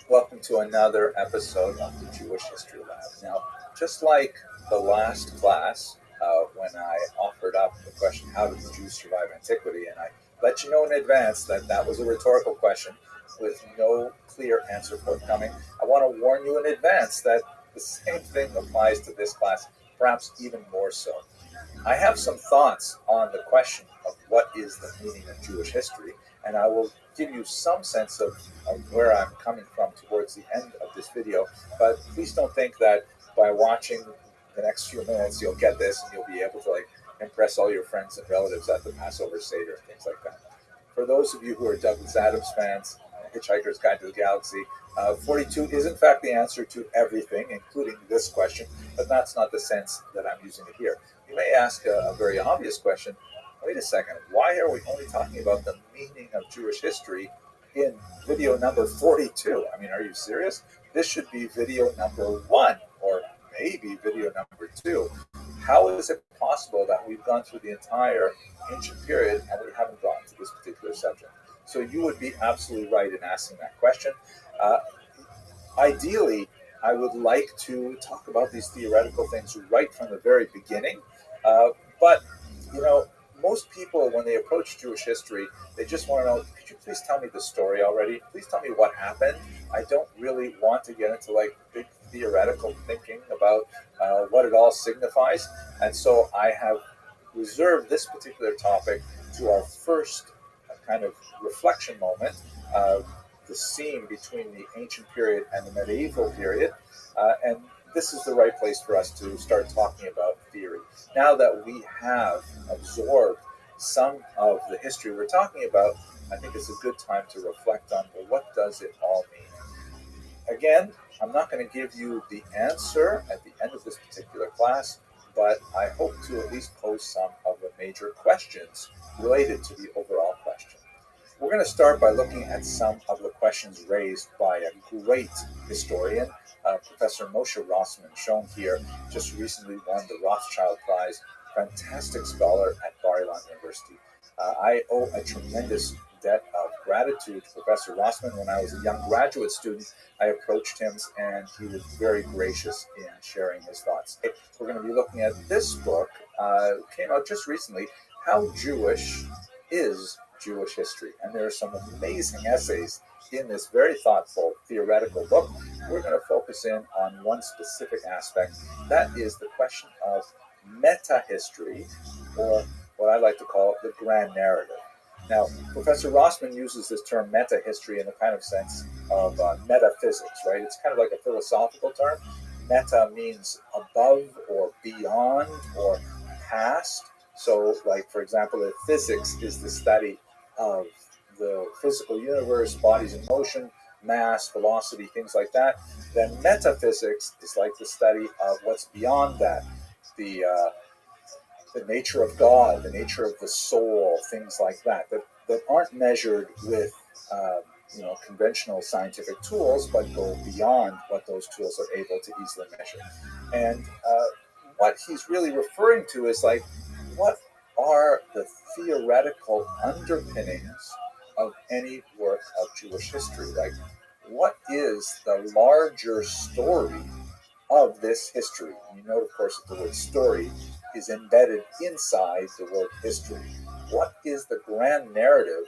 Welcome to another episode of the Jewish History Lab. Now, just like the last class, when I offered up the question, how did the Jews survive antiquity? And I let you know in advance that that was a rhetorical question with no clear answer forthcoming. I want to warn you in advance that the same thing applies to this class, perhaps even more so. I have some thoughts on the question of what is the meaning of Jewish history, and I will give you some sense of where I'm coming from towards the end of this video. But please don't think that by watching the next few minutes you'll get this and you'll be able to impress all your friends and relatives at the Passover Seder and things like that. For those of you who are Douglas Adams fans, Hitchhiker's Guide to the Galaxy, 42 is in fact the answer to everything, including this question, but that's not the sense that I'm using it here. You may ask a very obvious question. Wait a second, why are we only talking about the meaning of Jewish history in video number 42? I mean, are you serious? This should be video number 1, or maybe video number 2. How is it possible that we've gone through the entire ancient period and we haven't gotten to this particular subject? So you would be absolutely right in asking that question. Ideally, I would like to talk about these theoretical things right from the very beginning, but most people, when they approach Jewish history, they just want to know, could you please tell me the story already? Please tell me what happened. I don't really want to get into big theoretical thinking about what it all signifies. And so I have reserved this particular topic to our first kind of reflection moment, the seam between the ancient period and the medieval period. And this is the right place for us to start talking about theory. Now that we have absorbed some of the history we're talking about, I think it's a good time to reflect on, well, what does it all mean? Again, I'm not going to give you the answer at the end of this particular class, but I hope to at least pose some of the major questions related to the overall question. We're going to start by looking at some of the questions raised by a great historian, Professor Moshe Rossman, shown here, just recently won the Rothschild Prize, fantastic scholar at Bar-Ilan University. I owe a tremendous debt of gratitude to Professor Rossman. When I was a young graduate student, I approached him and he was very gracious in sharing his thoughts. We're going to be looking at this book, came out just recently, How Jewish is Jewish History? And there are some amazing essays in this very thoughtful theoretical book. we're going to focus in on one specific aspect. That is the question of meta-history, or what I like to call the grand narrative. Now, Professor Rossman uses this term meta-history in the kind of sense of metaphysics, right? It's kind of like a philosophical term. Meta means above or beyond or past. So, like, for example, if physics is the study of the physical universe, bodies in motion, mass, velocity, things like that, then metaphysics is like the study of what's beyond that, the nature of God, the nature of the soul, things like that, that aren't measured with conventional scientific tools, but go beyond what those tools are able to easily measure. And what he's really referring to is like, what are the theoretical underpinnings of any work of Jewish history? Like, what is the larger story of this history? And you note, of course, that the word story is embedded inside the word history. What is the grand narrative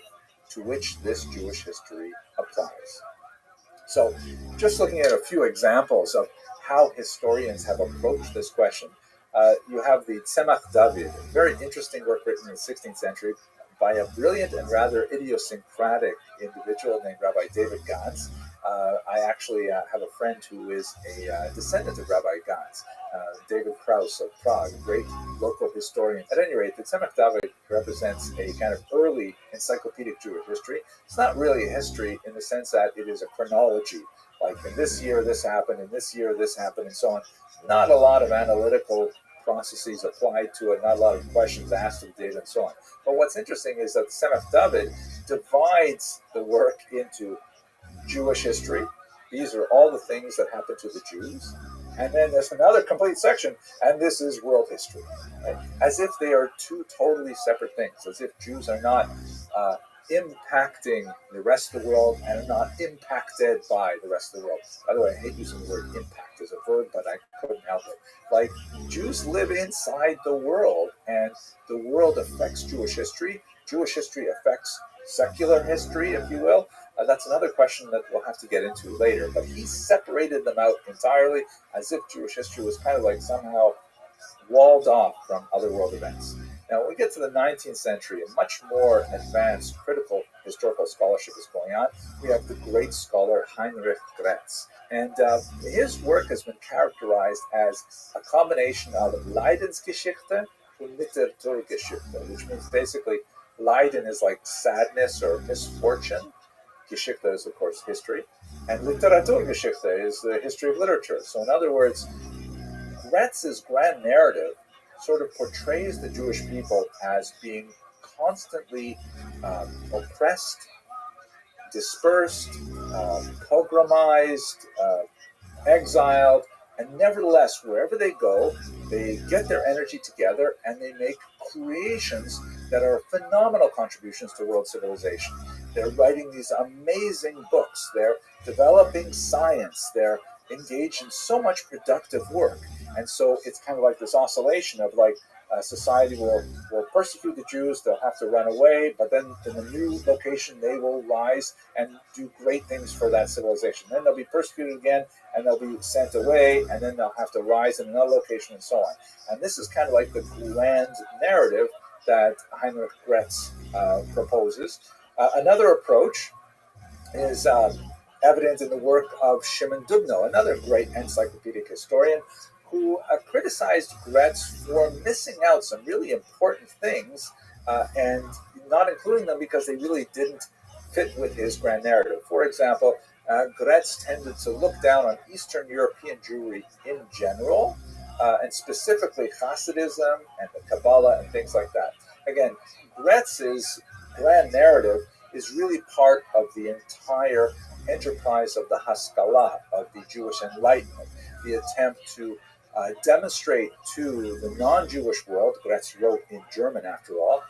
to which this Jewish history applies? So, just looking at a few examples of how historians have approached this question, you have the Tzemach David, a very interesting work written in the 16th century by a brilliant and rather idiosyncratic individual named Rabbi David Gans. I actually have a friend who is a descendant of Rabbi Gans, David Krauss of Prague, a great local historian. At any rate, the Tzemach David represents a kind of early encyclopedic Jewish history. It's not really a history in the sense that it is a chronology, like in this year this happened, in this year this happened, and so on. Not a lot of analytical processes applied to it, not a lot of questions asked of the data, and so on. But what's interesting is that Tzemach David divides the work into Jewish history. These are all the things that happened to the Jews. And then there's another complete section, and this is world history. Right? As if they are two totally separate things, as if Jews are not impacting the rest of the world and are not impacted by the rest of the world. By the way, I hate using the word impact as a verb, but I couldn't help it. Like, Jews live inside the world, and the world affects Jewish history. Jewish history affects secular history, if you will. That's another question that we'll have to get into later. But he separated them out entirely, as if Jewish history was kind of like somehow walled off from other world events. Now, when we get to the 19th century, a much more advanced critical historical scholarship is going on. We have the great scholar Heinrich Gretz. And his work has been characterized as a combination of Leidensgeschichte and Literaturgeschichte, which means basically Leiden is like sadness or misfortune. Geschichte is, of course, history. And Literaturgeschichte is the history of literature. So, in other words, Gretz's grand narrative sort of portrays the Jewish people as being constantly oppressed, dispersed, pogromized, exiled, and nevertheless, wherever they go, they get their energy together and they make creations that are phenomenal contributions to world civilization. They're writing these amazing books. They're developing science. They're engaged in so much productive work. And so it's kind of like this oscillation of like society will persecute the Jews, they'll have to run away, but then in the new location they will rise and do great things for that civilization. Then they'll be persecuted again and they'll be sent away, and then they'll have to rise in another location and so on. And this is kind of like the grand narrative that Heinrich Gretz proposes. Another approach is evident in the work of Shimon Dubno, another great encyclopedic historian, who criticized Gretz for missing out some really important things and not including them because they really didn't fit with his grand narrative. For example, Gretz tended to look down on Eastern European Jewry in general, and specifically Hasidism and the Kabbalah and things like that. Again, Gretz's grand narrative is really part of the entire enterprise of the Haskalah, of the Jewish Enlightenment, the attempt to demonstrate to the non-Jewish world, Gretz wrote in German after all,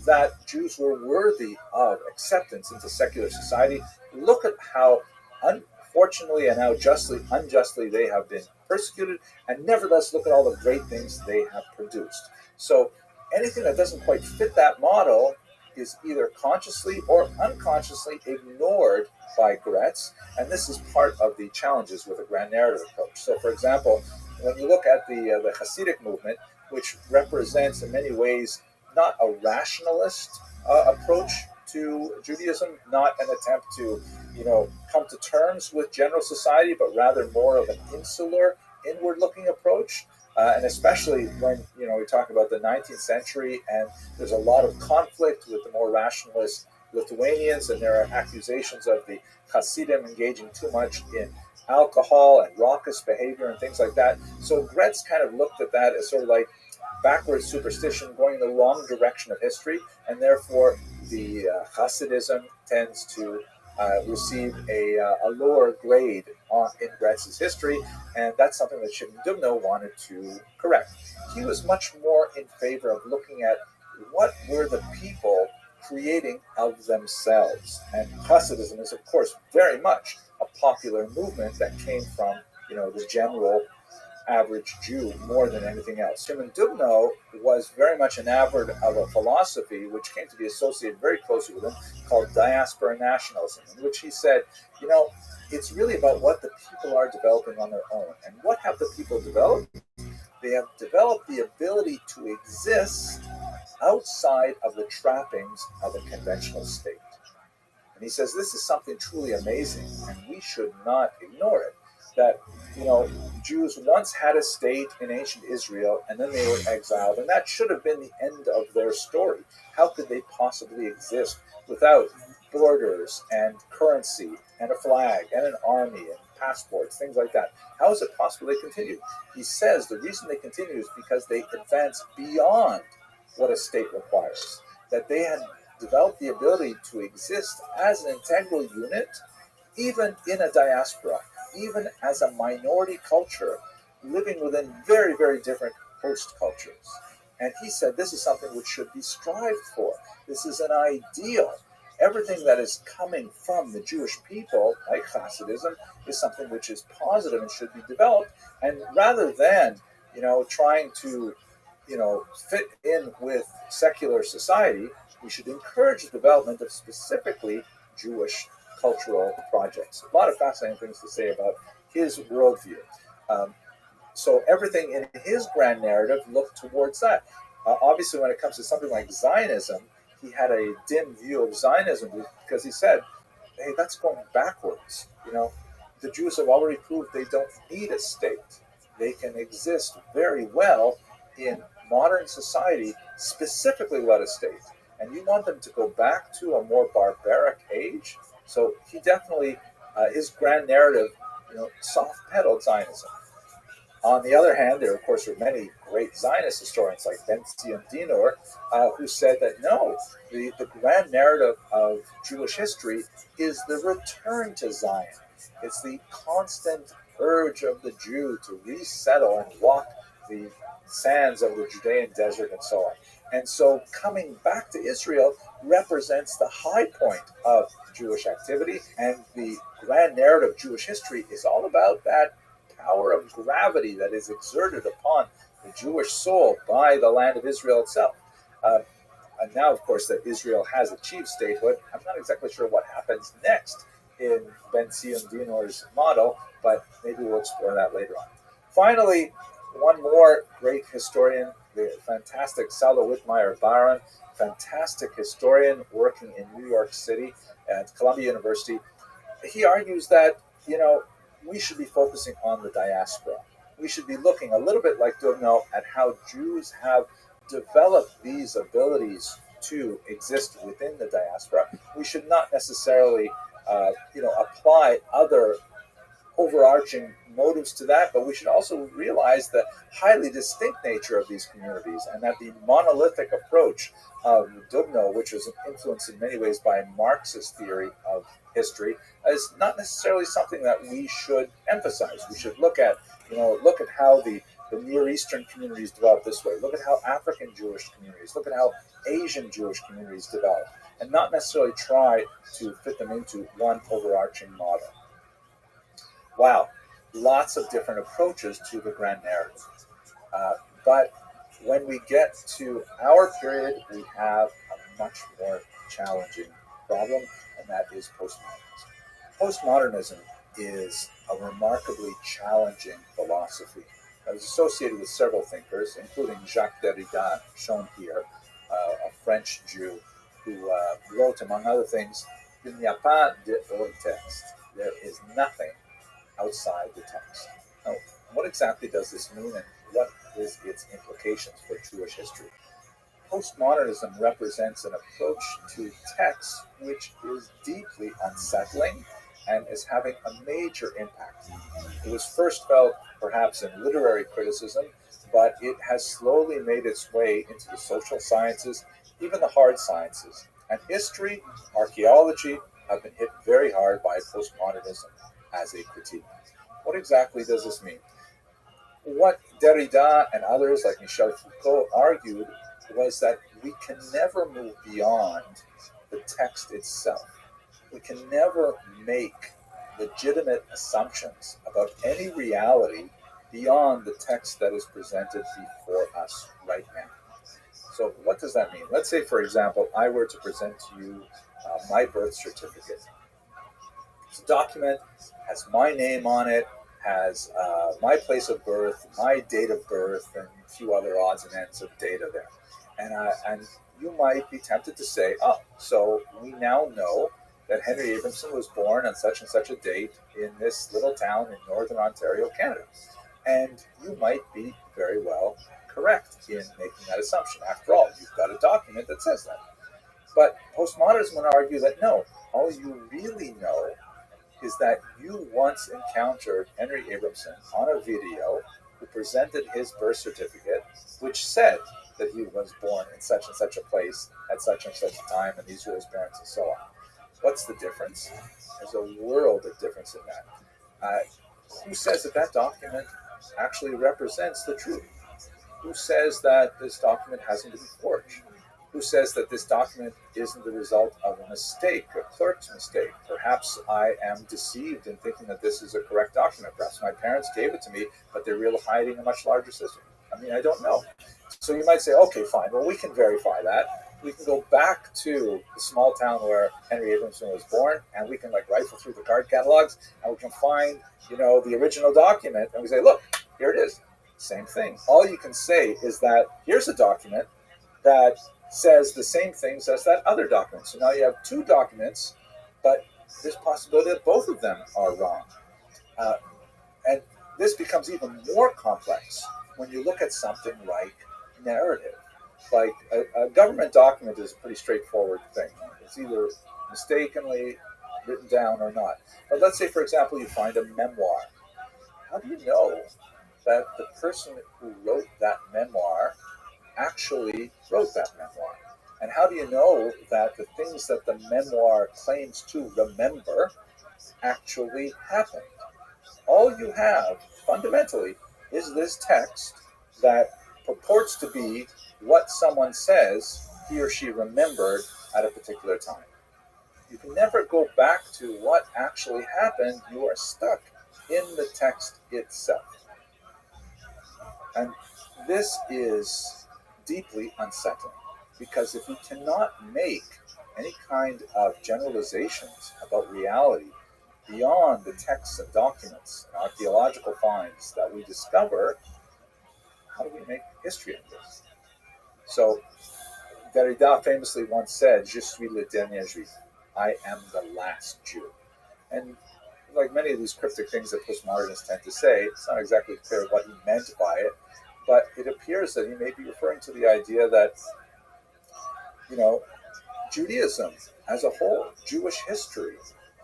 that Jews were worthy of acceptance into secular society. Look at how unfortunately and how unjustly they have been persecuted, and nevertheless look at all the great things they have produced. So anything that doesn't quite fit that model is either consciously or unconsciously ignored by Gretz, and this is part of the challenges with a grand narrative approach. So, for example, when you look at the Hasidic movement, which represents in many ways not a rationalist approach to Judaism, not an attempt to, come to terms with general society, but rather more of an insular, inward-looking approach. And especially when we talk about the 19th century, and there's a lot of conflict with the more rationalist Lithuanians, and there are accusations of the Hasidim engaging too much in alcohol and raucous behavior and things like that. So Gretz kind of looked at that as sort of like backward superstition going in the wrong direction of history, and therefore the Hasidism tends to receive a lower grade in Gretz's history, and that's something that Shimon Dubno wanted to correct. He was much more in favor of looking at what were the people creating of themselves, and Hasidism is, of course, very much a popular movement that came from the general average Jew more than anything else. Shimon Dubno was very much enamored of a philosophy which came to be associated very closely with him, called diaspora nationalism, in which he said, it's really about what the people are developing on their own. And what have the people developed? They have developed the ability to exist outside of the trappings of a conventional state. And he says this is something truly amazing, and we should not ignore it. That Jews once had a state in ancient Israel, and then they were exiled, and that should have been the end of their story. How could they possibly exist without borders and currency and a flag and an army and passports, things like that? How is it possible they continue? He says the reason they continue is because they advance beyond what a state requires, that they had developed the ability to exist as an integral unit, even in a diaspora, even as a minority culture, living within very, very different host cultures. And he said this is something which should be strived for. This is an ideal. Everything that is coming from the Jewish people, like Hasidism, is something which is positive and should be developed. And rather than, trying to, fit in with secular society, we should encourage the development of specifically Jewish cultural projects. A lot of fascinating things to say about his worldview. So everything in his grand narrative looked towards that. Obviously, when it comes to something like Zionism, he had a dim view of Zionism because he said, hey, that's going backwards. The Jews have already proved they don't need a state. They can exist very well in modern society, specifically without a state. And you want them to go back to a more barbaric age? So he definitely, his grand narrative, soft-pedaled Zionism. On the other hand, there, of course, are many great Zionist historians like Ben Zion Dinur, who said that no, the grand narrative of Jewish history is the return to Zion. It's the constant urge of the Jew to resettle and walk the sands of the Judean desert and so on. And so coming back to Israel represents the high point of Jewish activity, and the grand narrative of Jewish history is all about that power of gravity that is exerted upon the Jewish soul by the land of Israel itself. And now, of course, that Israel has achieved statehood, I'm not exactly sure what happens next in Ben Zion Dinur's model, but maybe we'll explore that later on. Finally, one more great historian, the fantastic Salo Whitmire Baron, fantastic historian working in New York City at Columbia University. He argues that, we should be focusing on the diaspora. We should be looking a little bit like Dubno at how Jews have developed these abilities to exist within the diaspora. We should not necessarily, apply other overarching motives to that, but we should also realize the highly distinct nature of these communities, and that the monolithic approach of Dubno, which was influenced in many ways by Marxist theory of history, is not necessarily something that we should emphasize. We should look at how the Near Eastern communities developed this way. Look at how African Jewish communities, look at how Asian Jewish communities developed, and not necessarily try to fit them into one overarching model. Wow, lots of different approaches to the grand narrative. But when we get to our period, we have much more challenging problem, and that is postmodernism. Postmodernism is a remarkably challenging philosophy that is associated with several thinkers, including Jacques Derrida, shown here, a French Jew who wrote, among other things, Il n'y a pas de hors texte. There is nothing outside the text. Now, what exactly does this mean, and what is its implications for Jewish history? Postmodernism represents an approach to text which is deeply unsettling and is having a major impact. It was first felt perhaps in literary criticism, but it has slowly made its way into the social sciences, even the hard sciences. And history, archaeology have been hit very hard by postmodernism as a critique. What exactly does this mean? What Derrida and others like Michel Foucault argued was that we can never move beyond the text itself. We can never make legitimate assumptions about any reality beyond the text that is presented before us right now. So what does that mean? Let's say, for example, I were to present to you my birth certificate. It's a document, has my name on it, has my place of birth, my date of birth, and a few other odds and ends of data there. And you might be tempted to say, oh, so we now know that Henry Abramson was born on such and such a date in this little town in northern Ontario, Canada. And you might be very well correct in making that assumption. After all, you've got a document that says that. But postmodernism would argue that no, all you really know is that you once encountered Henry Abramson on a video who presented his birth certificate, which said that he was born in such and such a place at such and such a time, and these were his parents, and so on. What's the difference? There's a world of difference in that. Who says that that document actually represents the truth? Who says that this document hasn't been forged? Who says that this document isn't the result of a mistake, a clerk's mistake? Perhaps I am deceived in thinking that this is a correct document. Perhaps my parents gave it to me, but they're really hiding a much larger system. I mean, I don't know. So you might say, okay, fine. Well, we can verify that. We can go back to the small town where Henry Abramson was born, and we can rifle through the card catalogs, and we can find, the original document, and we say, look, here it is. Same thing. All you can say is that here's a document that says the same things as that other document. So now you have two documents, but there's possibility that both of them are wrong. And this becomes even more complex when you look at something like narrative. Like a government document is a pretty straightforward thing. It's either mistakenly written down or not. But let's say, for example, you find a memoir. How do you know that the person who wrote that memoir actually wrote that memoir? And how do you know that the things that the memoir claims to remember actually happened? All you have, fundamentally, is this text that purports to be what someone says he or she remembered at a particular time. You can never go back to what actually happened. You are stuck in the text itself. And this is deeply unsettling, because if we cannot make any kind of generalizations about reality beyond the texts and documents and archaeological finds that we discover, how do we make history of this? So Derrida famously once said, "Je suis le dernier juif." I am the last Jew. And like many of these cryptic things that postmodernists tend to say, it's not exactly clear what he meant by it, but it appears that he may be referring to the idea that, Judaism as a whole, Jewish history,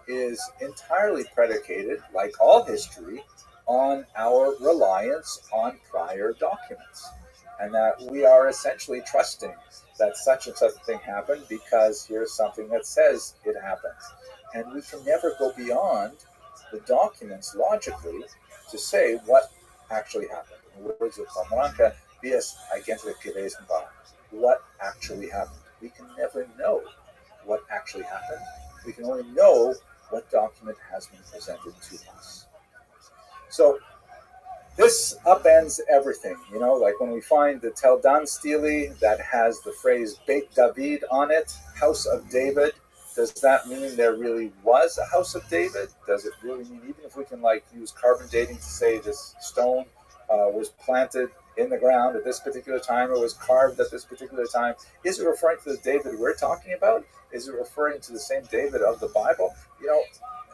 is entirely predicated, like all history, on our reliance on prior documents. And that we are essentially trusting that such and such a thing happened because here's something that says it happened. And we can never go beyond the documents logically to say what actually happened. In the words of Pomeranka, "Bias eigentlich gewesen war." What actually happened? We can never know what actually happened. We can only know what document has been presented to us. So This upends everything, you know, like when we find the Tel Dan Stele that has the phrase Beit David on it, House of David. Does that mean there really was a House of David? Does it really mean, even if we can like use carbon dating to say this stone was planted in the ground at this particular time or was carved at this particular time, is it referring to the David we're talking about? Is it referring to the same David of the Bible? You know,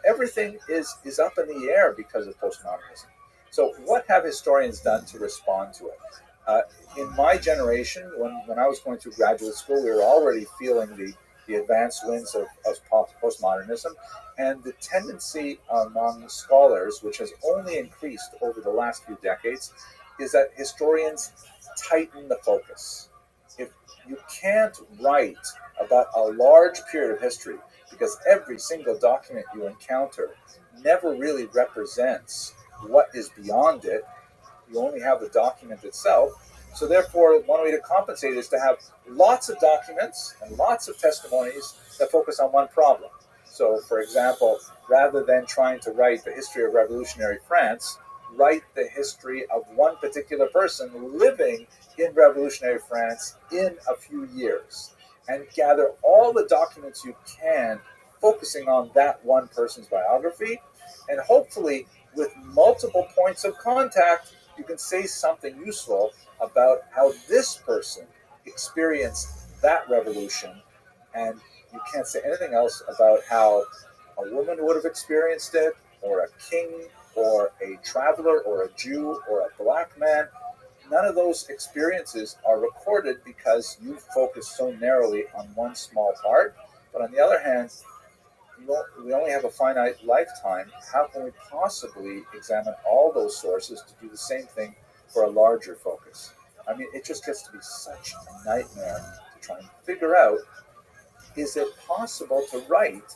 everything is up in the air because of postmodernism. So what have historians done to respond to it? In my generation, when I was going through graduate school, we were already feeling the advanced winds of postmodernism, and the tendency among scholars, which has only increased over the last few decades, is that historians tighten the focus. If you can't write about a large period of history, because every single document you encounter never really represents what is beyond it, you only have the document itself. So therefore, one way to compensate is to have lots of documents and lots of testimonies that focus on one problem. So, for example, rather than trying to write the history of revolutionary France, write the history of one particular person living in revolutionary France in a few years, and gather all the documents you can, focusing on that one person's biography, and hopefully with multiple points of contact, you can say something useful about how this person experienced that revolution, and you can't say anything else about how a woman would have experienced it, or a king, or a traveler, or a Jew, or a black man. None of those experiences are recorded because you focus so narrowly on one small part. But on the other hand, we only have a finite lifetime. How can we possibly examine all those sources to do the same thing for a larger focus? I mean, it just gets to be such a nightmare to try and figure out, is it possible to write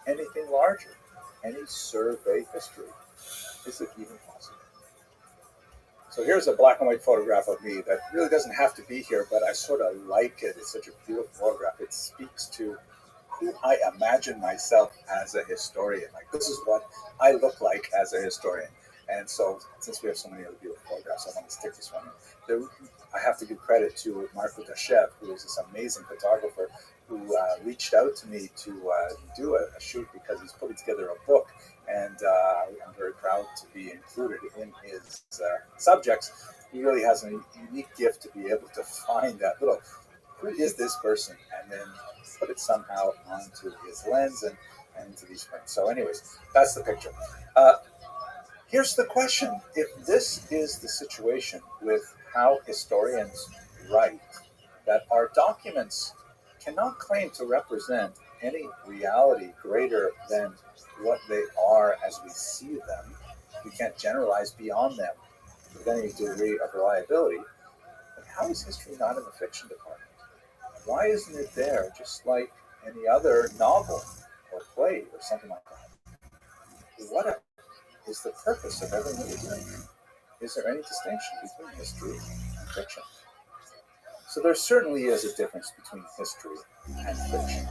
anything larger? Any survey history? Is it even possible? So here's a black and white photograph of me that really doesn't have to be here, but I sort of like it. It's such a beautiful photograph. It speaks to who I imagine myself as a historian. Like, this is what I look like as a historian. And so, since we have so many other beautiful photographs, I want to stick this one in. I have to give credit to Marco Dashev, who is this amazing photographer who reached out to me to do a shoot because he's putting together a book. And I'm very proud to be included in his subjects. He really has a unique gift to be able to find that little, who is this person, and then put it somehow onto his lens and into these prints. So anyways, that's the picture. Here's the question. If this is the situation with how historians write, that our documents cannot claim to represent any reality greater than what they are as we see them, we can't generalize beyond them with any degree of reliability, then how is history not in the fiction department? Why isn't it there just like any other novel or play or something like that? What is the purpose of everything that we're doing? Is there any distinction between history and fiction? So there certainly is a difference between history and fiction.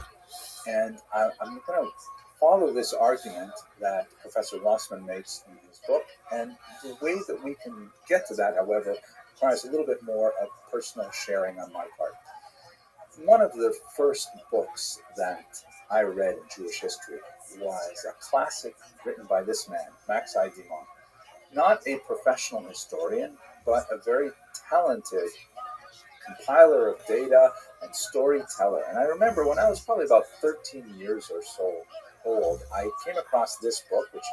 And I'm going to follow this argument that Professor Rossman makes in his book. And the way that we can get to that, however, requires a little bit more of personal sharing on my part. One of the first books that I read in Jewish history was a classic written by this man, Max I. Dimon. Not a professional historian, but a very talented compiler of data and storyteller. And I remember when I was probably about 13 years or so old, I came across this book, which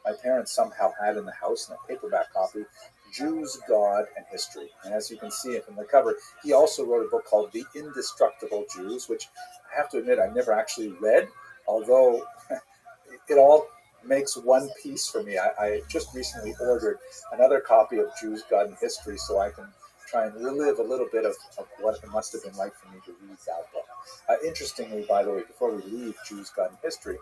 my parents somehow had in the house in a paperback copy, Jews, God, and History. And as you can see from the cover, he also wrote a book called The Indestructible Jews, which I have to admit I never actually read, although it all makes one piece for me. I just recently ordered another copy of Jews, God, and History so I can try and relive a little bit of what it must have been like for me to read that book. Interestingly, by the way, before we leave Jews, God, and History,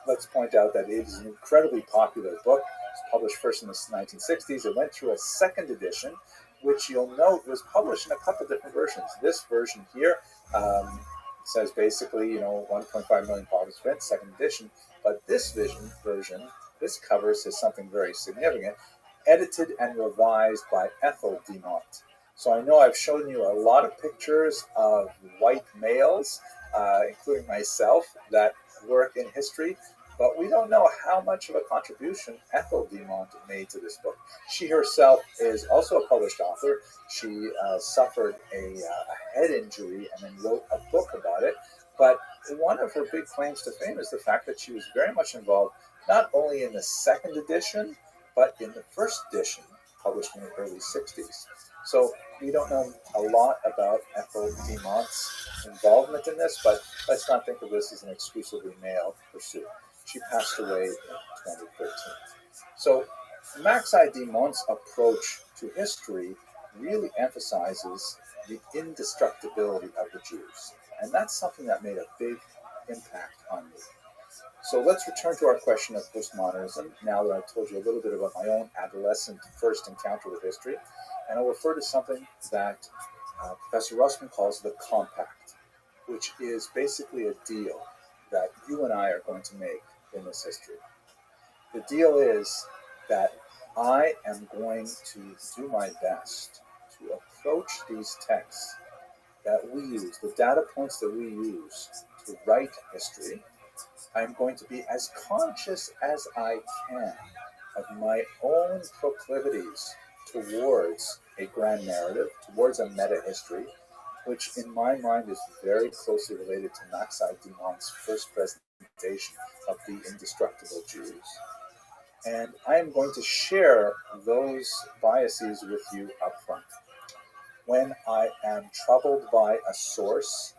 let's point out that it is an incredibly popular book. It was published first in the 1960s. It went through a second edition, which you'll note was published in a couple different versions. This version here says basically, 1.5 million copies print, second edition. But this version, this cover says something very significant. edited and revised by Ethel Demont. So I know I've shown you a lot of pictures of white males, including myself, that work in history, but we don't know how much of a contribution Ethel Demont made to this book. She herself is also a published author. She suffered a head injury and then wrote a book about it. But one of her big claims to fame is the fact that she was very much involved not only in the second edition, but in the first edition, published in the early 60s. So we don't know a lot about Ethel Demont's involvement in this, but let's not think of this as an exclusively male pursuit. She passed away in 2013. So Max I. Demont's approach to history really emphasizes the indestructibility of the Jews. And that's something that made a big impact on me. So let's return to our question of postmodernism, now that I've told you a little bit about my own adolescent first encounter with history. And I'll refer to something that Professor Russman calls the compact, which is basically a deal that you and I are going to make in this history. The deal is that I am going to do my best to approach these texts that we use, the data points that we use to write history. I'm going to be as conscious as I can of my own proclivities towards a grand narrative, towards a meta-history, which in my mind is very closely related to Max I. Demont's first presentation of the indestructible Jews. And I am going to share those biases with you up front. When I am troubled by a source,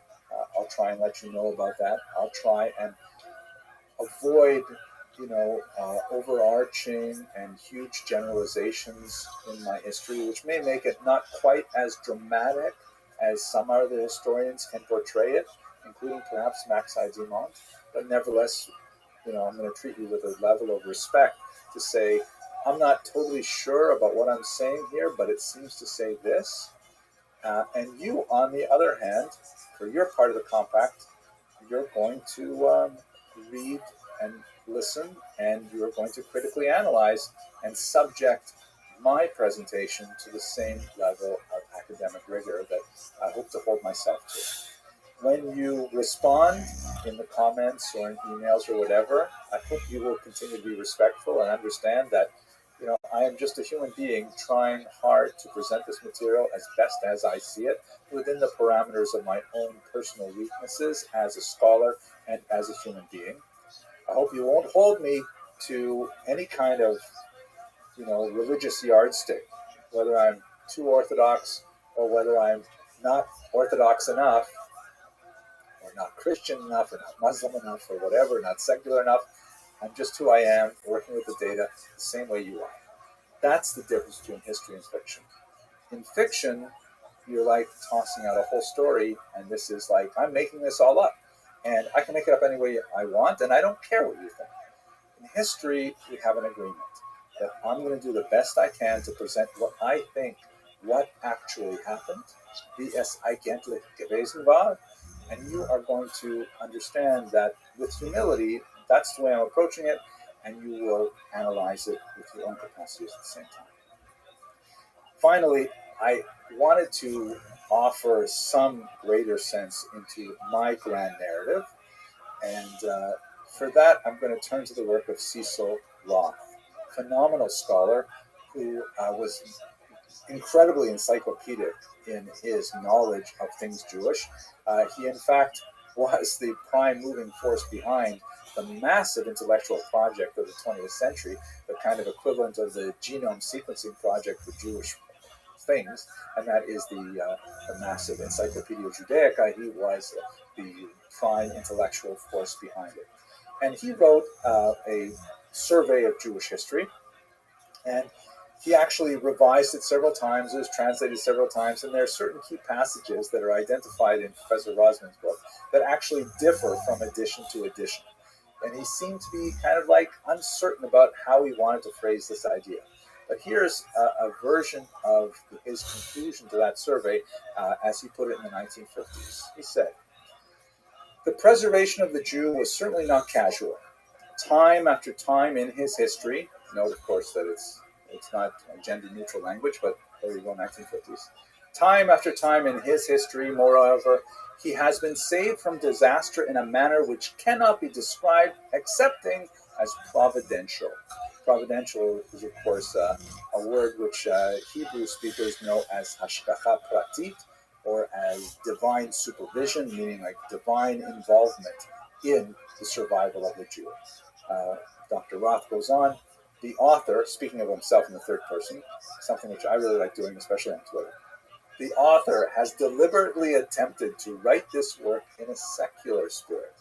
I'll try and let you know about that. I'll try and avoid, overarching and huge generalizations in my history, which may make it not quite as dramatic as some other historians can portray it, including perhaps Max I. Demont. But nevertheless, I'm going to treat you with a level of respect to say, I'm not totally sure about what I'm saying here, but it seems to say this. And you, on the other hand, for your part of the compact, you're going to read and listen, and you're going to critically analyze and subject my presentation to the same level of academic rigor that I hope to hold myself to. When you respond in the comments or in emails or whatever, I hope you will continue to be respectful and understand that I am just a human being trying hard to present this material as best as I see it within the parameters of my own personal weaknesses as a scholar and as a human being. I hope you won't hold me to any kind of, religious yardstick, whether I'm too orthodox or whether I'm not orthodox enough or not Christian enough or not Muslim enough or whatever, not secular enough. I'm just who I am, working with the data the same way you are. That's the difference between history and fiction. In fiction, you're like tossing out a whole story, and this is like, I'm making this all up. And I can make it up any way I want, and I don't care what you think. In history, we have an agreement that I'm going to do the best I can to present what I think, what actually happened, wie es eigentlich gewesen war, and you are going to understand that with humility, that's the way I'm approaching it, and you will analyze it with your own capacities at the same time. Finally, I wanted to offer some greater sense into my grand narrative, and for that, I'm going to turn to the work of Cecil Roth, a phenomenal scholar who was incredibly encyclopedic in his knowledge of things Jewish. He, in fact, was the prime moving force behind the massive intellectual project of the 20th century, the kind of equivalent of the genome sequencing project for Jewish things, and that is the massive Encyclopedia Judaica. He was the prime intellectual force behind it. And he wrote a survey of Jewish history, and he actually revised it several times. It was translated several times, and there are certain key passages that are identified in Professor Rosman's book that actually differ from edition to edition. And he seemed to be kind of like uncertain about how he wanted to phrase this idea. But here's a version of his conclusion to that survey as he put it in the 1950s. He said, "The preservation of the Jew was certainly not casual. Time after time in his history," note, of course, that it's It's not gender-neutral language, but there you go, 1950s. Time after time in his history, moreover, he has been saved from disaster in a manner which cannot be described excepting as providential. Providential is, of course, a word which Hebrew speakers know as hashgacha pratit, or as divine supervision, meaning like divine involvement in the survival of the Jew. Dr. Roth goes on, the author, speaking of himself in the third person, something which I really like doing, especially on Twitter, the author has deliberately attempted to write this work in a secular spirit.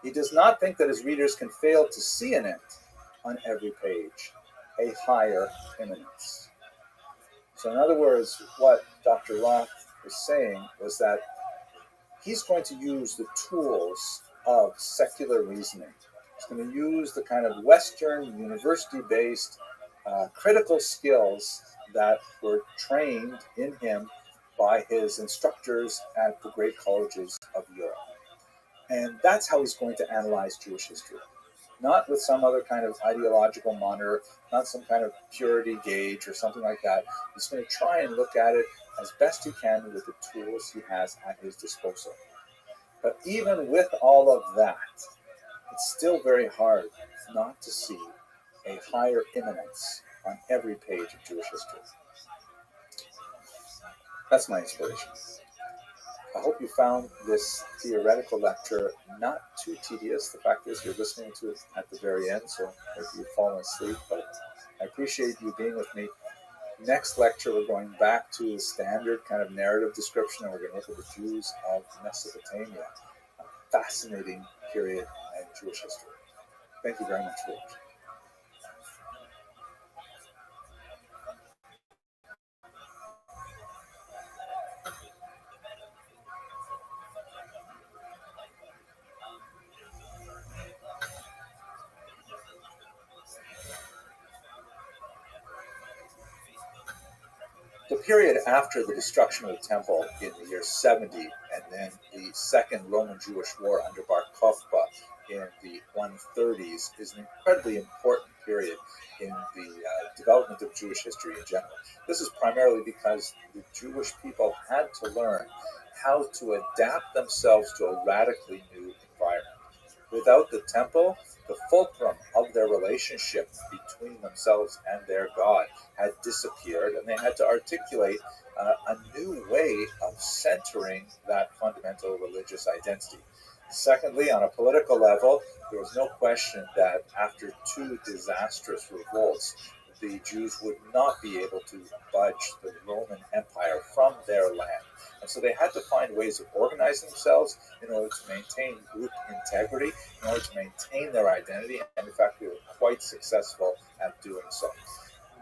He does not think that his readers can fail to see in it, on every page, a higher immanence. So in other words, what Dr. Roth was saying was that he's going to use the tools of secular reasoning. He's going to use the kind of Western, university-based critical skills that were trained in him by his instructors at the great colleges of Europe. And that's how he's going to analyze Jewish history. Not with some other kind of ideological monitor, not some kind of purity gauge or something like that. He's going to try and look at it as best he can with the tools he has at his disposal. But even with all of that, it's still very hard not to see a higher immanence on every page of Jewish history. That's my inspiration. I hope you found this theoretical lecture not too tedious. The fact is, you're listening to it at the very end, so maybe you've fallen asleep, but I appreciate you being with me. Next lecture, we're going back to the standard kind of narrative description, and we're going to look at the Jews of Mesopotamia, a fascinating period in Jewish history. Thank you very much for watching. The period after the destruction of the temple in the year 70, and then the Second Roman-Jewish War under Bar Kokhba in the 130s, is an incredibly important period in the development of Jewish history in general. This is primarily because the Jewish people had to learn how to adapt themselves to a radically new environment. Without the temple, the fulcrum of their relationship between themselves and their God had disappeared, and they had to articulate a new way of centering that fundamental religious identity. Secondly, on a political level, there was no question that after two disastrous revolts, the Jews would not be able to budge the Roman Empire from their land. And so they had to find ways of organizing themselves in order to maintain group integrity, in order to maintain their identity, and in fact, they were quite successful at doing so.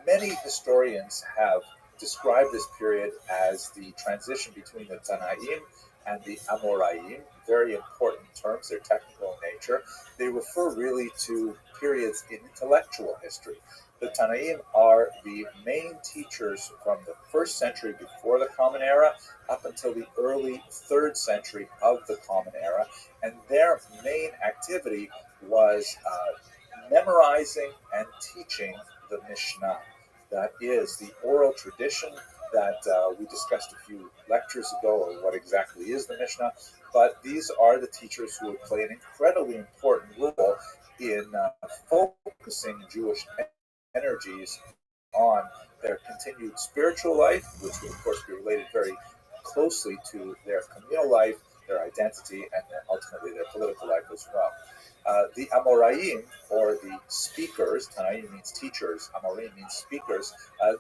Many historians have described this period as the transition between the Tanaim and the Amoraim, very important terms, they're technical in nature. They refer really to periods in intellectual history. The Tanaim are the main teachers from the 1st century before the Common Era up until the early 3rd century of the Common Era, and their main activity was memorizing and teaching the Mishnah. That is the oral tradition that we discussed a few lectures ago, or what exactly is the Mishnah, but these are the teachers who would play an incredibly important role in focusing Jewish energies on their continued spiritual life, which would of course be related very closely to their communal life, their identity, and then ultimately their political life as well. The Amoraim, or the speakers, Tanaim means teachers, Amoraim means speakers,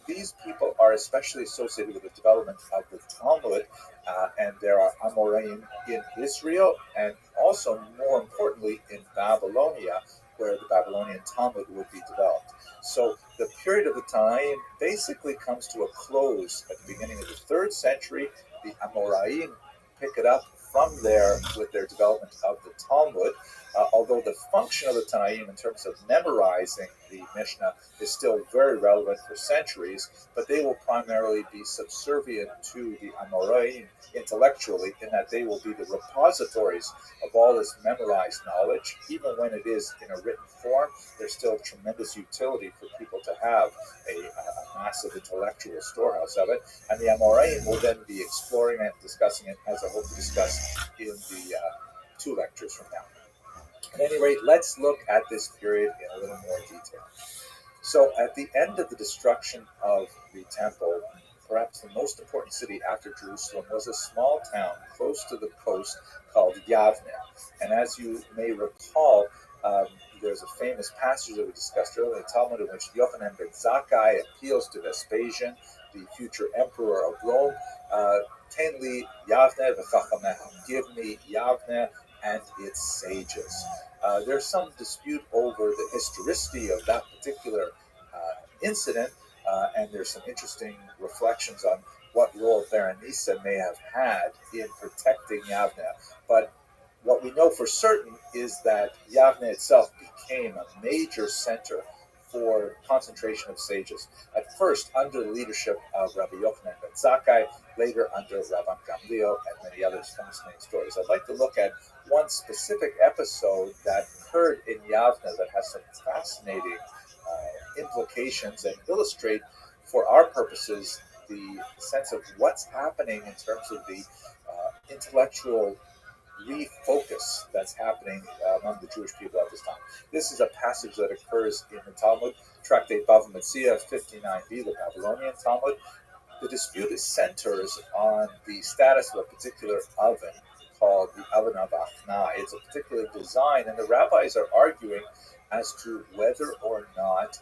these people are especially associated with the development of the Talmud, and there are Amoraim in Israel, and also, more importantly, in Babylonia, where the Babylonian Talmud would be developed. So the period of the Tanaim basically comes to a close at the beginning of the 3rd century. The Amoraim pick it up from there with their development of the Talmud. Although the function of the Tanaim in terms of memorizing the Mishnah is still very relevant for centuries, but they will primarily be subservient to the Amoraim intellectually, in that they will be the repositories of all this memorized knowledge. Even when it is in a written form, there's still tremendous utility for people to have a massive intellectual storehouse of it. And the Amoraim will then be exploring it, discussing it, as I hope to discuss in the 2 lectures from now. At any rate, let's look at this period in a little more detail. So at the end of the destruction of the temple, perhaps the most important city after Jerusalem was a small town close to the coast called Yavne. And as you may recall, there's a famous passage that we discussed earlier in the Talmud in which Yochanan ben Zakkai appeals to Vespasian, the future emperor of Rome, "Ten li Yavne v'chachameha," give me Yavne and its sages. There's some dispute over the historicity of that particular incident, and there's some interesting reflections on what role Berenice may have had in protecting Yavne. But what we know for certain is that Yavne itself became a major center for concentration of sages. At first, under the leadership of Rabbi Yochanan ben Zakkai, later under Rabban Gamliel, and many other fascinating stories. I'd like to look at one specific episode that occurred in Yavne that has some fascinating implications and illustrate, for our purposes, the sense of what's happening in terms of the intellectual refocus that's happening among the Jewish people at this time. This is a passage that occurs in the Talmud, Tractate Bava Metzia 59b, the Babylonian Talmud. The dispute centers on the status of a particular oven called the oven of Achna. It's a particular design, and the rabbis are arguing as to whether or not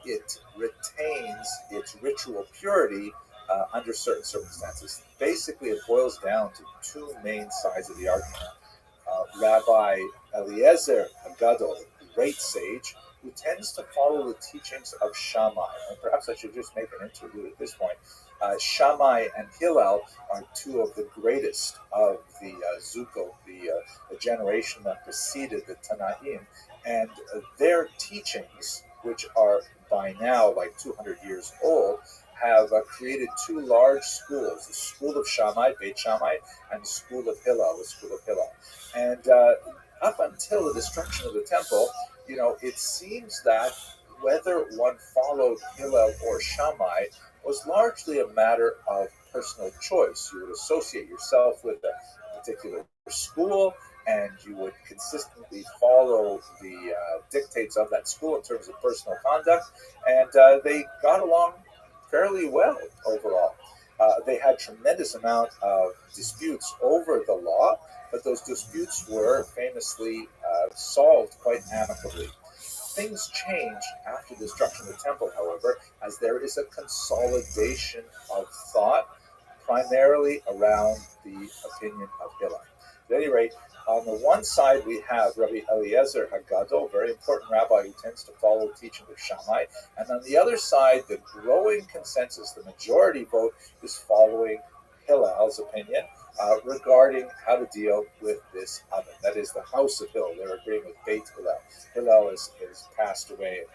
it retains its ritual purity under certain circumstances. Basically, it boils down to 2 main sides of the argument. Rabbi Eliezer Hagadol, the great sage, who tends to follow the teachings of Shammai, and perhaps I should just make an interlude at this point. Shammai and Hillel are 2 of the greatest of the Zuko, the generation that preceded the Tanaim, and their teachings, which are by now like 200 years old, have created 2 large schools: the school of Shammai, Beit Shammai, and the school of Hillel, the school of Hillel. And up until the destruction of the temple, it seems that whether one followed Hillel or Shammai was largely a matter of personal choice. You would associate yourself with a particular school, and you would consistently follow the dictates of that school in terms of personal conduct, and they got along fairly well overall. They had tremendous amount of disputes over the law, but those disputes were famously solved quite amicably. Things changed after the destruction of the temple, however, as there is a consolidation of thought, primarily around the opinion of Hillel. At any rate, on the one side, we have Rabbi Eliezer Hagadol, very important rabbi who tends to follow the teaching of Shammai. And on the other side, the growing consensus, the majority vote, is following Hillel's opinion regarding how to deal with this oven. That is the house of Hillel. They're agreeing with Beit Hillel. Hillel has passed away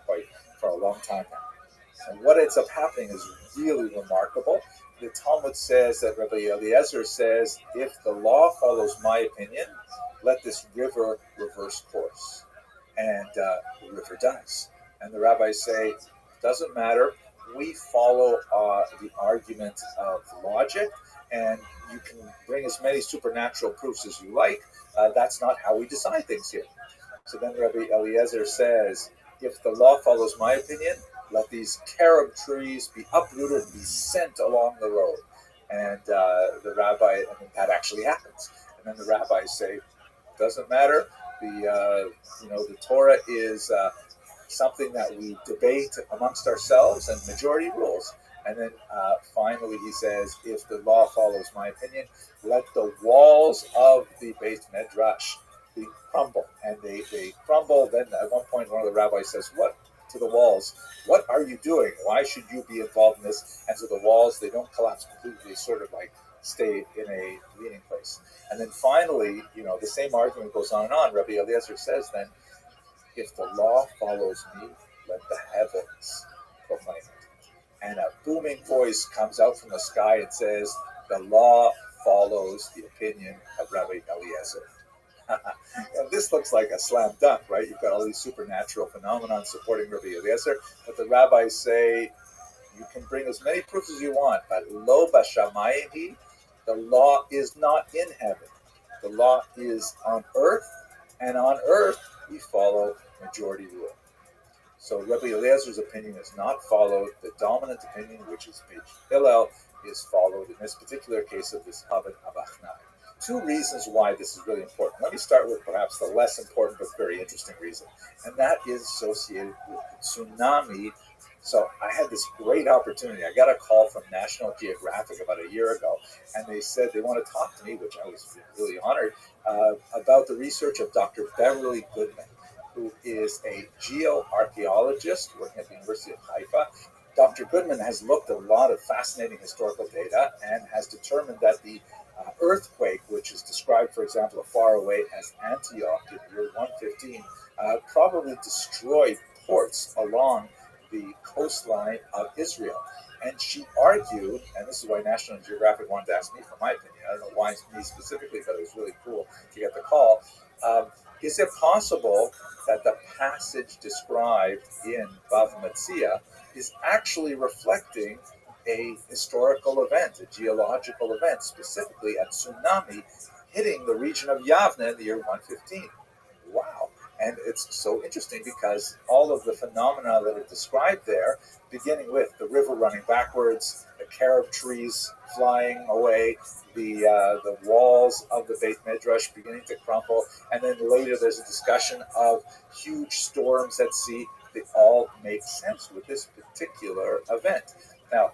quite for a long time now. And what ends up happening is really remarkable. The Talmud says that Rabbi Eliezer says, if the law follows my opinion, let this river reverse course. And the river does. And the rabbis say, doesn't matter, we follow the argument of logic, and you can bring as many supernatural proofs as you like. That's not how we decide things here. So then Rabbi Eliezer says, if the law follows my opinion, let these carob trees be uprooted and be sent along the road. And the rabbi, that actually happens. And then the rabbis say, doesn't matter. The Torah is something that we debate amongst ourselves, and majority rules. And then finally he says, if the law follows my opinion, let the walls of the Beit Medrash crumble. And they crumble. Then at one point, one of the rabbis says, what? To the walls, what are you doing? Why should you be involved in this? And to the walls, they don't collapse completely. They sort of like stay in a meeting place. And then finally, the same argument goes on and on. Rabbi Eliezer says then, if the law follows me, let the heavens proclaim it. And a booming voice comes out from the sky and says, the law follows the opinion of Rabbi Eliezer. And this looks like a slam dunk, right? You've got all these supernatural phenomena supporting Rabbi Eliezer, but the rabbis say, you can bring as many proofs as you want, but lo bashamayim, the law is not in heaven. The law is on earth, and on earth we follow majority rule. So Rabbi Eliezer's opinion is not followed. The dominant opinion, which is Beit Hillel, is followed in this particular case of this Havet Abachnai. Two reasons why this is really important. Let me start with perhaps the less important but very interesting reason, and that is associated with the tsunami. So I had this great opportunity. I got a call from National Geographic about a year ago, and they said they want to talk to me, which I was really honored, about the research of Dr. Beverly Goodman, who is a geoarchaeologist working at the University of Haifa. Dr. Goodman has looked at a lot of fascinating historical data and has determined that the earthquake, which is described, for example, as far away as Antioch in the year 115, probably destroyed ports along the coastline of Israel. And she argued, and this is why National Geographic wanted to ask me for my opinion. I don't know why me specifically, but it was really cool to get the call. Is it possible that the passage described in Bava Metzia is actually reflecting a historical event, a geological event, specifically a tsunami hitting the region of Yavne in the year 115? Wow. And it's so interesting because all of the phenomena that are described there, beginning with the river running backwards, the carob trees flying away, the walls of the Beit Midrash beginning to crumble, and then later there's a discussion of huge storms at sea. They all make sense with this particular event. Now,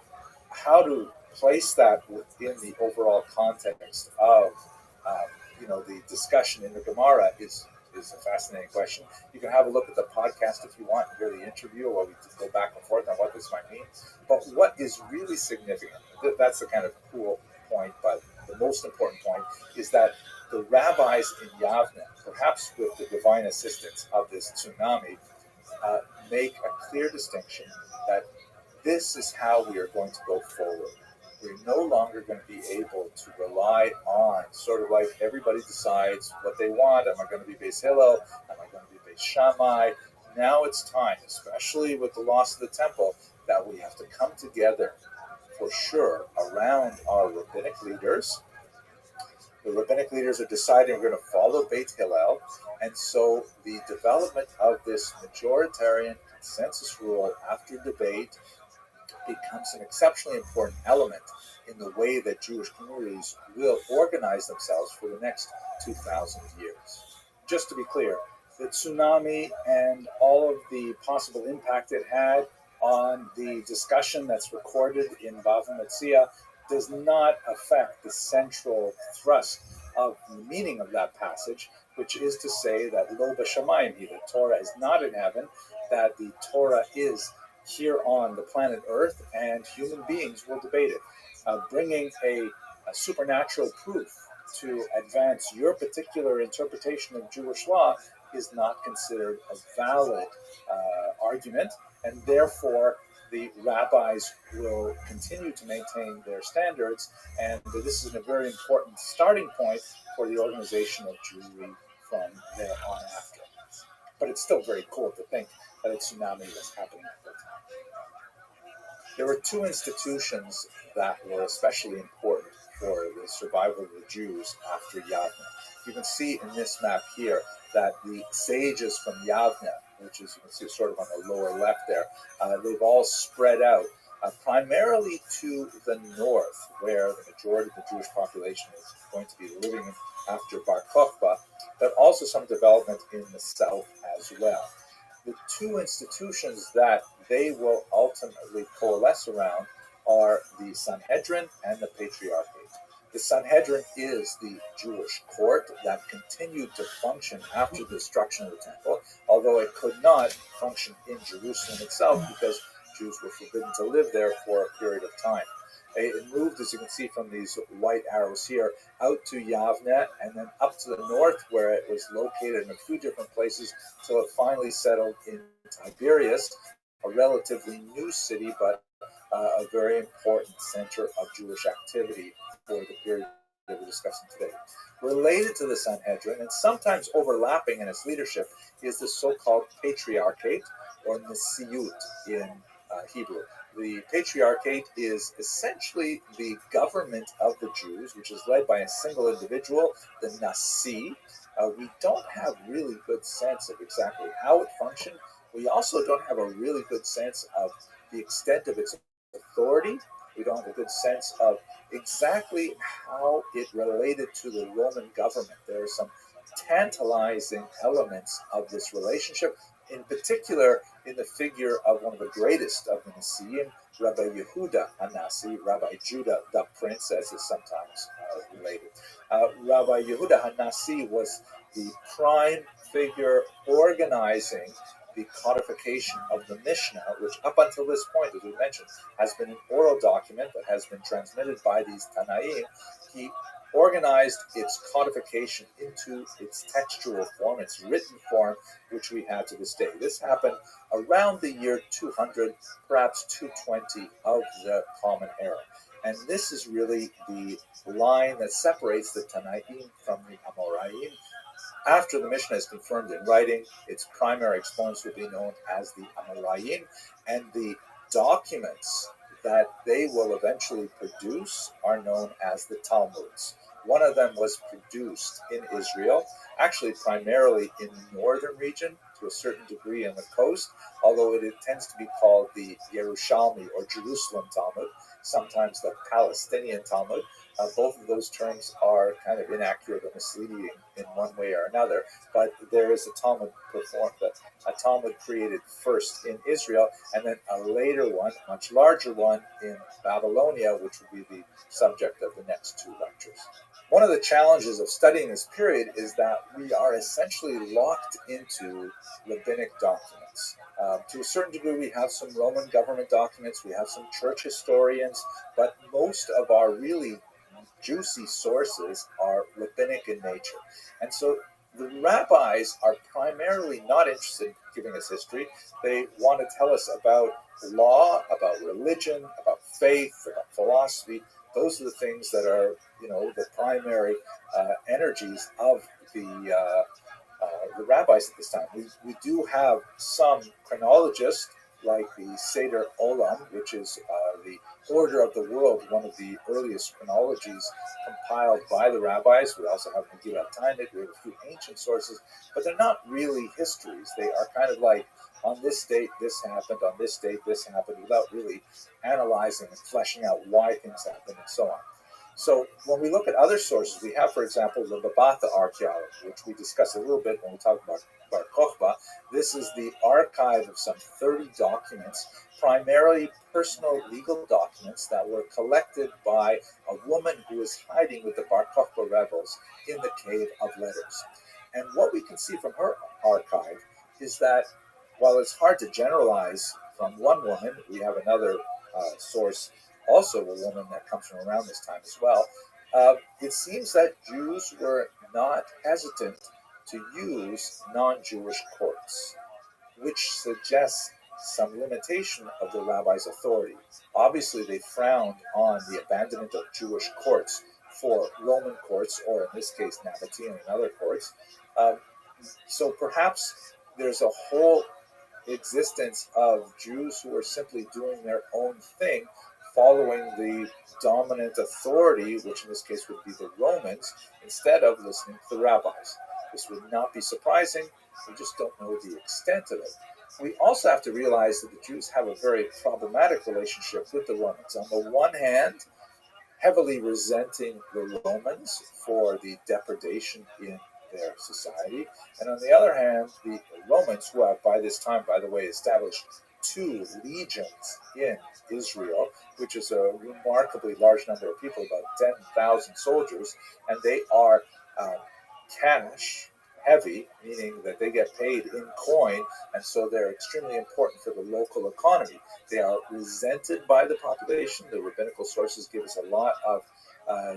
how to place that within the overall context of the discussion in the Gemara is a fascinating question. You can have a look at the podcast if you want and hear the interview, or we can go back and forth on what this might mean. But what is really significant, that's the kind of cool point, but the most important point is that the rabbis in Yavne, perhaps with the divine assistance of this tsunami, make a clear distinction that this is how we are going to go forward. We're no longer going to be able to rely on sort of like everybody decides what they want. Am I going to be Beis Hillel? Am I going to be Beis Shammai? Now it's time, especially with the loss of the temple, that we have to come together for sure around our rabbinic leaders. The rabbinic leaders are deciding we're going to follow Beit Hillel, and so the development of this majoritarian consensus rule after debate becomes an exceptionally important element in the way that Jewish communities will organize themselves for the next 2,000 years. Just to be clear, the tsunami and all of the possible impact it had on the discussion that's recorded in Bava Metzia does not affect the central thrust of the meaning of that passage, which is to say that Lo B'Shamayim, the Torah is not in heaven, that the Torah is here on the planet Earth, and human beings will debate it. Bringing a supernatural proof to advance your particular interpretation of Jewish law is not considered a valid argument, and therefore the rabbis will continue to maintain their standards, and this is a very important starting point for the organization of Jewry from there on after. But it's still very cool to think that a tsunami was happening at the time. There were two institutions that were especially important for the survival of the Jews after Yavne. You can see in this map here that the sages from Yavne, which is, you can see sort of on the lower left there, they've all spread out primarily to the north, where the majority of the Jewish population is going to be living after Bar Kokhba, but also some development in the south as well. The two institutions that they will ultimately coalesce around are the Sanhedrin and the Patriarchate. The Sanhedrin is the Jewish court that continued to function after the destruction of the temple, although it could not function in Jerusalem itself because Jews were forbidden to live there for a period of time. It moved, as you can see from these white arrows here, out to Yavne and then up to the north where it was located in a few different places until it finally settled in Tiberias, a relatively new city, but a very important center of Jewish activity for the period that we're discussing today. Related to the Sanhedrin, and sometimes overlapping in its leadership, is the so-called Patriarchate, or Nesiut in Hebrew. The Patriarchate is essentially the government of the Jews, which is led by a single individual, the Nasi. We don't have really good sense of exactly how it functioned. We also don't have a really good sense of the extent of its authority. We don't have a good sense of exactly how it related to the Roman government. There are some tantalizing elements of this relationship, in particular in the figure of one of the greatest of the Nasiim, Rabbi Yehuda Hanasi, Rabbi Judah the Prince, as is sometimes related. Rabbi Yehuda Hanasi was the prime figure organizing the codification of the Mishnah, which up until this point, as we mentioned, has been an oral document that has been transmitted by these Tanaim. He organized its codification into its textual form, its written form, which we have to this day. This happened around the year 200, perhaps 220 of the Common Era. And this is really the line that separates the Tanaim from the Amoraim. After the Mishnah is confirmed in writing, its primary exponents will be known as the Amoraim, and the documents that they will eventually produce are known as the Talmuds. One of them was produced in Israel, actually primarily in the northern region, to a certain degree in the coast, although it tends to be called the Yerushalmi or Jerusalem Talmud, sometimes the Palestinian Talmud. Both of those terms are kind of inaccurate or misleading in one way or another, but there is a Talmud created first in Israel, and then a later one, much larger one, in Babylonia, which will be the subject of the next two lectures. One of the challenges of studying this period is that we are essentially locked into rabbinic documents. To a certain degree, we have some Roman government documents, we have some church historians, but most of our really juicy sources are rabbinic in nature. And so the rabbis are primarily not interested in giving us history. They want to tell us about law, about religion, about faith, about philosophy. Those are the things that are, the primary energies of the rabbis at this time. We do have some chronologists, like the Seder Olam, which is the Order of the World, one of the earliest chronologies compiled by the rabbis. We also have Megillat Ta'anit. We have a few ancient sources, but they're not really histories. They are kind of like, on this date this happened, on this date this happened, without really analyzing and fleshing out why things happened and so on. So when we look at other sources, we have, for example, the Babata archaeology, which we discussed a little bit when we talk about Bar Kokhba. This is the archive of some 30 documents, primarily personal legal documents that were collected by a woman who was hiding with the Bar Kokhba rebels in the Cave of Letters. And what we can see from her archive is that while it's hard to generalize from one woman, we have another source, also a woman that comes from around this time as well. It seems that Jews were not hesitant to use non-Jewish courts, which suggests some limitation of the rabbi's authority. Obviously, they frowned on the abandonment of Jewish courts for Roman courts, or in this case, Nabatean and other courts. So perhaps there's a whole existence of Jews who are simply doing their own thing, following the dominant authority, which in this case would be the Romans, instead of listening to the rabbis. This would not be surprising. We just don't know the extent of it. We also have to realize that the Jews have a very problematic relationship with the Romans. On the one hand, heavily resenting the Romans for the depredation in their society, and on the other hand, the Romans, who have by this time, by the way, established 2 legions in Israel, which is a remarkably large number of people, about 10,000 soldiers, and they are cash heavy, meaning that they get paid in coin, and so they're extremely important for the local economy. They are resented by the population. The rabbinical sources give us a lot of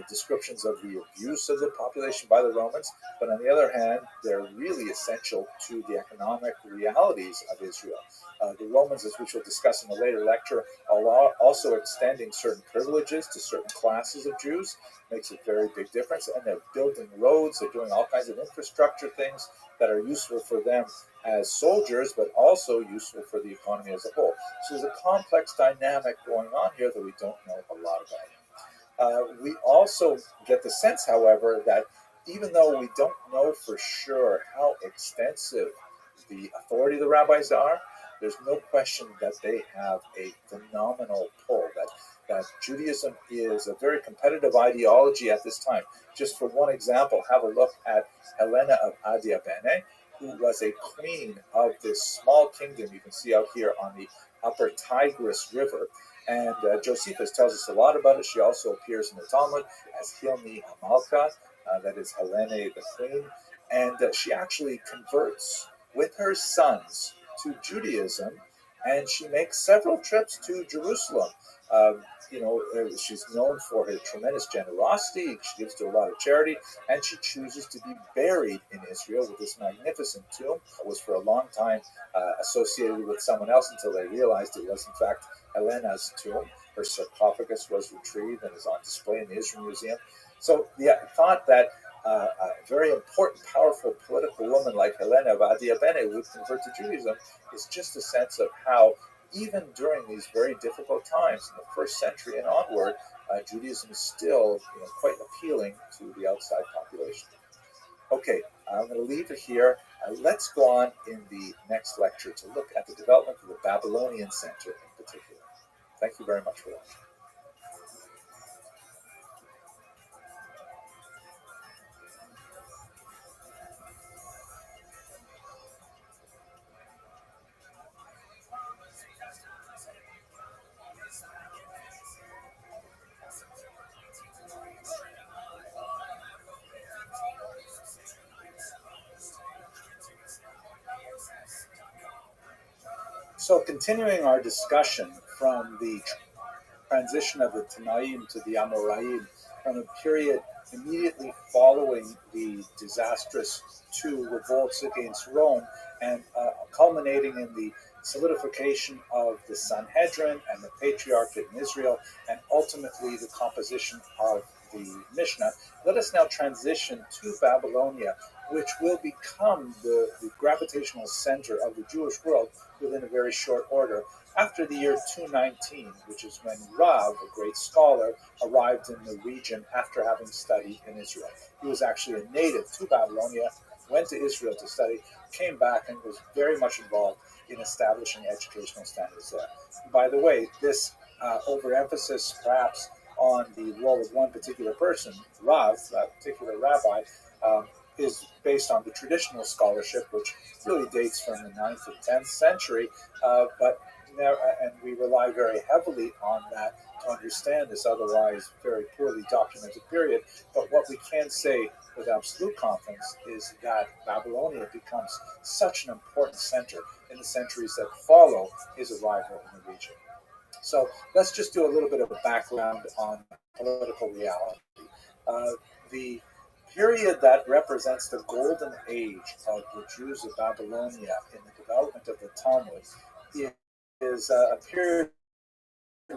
descriptions of the abuse of the population by the Romans, but on the other hand, they're really essential to the economic realities of Israel. The Romans, as we shall discuss in a later lecture, are also extending certain privileges to certain classes of Jews. Makes a very big difference, and they're building roads, they're doing all kinds of infrastructure things that are useful for them as soldiers, but also useful for the economy as a whole. So there's a complex dynamic going on here that we don't know a lot about. We also get the sense, however, that even though we don't know for sure how extensive the authority of the rabbis are, there's no question that they have a phenomenal pull, that Judaism is a very competitive ideology at this time. Just for one example, have a look at Helena of Adiabene, who was a queen of this small kingdom you can see out here on the upper Tigris River. And Josephus tells us a lot about it. She also appears in the Talmud as Hilmi Hamalka, that is Helene the queen. And she actually converts with her sons to Judaism, and she makes several trips to Jerusalem. She's known for her tremendous generosity. She gives to a lot of charity, and she chooses to be buried in Israel with this magnificent tomb. It was for a long time associated with someone else until they realized it was, in fact, Helena's tomb. Her sarcophagus was retrieved and is on display in the Israel Museum. So the thought that a very important, powerful political woman like Helena of Adiabene would convert to Judaism is just a sense of how, even during these very difficult times in the first century and onward, Judaism is still quite appealing to the outside population. Okay, I'm going to leave it here. Let's go on in the next lecture to look at the development of the Babylonian Center in particular. Thank you very much for watching. So continuing our discussion from the transition of the Tanaim to the Amoraim, from a period immediately following the disastrous two revolts against Rome, and culminating in the solidification of the Sanhedrin and the Patriarchate in Israel, and ultimately the composition of the Mishnah. Let us now transition to Babylonia, which will become the gravitational center of the Jewish world within a very short order, after the year 219, which is when Rav, a great scholar, arrived in the region after having studied in Israel. He was actually a native to Babylonia, went to Israel to study, came back, and was very much involved in establishing educational standards there. By the way, this overemphasis perhaps on the role of one particular person, Rav, that particular rabbi, is based on the traditional scholarship, which really dates from the 9th and 10th century, and we rely very heavily on that to understand this otherwise very poorly documented period. But what we can say with absolute confidence is that Babylonia becomes such an important center in the centuries that follow his arrival in the region. So let's just do a little bit of a background on political reality. The period that represents the golden age of the Jews of Babylonia in the development of the Talmud is a period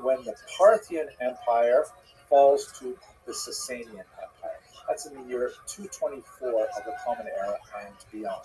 when the Parthian Empire falls to the Sasanian Empire. That's in the year 224 of the Common Era and beyond.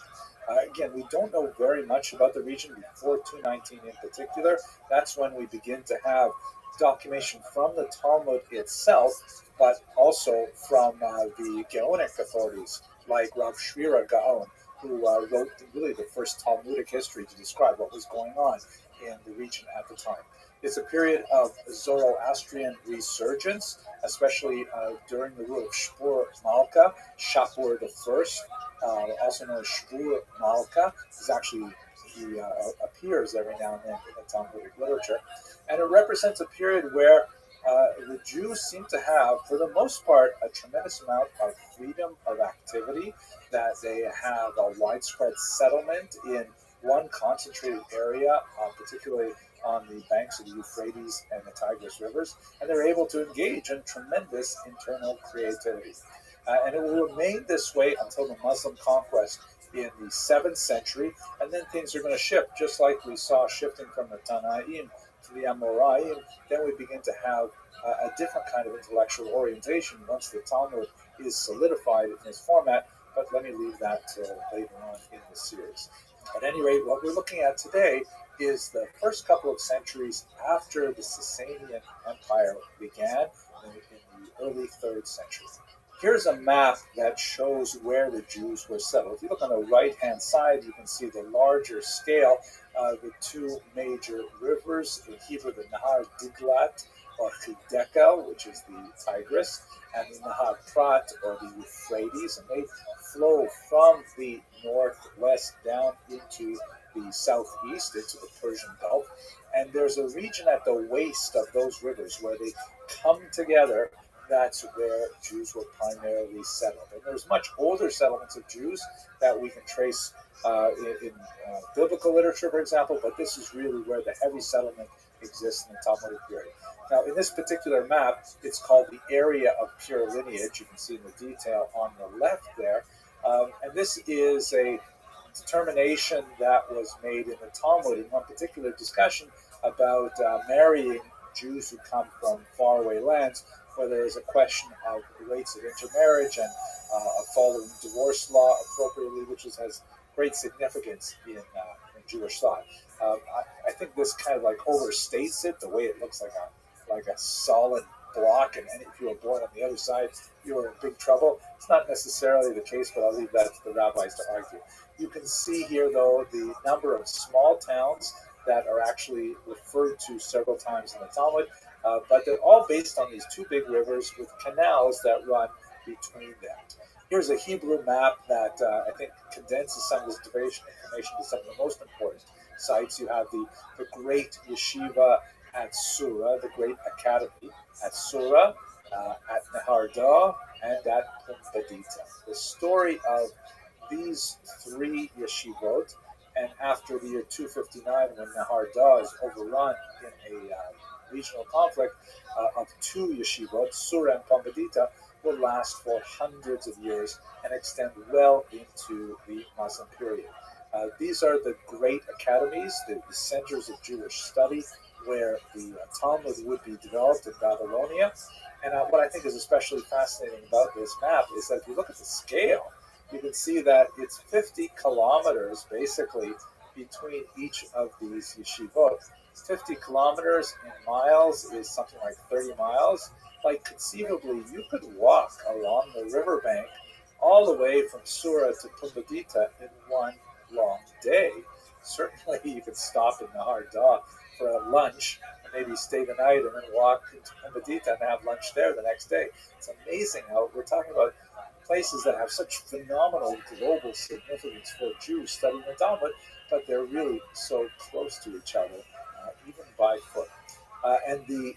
Again, we don't know very much about the region before 219 in particular. That's when we begin to have documentation from the Talmud itself, but also from the Gaonic authorities, like Rav Shvira Gaon, who wrote really the first Talmudic history to describe what was going on in the region at the time. It's a period of Zoroastrian resurgence, especially during the rule of Shpur Malka, Shapur I, also known as Shpur Malka. He appears every now and then in the Talmudic literature. And it represents a period where the Jews seem to have, for the most part, a tremendous amount of freedom of activity, that they have a widespread settlement in one concentrated area, particularly on the banks of the Euphrates and the Tigris rivers, and they're able to engage in tremendous internal creativity. And it will remain this way until the Muslim conquest in the 7th century, and then things are going to shift, just like we saw shifting from the Tanaim to the Amoraim. Then we begin to have a different kind of intellectual orientation once the Talmud is solidified in this format, but let me leave that till later on in the series. At any rate, what we're looking at today is the first couple of centuries after the Sasanian Empire began in the early 3rd century. Here's a map that shows where the Jews were settled. If you look on the right-hand side, you can see the larger scale, the two major rivers, in Hebrew, the Nahar Diglat, or Hiddekel, which is the Tigris, and the Nahar Prat, or the Euphrates, and they flow from the northwest down into the southeast, into the Persian Gulf. And there's a region at the waist of those rivers where they come together. That's where Jews were primarily settled. And there's much older settlements of Jews that we can trace in biblical literature, for example, but this is really where the heavy settlement exists in the Talmudic period. Now, in this particular map, it's called the area of pure lineage. You can see in the detail on the left there. And this is a determination that was made in the Talmud in one particular discussion about marrying Jews who come from faraway lands, where there is a question of rates of intermarriage and following divorce law appropriately, which has great significance in Jewish thought. I think this kind of like overstates it, the way it looks like a solid block, and if you were born on the other side, you were in big trouble. It's not necessarily the case, but I'll leave that to the rabbis to argue. You can see here, though, the number of small towns that are actually referred to several times in the Talmud, but they're all based on these two big rivers with canals that run between them. Here's a Hebrew map that I think condenses some of this information to some of the most important sites. You have the great yeshiva at Surah, the great academy at Surah, at Nehardah, and at Pumbedita. The story of these three yeshivot, and after the year 259, when Nehardah is overrun in a regional conflict of two yeshivot, Surah and Pumbedita, will last for hundreds of years and extend well into the Muslim period. These are the great academies, the centers of Jewish study, where the Talmud would be developed in Babylonia. And what I think is especially fascinating about this map is that if you look at the scale, you can see that it's 50 kilometers basically between each of these yeshivot. 50 kilometers in miles is something like 30 miles. Like conceivably, you could walk along the riverbank all the way from Surah to Pumbedita in one long day. Certainly, you could stop in Nehardah for a lunch and maybe stay the night and then walk into Pumbedita and have lunch there the next day. It's amazing how we're talking about places that have such phenomenal global significance for Jews studying the Talmud, but they're really so close to each other, even by foot. And the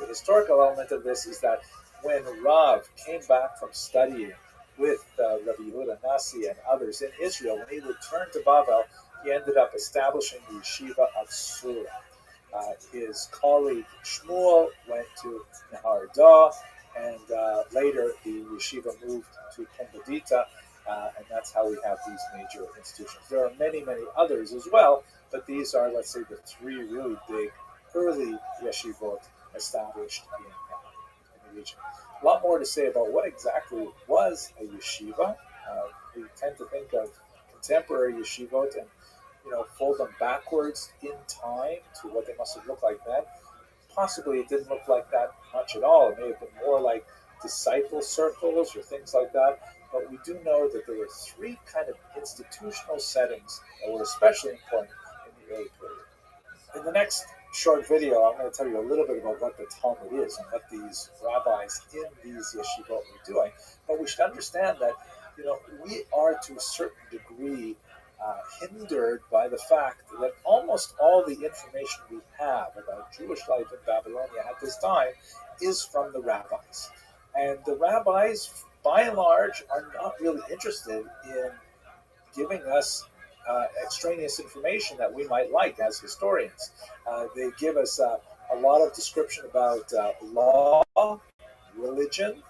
historical element of this is that when Rav came back from studying with Rabbi Yehuda Nasi and others in Israel, when he returned to Babel, he ended up establishing the yeshiva of Surah. His colleague Shmuel went to Nehardah, and later the yeshiva moved to Pumbedita, and that's how we have these major institutions. There are many, many others as well, but these are, let's say, the three really big early yeshivot established in the region. A lot more to say about what exactly was a yeshiva. We tend to think of contemporary yeshivot and fold them backwards in time to what they must have looked like then. Possibly it didn't look like that much at all. It may have been more like disciple circles or things like that. But we do know that there were three kind of institutional settings that were especially important in the early period. In the next short video, I'm going to tell you a little bit about what the Talmud is and what these rabbis in these yeshivot were doing. But we should understand that we are to a certain degree hindered by the fact that almost all the information we have about Jewish life in Babylonia at this time is from the rabbis. And the rabbis, by and large, are not really interested in giving us extraneous information that we might like as historians. They give us a lot of description about law, religion,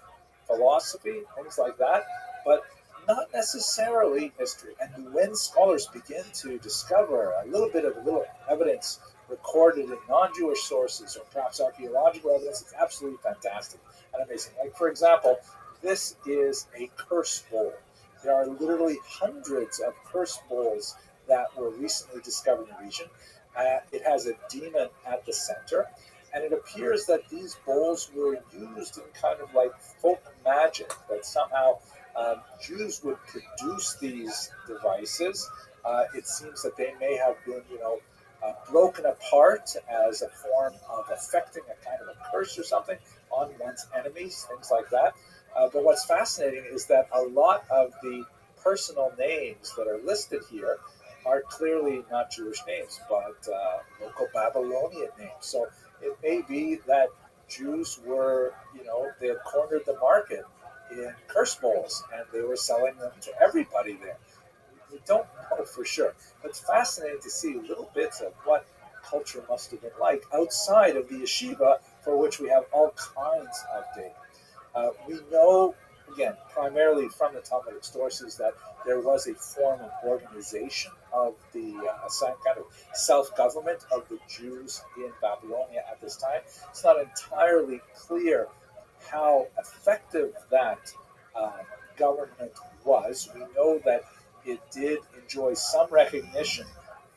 philosophy, things like that, but not necessarily history. And when scholars begin to discover a little evidence recorded in non-Jewish sources or perhaps archaeological evidence, it's absolutely fantastic and amazing. Like, for example, this is a curse bowl. There are literally hundreds of curse bowls that were recently discovered in the region. It has a demon at the center, and it appears that these bowls were used in kind of like folk magic, that somehow Jews would produce these devices. It seems that they may have been, broken apart as a form of affecting a kind of a curse or something on one's enemies, things like that. But what's fascinating is that a lot of the personal names that are listed here are clearly not Jewish names, but local Babylonian names. So it may be that Jews were, they had cornered the market in curse bowls and they were selling them to everybody there. We don't know for sure. But it's fascinating to see little bits of what culture must have been like outside of the yeshiva, for which we have all kinds of data. We know, again, primarily from the Talmudic sources, that there was a form of organization of the kind of self-government of the Jews in Babylonia at this time. It's not entirely clear how effective that government was. We know that it did enjoy some recognition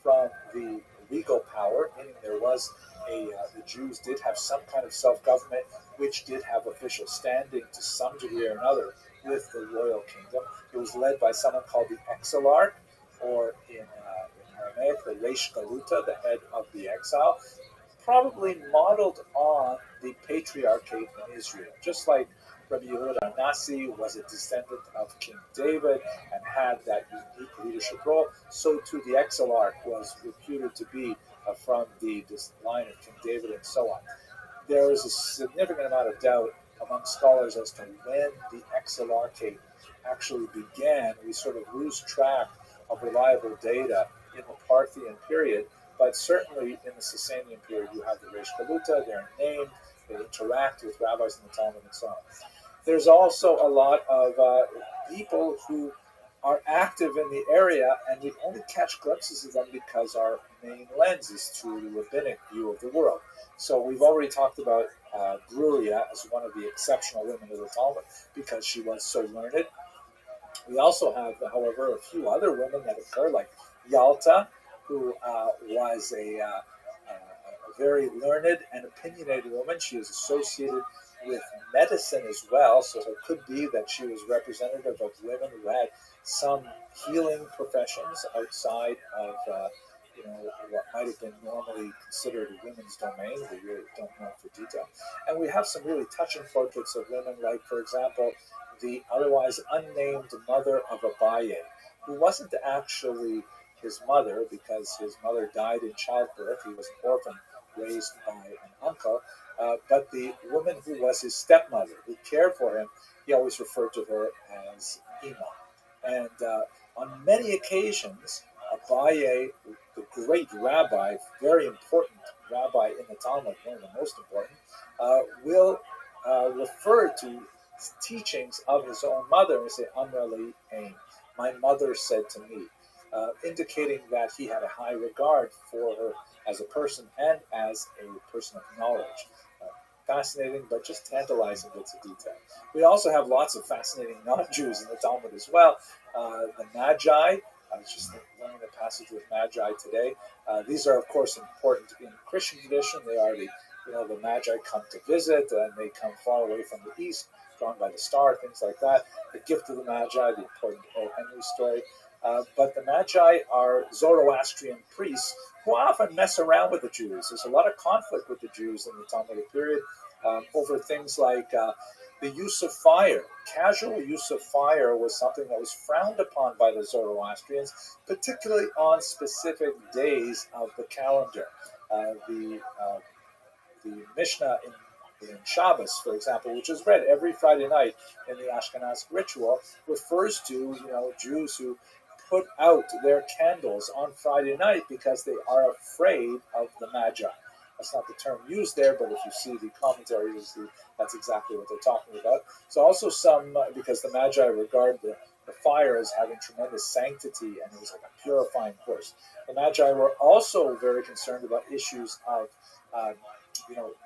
from the legal power, meaning there was the Jews did have some kind of self-government, which did have official standing to some degree or another with the royal kingdom. It was led by someone called the Exilarch, or in Aramaic, the Reish Galuta, the head of the exile, probably modeled on the patriarchate in Israel. Just like Rabbi Yehuda Nasi was a descendant of King David and had that unique leadership role, so too the Exilarch was reputed to be from this line of King David and so on. There is a significant amount of doubt among scholars as to when the Exilarchate actually began. We sort of lose track of reliable data in the Parthian period, but certainly in the Sasanian period you have the Reish Galuta, they're named, they interact with rabbis in the Talmud and so on. There's also a lot of people who are active in the area, and we only catch glimpses of them because our main lens is through the rabbinic view of the world. So we've already talked about Bruria as one of the exceptional women of the Talmud because she was so learned. We also have, however, a few other women that occur, like Yalta, who was a very learned and opinionated woman. She is associated with medicine as well, so it could be that she was representative of women who had some healing professions outside of what might have been normally considered a women's domain. We really don't know for detail. And we have some really touching portraits of women, like, for example, the otherwise unnamed mother of Abaye, who wasn't actually his mother because his mother died in childbirth. He was an orphan raised by an uncle, but the woman who was his stepmother, who cared for him, he always referred to her as Ima. And on many occasions, Abaye, the great rabbi, very important rabbi in the Talmud, one of the most important, will refer to teachings of his own mother and say, Amra li ain, my mother said to me, indicating that he had a high regard for her as a person and as a person of knowledge. Fascinating, but just tantalizing bits of detail. We also have lots of fascinating non-Jews in the Talmud as well. The Magi, I was just learning the passage with Magi today. These are, of course, important in Christian tradition. They are the Magi come to visit, and they come far away from the east, drawn by the star, things like that. The gift of the Magi, the important O. Henry story. But the Magi are Zoroastrian priests who often mess around with the Jews. There's a lot of conflict with the Jews in the Talmudic period over things like the use of fire. Casual use of fire was something that was frowned upon by the Zoroastrians, particularly on specific days of the calendar. The Mishnah in Shabbos, for example, which is read every Friday night in the Ashkenazic ritual, refers to Jews who put out their candles on Friday night because they are afraid of the Magi. That's not the term used there, but if you see the commentary, you see that's exactly what they're talking about. So also because the Magi regard the fire as having tremendous sanctity, and it was like a purifying force. The Magi were also very concerned about issues of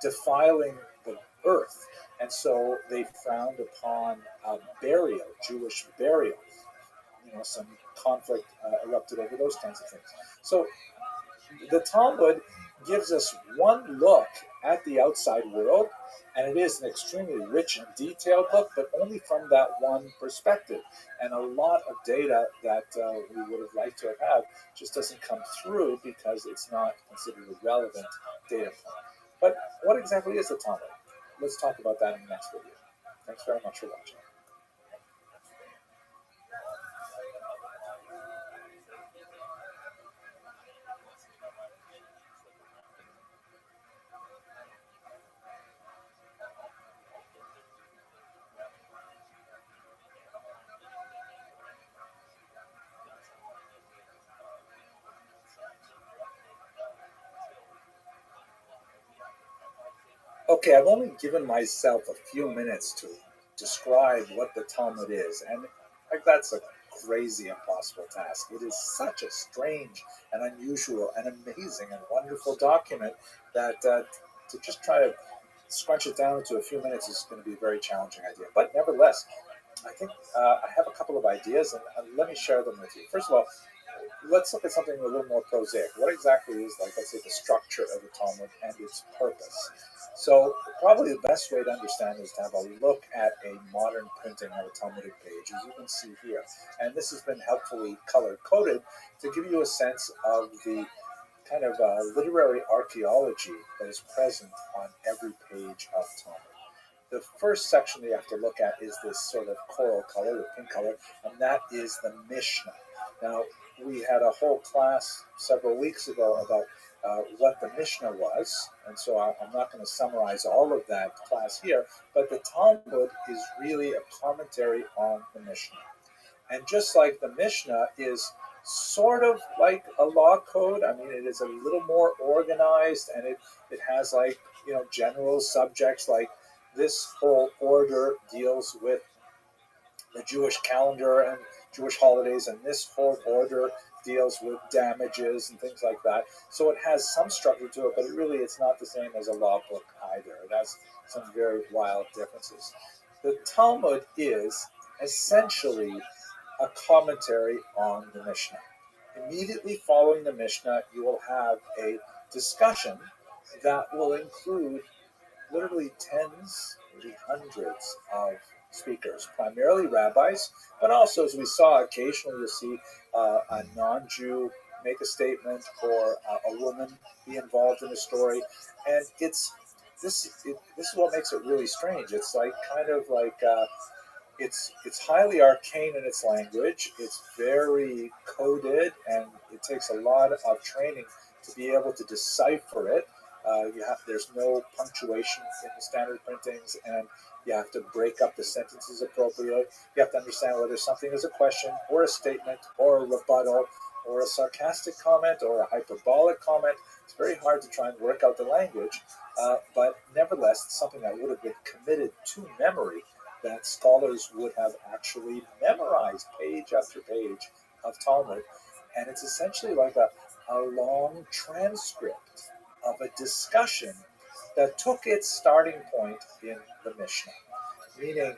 defiling the earth, and so they frowned upon burial, Jewish burial. Some conflict erupted over those kinds of things. So the Talmud gives us one look at the outside world, and it is an extremely rich and detailed look, but only from that one perspective. And a lot of data that we would have liked to have had just doesn't come through because it's not considered a relevant data point. But what exactly is the Talmud? Let's talk about that in the next video. Thanks very much for watching. Okay, I've only given myself a few minutes to describe what the Talmud is, and that's a crazy, impossible task. It is such a strange and unusual and amazing and wonderful document that to just try to scrunch it down into a few minutes is going to be a very challenging idea. But nevertheless, I think I have a couple of ideas, and let me share them with you. First of all, let's look at something a little more prosaic. What exactly is, let's say, the structure of the Talmud and its purpose? So probably the best way to understand is to have a look at a modern printing of a Talmudic page, as you can see here. And this has been helpfully color-coded to give you a sense of the kind of literary archaeology that is present on every page of Talmud. The first section that you have to look at is this sort of coral color, the pink color, and that is the Mishnah. Now, we had a whole class several weeks ago about what the Mishnah was, and so I'm not going to summarize all of that class here, but the Talmud is really a commentary on the Mishnah. And just like the Mishnah is sort of like a law code, I mean, it is a little more organized, and it has general subjects like this whole order deals with the Jewish calendar and Jewish holidays, and this whole order deals with damages and things like that. So it has some structure to it, but it's not the same as a law book either. It has some very wild differences. The Talmud is essentially a commentary on the Mishnah. Immediately following the Mishnah, you will have a discussion that will include literally tens, maybe hundreds of speakers, primarily rabbis, but also, as we saw, occasionally you'll see a non-Jew make a statement or a woman be involved in a story, and this is what makes it really strange. It's it's highly arcane in its language. It's very coded, and it takes a lot of training to be able to decipher it. There's no punctuation in the standard printings, and you have to break up the sentences appropriately. You have to understand whether something is a question or a statement or a rebuttal or a sarcastic comment or a hyperbolic comment. It's very hard to try and work out the language, but nevertheless, it's something that would have been committed to memory, that scholars would have actually memorized page after page of Talmud. And it's essentially like a long transcript of a discussion that took its starting point in the Mishnah. Meaning,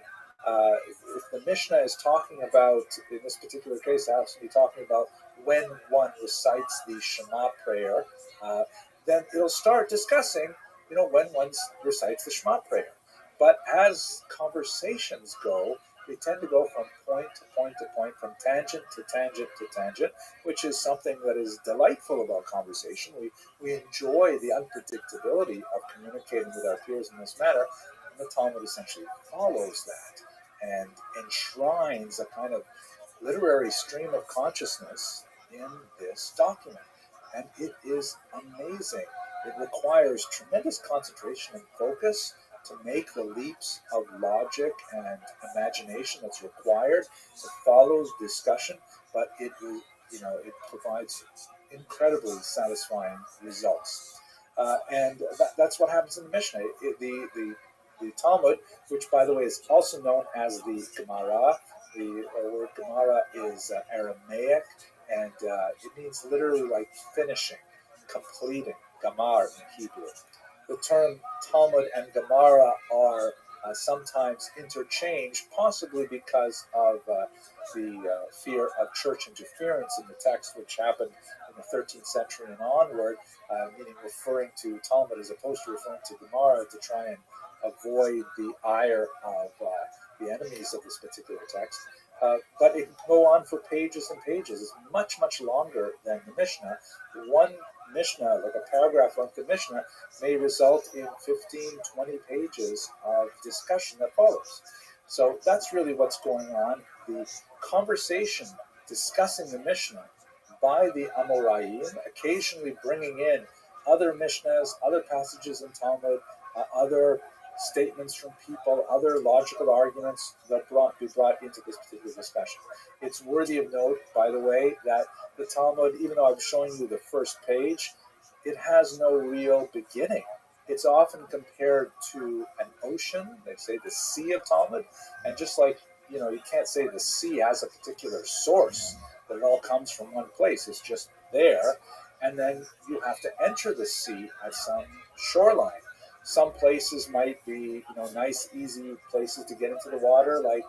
if the Mishnah is talking about, in this particular case, it has to be talking about when one recites the Shema prayer, then it'll start discussing, when one recites the Shema prayer. But as conversations go, they tend to go from point to point to point, from tangent to tangent to tangent, which is something that is delightful about conversation. We enjoy the unpredictability of communicating with our peers in this manner, and the Talmud essentially follows that and enshrines a kind of literary stream of consciousness in this document. And it is amazing. It requires tremendous concentration and focus to make the leaps of logic and imagination that's required. It follows discussion, but it provides incredibly satisfying results. That's what happens in the Mishnah. The Talmud, which by the way is also known as the Gemara. The word Gemara is Aramaic, and it means literally like finishing, completing, Gamar in Hebrew. The term Talmud and Gemara are sometimes interchanged, possibly because of the fear of church interference in the text, which happened in the 13th century and onward, meaning referring to Talmud as opposed to referring to Gemara to try and avoid the ire of the enemies of this particular text. But it can go on for pages and pages. It's much, much longer than the Mishnah. One Mishnah, like a paragraph length of Mishnah, may result in 15, 20 pages of discussion that follows. So that's really what's going on. The conversation discussing the Mishnah by the Amoraim, occasionally bringing in other Mishnahs, other passages in Talmud, other statements from people, other logical arguments that be brought into this particular discussion. It's worthy of note, by the way, that the Talmud, even though I'm showing you the first page, it has no real beginning. It's often compared to an ocean. They say the sea of Talmud, and just like, you can't say the sea has a particular source, that it all comes from one place. It's just there, and then you have to enter the sea at some shoreline. Some places might be, nice, easy places to get into the water, like,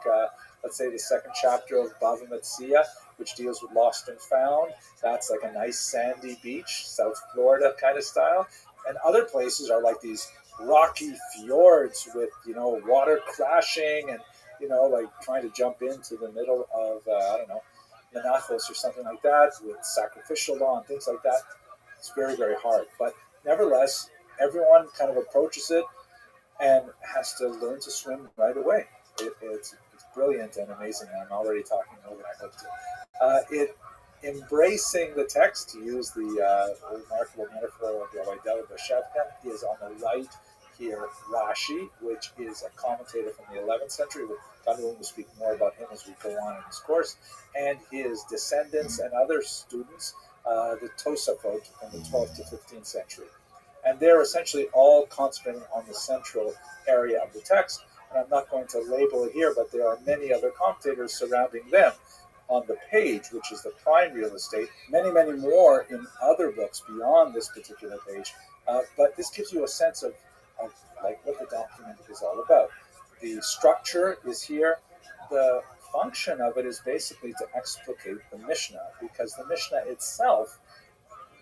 let's say, the second chapter of Bava Metzia, which deals with lost and found. That's like a nice sandy beach, South Florida kind of style. And other places are like these rocky fjords with, water crashing and, like trying to jump into the middle of, Menachos or something like that with sacrificial law and things like that. It's very, very hard. But nevertheless, everyone kind of approaches it and has to learn to swim right away. It's brilliant and amazing. I'm already talking more than I hope to. Embracing the text, to use the remarkable metaphor of Rabbi Shevkin, is on the right here Rashi, which is a commentator from the 11th century. God willing, we'll speak more about him as we go on in this course, and his descendants and other students, the Tosafot from the 12th to 15th century. And they're essentially all concentrating on the central area of the text. And I'm not going to label it here, but there are many other commentators surrounding them on the page, which is the prime real estate. Many, many more in other books beyond this particular page. But this gives you a sense of like what the document is all about. The structure is here. The function of it is basically to explicate the Mishnah, because the Mishnah itself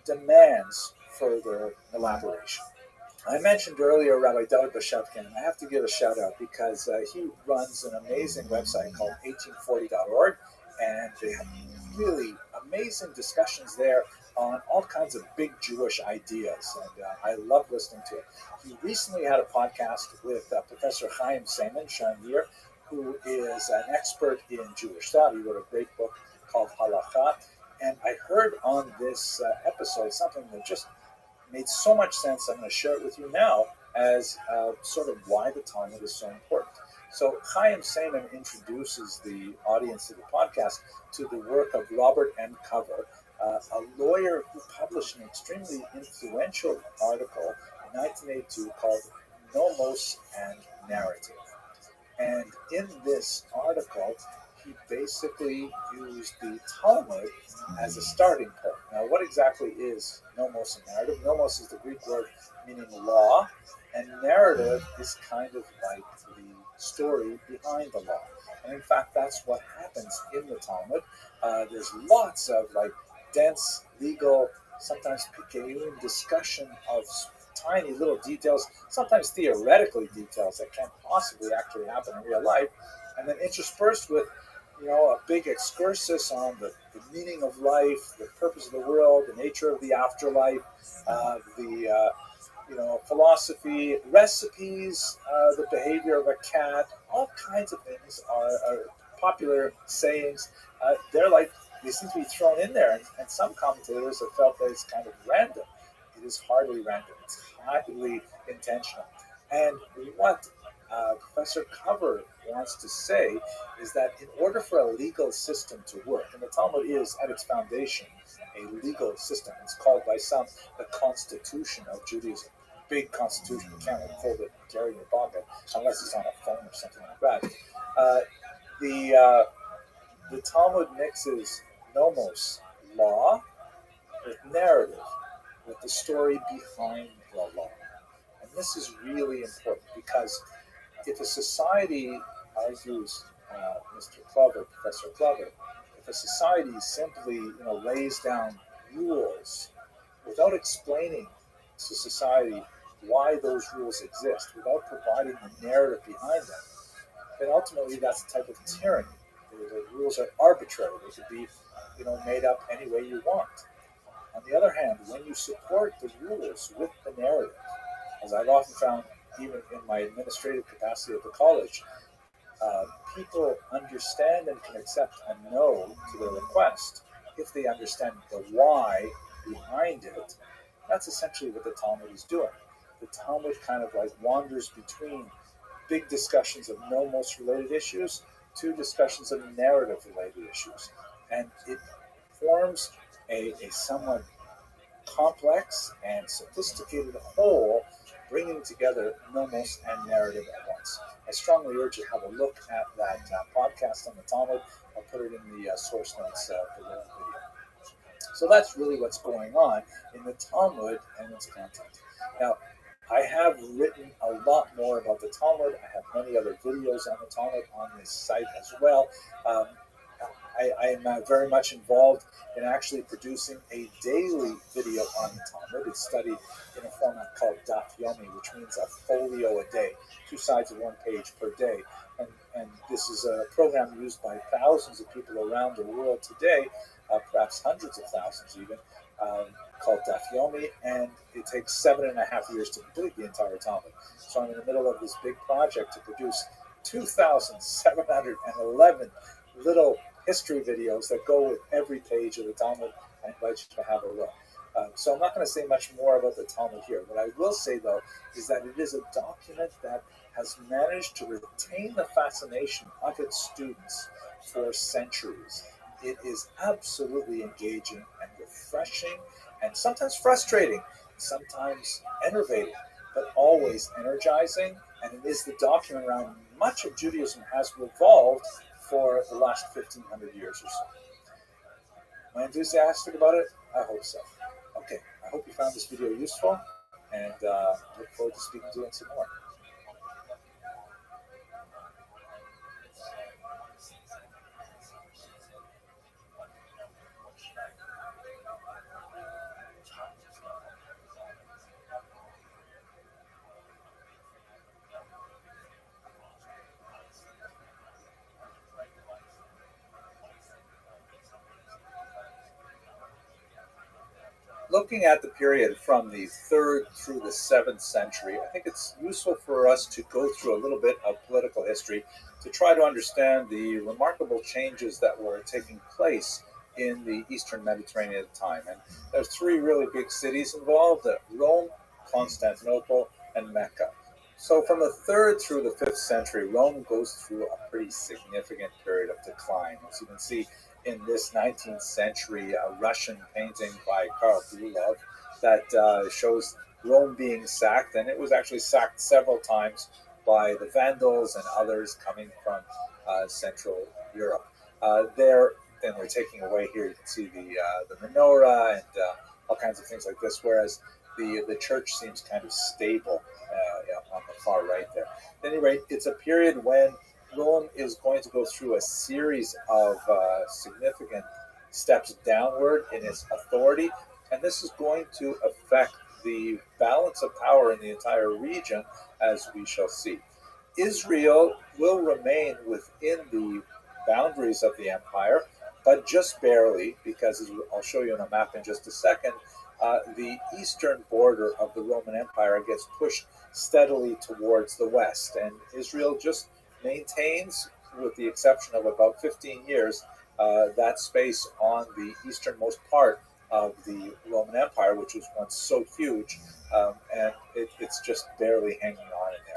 demands further elaboration. I mentioned earlier Rabbi Shevkin, and I have to give a shout out because he runs an amazing website called 1840.org, and they have really amazing discussions there on all kinds of big Jewish ideas, and I love listening to it. He recently had a podcast with Professor Chaim Saiman, Shamir, who is an expert in Jewish thought. He wrote a great book called Halacha, and I heard on this episode something that just made so much sense. I'm going to share it with you now as sort of why the Talmud is so important. So Chaim Saiman introduces the audience of the podcast to the work of Robert M. Cover, a lawyer who published an extremely influential article in 1982 called Nomos and Narrative. And in this article, he basically used the Talmud as a starting point. Now, what exactly is nomos and narrative? Nomos is the Greek word meaning law, and narrative is kind of like the story behind the law. And in fact, that's what happens in the Talmud. There's lots of like dense legal, sometimes pikeim discussion of tiny little details, sometimes theoretically details that can't possibly actually happen in real life. and then interspersed with, a big excursus on the meaning of life, the purpose of the world, the nature of the afterlife, the philosophy, recipes, the behavior of a cat, all kinds of things are popular sayings. They seem to be thrown in there, and some commentators have felt that it's kind of random. It is hardly random. It's highly intentional. And what Professor Cover wants to say is that in order for a legal system to work, and the Talmud is at its foundation a legal system, it's called by some the Constitution of Judaism. Big Constitution, you can't hold it and carry it in your pocket unless it's on a phone or something like that. The Talmud mixes nomos, law, with narrative, with the story behind the law. And this is really important because if a society, argues Professor Clover, if a society simply lays down rules without explaining to society why those rules exist, without providing the narrative behind them, then ultimately that's a type of tyranny. The rules are arbitrary. They could be made up any way you want. On the other hand, when you support the rules with the narrative, as I've often found even in my administrative capacity at the college, people understand and can accept a no to their request if they understand the why behind it. That's essentially what the Talmud is doing. The Talmud kind of wanders between big discussions of nomos related issues to discussions of narrative related issues. And it forms a somewhat complex and sophisticated whole, bringing together nomos and narrative at once. I strongly urge you to have a look at that podcast on the Talmud. I'll put it in the source notes below the video. So that's really what's going on in the Talmud and its content. Now, I have written a lot more about the Talmud. I have many other videos on the Talmud on this site as well. I am very much involved in actually producing a daily video on the Talmud. It's studied in a format called Daf Yomi, which means a folio a day, 2 sides of 1 page per day. And this is a program used by thousands of people around the world today, perhaps hundreds of thousands even, called Daf Yomi, and it takes 7.5 years to complete the entire Talmud. So I'm in the middle of this big project to produce 2,711 little history videos that go with every page of the Talmud. I invite you to have a look. So I'm not going to say much more about the Talmud here. What I will say, though, is that it is a document that has managed to retain the fascination of its students for centuries. It is absolutely engaging and refreshing and sometimes frustrating, sometimes enervating, but always energizing. And it is the document around much of Judaism has revolved for the last 1,500 years or so. Am I enthusiastic about it? I hope so. Okay, I hope you found this video useful, and look forward to speaking to you some more. Looking at the period from the 3rd through the 7th century, I think it's useful for us to go through a little bit of political history to try to understand the remarkable changes that were taking place in the Eastern Mediterranean at the time. And there's 3 really big cities involved: Rome, Constantinople, and Mecca. So from the 3rd through the 5th century, Rome goes through a pretty significant period of decline. As you can see in this 19th century Russian painting by Karl Bulov that shows Rome being sacked, and it was actually sacked several times by the Vandals and others coming from Central Europe. They're taking away here, you can see the menorah and all kinds of things like this, whereas the church seems kind of stable on the far right there. At any rate, it's a period when Rome is going to go through a series of significant steps downward in its authority, and this is going to affect the balance of power in the entire region, as we shall see. Israel will remain within the boundaries of the empire, but just barely, because as I'll show you on a map in just a second, the eastern border of the Roman Empire gets pushed steadily towards the west, and Israel just maintains, with the exception of about 15 years, that space on the easternmost part of the Roman Empire, which was once so huge, and it's just barely hanging on in there.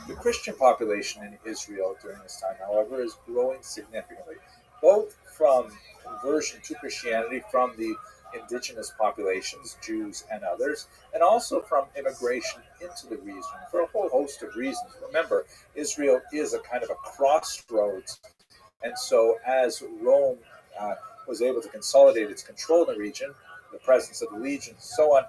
The Christian population in Israel during this time, however, is growing significantly, both from conversion to Christianity from the indigenous populations, Jews and others, and also from immigration into the region for a whole host of reasons. Remember, Israel is a kind of a crossroads, and so as Rome was able to consolidate its control in the region, the presence of the legions, and so on,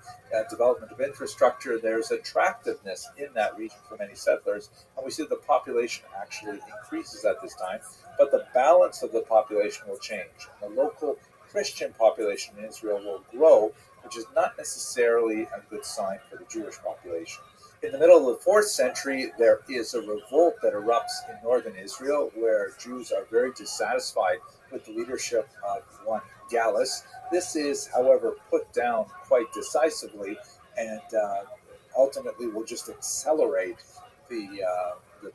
development of infrastructure, there's attractiveness in that region for many settlers, and we see the population actually increases at this time, but the balance of the population will change. The local Christian population in Israel will grow, which is not necessarily a good sign for the Jewish population. In the middle of the 4th century, there is a revolt that erupts in northern Israel, where Jews are very dissatisfied with the leadership of one Gallus. This is, however, put down quite decisively, and ultimately will just accelerate the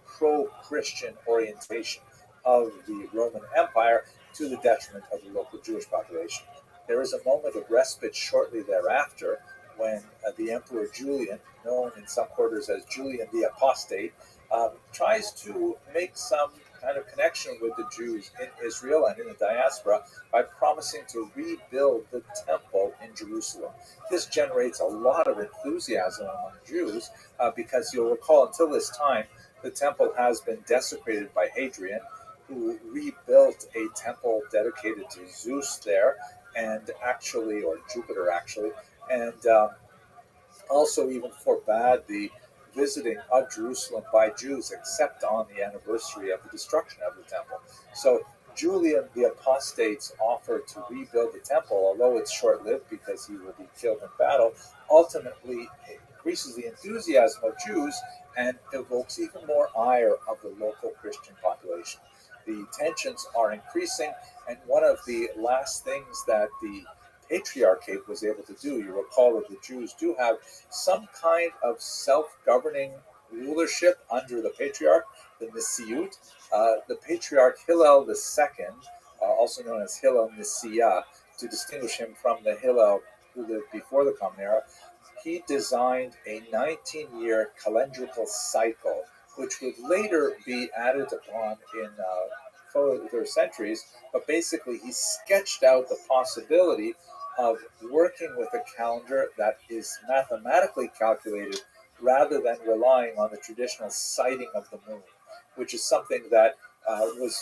pro-Christian orientation of the Roman Empire to the detriment of the local Jewish population. There is a moment of respite shortly thereafter when the Emperor Julian, known in some quarters as Julian the Apostate, tries to make some kind of connection with the Jews in Israel and in the diaspora by promising to rebuild the temple in Jerusalem. This generates a lot of enthusiasm among Jews because you'll recall until this time the temple has been desecrated by Hadrian, who rebuilt a temple dedicated to Zeus there, and actually, or Jupiter actually, and also even forbade the visiting of Jerusalem by Jews except on the anniversary of the destruction of the temple. So Julian the Apostate's offer to rebuild the temple, although it's short-lived because he will be killed in battle, ultimately increases the enthusiasm of Jews and evokes even more ire of the local Christian population. The tensions are increasing, and one of the last things that the Patriarchate was able to do, you recall that the Jews do have some kind of self-governing rulership under the Patriarch, the Nisiut. The Patriarch Hillel II, also known as Hillel Nicaea, to distinguish him from the Hillel who lived before the Common Era, he designed a 19-year calendrical cycle, which would later be added upon in further centuries, but basically he sketched out the possibility of working with a calendar that is mathematically calculated rather than relying on the traditional sighting of the moon, which is something that was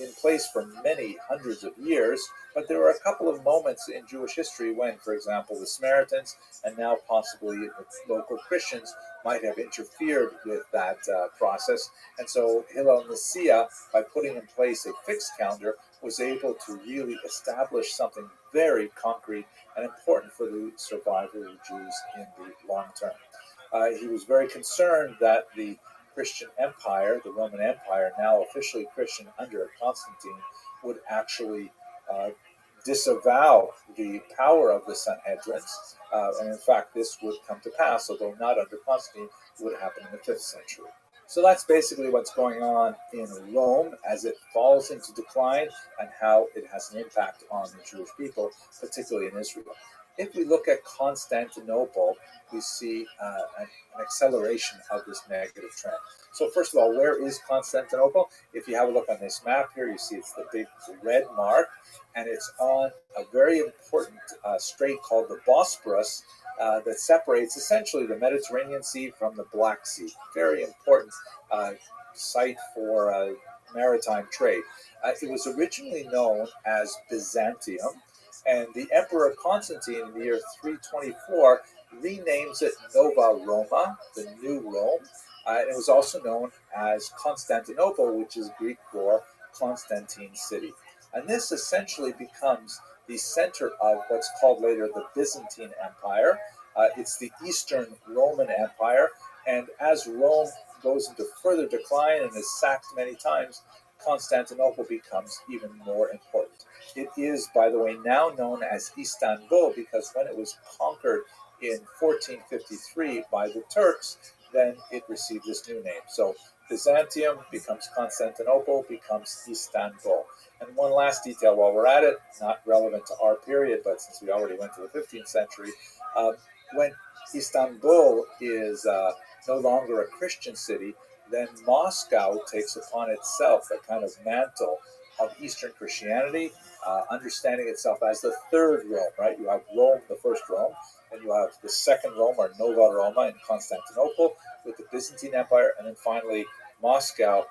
in place for many hundreds of years. But there were a couple of moments in Jewish history when, for example, the Samaritans and now possibly the local Christians might have interfered with that process. And so Hillel Nicaea, by putting in place a fixed calendar, was able to really establish something very concrete and important for the survival of the Jews in the long term. He was very concerned that the Christian Empire, the Roman Empire, now officially Christian under Constantine, would actually disavow the power of the Sanhedrins. And in fact, this would come to pass, although not under Constantine, it would happen in the 5th century. So that's basically what's going on in Rome as it falls into decline and how it has an impact on the Jewish people, particularly in Israel. If we look at Constantinople, we see an acceleration of this negative trend. So first of all, where is Constantinople? If you have a look on this map here, you see it's the big red mark, and it's on a very important strait called the Bosporus that separates essentially the Mediterranean Sea from the Black Sea. Very important site for maritime trade. It was originally known as Byzantium, and the Emperor Constantine in the year 324 renames it Nova Roma, the New Rome. And it was also known as Constantinople, which is Greek for Constantine City. And this essentially becomes the center of what's called later the Byzantine Empire. It's the Eastern Roman Empire. And as Rome goes into further decline and is sacked many times, Constantinople becomes even more important. It is, by the way, now known as Istanbul because when it was conquered in 1453 by the Turks, then it received this new name. So Byzantium becomes Constantinople, becomes Istanbul. And one last detail while we're at it, not relevant to our period, but since we already went to the 15th century, when Istanbul is no longer a Christian city, then Moscow takes upon itself a kind of mantle of Eastern Christianity, understanding itself as the third Rome, right? You have Rome, the first Rome, and you have the second Rome, or Nova Roma in Constantinople, with the Byzantine Empire, and then finally Moscow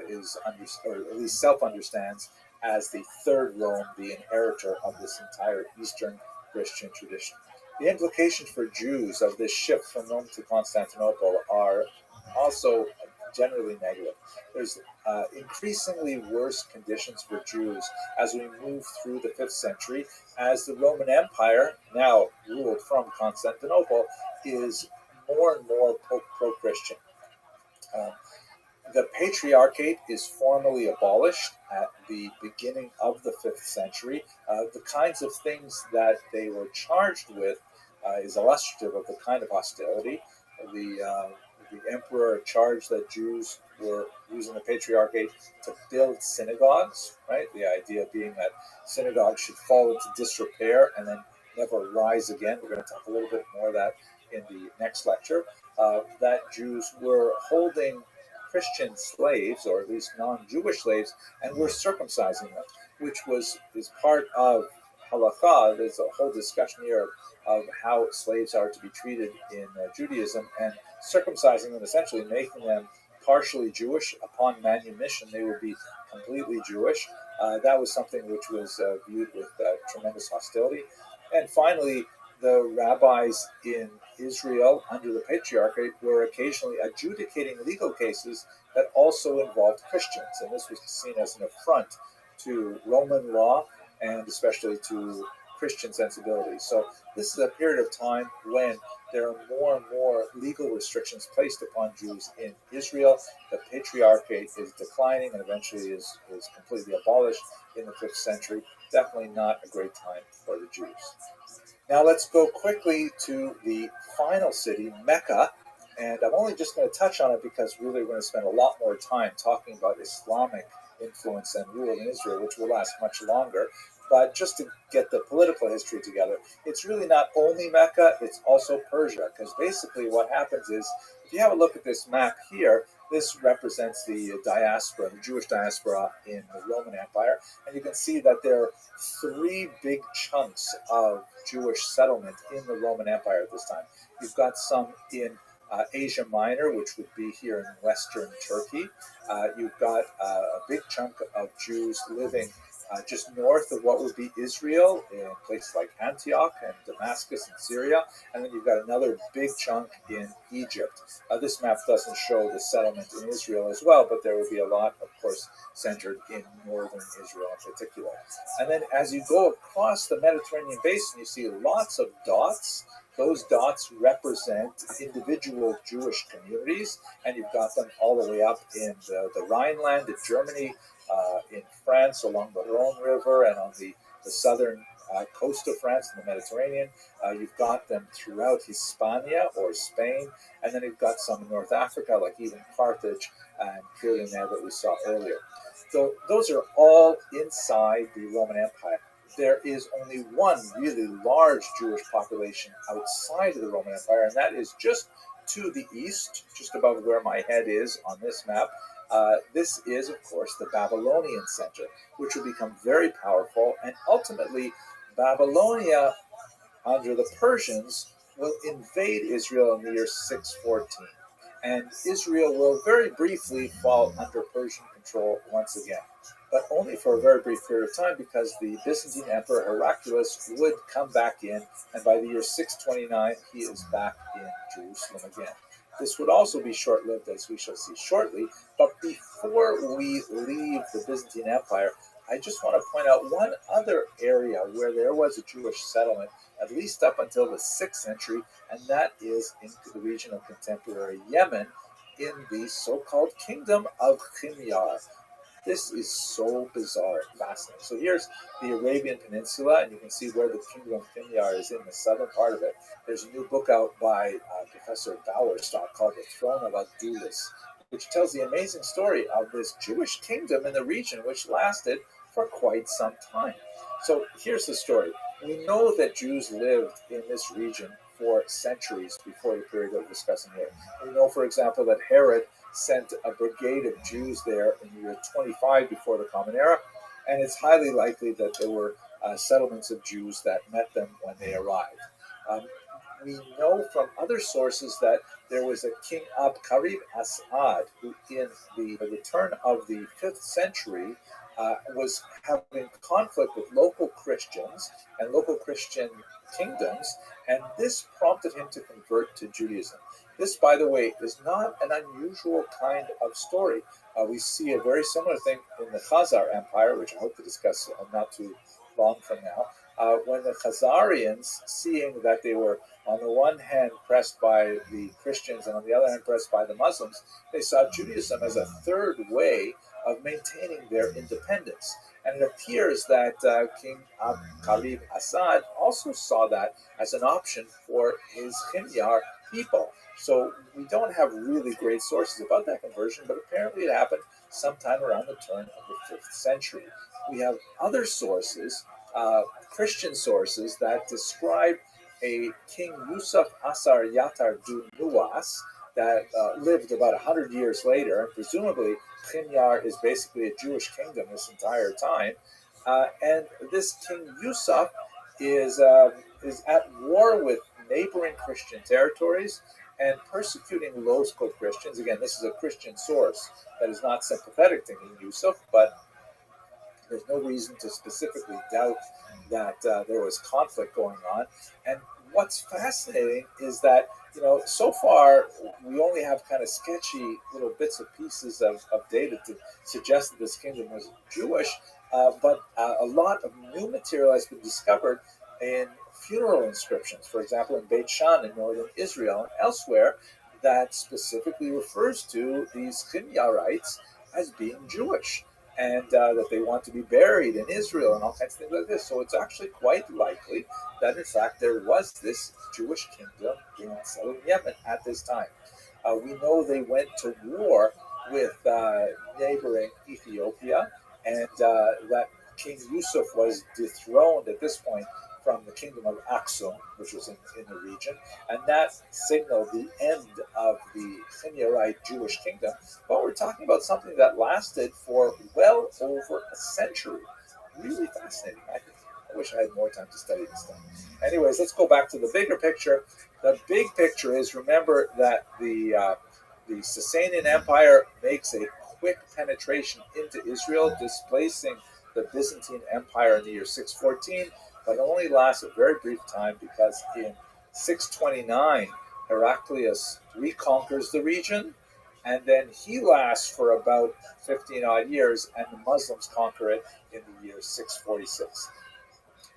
is, or at least self-understands, as the third Rome, the inheritor of this entire Eastern Christian tradition. The implications for Jews of this shift from Rome to Constantinople are also generally negative. There's increasingly worse conditions for Jews as we move through the 5th century, as the Roman Empire, now ruled from Constantinople, is more and more pro-Christian. The Patriarchate is formally abolished at the beginning of the 5th century. The kinds of things that they were charged with is illustrative of the kind of hostility. The emperor charged that Jews were using the Patriarchate to build synagogues, right? The idea being that synagogues should fall into disrepair and then never rise again. We're going to talk a little bit more of that in the next lecture. That Jews were holding Christian slaves, or at least non-Jewish slaves, and were circumcising them, which is part of halakha. There's a whole discussion here of how slaves are to be treated in Judaism, and circumcising them, essentially making them partially Jewish. Upon manumission, they would be completely Jewish. That was something which was viewed with tremendous hostility. And finally, the rabbis in Israel under the Patriarchate were occasionally adjudicating legal cases that also involved Christians, and this was seen as an affront to Roman law and especially to Christian sensibilities. So this is a period of time when there are more and more legal restrictions placed upon Jews in Israel. The Patriarchate is declining and eventually is completely abolished in the 5th century. Definitely not a great time for the Jews. Now let's go quickly to the final city, Mecca, and I'm only just going to touch on it because really we're going to spend a lot more time talking about Islamic influence and rule in Israel, which will last much longer. But just to get the political history together, it's really not only Mecca, it's also Persia, because basically what happens is, if you have a look at this map here, this represents the diaspora, the Jewish diaspora in the Roman Empire, and you can see that there are 3 big chunks of Jewish settlement in the Roman Empire at this time. You've got some in Asia Minor, which would be here in Western Turkey. You've got a big chunk of Jews living just north of what would be Israel, in places like Antioch and Damascus in Syria, and then you've got another big chunk in Egypt. This map doesn't show the settlement in Israel as well, but there would be a lot, of course, centered in northern Israel in particular. And then as you go across the Mediterranean basin, you see lots of dots. Those dots represent individual Jewish communities, and you've got them all the way up in the Rhineland in Germany, in France along the Rhone River, and on the southern coast of France in the Mediterranean. You've got them throughout Hispania or Spain, and then you've got some in North Africa, like even Carthage and Pyrenees that we saw earlier. So those are all inside the Roman Empire. There is only one really large Jewish population outside of the Roman Empire, and that is just to the east, just above where my head is on this map. This is, of course, the Babylonian center, which will become very powerful, and ultimately Babylonia, under the Persians, will invade Israel in the year 614, and Israel will very briefly fall under Persian control once again, but only for a very brief period of time, because the Byzantine Emperor Heraclius would come back in, and by the year 629, he is back in Jerusalem again. This would also be short-lived, as we shall see shortly, but before we leave the Byzantine Empire, I just want to point out one other area where there was a Jewish settlement, at least up until the 6th century, and that is in the region of contemporary Yemen, in the so-called kingdom of Himyar. This is so bizarre and fascinating. So here's the Arabian Peninsula, and you can see where the kingdom of Himyar is in the southern part of it. There's a new book out by Professor Bauerstock called The Throne of Abdulis, which tells the amazing story of this Jewish kingdom in the region, which lasted for quite some time. So here's the story. We know that Jews lived in this region for centuries before the period we're discussing here. We know, for example, that Herod sent a brigade of Jews there in the year 25 before the Common Era, and it's highly likely that there were settlements of Jews that met them when they arrived. We know from other sources that there was a king Karib Asad who, in the return of the 5th century, was having conflict with local Christians and local Christian kingdoms, and this prompted him to convert to Judaism. This, by the way, is not an unusual kind of story. We see a very similar thing in the Khazar Empire, which I hope to discuss not too long from now, when the Khazarians, seeing that they were on the one hand pressed by the Christians and on the other hand pressed by the Muslims, they saw Judaism as a third way of maintaining their independence. And it appears that King Karib Assad also saw that as an option for his Himyar people. So we don't have really great sources about that conversion, but apparently it happened sometime around the turn of the 5th century. We have other sources, Christian sources, that describe a King Yusuf Asar Yatar du Nuwas that lived about 100 years later, and presumably Himyar is basically a Jewish kingdom this entire time. And this King Yusuf is at war with neighboring Christian territories and persecuting local Christians. Again, this is a Christian source that is not sympathetic to King Yusuf, but there's no reason to specifically doubt that there was conflict going on. And what's fascinating is that, so far we only have kind of sketchy little bits and pieces of data to suggest that this kingdom was Jewish, but a lot of new material has been discovered in funeral inscriptions, for example, in Beit Shan in northern Israel and elsewhere, that specifically refers to these Himyarites as being Jewish, and that they want to be buried in Israel and all kinds of things like this. So it's actually quite likely that, in fact, there was this Jewish kingdom in southern Yemen at this time. We know they went to war with neighboring Ethiopia, and that King Yusuf was dethroned at this point from the kingdom of Aksum, which was in the region, and that signaled the end of the Himyarite Jewish kingdom. But we're talking about something that lasted for well over a century. Really fascinating. I wish I had more time to study this stuff. Anyways, let's go back to the bigger picture. The big picture is, remember that the Sasanian Empire makes a quick penetration into Israel, displacing the Byzantine Empire in the year 614, but only lasts a very brief time, because in 629, Heraclius reconquers the region, and then he lasts for about 15 odd years, and the Muslims conquer it in the year 646.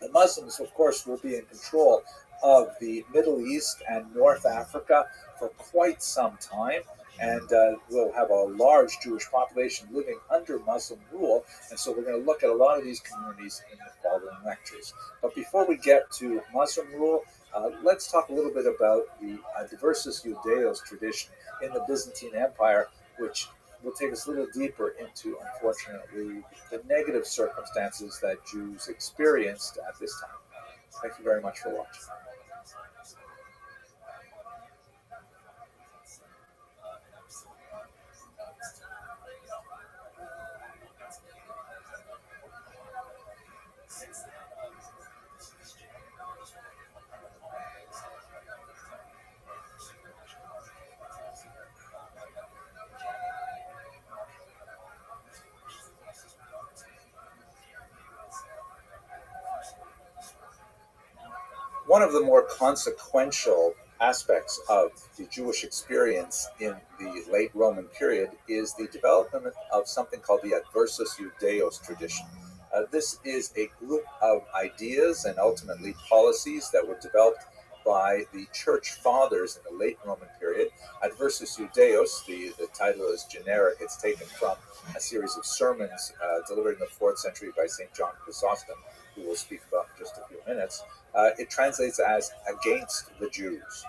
The Muslims, of course, will be in control of the Middle East and North Africa for quite some time, and we'll have a large Jewish population living under Muslim rule, and so we're going to look at a lot of these communities in the following lectures. But before we get to Muslim rule, let's talk a little bit about the Diversus Judaeos tradition in the Byzantine Empire, which will take us a little deeper into, unfortunately, the negative circumstances that Jews experienced at this time. Thank you very much for watching. One of the more consequential aspects of the Jewish experience in the late Roman period is the development of something called the Adversus Judaeos tradition. This is a group of ideas and ultimately policies that were developed by the church fathers in the late Roman period. Adversus Judaeos, the title is generic. It's taken from a series of sermons delivered in the 4th century by St. John Chrysostom, who we'll speak about in just a few minutes. It translates as against the Jews,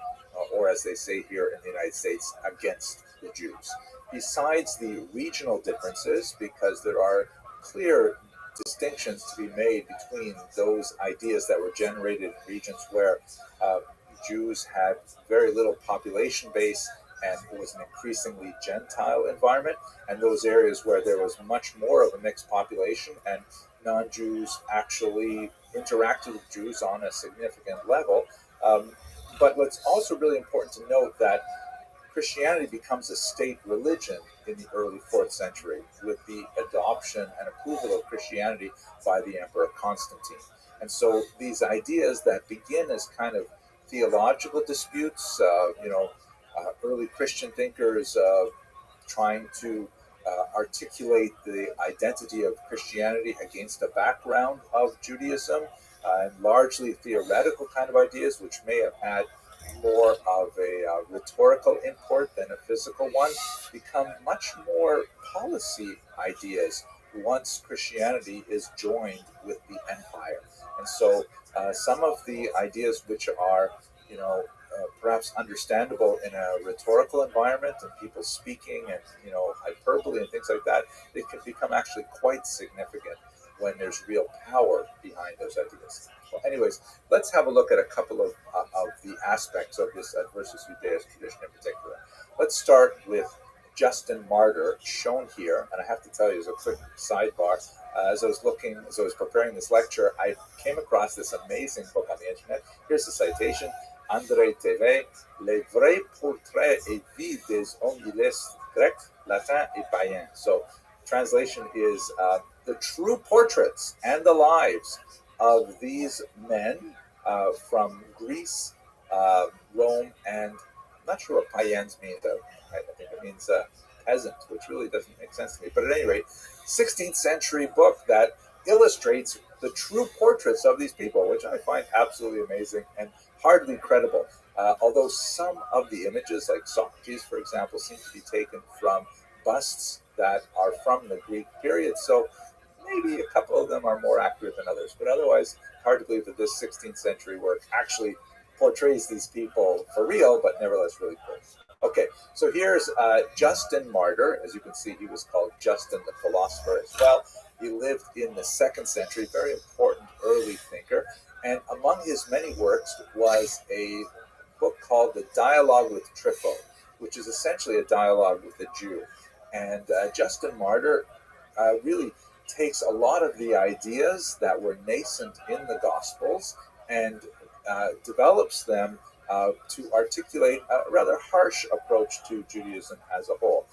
or as they say here in the United States, against the Jews. Besides the regional differences, because there are clear distinctions to be made between those ideas that were generated in regions where Jews had very little population base and it was an increasingly Gentile environment, and those areas where there was much more of a mixed population and non-Jews actually interacted with Jews on a significant level. But what's also really important to note that Christianity becomes a state religion in the early 4th century with the adoption and approval of Christianity by the Emperor Constantine. And so these ideas that begin as kind of theological disputes, early Christian thinkers trying to articulate the identity of Christianity against a background of Judaism, and largely theoretical kind of ideas, which may have had more of a rhetorical import than a physical one, become much more policy ideas once Christianity is joined with the empire. And so some of the ideas which are, perhaps understandable in a rhetorical environment and people speaking and, hyperbole and things like that, they can become actually quite significant when there's real power behind those ideas. Well, anyways, let's have a look at a couple of the aspects of this Adversus Judaeus tradition in particular. Let's start with Justin Martyr, shown here, and I have to tell you as a quick sidebar, as I was preparing this lecture, I came across this amazing book on the internet. Here's the citation: André TV, Les vrais portraits et vies des hommes grecs, latins et païens. So, translation is the true portraits and the lives of these men from Greece, Rome, and I'm not sure what païens means. I think it means peasant, which really doesn't make sense to me. But at any rate, 16th century book that illustrates the true portraits of these people, which I find absolutely amazing and hardly credible. Although some of the images, like Socrates, for example, seem to be taken from busts that are from the Greek period. So maybe a couple of them are more accurate than others. But otherwise, hard to believe that this 16th century work actually portrays these people for real, but nevertheless really close. Okay, so here's Justin Martyr. As you can see, he was called Justin the Philosopher as well. He lived in the 2nd century, very important early thinker. And among his many works was a book called The Dialogue with Trypho, which is essentially a dialogue with a Jew. And Justin Martyr really takes a lot of the ideas that were nascent in the Gospels and develops them to articulate a rather harsh approach to Judaism as a whole.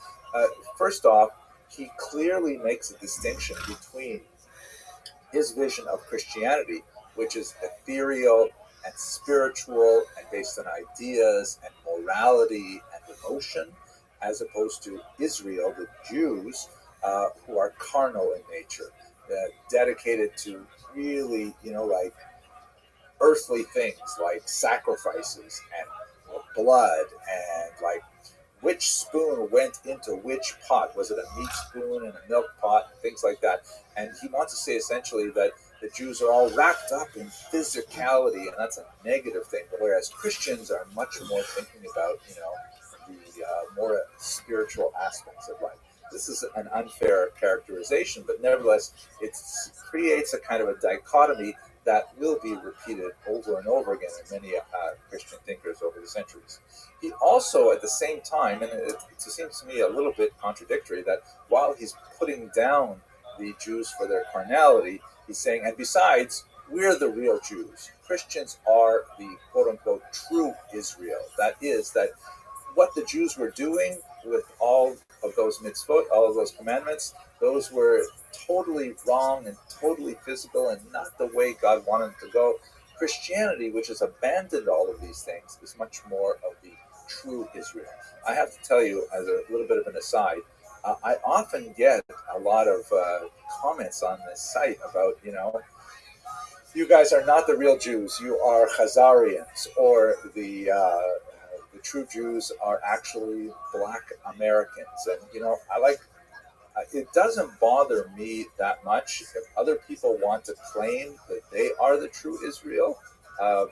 First off, he clearly makes a distinction between his vision of Christianity, which is ethereal and spiritual and based on ideas and morality and emotion, as opposed to Israel, the Jews, who are carnal in nature, dedicated to really, like earthly things like sacrifices and blood and like which spoon went into which pot. Was it a meat spoon and a milk pot, things like that? And he wants to say essentially that the Jews are all wrapped up in physicality, and that's a negative thing. But whereas Christians are much more thinking about, the more spiritual aspects of life. This is an unfair characterization, but nevertheless, it creates a kind of a dichotomy that will be repeated over and over again in many Christian thinkers over the centuries. He also, at the same time, and it seems to me a little bit contradictory, that while he's putting down the Jews for their carnality, he's saying, and besides, we're the real Jews. Christians are the quote-unquote true Israel. That is, that what the Jews were doing with all of those mitzvot, all of those commandments, those were totally wrong and totally physical and not the way God wanted to go. Christianity, which has abandoned all of these things, is much more of the true Israel. I have to tell you, as a little bit of an aside, I often get a lot of comments on this site about, You guys are not the real Jews. You are Khazarians, or the true Jews are actually Black Americans. And I like. It doesn't bother me that much if other people want to claim that they are the true Israel. Uh,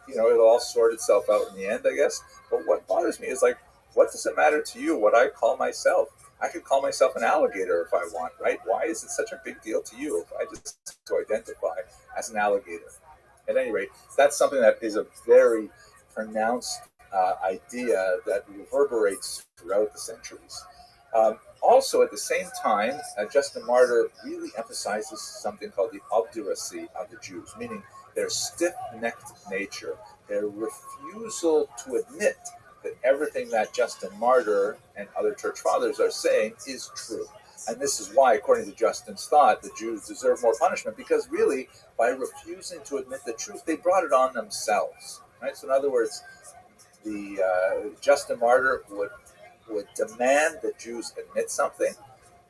it'll all sort itself out in the end, I guess. But what bothers me is like, what does it matter to you what I call myself? I could call myself an alligator if I want, right? Why is it such a big deal to you if I just to identify as an alligator? At any rate, that's something that is a very pronounced idea that reverberates throughout the centuries. Also, at the same time, Justin Martyr really emphasizes something called the obduracy of the Jews, meaning their stiff-necked nature, their refusal to admit that everything that Justin Martyr and other church fathers are saying is true. And this is why, according to Justin's thought, the Jews deserve more punishment, because really, by refusing to admit the truth, they brought it on themselves. Right? So in other words, the Justin Martyr would demand that Jews admit something,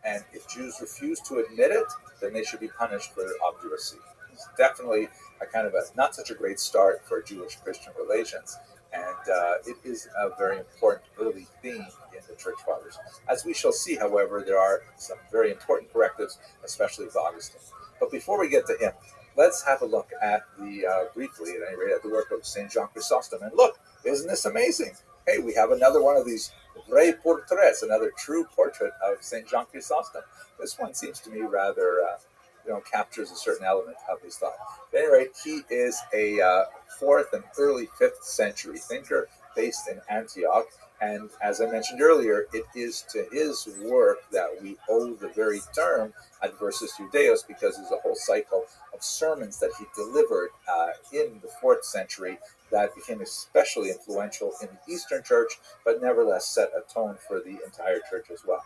and if Jews refuse to admit it, then they should be punished for their obduracy. It's definitely a kind of a not such a great start for Jewish-Christian relations, and it is a very important early theme in the Church Fathers. As we shall see, however, there are some very important correctives, especially with Augustine. But before we get to him, let's have a look at briefly, at any rate, at the work of Saint Jean Chrysostom. And look, isn't this amazing? Hey, we have another one of these vrai portraits, another true portrait of Saint Jean Chrysostom. This one seems to me rather, captures a certain element of his thought. At any rate, he is a 4th and early 5th century thinker based in Antioch. And as I mentioned earlier, it is to his work that we owe the very term Adversus Judaeus, because there's a whole cycle of sermons that he delivered in the 4th century that became especially influential in the Eastern Church, but nevertheless set a tone for the entire church as well.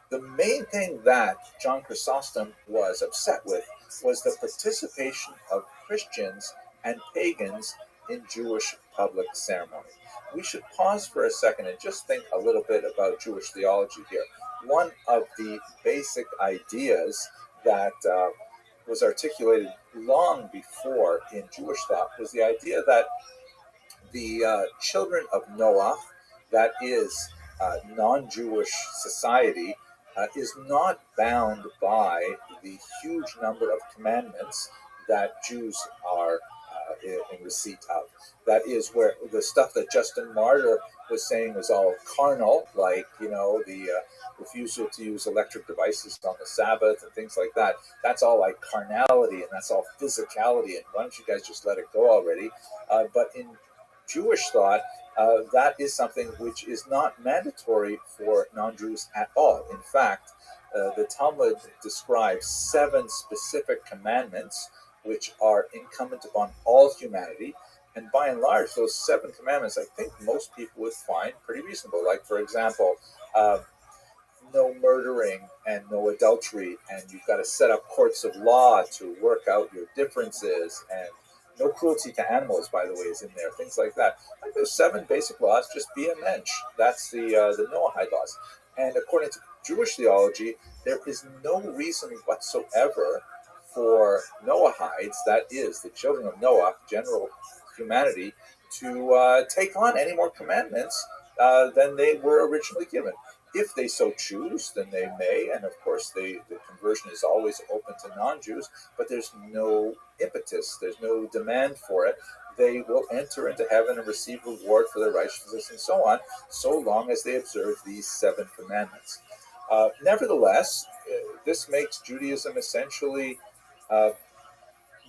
The main thing that John Chrysostom was upset with was the participation of Christians and pagans in Jewish public ceremony. We should pause for a second and just think a little bit about Jewish theology here. One of the basic ideas that was articulated long before in Jewish thought was the idea that the children of Noah, that is non-Jewish society, is not bound by the huge number of commandments that Jews are in receipt of. That is where the stuff that Justin Martyr was saying was all carnal, like, the refusal to use electric devices on the Sabbath and things like that. That's all like carnality, and that's all physicality, and why don't you guys just let it go already? But in Jewish thought, that is something which is not mandatory for non-Jews at all. In fact, the Talmud describes 7 specific commandments which are incumbent upon all humanity. And by and large, those 7 commandments, I think most people would find pretty reasonable. Like, for example, no murdering and no adultery, and you've got to set up courts of law to work out your differences, and no cruelty to animals, by the way, is in there. Things like that. Like those 7 basic laws, just be a mensch. That's the Noahide laws. And according to Jewish theology, there is no reason whatsoever for Noahides, that is, the children of Noah, general humanity, to take on any more commandments than they were originally given. If they so choose, then they may, and of course the conversion is always open to non-Jews, but there's no impetus, there's no demand for it. They will enter into heaven and receive reward for their righteousness and so on, so long as they observe these 7 commandments. Nevertheless, this makes Judaism essentially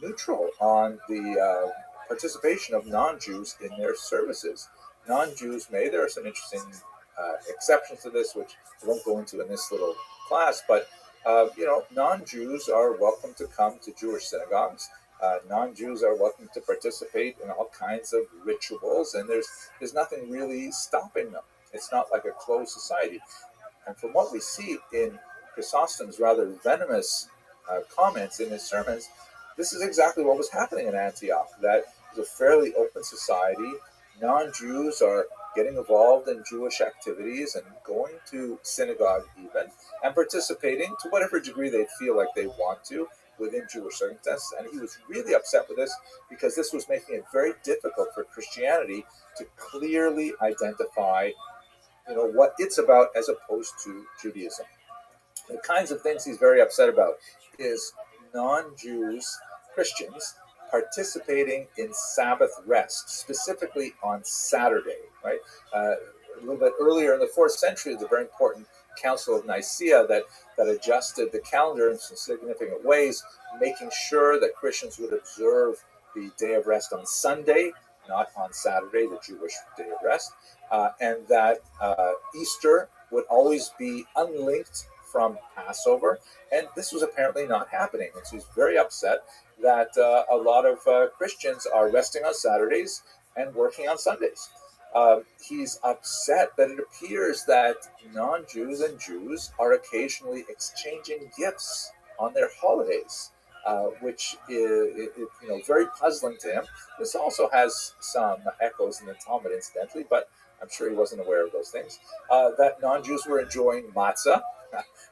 neutral on the participation of non-Jews in their services. Non-Jews may, there are some interesting exceptions to this, which I won't go into in this little class, but non-Jews are welcome to come to Jewish synagogues. Non-Jews are welcome to participate in all kinds of rituals, and there's nothing really stopping them. It's not like a closed society. And from what we see in Chrysostom's rather venomous comments in his sermons, this is exactly what was happening in Antioch. That was a fairly open society. Non-Jews are getting involved in Jewish activities and going to synagogue even, and participating to whatever degree they feel like they want to within Jewish circumstances, and he was really upset with this because this was making it very difficult for Christianity to clearly identify, what it's about as opposed to Judaism. The kinds of things he's very upset about is non-Jews, Christians, participating in Sabbath rest, specifically on Saturday, right? A little bit earlier in the 4th century, the very important Council of Nicaea that adjusted the calendar in some significant ways, making sure that Christians would observe the day of rest on Sunday, not on Saturday, the Jewish day of rest, and that Easter would always be unlinked from Passover, and this was apparently not happening. And so he's very upset that a lot of Christians are resting on Saturdays and working on Sundays. He's upset that it appears that non-Jews and Jews are occasionally exchanging gifts on their holidays, which is very puzzling to him. This also has some echoes in the Talmud, incidentally, but I'm sure he wasn't aware of those things. That non-Jews were enjoying matzah,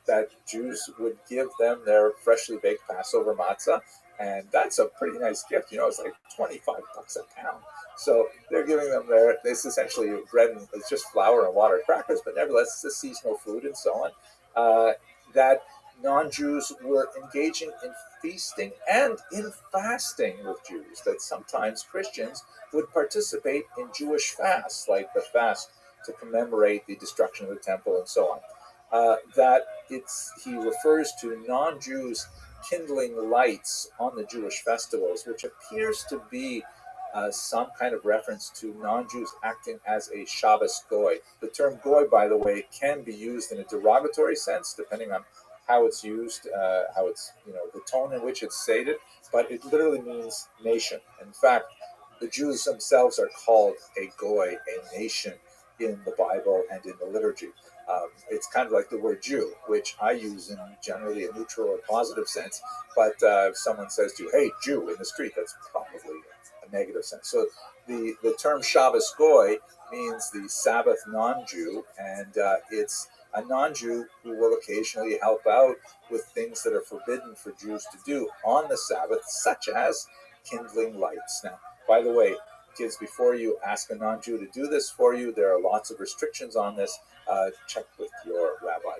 that Jews would give them their freshly baked Passover matzah, and that's a pretty nice gift. It's like $25 a pound. So they're giving them this essentially bread, and it's just flour and water crackers, but nevertheless it's a seasonal food and so on. That non-Jews were engaging in feasting and in fasting with Jews, that sometimes Christians would participate in Jewish fasts, like the fast to commemorate the destruction of the temple and so on. That he refers to non-Jews kindling lights on the Jewish festivals, which appears to be some kind of reference to non-Jews acting as a Shabbos goy. The term goy, by the way, can be used in a derogatory sense, depending on how it's used, how it's, the tone in which it's stated, but it literally means nation. In fact, the Jews themselves are called a goy, a nation, in the Bible and in the liturgy. It's kind of like the word Jew, which I use in generally a neutral or positive sense, but if someone says to you, hey, Jew, in the street, that's probably a negative sense. So the term Shabbos Goy means the Sabbath non-Jew, and it's a non-Jew who will occasionally help out with things that are forbidden for Jews to do on the Sabbath, such as kindling lights. Now, by the way, kids, before you ask a non-Jew to do this for you, there are lots of restrictions on this. Check with your rabbi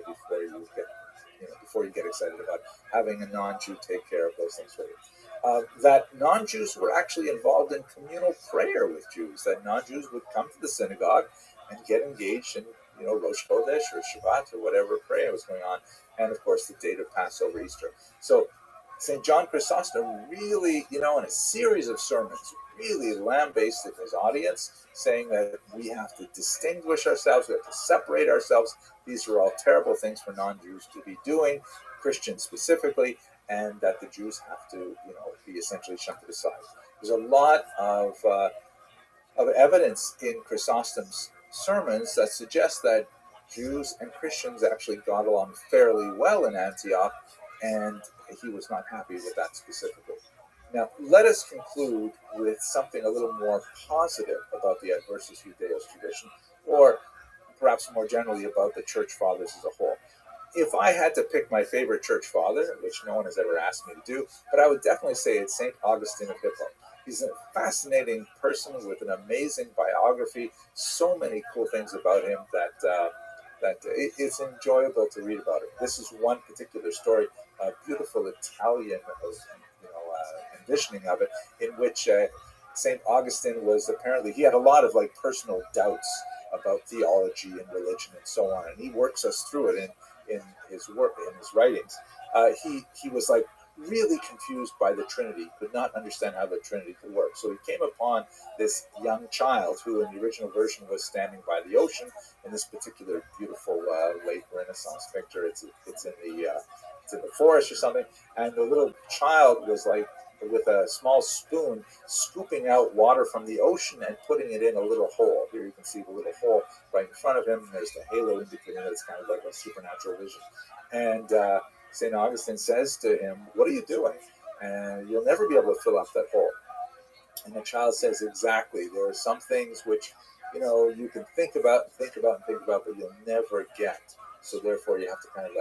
before you get excited about having a non-Jew take care of those things for you. That non-Jews were actually involved in communal prayer with Jews. That non-Jews would come to the synagogue and get engaged in, Rosh Chodesh or Shabbat or whatever prayer was going on, and of course the date of Passover, Easter. So St. John Chrysostom really, in a series of sermons, really lambasted his audience, saying that we have to distinguish ourselves, we have to separate ourselves. These are all terrible things for non-Jews to be doing, Christians specifically, and that the Jews have to, be essentially shunted aside. There's a lot of evidence in Chrysostom's sermons that suggests that Jews and Christians actually got along fairly well in Antioch, and he was not happy with that specifically. Now, let us conclude with something a little more positive about the Adversus Judaeus tradition, or perhaps more generally about the Church Fathers as a whole. If I had to pick my favorite Church Father, which no one has ever asked me to do, but I would definitely say it's St. Augustine of Hippo. He's a fascinating person with an amazing biography, so many cool things about him that it's enjoyable to read about him. This is one particular story, a beautiful Italian envisioning of it, in which St. Augustine was apparently, he had a lot of personal doubts about theology and religion and so on, and he works us through it in his work, in his writings. He was really confused by the Trinity, could not understand how the Trinity could work. So he came upon this young child who in the original version was standing by the ocean in this particular beautiful late Renaissance picture. It's in the forest or something, and the little child was with a small spoon scooping out water from the ocean and putting it in a little hole. Here you can see the little hole right in front of him. There's the halo indicating that it's kind of like a supernatural vision. And St. Augustine says to him, what are you doing? And you'll never be able to fill up that hole. And the child says, exactly. There are some things which, you can think about, but you'll never get. So therefore you have to kind of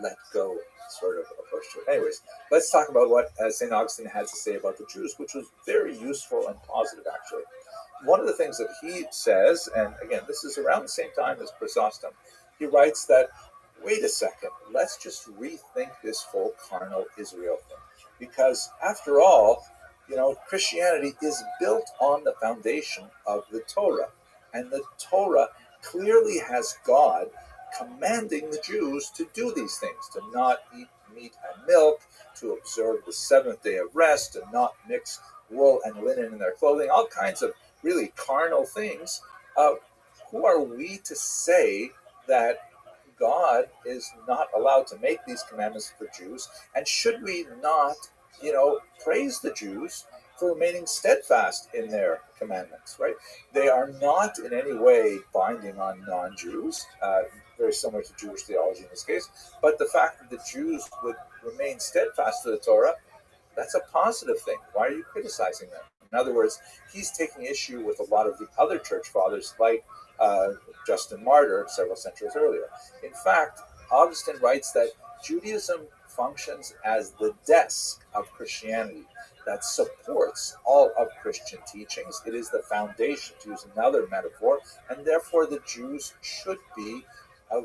let go sort of approach to it. Anyways, let's talk about what St. Augustine had to say about the Jews, which was very useful and positive, actually. One of the things that he says, and again, this is around the same time as Chrysostom, he writes that, wait a second, let's just rethink this whole carnal Israel thing. Because after all, Christianity is built on the foundation of the Torah. And the Torah clearly has God commanding the Jews to do these things, to not eat meat and milk, to observe the seventh day of rest, to not mix wool and linen in their clothing, all kinds of really carnal things. Who are we to say that God is not allowed to make these commandments for Jews? And should we not, praise the Jews for remaining steadfast in their commandments, right? They are not in any way binding on non-Jews, very similar to Jewish theology in this case, but the fact that the Jews would remain steadfast to the Torah, that's a positive thing. Why are you criticizing them? In other words, he's taking issue with a lot of the other church fathers, like Justin Martyr several centuries earlier. In fact, Augustine writes that Judaism functions as the desk of Christianity that supports all of Christian teachings. It is the foundation, to use another metaphor, and therefore the Jews should be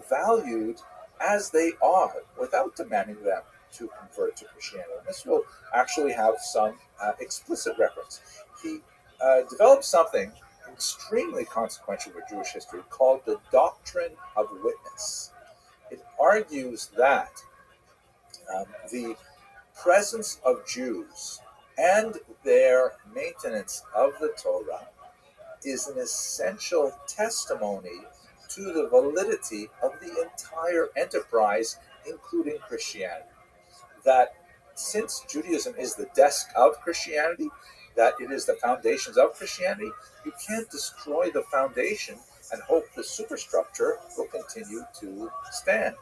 valued as they are without demanding them to convert to Christianity. And this will actually have some explicit reference. He developed something extremely consequential for Jewish history called the doctrine of witness. It argues that the presence of Jews and their maintenance of the Torah is an essential testimony to the validity of the entire enterprise, including Christianity. That since Judaism is the desk of Christianity, that it is the foundations of Christianity, you can't destroy the foundation and hope the superstructure will continue to stand.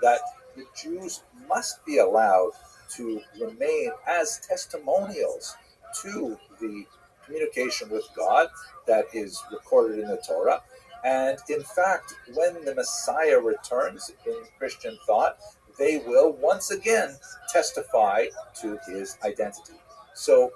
That the Jews must be allowed to remain as testimonials to the communication with God that is recorded in the Torah. And in fact, when the Messiah returns in Christian thought, they will once again testify to his identity. So,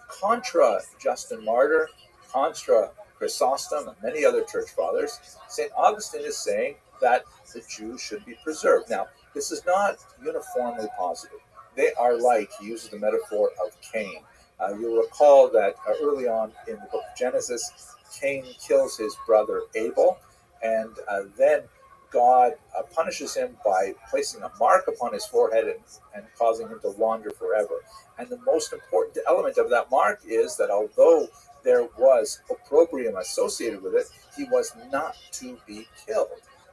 contra Justin Martyr, contra Chrysostom, and many other church fathers, St. Augustine is saying that the Jews should be preserved. Now, this is not uniformly positive. They are like, he uses the metaphor of Cain. You'll recall that early on in the book of Genesis, Cain kills his brother Abel, and then God punishes him by placing a mark upon his forehead and causing him to wander forever. And the most important element of that mark is that although there was opprobrium associated with it, he was not to be killed.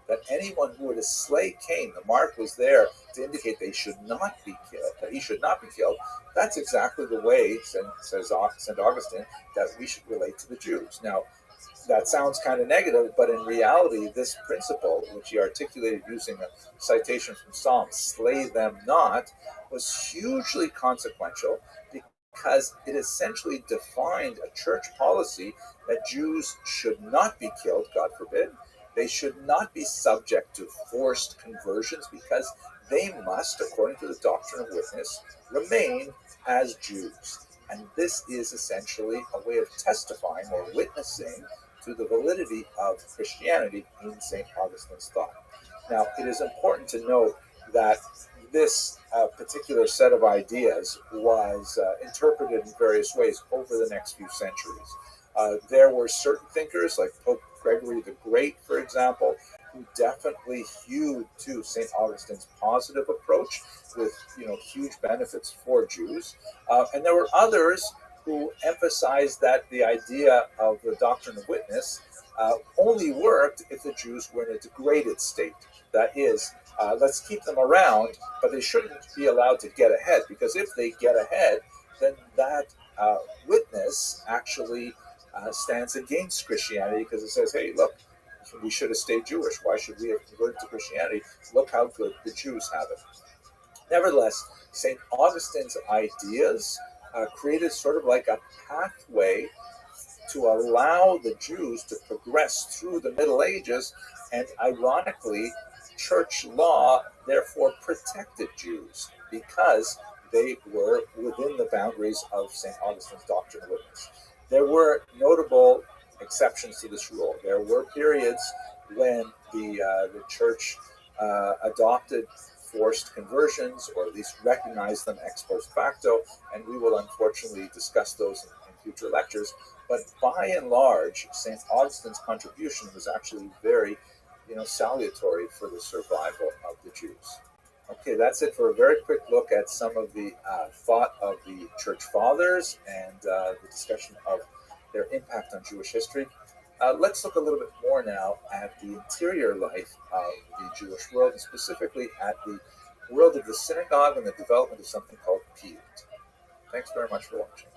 That anyone who were to slay Cain, the mark was there to indicate they should not be killed, that he should not be killed. That's exactly the way, says St. Augustine, that we should relate to the Jews. Now, that sounds kind of negative, but in reality, this principle, which he articulated using a citation from Psalms, slay them not, was hugely consequential because it essentially defined a church policy that Jews should not be killed, God forbid. They should not be subject to forced conversions because they must, according to the doctrine of witness, remain as Jews. And this is essentially a way of testifying or witnessing to the validity of Christianity in St. Augustine's thought. Now, it is important to note that this particular set of ideas was interpreted in various ways over the next few centuries. There were certain thinkers, like Pope Gregory the Great, for example, who definitely hewed to St. Augustine's positive approach with huge benefits for Jews. And there were others who emphasized that the idea of the doctrine of witness only worked if the Jews were in a degraded state. That is, let's keep them around, but they shouldn't be allowed to get ahead, because if they get ahead, then that witness actually stands against Christianity, because it says, hey, look, we should have stayed Jewish. Why should we have converted to Christianity? Look how good the Jews have it. Nevertheless, St. Augustine's ideas created sort of like a pathway to allow the Jews to progress through the Middle Ages, and ironically, church law therefore protected Jews because they were within the boundaries of St. Augustine's doctrine of witness. There were notable exceptions to this rule. There were periods when the church adopted forced conversions, or at least recognized them ex post facto, and we will unfortunately discuss those in future lectures. But by and large, St. Augustine's contribution was actually very, salutary for the survival of the Jews. Okay, that's it for a very quick look at some of the thought of the Church Fathers and the discussion of their impact on Jewish history. Let's look a little bit more now at the interior life of the Jewish world, and specifically at the world of the synagogue and the development of something called piyut. Thanks very much for watching.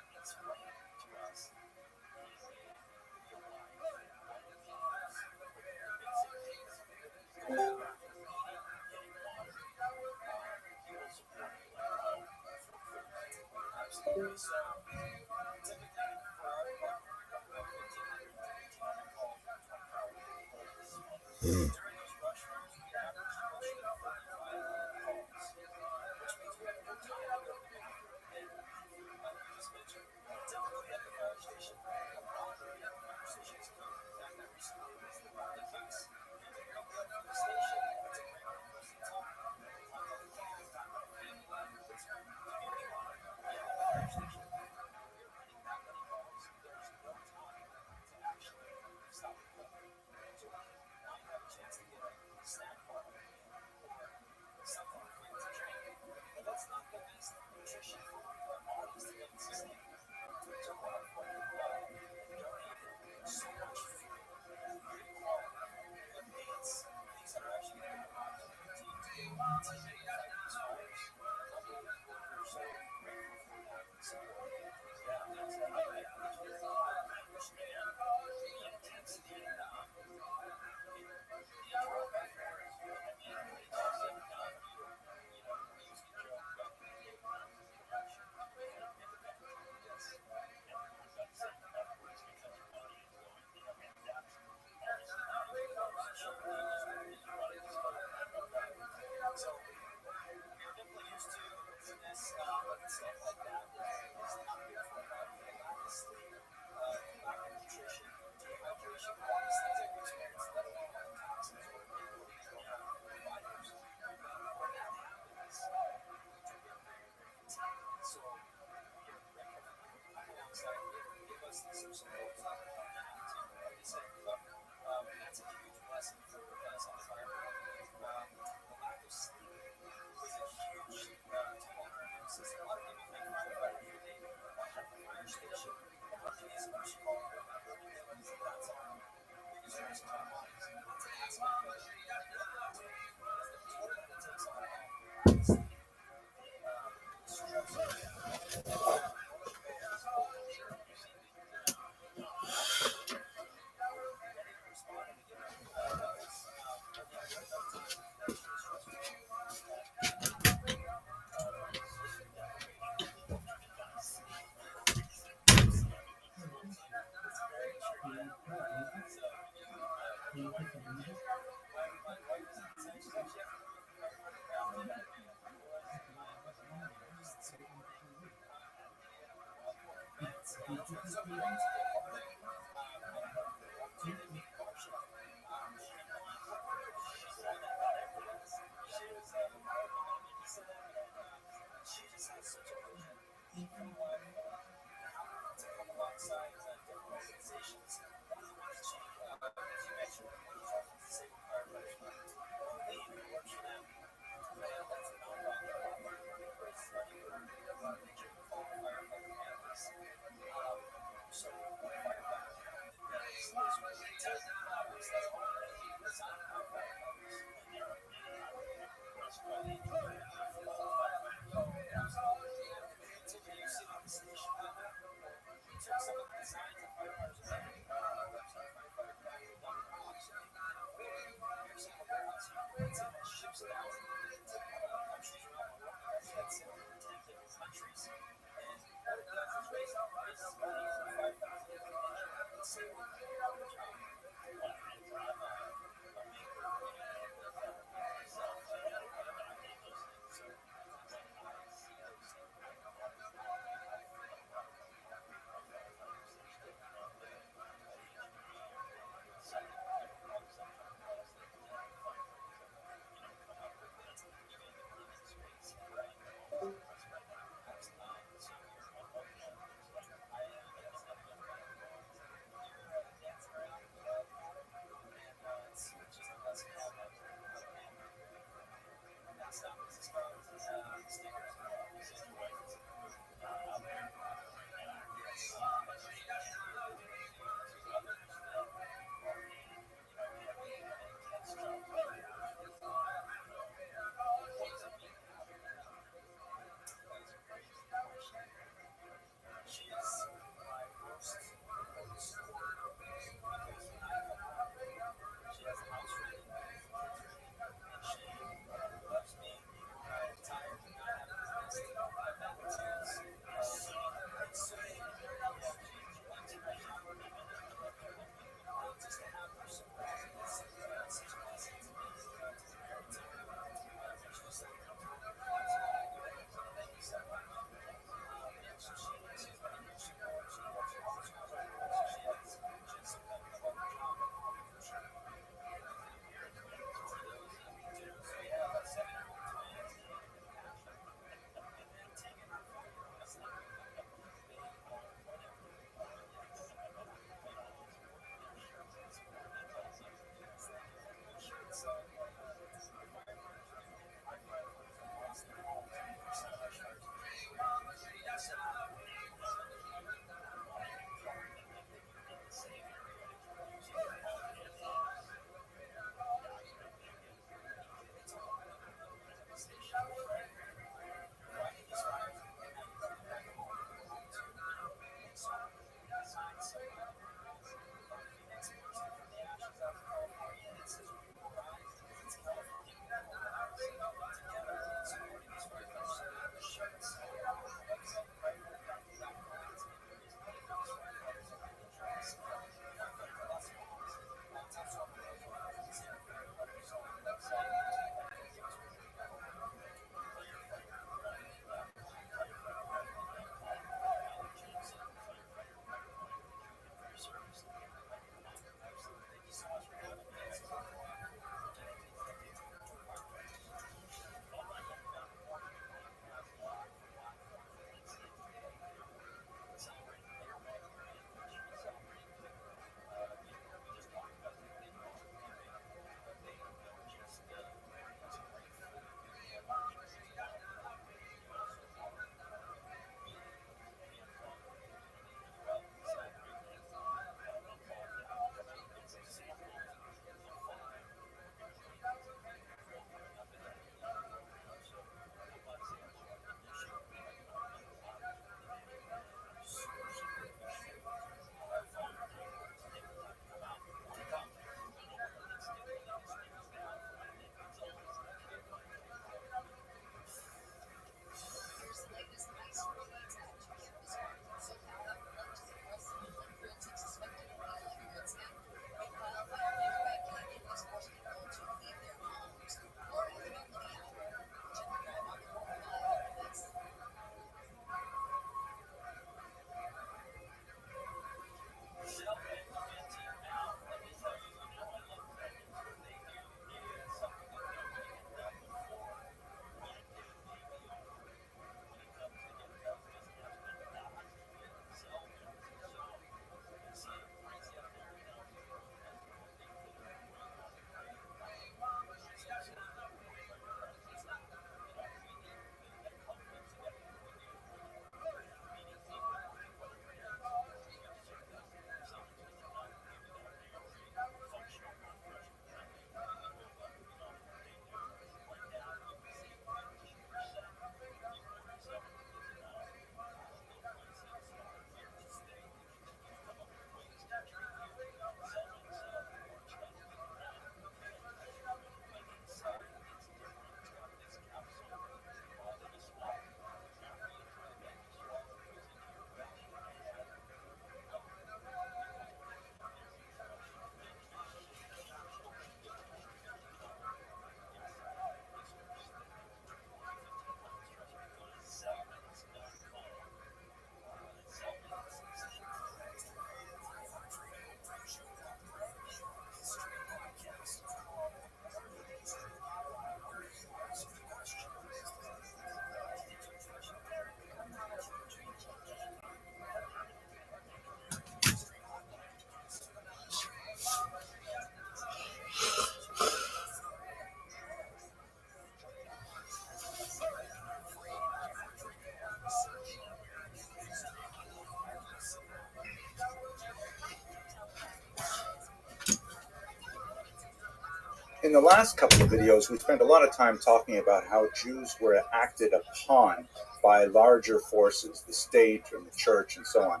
In the last couple of videos, we spent a lot of time talking about how Jews were acted upon by larger forces, the state and the church and so on.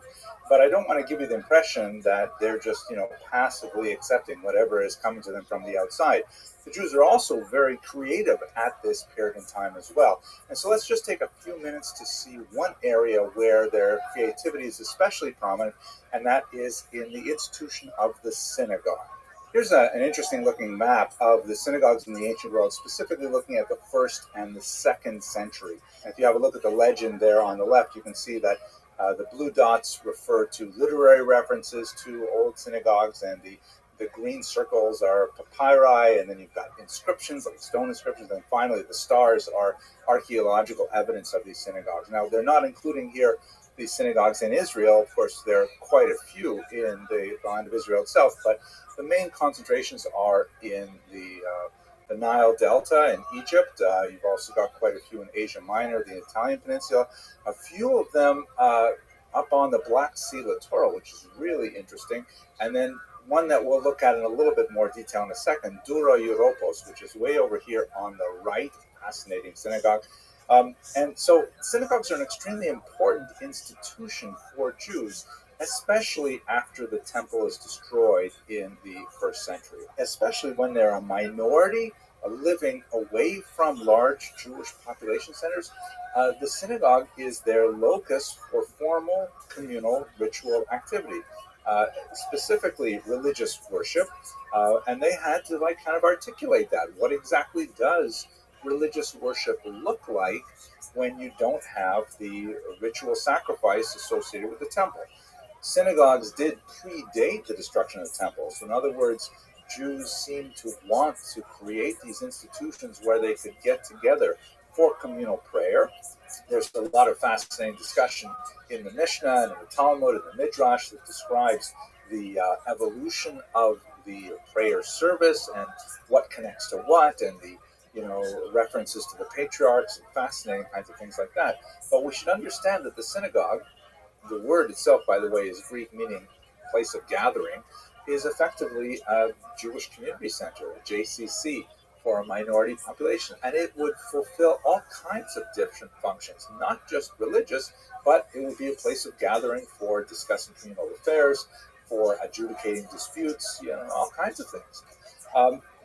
But I don't want to give you the impression that they're just, passively accepting whatever is coming to them from the outside. The Jews are also very creative at this period in time as well. And so let's just take a few minutes to see one area where their creativity is especially prominent, and that is in the institution of the synagogue. Here's an interesting looking map of the synagogues in the ancient world, specifically looking at the 1st and the 2nd century. And if you have a look at the legend there on the left, you can see that the blue dots refer to literary references to old synagogues, and the green circles are papyri, and then you've got inscriptions, like stone inscriptions, and finally the stars are archaeological evidence of these synagogues. Now, they're not including here the synagogues in Israel. Of course, there are quite a few in the land of Israel itself, but the main concentrations are in the Nile Delta in Egypt. You've also got quite a few in Asia Minor, the Italian peninsula. A few of them up on the Black Sea littoral, which is really interesting. And then one that we'll look at in a little bit more detail in a second, Dura Europos, which is way over here on the right. Fascinating synagogue. And so synagogues are an extremely important institution for Jews, especially after the temple is destroyed in the 1st century, especially when they're a minority living away from large Jewish population centers. The synagogue is their locus for formal communal ritual activity, specifically religious worship, and they had to kind of articulate that. What exactly does religious worship look like when you don't have the ritual sacrifice associated with the temple? Synagogues did predate the destruction of the temple. So in other words, Jews seem to want to create these institutions where they could get together for communal prayer. There's a lot of fascinating discussion in the Mishnah and in the Talmud and the Midrash that describes the evolution of the prayer service and what connects to what, and the references to the patriarchs and fascinating kinds of things like that. But we should understand that the synagogue, the word itself, by the way, is Greek, meaning place of gathering, is effectively a Jewish community center, a JCC, for a minority population. And it would fulfill all kinds of different functions, not just religious, but it would be a place of gathering for discussing communal affairs, for adjudicating disputes, all kinds of things.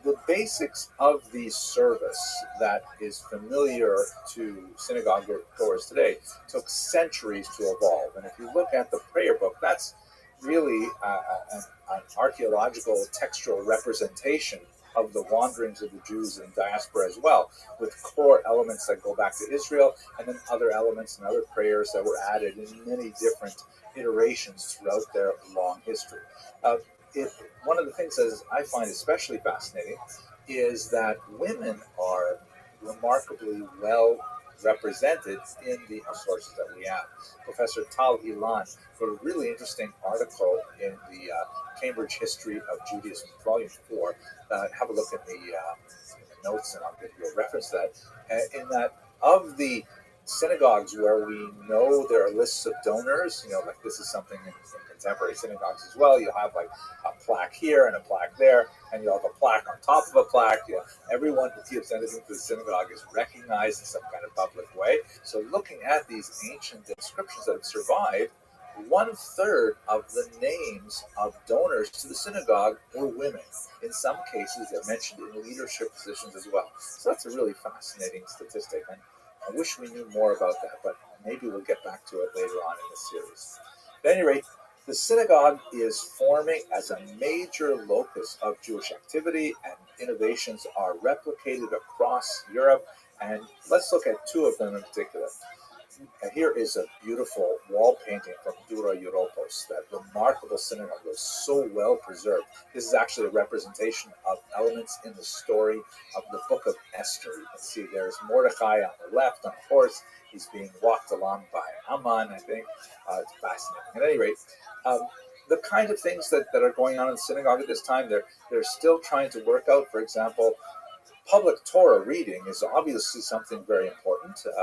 The basics of the service that is familiar to synagogue goers today took centuries to evolve. And if you look at the prayer book, that's really an archaeological textual representation of the wanderings of the Jews in diaspora as well, with core elements that go back to Israel, and then other elements and other prayers that were added in many different iterations throughout their long history. One of the things that I find especially fascinating is that women are remarkably well represented in the sources that we have. Professor Tal Ilan wrote a really interesting article in the Cambridge History of Judaism, Volume 4. Have a look at the notes, and I'll give you a reference to that. In that, of the synagogues where we know there are lists of donors, like this is something in contemporary synagogues as well. You'll have like a plaque here and a plaque there, and you'll have a plaque on top of a plaque. Everyone who gives anything to the synagogue is recognized in some kind of public way. So looking at these ancient inscriptions that have survived, 1/3 of the names of donors to the synagogue were women. In some cases, they're mentioned in leadership positions as well. So that's a really fascinating statistic, and I wish we knew more about that, but maybe we'll get back to it later on in the series. At any rate, the synagogue is forming as a major locus of Jewish activity, and innovations are replicated across Europe. And let's look at two of them in particular. And here is a beautiful wall painting from Dura Europos. That remarkable synagogue was so well preserved. This is actually a representation of elements in the story of the book of Esther. You can see there's Mordecai on the left on a horse. He's being walked along by Haman, I think. It's fascinating. At any rate, the kind of things that are going on in the synagogue at this time, they're still trying to work out. For example, public Torah reading is obviously something very important. important.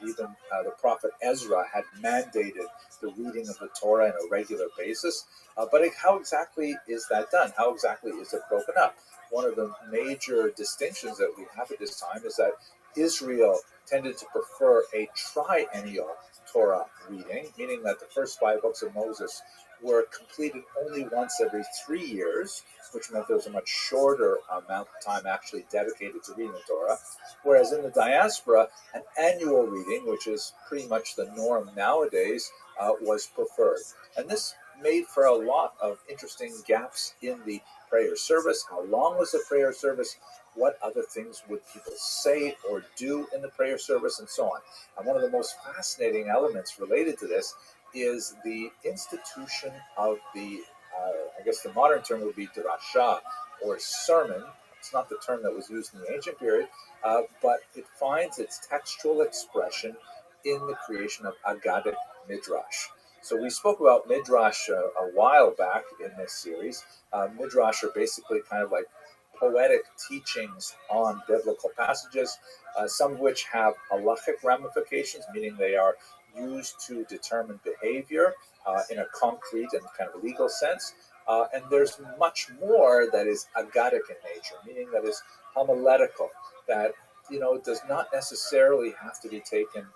Even the prophet Ezra had mandated the reading of the Torah on a regular basis. But how exactly is that done? How exactly is it broken up? One of the major distinctions that we have at this time is that Israel tended to prefer a triennial Torah reading, meaning that the first 5 books of Moses were completed only once every 3 years, which meant there was a much shorter amount of time actually dedicated to reading the Torah. Whereas in the diaspora, an annual reading, which is pretty much the norm nowadays, was preferred. And this made for a lot of interesting gaps in the prayer service. How long was the prayer service? What other things would people say or do in the prayer service, and so on. And one of the most fascinating elements related to this is the institution of the, I guess the modern term would be drasha, or sermon. It's not the term that was used in the ancient period, but it finds its textual expression in the creation of Aggadic Midrash. So we spoke about Midrash a while back in this series. Midrash are basically kind of like poetic teachings on biblical passages, some of which have halachic ramifications, meaning they are used to determine behavior in a concrete and kind of legal sense. And there's much more that is Aggadic in nature, meaning that is homiletical, that does not necessarily have to be taken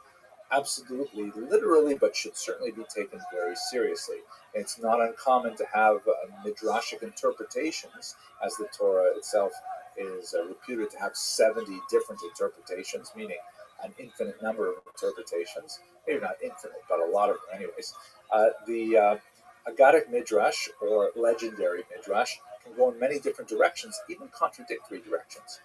absolutely literally, but should certainly be taken very seriously. It's not uncommon to have midrashic interpretations, as the Torah itself is reputed to have 70 different interpretations, meaning an infinite number of interpretations. Maybe not infinite, but a lot of them anyways. The Aggadic Midrash, or legendary Midrash, can go in many different directions, even contradictory directions.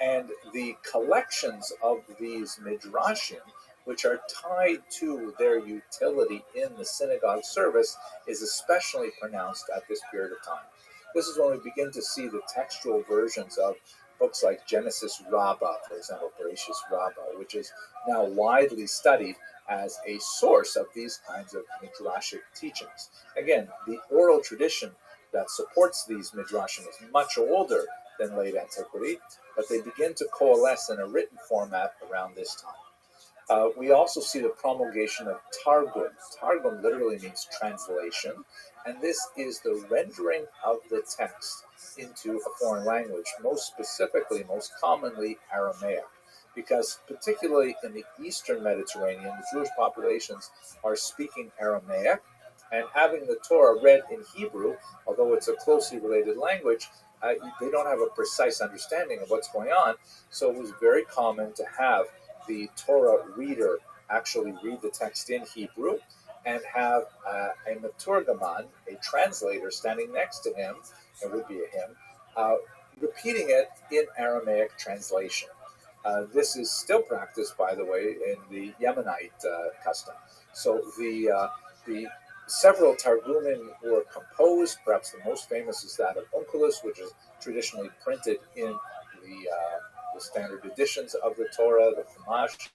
And the collections of these midrashim, which are tied to their utility in the synagogue service, is especially pronounced at this period of time. This is when we begin to see the textual versions of books like Genesis Rabbah, for example, Bereshis Rabbah, which is now widely studied as a source of these kinds of midrashic teachings. Again, the oral tradition that supports these midrashim is much older than late antiquity, but they begin to coalesce in a written format around this time. We also see the promulgation of Targum. Targum literally means translation, and this is the rendering of the text into a foreign language, most specifically, most commonly Aramaic, because particularly in the Eastern Mediterranean, the Jewish populations are speaking Aramaic, and having the Torah read in Hebrew, although it's a closely related language, they don't have a precise understanding of what's going on, so it was very common to have the Torah reader actually read the text in Hebrew and have a maturgaman, a translator, standing next to him, it would be a him, repeating it in Aramaic translation. This is still practiced, by the way, in the Yemenite custom. So the several Targumim were composed. Perhaps the most famous is that of Onkelos, which is traditionally printed in the standard editions of the Torah, the Chumash.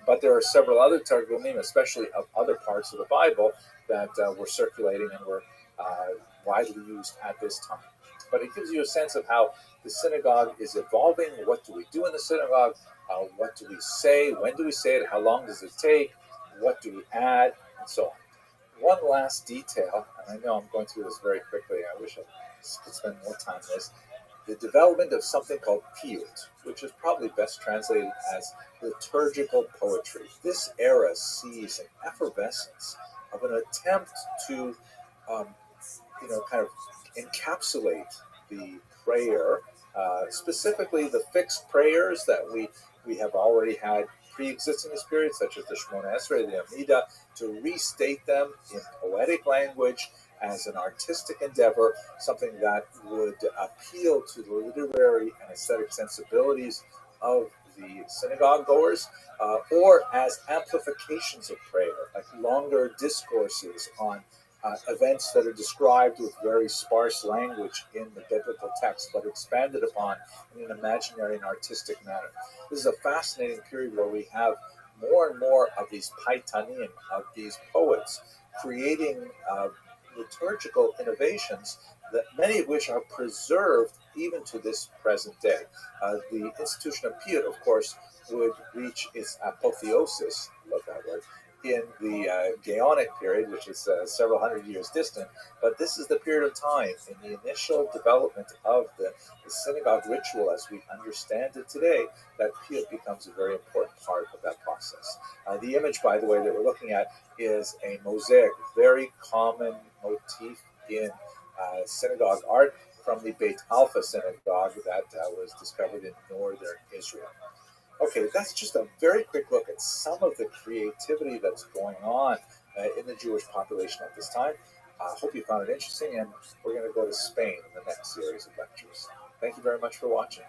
But there are several other Targumim, especially of other parts of the Bible, that were circulating and were widely used at this time. But it gives you a sense of how the synagogue is evolving. What do we do in the synagogue? What do we say? When do we say it? How long does it take? What do we add? And so on. One last detail, and I know I'm going through this very quickly. I wish I could spend more time on this. The development of something called piyut, which is probably best translated as liturgical poetry. This era sees an effervescence of an attempt to, kind of encapsulate the prayer, specifically the fixed prayers that we have already had pre-existing this period, such as the Shemona Esrei, the Amida, to restate them in poetic language as an artistic endeavor, something that would appeal to the literary and aesthetic sensibilities of the synagogue goers, or as amplifications of prayer, like longer discourses on events that are described with very sparse language in the biblical text, but expanded upon in an imaginary and artistic manner. This is a fascinating period where we have more and more of these paitanim, of these poets, creating liturgical innovations, that many of which are preserved even to this present day. The institution of piyut, of course, would reach its apotheosis, love that word, in the Gaonic period, which is several hundred years distant. But this is the period of time in the initial development of the synagogue ritual as we understand it today, that piyut becomes a very important part of that process. The image, by the way, that we're looking at is a mosaic, very common motif in synagogue art from the Beit Alpha synagogue that was discovered in northern Israel. Okay, that's just a very quick look at some of the creativity that's going on in the Jewish population at this time. I hope you found it interesting, and we're going to go to Spain in the next series of lectures. Thank you very much for watching.